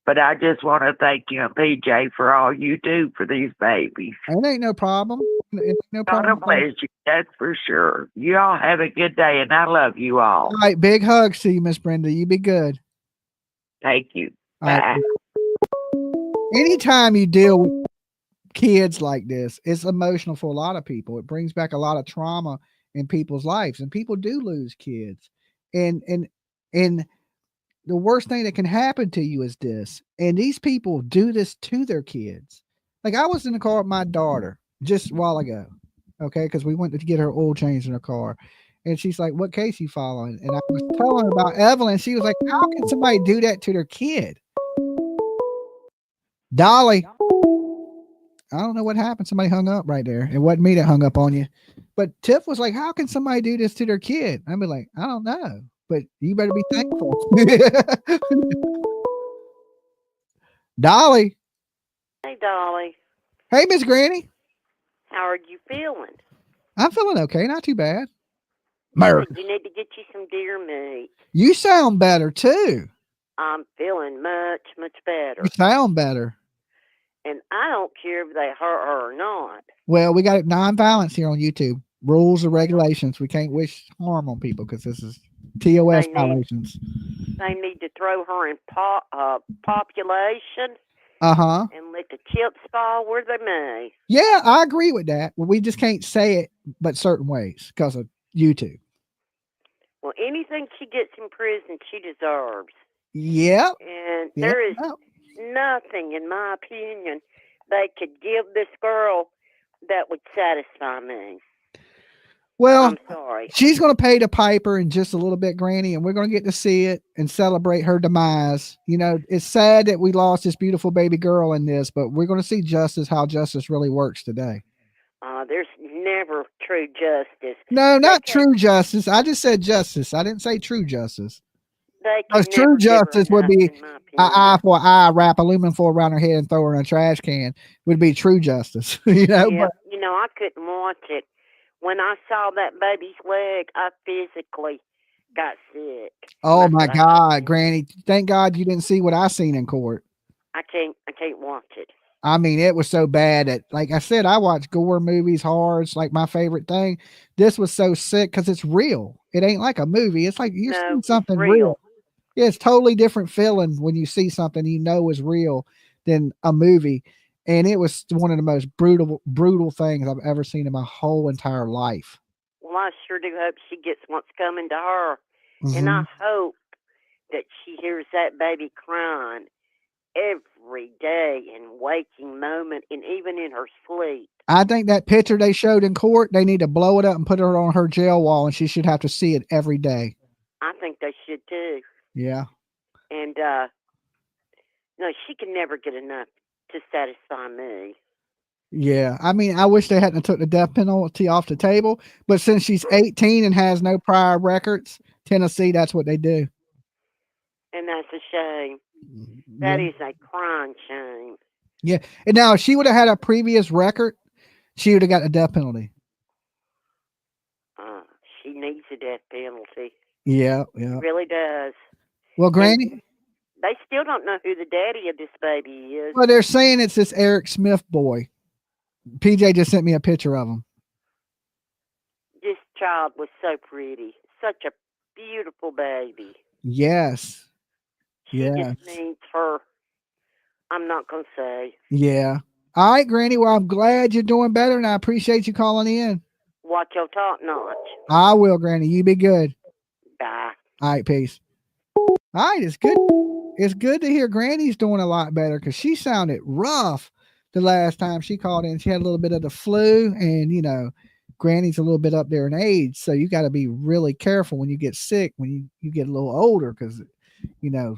But I just want to thank you and PJ for all you do for these babies. It ain't no problem. It's no problem. God bless you, that's for sure. You all have a good day, and I love you all. All right, big hugs to you, Miss Brenda. You be good. Thank you. All right. Anytime you deal with kids like this, it's emotional for a lot of people. It brings back a lot of trauma in people's lives, and people do lose kids. And the worst thing that can happen to you is this. And these people do this to their kids. Like I was in the car with my daughter just a while ago. Okay, because we went to get her oil changed in her car. And she's like, what case you following? And I was telling her about Evelyn. She was like, how can somebody do that to their kid? Dolly. I don't know what happened. Somebody hung up right there. It wasn't me that hung up on you. But Tiff was like, how can somebody do this to their kid? I'd be like, I don't know. But you better be thankful. Dolly. Hey, Dolly. Hey, Miss Granny. How are you feeling? I'm feeling okay. Not too bad. America. You need to get you some deer meat. You sound better, too. I'm feeling much, much better. You sound better. And I don't care if they hurt her or not. Well, we got nonviolence here on YouTube. Rules and regulations. We can't wish harm on people because this is TOS violations. They need to throw her in population. Uh-huh. And let the chips fall where they may. Yeah, I agree with that. We just can't say it but certain ways because of YouTube. Well, anything she gets in prison, she deserves. Yep. And there is nothing, in my opinion, they could give this girl that would satisfy me. Well, I'm sorry. She's going to pay the piper in just a little bit, Granny, and we're going to get to see it and celebrate her demise. You know, it's sad that we lost this beautiful baby girl in this, but we're going to see justice, how justice really works today. There's never true justice. No, not true justice. I just said justice. I didn't say true justice. Because true justice would be an eye for an eye, wrap aluminum foil around her head and throw her in a trash can. Would be true justice. You know, yeah, you know, I couldn't watch it. When I saw that baby's leg, I physically got sick. Oh my God, Granny! Thank God you didn't see what I seen in court. I can't watch it. I mean, it was so bad that, like I said, I watch gore movies, horror. It's like my favorite thing. This was so sick because it's real. It ain't like a movie. It's like you're seeing something real. Yeah, it's totally different feeling when you see something you know is real than a movie. And it was one of the most brutal things I've ever seen in my whole entire life. Well, I sure do hope she gets what's coming to her. Mm-hmm. And I hope that she hears that baby crying every day in waking moment and even in her sleep. I think that picture they showed in court, they need to blow it up and put it on her jail wall, and she should have to see it every day. I think they should too. Yeah. And no, she can never get enough to satisfy me. Yeah. I mean, I wish they hadn't took the death penalty off the table, but since she's 18 and has no prior records, Tennessee, that's what they do. And that's a shame. That is a crying shame. Yeah. And now if she would have had a previous record, she would have got a death penalty. She needs a death penalty. Yeah. She really does. Well, Granny, And they still don't know who the daddy of this baby is. well, they're saying it's this Eric Smith boy. PJ just sent me a picture of him. This child was so pretty. Such a beautiful baby. Yes. She Yeah. just needs her. I'm not going to say. Yeah. All right, Granny. Well, I'm glad you're doing better, and I appreciate you calling in. Watch your top notch. I will, Granny. You be good. Bye. All right, peace. All right, it's good. It's good to hear Granny's doing a lot better because she sounded rough the last time she called in. She had a little bit of the flu, and Granny's a little bit up there in age, so you got to be really careful when you get sick when you get a little older because you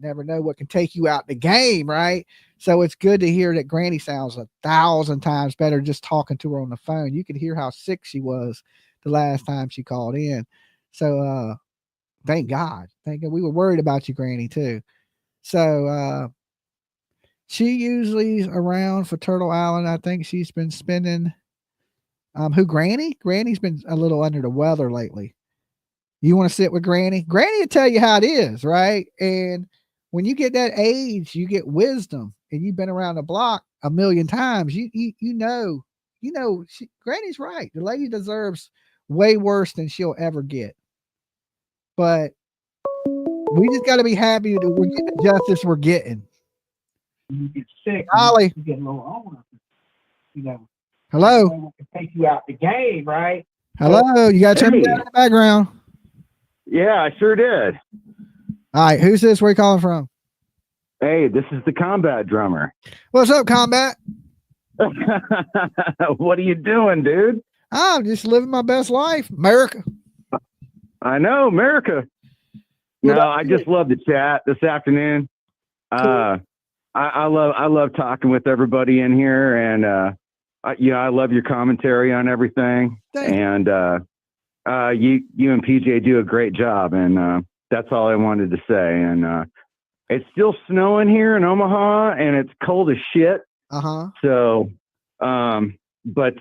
never know what can take you out the game, right? So it's good to hear that Granny sounds 1,000 times better just talking to her on the phone. You could hear how sick she was the last time she called in. So thank God. Thank God. We were worried about you, Granny, too. So she usually is around for Turtle Island. I think she's been spending who, Granny? Granny's been a little under the weather lately. You want to sit with Granny? Granny will tell you how it is, right? And when you get that age, you get wisdom, and you've been around the block a million times. Granny's right. The lady deserves way worse than she'll ever get. But we just got to be happy that we're getting the justice we're getting. You get sick, Ollie. you get a little older. Hello. It can take you out the game, right? Hello. You got to turn me down in the background. Yeah, I sure did. All right. Who's this? Where you calling from? Hey, this is the Combat Drummer. What's up, Combat? What are you doing, dude? I'm just living my best life, America. I know, America. No, I just love the chat this afternoon. I love talking with everybody in here, and I love your commentary on everything. And you and PJ do a great job, and that's all I wanted to say. And it's still snowing here in Omaha, and it's cold as shit. So, but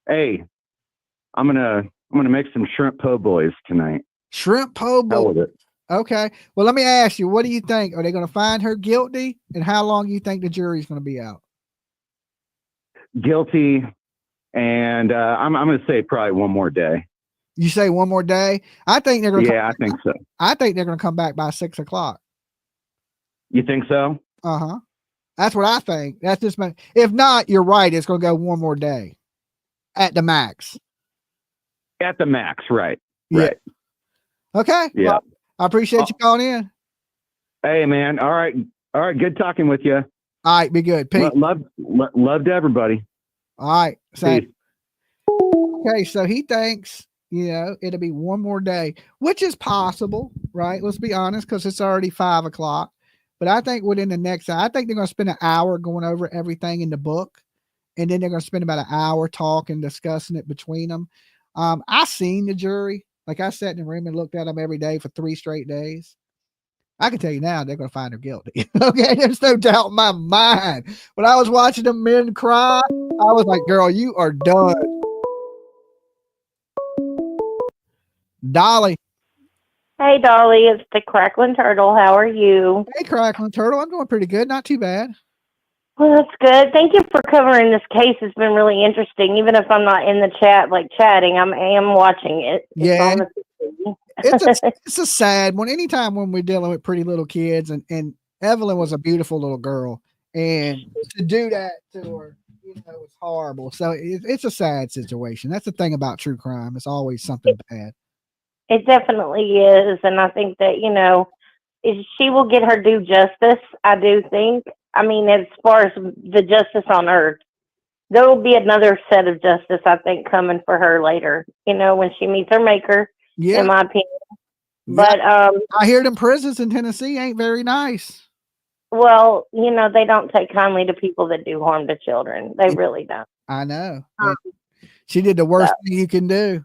hey, I'm gonna make some shrimp po' boys tonight. Shrimp po' boys. Hell with it. Okay. Well, let me ask you, what do you think? Are they going to find her guilty? And how long do you think the jury's going to be out? Guilty. And I'm going to say probably one more day. You say one more day? I think they're going to. Yeah, I think so. I think they're going to come back by 6 o'clock. You think so? Uh-huh. That's what I think. That's just my, if not, you're right. It's going to go one more day at the max. At the max. Right. Yeah. Right. Okay. Yeah. Well, I appreciate you calling in. Hey, man. All right. All right. Good talking with you. All right. Be good. Peace. Love to everybody. All right. Same. Peace. Okay. So he thinks, it'll be one more day, which is possible, right? Let's be honest, because it's already 5 o'clock. But I think within the next, I think they're going to spend an hour going over everything in the book. And then they're going to spend about an hour talking, discussing it between them. I seen the jury. Like I sat in the room and looked at them every day for 3 straight days. I can tell you now, they're going to find her guilty. Okay. There's no doubt in my mind. When I was watching the men cry, I was like, girl, you are done. Dolly. Hey, Dolly, it's the Crackling Turtle. How are you? Hey, Crackling Turtle. I'm doing pretty good. Not too bad. Well, that's good. Thank you for covering this case. It's been really interesting. Even if I'm not in the chat, chatting, I am watching it. Yeah. It's a sad one. Anytime when we're dealing with pretty little kids, and Evelyn was a beautiful little girl, And to do that to her, it's horrible. So it's a sad situation. That's the thing about true crime. It's always something bad. It definitely is, and I think that she will get her due justice. I do think. I mean, as far as the justice on earth, there will be another set of justice, I think, coming for her later. When she meets her maker. Yeah. In my opinion. Yeah. But I hear them prisons in Tennessee ain't very nice. Well, they don't take kindly to people that do harm to children. They really don't. I know. She did the worst thing you can do.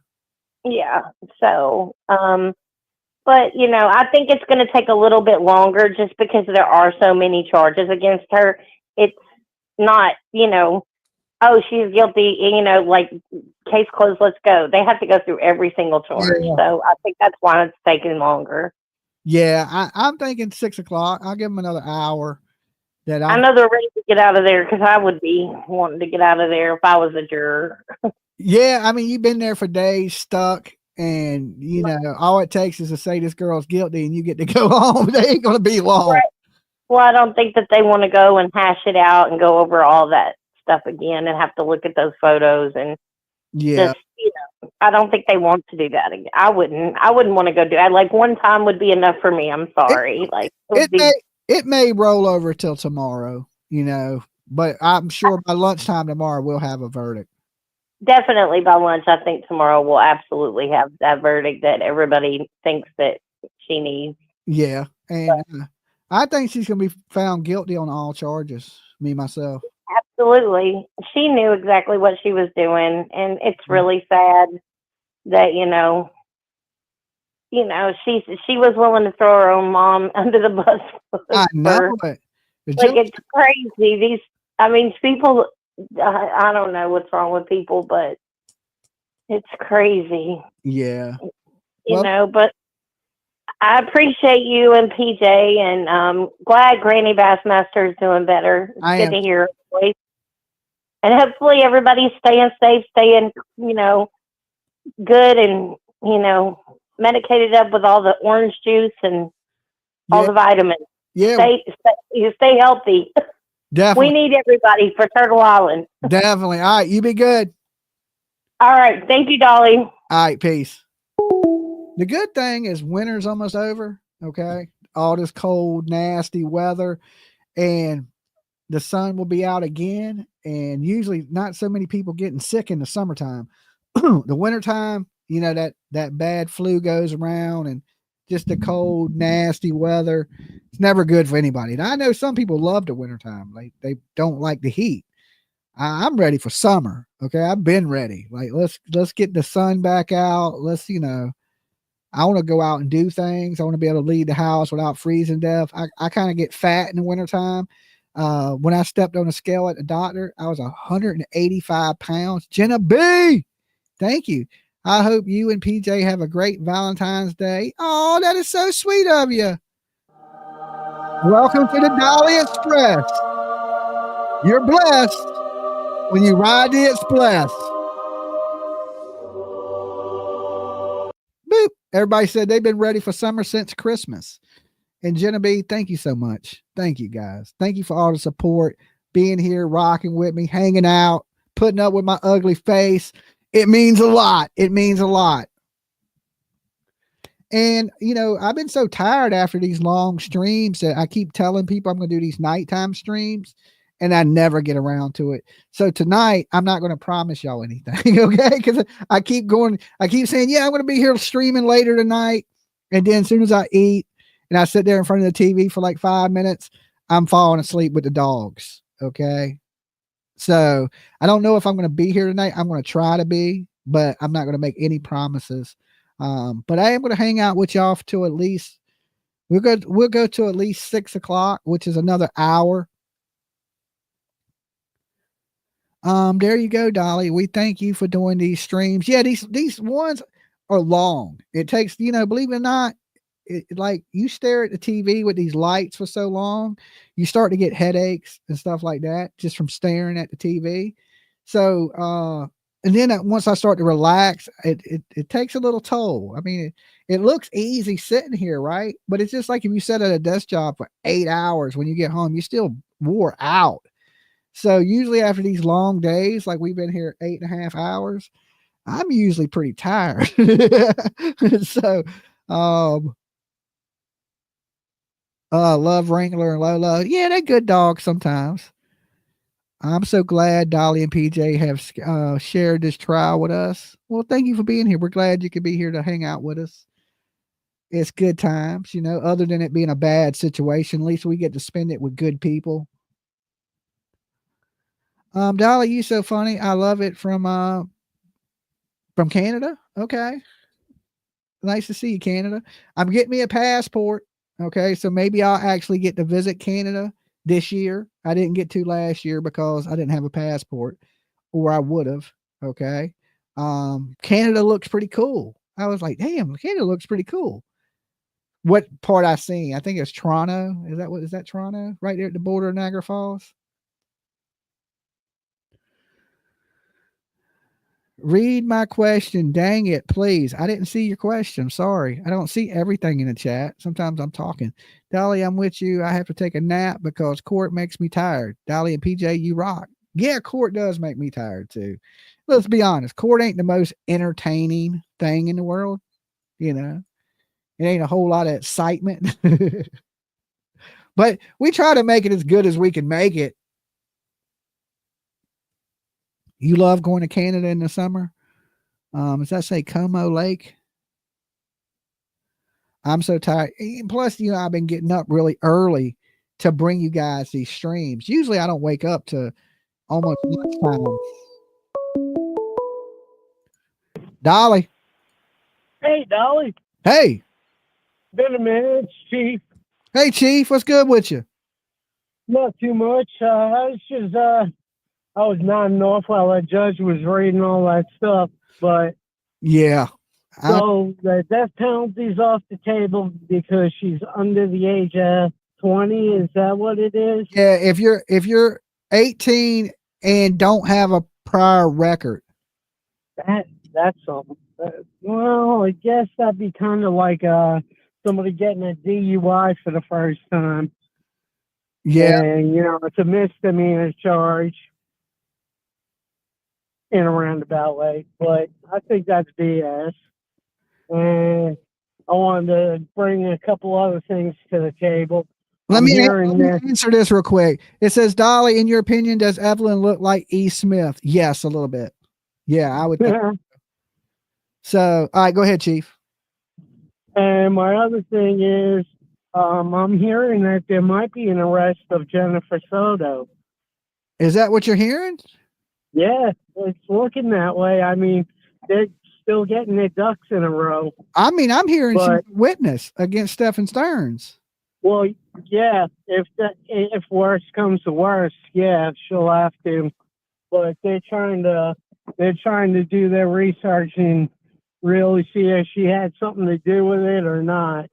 Yeah. So, but I think it's going to take a little bit longer just because there are so many charges against her. It's not, oh, she's guilty, like case closed, let's go. They have to go through every single charge. Yeah. So I think that's why it's taking longer. Yeah, I'm thinking 6 o'clock. I'll give them another hour. I know they're ready to get out of there because I would be wanting to get out of there if I was a juror. Yeah, I mean, you've been there for days stuck, and all it takes is to say this girl's guilty and you get to go home. They ain't gonna be long. Right. Well, I don't think that they want to go and hash it out and go over all that stuff again and have to look at those photos and yeah. just, I don't think they want to do that again. I wouldn't want to go do it. Like one time would be enough for me. I'm sorry. It may roll over till tomorrow, but I'm sure by lunchtime tomorrow we'll have a verdict. Definitely by lunch. I think tomorrow we'll absolutely have that verdict that everybody thinks that she needs. Yeah. And I think she's going to be found guilty on all charges, me, myself. Absolutely. She knew exactly what she was doing. And it's really sad that, she was willing to throw her own mom under the bus. I know it. It's crazy. People, I don't know what's wrong with people, but it's crazy. Yeah. But I appreciate you and PJ, and glad Granny Bassmaster is doing better. It's good to hear her voice. And hopefully everybody's staying safe, staying, good and, medicated up with all the orange juice and all the vitamins. Yeah. Stay healthy. Definitely. We need everybody for Turtle Island. Definitely. All right. You be good. All right. Thank you, Dolly. All right. Peace. The good thing is winter's almost over. Okay. All this cold, nasty weather, and the sun will be out again. And usually not so many people getting sick in the summertime. The wintertime, that bad flu goes around, and just the cold, nasty weather. It's never good for anybody. And I know some people love the wintertime. Like they don't like the heat. I'm ready for summer. Okay. I've been ready. Like, let's get the sun back out. Let's, I want to go out and do things. I want to be able to leave the house without freezing to death. I kind of get fat in the wintertime. When I stepped on a scale at the doctor, I was 185 pounds. Jenna B, thank you. I hope you and PJ have a great Valentine's Day. Oh, that is so sweet of you. Welcome to the Dolly Express. You're blessed when you ride the Express. Boop. Everybody said they've been ready for summer since Christmas. And Jenna B, thank you so much. Thank you, guys. Thank you for all the support, being here, rocking with me, hanging out, putting up with my ugly face. It means a lot. It means a lot. And, I've been so tired after these long streams that I keep telling people I'm going to do these nighttime streams, and I never get around to it. So tonight, I'm not going to promise y'all anything, okay? Because I keep saying, yeah, I'm going to be here streaming later tonight. And then as soon as I eat and I sit there in front of the TV for like 5 minutes, I'm falling asleep with the dogs, okay? So I don't know if I'm going to be here tonight. I'm going to try to be, but I'm not going to make any promises. But I am going to hang out with y'all till at least we'll go to at least 6 o'clock, which is another hour. There you go, Dolly. We thank you for doing these streams. Yeah, these ones are long. It takes, believe it or not, like you stare at the TV with these lights for so long, you start to get headaches and stuff like that just from staring at the TV. So, and then once I start to relax, it takes a little toll. I mean, it looks easy sitting here, right? But it's just like if you sit at a desk job for 8 hours, when you get home, you're still wore out. So usually after these long days, like we've been here 8.5 hours, I'm usually pretty tired. So, Love Wrangler and Lola. Yeah, they're good dogs sometimes. I'm so glad Dolly and PJ have shared this trial with us. Well, thank you for being here. We're glad you could be here to hang out with us. It's good times, other than it being a bad situation. At least we get to spend it with good people. Dolly, you so funny. I love it from Canada. Okay. Nice to see you, Canada. I'm getting me a passport. Okay. So maybe I'll actually get to visit Canada this year. I didn't get to last year because I didn't have a passport, or I would have. Okay. Canada looks pretty cool. I was like, damn, Canada looks pretty cool. What part I seen? I think it's Toronto. Is that Toronto? Right there at the border of Niagara Falls? Read my question. Dang it, please. I didn't see your question. Sorry. I don't see everything in the chat. Sometimes I'm talking. Dolly, I'm with you. I have to take a nap because court makes me tired. Dolly and PJ, you rock. Yeah, court does make me tired too. Let's be honest. Court ain't the most entertaining thing in the world. It ain't a whole lot of excitement. But we try to make it as good as we can make it. You love going to Canada in the summer? Does that say Como Lake? I'm so tired. Plus, I've been getting up really early to bring you guys these streams. Usually I don't wake up to almost lunchtime. Dolly. Hey, Dolly. Hey. Been a minute, it's Chief. Hey, Chief. What's good with you? Not too much. I was nodding off while that judge was reading all that stuff, but yeah. So the death penalty's off the table because she's under the age of 20. Is that what it is? Yeah. If you're 18 and don't have a prior record. That's something. Well, I guess that'd be kind of like somebody getting a DUI for the first time. Yeah. And, it's a misdemeanor charge in a roundabout way, but I think that's BS. And I wanted to bring a couple other things to the table. Let me answer this real quick. It says, Dolly, in your opinion, does Evelyn look like E. Smith? Yes, a little bit. Yeah, I would think so. So, all right, go ahead, Chief. And my other thing is, I'm hearing that there might be an arrest of Jennifer Soto. Is that what you're hearing? Yeah, it's looking that way. I mean, they're still getting their ducks in a row. I mean, I'm hearing she's a witness against Stephen Stearns. Well, yeah, if worse comes to worse, yeah, she'll have to. But they're trying to do their research and really see if she had something to do with it or not.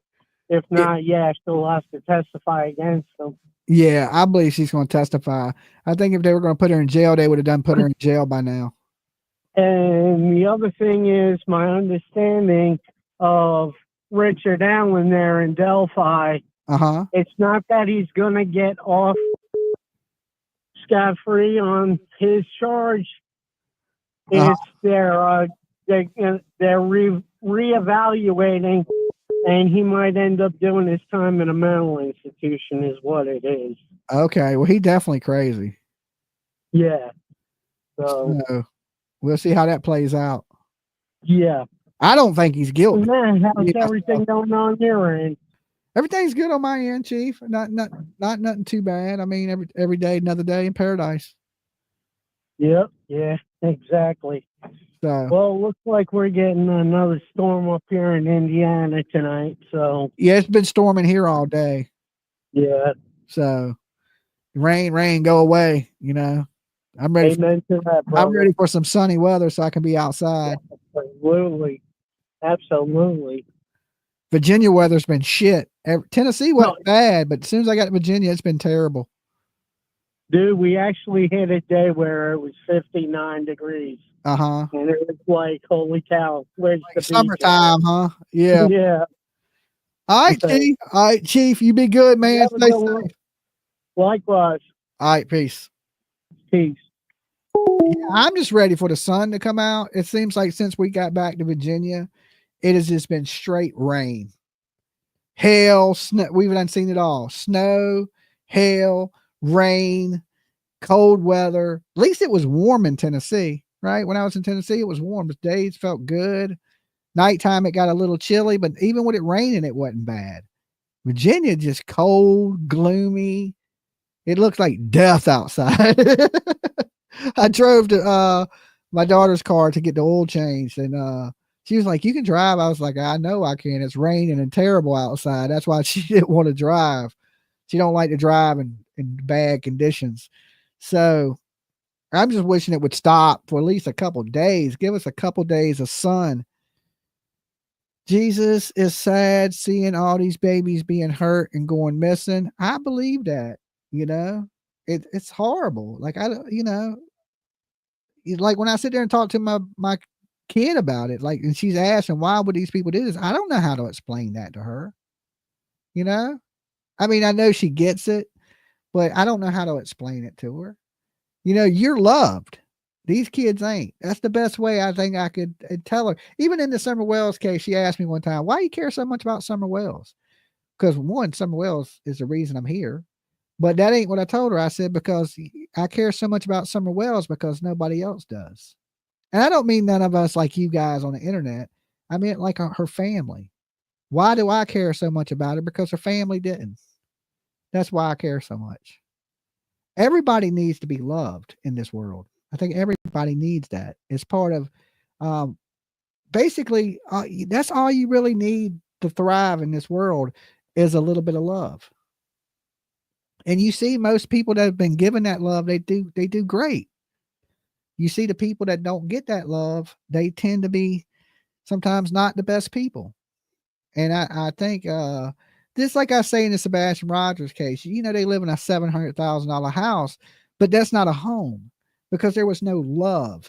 If not, yeah, she'll have to testify against them. Yeah, I believe she's going to testify. I think if they were going to put her in jail, they would have put her in jail by now. And the other thing is my understanding of Richard Allen there in Delphi. Uh-huh. It's not that he's going to get off scot-free on his charge. It's they're reevaluating, and he might end up doing his time in a mental institution is what it is. Okay, well, he definitely crazy. Yeah. So we'll see how that plays out. Yeah. I don't think he's guilty. Man, how's everything going on your end? Everything's good on my end, Chief. Not nothing too bad. I mean, every day, another day in paradise. Yep. Yeah, exactly. So, well, it looks like we're getting another storm up here in Indiana tonight. So yeah, it's been storming here all day. Yeah. So rain, go away. I'm ready. Amen to that, brother. I'm ready for some sunny weather so I can be outside. Absolutely. Virginia weather's been shit. Tennessee wasn't bad, but as soon as I got to Virginia, it's been terrible. Dude, we actually had a day where it was 59 degrees. Uh-huh. And it was like, holy cow, where's the summertime, huh? Yeah. Yeah. All right, Chief. All right, Chief. You be good, man. Stay safe. Likewise. All right, peace. Peace. Yeah, I'm just ready for the sun to come out. It seems like since we got back to Virginia, it has just been straight rain, hail, snow. We've done seen it all: snow, hail, rain, cold weather. At least it was warm in Tennessee, right? When I was in Tennessee, it was warm. The days felt good. Nighttime, it got a little chilly, but even with it raining, it wasn't bad. Virginia, just cold, gloomy. It looks like death outside. I drove to my daughter's car to get the oil changed, and she was like, "You can drive." I was like, "I know I can. It's raining and terrible outside." That's why she didn't want to drive. She don't like to drive in bad conditions. So I'm just wishing it would stop for at least a couple days. Give us a couple days of sun. Jesus is sad seeing all these babies being hurt and going missing. I believe that, it's horrible. Like, like when I sit there and talk to my kid about it, like, and she's asking, why would these people do this? I don't know how to explain that to her. I mean, I know she gets it, but I don't know how to explain it to her. You're loved. These kids ain't. That's the best way I think I could tell her. Even in the Summer Wells case, she asked me one time, why you care so much about Summer Wells? Because one, Summer Wells is the reason I'm here. But that ain't what I told her. I said, because I care so much about Summer Wells because nobody else does. And I don't mean none of us like you guys on the internet. I mean like her family. Why do I care so much about her? Because her family didn't. That's why I care so much. Everybody needs to be loved in this world. I think everybody needs that. It's part of, basically, that's all you really need to thrive in this world is a little bit of love. And you see most people that have been given that love, they do great. You see the people that don't get that love, they tend to be sometimes not the best people. And I think, just like I say in the Sebastian Rogers case, they live in a $700,000 house, but that's not a home because there was no love,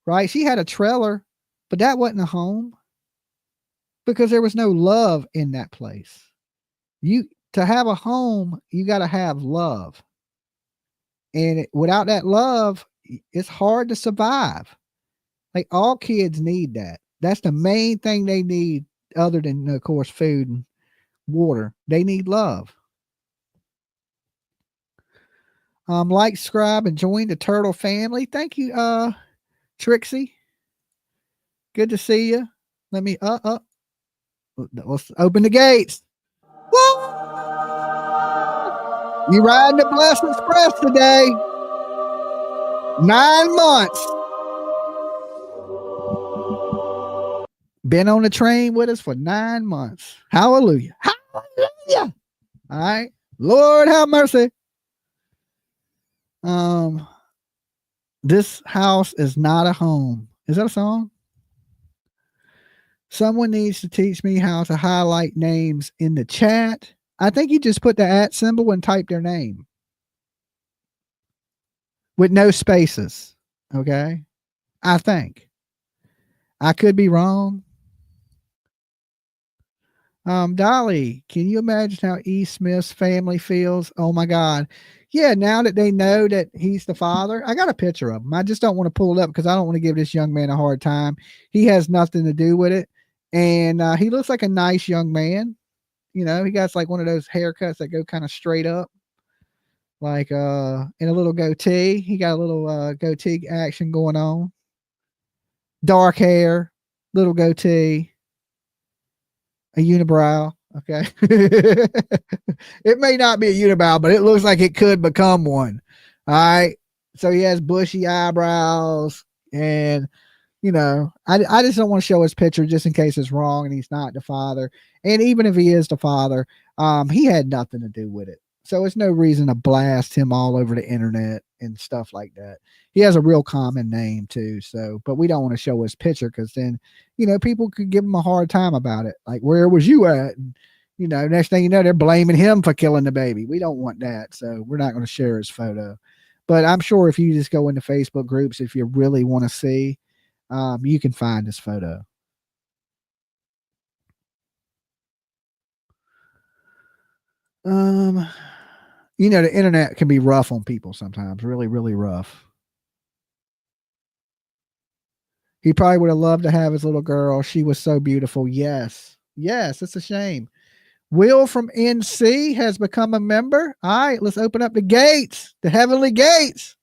right? She had a trailer, but that wasn't a home because there was no love in that place. To have a home, you got to have love. And without that love, it's hard to survive. Like all kids need that. That's the main thing they need other than, of course, food and water. They need love. Like, subscribe, and join the Turtle family. Thank you, Trixie. Good to see you. Let me let's open the gates. Woo! You riding the Blessed Express today. 9 months. Been on the train with us for 9 months. Hallelujah. Hallelujah. All right. Lord have mercy. This house is not a home. Is that a song? Someone needs to teach me how to highlight names in the chat. I think you just put the @ symbol and type their name with no spaces. Okay. I think. I could be wrong. Dolly, can you imagine how E. Smith's family feels? Oh my God. Yeah, now that they know that he's the father, I got a picture of him. I just don't want to pull it up because I don't want to give this young man a hard time. He has nothing to do with it. And he looks like a nice young man. He got like one of those haircuts that go kind of straight up, like in a little goatee. He got a little goatee action going on. Dark hair, little goatee, a unibrow. Okay. It may not be a unibrow, but it looks like it could become one. All right. So he has bushy eyebrows, and I just don't want to show his picture just in case it's wrong and he's not the father. And even if he is the father, he had nothing to do with it. So it's no reason to blast him all over the internet and stuff like that. He has a real common name too. So, but we don't want to show his picture because then, people could give him a hard time about it. Like, where was you at? And, next thing you know, they're blaming him for killing the baby. We don't want that. So we're not going to share his photo. But I'm sure if you just go into Facebook groups, if you really want to see, you can find this photo. You know, the internet can be rough on people sometimes, really, really rough. He probably would have loved to have his little girl. She was so beautiful. Yes. Yes, it's a shame. Will from NC has become a member. All right, let's open up the gates, the heavenly gates.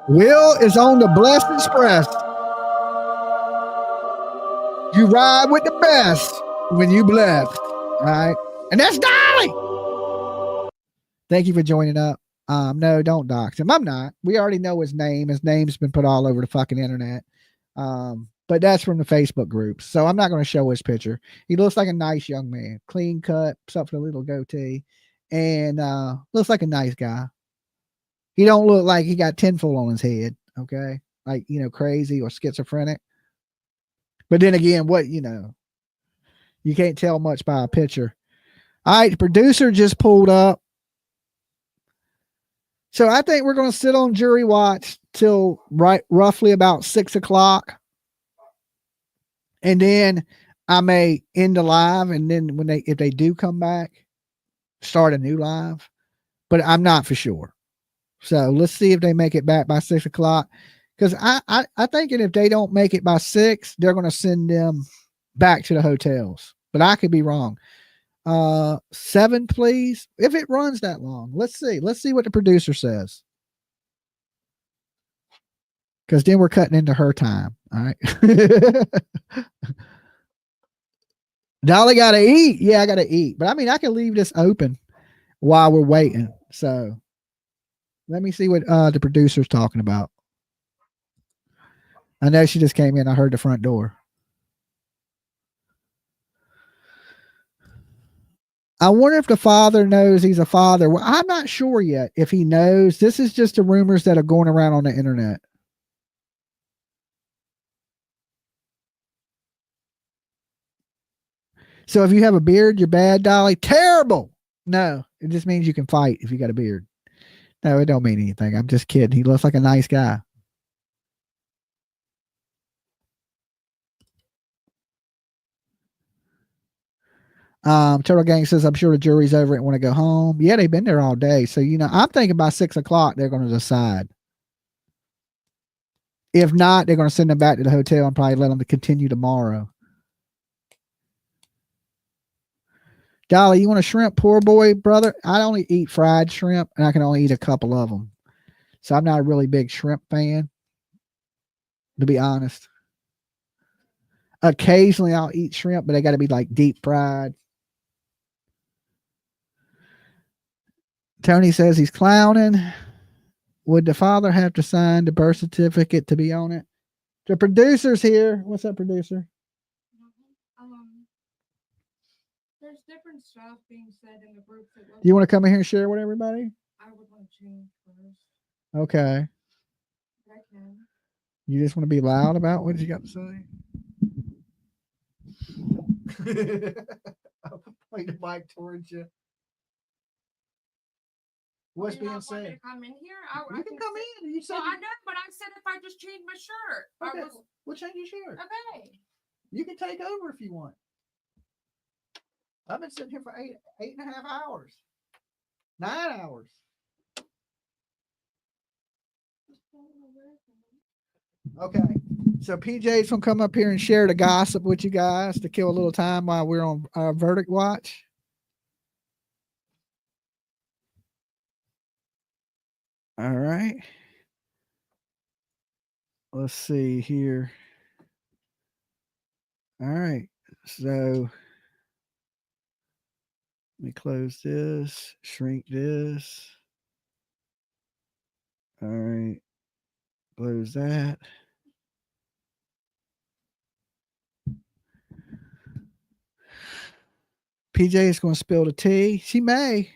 Will is on the Blessed Express. You ride with the best when you bless. All right. And that's Dolly. Thank you for joining up. No, don't dox him. I'm not. We already know his name. His name's been put all over the fucking internet. But that's from the Facebook groups. So I'm not going to show his picture. He looks like a nice young man. Clean cut, except for a little goatee. And looks like a nice guy. He don't look like he got tinfoil on his head. Okay. Like, you know, crazy or schizophrenic. But then again, you can't tell much by a picture. All right, the producer just pulled up. So I think we're going to sit on jury watch till roughly about 6 o'clock. And then I may end the live. And then if they do come back, start a new live. But I'm not for sure. So let's see if they make it back by 6 o'clock. Because I think if they don't make it by 6, they're going to send them back to the hotels. But I could be wrong. 7, please. If it runs that long, let's see. Let's see what the producer says. Because then we're cutting into her time. All right. Dolly got to eat. Yeah, I got to eat. But I mean, I can leave this open while we're waiting. So let me see what the producer's talking about. I know she just came in. I heard the front door. I wonder if the father knows he's a father. Well, I'm not sure yet if he knows. This is just the rumors that are going around on the internet. So if you have a beard, you're bad, Dolly. Terrible. No, it just means you can fight if you got a beard. No, it don't mean anything. I'm just kidding. He looks like a nice guy. Turtle Gang says, I'm sure the jury's over and want to go home. Yeah, they've been there all day. So, I'm thinking by 6 o'clock, they're going to decide. If not, they're going to send them back to the hotel and probably let them continue tomorrow. Dolly, you want a shrimp? Poor boy, brother. I only eat fried shrimp and I can only eat a couple of them. So I'm not a really big shrimp fan, to be honest. Occasionally I'll eat shrimp, but they got to be like deep fried. Tony says he's clowning. Would the father have to sign the birth certificate to be on it? The producer's here. What's up, producer? There's different stuff being said in the group. Do you want to come in here and share with everybody? I would want to change first. Okay. I can. You just want to be loud about what you got to say? I'll point the mic towards you. What's being said? To come in here? You can come in. You said I know, but I said if I just change my shirt. Okay. We'll change your shirt. Okay. You can take over if you want. I've been sitting here for eight and a half hours. 9 hours. Okay. So PJ's gonna come up here and share the gossip with you guys to kill a little time while we're on verdict watch. All right. Let's see here. All right. So let me close this, shrink this. All right. Close that. PJ is going to spill the tea. She may.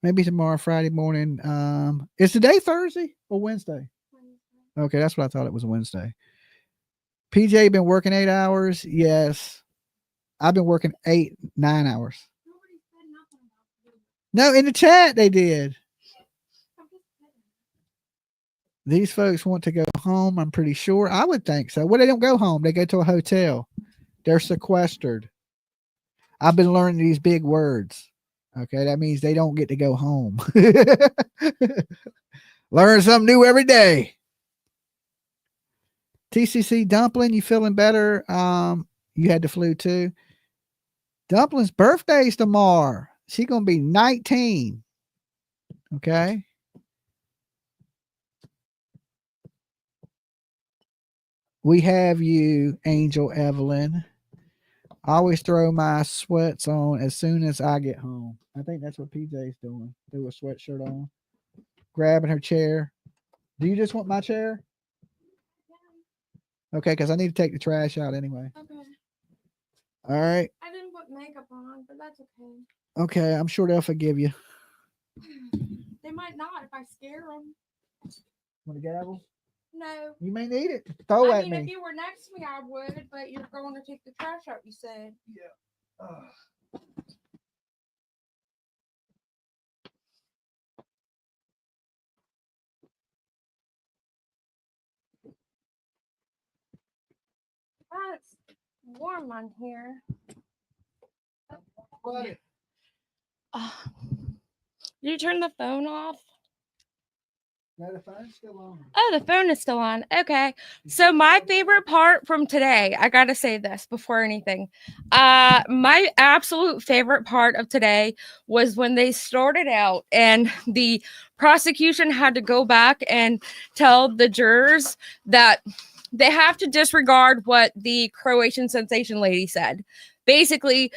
Maybe tomorrow, Friday morning. Is today Thursday or Wednesday? Okay, that's what I thought it was Wednesday. PJ been working 8 hours. Yes. I've been working 9 hours. No, in the chat they did. These folks want to go home, I'm pretty sure. I would think so. Well, they don't go home. They go to a hotel. They're sequestered. I've been learning these big words. Okay, that means they don't get to go home. Learn something new every day. TCC Dumpling, you feeling better? You had the flu too. Dumpling's birthday's tomorrow. She's gonna be 19. Okay. We have you, Angel Evelyn. I always throw my sweats on as soon as I get home. I think that's what PJ's doing. Threw a sweatshirt on. Grabbing her chair. Do you just want my chair? Okay, because I need to take the trash out anyway. Okay. All right. I didn't put makeup on, but that's okay. Okay, I'm sure they'll forgive you. They might not if I scare them. Want a gavel? No. You may need it. Throw I at mean, me. if you were next to me, I would, but you're going to take the trash out, you said. Yeah. It's warm on here. What? Did you turn the phone off? No, the phone's still on. Oh, the phone is still on. Okay. So my favorite part from today, I gotta say this before anything. My absolute favorite part of today was when they started out and the prosecution had to go back and tell the jurors that they have to disregard what the Croatian sensation lady said. Basically,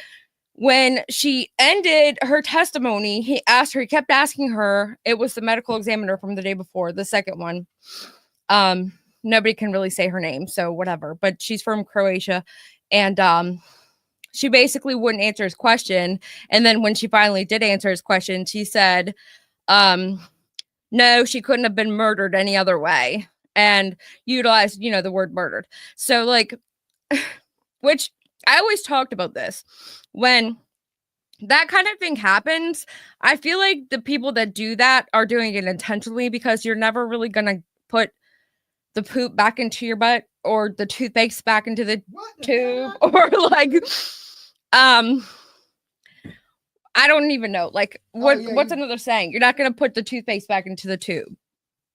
when she ended her testimony, he kept asking her, it was the medical examiner from the day before, the second one. Nobody can really say her name, so whatever, but she's from Croatia. And she basically wouldn't answer his question. And then when she finally did answer his question, she said, no, she couldn't have been murdered any other way. And utilized, the word murdered. So like, which I always talked about this. When that kind of thing happens, I feel like the people that do that are doing it intentionally, because you're never really going to put the poop back into your butt or the toothpaste back into the tube or like, I don't even know. Like what's another saying? You're not going to put the toothpaste back into the tube.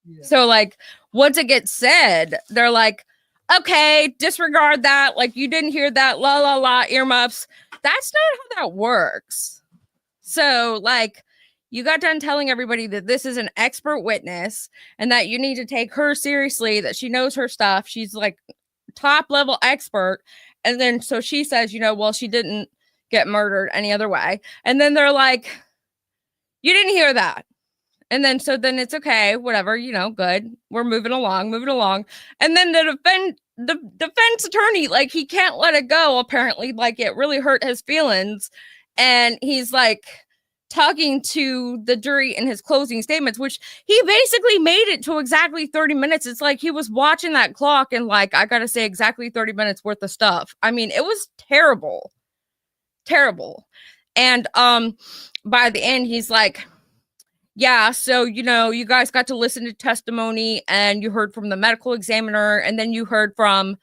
Yeah. So like once it gets said, they're like, okay, disregard that. Like you didn't hear that. La la la, earmuffs. That's not how that works. So like you got done telling everybody that this is an expert witness and that you need to take her seriously, that she knows her stuff. She's like top level expert. And then so she says, well, she didn't get murdered any other way. And then they're like, you didn't hear that. And then then it's okay, whatever, good. We're moving along. And then the defense attorney, like he can't let it go, apparently, like it really hurt his feelings. And he's like talking to the jury in his closing statements, which he basically made it to exactly 30 minutes. It's like he was watching that clock and like, I gotta say exactly 30 minutes worth of stuff. I mean, it was terrible. And by the end, he's like, yeah, so, you guys got to listen to testimony and you heard from the medical examiner and then you heard from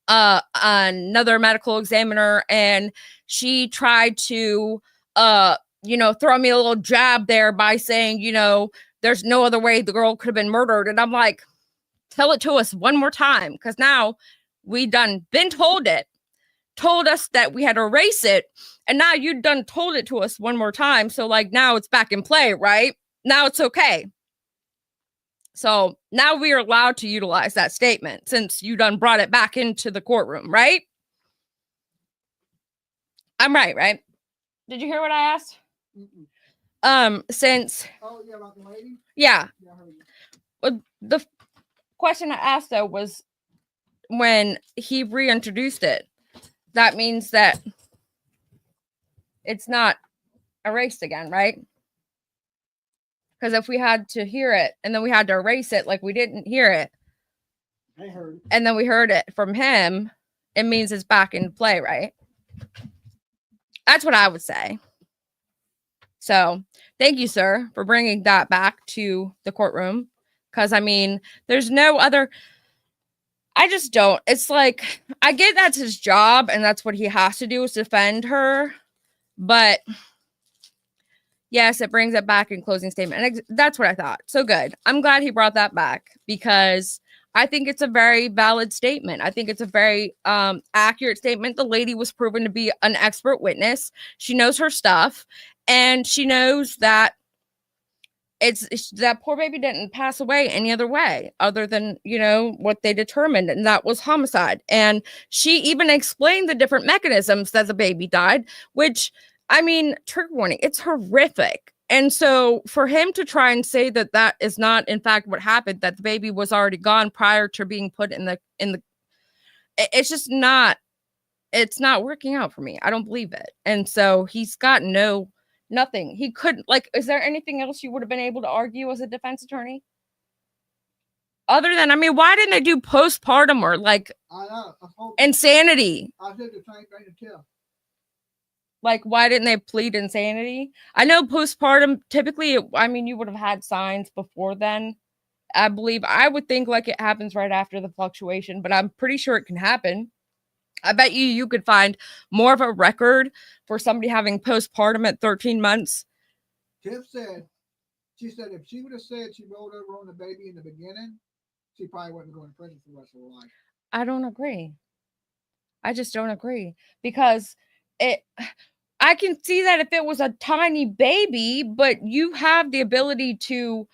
another medical examiner, and she tried to, throw me a little jab there by saying, there's no other way the girl could have been murdered. And I'm like, tell it to us one more time, because now we done been told us that we had to erase it, and now you done told it to us one more time. So like now it's back in play, right? Now it's okay. So now we are allowed to utilize that statement since you done brought it back into the courtroom, right? I'm right? Did you hear what I asked? Since... Oh, yeah, about the lady? Yeah. The question I asked, though, was when he reintroduced it, that means that it's not erased again, right? Because if we had to hear it and then we had to erase it, like we didn't hear it, I heard. And then we heard it from him, it means it's back in play, right? That's what I would say. So thank you, sir, for bringing that back to the courtroom. Because, I mean, there's no other... I just don't. It's like, I get that's his job and that's what he has to do is defend her. But Yes, it brings it back in closing statement. And that's what I thought. So good. I'm glad he brought that back because I think it's a very valid statement. I think it's a very accurate statement. The lady was proven to be an expert witness. She knows her stuff, and she knows that it's that poor baby didn't pass away any other way other than, you know, what they determined, and that was homicide. And she even explained the different mechanisms that the baby died, which, I mean, trigger warning, it's horrific. And so for him to try and say that that is not in fact what happened, that the baby was already gone prior to being put in the it's just not, it's not working out for me. I don't believe it. And so he's got nothing. He couldn't, like, is there anything else you would have been able to argue as a defense attorney? Other than, I mean, why didn't they do postpartum or like insanity? I said the same thing to tell. Like, why didn't they plead insanity? I know postpartum, typically, I mean, you would have had signs before then. I believe, I would think like it happens right after the fluctuation, but I'm pretty sure it can happen. I bet you could find more of a record for somebody having postpartum at 13 months. Tiff said, she said if she would have said she rolled over on the baby in the beginning, she probably wasn't going to prison for the rest of her life. I don't agree. I just don't agree because I can see that if it was a tiny baby, but you have the ability to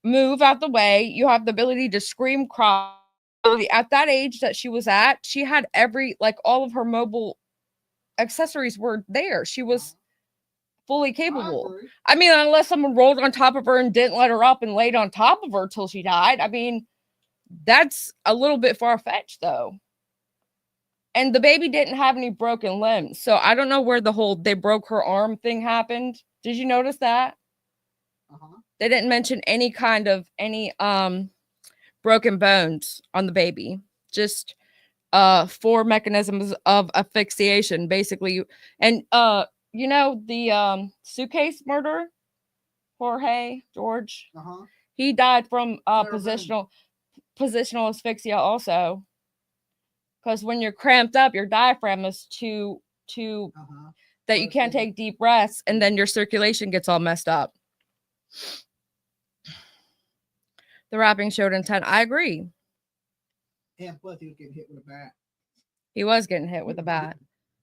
move out the way. You have the ability to scream, cry. At that age that she was at, she had all of her mobile accessories were there. She was fully capable. I mean, unless someone rolled on top of her and didn't let her up and laid on top of her till she died. I mean, that's a little bit far-fetched though. And the baby didn't have any broken limbs. So I don't know where the whole they broke her arm thing happened. Did you notice that? They didn't mention any broken bones on the baby. Just 4 mechanisms of asphyxiation, basically. And you know, the suitcase murder, George, he died from positional asphyxia also. Because when you're cramped up, your diaphragm is too that you can't take deep breaths, and then your circulation gets all messed up. The wrapping showed intent. I agree. And plus he was getting hit with a bat. He was getting hit with a bat.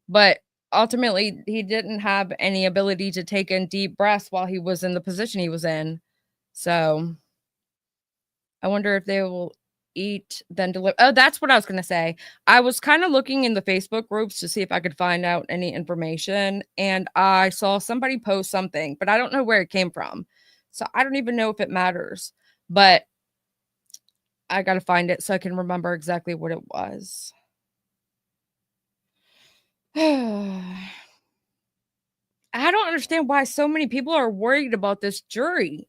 But ultimately, he didn't have any ability to take in deep breaths while he was in the position he was in. So I wonder if they will eat, then deliver. Oh, that's what I was going to say. I was kind of looking in the Facebook groups to see if I could find out any information. And I saw somebody post something, but I don't know where it came from. So I don't even know if it matters. But I got to find it so I can remember exactly what it was. I don't understand why so many people are worried about this jury.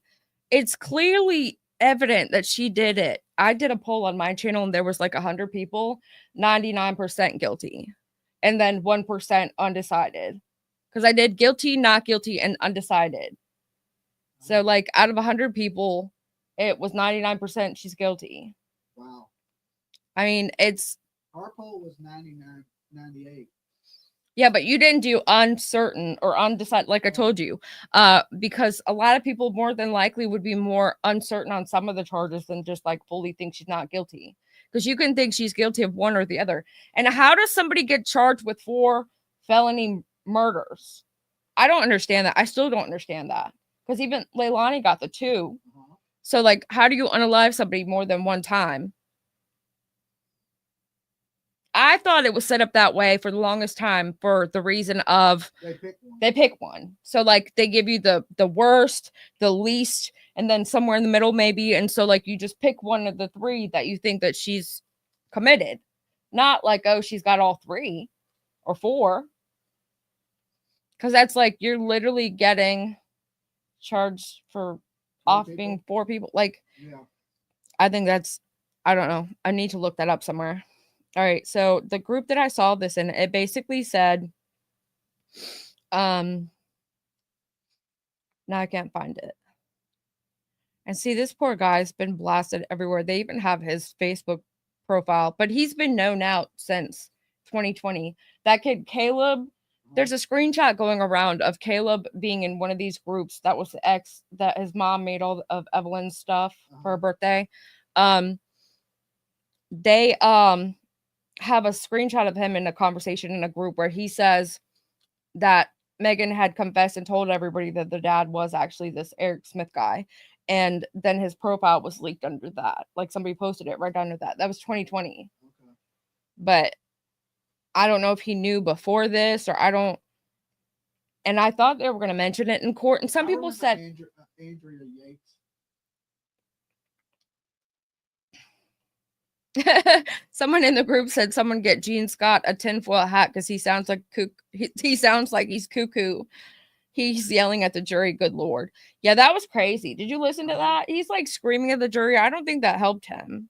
It's clearly evident that she did it. I did a poll on my channel and there was like 100 people, 99% guilty, and then 1% undecided. Because I did guilty, not guilty, and undecided. So like out of 100 people, it was 99% she's guilty. Wow. I mean, our poll was 99, 98. Yeah, but you didn't do uncertain or undecided, like I told you, because a lot of people more than likely would be more uncertain on some of the charges than just like fully think she's not guilty. Because you can think she's guilty of one or the other. And how does somebody get charged with 4 felony murders? I don't understand that. I still don't understand that. Because even Leilani got the 2. So like, how do you unalive somebody more than one time? I thought it was set up that way for the longest time for the reason of they pick one. So like they give you the worst, the least, and then somewhere in the middle maybe. And so like you just pick one of the 3 that you think that she's committed. Not like, oh, she's got all 3 or 4. Because that's like you're literally getting charged for being 4 people. Like, yeah. I think that's, I don't know. I need to look that up somewhere. All right, so the group that I saw this in, it basically said, now I can't find it. And see, this poor guy's been blasted everywhere. They even have his Facebook profile, but he's been known out since 2020. That kid, Caleb, There's a screenshot going around of Caleb being in one of these groups. That was the ex that his mom made all of Evelyn's stuff for her birthday. They have a screenshot of him in a conversation in a group where he says that Megan had confessed and told everybody that the dad was actually this Eric Smith guy. And then his profile was leaked under that. Like somebody posted it right under that. That was 2020. Okay. But I don't know if he knew before this or I don't. And I thought they were going to mention it in court. And some people said Andrea Yates. someone in the group said someone get Gene Scott a tinfoil hat because he sounds like he sounds like he's cuckoo. He's yelling at the jury. Good Lord. Yeah, that was crazy. Did you listen to that? He's like screaming at the jury. I don't think that helped him.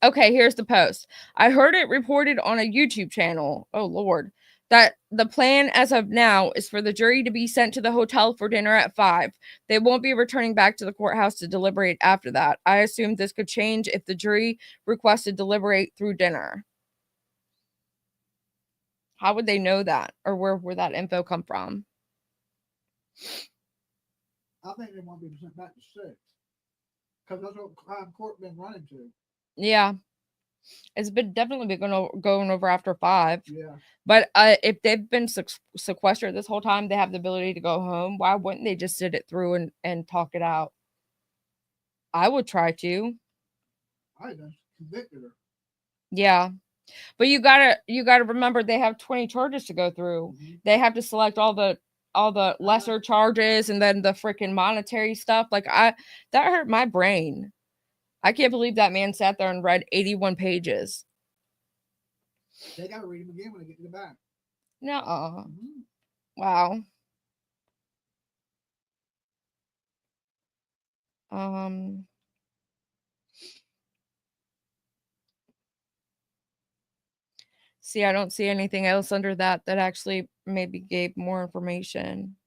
Okay, here's the post. I heard it reported on a YouTube channel. Oh, Lord. That the plan as of now is for the jury to be sent to the hotel for dinner at 5. They won't be returning back to the courthouse to deliberate after that. I assume this could change if the jury requests to deliberate through dinner. How would they know that? Or where would that info come from? I think they want to be sent back to 6. Because that's what crime court been running to. Yeah. It's been definitely been going over after 5. Yeah. But if they've been sequestered this whole time, they have the ability to go home. Why wouldn't they just sit it through and talk it out? I would try to. I done convicted her. Yeah. But you gotta remember they have 20 charges to go through. Mm-hmm. They have to select all the lesser charges and then the freaking monetary stuff. Like that hurt my brain. I can't believe that man sat there and read 81 pages. They gotta read them again when they get to the back. Nuh-uh. Mm-hmm. Wow. See, I don't see anything else under that actually maybe gave more information.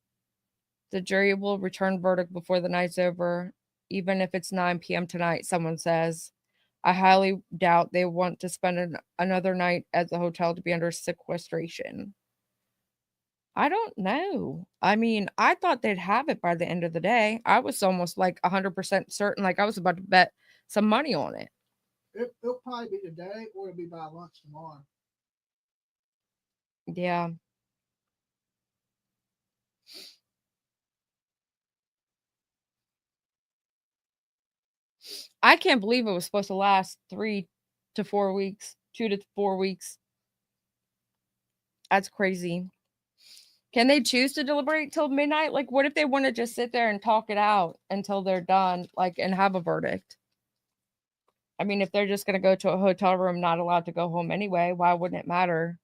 The jury will return verdict before the night's over, even if it's 9 p.m. tonight, someone says. I highly doubt they want to spend another night at the hotel to be under sequestration. I don't know. I mean, I thought they'd have it by the end of the day. I was almost like 100% certain, like I was about to bet some money on it. It'll probably be today or it'll be by lunch tomorrow. Yeah. I can't believe it was supposed to last 3 to 4 weeks, 2 to 4 weeks. That's crazy. Can they choose to deliberate till midnight? Like, what if they want to just sit there and talk it out until they're done, like, and have a verdict? I mean, if they're just going to go to a hotel room, not allowed to go home anyway, why wouldn't it matter?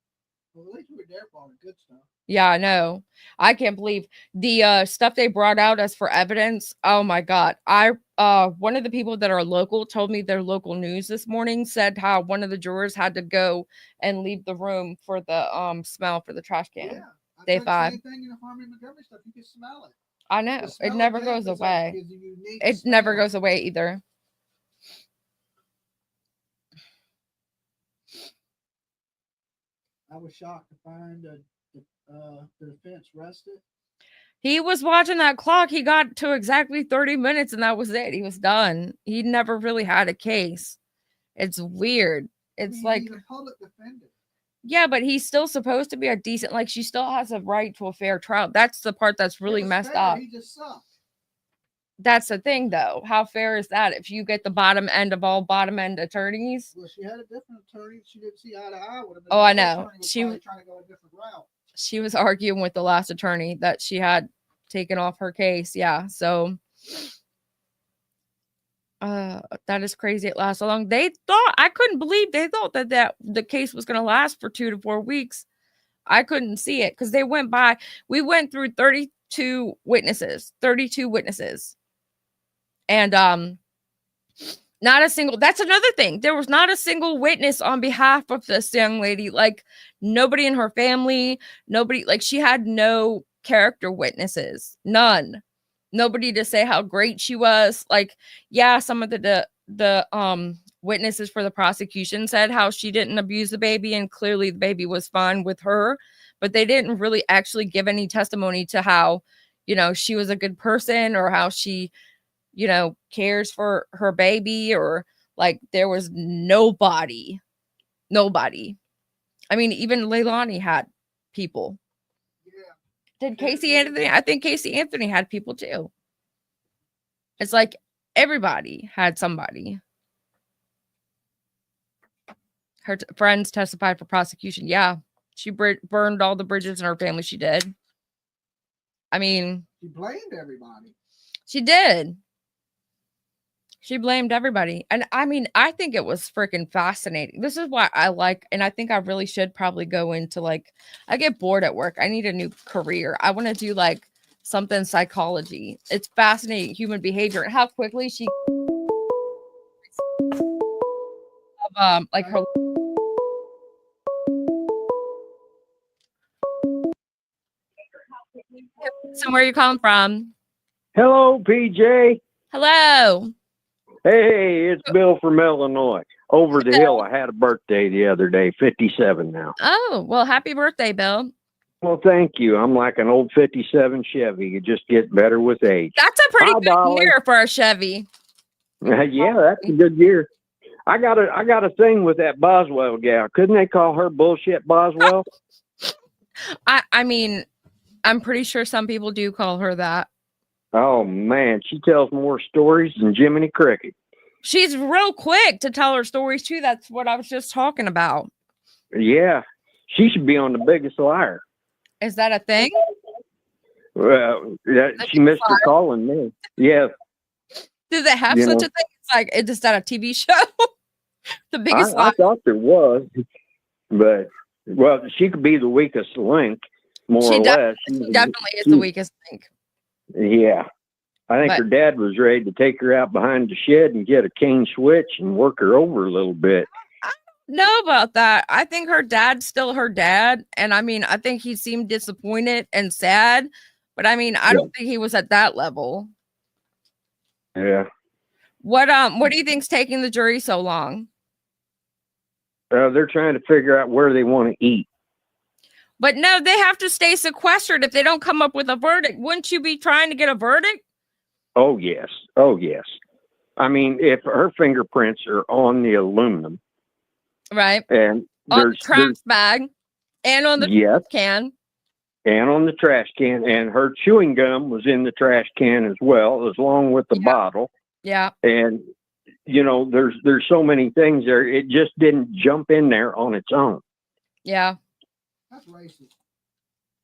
Well, at least we were there for all the good stuff. Yeah, I know. I can't believe the stuff they brought out as for evidence. Oh my God. One of the people that are local told me their local news this morning said how one of the jurors had to go and leave the room for the smell for the trash can. Yeah. Day 5. Same thing in the Harmony Montgomery stuff. You can smell it. I know. It never goes away. It never goes away either. I was shocked to find the defense rested. He was watching that clock. He got to exactly 30 minutes and that was it. He was done. He never really had a case. It's weird. It's like he's a public defender. Yeah, but he's still supposed to be a decent, like she still has a right to a fair trial. That's the part that's really messed up. He just sucked. That's the thing, though. How fair is that if you get the bottom end of all bottom end attorneys? Well, she had a different attorney. She didn't see eye to eye with him. Oh, I know. She was trying to go a different route. She was arguing with the last attorney that she had taken off her case. Yeah, so that is crazy. It lasts so long. I couldn't believe they thought that the case was going to last for 2 to 4 weeks. I couldn't see it because we went through 32 witnesses. And not a single, that's another thing. There was not a single witness on behalf of this young lady. Like nobody in her family, nobody, like she had no character witnesses, none. Nobody to say how great she was. Like, yeah, some of the witnesses for the prosecution said how she didn't abuse the baby and clearly the baby was fine with her. but they didn't really actually give any testimony to how, you know, she was a good person or how she, you know, cares for her baby, or like there was nobody. I mean, even Leilani had people. Did Casey Anthony? I think Casey Anthony had people too. It's like everybody had somebody. Her friends testified for prosecution. Yeah, she burned all the bridges in her family. She did. I mean, She blamed everybody. She did. She blamed everybody. And I mean, I think it was freaking fascinating. This is why I like, and I think I really should probably go into like, I get bored at work. I need a new career. I want to do like something psychology. It's fascinating, human behavior and how quickly she like her. So where are you calling from? Hello, PJ. Hello. Hey, it's Bill from Illinois. Over the hill, I had a birthday the other day, 57 now. Oh, well, happy birthday, Bill. Well, thank you. I'm like an old 57 Chevy. It just gets better with age. That's a pretty Hi, good Dolly. year for a Chevy. Yeah, that's a good year. I got a thing with that Boswell gal. Couldn't they call her bullshit Boswell? I mean, I'm pretty sure some people do call her that. Oh man, she tells more stories than Jiminy Cricket. She's real quick to tell her stories too. That's what I was just talking about. Yeah, she should be on The Biggest Liar. Is that a thing? Well, she missed her calling me. Yeah. Do they have You such know. a thing? It's like, is that a TV show? The Biggest I Liar. thought there was, but well, she could be the weakest link, more She or less. definitely is the weakest link. Yeah, I think But- her dad was ready to take her out behind the shed and get a cane switch and work her over a little bit. Know about that. I think her dad's still her dad. And I mean, I think he seemed disappointed and sad. But I mean, I don't think he was at that level. Yeah, What do you think's taking the jury so long? they're trying to figure out where they want to eat. But no, they have to stay sequestered if they don't come up with a verdict. Wouldn't you be trying to get a verdict? Oh yes, oh yes. I mean, if her fingerprints are on the aluminum, Right. and On the there's trash bag and on the Yes. can. and on the trash can, and her chewing gum was in the trash can as well, as long with the bottle. Yeah. And you know, there's so many things there. It just didn't jump in there on its own. Yeah. That's racist.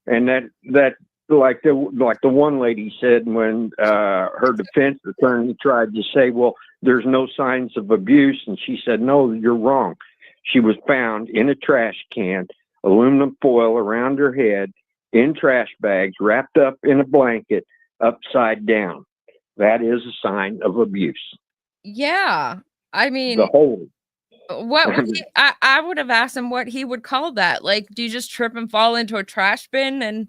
And that like the one lady said when her defense attorney tried to say, well, there's no signs of abuse, and she said, no, you're wrong. She was found in a trash can, aluminum foil around her head, in trash bags, wrapped up in a blanket, upside down. That is a sign of abuse. Yeah. I mean, The whole. what would he, I would have asked him what he would call that. Like, do you just trip and fall into a trash bin and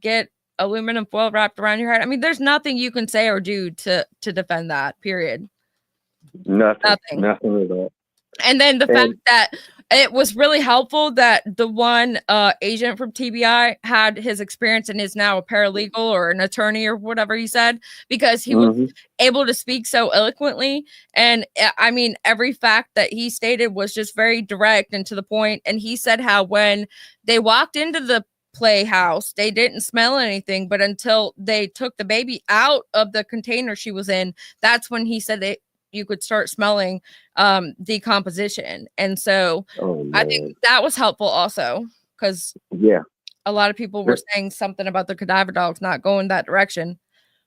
get aluminum foil wrapped around your head? I mean, there's nothing you can say or do to defend that, period. Nothing at all. And then the fact that it was really helpful that the one agent from TBI had his experience and is now a paralegal or an attorney or whatever he said, because he was able to speak so eloquently. And I mean, every fact that he stated was just very direct and to the point. And he said how when they walked into the playhouse, they didn't smell anything, but until they took the baby out of the container she was in, that's when he said that you could start smelling decomposition. And so I think that was helpful also, because a lot of people were saying something about the cadaver dogs not going that direction.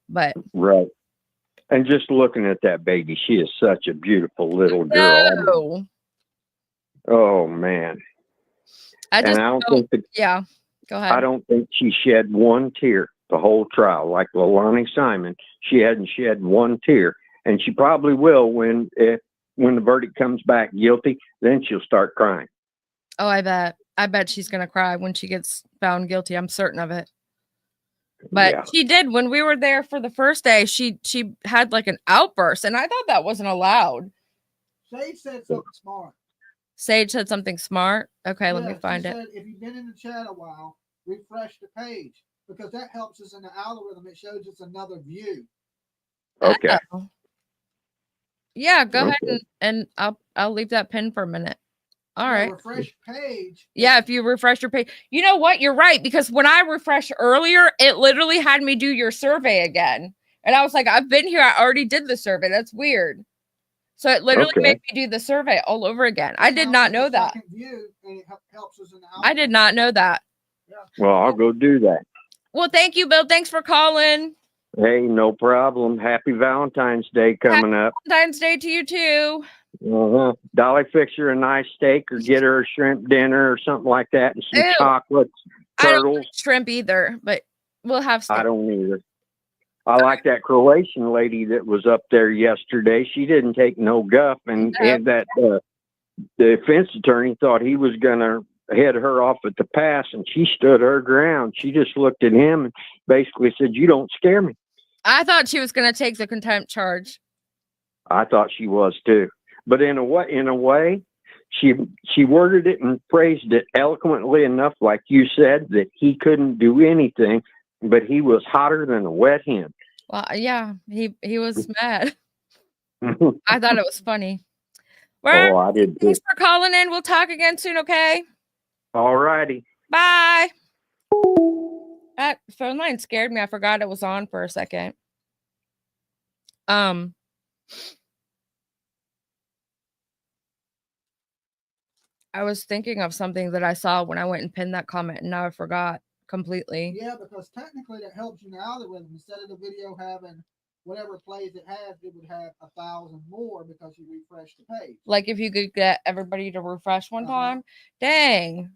But Right. And just looking at that baby, she is such a beautiful little girl. no, Oh man. I just don't don't- think yeah, go ahead. I don't think she shed one tear the whole trial. Like Leilani Simon, she hadn't shed one tear. And she probably will when the verdict comes back guilty, then she'll start crying. Oh, I bet she's gonna cry when she gets found guilty. I'm certain of it. But Yeah. she did when we were there for the first day. She had like an outburst, and I thought that wasn't allowed. Sage said something smart. Sage said something smart. Okay, let me Yeah, find she it. said, if you've been in the chat a while, refresh the page because that helps us in the algorithm. It shows us another view. Okay. Yeah, go ahead and I'll leave that pin for a minute. All right. Refresh page. Yeah, if you refresh your page. You know what? You're right, because when I refreshed earlier, it literally had me do your survey again. And I was like, I've been here. I already did the survey. That's weird. So it literally made me do the survey all over again. I did not know that. View, and it helps us in the I did not know that. Well, I'll go do that. Well, thank you, Bill. Thanks for calling. Hey, no problem. Happy Valentine's Day coming up. Valentine's Day to you too. Dolly, fix her a nice steak or get her a shrimp dinner or something like that, and some chocolates, I don't turtles. like shrimp either, but we'll have steak. I don't either. I like that Croatian lady that was up there yesterday. She didn't take no guff, and that the defense attorney thought he was going to head her off at the pass, and she stood her ground. She just looked at him and basically said, "You don't scare me." I thought she was going to take the contempt charge. I thought she was too, but in a way, she worded it and phrased it eloquently enough, like you said, that he couldn't do anything, but he was hotter than a wet hen. Well, yeah, he was mad. I thought it was funny. Well, I did too. Thanks for calling in. We'll talk again soon, okay? All righty. Bye. That phone line scared me. I forgot it was on for a second. I was thinking of something that I saw when I went and pinned that comment, and now I forgot completely. Yeah, because technically that helps you in the algorithm. Instead of the video having whatever plays it has, it would have 1,000 more because you refresh the page. Like if you could get everybody to refresh one time. Dang.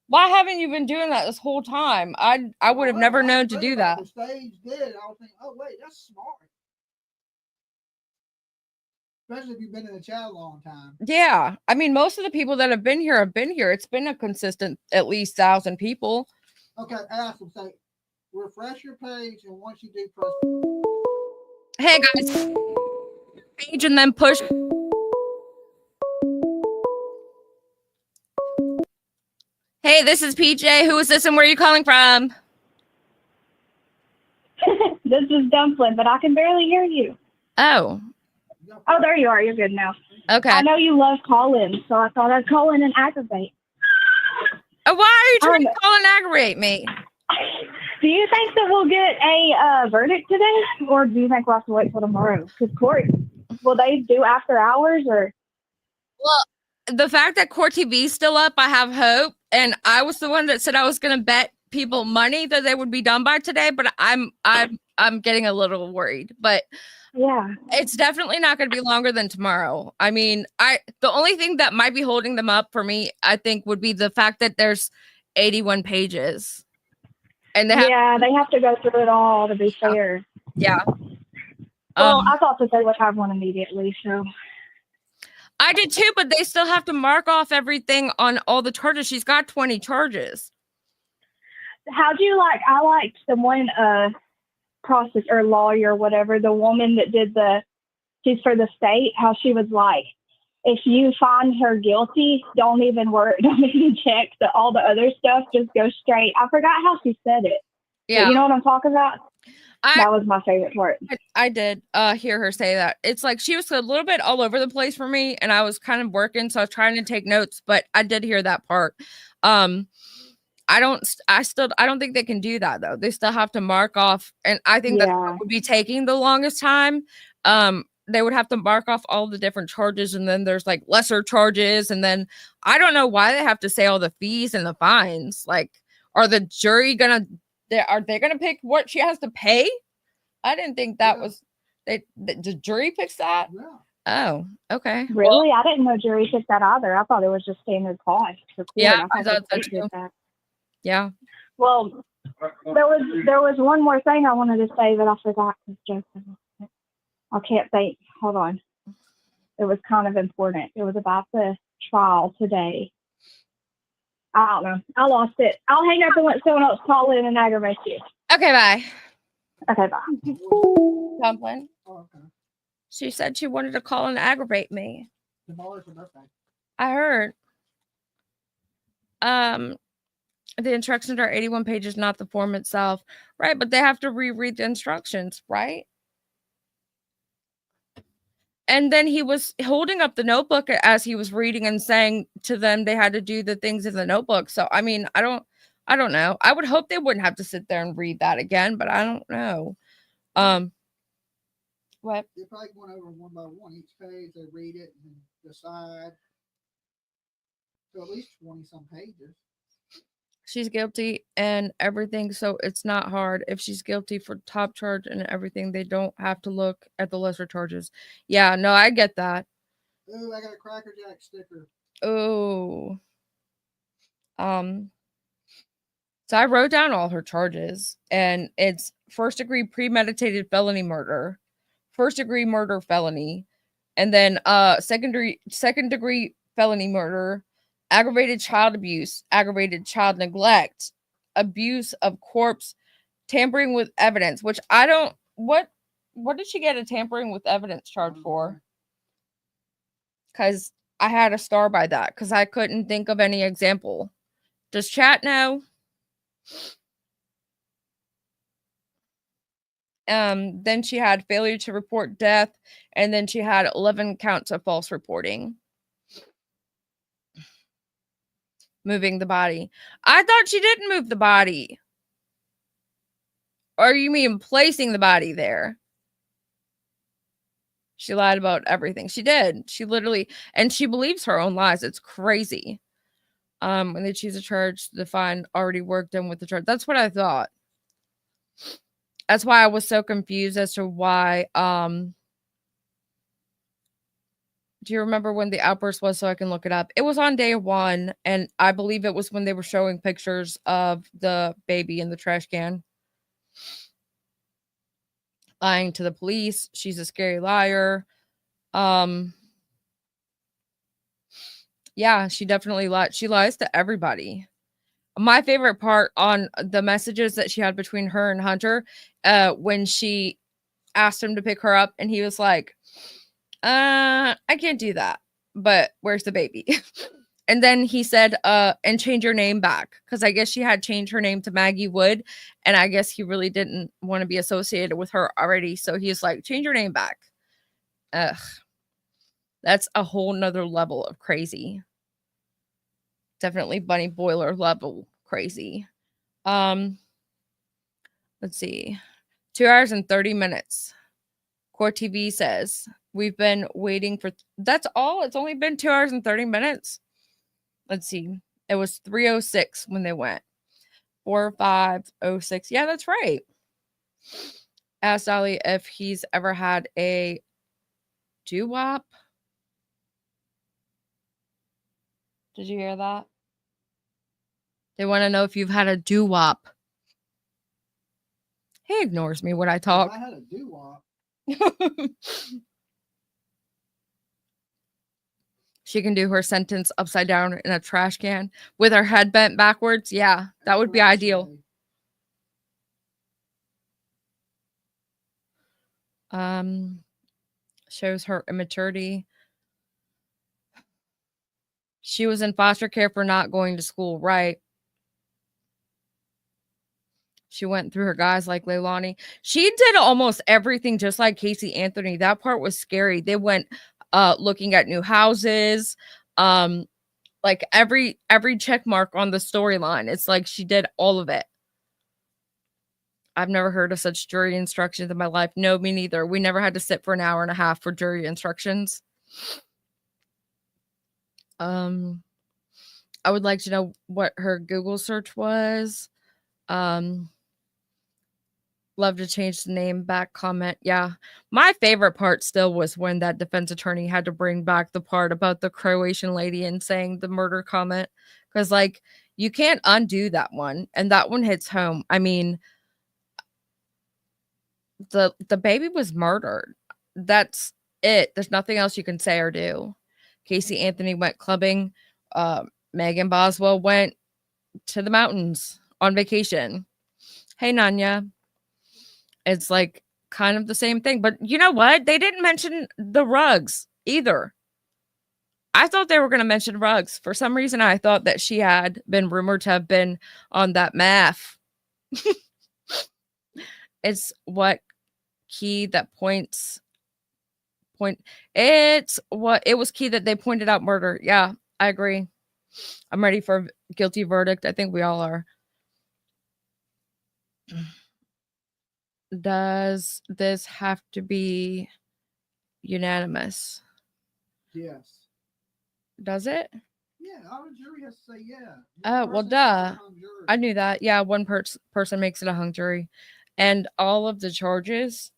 Why haven't you been doing that this whole time? I would have never known to do that. The stage did. I was thinking, oh wait, that's smart. Especially if you've been in the chat a long time. Yeah. I mean, most of the people that have been here have been here. It's been a consistent at least 1,000 people. Okay, ask them, say, refresh your page, and once you do, press. Hey guys, page and then push. Hey, this is PJ. Who is this and where are you calling from? This is Dumpling, but I can barely hear you. Oh. Oh, there you are. You're good now. Okay. I know you love call-in, so I thought I'd call in and aggravate. Why are you trying to call and aggravate me? Do you think that we'll get a verdict today, or do you think we'll have to wait till tomorrow? Because court, will they do after hours or? Well, the fact that Court TV is still up, I have hope. And I was the one that said I was going to bet people money that they would be done by today, but I'm getting a little worried. But yeah, it's definitely not going to be longer than tomorrow. I mean, the only thing that might be holding them up for me, I think, would be the fact that there's 81 pages. And they have to go through it all to be fair. Yeah. Well, I thought that they would have one immediately, so. I did too, but they still have to mark off everything on all the charges. She's got 20 charges. How'd you like? I liked the one process or lawyer, or whatever, the woman that did she's for the state, how she was like, if you find her guilty, don't even check all the other stuff, just go straight. I forgot how she said it. Yeah. But you know what I'm talking about? That was my favorite part. I did hear her say that. It's like she was a little bit all over the place for me, and I was kind of working, so I was trying to take notes, but I did hear that part. I don't think they can do that though. They still have to mark off, and I think that would be taking the longest time. They would have to mark off all the different charges, and then there's like lesser charges, and then I don't know why they have to say all the fees and the fines. Like, are the jury gonna pick what she has to pay? I didn't think that was the jury picks that. Yeah. Oh, okay. Really? I didn't know jury picked that either. I thought it was just standard cost for court. Yeah, I thought that too. that. Yeah. Well, there was one more thing I wanted to say that I forgot. I can't think. Hold on. It was kind of important. It was about the trial today. I don't know. I lost it. I'll hang up and let someone else call in and aggravate you. Okay, bye. Okay, bye. Dumpling. Oh, okay. She said she wanted to call and aggravate me. Tomorrow's her birthday. I heard. The instructions are 81 pages, not the form itself. Right, but they have to reread the instructions, right? And then he was holding up the notebook as he was reading and saying to them they had to do the things in the notebook. So, I mean, I don't know. I would hope they wouldn't have to sit there and read that again, but I don't know. What? They're probably going over one by one each page. They read it and decide. So at least 20 some pages. She's guilty and everything, so it's not hard. If she's guilty for top charge and everything, they don't have to look at the lesser charges. Yeah, no, I get that. Ooh, I got a Cracker Jack sticker. Oh. So I wrote down all her charges, and it's first degree premeditated felony murder, first degree murder felony, and then second degree felony murder, aggravated child abuse, aggravated child neglect, abuse of corpse, tampering with evidence, which I don't what did she get a tampering with evidence charge for? Because I had a star by that because I couldn't think of any example. Does chat know? Then she had failure to report death, and then she had 11 counts of false reporting. Moving the body. I thought she didn't move the body. Or you mean placing the body there? She lied about everything. She did. She literally, and she believes her own lies. It's crazy. When they choose a charge, the fine already worked in with the charge. That's what I thought. That's why I was so confused as to why. Do you remember when the outburst was so I can look it up? It was on day 1, and I believe it was when they were showing pictures of the baby in the trash can. Lying to the police. She's a scary liar. Yeah, she definitely lied. She lies to everybody. My favorite part on the messages that she had between her and Hunter, when she asked him to pick her up, and he was like, I can't do that, but where's the baby? And then he said, and change your name back. Because I guess she had changed her name to Maggie Wood. And I guess he really didn't want to be associated with her already. So he's like, change your name back. Ugh. That's a whole nother level of crazy. Definitely Bunny Boiler level crazy. Let's see. 2 hours and 30 minutes. Court TV says we've been waiting for that's all. It's only been 2 hours and 30 minutes. Let's see. It was 3:06 when they went. 4:05:06. Yeah, that's right. Asked Dolly if he's ever had a doo-wop. Did you hear that? They want to know if you've had a doo-wop. He ignores me when I talk. I had a doo-wop. She can do her sentence upside down in a trash can with her head bent backwards. Yeah, that would be ideal. Shows her immaturity. She was in foster care for not going to school, right? She went through her guys like Leilani. She did almost everything just like Casey Anthony. That part was scary. They went looking at new houses. Like every check mark on the storyline. It's like she did all of it. I've never heard of such jury instructions in my life. No, me neither. We never had to sit for an hour and a half for jury instructions. I would like to know what her Google search was. Love to change the name back comment. Yeah. My favorite part still was when that defense attorney had to bring back the part about the Croatian lady and saying the murder comment. Because, like, you can't undo that one. And that one hits home. I mean, the baby was murdered. That's it. There's nothing else you can say or do. Casey Anthony went clubbing. Megan Boswell went to the mountains on vacation. Hey, Nanya. It's like kind of the same thing. But you know what? They didn't mention the rugs either. I thought they were going to mention Ruggs. For some reason, I thought that she had been rumored to have been on that meth. It's what key that points it's what it was key that they pointed out murder. Yeah, I agree. I'm ready for a guilty verdict. I think we all are. Does this have to be unanimous? Yes. Does it? Yeah, our jury has to say yeah. Oh, well, duh. I knew that. Yeah, one person makes it a hung jury. And all of the charges,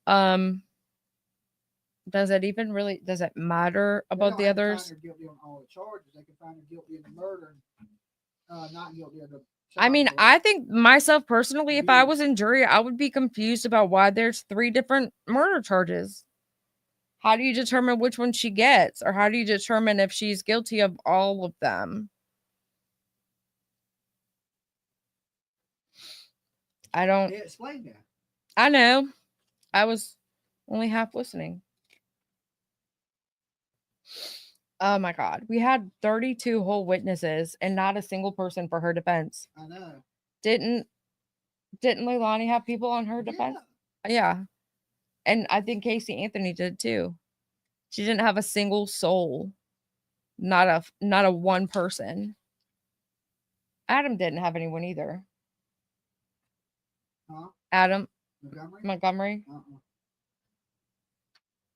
does it matter about the others? They don't have to find her guilty on all the charges. They can find her guilty in the murder and not guilty of the I mean, I think myself personally, if I was in jury, I would be confused about why there's 3 different murder charges. How do you determine which one she gets? Or how do you determine if she's guilty of all of them? I don't. They explained that. I know. I was only half listening. Oh my God. We had 32 whole witnesses and not a single person for her defense. I know. Didn't Leilani have people on her defense? Yeah. And I think Casey Anthony did too. She didn't have a single soul. Not a one person. Adam didn't have anyone either. Huh? Adam Montgomery? Montgomery.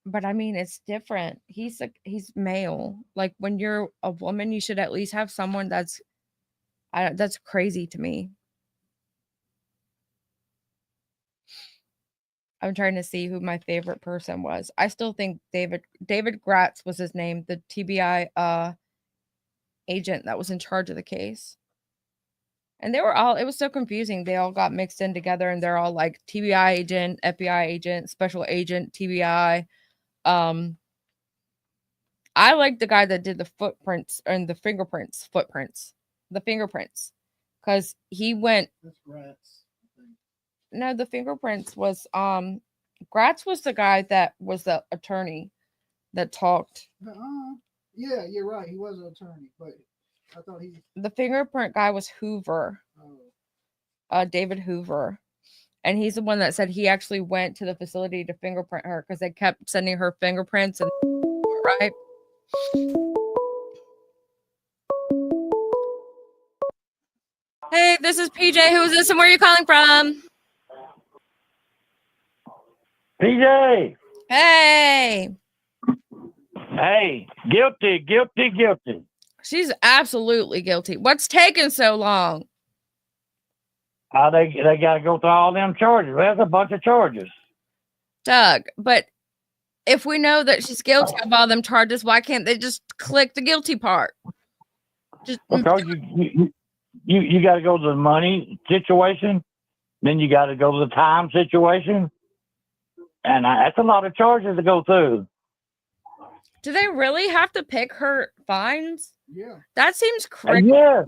But I mean, it's different. He's male. Like when you're a woman, you should at least have someone that's crazy to me. I'm trying to see who my favorite person was. I still think David Gratz was his name, the TBI agent that was in charge of the case. And they were all, it was so confusing. They all got mixed in together and they're all like TBI agent, FBI agent, special agent, TBI. I like the guy that did the footprints and the fingerprints, because he went. That's Gratz. No, the fingerprints was Gratz was the guy that was the attorney that talked. Yeah, you're right. He was an attorney, but I thought the fingerprint guy was Hoover. David Hoover. And he's the one that said he actually went to the facility to fingerprint her because they kept sending her fingerprints and right. Hey, this is PJ. Who is this and where are you calling from? PJ. Hey. Hey, guilty. She's absolutely guilty. What's taking so long? They got to go through all them charges. There's a bunch of charges. Doug, but if we know that she's guilty of all them charges, why can't they just click the guilty part? Just because you got to go to the money situation, then you got to go to the time situation, and that's a lot of charges to go through. Do they really have to pick her fines? Yeah. That seems crazy. Yeah.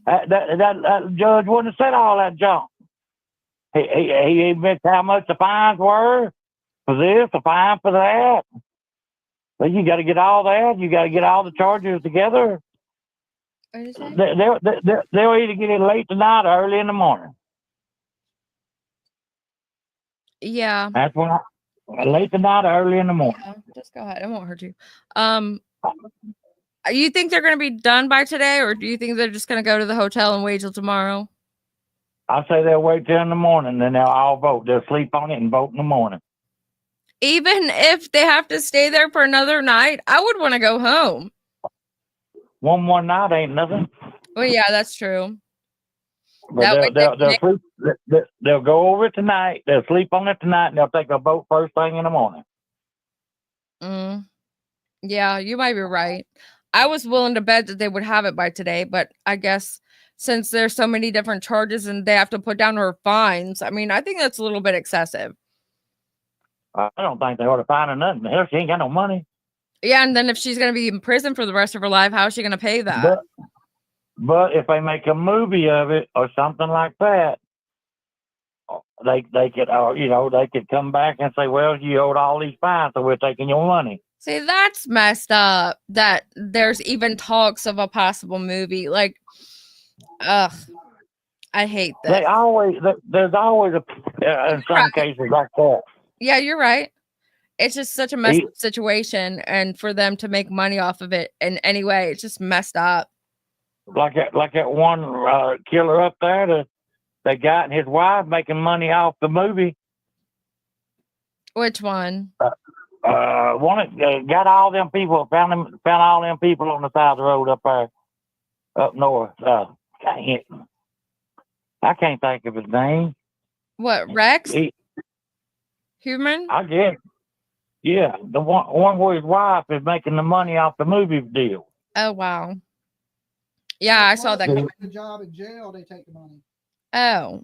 That judge wouldn't have said all that junk. He admits how much the fines were for this, the fine for that. But you got to get all that. You got to get all the charges together. They'll either get it late tonight or early in the morning. Yeah. That's when late tonight or early in the morning. Yeah, just go ahead. I won't hurt you. You think they're going to be done by today, or do you think they're just going to go to the hotel and wait till tomorrow? I say they'll wait till in the morning, then they'll all vote. They'll sleep on it and vote in the morning. Even if they have to stay there for another night, I would want to go home. One more night ain't nothing. Well, yeah, that's true. But they'll go over it tonight. They'll sleep on it tonight, and they'll take a vote first thing in the morning. Yeah, you might be right. I was willing to bet that they would have it by today, but I guess since there's so many different charges and they have to put down her fines, I mean, I think that's a little bit excessive. I don't think they ought to fine her nothing. Hell, she ain't got no money. Yeah, and then if she's going to be in prison for the rest of her life, how is she going to pay that? But if they make a movie of it or something like that, they could, they could come back and say, well, you owed all these fines, so we're taking your money. See, that's messed up that there's even talks of a possible movie. Like, ugh, I hate this. There's always in some cases like that. Yeah, you're right. It's just such a messed up situation, and for them to make money off of it in any way, it's just messed up. Like that one killer up there, the guy and his wife making money off the movie. Which one? One got all them people, found all them people on the side of the road up there, up north. I can't think of his name. What, Rex? Human? I guess. Yeah, the one where his wife is making the money off the movie deal. Oh, wow. Yeah, I saw that. The job in jail, they take the money. Oh.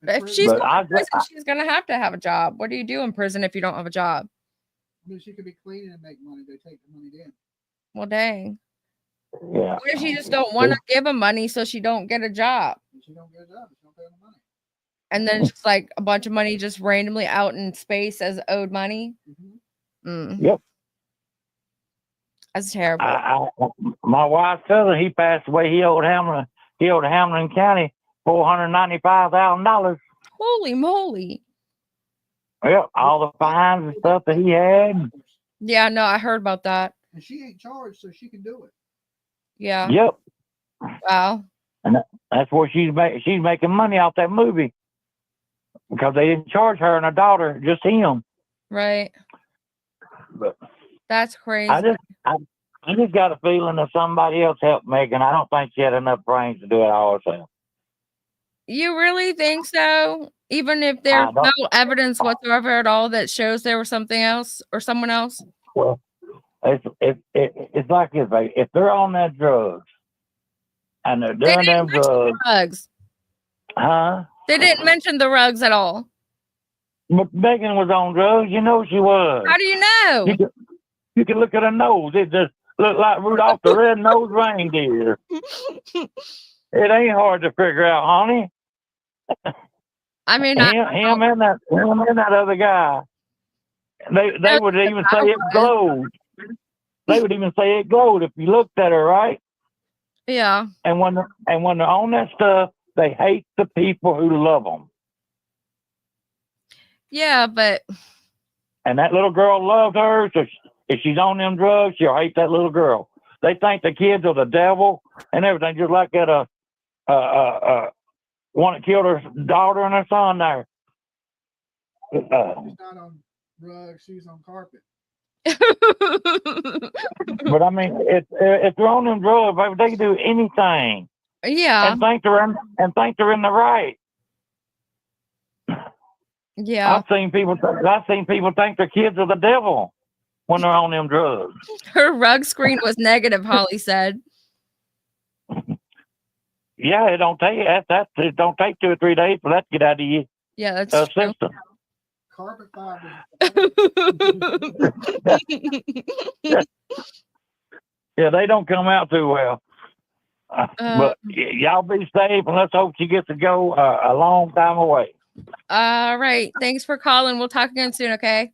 If she's going to prison, she's going to have a job. What do you do in prison if you don't have a job? I mean, she could be cleaning and make money. They take the money then. Well, dang. Yeah. What if she just don't want to give him money so she don't get a job? She don't get a job. She don't pay the money. And then just like a bunch of money just randomly out in space as owed money. Yep. That's terrible. My wife's cousin, he passed away. He owed Hamlin County $495,000. Holy moly. Yep, all the fines and stuff that he had. Yeah, no, I heard about that. And she ain't charged, so she can do it. Yeah. Yep. Wow. And that's where she's making money off that movie. Because they didn't charge her and her daughter, just him. Right. But that's crazy. I just got a feeling that somebody else helped Megan. I don't think she had enough brains to do it all herself. You really think so? Even if there's no evidence whatsoever at all that shows there was something else or someone else? Well, it's like this, baby. If they're on that drugs and they're doing them drugs. Huh? They didn't mention the rugs at all. But Megan was on drugs. You know she was. How do you know? You can look at her nose. It just looked like Rudolph the Red-Nosed Reindeer. It ain't hard to figure out, honey. I mean, him and that other guy. They would even say it glowed. They would even say it glowed if you looked at her, right? Yeah. And when they're on that stuff, they hate the people who love them. Yeah, but. And that little girl loved her, so if she's on them drugs, she'll hate that little girl. They think the kids are the devil and everything, just like that one that killed her daughter and her son there. She's not on drugs, she's on carpet. But I mean, if they're on them drugs, baby, they can do anything. Yeah. And think they're in the right. Yeah. I've seen people think their kids are the devil when they're on them drugs. Her rug screen was negative, Holly said. Yeah, it don't take it don't take 2 or 3 days for that to get out of you. Yeah, that's true. System. Carpet fiber. Yeah, they don't come out too well. But y'all be safe, and let's hope she gets to go a long time away. All right. Thanks for calling. We'll talk again soon, okay?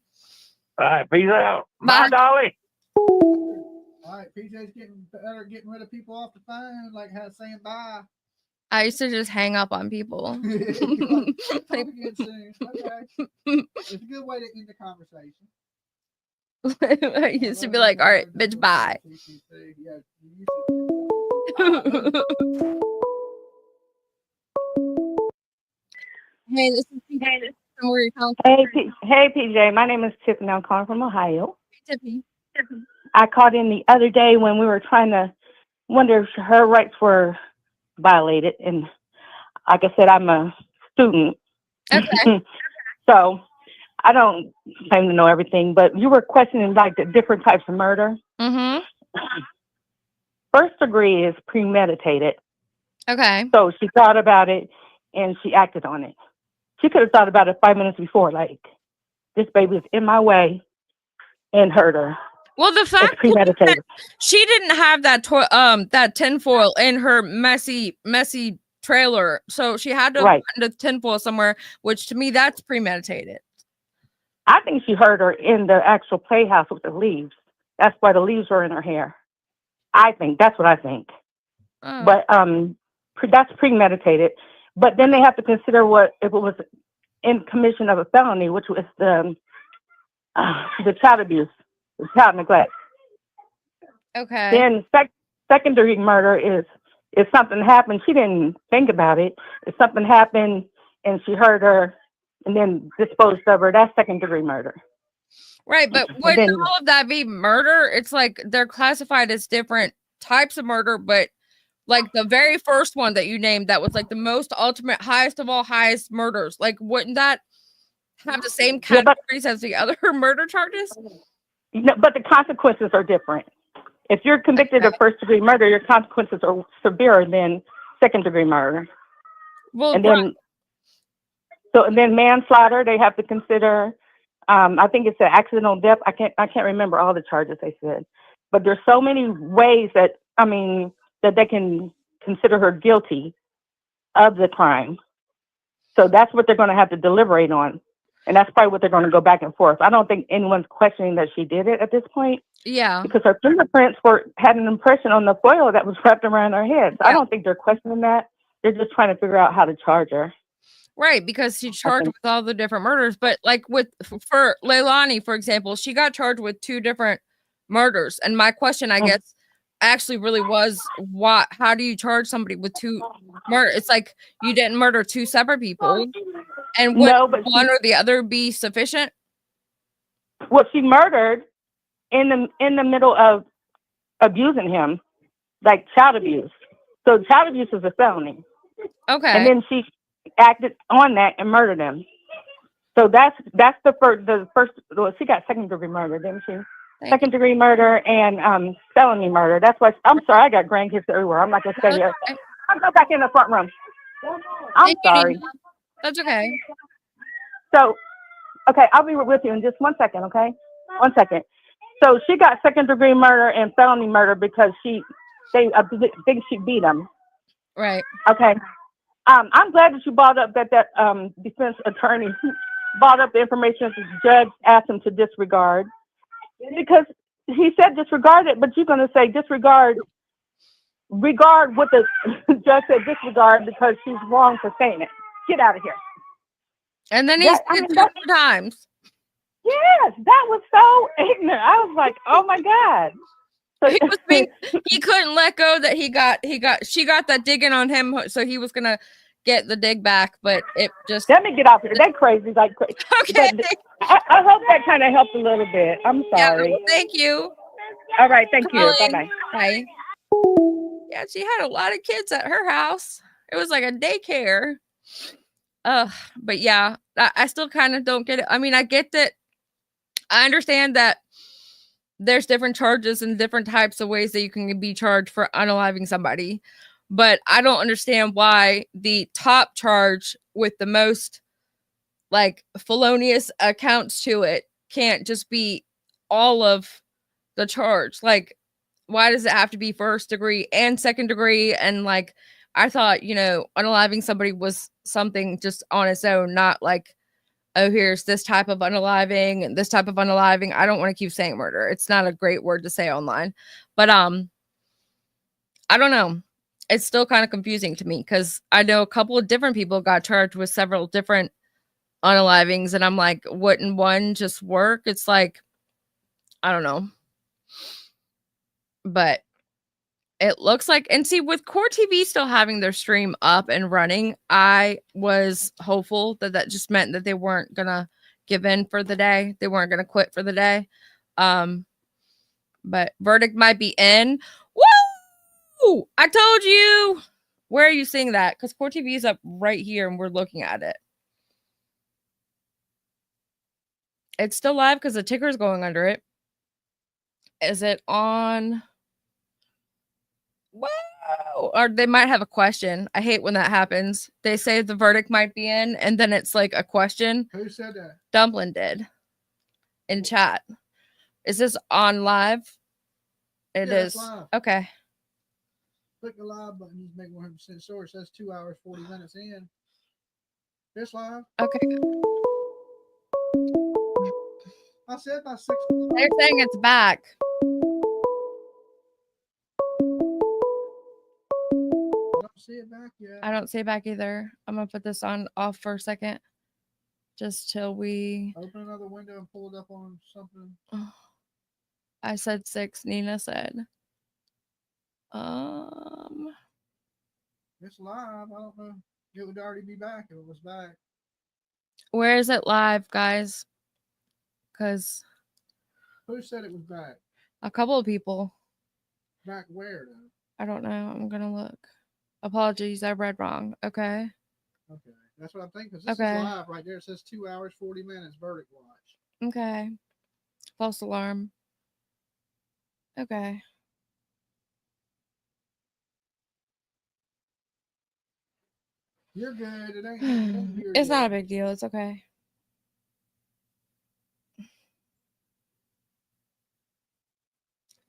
All right, peace out. Bye, Dolly. All right, PJ's getting better, getting rid of people off the phone, like how saying bye. I used to just hang up on people. Talk again soon. Okay. It's a good way to end the conversation. I used to be like, all right, bitch, bye. Hey, this is PJ. Where are you calling from? Hey, PJ. My name is Tiffany. I'm calling from Ohio. Hey, Tiffany. I called in the other day when we were trying to wonder if her rights were violated. And like I said, I'm a student. Okay. So I don't claim to know everything, but you were questioning like the different types of murder. Mm-hmm. First degree is premeditated. Okay. So she thought about it and she acted on it. She could have thought about it 5 minutes before, like, this baby is in my way, and hurt her. Well, the fact that she didn't have that tinfoil in her messy trailer, so she had to find a tinfoil somewhere, which to me that's premeditated. I think she hurt her in the actual playhouse with the leaves. That's why the leaves were in her hair. I think that's what I think. Oh. But that's premeditated. But then they have to consider what if it was in commission of a felony, which was the child abuse, the child neglect. Okay. Then second degree murder is if something happened, she didn't think about it. If something happened and she hurt her and then disposed of her, that's second degree murder. Right, but wouldn't all of that be murder? It's like they're classified as different types of murder, but like the very first one that you named, that was like the most ultimate, highest of all highest murders. Like, wouldn't that have the same categories as the other murder charges? No, but the consequences are different. If you're convicted of first degree murder, your consequences are severer than second degree murder. Well, and then manslaughter, they have to consider. I think it's an accidental death. I can't remember all the charges they said, but there's so many ways that they can consider her guilty of the crime. So that's what they're going to have to deliberate on, and that's probably what they're going to go back and forth. I don't think anyone's questioning that she did it at this point. Yeah, because her fingerprints had an impression on the foil that was wrapped around her head. So I don't think they're questioning that. They're just trying to figure out how to charge her. Right, because she's charged with all the different murders. But like for Leilani, for example, she got charged with 2 different murders. And my question, I guess, actually really was, how do you charge somebody with 2 murders? It's like you didn't murder 2 separate people. And would one or the other be sufficient? Well, she murdered in the middle of abusing him, like child abuse. So child abuse is a felony. Okay. And then she acted on that and murdered him. So that's the first. Well, she got second degree murder, didn't she? Second degree murder and felony murder. That's why I'm sorry. I got grandkids everywhere. I'm not gonna stay here. I'll go back in the front room. I'm sorry. That's okay. So, okay, I'll be with you in just 1 second. Okay, 1 second. So she got second degree murder and felony murder because they think she beat him. Right. Okay. I'm glad that you brought up that defense attorney brought up the information that the judge asked him to disregard, because he said disregard it, but you're going to say regard what the judge said disregard because she's wrong for saying it. Get out of here. And then he's 2 times. Yes, that was so ignorant. I was like, oh my God. So he couldn't let go that she got that digging on him, so he was gonna get the dig back, but it just let me get off here. They crazy like crazy. Okay. I hope that kind of helped a little bit. I'm sorry. Yeah, thank you. All right, thank you. Bye-bye. Bye. Yeah, she had a lot of kids at her house. It was like a daycare. But yeah, I still kind of don't get it. I mean, I get that. I understand that there's different charges and different types of ways that you can be charged for unaliving somebody, but I don't understand why the top charge with the most like felonious accounts to it can't just be all of the charge. Like, why does it have to be first degree and second degree? And like, I thought, unaliving somebody was something just on its own, not like, oh, here's this type of unaliving and this type of unaliving. I don't want to keep saying murder. It's not a great word to say online, but I don't know. It's still kind of confusing to me because I know a couple of different people got charged with several different unalivings, and I'm like, wouldn't one just work? It's like, I don't know. But it looks like, and see, with Core TV still having their stream up and running, I was hopeful that just meant that they weren't gonna give in for the day. They weren't gonna quit for the day. But verdict might be in. Woo! I told you. Where are you seeing that? Because Core TV is up right here and we're looking at it. It's still live because the ticker is going under it. Is it on? Wow. Or they might have a question. I hate when that happens. They say the verdict might be in, and then it's like a question. Who said that? Dumplin did in chat. Is this on live? It is. Live. Okay. Click the live button. You make 100% sure. It says 2 hours, 40 minutes in. It's live. Okay. I said by 6 They're saying it's back. I don't see it back yet. I don't see it back either. I'm gonna put this on off for a second, just till we. Open another window and pull it up on something. I said 6. Nina said. It's live. I don't know. It would already be back if it was back. Where is it live, guys? Because Who said it was back? a couple of people. Back where though? I don't know. I'm gonna look. Apologies, I read wrong. Okay. Okay, that's what I'm thinking. 'Cause this Okay. is live right there. It says 2 hours 40 minutes verdict watch. Okay. False alarm. Okay. You're good. It ain't here It's yet. not a big deal. It's okay.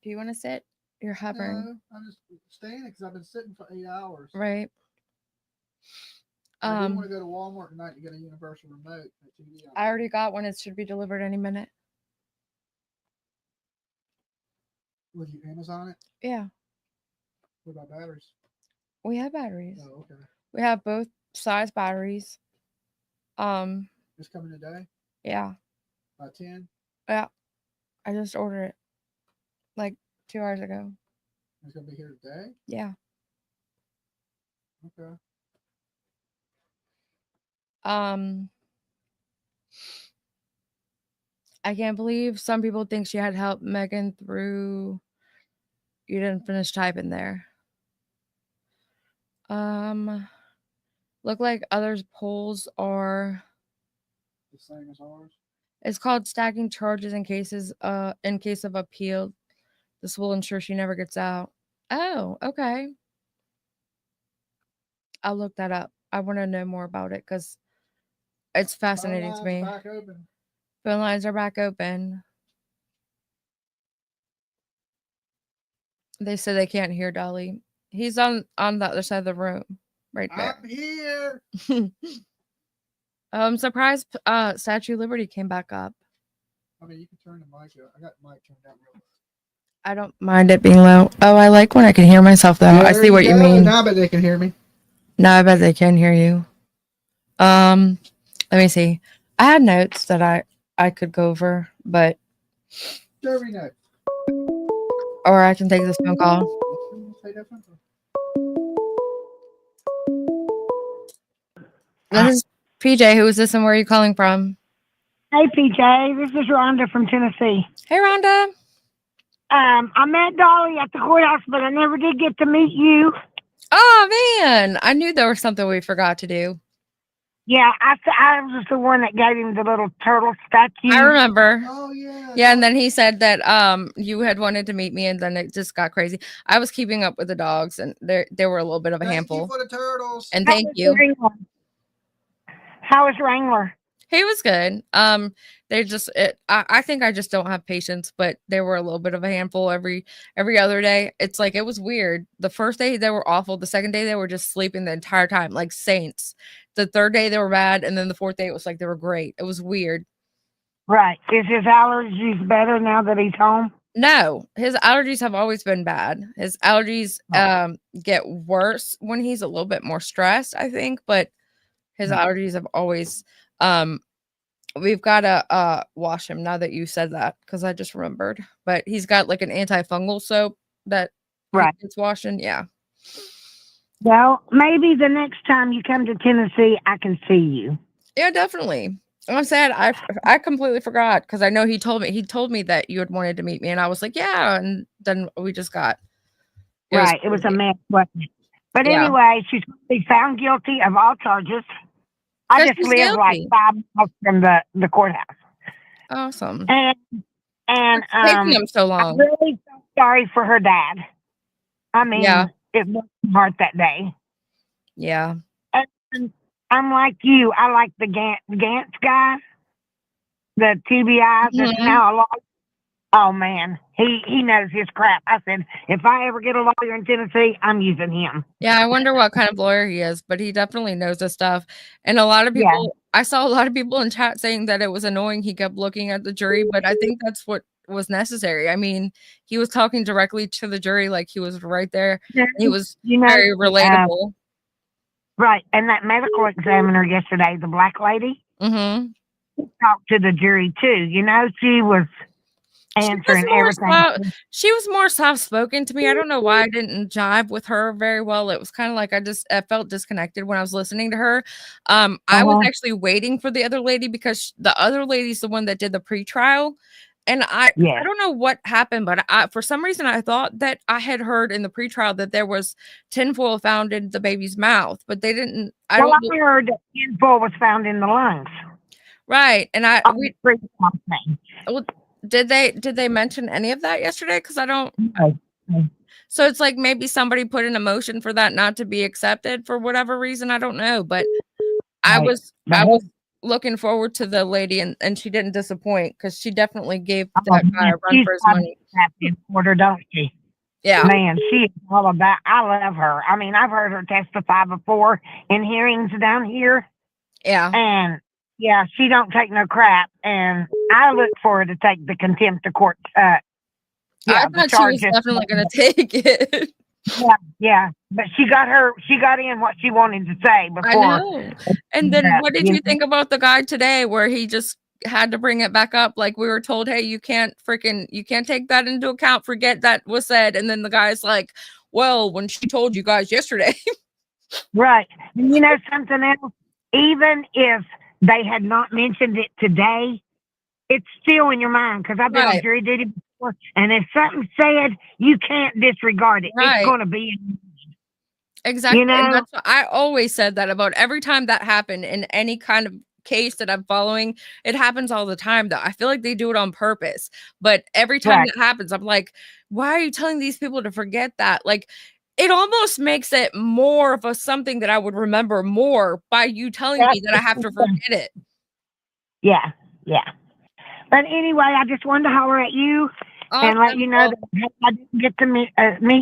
Do you want to sit? You're hovering. No, I'm just staying because I've been sitting for 8 hours. Right. I do want to go to Walmart tonight to get a universal remote. I already got one. It should be delivered any minute. Would you Amazon it? Yeah. What about batteries? We have batteries. Oh, okay. We have both size batteries. It's coming today? Yeah. By 10? Yeah. I just ordered it like 2 hours ago. It's gonna be here today? Yeah. Okay. I can't believe some people think she had helped Megan through. You didn't finish typing there. Look like others' polls are The same as ours? it's called stacking charges in case of appeal. This will ensure she never gets out. Oh, okay. I'll look that up. I want to know more about it because it's fascinating to me. Back open. Phone lines are back open. They said they can't hear Dolly. He's on the other side of the room, right there. I'm here. I'm surprised Statue of Liberty came back up. I mean, you can turn the mic up. I got the mic turned down real low. I don't mind it being low. Oh, I like when I can hear myself though. I see what you mean. Now I bet they can hear me. No, I bet they can hear you. Let me see. I had notes that I could go over, but Derby note. or I can take this phone call. Say that phone call. This is PJ. Who is this and where are you calling from? Hey, PJ. This is Rhonda from Tennessee. Hey, Rhonda. I met Dolly at the courthouse, but I never did get to meet you. Oh, man. I knew there was something we forgot to do. Yeah, I was the one that gave him the little turtle statue. I remember. Oh, yeah. Yeah, and then he said that you had wanted to meet me, and then it just got crazy. I was keeping up with the dogs, and they were a little bit of a handful. Thank you for the turtles. And thank you. How was Wrangler? He was good. I think I just don't have patience, but they were a little bit of a handful every other day. It's like it was weird. The first day they were awful. The second day they were just sleeping the entire time, like saints. The third day they were bad, and then the fourth day it was like they were great. It was weird. Right. Is his allergies better now that he's home? No, his allergies have always been bad. His allergies get worse when he's a little bit more stressed, I think, but his allergies have always we've got to wash him now that you said that because I just remembered. But he's got like an antifungal soap that it's washing. Yeah. Well, maybe the next time you come to Tennessee, I can see you. Yeah, definitely. I'm sad. I completely forgot because I know he told me that you had wanted to meet me, and I was like, yeah, and then we just got it was a mess, wasn't it? But Yeah. anyway, she's going to be found guilty of all charges. I 'Cause just she's live like guilty. 5 miles from the courthouse. Awesome. And What's taking them so long? I'm really so sorry for her dad. I mean, Yeah. it broke my heart that day. Yeah. And I'm like you. I like the Gantz guy, the TBI that's Mhm. now a Oh man, he knows his crap. I said, if I ever get a lawyer in Tennessee, I'm using him. Yeah, I wonder what kind of lawyer he is, but he definitely knows his stuff. And a lot of Yeah. people, I saw a lot of people in chat saying that it was annoying he kept looking at the jury, but I think that's what was necessary. I mean, he was talking directly to the jury like he was right there. And he was very relatable. Right, and that medical examiner yesterday, the black lady, Mm-hmm. talked to the jury too. She was answering everything. She was more soft spoken to me. I don't know why I didn't jive with her very well. It was kind of like I felt disconnected when I was listening to her. I was actually waiting for the other lady because the other lady's the one that did the pre-trial. And I don't know what happened, but for some reason I thought that I had heard in the pre-trial that there was tinfoil found in the baby's mouth, but they didn't. I heard that tinfoil was found in the lungs. Right, and did they mention any of that yesterday? Because I don't. No. So it's like maybe somebody put in a motion for that not to be accepted for whatever reason. I don't know, but I was looking forward to the lady, and she didn't disappoint because she definitely gave that guy a run for his money. Order, don't she? Yeah, man, she is all about. I love her. I mean, I've heard her testify before in hearings down here. Yeah, and yeah, she don't take no crap, and I look for her to take the contempt of court. I thought she was definitely going to take it. Yeah, but she got in what she wanted to say before. I know. And then what did you think about the guy today where he just had to bring it back up? Like we were told, hey, you can't take that into account. Forget that was said. And then the guy's like, well, when she told you guys yesterday. Right. And you know something else? Even if they had not mentioned it today, it's still in your mind because I've been on jury duty before. And if something's said, you can't disregard it. Right. It's going to be exactly. You know? And that's what I always said that about every time that happened in any kind of case that I'm following. It happens all the time though. I feel like they do it on purpose. But every time that happens, I'm like, why are you telling these people to forget that? Like it almost makes it more of a something that I would remember more by you telling me that I have to forget it. Yeah. But anyway, I just wanted to holler at you and let you know that I didn't get to meet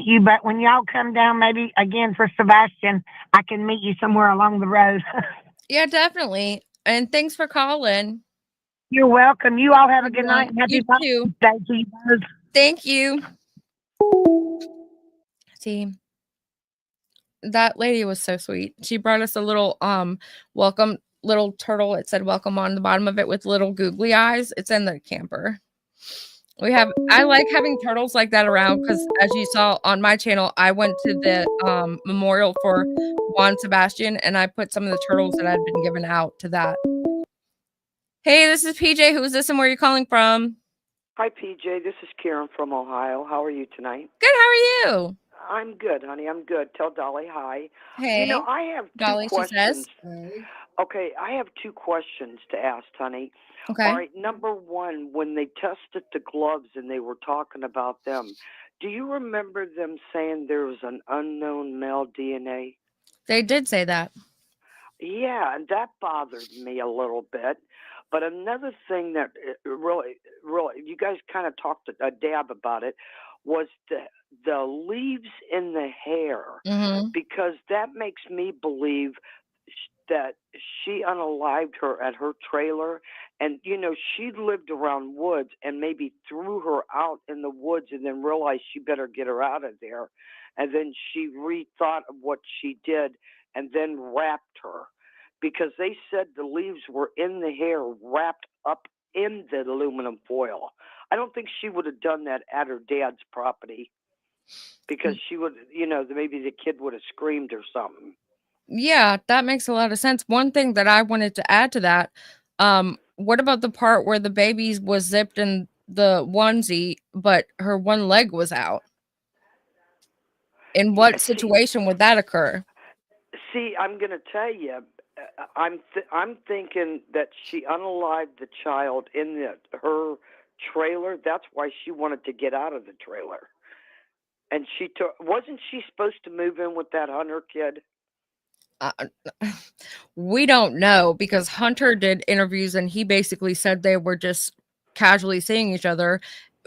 you, but when y'all come down, maybe again for Sebastian, I can meet you somewhere along the road. Yeah, definitely. And thanks for calling. You're welcome. You all have a good night. You too. Thank you. See, that lady was so sweet. She brought us a little welcome little turtle. It said welcome on the bottom of it with little googly eyes. It's in the camper. I like having turtles like that around because as you saw on my channel, I went to the memorial for Juan Sebastian and I put some of the turtles that had been given out to that. Hey, this is PJ. Who is this and where are you calling from? Hi, PJ. This is Karen from Ohio. How are you tonight? Good. How are you? I'm good, honey. I'm good. Tell Dolly hi. Hey. You know, I have Dolly, two questions. she says. Okay, I have two questions to ask, honey. Okay. All right, number one, when they tested the gloves and they were talking about them, do you remember them saying there was an unknown male DNA? They did say that. Yeah, and that bothered me a little bit. But another thing that really, you guys kind of talked a dab about it, was the leaves in the hair, because that makes me believe that she unalived her at her trailer, and you know she lived around woods and maybe threw her out in the woods and then realized she better get her out of there, and then she rethought of what she did and then wrapped her, because they said the leaves were in the hair wrapped up in the aluminum foil. I don't think she would have done that at her dad's property, because she would, you know, maybe the kid would have screamed or something. Yeah, that makes a lot of sense. One thing that I wanted to add to that, what about the part where the baby was zipped in the onesie, but her one leg was out? In what situation would that occur? See, I'm going to tell you, I'm thinking that she unalived the child in her trailer. That's why she wanted to get out of the trailer. And wasn't she supposed to move in with that Hunter kid? We don't know, because Hunter did interviews and he basically said they were just casually seeing each other.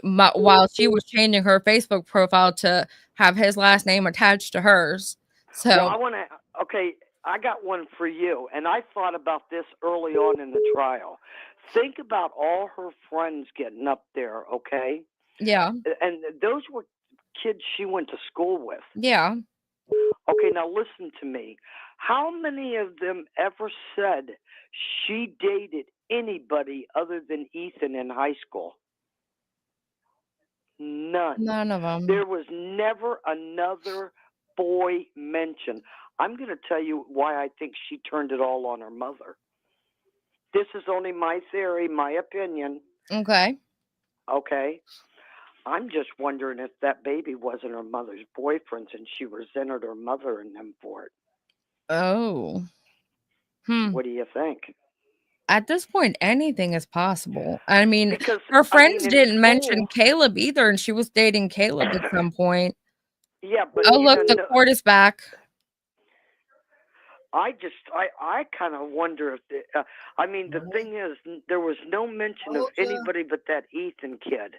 while she was changing her Facebook profile to have his last name attached to hers. So Well, I want to. Okay, I got one for you, and I thought about this early on in the trial. Think about all her friends getting up there. Okay. yeah, And those were kids she went to school with. yeah. Okay, now listen to me. How many of them ever said she dated anybody other than Ethan in high school? None. None of them. There was never another boy mentioned. I'm going to tell you why I think she turned it all on her mother. This is only my theory, my opinion. Okay. Okay. I'm just wondering if that baby wasn't her mother's boyfriend's and she resented her mother and them for it. Oh. What do you think? At this point, anything is possible. I mean, Because, her friends in didn't school- mention Caleb either, and she was dating Caleb at some point. Yeah, but Oh, look, the court is back. I kind of wonder if the thing is, there was no mention of anybody but that Ethan kid.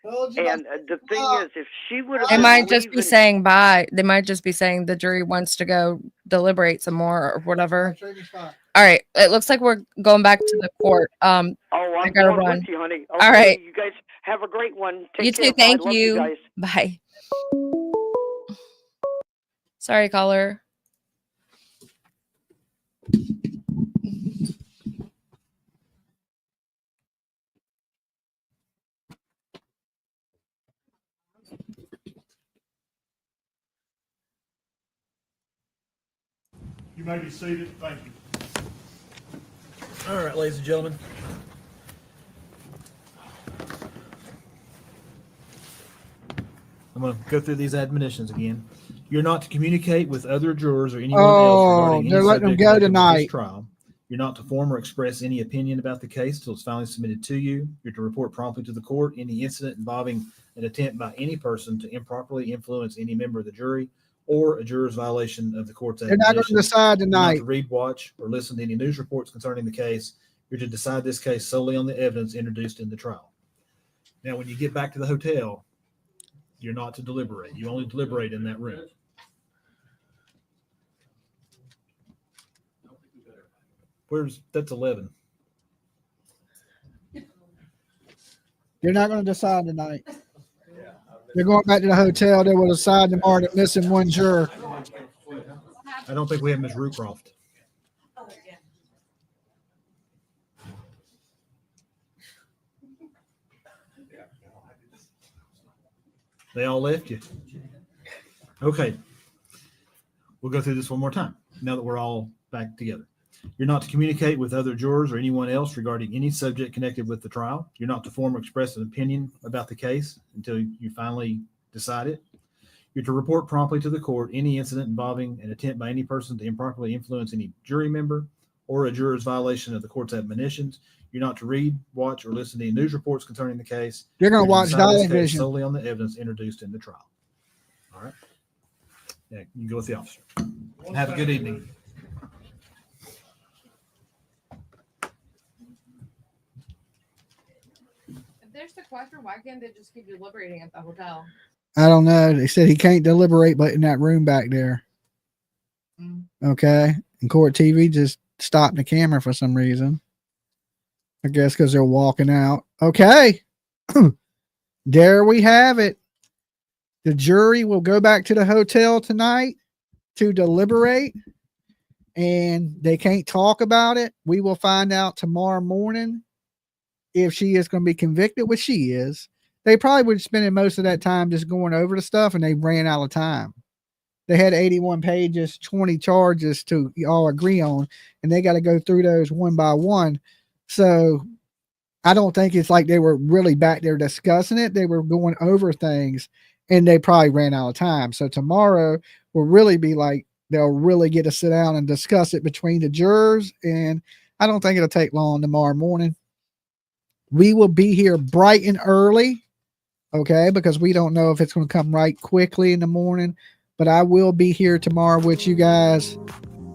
And the thing is, if she would have They been might just be leaving- saying bye. They might just be saying the jury wants to go deliberate some more or whatever. All right. It looks like we're going back to the court. I'm I gotta going run. with you, honey. All right. You guys have a great one. Take You care. too. Bye. Thank Love you. guys. Bye. Sorry, caller. You may be seated. Thank you. All right, ladies and gentlemen. I'm going to go through these admonitions again. You're not to communicate with other jurors or anyone else regarding any they're letting them subject go connected with tonight. this trial. You're not to form or express any opinion about the case until it's finally submitted to you. You're to report promptly to the court any incident involving an attempt by any person to improperly influence any member of the jury or a juror's violation of the court's They're not going to admonitions. decide You're not tonight. to read, watch, or listen to any news reports concerning the case. You're to decide this case solely on the evidence introduced in the trial. Now, when you get back to the hotel, you're not to deliberate. You only deliberate in that room. That's 11. They're not going to decide tonight. They're going back to the hotel. They will decide tomorrow that missing one juror. I don't think we have Ms. Rucroft. They all left you. Okay. We'll go through this one more time now that we're all back together. You're not to communicate with other jurors or anyone else regarding any subject connected with the trial. You're not to form or express an opinion about the case until you finally decide it. You're to report promptly to the court any incident involving an attempt by any person to improperly influence any jury member or a juror's violation of the court's admonitions. You're not to read, watch, or listen to any news reports concerning the case. You're going to watch decide this Dolly case Vision. solely on the evidence introduced in the trial. All right. Yeah, you can go with the officer. Have a good evening. If there's the question, why can't they just keep deliberating at the hotel? I don't know. They said he can't deliberate, but in that room back there. Okay. And court TV just stopped the camera for some reason. I guess because they're walking out. Okay. There we have it. The jury will go back to the hotel tonight to deliberate, and they can't talk about it. We will find out tomorrow morning if she is going to be convicted, which she is. They probably were spending most of that time just going over the stuff, and they ran out of time. They had 81 pages, 20 charges to all agree on, and they got to go through those one by one. So I don't think it's like they were really back there discussing it. They were going over things, and they probably ran out of time. So tomorrow will really be like they'll really get to sit down and discuss it between the jurors, and I don't think it'll take long tomorrow morning. We will be here bright and early, okay, because we don't know if it's going to come right quickly in the morning, but I will be here tomorrow with you guys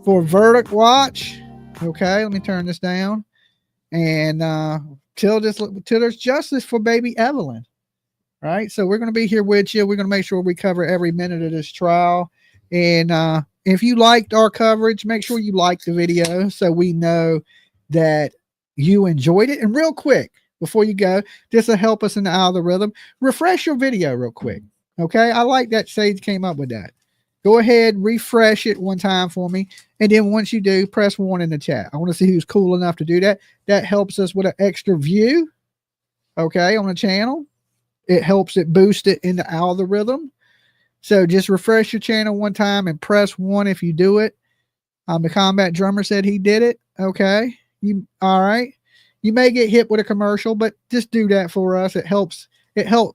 for Verdict Watch. Okay, let me turn this down. And till there's justice for baby Evelyn. All right. So we're going to be here with you. We're going to make sure we cover every minute of this trial. And if you liked our coverage, make sure you like the video so we know that you enjoyed it. And real quick, before you go, this will help us in the algorithm. Refresh your video real quick. Okay. I like that Sage came up with that. Go ahead, refresh it one time for me. And then once you do, press 1 in the chat. I want to see who's cool enough to do that. That helps us with an extra view. Okay. On the channel. It helps it boost it in the algorithm. So just refresh your channel one time and press 1 if you do it. The combat drummer said he did it. Okay. All right. You may get hit with a commercial, but just do that for us. It helps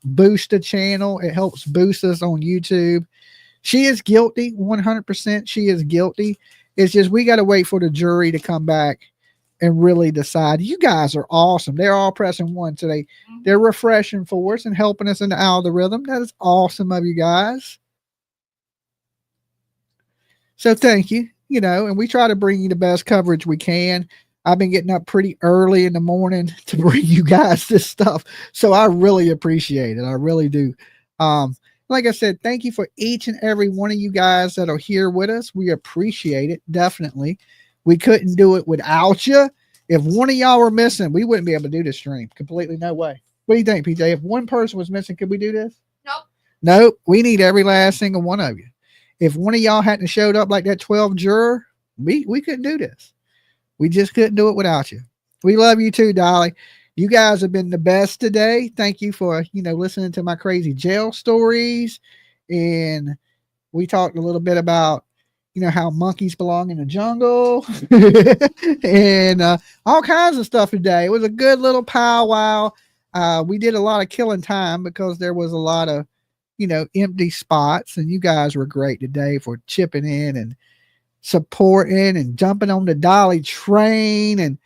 boost the channel. It helps boost us on YouTube. She is guilty, 100%. She is guilty. It's just we got to wait for the jury to come back and really decide. You guys are awesome. They're all pressing 1 today. They're refreshing for us and helping us in the algorithm. That is awesome of you guys. So thank you. You know, and we try to bring you the best coverage we can. I've been getting up pretty early in the morning to bring you guys this stuff. So I really appreciate it. I really do. Like I said, thank you for each and every one of you guys that are here with us. We appreciate it. Definitely. We couldn't do it without you. If one of y'all were missing, we wouldn't be able to do this stream. Completely no way. What do you think, PJ? If one person was missing, could we do this? Nope. Nope. We need every last single one of you. If one of y'all hadn't showed up like that 12 juror, we couldn't do this. We just couldn't do it without you. We love you too, Dolly. You guys have been the best today. Thank you for, listening to my crazy jail stories. And we talked a little bit about, how monkeys belong in the jungle and all kinds of stuff today. It was a good little powwow. We did a lot of killing time because there was a lot of, empty spots. And you guys were great today for chipping in and supporting and jumping on the Dolly train and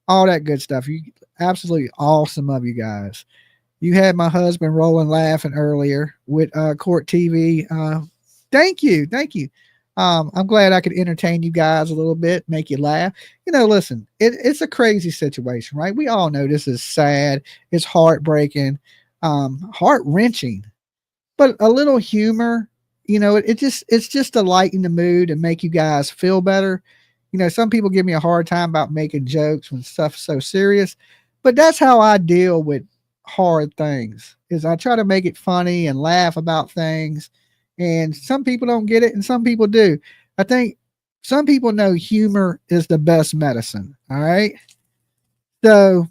all that good stuff. You absolutely awesome of you guys. You had my husband rolling laughing earlier with Court TV. Thank you. I'm glad I could entertain you guys a little bit, make you laugh. Listen, it's a crazy situation, right? We all know this is sad. It's heartbreaking, heart-wrenching, but a little humor, it's just to lighten the mood and make you guys feel better. Some people give me a hard time about making jokes when stuff's so serious, but that's how I deal with hard things, is I try to make it funny and laugh about things. And some people don't get it and some people do. I think some people know humor is the best medicine. All right. So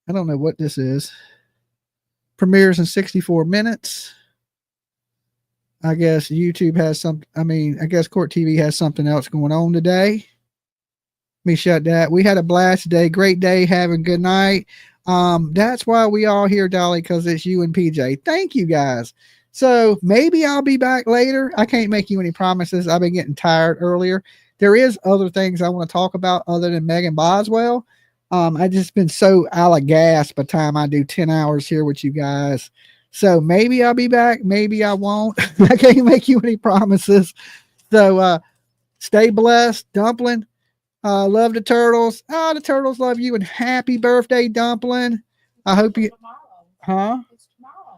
I don't know what this is. Premieres in 64 minutes. I guess YouTube has I guess Court TV has something else going on today. Let me shut that. We had a blast today. Great day. Having a good night. That's why we all here, Dolly, because it's you and PJ. Thank you guys. So maybe I'll be back later. I can't make you any promises. I've been getting tired earlier. There is other things I want to talk about other than Megan Boswell. I just been so out of gas by the time I do 10 hours here with you guys. So maybe I'll be back. Maybe I won't. I can't make you any promises. So stay blessed. Dumpling. Love the turtles. The turtles love you. And happy birthday, Dumpling. I hope you. Huh?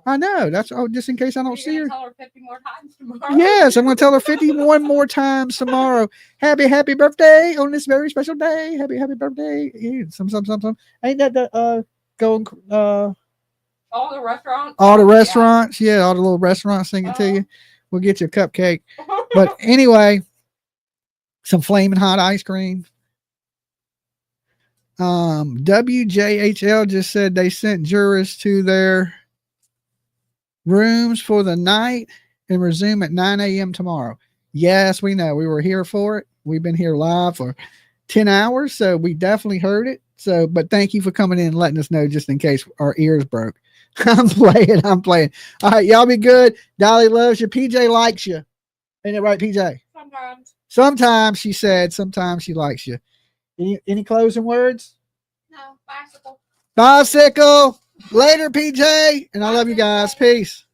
I know. That's just in case I don't see her. Tell her 50 more times tomorrow. Yes, I'm going to tell her 51 more times tomorrow. Happy birthday on this very special day. Happy birthday. Some. Ain't that the going All the restaurants. All the restaurants, yeah, all the little restaurants singing to you. We'll get you a cupcake. But anyway, some flaming hot ice cream. WJHL just said they sent jurors to their rooms for the night and resume at 9 a.m. tomorrow. Yes, we know. We were here for it. We've been here live for 10 hours, so we definitely heard it. So, but thank you for coming in and letting us know just in case our ears broke. I'm playing. All right, y'all be good. Dolly loves you. PJ likes you. Ain't it right, PJ? Sometimes she said, sometimes she likes you. Any closing words? No, bicycle. Bicycle. Later, PJ. And I love you guys. Peace.